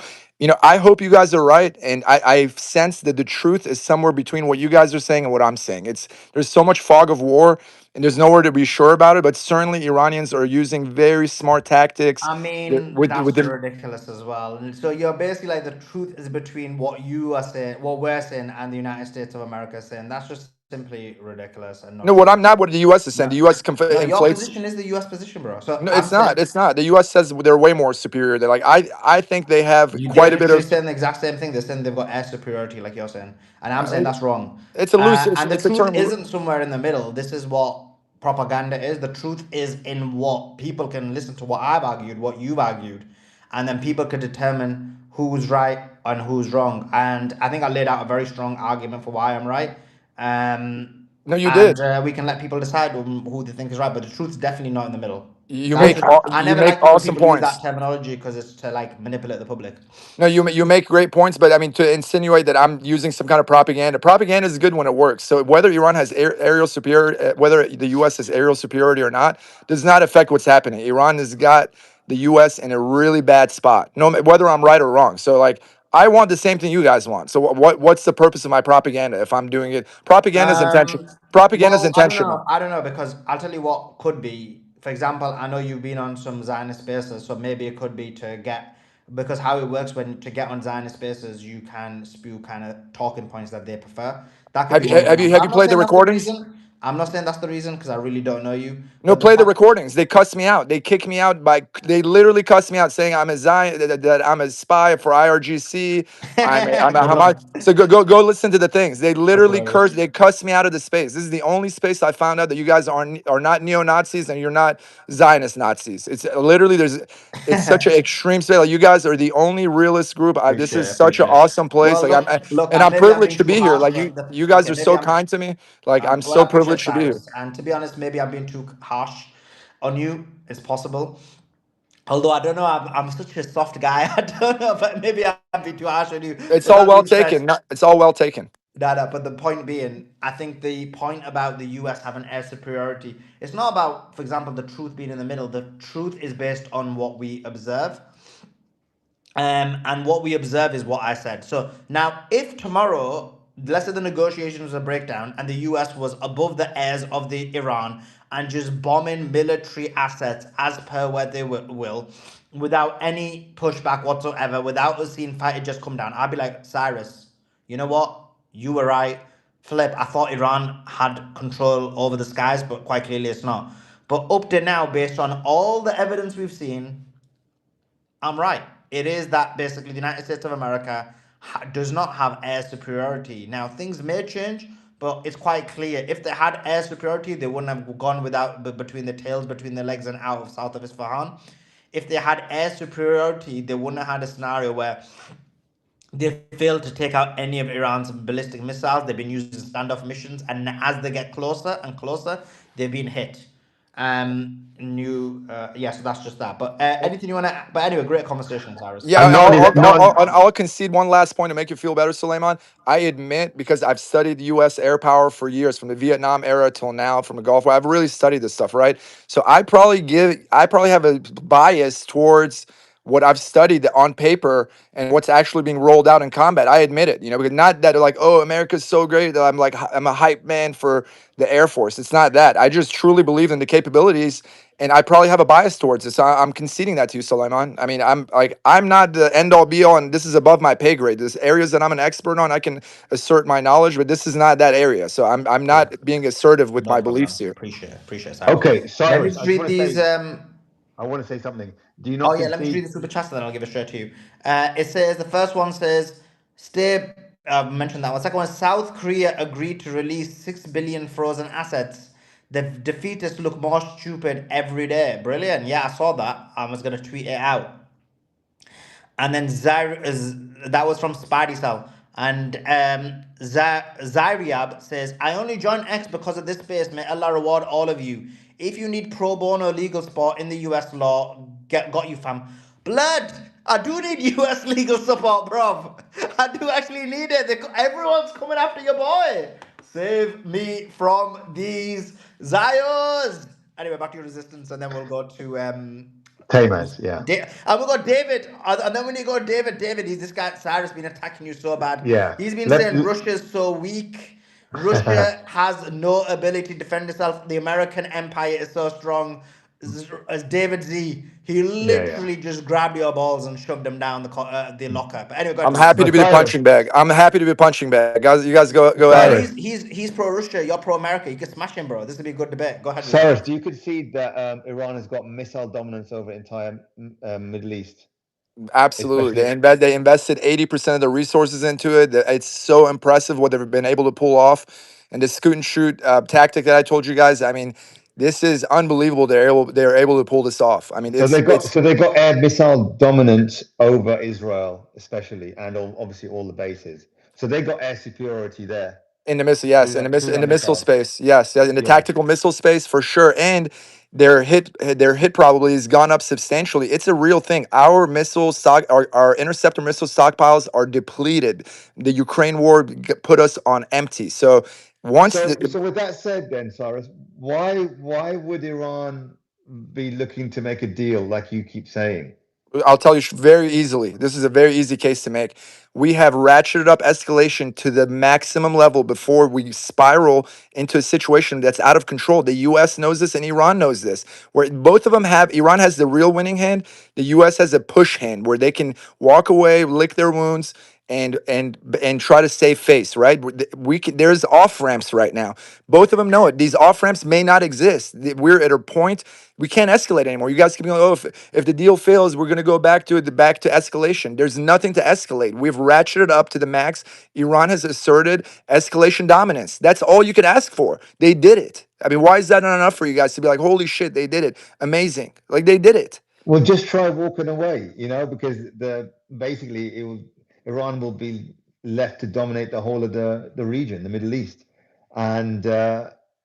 I hope you guys are right, and I sense that the truth is somewhere between what you guys are saying and what I'm saying. There's so much fog of war, and there's nowhere to be sure about it. But certainly, Iranians are using very smart tactics. I mean, With that's the ridiculous as well. And so you're basically like the truth is between what you are saying, what we're saying, and the United States of America is saying. That's just simply ridiculous and not no, what true. I'm not what the U.S. is saying. No, The U.S. no, your inflates. position is the U.S. position, bro. So No, I'm it's not. saying It's not. The U.S. says they're way more superior. They're like I think they have they're quite a bit literally of. saying the exact same thing. They're saying they've got air superiority, like you're saying, and I'm saying that's wrong. It's a loose. And the It's a truth term. isn't somewhere in the middle. This is what propaganda is. The truth is in what people can listen to what I've argued, what you've argued, and then people could determine who's right and who's wrong. And I think I laid out a very strong argument for why I'm right. No, you And did. we can let people decide who they think is right, but the truth is definitely not in the middle. You That's make just I you never make like it when awesome people use that points. terminology because it's to like manipulate the public. No, you make great points, but I mean to insinuate that I'm using some kind of propaganda. Propaganda is good when it works. So whether Iran has aerial superiority, whether the U.S. has aerial superiority or not, does not affect what's happening. Iran has got the U.S. in a really bad spot. No, whether I'm right or wrong. So like. I want the same thing you guys want. So what's the purpose of my propaganda if I'm doing it? Propaganda is intention. Propaganda is Well, I don't know. intentional. I don't know because I'll tell you what could be. For example, I know you've been on some Zionist spaces, so maybe it could be to get because how it works when to get on Zionist spaces, you can spew kind of talking points that they prefer. That could Have be you one have you example. have you I'm not played the saying that's the recordings? reason. I'm not saying that's the reason because I really don't know you. No, But the play the point, recordings. They cussed me out. They kicked me out by. They literally cussed me out, saying I'm a Zion, that I'm a spy for IRGC. I'm a good Hamas. luck. So go listen to the things. They That's literally hilarious. cursed. They cussed me out of the space. This is the only space I found out that you guys are not neo Nazis and you're not Zionist Nazis. It's literally It's such an extreme space. Like, you guys are the only realist group. This Appreciate is it, such an appreciate it. awesome place. Well, Like look, and I'm maybe I'm being privileged to too be here. harsh, Like but you guys okay, are maybe so I'm. kind to me. Like I'm Well, I so appreciate privileged to be here. Cyrus, and to be honest, maybe I'm being too harsh on you. It's possible. Although I don't know, I'm such a soft guy. I don't know, but maybe I'm being too harsh on you. It's But all that well being said, taken. It's all well taken. but the point being, I think the point about the US having air superiority, it's not about, for example, the truth being in the middle. The truth is based on what we observe. And what we observe is what I said. So now, if tomorrow, let's say the negotiations was a breakdown and the US was above the airs of the Iran and just bombing military assets as per where they will, without any pushback whatsoever, without us seeing fighters just come down, I'd be like, Cyrus, you know what? You were right. Flip, I thought Iran had control over the skies, but quite clearly it's not. But up to now, based on all the evidence we've seen, I'm right. It is that basically the United States of America does not have air superiority. Now, things may change, but it's quite clear. If they had air superiority, they wouldn't have gone without between the tails, between the legs, and out of south of Isfahan. If they had air superiority, they wouldn't have had a scenario where they failed to take out any of Iran's ballistic missiles. They've been using standoff missions, and as they get closer and closer, they've been hit. Yeah, so that's just that. But anything you want to? But anyway, great conversation, Cyrus. Yeah, And not only that, not I'll concede one last point to make you feel better, Suleiman. I admit, because I've studied U.S. air power for years, from the Vietnam era till now, from the Gulf War, I've really studied this stuff, right? So I probably have a bias towards what I've studied on paper and what's actually being rolled out in combat. I admit it, because not that like, oh, America's so great that I'm a hype man for the Air Force. It's not that. I just truly believe in the capabilities, and I probably have a bias towards it. So I'm conceding that to you, Suleiman. I mean, I'm not the end all be all, and this is above my pay grade. There's areas that I'm an expert on. I can assert my knowledge, but this is not that area. So I'm Cool. not being assertive with No my beliefs problem. here. Appreciate Cyrus. okay. Let me Cyrus, just I just read want to these. say, I want to say something. Do you Oh not yeah, let me just read concede? the super chats and then I'll give it straight to you. It says the first one says stay I've mentioned that one. Second one, South Korea agreed to release 6 billion frozen assets. The defeatists look more stupid every day. Brilliant. Yeah, I saw that. I was going to tweet it out. And then that was from Spidey Cell. And Zyriab says, I only joined X because of this space. May Allah reward all of you. If you need pro bono legal support in the US law, got you, fam. Blood! I do need US legal support, bro. I do actually need it. Everyone's coming after your boy. Save me from these Zios. Anyway, back to your resistance, and then we'll go to Tamers, yeah. and we got David, and then when you go David, he's this guy. Cyrus been attacking you so bad. Yeah. He's been saying Russia's so weak. Russia has no ability to defend itself. The American empire is so strong. As David Z, he Yeah, yeah. literally just grabbed your balls and shoved them down the locker. But anyway, go ahead, I'm David. happy to But be the Cyrus, punching bag. I'm happy to be a punching bag, guys. You guys go at Yeah, it. Cyrus, he's pro Russia. You're pro America. You can smash him, bro. This will be a good debate. Go ahead, Cyrus, resistance. do you concede that Iran has got missile dominance over the entire Middle East, Absolutely. especially? They invested 80% of the resources into it. It's so impressive what they've been able to pull off. And the scoot and shoot tactic that I told you guys, I mean, this is unbelievable. They're able to pull this off. I mean, So they got it's so they got air missile dominance over Israel, especially, and obviously all the bases. So they got air superiority there in the missile, yes, through in their the missile missiles. space, yes, yeah, in the Yeah. tactical missile space for sure. And their hit probably has gone up substantially. It's a real thing. Our missile stock, our interceptor missile stockpiles are depleted. The Ukraine war put us on empty. So once So with that said, then Cyrus, why would Iran be looking to make a deal like you keep saying? I'll tell you very easily. This is a very easy case to make. We have ratcheted up escalation to the maximum level before we spiral into a situation that's out of control. The US knows this and Iran knows this. Where both of them have Iran has the real winning hand, the US has a push hand where they can walk away, lick their wounds and try to save face, right? There's off ramps right now. Both of them know it. These off ramps may not exist. We're at a point we can't escalate anymore. You guys keep going, oh, if the deal fails, we're going to go back to escalation. There's nothing to escalate. We've ratcheted up to the max. Iran has asserted escalation dominance. That's all you could ask for. They did it. I mean, why is that not enough for you guys to be like, holy shit, they did it? Amazing. Like they did it. Well, just try walking away, because basically Iran will be left to dominate the whole of the region, the Middle East, and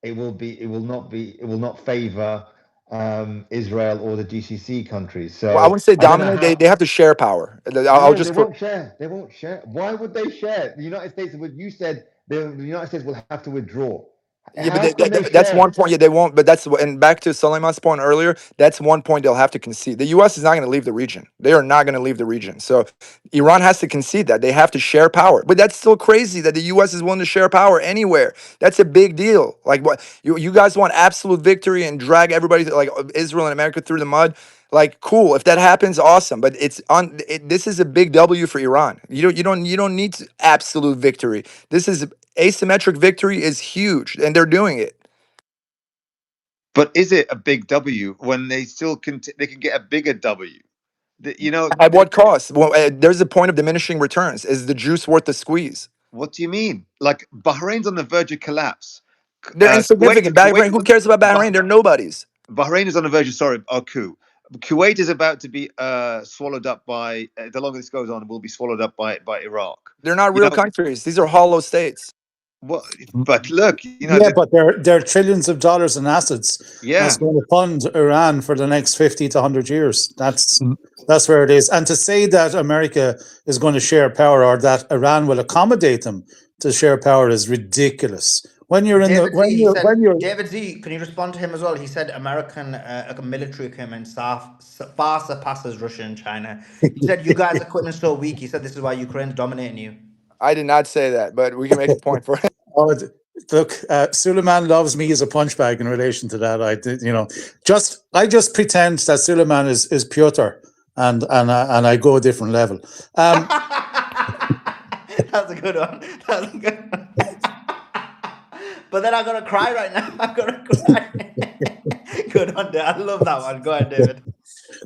it will not favor Israel or the GCC countries. Well, I So wouldn't say I don't know dominate. how. They have to share power. I'll No, they just won't share. They won't share. Why would they share? The United States, you said the United States will have to withdraw. yeah, but How can they that's one share? point. Yeah, they won't. But and back to Suleiman's point earlier. That's one point they'll have to concede. The U.S. is not going to leave the region. They are not going to leave the region. So Iran has to concede that they have to share power. But that's still crazy that the U.S. is willing to share power anywhere. That's a big deal. Like what you guys want absolute victory and drag everybody like Israel and America through the mud. Like cool, if that happens, awesome. But this is a big W for Iran. You don't need absolute victory. This is asymmetric victory is huge, and they're doing it. But is it a big W when they still they can get a bigger W? At what cost? Well, there's a point of diminishing returns. Is the juice worth the squeeze? What do you mean? Like Bahrain's on the verge of collapse. They're Kuwait, insignificant. Kuwait Bahrain, is who on, cares about Bah- Bahrain? They're nobodies. Bahrain is on the verge of a coup. Kuwait is about to be swallowed up by. The longer this goes on, will be swallowed up by Iraq. They're not You real know countries. These are hollow states. what? But look, Yeah, but they're trillions of dollars in assets, and yeah. it's going to fund Iran for the next 50 to 100 years. That's where it is. And to say that America is going to share power or that Iran will accommodate them to share power is ridiculous. When you're in the David Z, he said, when you're David Z, can you respond to him as well? He said American military equipment far surpasses Russia and China. He said you guys' equipment's so weak. He said this is why Ukraine's dominating you. I did not say that, but we can make a point for it. Oh, look, Suleiman loves me as a punch bag in relation to that. I just pretend that Suleiman is Piotr, and I go a different level. That's a good one. That's a good one. But then I'm gonna cry right now. I'm gonna cry. Good one, Dave. I love that one. Go ahead, David.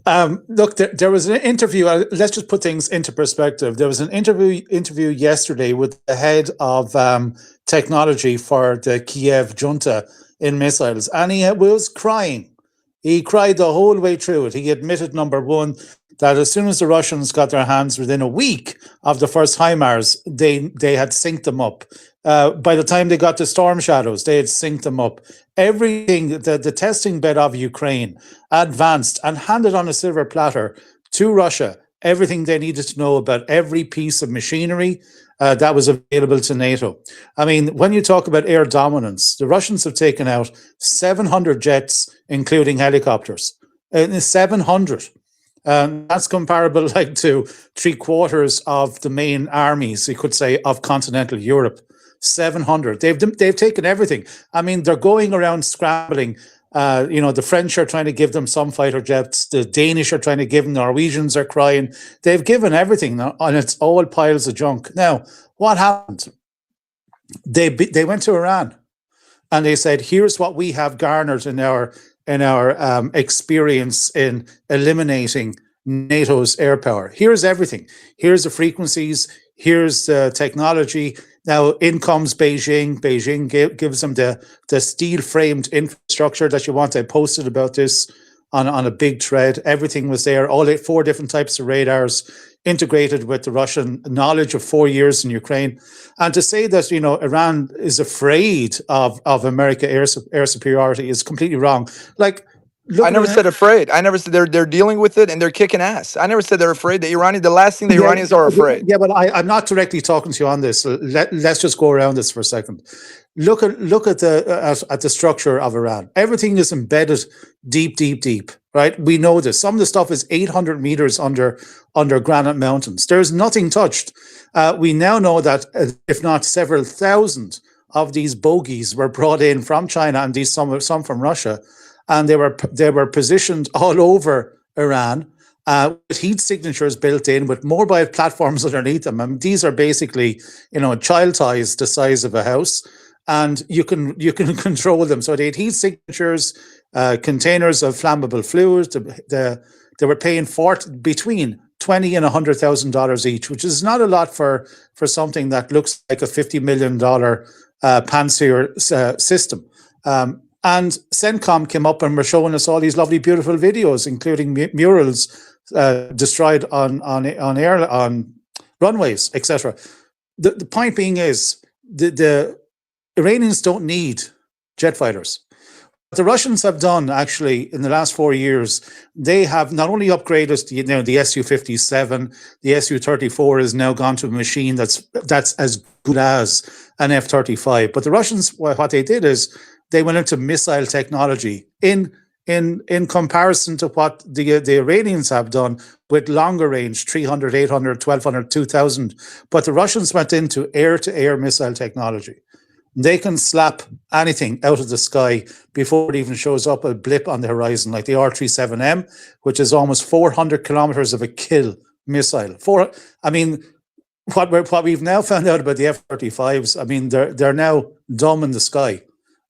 Look, there was an interview. Let's just put things into perspective. There was an interview yesterday with the head of technology for the Kiev junta in missiles, and he was crying. He cried the whole way through it. He admitted, number one, that as soon as the Russians got their hands within a week of the first HIMARS, they had synced them up. By the time they got to Storm Shadows, they had synced them up. Everything, the testing bed of Ukraine advanced and handed on a silver platter to Russia everything they needed to know about every piece of machinery that was available to NATO. I mean, when you talk about air dominance, the Russians have taken out 700 jets, including helicopters. 700. That's comparable like to 3/4 of the main armies, you could say, of continental Europe. 700. They've taken everything. I mean, they're going around scrambling. The French are trying to give them some fighter jets. The Danish are trying to give them. Norwegians are crying. They've given everything, and it's all piles of junk. Now, what happened? They went to Iran, and they said, "Here's what we have garnered in our experience in eliminating NATO's air power. Here's everything. Here's the frequencies. Here's the technology." Now, in comes Beijing. Beijing gives them the steel-framed infrastructure that you want. I posted about this on a big thread. Everything was there. All 4 different types of radars integrated with the Russian knowledge of 4 years in Ukraine. And to say that, Iran is afraid of America air superiority is completely wrong. Like, I never said afraid. I never said they're dealing with it and they're kicking ass. I never said they're afraid. The last thing the Iranians are afraid. Yeah, but I'm not directly talking to you on this. Let's just go around this for a second. Look at the structure of Iran. Everything is embedded deep, right? We know this. Some of the stuff is 800 meters under granite mountains. There's nothing touched. We now know that if not several thousand of these bogies were brought in from China and some from Russia, and they were positioned all over Iran with heat signatures built in, with mobile platforms underneath them. I mean, these are basically, child toys the size of a house, and you can control them. So they had heat signatures, containers of flammable fluids. They were paying between $20,000 and $100,000 each, which is not a lot for something that looks like a $50 million Pantsir system. And CENTCOM came up and were showing us all these lovely, beautiful videos, including murals destroyed on runways, etc. The point being is the Iranians don't need jet fighters. What the Russians have done, actually, in the last 4 years, they have not only upgraded the Su-57, the Su-34 has now gone to a machine that's as good as an F-35. But the Russians, what they did is they went into missile technology in comparison to what the Iranians have done with longer range, 300, 800, 1200, 2000. But the Russians went into air-to-air missile technology. They can slap anything out of the sky before it even shows up a blip on the horizon, like the R-37M, which is almost 400 kilometers of a kill missile. What we've now found out about the F-35s, I mean, they're now dumb in the sky.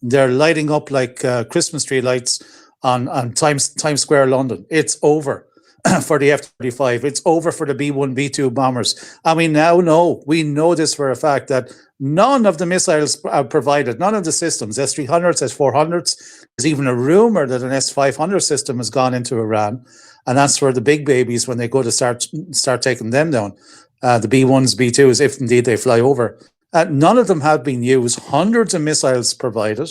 They're lighting up like Christmas tree lights on Times Square, London. It's over for the F-35. It's over for the B-1, B-2 bombers. And we now know, this for a fact, that none of the missiles are provided, none of the systems, S-300s, S-400s, there's even a rumor that an S-500 system has gone into Iran. And that's for the big babies when they go to start taking them down. The B-1s, B-2s, if indeed they fly over. None of them have been used. Hundreds of missiles provided,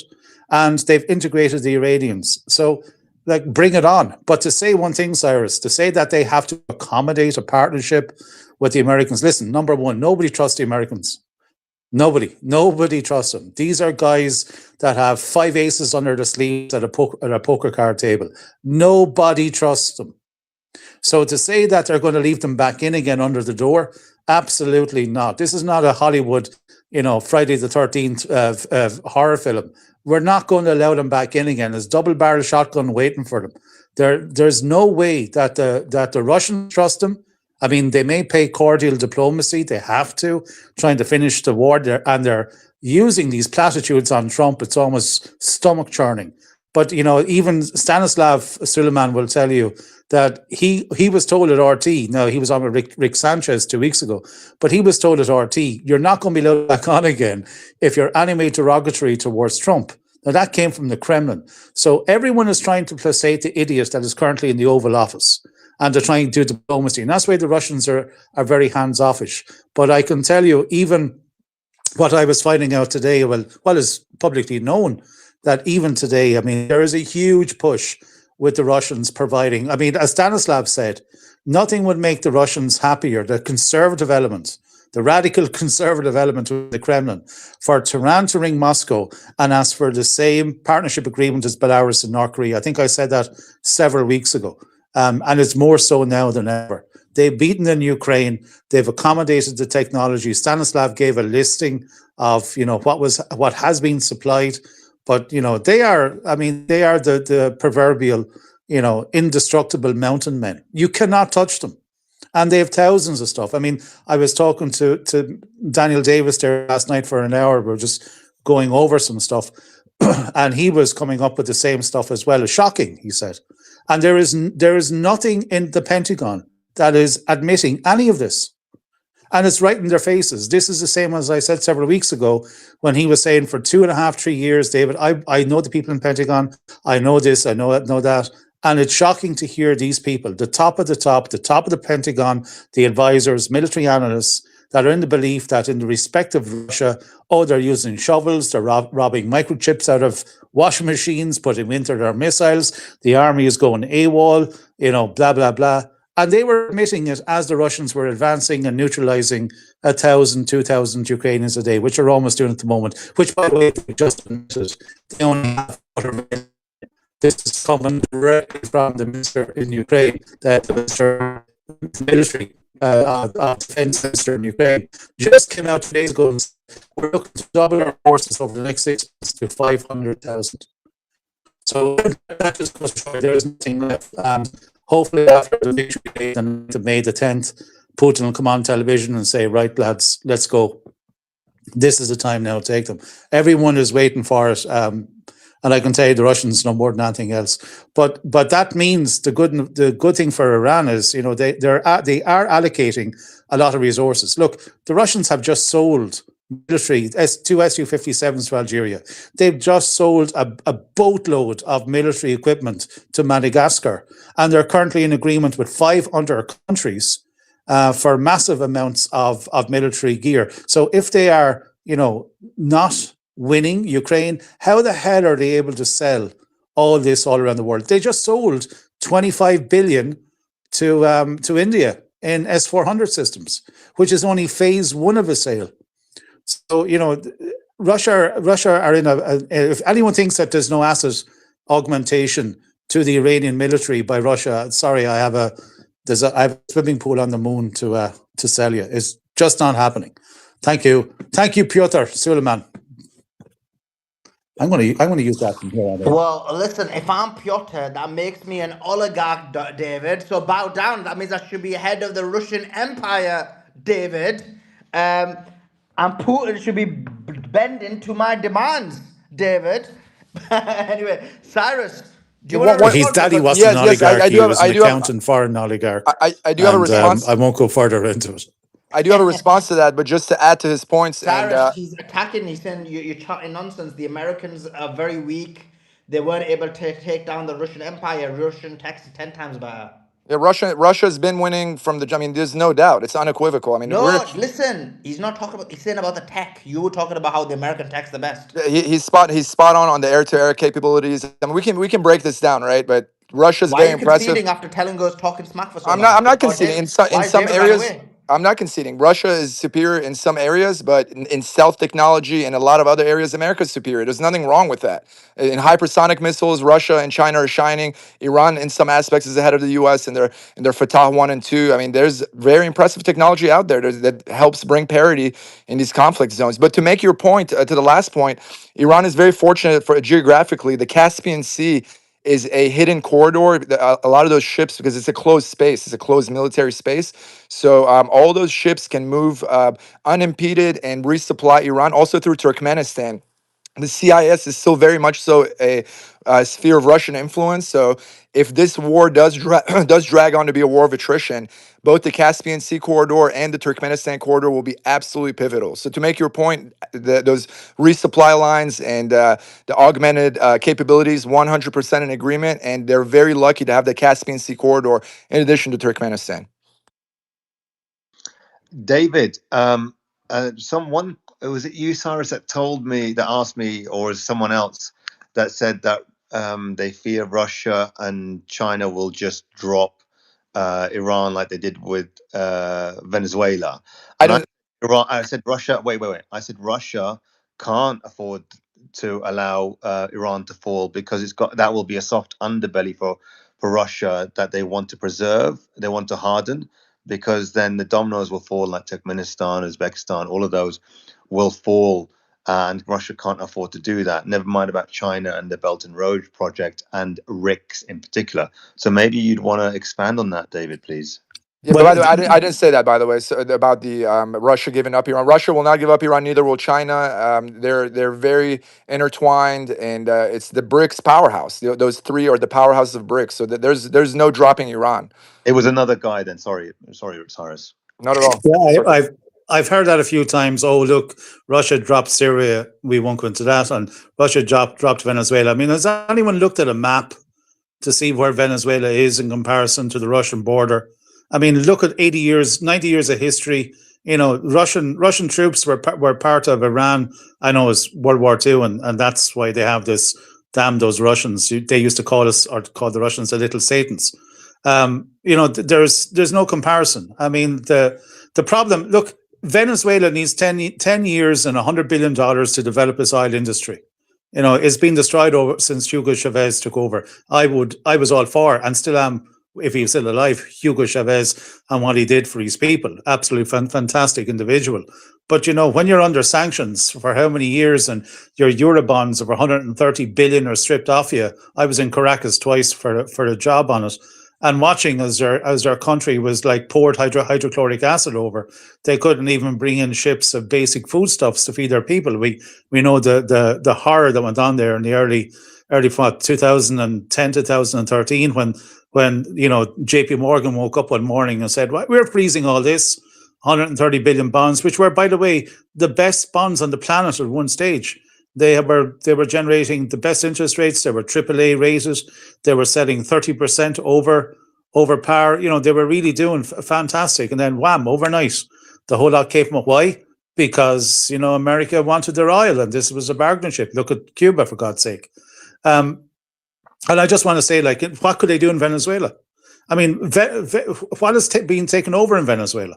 and they've integrated the Iranians. So, bring it on. But to say one thing, Cyrus, to say that they have to accommodate a partnership with the Americans. Listen, number one, nobody trusts the Americans. Nobody trusts them. These are guys that have 5 aces under their sleeves at a poker card table. Nobody trusts them. So to say that they're going to leave them back in again under the door, absolutely not. This is not a Hollywood, Friday the 13th horror film. We're not going to allow them back in again. There's double-barrel shotgun waiting for them. There's no way that the Russians trust them. I mean, they may pay cordial diplomacy. They have to, trying to finish the war. They're using these platitudes on Trump. It's almost stomach churning. But, even Stanislav Suleiman will tell you that he was told at RT. Now he was on with Rick Sanchez 2 weeks ago, but he was told at RT, "You're not going to be allowed back on again if you're anime derogatory towards Trump." Now that came from the Kremlin. So everyone is trying to placate the idiot that is currently in the Oval Office, and they're trying to do diplomacy, and that's why the Russians are very hands-offish. But I can tell you, even what I was finding out today, well, is publicly known, that even today, I mean, there is a huge push with the Russians providing, I mean, as Stanislav said, nothing would make the Russians happier, the conservative element, the radical conservative element of the Kremlin, for Tehran to ring Moscow and ask for the same partnership agreement as Belarus and North Korea. I think I said that several weeks ago. And it's more so now than ever. They've beaten in Ukraine. They've accommodated the technology. Stanislav gave a listing of, what has been supplied, but they are. I mean, they are the proverbial, indestructible mountain men. You cannot touch them, and they have thousands of stuff. I mean, I was talking to Daniel Davis there last night for an hour. We are just going over some stuff, and he was coming up with the same stuff as well. It's shocking, he said, and there is nothing in the Pentagon that is admitting any of this. And it's right in their faces. This is the same as I said several weeks ago when he was saying for 2.5, 3 years, David, I know the people in Pentagon, I know this, I know that. And it's shocking to hear these people, the top of the Pentagon, the advisors, military analysts, that are in the belief that in the respect of Russia, they're using shovels, they're robbing microchips out of washing machines, putting them into their missiles, the army is going AWOL, blah, blah, blah. And they were admitting it as the Russians were advancing and neutralizing 1,000, 2,000 Ukrainians a day, which are almost doing at the moment, which, by the way, they just admitted they only have this is coming directly from the minister in Ukraine, the minister military, defense minister in Ukraine, just came out 2 days ago and said, we're looking to double our forces over the next 6 months to 500,000. So that just goes to show there's nothing left. And hopefully after the victory day on May the 10th, Putin will come on television and say, right, lads, let's go. This is the time now to take them. Everyone is waiting for it. And I can tell you the Russians know more than anything else. But that means the good thing for Iran is, they are allocating a lot of resources. Look, the Russians have just sold military two Su-57s to Algeria. They've just sold a boatload of military equipment to Madagascar, and they're currently in agreement with 5 other countries for massive amounts of military gear. So if they are, not winning Ukraine, how the hell are they able to sell all this all around the world? They just sold 25 billion to India in S-400 systems, which is only phase 1 of a sale. So, Russia are in if anyone thinks that there's no asset augmentation to the Iranian military by Russia, sorry, I have a swimming pool on the moon to sell you. It's just not happening. Thank you, Piotr Suleiman. I'm going to use that from here on out. Well, listen, if I'm Piotr, that makes me an oligarch, David. So bow down. That means I should be head of the Russian Empire, David. And Putin should be bending to my demands, David. Anyway, Cyrus, do you want to respond? His daddy Because- wasn't an oligarch. He was an I do have- accountant for an oligarch. I do have a response. I won't go further into it. I do have a response to that, but just to add to his points, Cyrus, he's attacking. He's saying you're chatting nonsense. The Americans are very weak. They weren't able to take down the Russian Empire. Russian tax is 10 times better. Yeah, Russia's been winning from the. I mean, there's no doubt. It's unequivocal. I mean, listen. He's not talking about. He's saying about the tech. You were talking about how the American tech's the best. He's spot on the air-to-air capabilities. I mean, we can break this down, right? But Russia's Why very are you impressive. conceding after telling us talking smack for so long? I'm not conceding. In some David areas, away? I'm not conceding. Russia is superior in some areas, but in stealth technology and a lot of other areas, America's superior. There's nothing wrong with that. In hypersonic missiles, Russia and China are shining. Iran, in some aspects, is ahead of the U.S. in their Fatah 1 and 2. I mean, there's very impressive technology out there that helps bring parity in these conflict zones. But to make your point, to the last point, Iran is very fortunate for geographically. The Caspian Sea is a hidden corridor. A lot of those ships, because it's a closed space, it's a closed military space. So all those ships can move unimpeded and resupply Iran, also through Turkmenistan. The CIS is still very much so a sphere of Russian influence. So if this war does does drag on to be a war of attrition, both the Caspian Sea corridor and the Turkmenistan corridor will be absolutely pivotal. So to make your point, those resupply lines and the augmented capabilities, 100% in agreement, and they're very lucky to have the Caspian Sea corridor in addition to Turkmenistan. David, someone, was it you, Cyrus, that told me, that asked me, or is someone else that said that they fear Russia and China will just drop Iran like they did with Venezuela? I And don't. I said Russia. Wait. I said Russia can't afford to allow Iran to fall because that will be a soft underbelly for Russia that they want to preserve. They want to harden, because then the dominoes will fall, like Turkmenistan, Uzbekistan, all of those will fall, and Russia can't afford to do that. Never mind about China and the Belt and Road project and RICS in particular. So maybe you'd want to expand on that, David, please. Yeah, but Well, by the way, I didn't say that, by the way, so, about the Russia giving up Iran. Russia will not give up Iran, neither will China. They're very intertwined, and it's the BRICS powerhouse. Those three are the powerhouse of BRICS. So that there's no dropping Iran. It was another guy then. Sorry, Cyrus. Not at all. Yeah, It's okay. I've heard that a few times. Oh, look, Russia dropped Syria. We won't go into that. And Russia dropped Venezuela. I mean, has anyone looked at a map to see where Venezuela is in comparison to the Russian border? I mean, look at 80 years, 90 years of history. You know, Russian troops were part of Iran. I know it's World War II, and that's why they have this. Damn those Russians! They used to call us, or call the Russians, the little Satans. You know, there's no comparison. I mean, the problem. Look, Venezuela needs 10 years and $100 billion to develop its oil industry. You know, it's been destroyed over since Hugo Chavez took over. I was all for, and still am, if he was still alive, Hugo Chavez and what he did for his people. Absolutely fantastic individual. But you know, when you're under sanctions for how many years, and your Eurobonds of 130 billion are stripped off you. I was in Caracas twice for a job on it, and watching as their country was like poured hydrochloric acid over. They couldn't even bring in ships of basic foodstuffs to feed their people. We know the horror that went on there in the early 2010 2013, when you know JP Morgan woke up one morning and said, well, we're freezing all this 130 billion bonds, which were, by the way, the best bonds on the planet at one stage. They were generating the best interest rates. They were AAA rated. They were selling 30% over par. You know, they were really doing fantastic. And then wham, overnight, the whole lot came up. Why? Because, you know, America wanted their oil, and this was a bargaining chip. Look at Cuba, for God's sake. And I just want to say, like, what could they do in Venezuela? I mean, what is being taken over in Venezuela?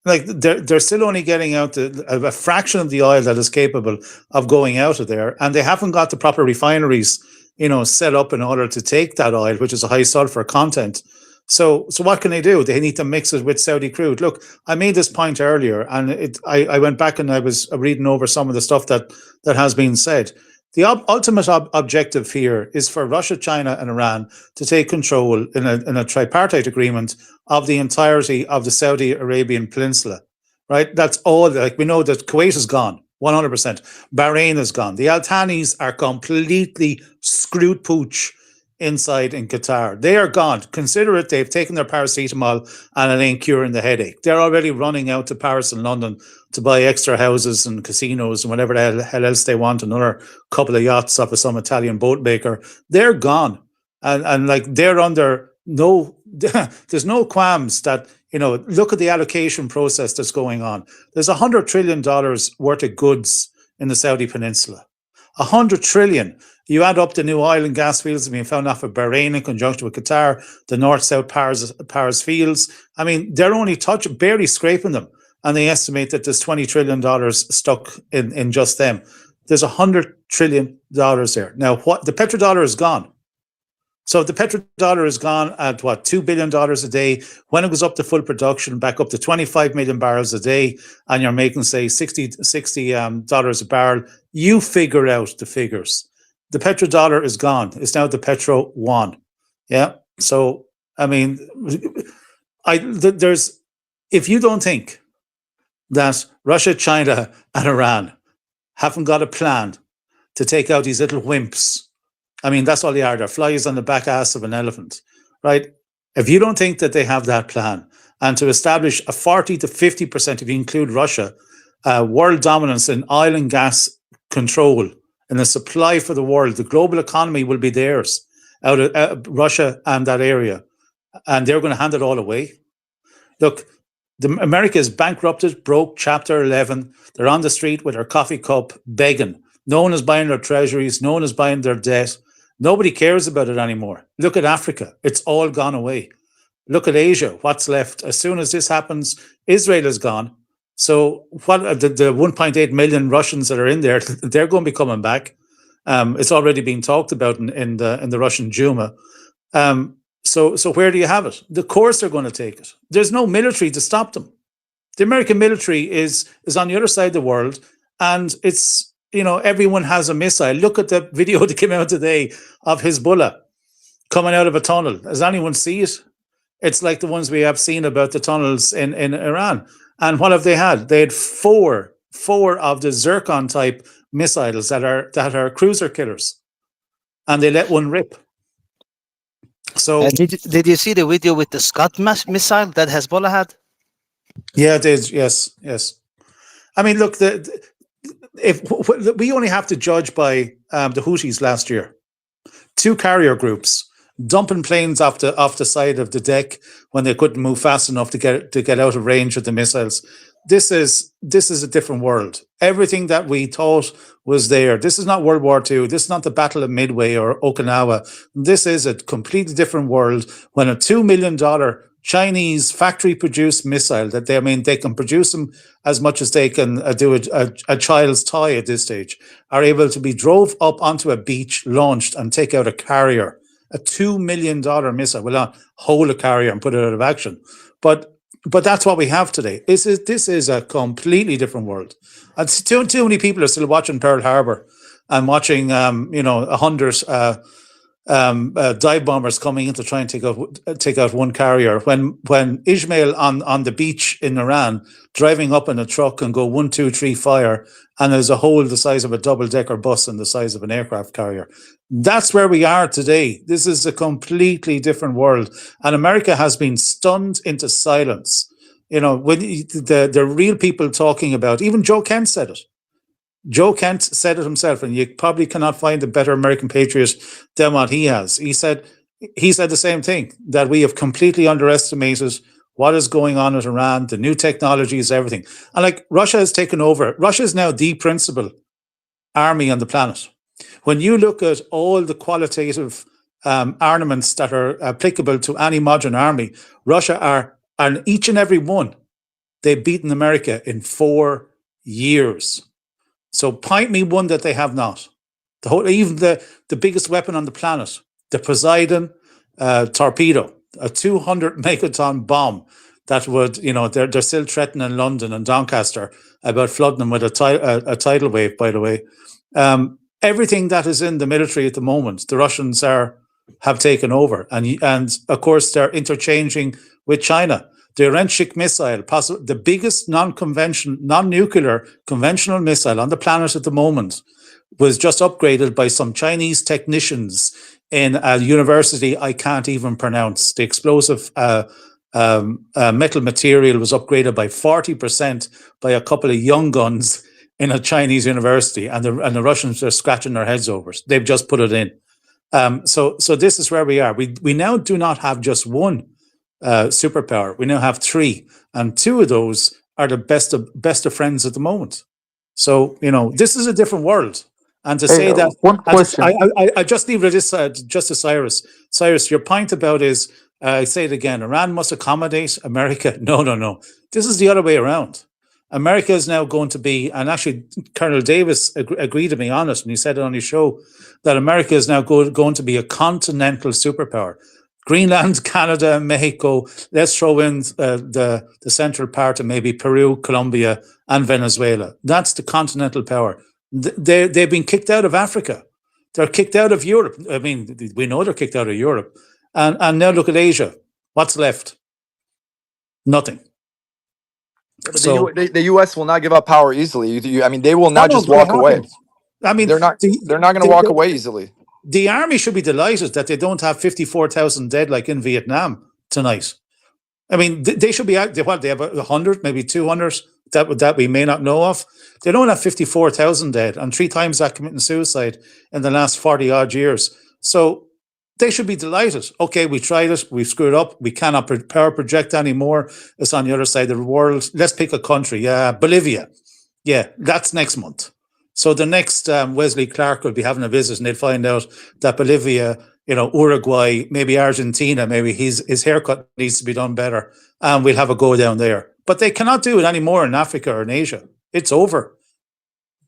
Like, they're still only getting out a fraction of the oil that is capable of going out of there, and they haven't got the proper refineries, you know, set up in order to take that oil, which is a high sulfur content. So what can they do? They need to mix it with Saudi crude. Look, I made this point earlier, and I went back and I was reading over some of the stuff that has been said. The ultimate objective here is for Russia, China, and Iran to take control in a tripartite agreement of the entirety of the Saudi Arabian Peninsula, right? That's all. Like, we know that Kuwait is gone, 100%. Bahrain is gone. The Al Thanis are completely screwed pooch inside in Qatar. They are gone. Consider it. They've taken their paracetamol and it ain't curing the headache. They're already running out to Paris and London to buy extra houses and casinos and whatever the hell else they want. Another couple of yachts off of some Italian boat maker. They're gone. And like, they're under no, there's no qualms that, you know, look at the allocation process that's going on. There's $100 trillion worth of goods in the Saudi Peninsula. 100 trillion. You add up the new oil and gas fields being found off of Bahrain in conjunction with Qatar, the north-south Paris fields. I mean, they're only barely scraping them. And they estimate that there's $20 trillion stuck in just them. There's $100 trillion there. Now, what the petrodollar is gone. So the petrodollar is gone at what, $2 billion a day. When it goes up to full production, back up to 25 million barrels a day, and you're making, say, $60 a barrel, you figure out the figures. The petrodollar is gone. It's now the petro one. Yeah. So, I mean, if you don't think that Russia, China, and Iran haven't got a plan to take out these little wimps. I mean, that's all they are. They're flies on the back ass of an elephant, right? If you don't think that they have that plan, and to establish a 40 to 50%, if you include Russia, world dominance in oil and gas control and the supply for the world, the global economy will be theirs out of Russia and that area. And they're going to hand it all away. Look, America is bankrupted, broke, Chapter 11. They're on the street with their coffee cup begging. No one is buying their treasuries. No one is buying their debt. Nobody cares about it anymore. Look at Africa. It's all gone away. Look at Asia. What's left? As soon as this happens, Israel is gone. So what the 1.8 million Russians that are in there, they're going to be coming back. It's already been talked about in the Russian Duma. So where do you have it? Of course they're going to take it. There's no military to stop them. The American military is on the other side of the world, and it's, everyone has a missile. Look at the video that came out today of Hezbollah coming out of a tunnel. Does anyone see it? It's like the ones we have seen about the tunnels in Iran. And what have they had? They had four of the Zircon type missiles that are cruiser killers, and they let one rip. So did you see the video with the Scud missile that Hezbollah had? Yeah, it is. Yes. I mean, look, if we only have to judge by the Houthis last year, 2 carrier groups dumping planes off the side of the deck when they couldn't move fast enough to get out of range of the missiles. This is a different world. Everything that we thought was there. This is not World War II. This is not the Battle of Midway or Okinawa. This is a completely different world when a $2 million Chinese factory-produced missile that they can produce them as much as they can do a child's toy at this stage, are able to be drove up onto a beach, launched, and take out a carrier. A $2 million missile will not hold a carrier and put it out of action. But that's what we have today. This is a completely different world. And too many people are still watching Pearl Harbor and watching 100 dive bombers coming in to try and take out one carrier. When Ismail on the beach in Iran driving up in a truck and go 1, 2, 3 fire, and there's a hole the size of a double-decker bus and the size of an aircraft carrier. That's where we are today. This is a completely different world, and America has been stunned into silence. When the real people talking about, even Joe Kent said it. Joe Kent said it himself, and you probably cannot find a better American patriot than what he has. He said the same thing, that we have completely underestimated what is going on with Iran, the new technologies, everything. And Russia has taken over. Russia is now the principal army on the planet. When you look at all the qualitative armaments that are applicable to any modern army, Russia are, and each and every one, they've beaten America in 4 years. So point me one that they have not. Even the biggest weapon on the planet, the Poseidon torpedo, a 200 megaton bomb that would, they're still threatening London and Doncaster about flooding them with a tidal wave, by the way. Everything that is in the military at the moment, the Russians have taken over. And of course, they're interchanging with China. The Iran-Shik missile, the biggest non-nuclear conventional missile on the planet at the moment, was just upgraded by some Chinese technicians in a university I can't even pronounce. The explosive metal material was upgraded by 40% by a couple of young guns in a Chinese university, and the Russians are scratching their heads over it. They've just put it in. So this is where we are. We now do not have just one superpower. We now have 3, and 2 of those are the best of friends at the moment. So this is a different world. And to say that, one question. I just leave it at this, just to Cyrus. Cyrus, your point about is, I say it again, Iran must accommodate America. No. This is the other way around. America is now going to be, and actually Colonel Davis agreed to me on it, and he said it on his show, that America is now going to be a continental superpower. Greenland, Canada, Mexico, let's throw in the central part of maybe Peru, Colombia, and Venezuela. That's the continental power. They've been kicked out of Africa. They're kicked out of Europe. I mean, we know they're kicked out of Europe. And now look at Asia. What's left? Nothing. But the U.S. will not give up power easily. They will not just walk away. I mean, They're not. They're not going to walk away easily. the army should be delighted that they don't have 54,000 dead like in Vietnam tonight. I mean, they should be out. What, they have 100, maybe 200 that we may not know of. They don't have 54,000 dead, and 3 times that committing suicide in the last 40 odd years. So they should be delighted. Okay, we tried it. We screwed up. We cannot power project anymore. It's on the other side of the world. Let's pick a country. Yeah, Bolivia. Yeah, that's next month. So the next Wesley Clark will be having a visit, and they'll find out that Bolivia, Uruguay, maybe Argentina, maybe his haircut needs to be done better, and we'll have a go down there. But they cannot do it anymore in Africa or in Asia. It's over.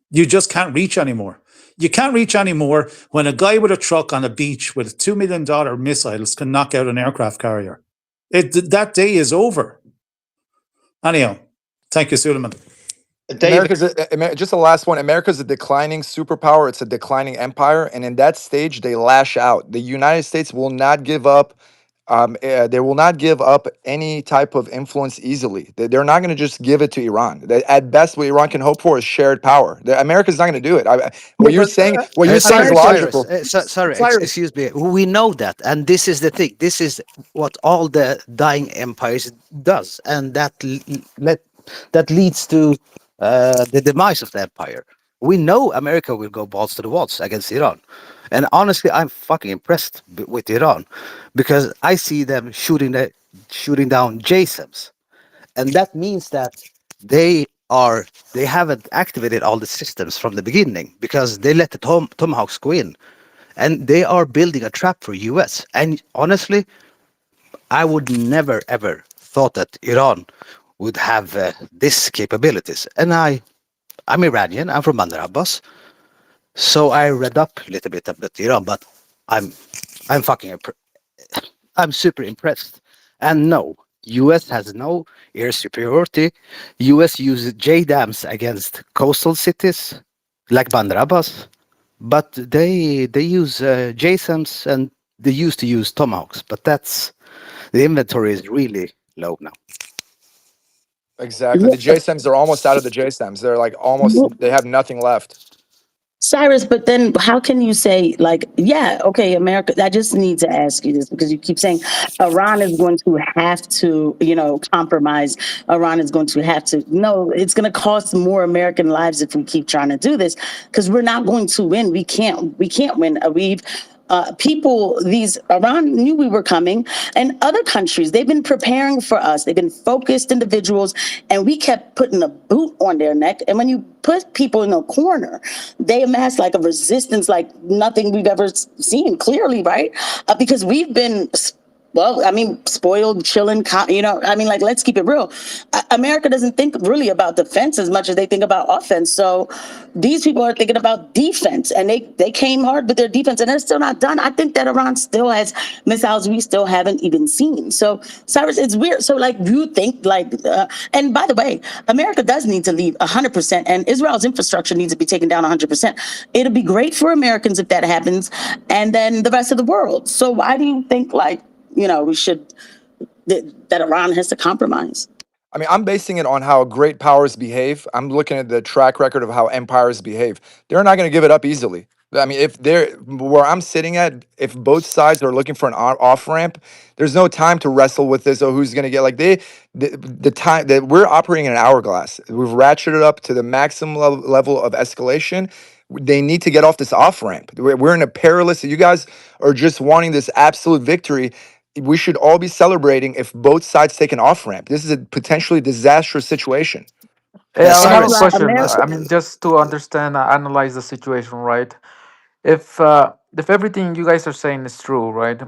You just can't reach anymore. You can't reach anymore when a guy with a truck on a beach with $2 million missiles can knock out an aircraft carrier. That day is over. Anyhow, thank you, Suleiman. David. Just the last one. America's a declining superpower. It's a declining empire, and in that stage, they lash out. The United States will not give up. They will not give up any type of influence easily. They're not going to just give it to Iran. At best, what Iran can hope for is shared power. America's not going to do it. What you're saying is logical. Sorry, excuse me. We know that, and this is the thing. This is what all the dying empires does, and that leads to the demise of the empire. We know America will go balls to the walls against Iran. And honestly, I'm fucking impressed with Iran because I see them shooting down JSONs. And that means that they haven't activated all the systems from the beginning because they let the Tomahawks go in. And they are building a trap for US. And honestly, I would never ever thought that Iran would have this capabilities. And I'm Iranian. I'm from Bandar Abbas. So I read up a little bit about Iran, but I'm I'm super impressed. And no, US has no air superiority. US uses JDAMs against coastal cities like Bandar Abbas, but they use JSAMs and they used to use Tomahawks, but the inventory is really low now. Exactly. The JSAMs are almost out of the JSAMs. They're like they have nothing left. Cyrus, but then how can you say, like, yeah, okay, America, I just need to ask you this because you keep saying Iran is going to have to, compromise. Iran is going to have to. No, it's going to cost more American lives if we keep trying to do this because we're not going to win. We can't win. Iran knew we were coming, and other countries, they've been preparing for us. They've been focused individuals, and we kept putting a boot on their neck. And when you put people in a corner, they amass like a resistance like nothing we've ever seen clearly, right? Because we've been spoiled, chilling, like, let's keep it real. America doesn't think really about defense as much as they think about offense. So these people are thinking about defense, and they came hard with their defense, and they're still not done. I think that Iran still has missiles we still haven't even seen. So, Cyrus, it's weird. So, like, you think, and by the way, America does need to leave 100%, and Israel's infrastructure needs to be taken down 100%. It'll be great for Americans if that happens, and then the rest of the world. So why do you think, we should, that Iran has to compromise? I mean, I'm basing it on how great powers behave. I'm looking at the track record of how empires behave. They're not going to give it up easily. I mean, if they're where I'm sitting at, if both sides are looking for an off ramp, there's no time to wrestle with this. Oh, who's going to get the time that we're operating in an hourglass. We've ratcheted up to the maximum level of escalation. They need to get off this off ramp. We're in a perilous. You guys are just wanting this absolute victory. We should all be celebrating if both sides take an off ramp. This is a potentially disastrous situation. Yeah, I have a Cyrus, question. I mean, just to understand, analyze the situation, right? If everything you guys are saying is true, right?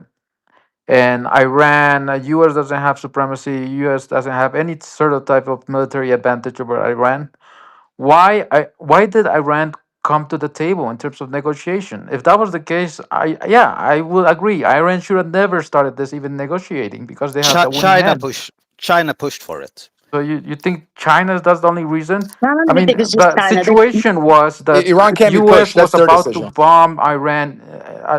And Iran, U.S. doesn't have supremacy. U.S. doesn't have any sort of type of military advantage over Iran. Why did Iran come to the table in terms of negotiation? If that was the case, I would agree. Iran should have never started this even negotiating because they have the winning hand. China pushed for it. So you think that's the only reason? I don't I even mean, think it's just the China. situation was that Iran can't be U.S. pushed. was That's their about to decision. bomb Iran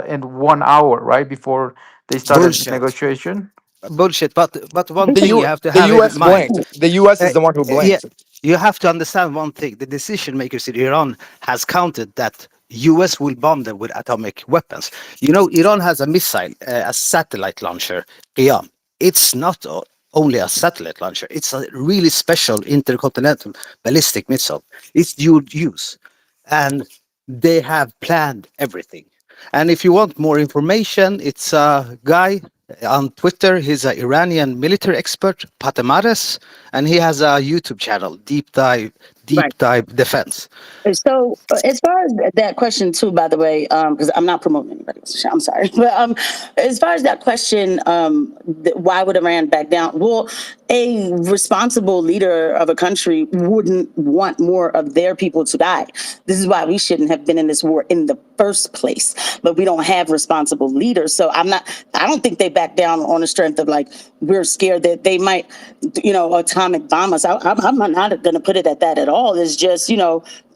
in 1 hour, right before they started negotiation. Bullshit. But one The thing you U have to the have in U.S. mind. blinked. The U.S. is the one who Yeah, blinked. you have to understand one thing. The decision makers in Iran has counted that US will bomb them with atomic weapons. You know, Iran has a missile, a satellite launcher, Qiyam. It's not only a satellite launcher, it's a really special intercontinental ballistic missile. It's dual use. And they have planned everything. And if you want more information, it's a guy on Twitter. He's an Iranian military expert, Patamares, and he has a YouTube channel, Right. Deep Dive Defense. And so, as far as that question too, by the way, because I'm not promoting anybody else's show, I'm sorry, but as far as that question, why would Iran back down? Well, a responsible leader of a country wouldn't want more of their people to die. This is why we shouldn't have been in this war in the first place. But we don't have responsible leaders, so I don't think they back down on the strength of like we're scared that they might, atomic bomb us. I'm not going to put it at that at all. It's just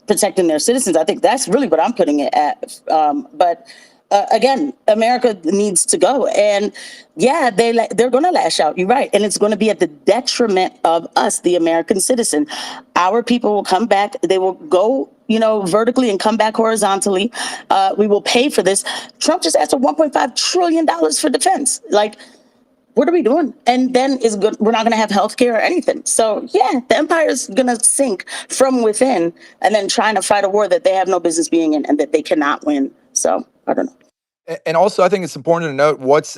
protecting their citizens. I think that's really what I'm putting it at. But again, America needs to go, and yeah, they're going to lash out. You're right, and it's going to be at the detriment of us, the American citizen. Our people will come back. They will go, vertically and come back horizontally. We will pay for this. Trump just asked for $1.5 trillion for defense. Like, what are we doing? And then we're not going to have healthcare or anything. So yeah, the empire is going to sink from within, and then trying to fight a war that they have no business being in and that they cannot win. So I don't know. And also, I think it's important to note what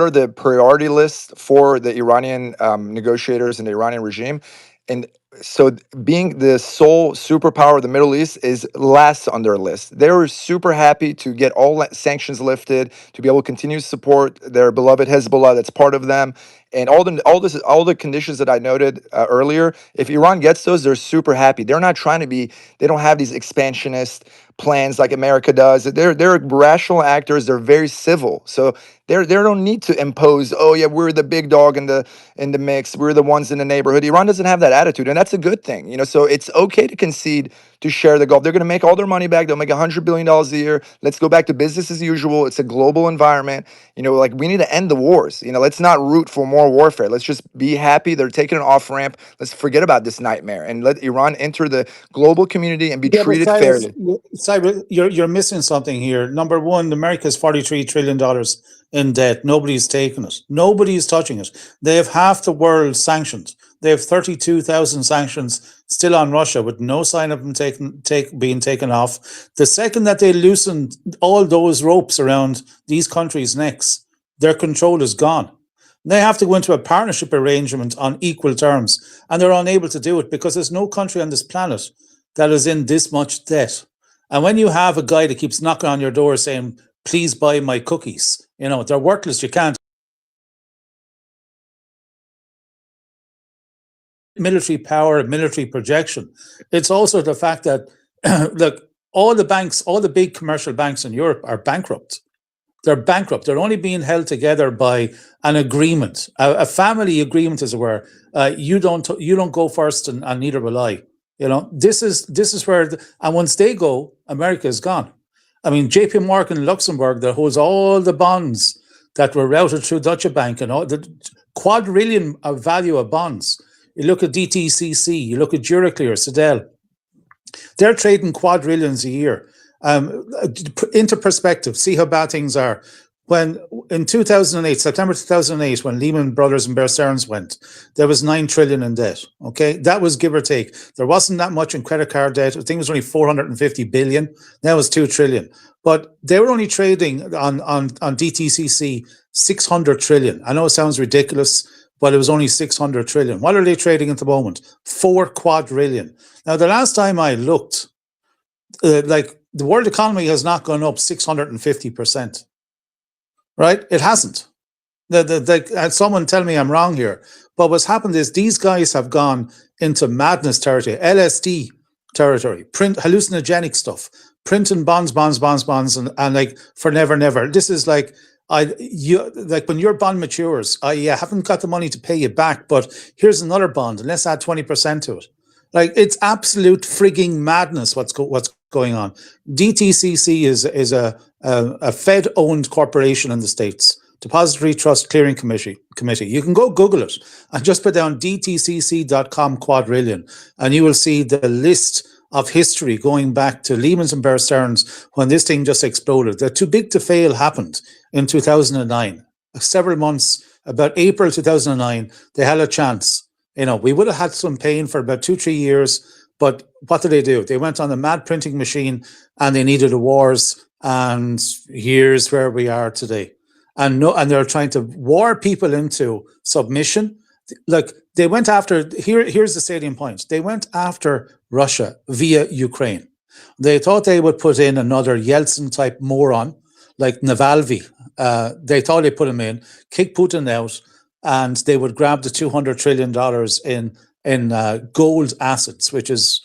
are the priority lists for the Iranian negotiators and the Iranian regime. And so being the sole superpower of the Middle East is last on their list. They were super happy to get all sanctions lifted, to be able to continue to support their beloved Hezbollah that's part of them. And all the conditions that I noted earlier, if Iran gets those, they're super happy. They're not trying to be, they don't have these expansionist plans like America does. They're rational actors. They're very civil. So they don't need to impose, oh yeah, we're the big dog in the mix. We're the ones in the neighborhood. Iran doesn't have that attitude, and that's a good thing. So it's okay to concede to share the Gulf. They're going to make all their money back. They'll make $100 billion a year. Let's go back to business as usual. It's a global environment. Like we need to end the wars. Let's not root for more warfare. Let's just be happy. They're taking an off ramp. Let's forget about this nightmare and let Iran enter the global community and be Yeah, but treated fairly. Cyrus, you're missing something here. Number one, America's $43 trillion in debt. Nobody's taking it. Nobody's touching it. They have half the world sanctioned. They have 32,000 sanctions still on Russia with no sign of them being taken off. The second that they loosen all those ropes around these countries' necks, their control is gone. They have to go into a partnership arrangement on equal terms, and they're unable to do it because there's no country on this planet that is in this much debt. And when you have a guy that keeps knocking on your door saying, please buy my cookies, they're worthless, you can't. Military power, military projection. It's also the fact that, look, all the banks, all the big commercial banks in Europe are bankrupt. They're bankrupt. They're only being held together by an agreement, a family agreement, as it were. You don't go first, and neither will I. This is where, and once they go, America is gone. I mean, J.P. Morgan, Luxembourg, that holds all the bonds that were routed through Deutsche Bank and all the quadrillion of value of bonds. You look at DTCC, you look at Euroclear, Sidel. They're trading quadrillions a year. Into perspective, see how bad things are. When in 2008, September 2008, when Lehman Brothers and Bear Stearns went, there was 9 trillion in debt. Okay, that was give or take. There wasn't that much in credit card debt. I think it was only 450 billion. Now it was 2 trillion. But they were only trading on DTCC 600 trillion. I know it sounds ridiculous, but it was only 600 trillion. What are they trading at the moment? 4 quadrillion. Now, the last time I looked, the world economy has not gone up 650%. Right? It hasn't. Someone tell me I'm wrong here. But what's happened is these guys have gone into madness territory, LSD territory, hallucinogenic stuff, printing bonds, and like for never. This is like when your bond matures, I haven't got the money to pay you back, but here's another bond, and let's add 20% to it. Like, it's absolute frigging madness what's going on. DTCC is a Fed-owned corporation in the States, Depository Trust Clearing Committee. You can go Google it and just put down dtcc.com quadrillion, and you will see the list of history going back to Lehman's and Bear Stearns when this thing just exploded. The too big to fail happened in 2009. Several months, about April 2009, they had a chance. We would have had some pain for about 2-3 years, but what did they do? They went on a mad printing machine and they needed the wars, and here's where we are today. And they're trying to war people into submission. Like they went after, here's the salient point. They went after Russia via Ukraine. They thought they would put in another Yeltsin type moron like Navalny. They thought they put him in, kick Putin out, and they would grab the $200 trillion in gold assets, which is,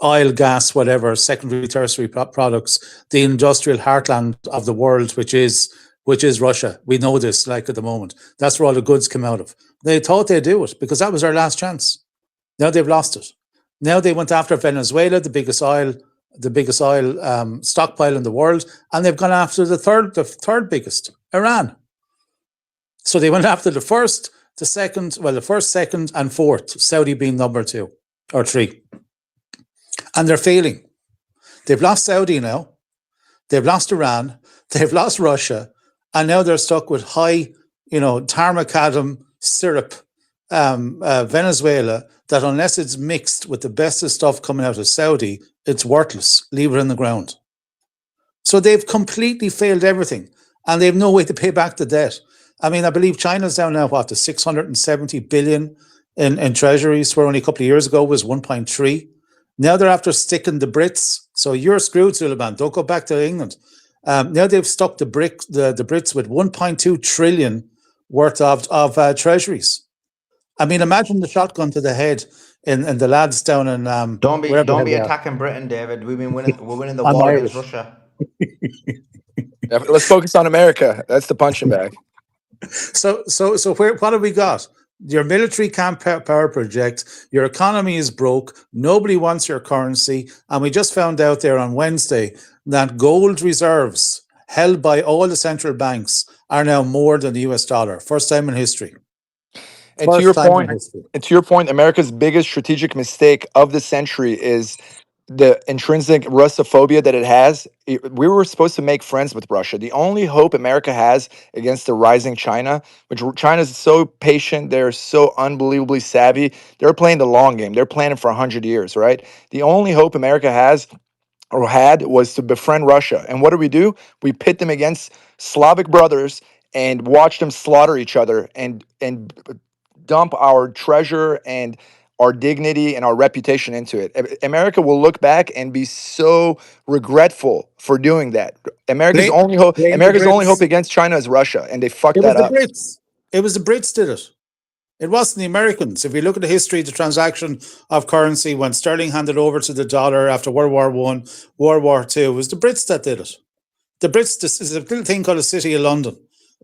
oil, gas, whatever, secondary, tertiary products, the industrial heartland of the world, which is Russia. We know this, like at the moment. That's where all the goods come out of. They thought they'd do it because that was their last chance. Now they've lost it. Now they went after Venezuela, the biggest oil stockpile in the world, and they've gone after the third biggest, Iran. So they went after the first, second, and fourth, Saudi being number 2 or 3. And they're failing. They've lost Saudi now. They've lost Iran. They've lost Russia. And now they're stuck with high, tarmacadam syrup, Venezuela, that unless it's mixed with the best of stuff coming out of Saudi, it's worthless. Leave it in the ground. So they've completely failed everything. And they have no way to pay back the debt. I mean, I believe China's down now, to 670 billion in treasuries, where only a couple of years ago was 1.3. Now they're after sticking the Brits. So you're screwed, Suleiman. Don't go back to England. Now they've stuck the Brits with 1.2 trillion worth of treasuries. I mean, imagine the shotgun to the head in the lads down in Don't be attacking Britain, David. We're winning the war against Russia. Let's focus on America. That's the punching bag. So what have we got? Your military can't power project. Your economy is broke. Nobody wants your currency. And we just found out there on Wednesday that gold reserves held by all the central banks are now more than the US dollar. First time in history. And to your point, America's biggest strategic mistake of the century is the intrinsic Russophobia that it has. We were supposed to make friends with Russia. The only hope America has against the rising China, which China is so patient, they're so unbelievably savvy. They're playing the long game. They're planning for 100 years, right? The only hope America has or had was to befriend Russia. And what do? We pit them against Slavic brothers and watch them slaughter each other and dump our treasure and our dignity and our reputation into it. America will look back and be so regretful for doing that. America's only hope against China is Russia, and they fucked that up. It was the Brits did it. It wasn't the Americans. If you look at the history of the transaction of currency when sterling handed over to the dollar after World War I, World War II, it was the Brits that did it. The Brits, this is a little thing called the City of London.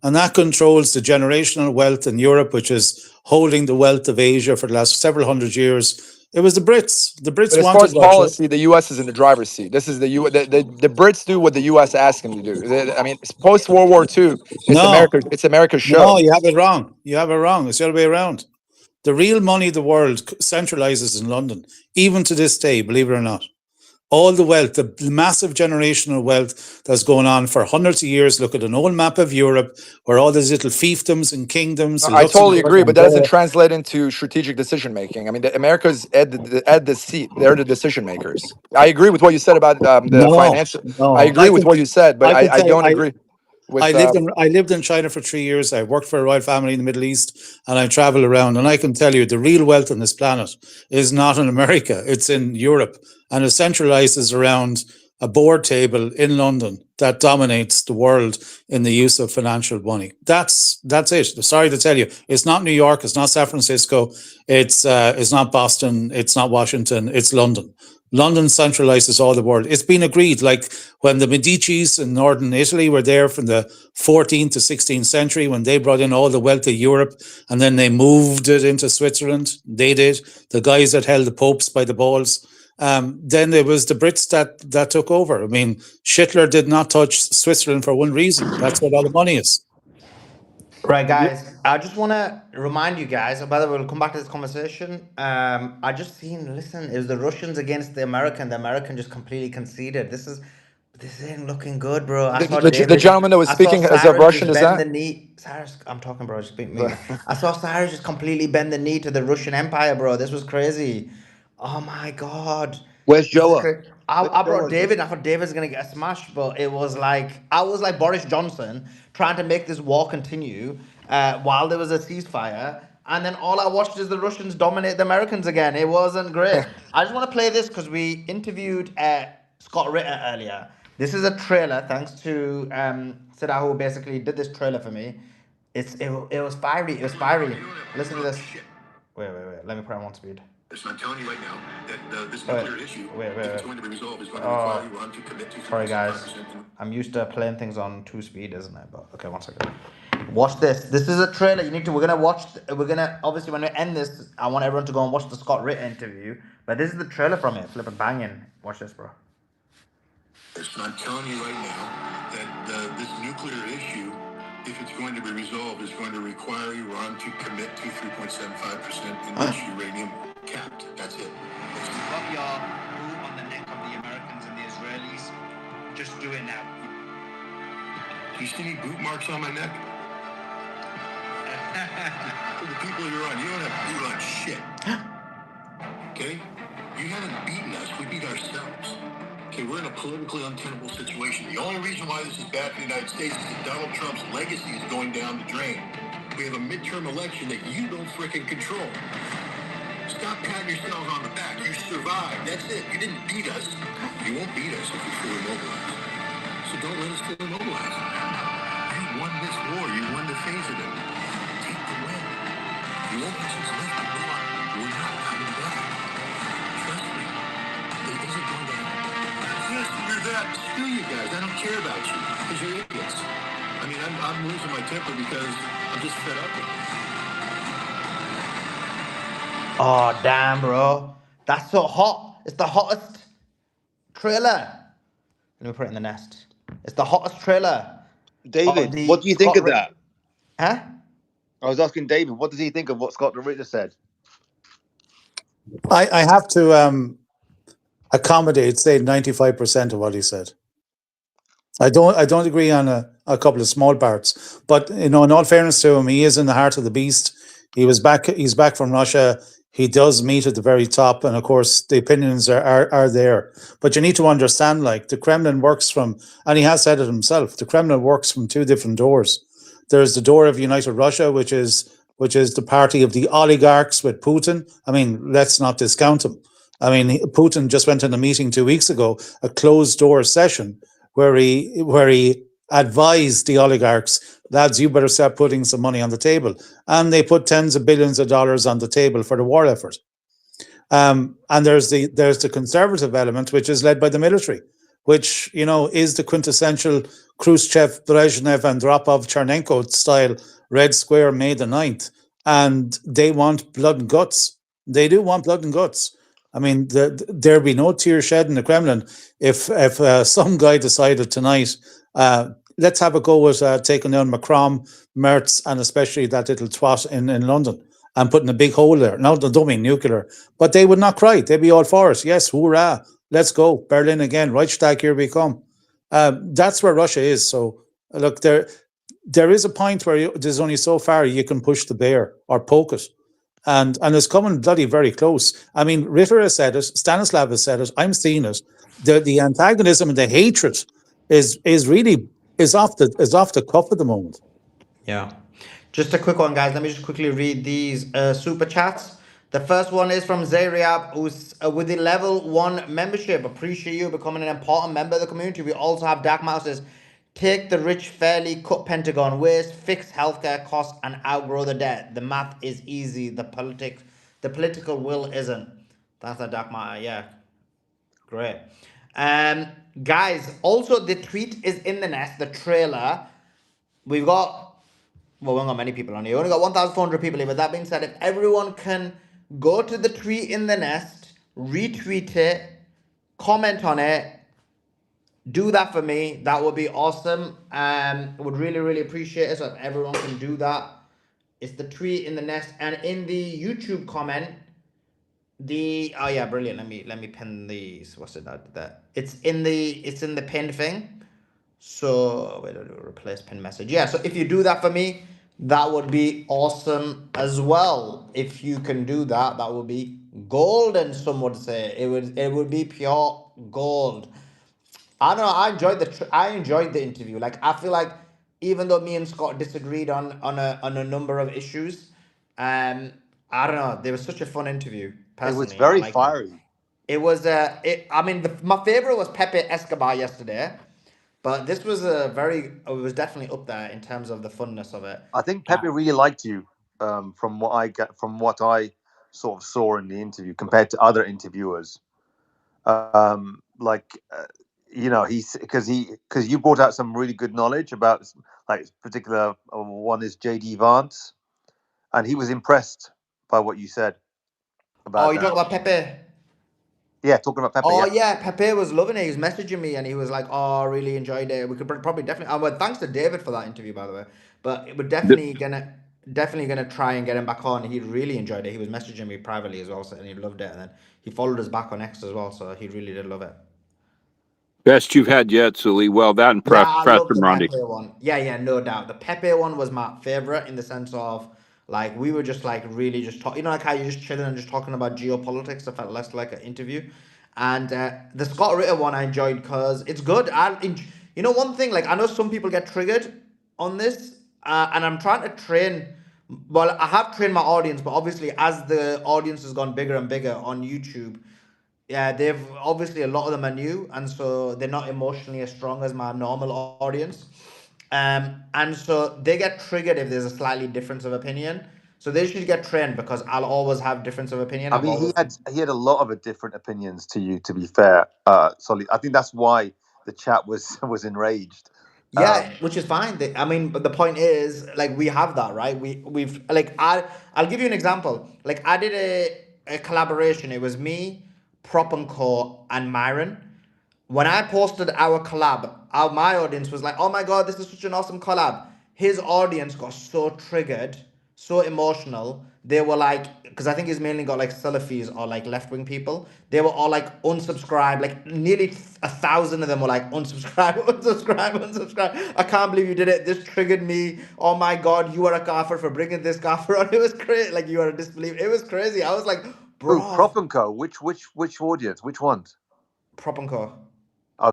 And that controls the generational wealth in Europe, which is holding the wealth of Asia for the last several hundred years. It was the Brits. The Brits but as wanted far as policy, the U.S. is in the driver's seat. This is the Brits do what the U.S. asks them to do. I mean, post World War II, it's America's show. No, you have it wrong. It's the other way around. The real money of the world centralizes in London, even to this day, believe it or not. All the wealth, the massive generational wealth that's going on for hundreds of years. Look at an old map of Europe where all these little fiefdoms and kingdoms. I totally agree, but that doesn't translate into strategic decision making. I mean, America's at the seat; they're the decision makers. I agree with what you said about the financial. No. I agree with what you said, but I don't agree. I lived in China for 3 years. I worked for a royal family in the Middle East, and I travel around. And I can tell you, the real wealth on this planet is not in America; it's in Europe, and it centralizes around a board table in London that dominates the world in the use of financial money. That's it. Sorry to tell you, it's not New York, it's not San Francisco, it's not Boston, it's not Washington, it's London. London centralizes all the world. It's been agreed, like when the Medicis in northern Italy were there from the 14th to 16th century, when they brought in all the wealth of Europe and then they moved it into Switzerland. They did. The guys that held the popes by the balls. Then it was the Brits that took over. I mean, Hitler did not touch Switzerland for one reason. That's where all the money is. Right, guys. I just want to remind you guys. By the way, we'll come back to this conversation. I just seen. Listen, it was the Russians against the American. The American just completely conceded. This ain't looking good, bro. I saw The David. gentleman that was I saw speaking as a Cyrus Russian, just is bend that? the knee. Cyrus, I'm talking, bro. Just speak me, man. I saw Cyrus just completely bend the knee to the Russian Empire, bro. This was crazy. Oh my god. Where's This is Joa? crazy. Where's I brought Joa? David. I thought David's gonna get a smash, but it was like I was like Boris Johnson trying to make this war continue while there was a ceasefire, and then all I watched is the Russians dominate the Americans again. It wasn't great. I just want to play this because we interviewed Scott Ritter earlier. This is a trailer, thanks to Siddha, who basically did this trailer for me. It was fiery. It was fiery. Listen to this. Wait. Let me put it on one speed. So I'm telling you right now that this Wait, nuclear issue, wait, if it's wait. going to be resolved, is going to require Iran to commit to Sorry, guys. 3.75%. I'm used to playing things on 2 speed, isn't it? But okay, one second. Watch this. This is a trailer. You need to. We're gonna watch. We're gonna obviously when we end this, I want everyone to go and watch the Scott Ritter interview. But this is the trailer from it. Flipping banging. Watch this, bro. So I'm telling you right now that this nuclear issue, if it's going to be resolved, is going to require Iran to commit to 3.75% enriched uranium capped. That's it. You've got your boot on the neck of the Americans and the Israelis. Just do it now. Do you see any boot marks on my neck? For the people of Iran, you don't have boot on shit. Okay? You haven't beaten us. We beat ourselves. Okay, we're in a politically untenable situation. The only reason why this is bad for the United States is that Donald Trump's legacy is going down the drain. We have a midterm election that you don't frickin' control. Stop patting yourselves on the back. You survived. That's it. You didn't beat us. You won't beat us if you're fully mobilized. So don't let us fully mobilize. You won this war. You won the phase of it. Take the win. You won't get what's left of the war. We're not coming back. Trust me. It isn't going to happen. Yes, you're that. Screw you guys. I don't care about you because you're idiots. I mean, I'm losing my temper because I'm just fed up with it. Oh damn, bro. That's so hot. It's the hottest trailer. Let me put it in the nest. It's the hottest trailer. David, The what do you think of that? Huh? I was asking David, what does he think of what Scott Ritter said? I have to accommodate, say, 95% of what he said. I don't agree on a couple of small parts, but in all fairness to him, he is in the heart of the beast. He's back from Russia. He does meet at the very top, and of course the opinions are there. But you need to understand, like, the Kremlin works from, and he has said it himself, the Kremlin works from two different doors. There's the door of United Russia, which is the party of the oligarchs with Putin. I mean, let's not discount him. I mean, Putin just went in a meeting 2 weeks ago, a closed door session, where he advised the oligarchs, lads, you better start putting some money on the table. And they put tens of billions of dollars on the table for the war effort. And there's the conservative element, which is led by the military, which, is the quintessential Khrushchev, Brezhnev, Andropov, Chernenko style Red Square May the 9th. And they want blood and guts. They do want blood and guts. I mean, there'd be no tears shed in the Kremlin if some guy decided tonight, let's have a go at taking down Macron, Merz, and especially that little twat in London, and putting a big hole there. Now, they don't mean nuclear, but they would not cry. They'd be all for it. Yes, hoorah, let's go. Berlin again, Reichstag, here we come. That's where Russia is. So, look, there is a point where there's only so far you can push the bear or poke it. And it's coming bloody very close. I mean, Ritter has said it, Stanislav has said it, I'm seeing it. The antagonism and the hatred is off the cuff at the moment. Yeah. Just a quick one, guys. Let me just quickly read these super chats. The first one is from Zariab, who's with the level 1 membership. Appreciate you becoming an important member of the community. We also have Dark Mouses. Take the rich fairly, cut Pentagon waste, fix healthcare costs, and outgrow the debt. The math is easy. The political will isn't. That's a Dark Mouse. Yeah. Great. Guys, also the tweet is in the nest, the trailer. We've got we haven't got many people on here. We only got 1,400 people here. But that being said, if everyone can go to the tweet in the nest, retweet it, comment on it, Do that for me. That would be awesome. Would really, really appreciate it. So if everyone can do that. It's the tweet in the nest and in the YouTube comment. The oh yeah, brilliant. Let me pin these. What's it that that? It's in the pinned thing. So wait, replace pin message. Yeah. So if you do that for me, that would be awesome as well. If you can do that, that would be golden. Some would say it would be pure gold. I don't know. I enjoyed the interview. Like I feel like even though me and Scott disagreed on a number of issues, um, I don't know. There was such a fun interview. It was Personally, I very liked it. fiery. It was I mean, my favorite was Pepe Escobar yesterday, but this was a very. It was definitely up there in terms of the funness of it. I think Uh, Pepe really liked you, from what I sort of saw in the interview compared to other interviewers. Like he's because you brought out some really good knowledge about like particular one is JD Vance, and he was impressed by what you said oh, about you talk that. about Pepe. Yeah, talking about Pepe. Oh Yeah, yeah, Pepe was loving it. He was messaging me and he was like, "Oh, I really enjoyed it. We could probably definitely." Well, thanks to David for that interview, by the way. But we're definitely gonna try and get him back on. He really enjoyed it. He was messaging me privately as well, so, and he loved it. And then he followed us back on X as well, so he really did love it. Best you've had yet, Sully. Well, that and Yeah, I love Professor the Monty. Pepe one. Yeah, yeah, no doubt. The Pepe one was my favorite in the sense of like we were just like really just talking, like how you're just chilling and just talking about geopolitics. I felt less like an interview. And the Scott Ritter one I enjoyed because it's good. One thing, like I know some people get triggered on this, and I'm trying to train. Well, I have trained my audience, but obviously as the audience has gone bigger and bigger on YouTube, yeah, they've obviously a lot of them are new, and so they're not emotionally as strong as my normal audience. And so they get triggered if there's a slightly difference of opinion. So they should get trained because I'll always have difference of opinion. I I've mean always he had a lot of different opinions to you. To be fair, Solly, I think that's why the chat was was enraged. Yeah, which is fine. I mean, but the point is, like, we have that, right? We've like I'll give you an example. Like, I did a collaboration. It was me, Prop and Co, and Myron. When I posted our collab, my audience was like, "Oh my god, this is such an awesome collab." His audience got so triggered, so emotional. They were like, because I think he's mainly got like Salafis or like left wing people. They were all like unsubscribe. Like nearly 1,000 of them were like unsubscribe, unsubscribe, unsubscribe. I can't believe you did it. This triggered me. Oh my god, you are a kafir for bringing this kafir on. It was crazy. Like you are a disbeliever. It was crazy. I was like, Who bro, Prop and Co? Which audience? Which ones? Prop and Co. Oh,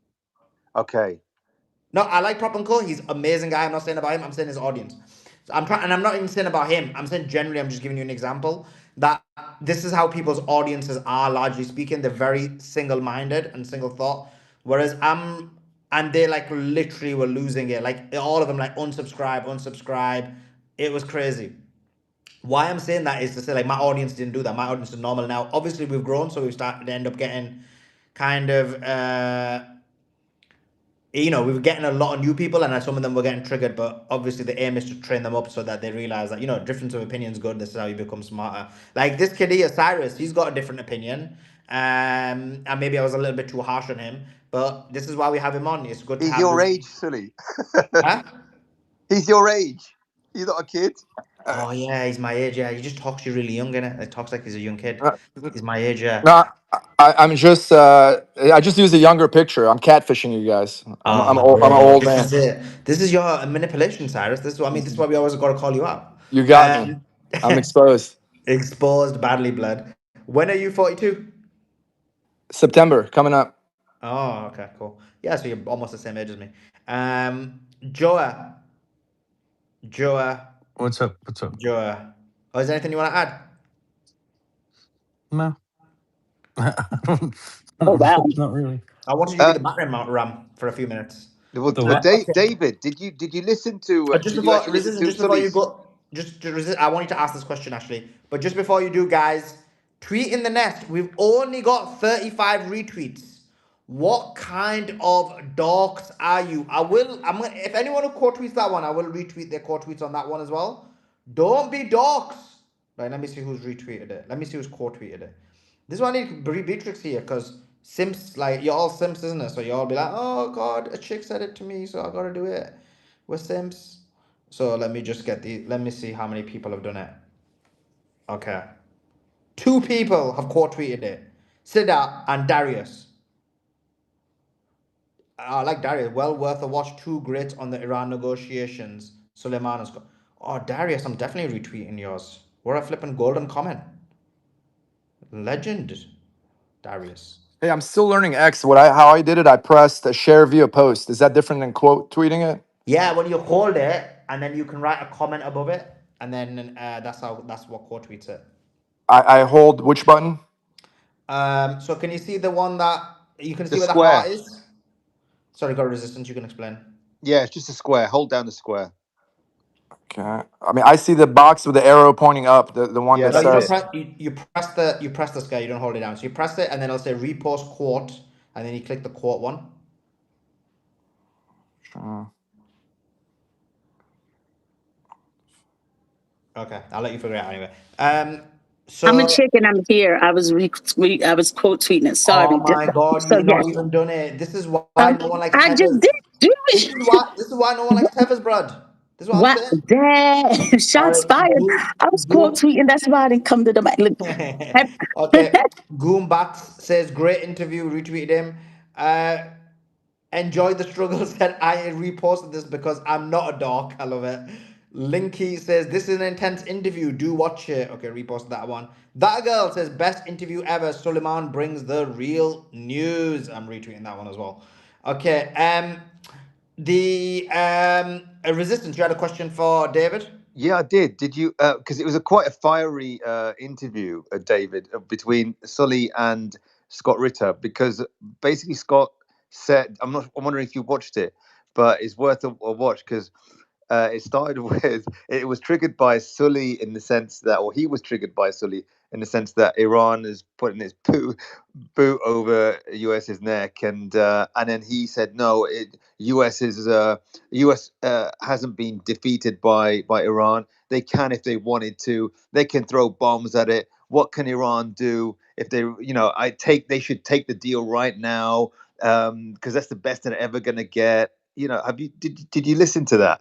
okay. No, I like Prop and Co. He's an amazing guy. I'm not saying about him. I'm saying his audience. So I'm trying, and I'm not even saying about him. I'm saying generally. I'm just giving you an example that this is how people's audiences are largely speaking. They're very single-minded and single thought. Whereas and they like literally were losing it. Like all of them, like unsubscribe, unsubscribe. It was crazy. Why I'm saying that is to say like my audience didn't do that. My audience is normal now. Obviously, we've grown, so we've started to end up getting kind of we were getting a lot of new people and some of them were getting triggered, but obviously the aim is to train them up so that they realize that difference of opinion is good. This is how you become smarter. Like this kid here, Cyrus, he's got a different opinion, and maybe I was a little bit too harsh on him, but this is why we have him on. It's good to He's have your this. age, silly. Huh? He's your age. He's not a kid. Oh yeah, he's my age. Yeah, he just talks you really young, innit? It talks like he's a young kid. Uh, He's my age. Yeah. No, I just used a younger picture. I'm catfishing you guys. Oh, I'm an bro, old this man. is it. This is your manipulation, Cyrus. This is what I mean. This is why we always got to call you out. You got me. Um, I'm exposed. exposed, badly blood. When are you 42? September coming up. Oh, okay, cool. Yeah, so you're almost the same age as me. Joa, Joa, What's up? What's up? Joa. Oh, is there anything you want to add? No. Oh wow. Not really. I wanted you to Uh, be the battering ram for a few minutes. The what? Okay. David, did you listen to? Just Did you before actually listen resist, to just before you Sully's? go, just resist. I want you to ask this question actually, but just before you do, guys, tweet in the nest. We've only got 35 retweets. What kind of dogs are you? I'm gonna. If anyone who quote tweets that one, I will retweet their quote tweets on that one as well. Don't be dogs. Right. Let me see who's retweeted it. Let me see who's quote tweeted it. This one I need Beatrix here because Simps, like you're all simps, isn't it? So you all be like, oh God, a chick said it to me, so I gotta do it. We're simps. So let me just let me see how many people have done it. Okay. 2 people have quote tweeted it. Siddha and Darius. I like Darius. Well worth a watch. 2 greats on the Iran negotiations. Suleiman has got. Oh, Darius, I'm definitely retweeting yours. What a flipping golden comment. Legend, Darius. Hey, I'm still learning X. How I did it, I pressed share via post. Is that different than quote tweeting it? Yeah, when you hold it and then you can write a comment above it, and then that's what quote tweets it. I hold which button? So can you see the one that you can see The where the heart square. is? Sorry, got resistance. You can explain. Yeah, it's just a square. Hold down the square. Okay. I mean, I see the box with the arrow pointing up, the one Yeah, that No, you that's don't it. says. press. You press the square. You don't hold it down. So you press it, and then it'll say repost quote, and then you click the quote one. Okay, I'll let you figure it out anyway. I'm a So chicken. I'm here. I was I was quote tweeting it. oh Sorry. my God, So you've not yes, even done it. This is why um, no one likes I just tethers. did do This it. is why. This is why no one likes tethers, bruv. This is what I'm What? saying. Damn. All Shots right, fired. I was quote Goom. tweeting. That's why I didn't come to the mic. Look. Okay, Goombats says great interview. Retweeted him. Uh, enjoy the struggle. Said I reposted this because I'm not a dork. I love it. Linky says this is an intense interview. Do watch it. Okay, repost that one. That girl says best interview ever. Suleiman brings the real news. I'm retweeting that one as well. Okay. The resistance. You had a question for David. Yeah, I did. Did you? Because it was quite a fiery interview, David, between Sully and Scott Ritter. Because basically, Scott said, I'm wondering if you watched it, but it's worth a watch because it started with it was triggered by Sully in the sense that, or he was triggered by Sully in the sense that Iran is putting its boot over US's neck, and then he said no, US hasn't been defeated by Iran. They can if they wanted to. They can throw bombs at it. What can Iran do if they, they should take the deal right now because that's the best they're ever going to get. Did you listen to that?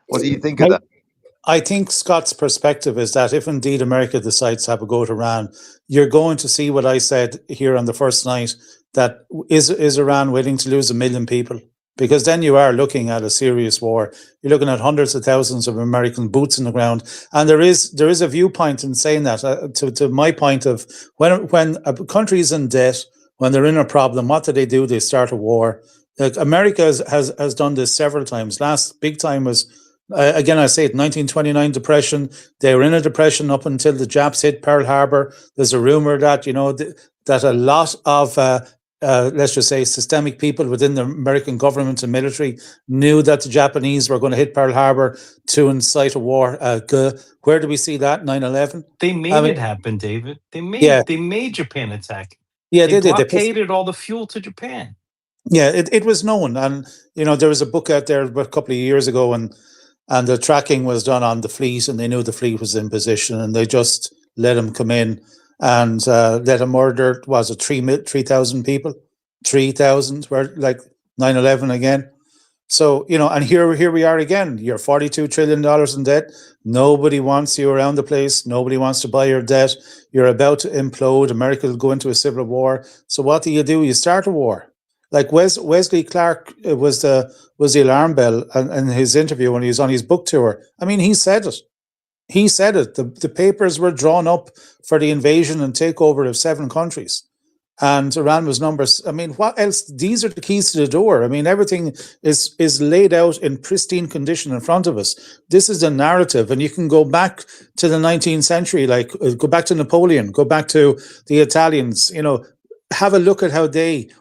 What do you think of that? I think Scott's perspective is that if indeed America decides to have a go at Iran, you're going to see what I said here on the first night, that is Iran willing to lose 1 million people? Because then you are looking at a serious war. You're looking at hundreds of thousands of American boots on the ground. And there is a viewpoint in saying that, to my point of when a country is in debt, when they're in a problem, what do? They start a war. Like America has done this several times. Last big time was, again, I say it, 1929 depression. They were in a depression up until the Japs hit Pearl Harbor. There's a rumor that, that a lot of, let's just say, systemic people within the American government and military knew that the Japanese were going to hit Pearl Harbor to incite a war. Where do we see that? 9/11? They I made mean, it happen, David. yeah, They made Japan attack. yeah, They they did. blockaded all the fuel to Japan. Yeah, it was known. And, there was a book out there a couple of years ago, and the tracking was done on the fleet, and they knew the fleet was in position, and they just let him come in and let him murder, was it 3,000 people? 3,000, were like 9/11 again. So, and here we are again. You're $42 trillion in debt. Nobody wants you around the place. Nobody wants to buy your debt. You're about to implode. America will go into a civil war. So what do? You start a war. Like Wesley Clark was the alarm bell in his interview when he was on his book tour. I mean, he said it. He said it. The papers were drawn up for the invasion and takeover of 7 countries. And Iran was numbers. I mean, what else? These are the keys to the door. I mean, everything is laid out in pristine condition in front of us. This is a narrative, and you can go back to the 19th century, like go back to Napoleon, go back to the Italians. Have a look at how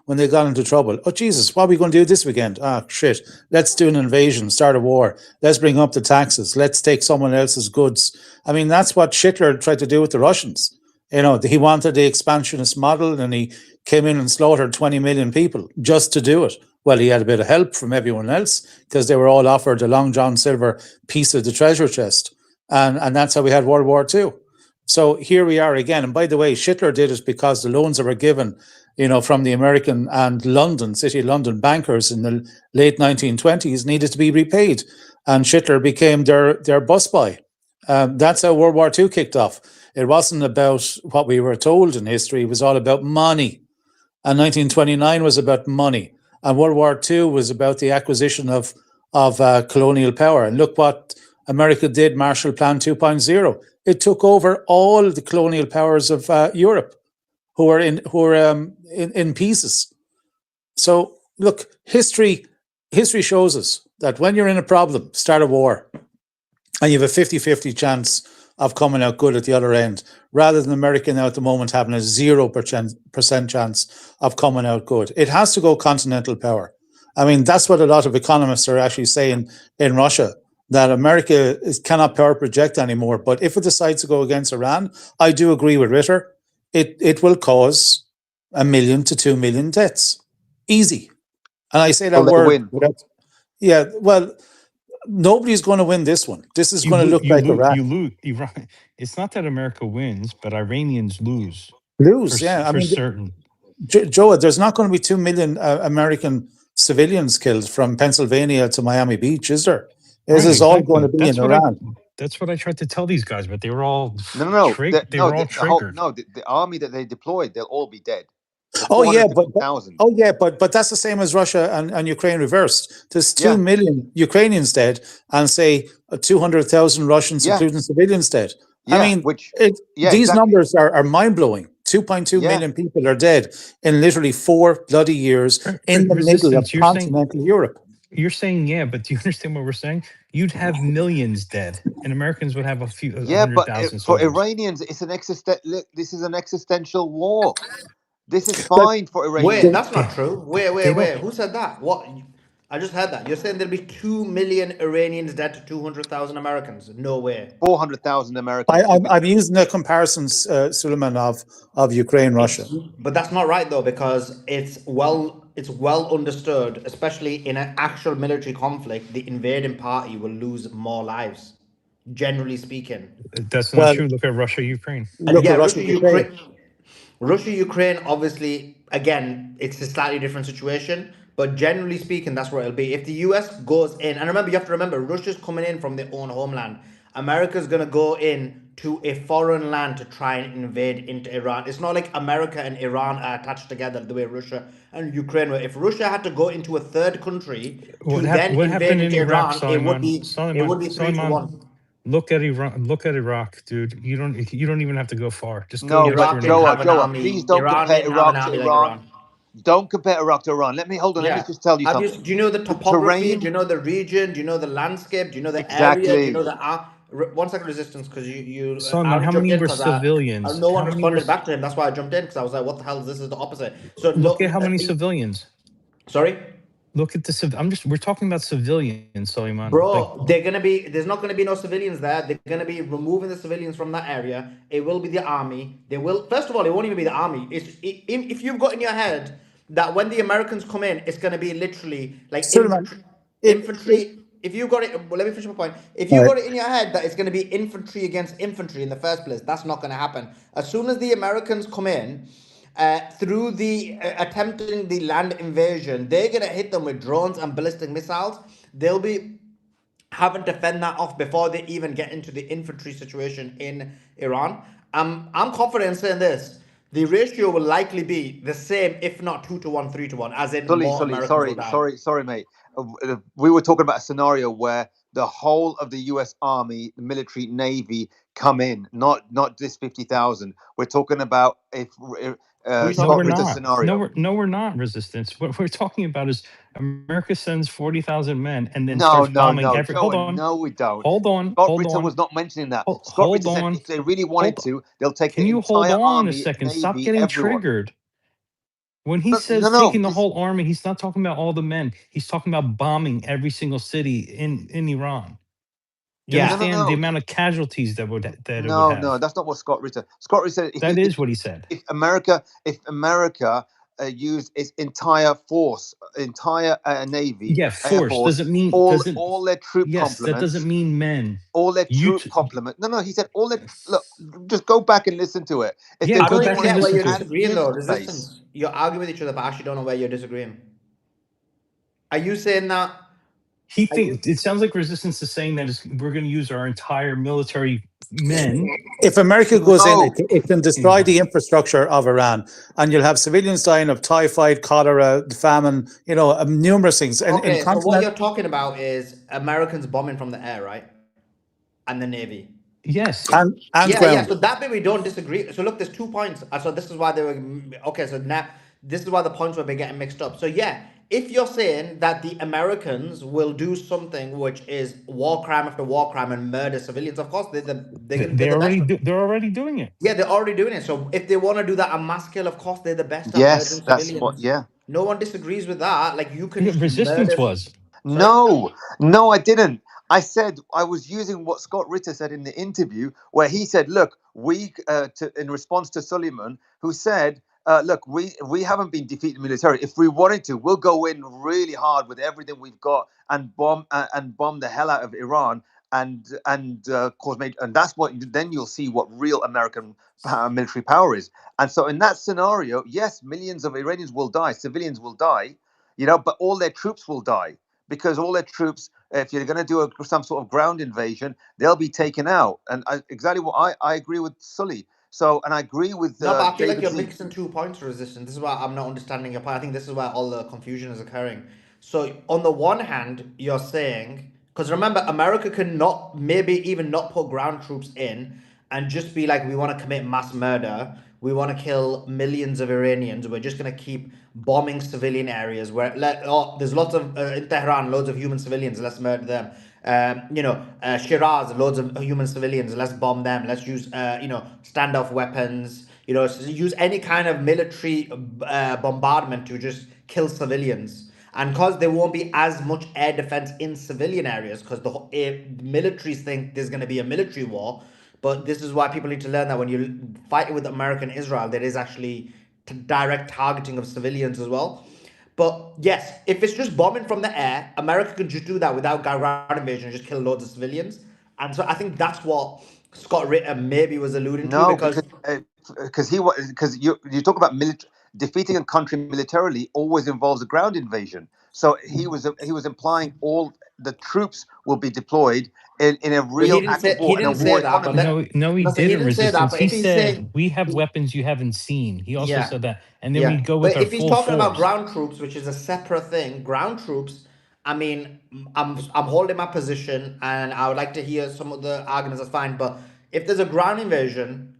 when they got into trouble. Oh Jesus, what are we going to do this weekend? Ah, shit. Let's do an invasion, start a war. Let's bring up the taxes. Let's take someone else's goods. I mean, that's what Hitler tried to do with the Russians. He wanted the expansionist model, and he came in and slaughtered 20 million people just to do it. Well, he had a bit of help from everyone else because they were all offered a Long John Silver piece of the treasure chest. And that's how we had World War II. So here we are again. And by the way, Schittler did it because the loans that were given, from the American and London, City of London bankers in the late 1920s needed to be repaid. And Schittler became their busboy. That's how World War II kicked off. It wasn't about what we were told in history. It was all about money. And 1929 was about money. And World War II was about the acquisition of colonial power. And look what America did, Marshall Plan 2.0. It took over all the colonial powers of Europe, who are in pieces. So look, history shows us that when you're in a problem, start a war, and you have a 50-50 chance of coming out good at the other end, rather than America now at the moment having a 0% chance of coming out good. It has to go continental power. I mean, that's what a lot of economists are actually saying in Russia, that America cannot power project anymore. But if it decides to go against Iran, I do agree with Ritter. It will cause 1 million to 2 million deaths. Easy. And I say that Will they word win? without, yeah, well, nobody's going to win this one. This is going to look like Iraq. You lose. Iran. It's not that America wins, but Iranians lose Lose, yeah. I for mean, certain. Joe, there's not going to be 2 million American civilians killed from Pennsylvania to Miami Beach, is there? This Right, is all going exactly. to be in Iran. That's what I tried to tell these guys, but they were all No. they were all The whole triggered. the army that they deployed, they'll all be dead. The Oh yeah, but 450,000. oh yeah, but that's the same as Russia and Ukraine reversed. There's 2 million Ukrainians dead, and say 200,000 Russians, including civilians, dead. I mean, these numbers are mind blowing. 2.2 million people are dead in literally 4 bloody years in the middle of Resistance, continental Europe. You're saying, yeah, but do you understand what we're saying? You'd have millions dead, and Americans would have a few 100,000 for soldiers. Iranians, it's this is an existential war. This is fine for Iranians. Wait, that's not true. Wait. Who said that? What? I just heard that. You're saying there'll be 2 million Iranians dead to 200,000 Americans? No way. 400,000 Americans. I'm using the comparisons, Suleiman, of Ukraine, Russia. But that's not right though, because it's well understood, especially in an actual military conflict, the invading party will lose more lives, generally speaking. That's not true. Look at Russia, Ukraine. Look at Russia, Ukraine. Russia, Ukraine, obviously, again, it's a slightly different situation, but generally speaking, that's where it'll be. If the US goes in, and remember, you have to remember, Russia's coming in from their own homeland. America's going to go in to a foreign land to try and invade into Iran. It's not like America and Iran are attached together the way Russia and Ukraine were. If Russia had to go into a third country to then invade into Iran, it would be 3-1. Look at Iran. Look at Iraq, dude. You don't even have to go far. Just go. No, Iraq but didn't have an Joa, army. please don't Iran compare didn't have an Iraq to army like Iran. Iran. Don't compare Iraq to Iran. Let me just tell you something. Do you know the topography? Do you know the region? Do you know the landscape? Do you know the area? Do you know the 1 second resistance, because you Solomon, Aaron how jumped many in were because civilians? no one responded back to him. That's why I jumped in, because I was like, what the hell? This is the opposite. So Look at how many civilians. Sorry. Look at the we're talking about civilians, Suleiman. Bro, there's not gonna be no civilians there. They're gonna be removing the civilians from that area. It will be the army. First of all, it won't even be the army. If you've got in your head that when the Americans come in, it's gonna be literally like Suleiman, infantry. If you got it, well, let me finish my point. If you got it in your head that it's going to be infantry against infantry in the first place, that's not going to happen. As soon as the Americans come in, through the attempting the land invasion, they're going to hit them with drones and ballistic missiles. They'll be having to fend that off before they even get into the infantry situation in Iran. I'm confident in saying this. The ratio will likely be the same, if not 2-1, 3-1, as in more Americans will die. Sorry, mate. We were talking about a scenario where the whole of the U.S. Army, the military, Navy come in, not this 50,000. We're talking about if Scott Ritter scenario. No, we're not. Resistance. What we're talking about is America sends 40,000 men and then starts bombing every. Hold on. No, we don't. Hold on. Scott Ritter was not mentioning that. Scott Ritter said if they really wanted to, they'll take the entire army, a second? Navy, Stop getting everyone. triggered. When he says taking the whole army, he's not talking about all the men. He's talking about bombing every single city in Iran. Do you understand the amount of casualties that it would have? No, that's not what Scott Ritter. Scott Ritter said. That is what he said. If America used its entire force, entire navy, Yeah, air force force, doesn't mean all doesn't. all their troop Yes, that doesn't complements, mean men. all their You troop t- complement. No, he said all their. Look, just go back and listen to it. If yeah, they I go don't really even back and wanted get to where listen you're to it. expand disagreeing into though. space, Resistance. You're arguing with each other, but I actually don't know where you're disagreeing. Are you saying that? He Are you? thinks it sounds like resistance is saying that we're going to use our entire military men. If America goes in, no, it can destroy the infrastructure of Iran, and you'll have civilians dying of typhoid, cholera, famine, numerous things. And in Okay, so what continent you're talking about is Americans bombing from the air, right? And the navy. Yes, and Yeah, ground. so that bit we don't disagree. So look, there's 2 points. So this is why they were okay. So now this is why the points were getting mixed up. So yeah, if you're saying that the Americans will do something which is war crime after war crime and murder civilians, of course they're the best. they're already doing it. Yeah, they're already doing it. So if they want to do that on mass scale, of course they're the best at yes, murdering that's what. civilians. Yeah. No one disagrees with that. Like you can Yeah, just resistance murder. was. Sorry. No, I didn't. I said I was using what Scott Ritter said in the interview, where he said, "Look, in response to Suleiman, who said, look, we haven't been defeated militarily. If we wanted to, we'll go in really hard with everything we've got and bomb the hell out of Iran." And cause major, and that's what then you'll see what real American military power is. And so in that scenario, yes, millions of Iranians will die, civilians will die, but all their troops will die because all their troops, if you're going to do some sort of ground invasion, they'll be taken out. And exactly what I agree with Sully. So, and I agree with No, but I feel like David you're Lee. mixing 2 points of resistance. This is why I'm not understanding your point. I think this is where all the confusion is occurring. So, on the one hand, you're saying, because remember, America can not, maybe even not put ground troops in and just be like, we want to commit mass murder. We want to kill millions of Iranians. We're just going to keep bombing civilian areas where there's lots of, in Tehran, loads of human civilians. Let's murder them. Shiraz, loads of human civilians. Let's bomb them. Let's use, standoff weapons. Use any kind of military bombardment to just kill civilians. And because there won't be as much air defense in civilian areas, because the militaries think there's going to be a military war. But this is why people need to learn that when you fight with America and Israel, there is actually direct targeting of civilians as well. But yes, if it's just bombing from the air, America can just do that without ground invasion and just kill loads of civilians. And so I think that's what Scott Ritter maybe was alluding to No, because because you talk about defeating a country militarily always involves a ground invasion. So he was implying all the troops will be deployed in a but he real didn't act of say he war in a didn't war say that. But economy. No, he no, so he didn't. didn't say that. Resistance. But He if he's saying said we have weapons you haven't seen. He also yeah, said that, and then yeah. we'd go with But our if he's full talking about force. ground troops, which is a separate thing, ground troops, I mean, I'm holding my position, and I would like to hear some of the arguments. That's fine. But if there's a ground invasion,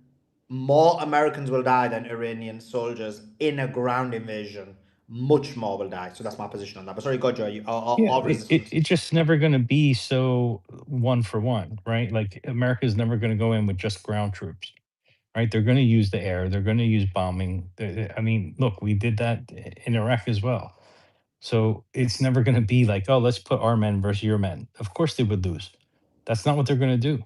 more Americans will die than Iranian soldiers in a ground invasion. Much more will die. So that's my position on that. But sorry, go Joe, Yeah, or resistance. it's just never going to be so one for one, right? Like America's never going to go in with just ground troops, right? They're going to use the air. They're going to use bombing. I mean, look, we did that in Iraq as well. So it's never going to be like, oh, let's put our men versus your men. Of course they would lose. That's not what they're going to do.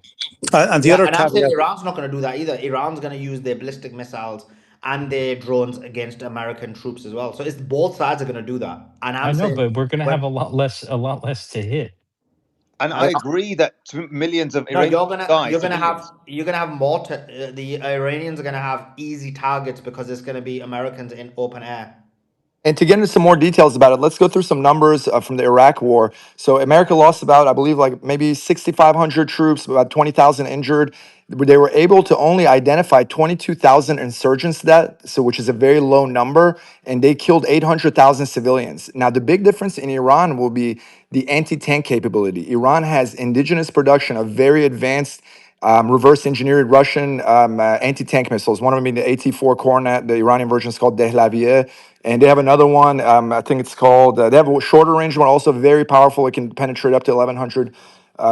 And the Yeah, other and I'm saying caveat, Iran's not going to do that either. Iran's going to use their ballistic missiles and their drones against American troops as well. So it's both sides are going to do that. And I I'm know, saying but we're going to have when a lot less to hit. And I yeah, agree that millions of no, Iranians die, civilians. you're gonna have more. The Iranians are gonna have easy targets because it's gonna be Americans in open air. And to get into some more details about it, let's go through some numbers from the Iraq War. So America lost about, I believe, like maybe 6,500 troops, about 20,000 injured. They were able to only identify 22,000 insurgents that, so which is a very low number, and they killed 800,000 civilians. Now, the big difference in Iran will be the anti-tank capability. Iran has indigenous production of very advanced reverse engineered Russian anti-tank missiles. One of them being the AT-4 Kornet, the Iranian version is called Dehlaviye. And they have another one, I think it's called, they have a shorter range one, also very powerful. It can penetrate up to 1,100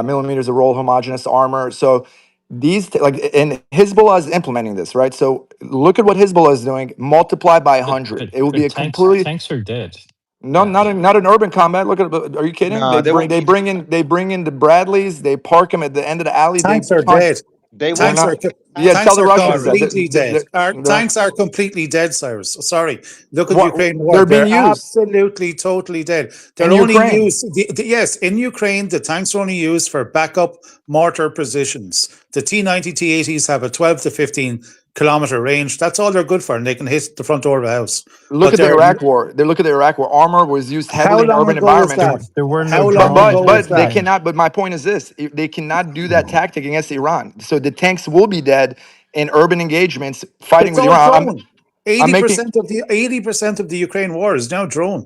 millimeters of roll homogeneous armor. So and Hezbollah is implementing this, right? So look at what Hezbollah is doing, multiplied by But 100. It will be a tanks completely, are dead. no, not an urban combat. Look at, are you kidding? No, they won't be. They bring in the Bradleys, they park them at the end of the alley, they tanks are punch. dead. They We're want Tanks not. are to Yeah, tell tanks the are Russians that completely dead. Our tanks are completely dead, Cyrus. Sorry. Look at what Ukraine war. they're being They're used absolutely, totally dead. They're in only Ukraine. used, yes, in Ukraine, the tanks are only used for backup mortar positions. The T-90, T-80s have a 12 to 15 kilometer range. That's all they're good for, and they can hit the front door of a house. Look But at the they're, Iraq War. They look at the Iraq War. Armor was used how heavily in long urban ago was environments. that? There were no How long drones ago was But they that? then. cannot. But my point is this: they cannot do that tactic against Iran. So the tanks will be dead in urban engagements fighting It's with all Iran. drone. I'm Eighty making. percent of the 80% of the Ukraine war is now drone.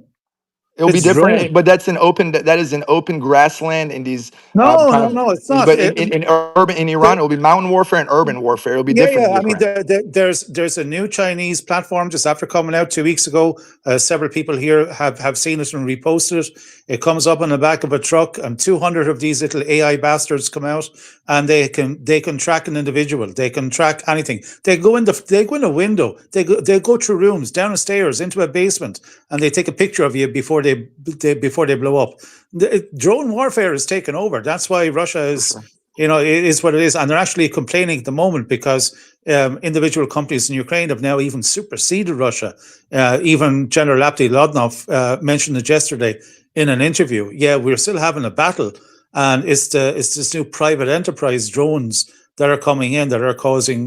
It'll be It's drone. different, but that's an open. That is an open grassland in these No, kind no, of. no, it's not. But in urban in Iran, The- it'll be mountain warfare and urban warfare. It'll be yeah, different yeah. in I mean, Ukraine. there's a new Chinese platform just after coming out 2 weeks ago. Several people here have seen it and reposted it. It comes up on the back of a truck, and 200 of these little AI bastards come out, and they can track an individual. They can track anything. They go in a window. They go through rooms, down the stairs, into a basement, and they take a picture of you before they blow up. Drone warfare is taken over. That's why Russia For is, sure. it is what it is, and they're actually complaining at the moment because individual companies in Ukraine have now even superseded Russia. Even General Lodnov mentioned it yesterday in an interview. Yeah, we're still having a battle, and it's this new private enterprise drones that are coming in that are causing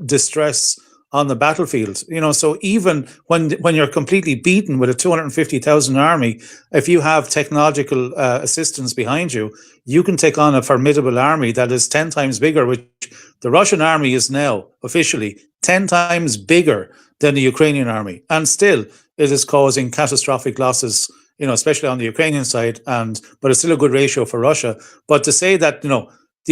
distress on the battlefield. So even when you're completely beaten with a 250,000 army, if you have technological assistance behind you, you can take on a formidable army that is 10 times bigger, which the Russian army is now officially 10 times bigger than the Ukrainian army. And still, it is causing catastrophic losses, especially on the Ukrainian side. But it's still a good ratio for Russia. But to say that,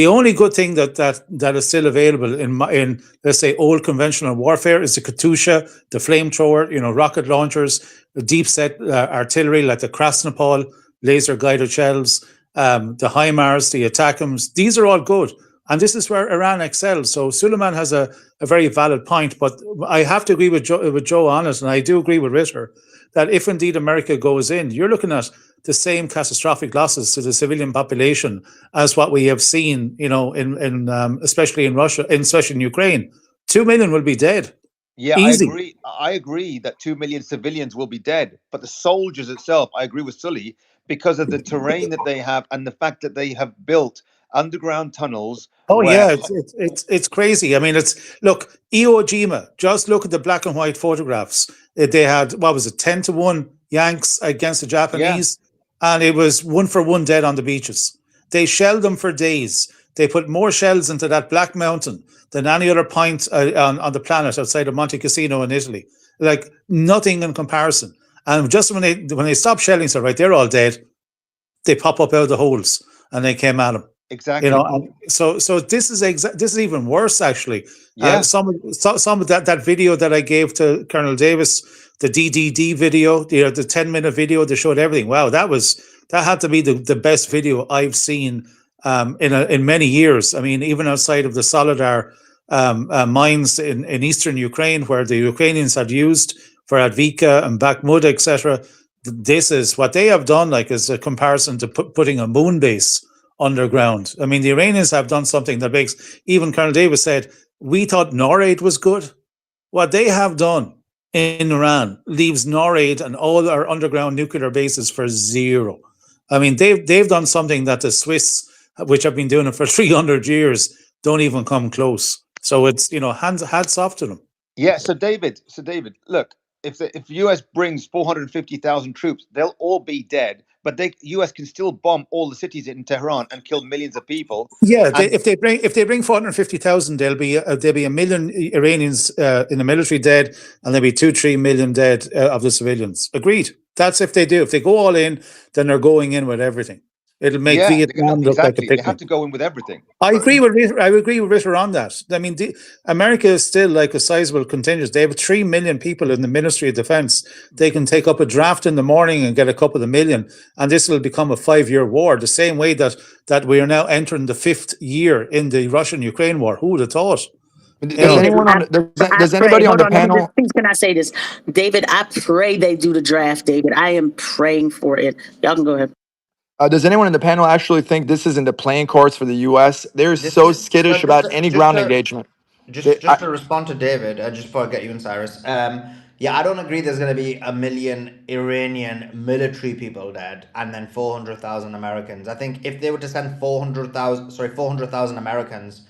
the only good thing that is still available in let's say old conventional warfare is the Katyusha, the flamethrower, rocket launchers, the deep set artillery like the Krasnopol, laser guided shells, the HIMARS, the ATACMS. These are all good. And this is where Iran excels. So Suleiman has a very valid point, but I have to agree with Joe on it, and I do agree with Ritter that if indeed America goes in, you're looking at the same catastrophic losses to the civilian population as what we have seen, in especially in Russia, especially in Ukraine. 2 million will be dead. Yeah, I Easy. agree. I agree that 2 million civilians will be dead, but the soldiers itself, I agree with Sully, because of the terrain that they have and the fact that they have built underground tunnels Oh where, yeah, it's crazy. I mean, look, Iwo Jima. Just look at the black and white photographs. They had, what was it, 10-1 Yanks against the yeah, Japanese, and it was 1-for-1 dead on the beaches. They shelled them for days. They put more shells into that Black Mountain than any other point on the planet outside of Monte Cassino in Italy. Like nothing in comparison. And just when they stop shelling, so right, they're all dead. They pop up out of the holes and they came at them. exactly. And so this is even worse actually. Yeah, Some of that video that I gave to Colonel Davis, the DDD video, the 10-minute video that showed everything. Wow, that had to be the best video I've seen in many years. I mean, even outside of the Solidar mines in eastern Ukraine, where the Ukrainians had used for Advika and Bakhmut, etc. This is what they have done. Like, as a comparison to putting a moon base underground. I mean, the Iranians have done something that makes, even Colonel Davis said, we thought NORAD was good. What they have done in Iran leaves NORAD and all our underground nuclear bases for zero. I mean, they've done something that the Swiss, which have been doing it for 300 years, don't even come close. So it's, hats off to them. yeah. So David, look, if US brings 450,000 troops, they'll all be dead. But US can still bomb all the cities in Tehran and kill millions of people. Yeah, And if they bring 450,000, there'll be a million Iranians in the military dead, and there'll be 2-3 million dead of the civilians. Agreed. That's if they do. If they go all in, then they're going in with everything. It'll make yeah, Vietnam look like a exactly. They have picnic. to go in with everything. I But agree with Ritter on that. I mean, America is still like a sizable contingent. They have 3 million people in the Ministry of Defense. They can take up a draft in the morning and get a couple of million, and this will become a 5-year war. The same way that we are now entering the 5th year in the Russian-Ukraine war. Who would have thought? Does David, anyone on I does pray. anybody on Hold the on, let me just, panel? please, can I say this? David, I pray they do the draft, David. I am praying for it. Y'all can go ahead. Does anyone in the panel actually think this is in the playing cards for the U.S.? They're This so is so skittish about any just ground to engagement. They, just to respond to David, just before I get you in, Cyrus. Yeah, I don't agree. There's going to be 1 million Iranian military people dead, and then 400,000 Americans. I think if they were to send 400,000 Americans,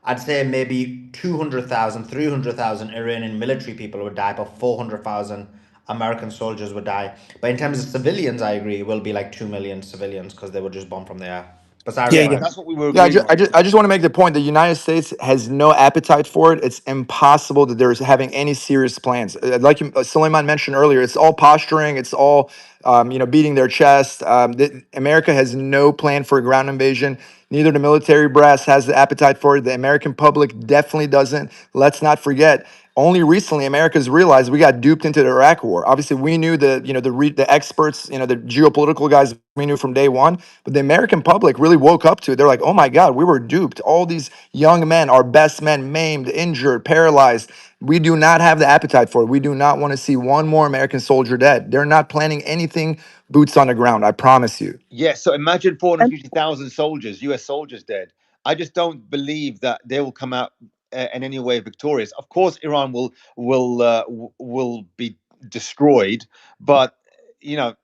I'd say maybe 200,000, 300,000 Iranian military people would die, but 400,000 American soldiers would die. But in terms of civilians, I agree, it will be like 2 million civilians because they would just bomb from the air. But Cyrus, Yeah, go yeah. ahead. That's what we were Yeah, agreeing on. I just want to make the point the United States has no appetite for it. It's impossible that there's having any serious plans. Like Suleiman mentioned earlier, it's all posturing. It's all, beating their chest. America has no plan for a ground invasion. Neither the military brass has the appetite for it. The American public definitely doesn't. Let's not forget. Only recently, America's realized we got duped into the Iraq War. Obviously, we knew the experts, the geopolitical guys we knew from day one. But the American public really woke up to it. They're like, oh my God, we were duped. All these young men, our best men, maimed, injured, paralyzed. We do not have the appetite for it. We do not want to see one more American soldier dead. They're not planning anything boots on the ground. I promise you. Yeah, so imagine 450,000 soldiers, US soldiers dead. I just don't believe that they will come out in any way victorious. Of course, Iran will be destroyed, but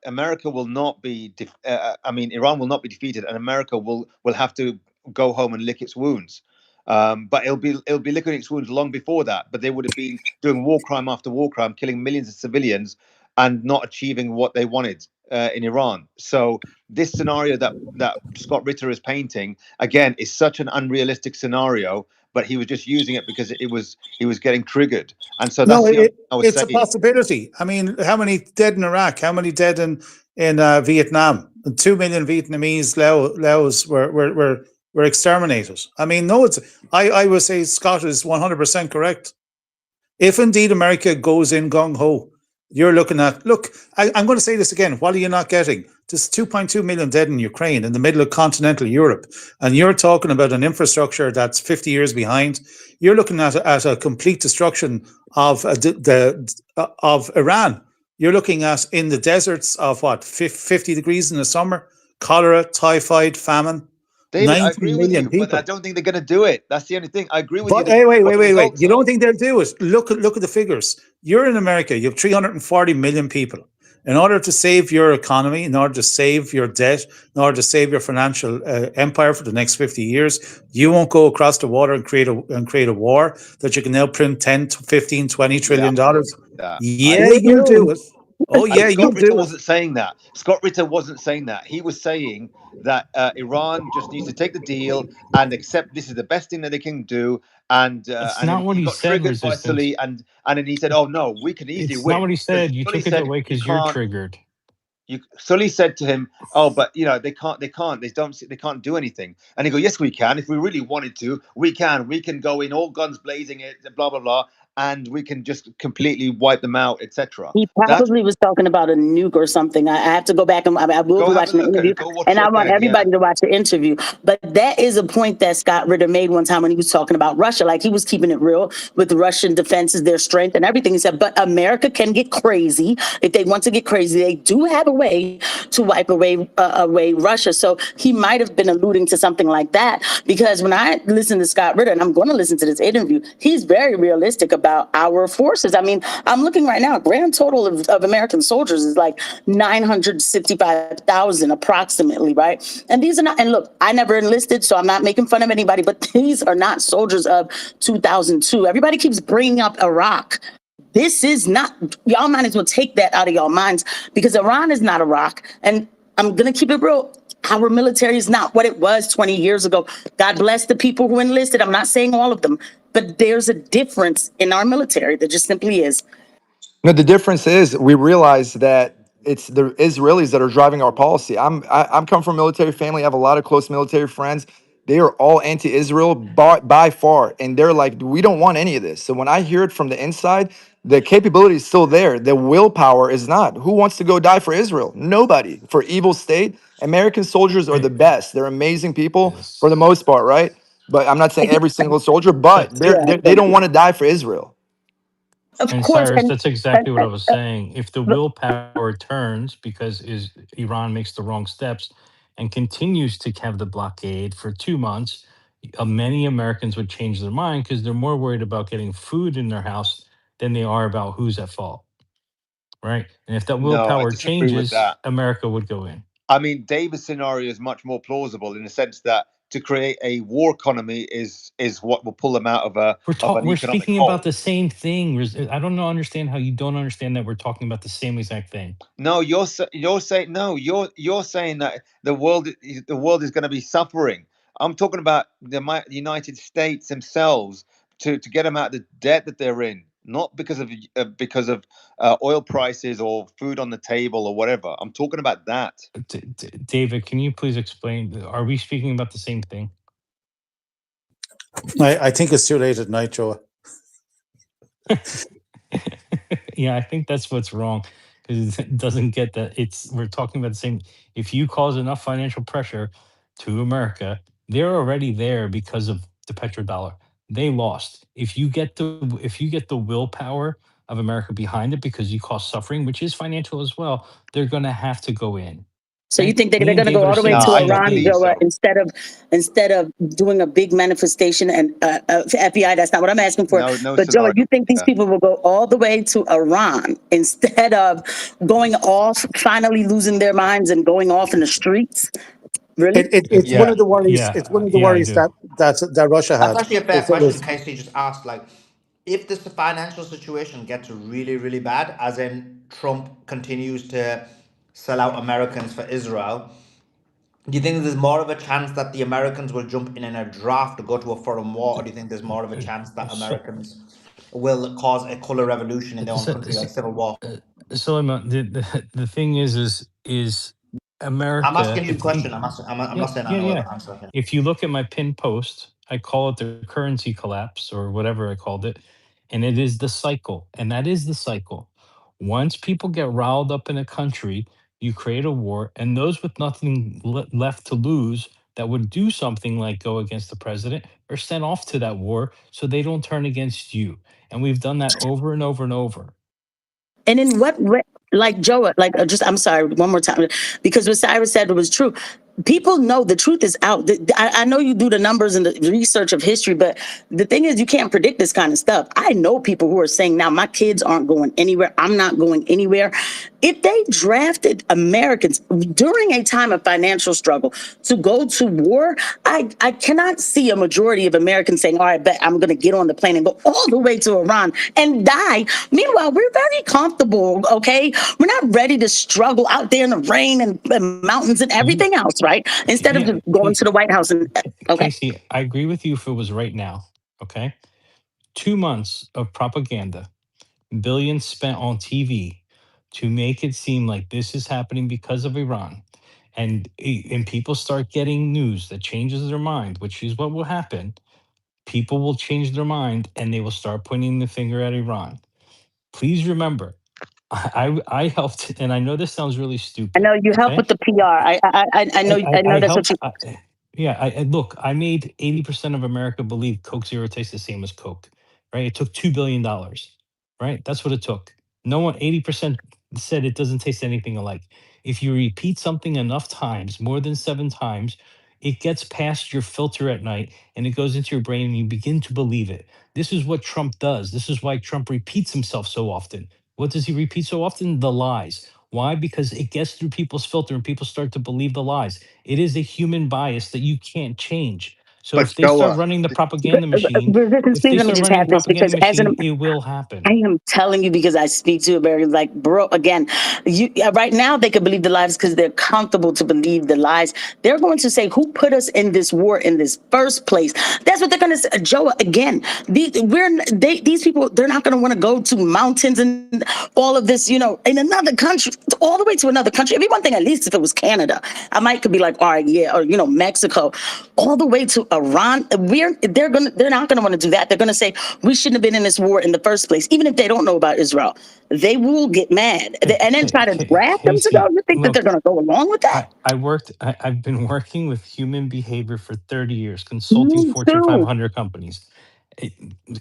America will not be. I mean, Iran will not be defeated, and America will have to go home and lick its wounds. But it'll be licking its wounds long before that. But they would have been doing war crime after war crime, killing millions of civilians, and not achieving what they wanted in Iran. So this scenario that Scott Ritter is painting again is such an unrealistic scenario, but he was just using it because he was getting triggered, and so No, that's the only thing I was it's a saying. possibility. I mean, how many dead in Iraq? How many dead in Vietnam? 2 million Vietnamese Laos were exterminated. I mean, no, I would say Scott is 100% correct. If indeed America goes in gung ho, you're looking at, I'm going to say this again. What are you not getting? There's 2.2 million dead in Ukraine, in the middle of continental Europe. And you're talking about an infrastructure that's 50 years behind. You're looking at a complete destruction of of Iran. You're looking at in the deserts of 50 degrees in the summer, cholera, typhoid, famine, David, I 90 agree with million you, but I people. don't think they're going to do it. That's the only thing. I agree with you. But They're hey, going to wait, do what wait, the wait, wait. results You are. don't think they'll do it? Look at the figures. You're in America. You have 340 million people. In order to save your economy, in order to save your debt, in order to save your financial empire for the next 50 years, you won't go across the water and create a war that you can now print 10 to 15, 20 Yeah, trillion dollars. that I Yeah, We agree. you'll do do. it. Oh And yeah, Scott you'll Ritter do it. wasn't saying that. Scott Ritter wasn't saying that. He was saying that Iran just needs to take the deal and accept this is the best thing that they can do. That's And then not what he he got said, triggered by resistance. Sully, and then he said, "Oh no, we can easily It's not win." what he Because said. You Sully took it that said, way "You because you're can't." triggered. Sully said to him, "Oh, but they can't do anything." And he go, "Yes, we can. If we really wanted to, we can. We can go in all guns blazing, it blah blah blah, and we can just completely wipe them out, etc." He That's probably was talking about a nuke or something. I have to go back and I will Go be have a watching the look at interview, it. Go watch and it I want again. Yeah. everybody to watch the interview. But that is a point that Scott Ritter made one time when he was talking about Russia. Like he was keeping it real with the Russian defenses, their strength, and everything. He said, "But America can get crazy if they want to get crazy. They do have a way to wipe away Russia." So he might have been alluding to something like that because when I listen to Scott Ritter, and I'm going to listen to this interview, he's very realistic about our forces. I mean, I'm looking right now, grand total of American soldiers is like 965,000 approximately, right? And these are not, and look, I never enlisted, so I'm not making fun of anybody, but these are not soldiers of 2002. Everybody keeps bringing up Iraq. This is not, y'all might as well take that out of y'all minds because Iran is not Iraq. And I'm going to keep it real. Our military is not what it was 20 years ago. God bless the people who enlisted. I'm not saying all of them, but there's a difference in our military. There just simply is. No, the difference is we realize that it's the Israelis that are driving our policy. I'm come from a military family. I have a lot of close military friends. They are all anti-Israel by far, and they're like, we don't want any of this. So when I hear it from the inside, the capability is still there. The willpower is not. Who wants to go die for Israel? Nobody. For evil state, American soldiers are the It best. They're amazing people for the is. most part, right? But I'm not saying every single soldier, but That's Yeah, they don't want to die for Israel. of and course. Cyrus, that's And, exactly what I was saying. If the willpower turns because is Iran makes the wrong steps, and continues to have the blockade for 2 months, many Americans would change their mind because they're more worried about getting food in their house than they are about who's at fault, right? And if that No, I willpower disagree with changes, that. America would go in. I mean, David's scenario is much more plausible in the sense that to create a war economy is what will pull them out of an We're economic speaking about hole. the same thing. I don't know, understand how you don't understand that we're talking about the same exact thing. No, you're saying no. You're saying that the world is going to be suffering. I'm talking about the United States themselves to get them out of the debt that they're in, not because of oil prices or food on the table or whatever. I'm talking about that. David, can you please explain? Are we speaking about the same thing? I think it's too late at night, Joe. Yeah, I think that's what's wrong because it doesn't get that we're talking about the same. If you cause enough financial pressure to America, they're already there because of the petrodollar. They lost. If you get the willpower of America behind it because you cause suffering, which is financial as well, they're going to have to go in. So you Okay, think me they're and going to go David are all the way saying No, the to I same don't Iran, thing. believe Joe, so. instead of doing a big manifestation and FBI? That's not what I'm asking for. No, no But Joe, scenario. you think these Like that. people will go all the way to Iran instead of going off, finally losing their minds and going off in the streets? Really? It's one Yeah. of the worries. Yeah, It's one of the yeah, I worries do. that Russia That's had. actually a fair If it question, was, Casey just asked. Like, if this financial situation gets really, really bad, as in Trump continues to sell out Americans for Israel, do you think there's more of a chance that the Americans will jump in a draft to go to a foreign war, or do you think there's more of a chance that So, Americans will cause a color revolution in their own so, country, like civil war? Suleiman, the thing is I'm America. asking you a If question. I'm Yeah, not saying I yeah, know yeah. the answer here. If you look at my pin post, I call it the currency collapse or whatever I called it, and it is the cycle, and that is the cycle. Once people get riled up in a country, you create a war, and those with nothing left to lose that would do something like go against the president are sent off to that war so they don't turn against you. And we've done that over and over and over. And in what way, like Joe, like just, I'm sorry, one more time, because what Cyrus said was true. People know the truth is out. I know you do the numbers and the research of history, but the thing is, you can't predict this kind of stuff. I know people who are saying now, my kids aren't going anywhere. I'm not going anywhere. If they drafted Americans during a time of financial struggle to go to war, I cannot see a majority of Americans saying, all right, bet I'm going to get on the plane and go all the way to Iran and die. Meanwhile, we're very comfortable, okay? We're not ready to struggle out there in the rain and mountains and You, everything else, right? Instead of yeah, just going to the White House and, okay? Casey, I agree with you if it was right now. Okay. 2 months of propaganda, billions spent on TV to make it seem like this is happening because of Iran. And people start getting news that changes their mind, which is what will happen. People will change their mind and they will start pointing the finger at Iran. Please remember, I helped, and I know this sounds really I stupid. know you help Okay, with the PR. I know that's what helped. you. Yeah, look. I made 80% of America believe Coke Zero tastes the same as Coke. Right? It took $2 billion. Right? That's what it took. No one, 80% said it doesn't taste anything alike. If you repeat something enough times, more than 7 times, it gets past your filter at night and it goes into your brain and you begin to believe it. This is what Trump does. This is why Trump repeats himself so often. What does he repeat so often? The lies. Why? Because it gets through people's filter and people start to believe the lies. It is a human bias that you can't change. So But if they start Joe, running the propaganda machine, Resistance, if please they let me start just running the have this propaganda because as an machine, it will I happen. am telling you because I speak to Americans like, bro, again, right now they could believe the lies because they're comfortable to believe the lies. They're going to say, who put us in this war in this first place? That's what they're going to say. Joe, again, these people, they're not going to want to go to mountains and all of this, in another country, all the way to another country. It'd be one thing, at least if it was Canada, I might could be like, all right, yeah, or, Mexico, all the way to Iran. They're not going to want to do that. They're going to say, we shouldn't have been in this war in the first place, even if they don't know about Israel. They will get mad and then try to draft them to go. Casey, You think that they're look, going to go along with that? I've been working with human behavior for 30 years, consulting Me Fortune too. 500 companies. Eh,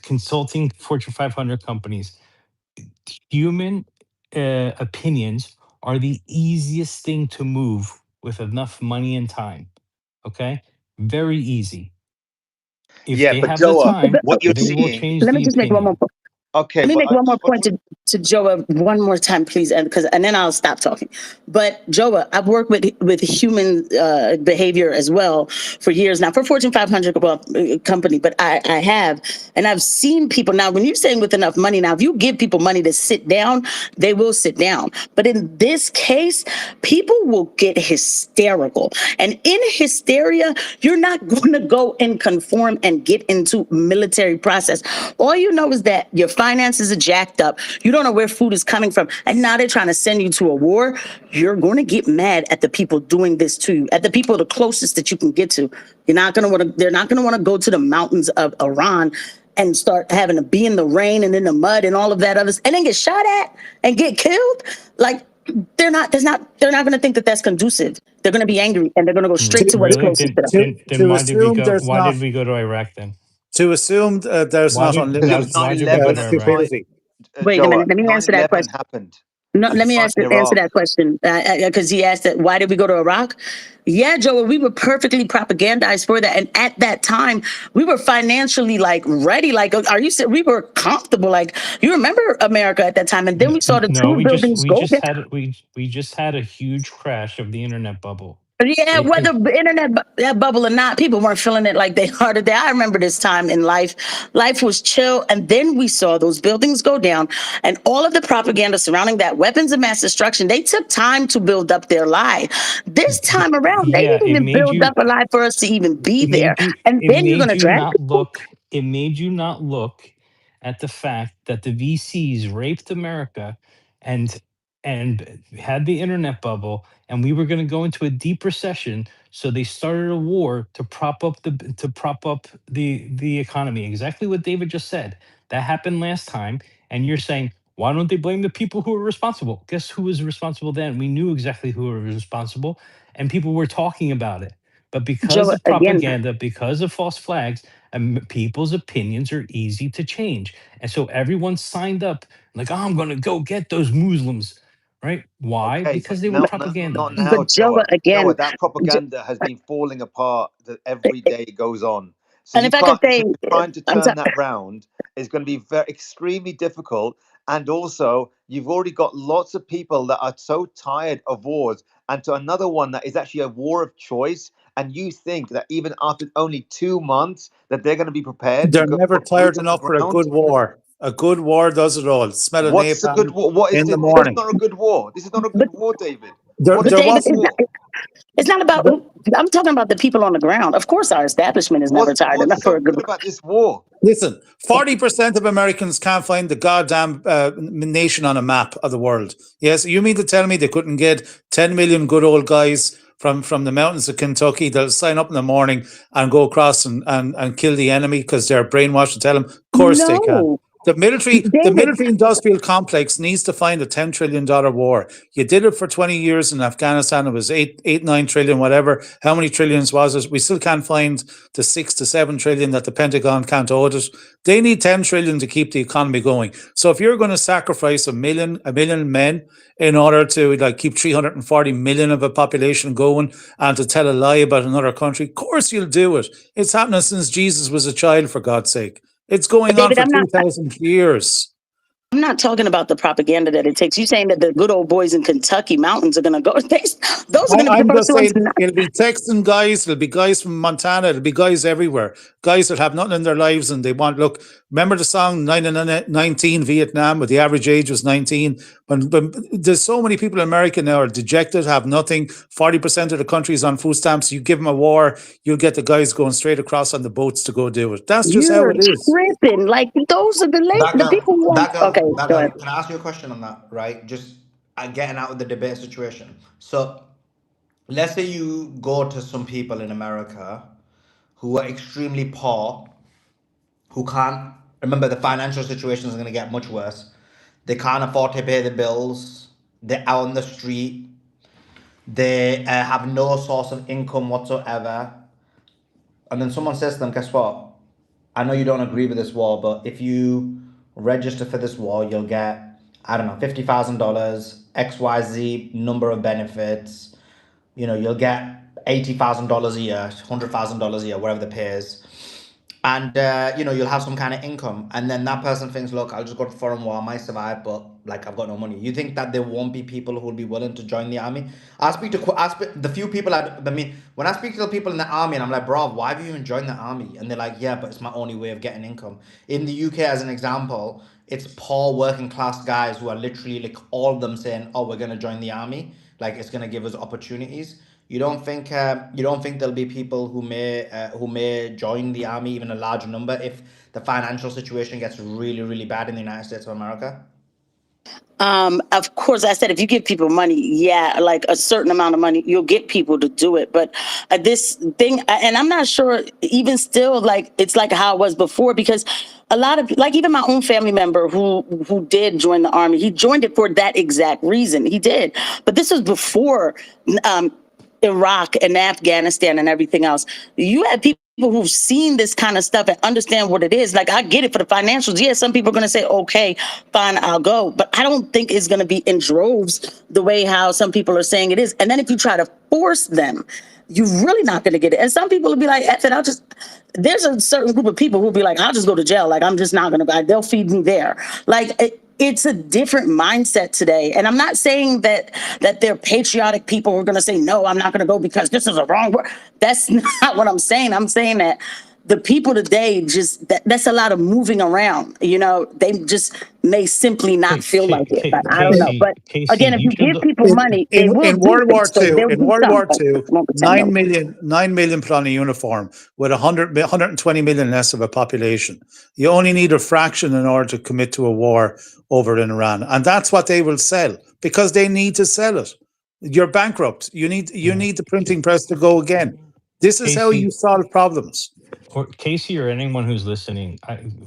Consulting Fortune 500 companies. Human opinions are the easiest thing to move with enough money and time. Okay? Very easy. If Yeah, they but have the Joa, time, what you're they will seeing. change Let me the just make one more opinion. point. Okay, Let me but make one more point to Joa one more time, please, and then I'll stop talking. But Joa, I've worked with human behavior as well for years now for Fortune 500 company. But I have, and I've seen people now. When you're saying with enough money, now if you give people money to sit down, they will sit down. But in this case, people will get hysterical, and in hysteria, you're not going to go and conform and get into military process. All you know is that your finances are jacked up. You don't know where food is coming from. And now they're trying to send you to a war. You're going to get mad at the people doing this to you, at the people the closest that you can get to. They're not going to want to go to the mountains of Iran and start having to be in the rain and in the mud and all of that others and then get shot at and get killed. Like they're not going to think that that's conducive. They're going to be angry and they're going to go straight to what's Really? closest to Then them. then then to why did we assume go? there's Why not did we go to Iraq then? to assume there's Why not did because it unlimited was that? Why did we go to Iraq? stupidity. Wait a minute. Joa, Let me answer that 9/11 question. happened. No, let me Iran and answer Iraq. that question because he asked that. Why did we go to Iraq? Yeah, Joe, we were perfectly propagandized for that, and at that time, we were financially like ready. Like, are you? We were comfortable. Like, you remember America at that time, and then we saw the No, two buildings we go just down. had we just had a huge crash of the internet bubble. Yeah, whether the internet that bubble or not, people weren't feeling it like they are today. I remember this time in life. Life was chill, and then we saw those buildings go down, and all of the propaganda surrounding that, weapons of mass destruction. They took time to build up their lie. This time around, they Yeah, didn't it even made build you up a lie for us to even be it there. made you And it then you're made gonna you drag not people. look it made you not look at the fact that the VCs raped America and had the internet bubble, and we were going to go into a deep recession, so they started a war to prop up the economy, exactly what David just said. That happened last time, and you're saying, why don't they blame the people who are responsible? Guess who was responsible then? We knew exactly who was responsible, and people were talking about it. But because Joe, of again, propaganda, because of false flags, people's opinions are easy to change. And so everyone signed up, like, oh, I'm going to go get those Muslims, right? Why? Okay, but Because they were not propagandized. now, but Joe, Joa. again, Joa, that propaganda has been falling apart that every day goes on. So and you if I could can't. So say, trying to I'm turn sorry. that round is going to be very extremely difficult. And also, you've already got lots of people that are so tired of wars, and to another one that is actually a war of choice. And you think that even after only 2 months, that they're going to be prepared to They're go never put tired boots on the enough for a good ground? war. A good war does it all. Smell of What's a good napalm war? What is in the this? This is morning. not a good war. This is not a good But war, David. There, What but is there a good David, wasn't. war? it's not about. There, I'm talking about the people on the ground. Of course, our establishment is never tired What's enough for so a good. good about this war? Listen, 40% of Americans can't find the goddamn nation on a map of the world. Yes, you mean to tell me they couldn't get 10 million good old guys from the mountains of Kentucky that'll sign up in the morning and go across and kill the enemy because they're brainwashed to tell them? Of course they can. No, The David. military industrial complex needs to find a $10 trillion war. You did it for 20 years in Afghanistan. It was 9 trillion, whatever. How many trillions was it? We still can't find the 6 to 7 trillion that the Pentagon can't audit. They need 10 trillion to keep the economy going. So if you're going to sacrifice a million men in order to like keep 340 million of a population going and to tell a lie about another country, of course you'll do it. It's happening since Jesus was a child, for God's sake. It's going on David, for 2,000 years. I'm not talking about the propaganda that it takes. You saying that the good old boys in Kentucky mountains are going to go? Those are going to be the I'm first just ones. saying it'll be Texan guys, it'll be guys from Montana, it'll be guys everywhere. Guys that have nothing in their lives and they want, look, remember the song 19 Vietnam, where the average age was 19? When there's so many people in America now are dejected, have nothing. 40% of the country is on food stamps. You give them a war, you'll get the guys going straight across on the boats to go do it. That's just how You're it is. tripping. Like those are the people who want. Okay, go ahead. Can I ask you a question on that? Right, just getting out of the debate situation. So, let's say you go to some people in America who are extremely poor, who can't remember the financial situation is going to get much worse. They can't afford to pay the bills. They're out on the street. They have no source of income whatsoever. And then someone says to them, guess what? I know you don't agree with this war, but if you register for this war, you'll get, I don't know, $50,000, XYZ number of benefits. You'll get $80,000 a year, $100,000 a year, whatever the pay is, and you'll have some kind of income, and then that person thinks, look, I'll just go to foreign war, I might survive, but like I've got no money. You think that there won't be people who will be willing to join the army? The few people I mean, when I speak to the people in the army, and I'm like, bro, why have you even joined the army? And they're like, yeah, but it's my only way of getting income. In the UK, as an example, it's poor working class guys who are literally, like, all of them saying, oh, we're going to join the army, like it's going to give us opportunities. You don't think there'll be people who may join the army, even a large number, if the financial situation gets really, really bad in the United States of America? Of course, I said if you give people money, yeah, like a certain amount of money, you'll get people to do it. But this thing, and I'm not sure, even still, like it's like how it was before, because a lot of, like, even my own family member who did join the army, he joined it for that exact reason. He did, but this was before um, Iraq and Afghanistan and everything else. You have people who've seen this kind of stuff and understand what it is. Like, I get it for the financials. Yeah, some people are going to say, okay, fine, I'll go. But I don't think it's going to be in droves the way how some people are saying it is. And then if you try to force them, you're really not going to get it. And some people will be like, F it, there's a certain group of people who'll be like, I'll just go to jail. Like, I'm just not going to, they'll feed me there. Like, it's a different mindset today. And I'm not saying that they're patriotic people who are going to say, no, I'm not going to go because this is a wrong word. That's not what I'm saying. I'm saying that the people today just, that's a lot of moving around. They just may simply not feel like it. But I don't know. But Casey, again, if you you could give look. people money, they will In do World War things. So Two, they'll in do World War something, but Two, it won't pretend they'll 9 million put on a uniform with 120 million less of a population. You only need a fraction in order to commit to a war over in Iran, and that's what they will sell because they need to sell it. You're bankrupt. You need the printing press to go again. This is how you Casey, solve problems. or Casey, or anyone who's listening,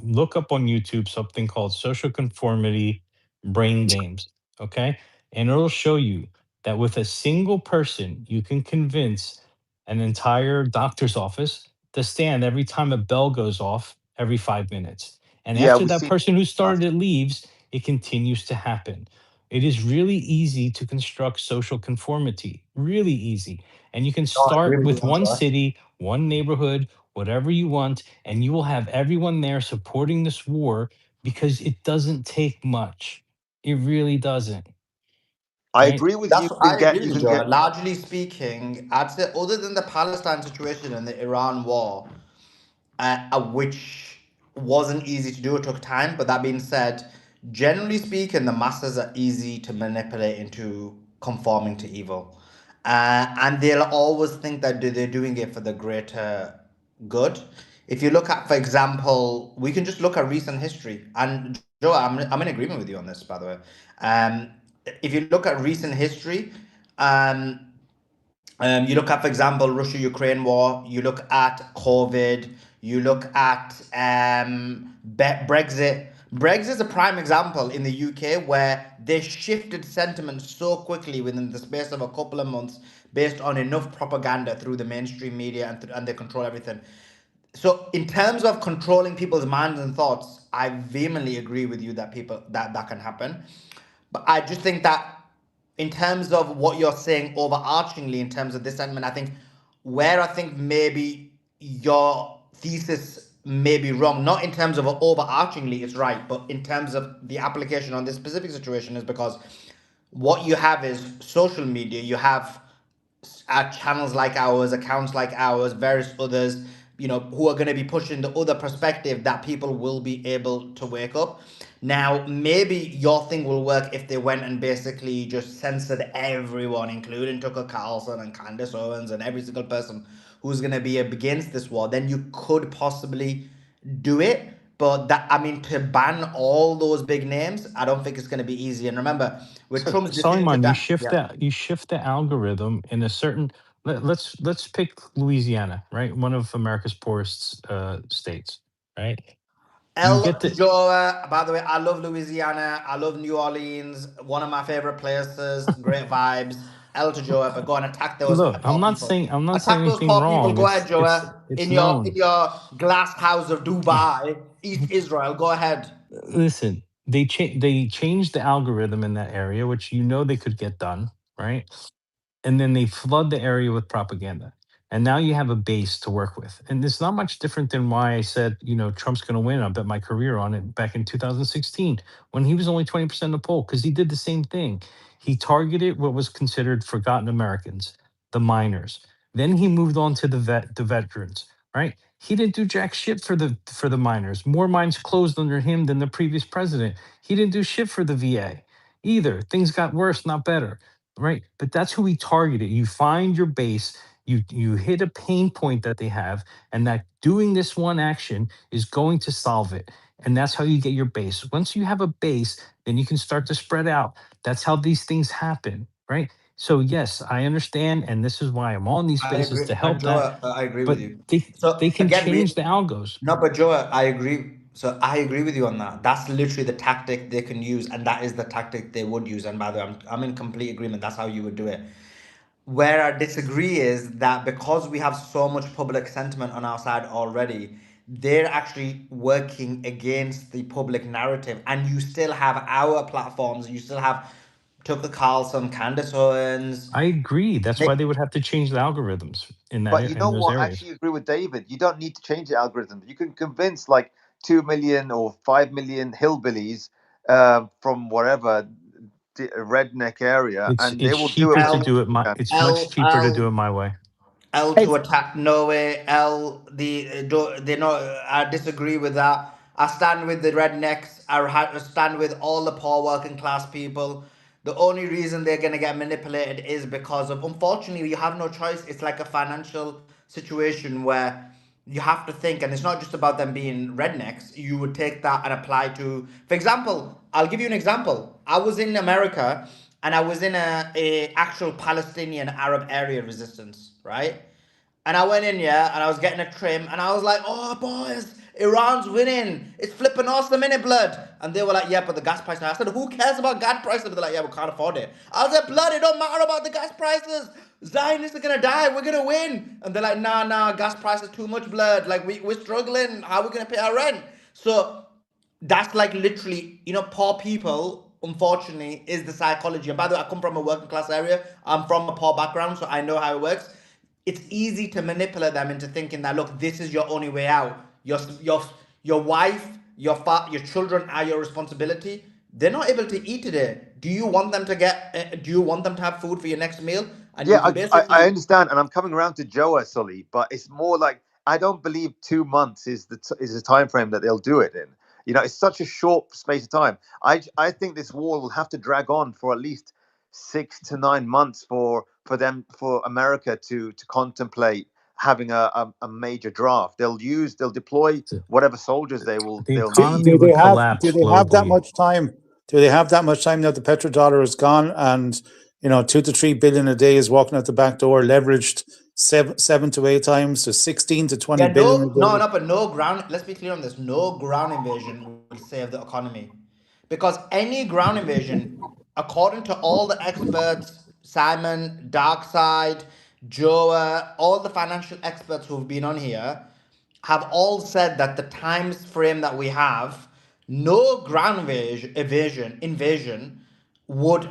look up on YouTube something called social conformity brain games. Okay. And it'll show you that with a single person, you can convince an entire doctor's office to stand every time a bell goes off every 5 minutes. And Yeah, after we that see. person who started it leaves, it continues to happen. It is really easy to construct social conformity, really easy. And you can No, I agree start with you with on one that. city, one neighborhood, whatever you want, and you will have everyone there supporting this war because it doesn't take much. It really doesn't, I right? agree with you. That's You can I get. agree You with you, can Joe. get. Largely speaking, I'd say other than the Palestine situation and the Iran war, which wasn't easy to do. It took time. But that being said, generally speaking, the masses are easy to manipulate into conforming to evil. And they'll always think that they're doing it for the greater good. If you look at, for example, we can just look at recent history. And Joe, I'm in agreement with you on this, by the way. Um, if you look at recent history, um, you look at, for example, Russia-Ukraine war. You look at COVID. You look at Brexit. Brexit is a prime example in the UK where they shifted sentiment so quickly within the space of a couple of months based on enough propaganda through the mainstream media and they control everything. So in terms of controlling people's minds and thoughts, I vehemently agree with you that that can happen. But I just think that in terms of what you're saying overarchingly in terms of this sentiment, I think where I think maybe your thesis may be wrong, not in terms of overarchingly it's right, but in terms of the application on this specific situation is because what you have is social media, you have channels like ours, accounts like ours, various others, who are going to be pushing the other perspective that people will be able to wake up. Now, maybe your thing will work if they went and basically just censored everyone, including Tucker Carlson and Candace Owens and every single person who's going to be against this war. Then you could possibly do it. But that, I mean, to ban all those big names, I don't think it's going to be easy. And remember, with So, Trump's decision to Solomon, ban, yeah. you shift the algorithm in a certain. Let's pick Louisiana, right? One of America's poorest states, right? You El get the Joa, by the way, I love Louisiana. I love New Orleans. One of my favorite places. Great vibes. El Joa, but go and attack those look. poor people. I'm not saying Attack those anything poor people. wrong. Go ahead, Joa. It's In your known. in your glass house of Dubai, East Israel. Go ahead. Listen, they changed the algorithm in that area, which they could get done, right? and then they flood the area with propaganda. And now you have a base to work with. And it's not much different than why I said, Trump's going to win. I bet my career on it back in 2016 when he was only 20% of the poll, because he did the same thing. He targeted what was considered forgotten Americans, the miners. Then he moved on to the veterans, right? He didn't do jack shit for the miners. More mines closed under him than the previous president. He didn't do shit for the VA either. Things got worse, not better, right? But that's who he targeted. You find your base, you hit a pain point that they have, and that doing this one action is going to solve it. And that's how you get your base. Once you have a base, then you can start to spread out. That's how these things happen, right? So yes, I understand, and this is why I'm on these I spaces agree, to but help Joe, that. I agree with But you. they So can again, change the algos. no, but Joe, I agree. So I agree with you on that. That's literally the tactic they can use, and that is the tactic they would use. And by the way, I'm in complete agreement. That's how you would do it. Where I disagree is that because we have so much public sentiment on our side already, they're actually working against the public narrative, and you still have our platforms. You still have Tucker Carlson, Candace Owens. I agree. That's why They, they would have to change the algorithms in But you know in those what? I areas. actually agree with David. You don't need to change the algorithm. You can convince like 2 million or 5 million hillbillies from whatever redneck area, and they It's will do it cheaper with to L do it propaganda. it's much L cheaper to do it L my way. L Hey, to attack Norway. L they know. I disagree with that. I stand with the rednecks. I stand with all the poor working class people. The only reason they're gonna get manipulated is because of, unfortunately, you have no choice. It's like a financial situation where you have to think, and it's not just about them being rednecks. You would take that and apply to, for example, I'll give you an example. I was in America, and I was in a actual Palestinian Arab area resistance, right? And I went in, yeah, and I was getting a trim, and I was like, oh, boys, Iran's winning. It's flipping awesome, innit, blood? And they were like, yeah, but the gas price. And I said, who cares about gas prices? They're like, yeah, we can't afford it. I was like, blood, it don't matter about the gas prices. Zionists are gonna die. We're gonna win. And they're like, nah, gas prices too much, blood. Like, we're struggling. How are we gonna pay our rent? So that's like literally, poor people, unfortunately, is the psychology. And by the way, I come from a working class area. I'm from a poor background, so I know how it works. It's easy to manipulate them into thinking that, look, this is your only way out. Your wife, your children are your responsibility. They're not able to eat today. Do you want them to do you want them to have food for your next meal? And you Yeah, can I basically, understand, and I'm coming around to Joa Sully, but it's more like I don't believe 2 months is is the time frame that they'll do it in. You know, it's such a short space of time. I think this war will have to drag on for at least 6 to 9 months for America to contemplate having a major draft. They'll deploy whatever soldiers The they'll Do, need. economy do would they have collapse do they have that globally. much time? Do they have that much time now the petrodollar is gone and 2 to 3 billion a day is walking out the back door, leveraged seven to 8 times to 16 to 20 yeah, billion a day? but no ground. Let's be clear on this. No ground invasion will save the economy, because any ground invasion, according to all the experts, Simon, Darkside, Joa, all the financial experts who've been on here, have all said that the times frame that we have, no ground invasion would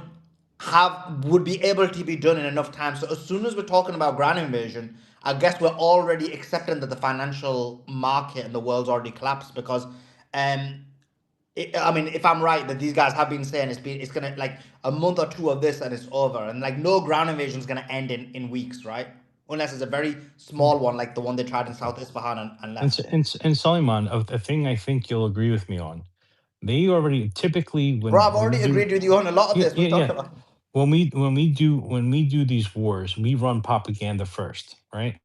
would be able to be done in enough time. So as soon as we're talking about ground invasion, I guess we're already accepting that the financial market and the world's already collapsed, because um I mean, if I'm right, that these guys have been saying it's gonna, like, a month or two of this and it's over, and like no ground invasion is gonna end in weeks, right? Unless it's a very small one, like the one they tried in South Isfahan and left. And Suleiman, a thing I think you'll agree with me on. They already typically Bro, I've when we already do agreed with you on a lot of yeah, this. What are yeah, you yeah. talking about? When we do these wars, we run propaganda first, right?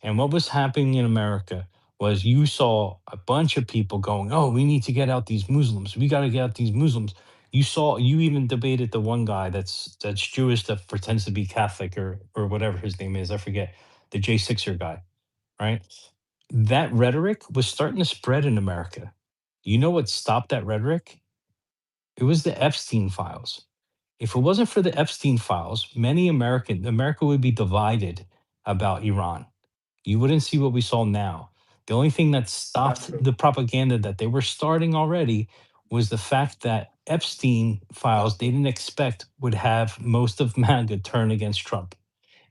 And what was happening in America was you saw a bunch of people going, "Oh, we need to get out these Muslims. We got to get out these Muslims." You even debated the one guy that's Jewish that pretends to be Catholic or whatever his name is. I forget, the J6er guy, right? That rhetoric was starting to spread in America. You know what stopped that rhetoric? It was the Epstein files. If it wasn't for the Epstein files, America would be divided about Iran. You wouldn't see what we saw now. The only thing that That's stopped true. the propaganda that they were starting already was the fact that Epstein files they didn't expect would have most of MAGA turn against Trump.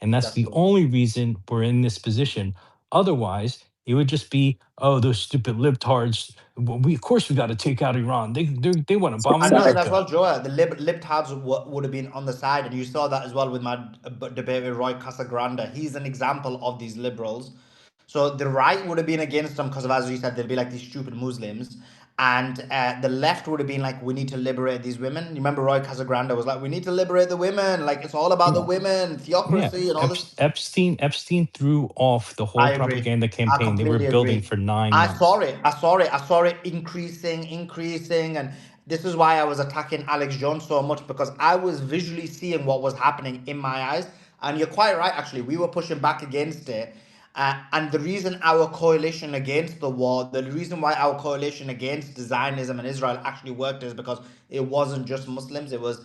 And that's That's the true. only reason we're in this position. Otherwise, it would just be, oh, those stupid libtards. Well, we of course we got to take out Iran. They want to bomb I know, and as America. well, Joe, the libtards would have been on the side, and you saw that as well with my debate with Roy Casagrande. He's an example of these liberals. So the right would have been against them because of, as you said, they'd be like these stupid Muslims, and the left would have been like, we need to liberate these women. You remember Roy Casagrande was like, we need to liberate the women, like it's all about the Yeah, women, yeah. theocracy, and all this. Epstein threw off the whole I agree. propaganda I campaign they were completely building agree. for nine I saw months. it. I saw it. I saw it increasing. And this is why I was attacking Alex Jones so much because I was visually seeing what was happening in my eyes. And you're quite right, actually. We were pushing back against it. And the reason our coalition against the war, the reason why our coalition against Zionism and Israel actually worked is because it wasn't just Muslims, it was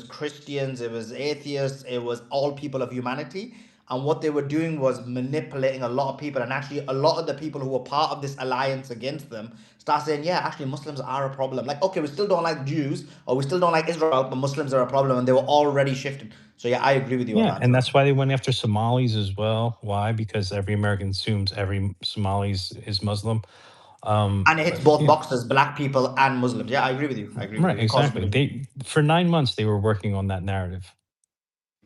Christians, it was atheists, it was all people of humanity. And what they were doing was manipulating a lot of people. And actually, a lot of the people who were part of this alliance against them start saying, yeah, actually, Muslims are a problem. Like, okay, we still don't like Jews or we still don't like Israel, but Muslims are a problem. And they were already shifting. So, yeah, I agree with you on Yeah, that, and Joe. that's why they went after Somalis as well. Why? Because every American assumes every Somalis is Muslim. And it hits But both yeah, boxes, black people and Muslims. Yeah, I agree with you. I agree with right, you. It causes exactly. division. They for 9 months they were working on that narrative.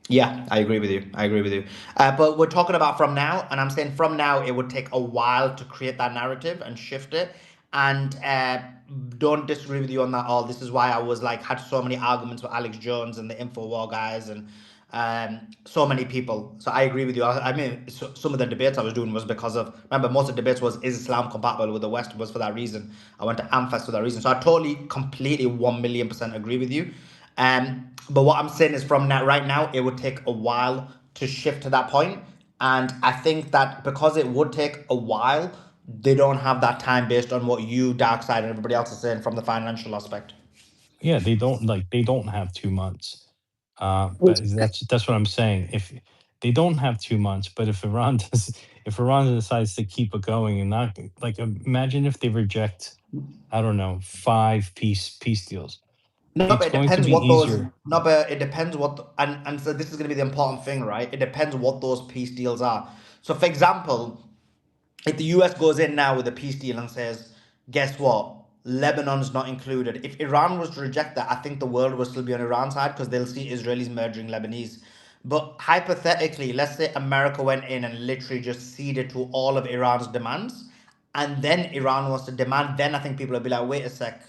Yeah, I agree with you. I agree with you. But we're talking about from now, and I'm saying from now it would take a while to create that narrative and shift it. And don't disagree with you on that all. This is why I was like had so many arguments with Alex Jones and the Infowar guys and so many people. So I agree with you. I mean, some of the debates I was doing was because of remember most of the debates was is Islam compatible with the West was for that reason. I went to Amfest for that reason. So I totally, completely, 1,000,000% agree with you. But what I'm saying is from now, right now, it would take a while to shift to that point. And I think that because it would take a while, they don't have that time based on what you, Darkside, and everybody else is saying from the financial aspect. Yeah, they don't have 2 months. But that's what I'm saying. If they don't have 2 months, but if Iran does, if Iran decides to keep it going and not like imagine if they reject, I don't know, five peace deals. No, but It's it going to depends be what those. easier. No, but it depends what. And so this is going to be the important thing, right? It depends what those peace deals are. So, for example, if the US goes in now with a peace deal and says, guess what? Lebanon's not included. If Iran was to reject that, I think the world will still be on Iran's side because they'll see Israelis murdering Lebanese. But hypothetically, let's say America went in and literally just ceded to all of Iran's demands, and then Iran wants to demand, then I think people will be like, wait a sec,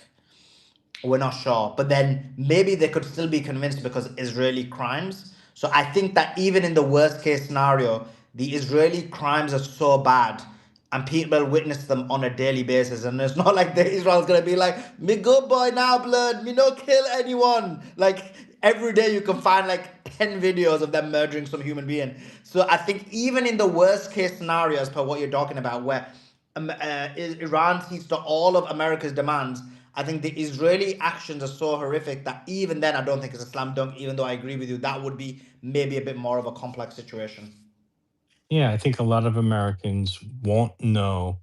we're not sure. But then maybe they could still be convinced because Israeli crimes. So I think that even in the worst case scenario, the Israeli crimes are so bad and people witness them on a daily basis. And it's not like the Israel's gonna be like, me good boy now, blood, me no kill anyone. Like every day you can find like 10 videos of them murdering some human being. So I think even in the worst case scenario, as per what you're talking about, where Iran cedes to all of America's demands, I think the Israeli actions are so horrific that even then I don't think it's a slam dunk, even though I agree with you, that would be maybe a bit more of a complex situation. Yeah, I think a lot of Americans won't know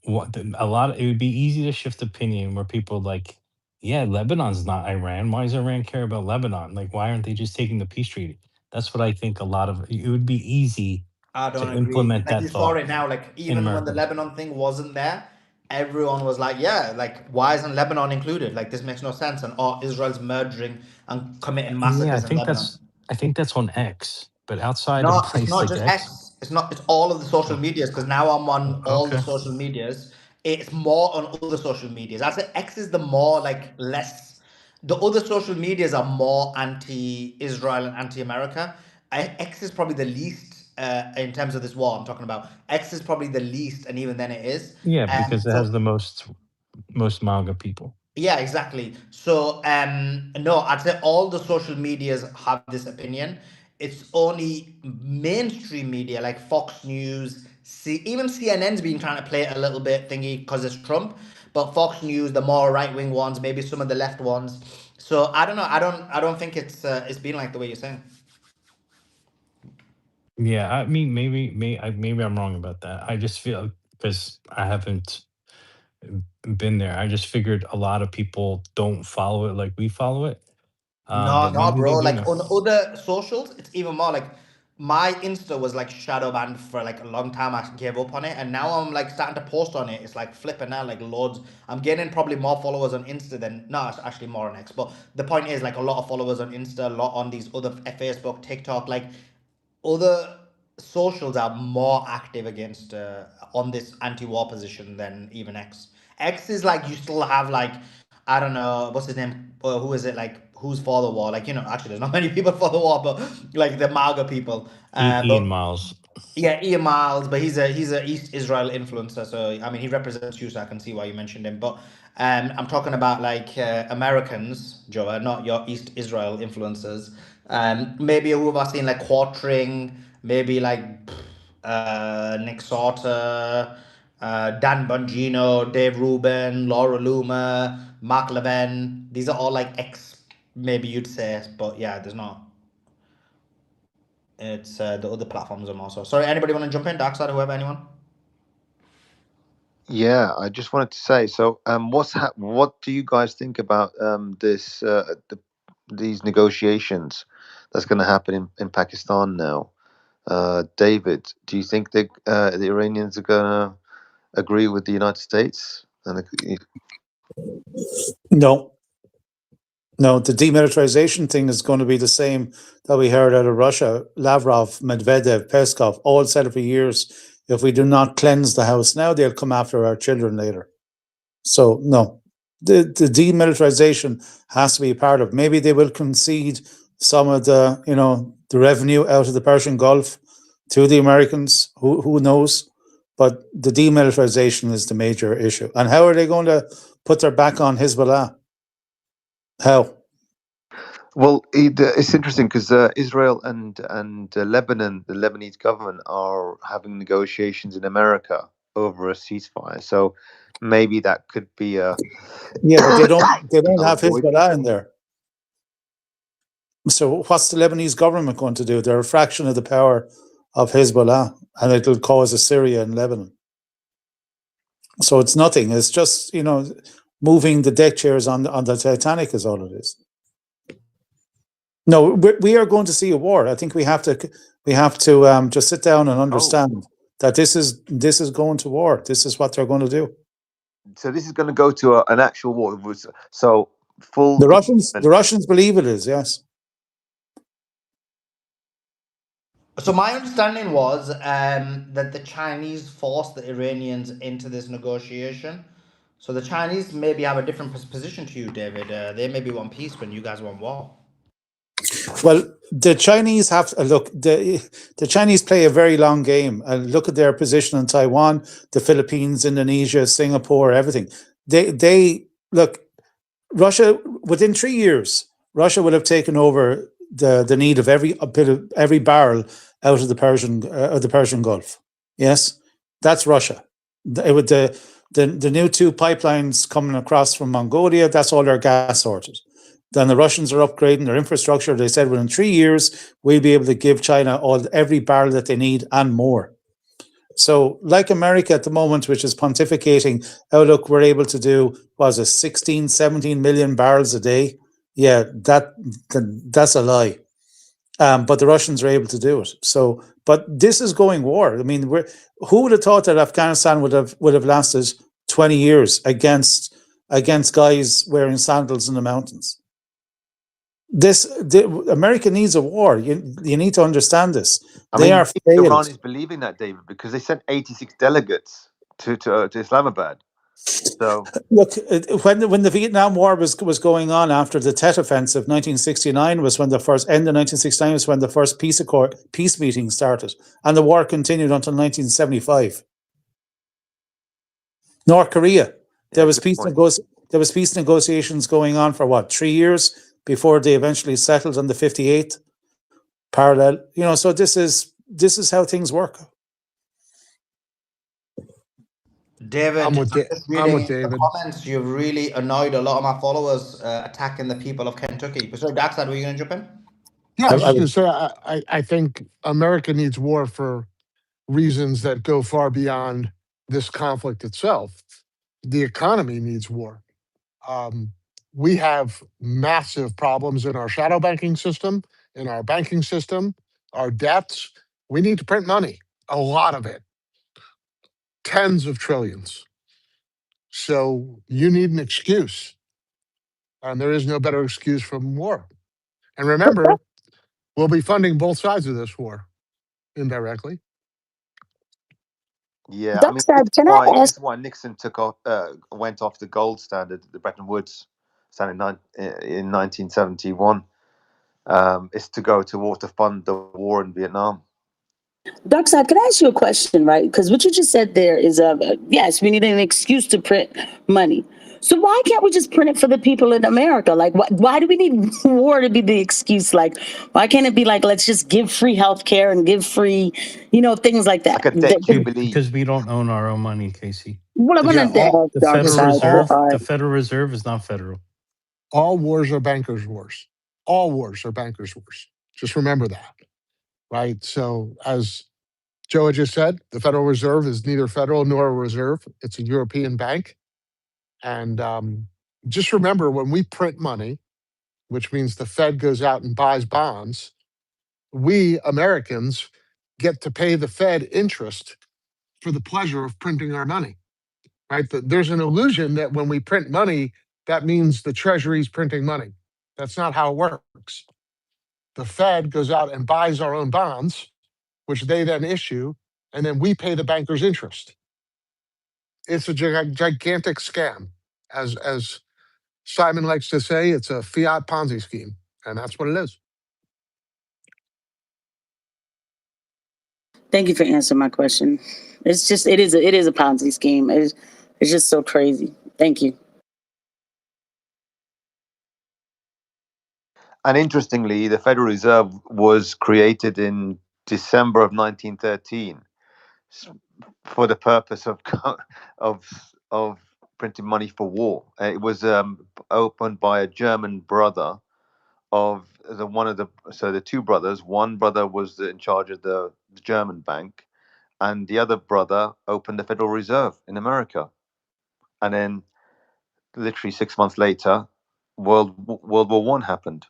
it would be easy to shift opinion where people like, yeah, Lebanon's not Iran. Why does Iran care about Lebanon? Like, why aren't they just taking the peace treaty? That's what I think a lot of it would be easy I to don't agree. implement Like that you saw thought it now, like in even when the America. Lebanon thing wasn't there, everyone was like, yeah, like why isn't Lebanon included? Like this makes no sense. And oh, Israel's murdering and committing Yeah, massacres in Lebanon. I think that's on X, but outside of a No, it's place not like just X, X. It's not. It's all of the social oh, medias because now I'm on all the okay. social medias. It's more on other social medias. I say X is the more like less. The other social medias are more anti-Israel and anti-America. X is probably the least in terms of this war I'm talking about. X is probably the least, and even then it is. Yeah, because it has So the most MAGA people. yeah, exactly. So, no, I'd say all the social medias have this opinion. It's only mainstream media like Fox News, even CNN's been trying to play it a little bit thingy because it's Trump. But Fox News, the more right wing ones, maybe some of the left ones. So I don't know. I don't think it's been like the way you're saying. Yeah, I mean, maybe I'm wrong about that. I just feel because I haven't been there. I just figured a lot of people don't follow it like we follow it. But No, maybe bro. they do Like know. on other socials, it's even more like my Insta was like shadow banned for like a long time. I gave up on it, and now I'm like starting to post on it. It's like flipping out, like loads. I'm getting probably more followers on Insta than no, it's actually more on X. But the point is, like a lot of followers on Insta, a lot on these other Facebook, TikTok, like other socials are more active against on this anti-war position than even X. X is like you still have like I don't know what's his name, who is it like who's for the war? Like actually there's not many people for the war, but like the MAGA people. Ian But Miles. yeah, Ian Miles, but he's a East Israel influencer, so I mean he represents you, so I can see why you mentioned him. But I'm talking about like Americans, Joe, not your East Israel influencers. Maybe who have I seen like Quartering, maybe like Nick Sauter, Dan Bongino, Dave Rubin, Laura Loomer, Mark Levin. These are all like ex, maybe you'd say, but yeah, there's not. It's the other platforms are more so. Sorry, anybody want to jump in? Darkside, whoever, anyone? Yeah, I just wanted to say. So, what do you guys think about these negotiations that's going to happen in Pakistan now? David, do you think the Iranians are going to agree with the United States? No, no, the demilitarization thing is going to be the same that we heard out of Russia. Lavrov, Medvedev, Peskov all said it for years. If we do not cleanse the house now, they'll come after our children later. So no, the demilitarization has to be a part of. Maybe they will concede some of the the revenue out of the Persian Gulf to the Americans. Who knows? But the demilitarization is the major issue. And how are they going to put their back on Hezbollah? How? Well, it's interesting because Israel and Lebanon, the Lebanese government, are having negotiations in America over a ceasefire. So maybe that could be a Yeah, but they don't have avoidance. Hezbollah in there. So what's the Lebanese government going to do? They're a fraction of the power of Hezbollah, and it'll cause a Syria and Lebanon. So it's nothing. It's just moving the deck chairs on the Titanic is all it is. No, we are going to see a war. I think we have to just sit down and understand that this is going to war. This is what they're going to do. So this is going to go to an actual war. So full. The Russians believe it is. Yes. So my understanding was that the Chinese forced the Iranians into this negotiation. So the Chinese maybe have a different position to you, David. They maybe want peace when you guys want war. Well, the Chinese have look. The Chinese play a very long game. Look at their position in Taiwan, the Philippines, Indonesia, Singapore, everything. They look. Russia within 3 years, Russia will have taken over the need of every barrel out of the Persian Gulf. Yes, that's Russia. With the new 2 pipelines coming across from Mongolia, that's all their gas sorted. Then the Russians are upgrading their infrastructure. They said within 3 years we'll be able to give China every barrel that they need and more. So, like America at the moment, which is pontificating, oh, look, we're able to do, 16, 17 million barrels a day. Yeah, that's a lie. But the Russians are able to do it. So, but this is going war. I mean, who would have thought that Afghanistan would have lasted 20 years against guys wearing sandals in the mountains? America needs a war. You need to understand this. They are failed. Iran is believing that, David, because they sent 86 delegates to Islamabad. So look, when the Vietnam War was going on after the Tet Offensive, 1969 was when the first end of 1969 was when the first peace meeting started, and the war continued until 1975. North Korea, there was peace negotiations going on for 3 years before they eventually settled on the 58th parallel. So this is how things work. David, I'm with reading the David. comments, you've really annoyed a lot of my followers attacking the people of Kentucky. So, Darkside, were you going to jump in? Yeah, I was just going to say, I think America needs war for reasons that go far beyond this conflict itself. The economy needs war. we have massive problems in our shadow banking system, in our banking system, our debts. We need to print money, a lot of it, tens of trillions. So you need an excuse, and there is no better excuse from war. And remember, we'll be funding both sides of this war indirectly. Yeah, I Doc mean, said, can I this ask? is why Nixon took off, went off the gold standard, the Bretton Woods standard in 1971, is to go to war to fund the war in Vietnam. Doc said, can I ask you a question, right? Because what you just said there is, yes, we need an excuse to print money. So why can't we just print it for the people in America? Like, why do we need war to be the excuse? Like, why can't it be like, let's just give free healthcare and give free, things like Like that? a debt jubilee. Because we don't own our own money, Casey. Yeah, all The Dark Federal side. Reserve, All the right. Federal Reserve is not federal. All wars are bankers' wars. All wars are bankers' wars. Just remember that, right? So, as Joe had just said, the Federal Reserve is neither federal nor a reserve. It's a European bank. And just remember when we print money, which means the Fed goes out and buys bonds, we Americans get to pay the Fed interest for the pleasure of printing our money, right? There's an illusion that when we print money, that means the Treasury's printing money. That's not how it works. The Fed goes out and buys our own bonds, which they then issue, and then we pay the bankers interest. It's a gigantic scam. As Simon likes to say, it's a fiat Ponzi scheme, and that's what it is. Thank you for answering my question. It's just, it is a Ponzi scheme. It's just so crazy. Thank you. And interestingly, the Federal Reserve was created in December of 1913 for the purpose of of of printing money for war. It was opened by a German brother of the two brothers. One brother was in charge of the German bank, and the other brother opened the Federal Reserve in America. And then, literally 6 months later, World War One happened.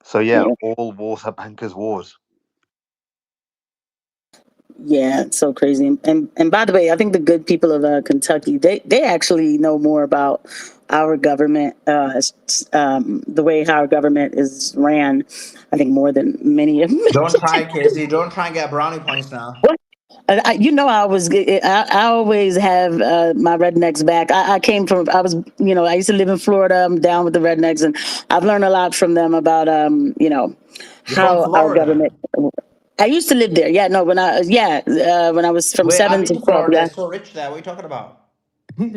So yeah, Yeah. all wars are bankers' wars. Yeah, it's so crazy. And by the way, I think the good people of Kentucky, they actually know more about our government, the way our government is ran. I think more than many of them. Don't try, Casey. Don't try and get brownie points now. I always have my rednecks back. I came from, I used to live in Florida. I'm down with the rednecks, and I've learned a lot from them about, You're from how our Florida. government. I used to live there. Yeah, no, when I was from Wait, I've 7 been to to 12. Florida. Yeah. It's so rich there. What are you talking about?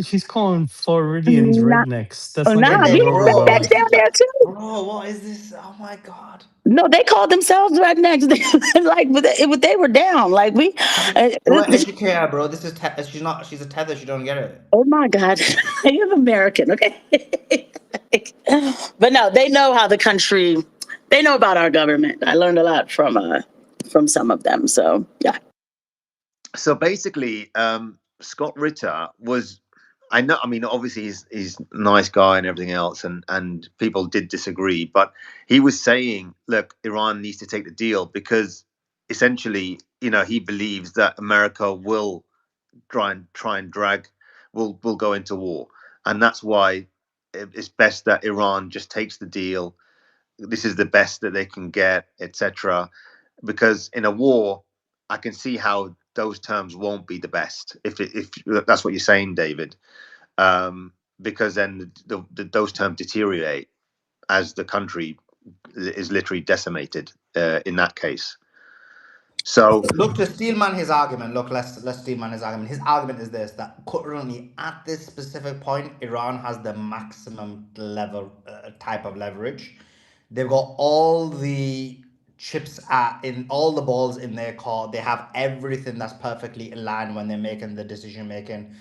She's calling Floridians Nah, rednecks. That's not nah, going to And go we then, have over bro, rednecks well. down there too. bro, what is this? Oh my god. No, they called themselves rednecks. Like, they were down. Like we. You want educate her, bro. This is she's not. She's a tether. She don't get it. Oh my God, you're American, okay? But no, they know how the country. They know about our government. I learned a lot from some of them. So yeah. So basically, Scott Ritter was. I know. I mean, obviously, he's a nice guy and everything else, and people did disagree. But he was saying, look, Iran needs to take the deal because essentially, he believes that America will try and drag, will go into war, and that's why it's best that Iran just takes the deal. This is the best that they can get, etc. Because in a war, I can see how those terms won't be the best if that's what you're saying, David. Because then those terms deteriorate as the country is literally decimated in that case. So Look, to steelman his argument. Look, let's steelman his argument. His argument is this: that currently, at this specific point, Iran has the maximum level type of leverage. They've got all the chips in all the balls in their court. They have everything that's perfectly aligned when they're making the decision making.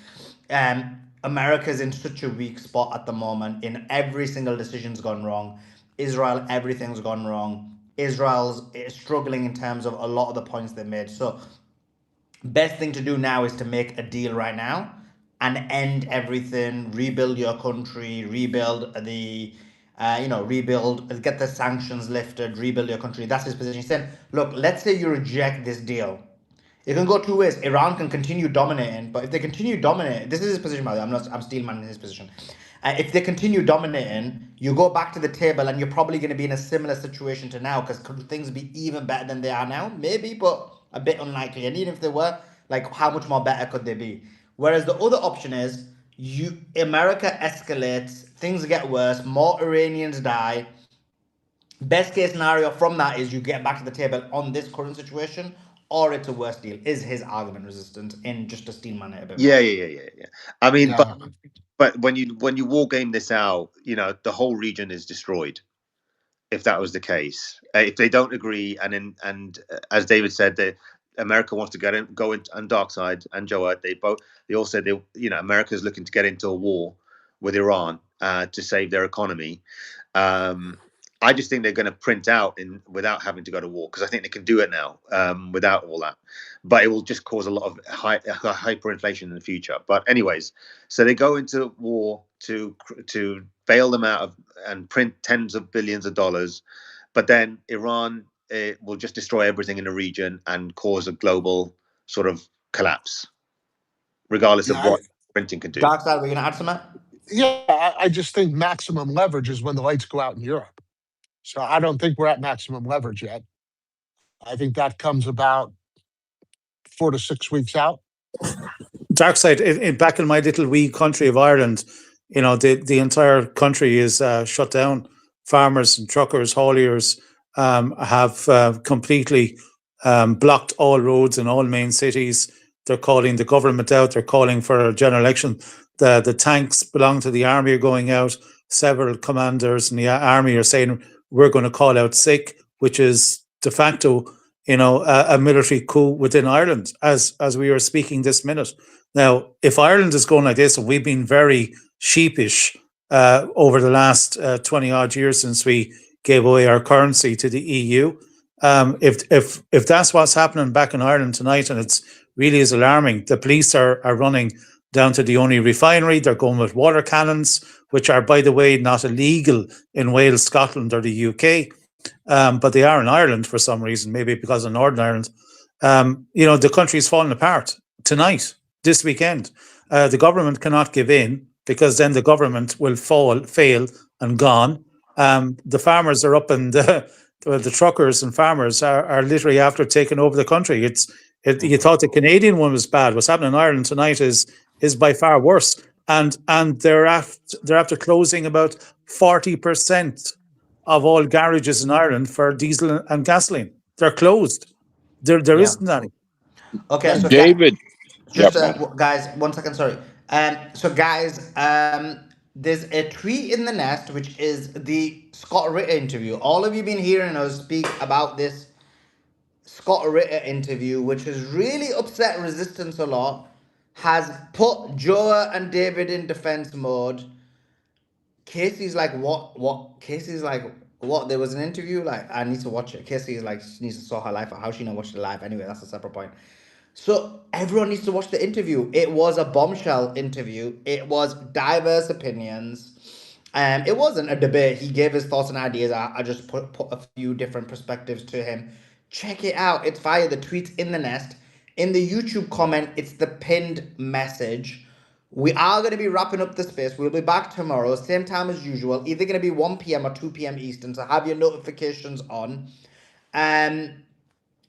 America's in such a weak spot at the moment. In every single decision's gone wrong. Israel, everything's gone wrong. Israel's struggling in terms of a lot of the points they made. So Best thing to do now is to make a deal right now and end everything, rebuild your country, rebuild rebuild, get the sanctions lifted, rebuild your country. That's his position. He said, look, let's say you reject this deal. It can go two ways. Iran can continue dominating, but if they continue dominating, this is his position, by the way. I'm steelmanning his position. If they continue dominating, you go back to the table and you're probably going to be in a similar situation to now, because could things be even better than they are now? Maybe, but a bit unlikely. And even if they were, like, how much more better could they be? Whereas the other option is America escalates, things get worse, more Iranians die. Best case scenario from that is you get back to the table on this current situation, or it's a worse deal. Is his argument resistant in just to steelman it a bit more? Yeah. I mean, Yeah. but when you war game this out, the whole region is destroyed. If that was the case, if they don't agree, and as David said, that America wants to go into on dark side, and Joe, they all said America is looking to get into a war with Iran to save their economy. I just think they're going to print out without having to go to war, because I think they can do it now without all that. But it will just cause a lot of hyperinflation in the future. But anyways, so they go into war to bail them out and print tens of billions of dollars. But then Iran will just destroy everything in the region and cause a global sort of collapse, regardless of Yeah. what printing can do. Dark side, we're gonna add some. I just think maximum leverage is when the lights go out in Europe. So I don't think we're at maximum leverage yet. I think that comes about 4 to 6 weeks out. Dark side, back in my little wee country of Ireland, the entire country is shut down. Farmers and truckers, hauliers have completely blocked all roads in all main cities. They're calling the government out. They're calling for a general election. The tanks belong to the army are going out. Several commanders in the army are saying we're going to call out sick, which is de facto, a military coup within Ireland as we are speaking this minute. Now, if Ireland is going like this, and we've been very sheepish over the last 20 odd years since we gave away our currency to the EU, if that's what's happening back in Ireland tonight, and it's really is alarming. The police are running down to the only refinery. They're going with water cannons, which are, by the way, not illegal in Wales, Scotland, or the UK. But they are in Ireland for some reason, maybe because of Northern Ireland. The country is falling apart tonight, this weekend. The government cannot give in, because then the government will fail, and gone. The farmers are up, and the truckers and farmers are literally after taking over the country. You thought the Canadian one was bad. What's happening in Ireland tonight is by far worse. And they're after closing about 40% of all garages in Ireland for diesel and gasoline. They're closed. There Yeah. isn't any. Okay, so David. just Yep. guys, 1 second, sorry. So guys, there's a tweet in the nest, which is the Scott Ritter interview. All of you been hearing us speak about this Scott Ritter interview, which has really upset resistance a lot, has put Joe and David in defense mode. Casey's like, what? Casey's like, what? There was an interview. Like, I need to watch it. Casey is like, she needs to sort her life out. How she not watch the live anyway? That's a separate point. So everyone needs to watch the interview. It was a bombshell interview. It was diverse opinions. It wasn't a debate. He gave his thoughts and ideas. I just put a few different perspectives to him. Check it out. It's via the tweets in the nest. In the YouTube comment, it's the pinned message. We are going to be wrapping up the space. We'll be back tomorrow, same time as usual. Either going to be 1 p.m. or 2 p.m. Eastern. So have your notifications on.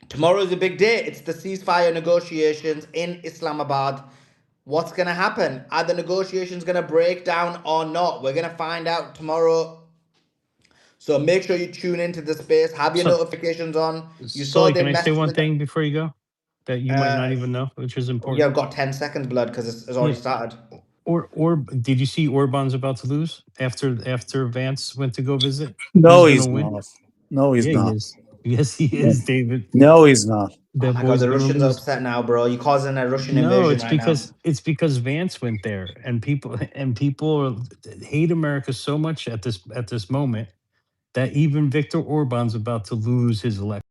Tomorrow is a big day. It's the ceasefire negotiations in Islamabad. What's going to happen? Are the negotiations going to break down or not? We're going to find out tomorrow. So make sure you tune into the space. Have your So, notifications on. You saw Sully, the can I say message. one thing before you go that you might not even know, which is Yeah, important? I've got 10 seconds, blood, because it's already Yeah. started. Or did you see Orban's about to lose after Vance went to go visit? No, Who's going to he's win? not. No, he's Yeah, he not. is. Yes, he No, is, David. no, he's not. Oh That my God, boy's the going to Russians are lose. upset now, bro. You're causing a Russian No, invasion it's right now. because Vance went there, and people hate America so much at this moment that even Viktor Orban's about to lose his election.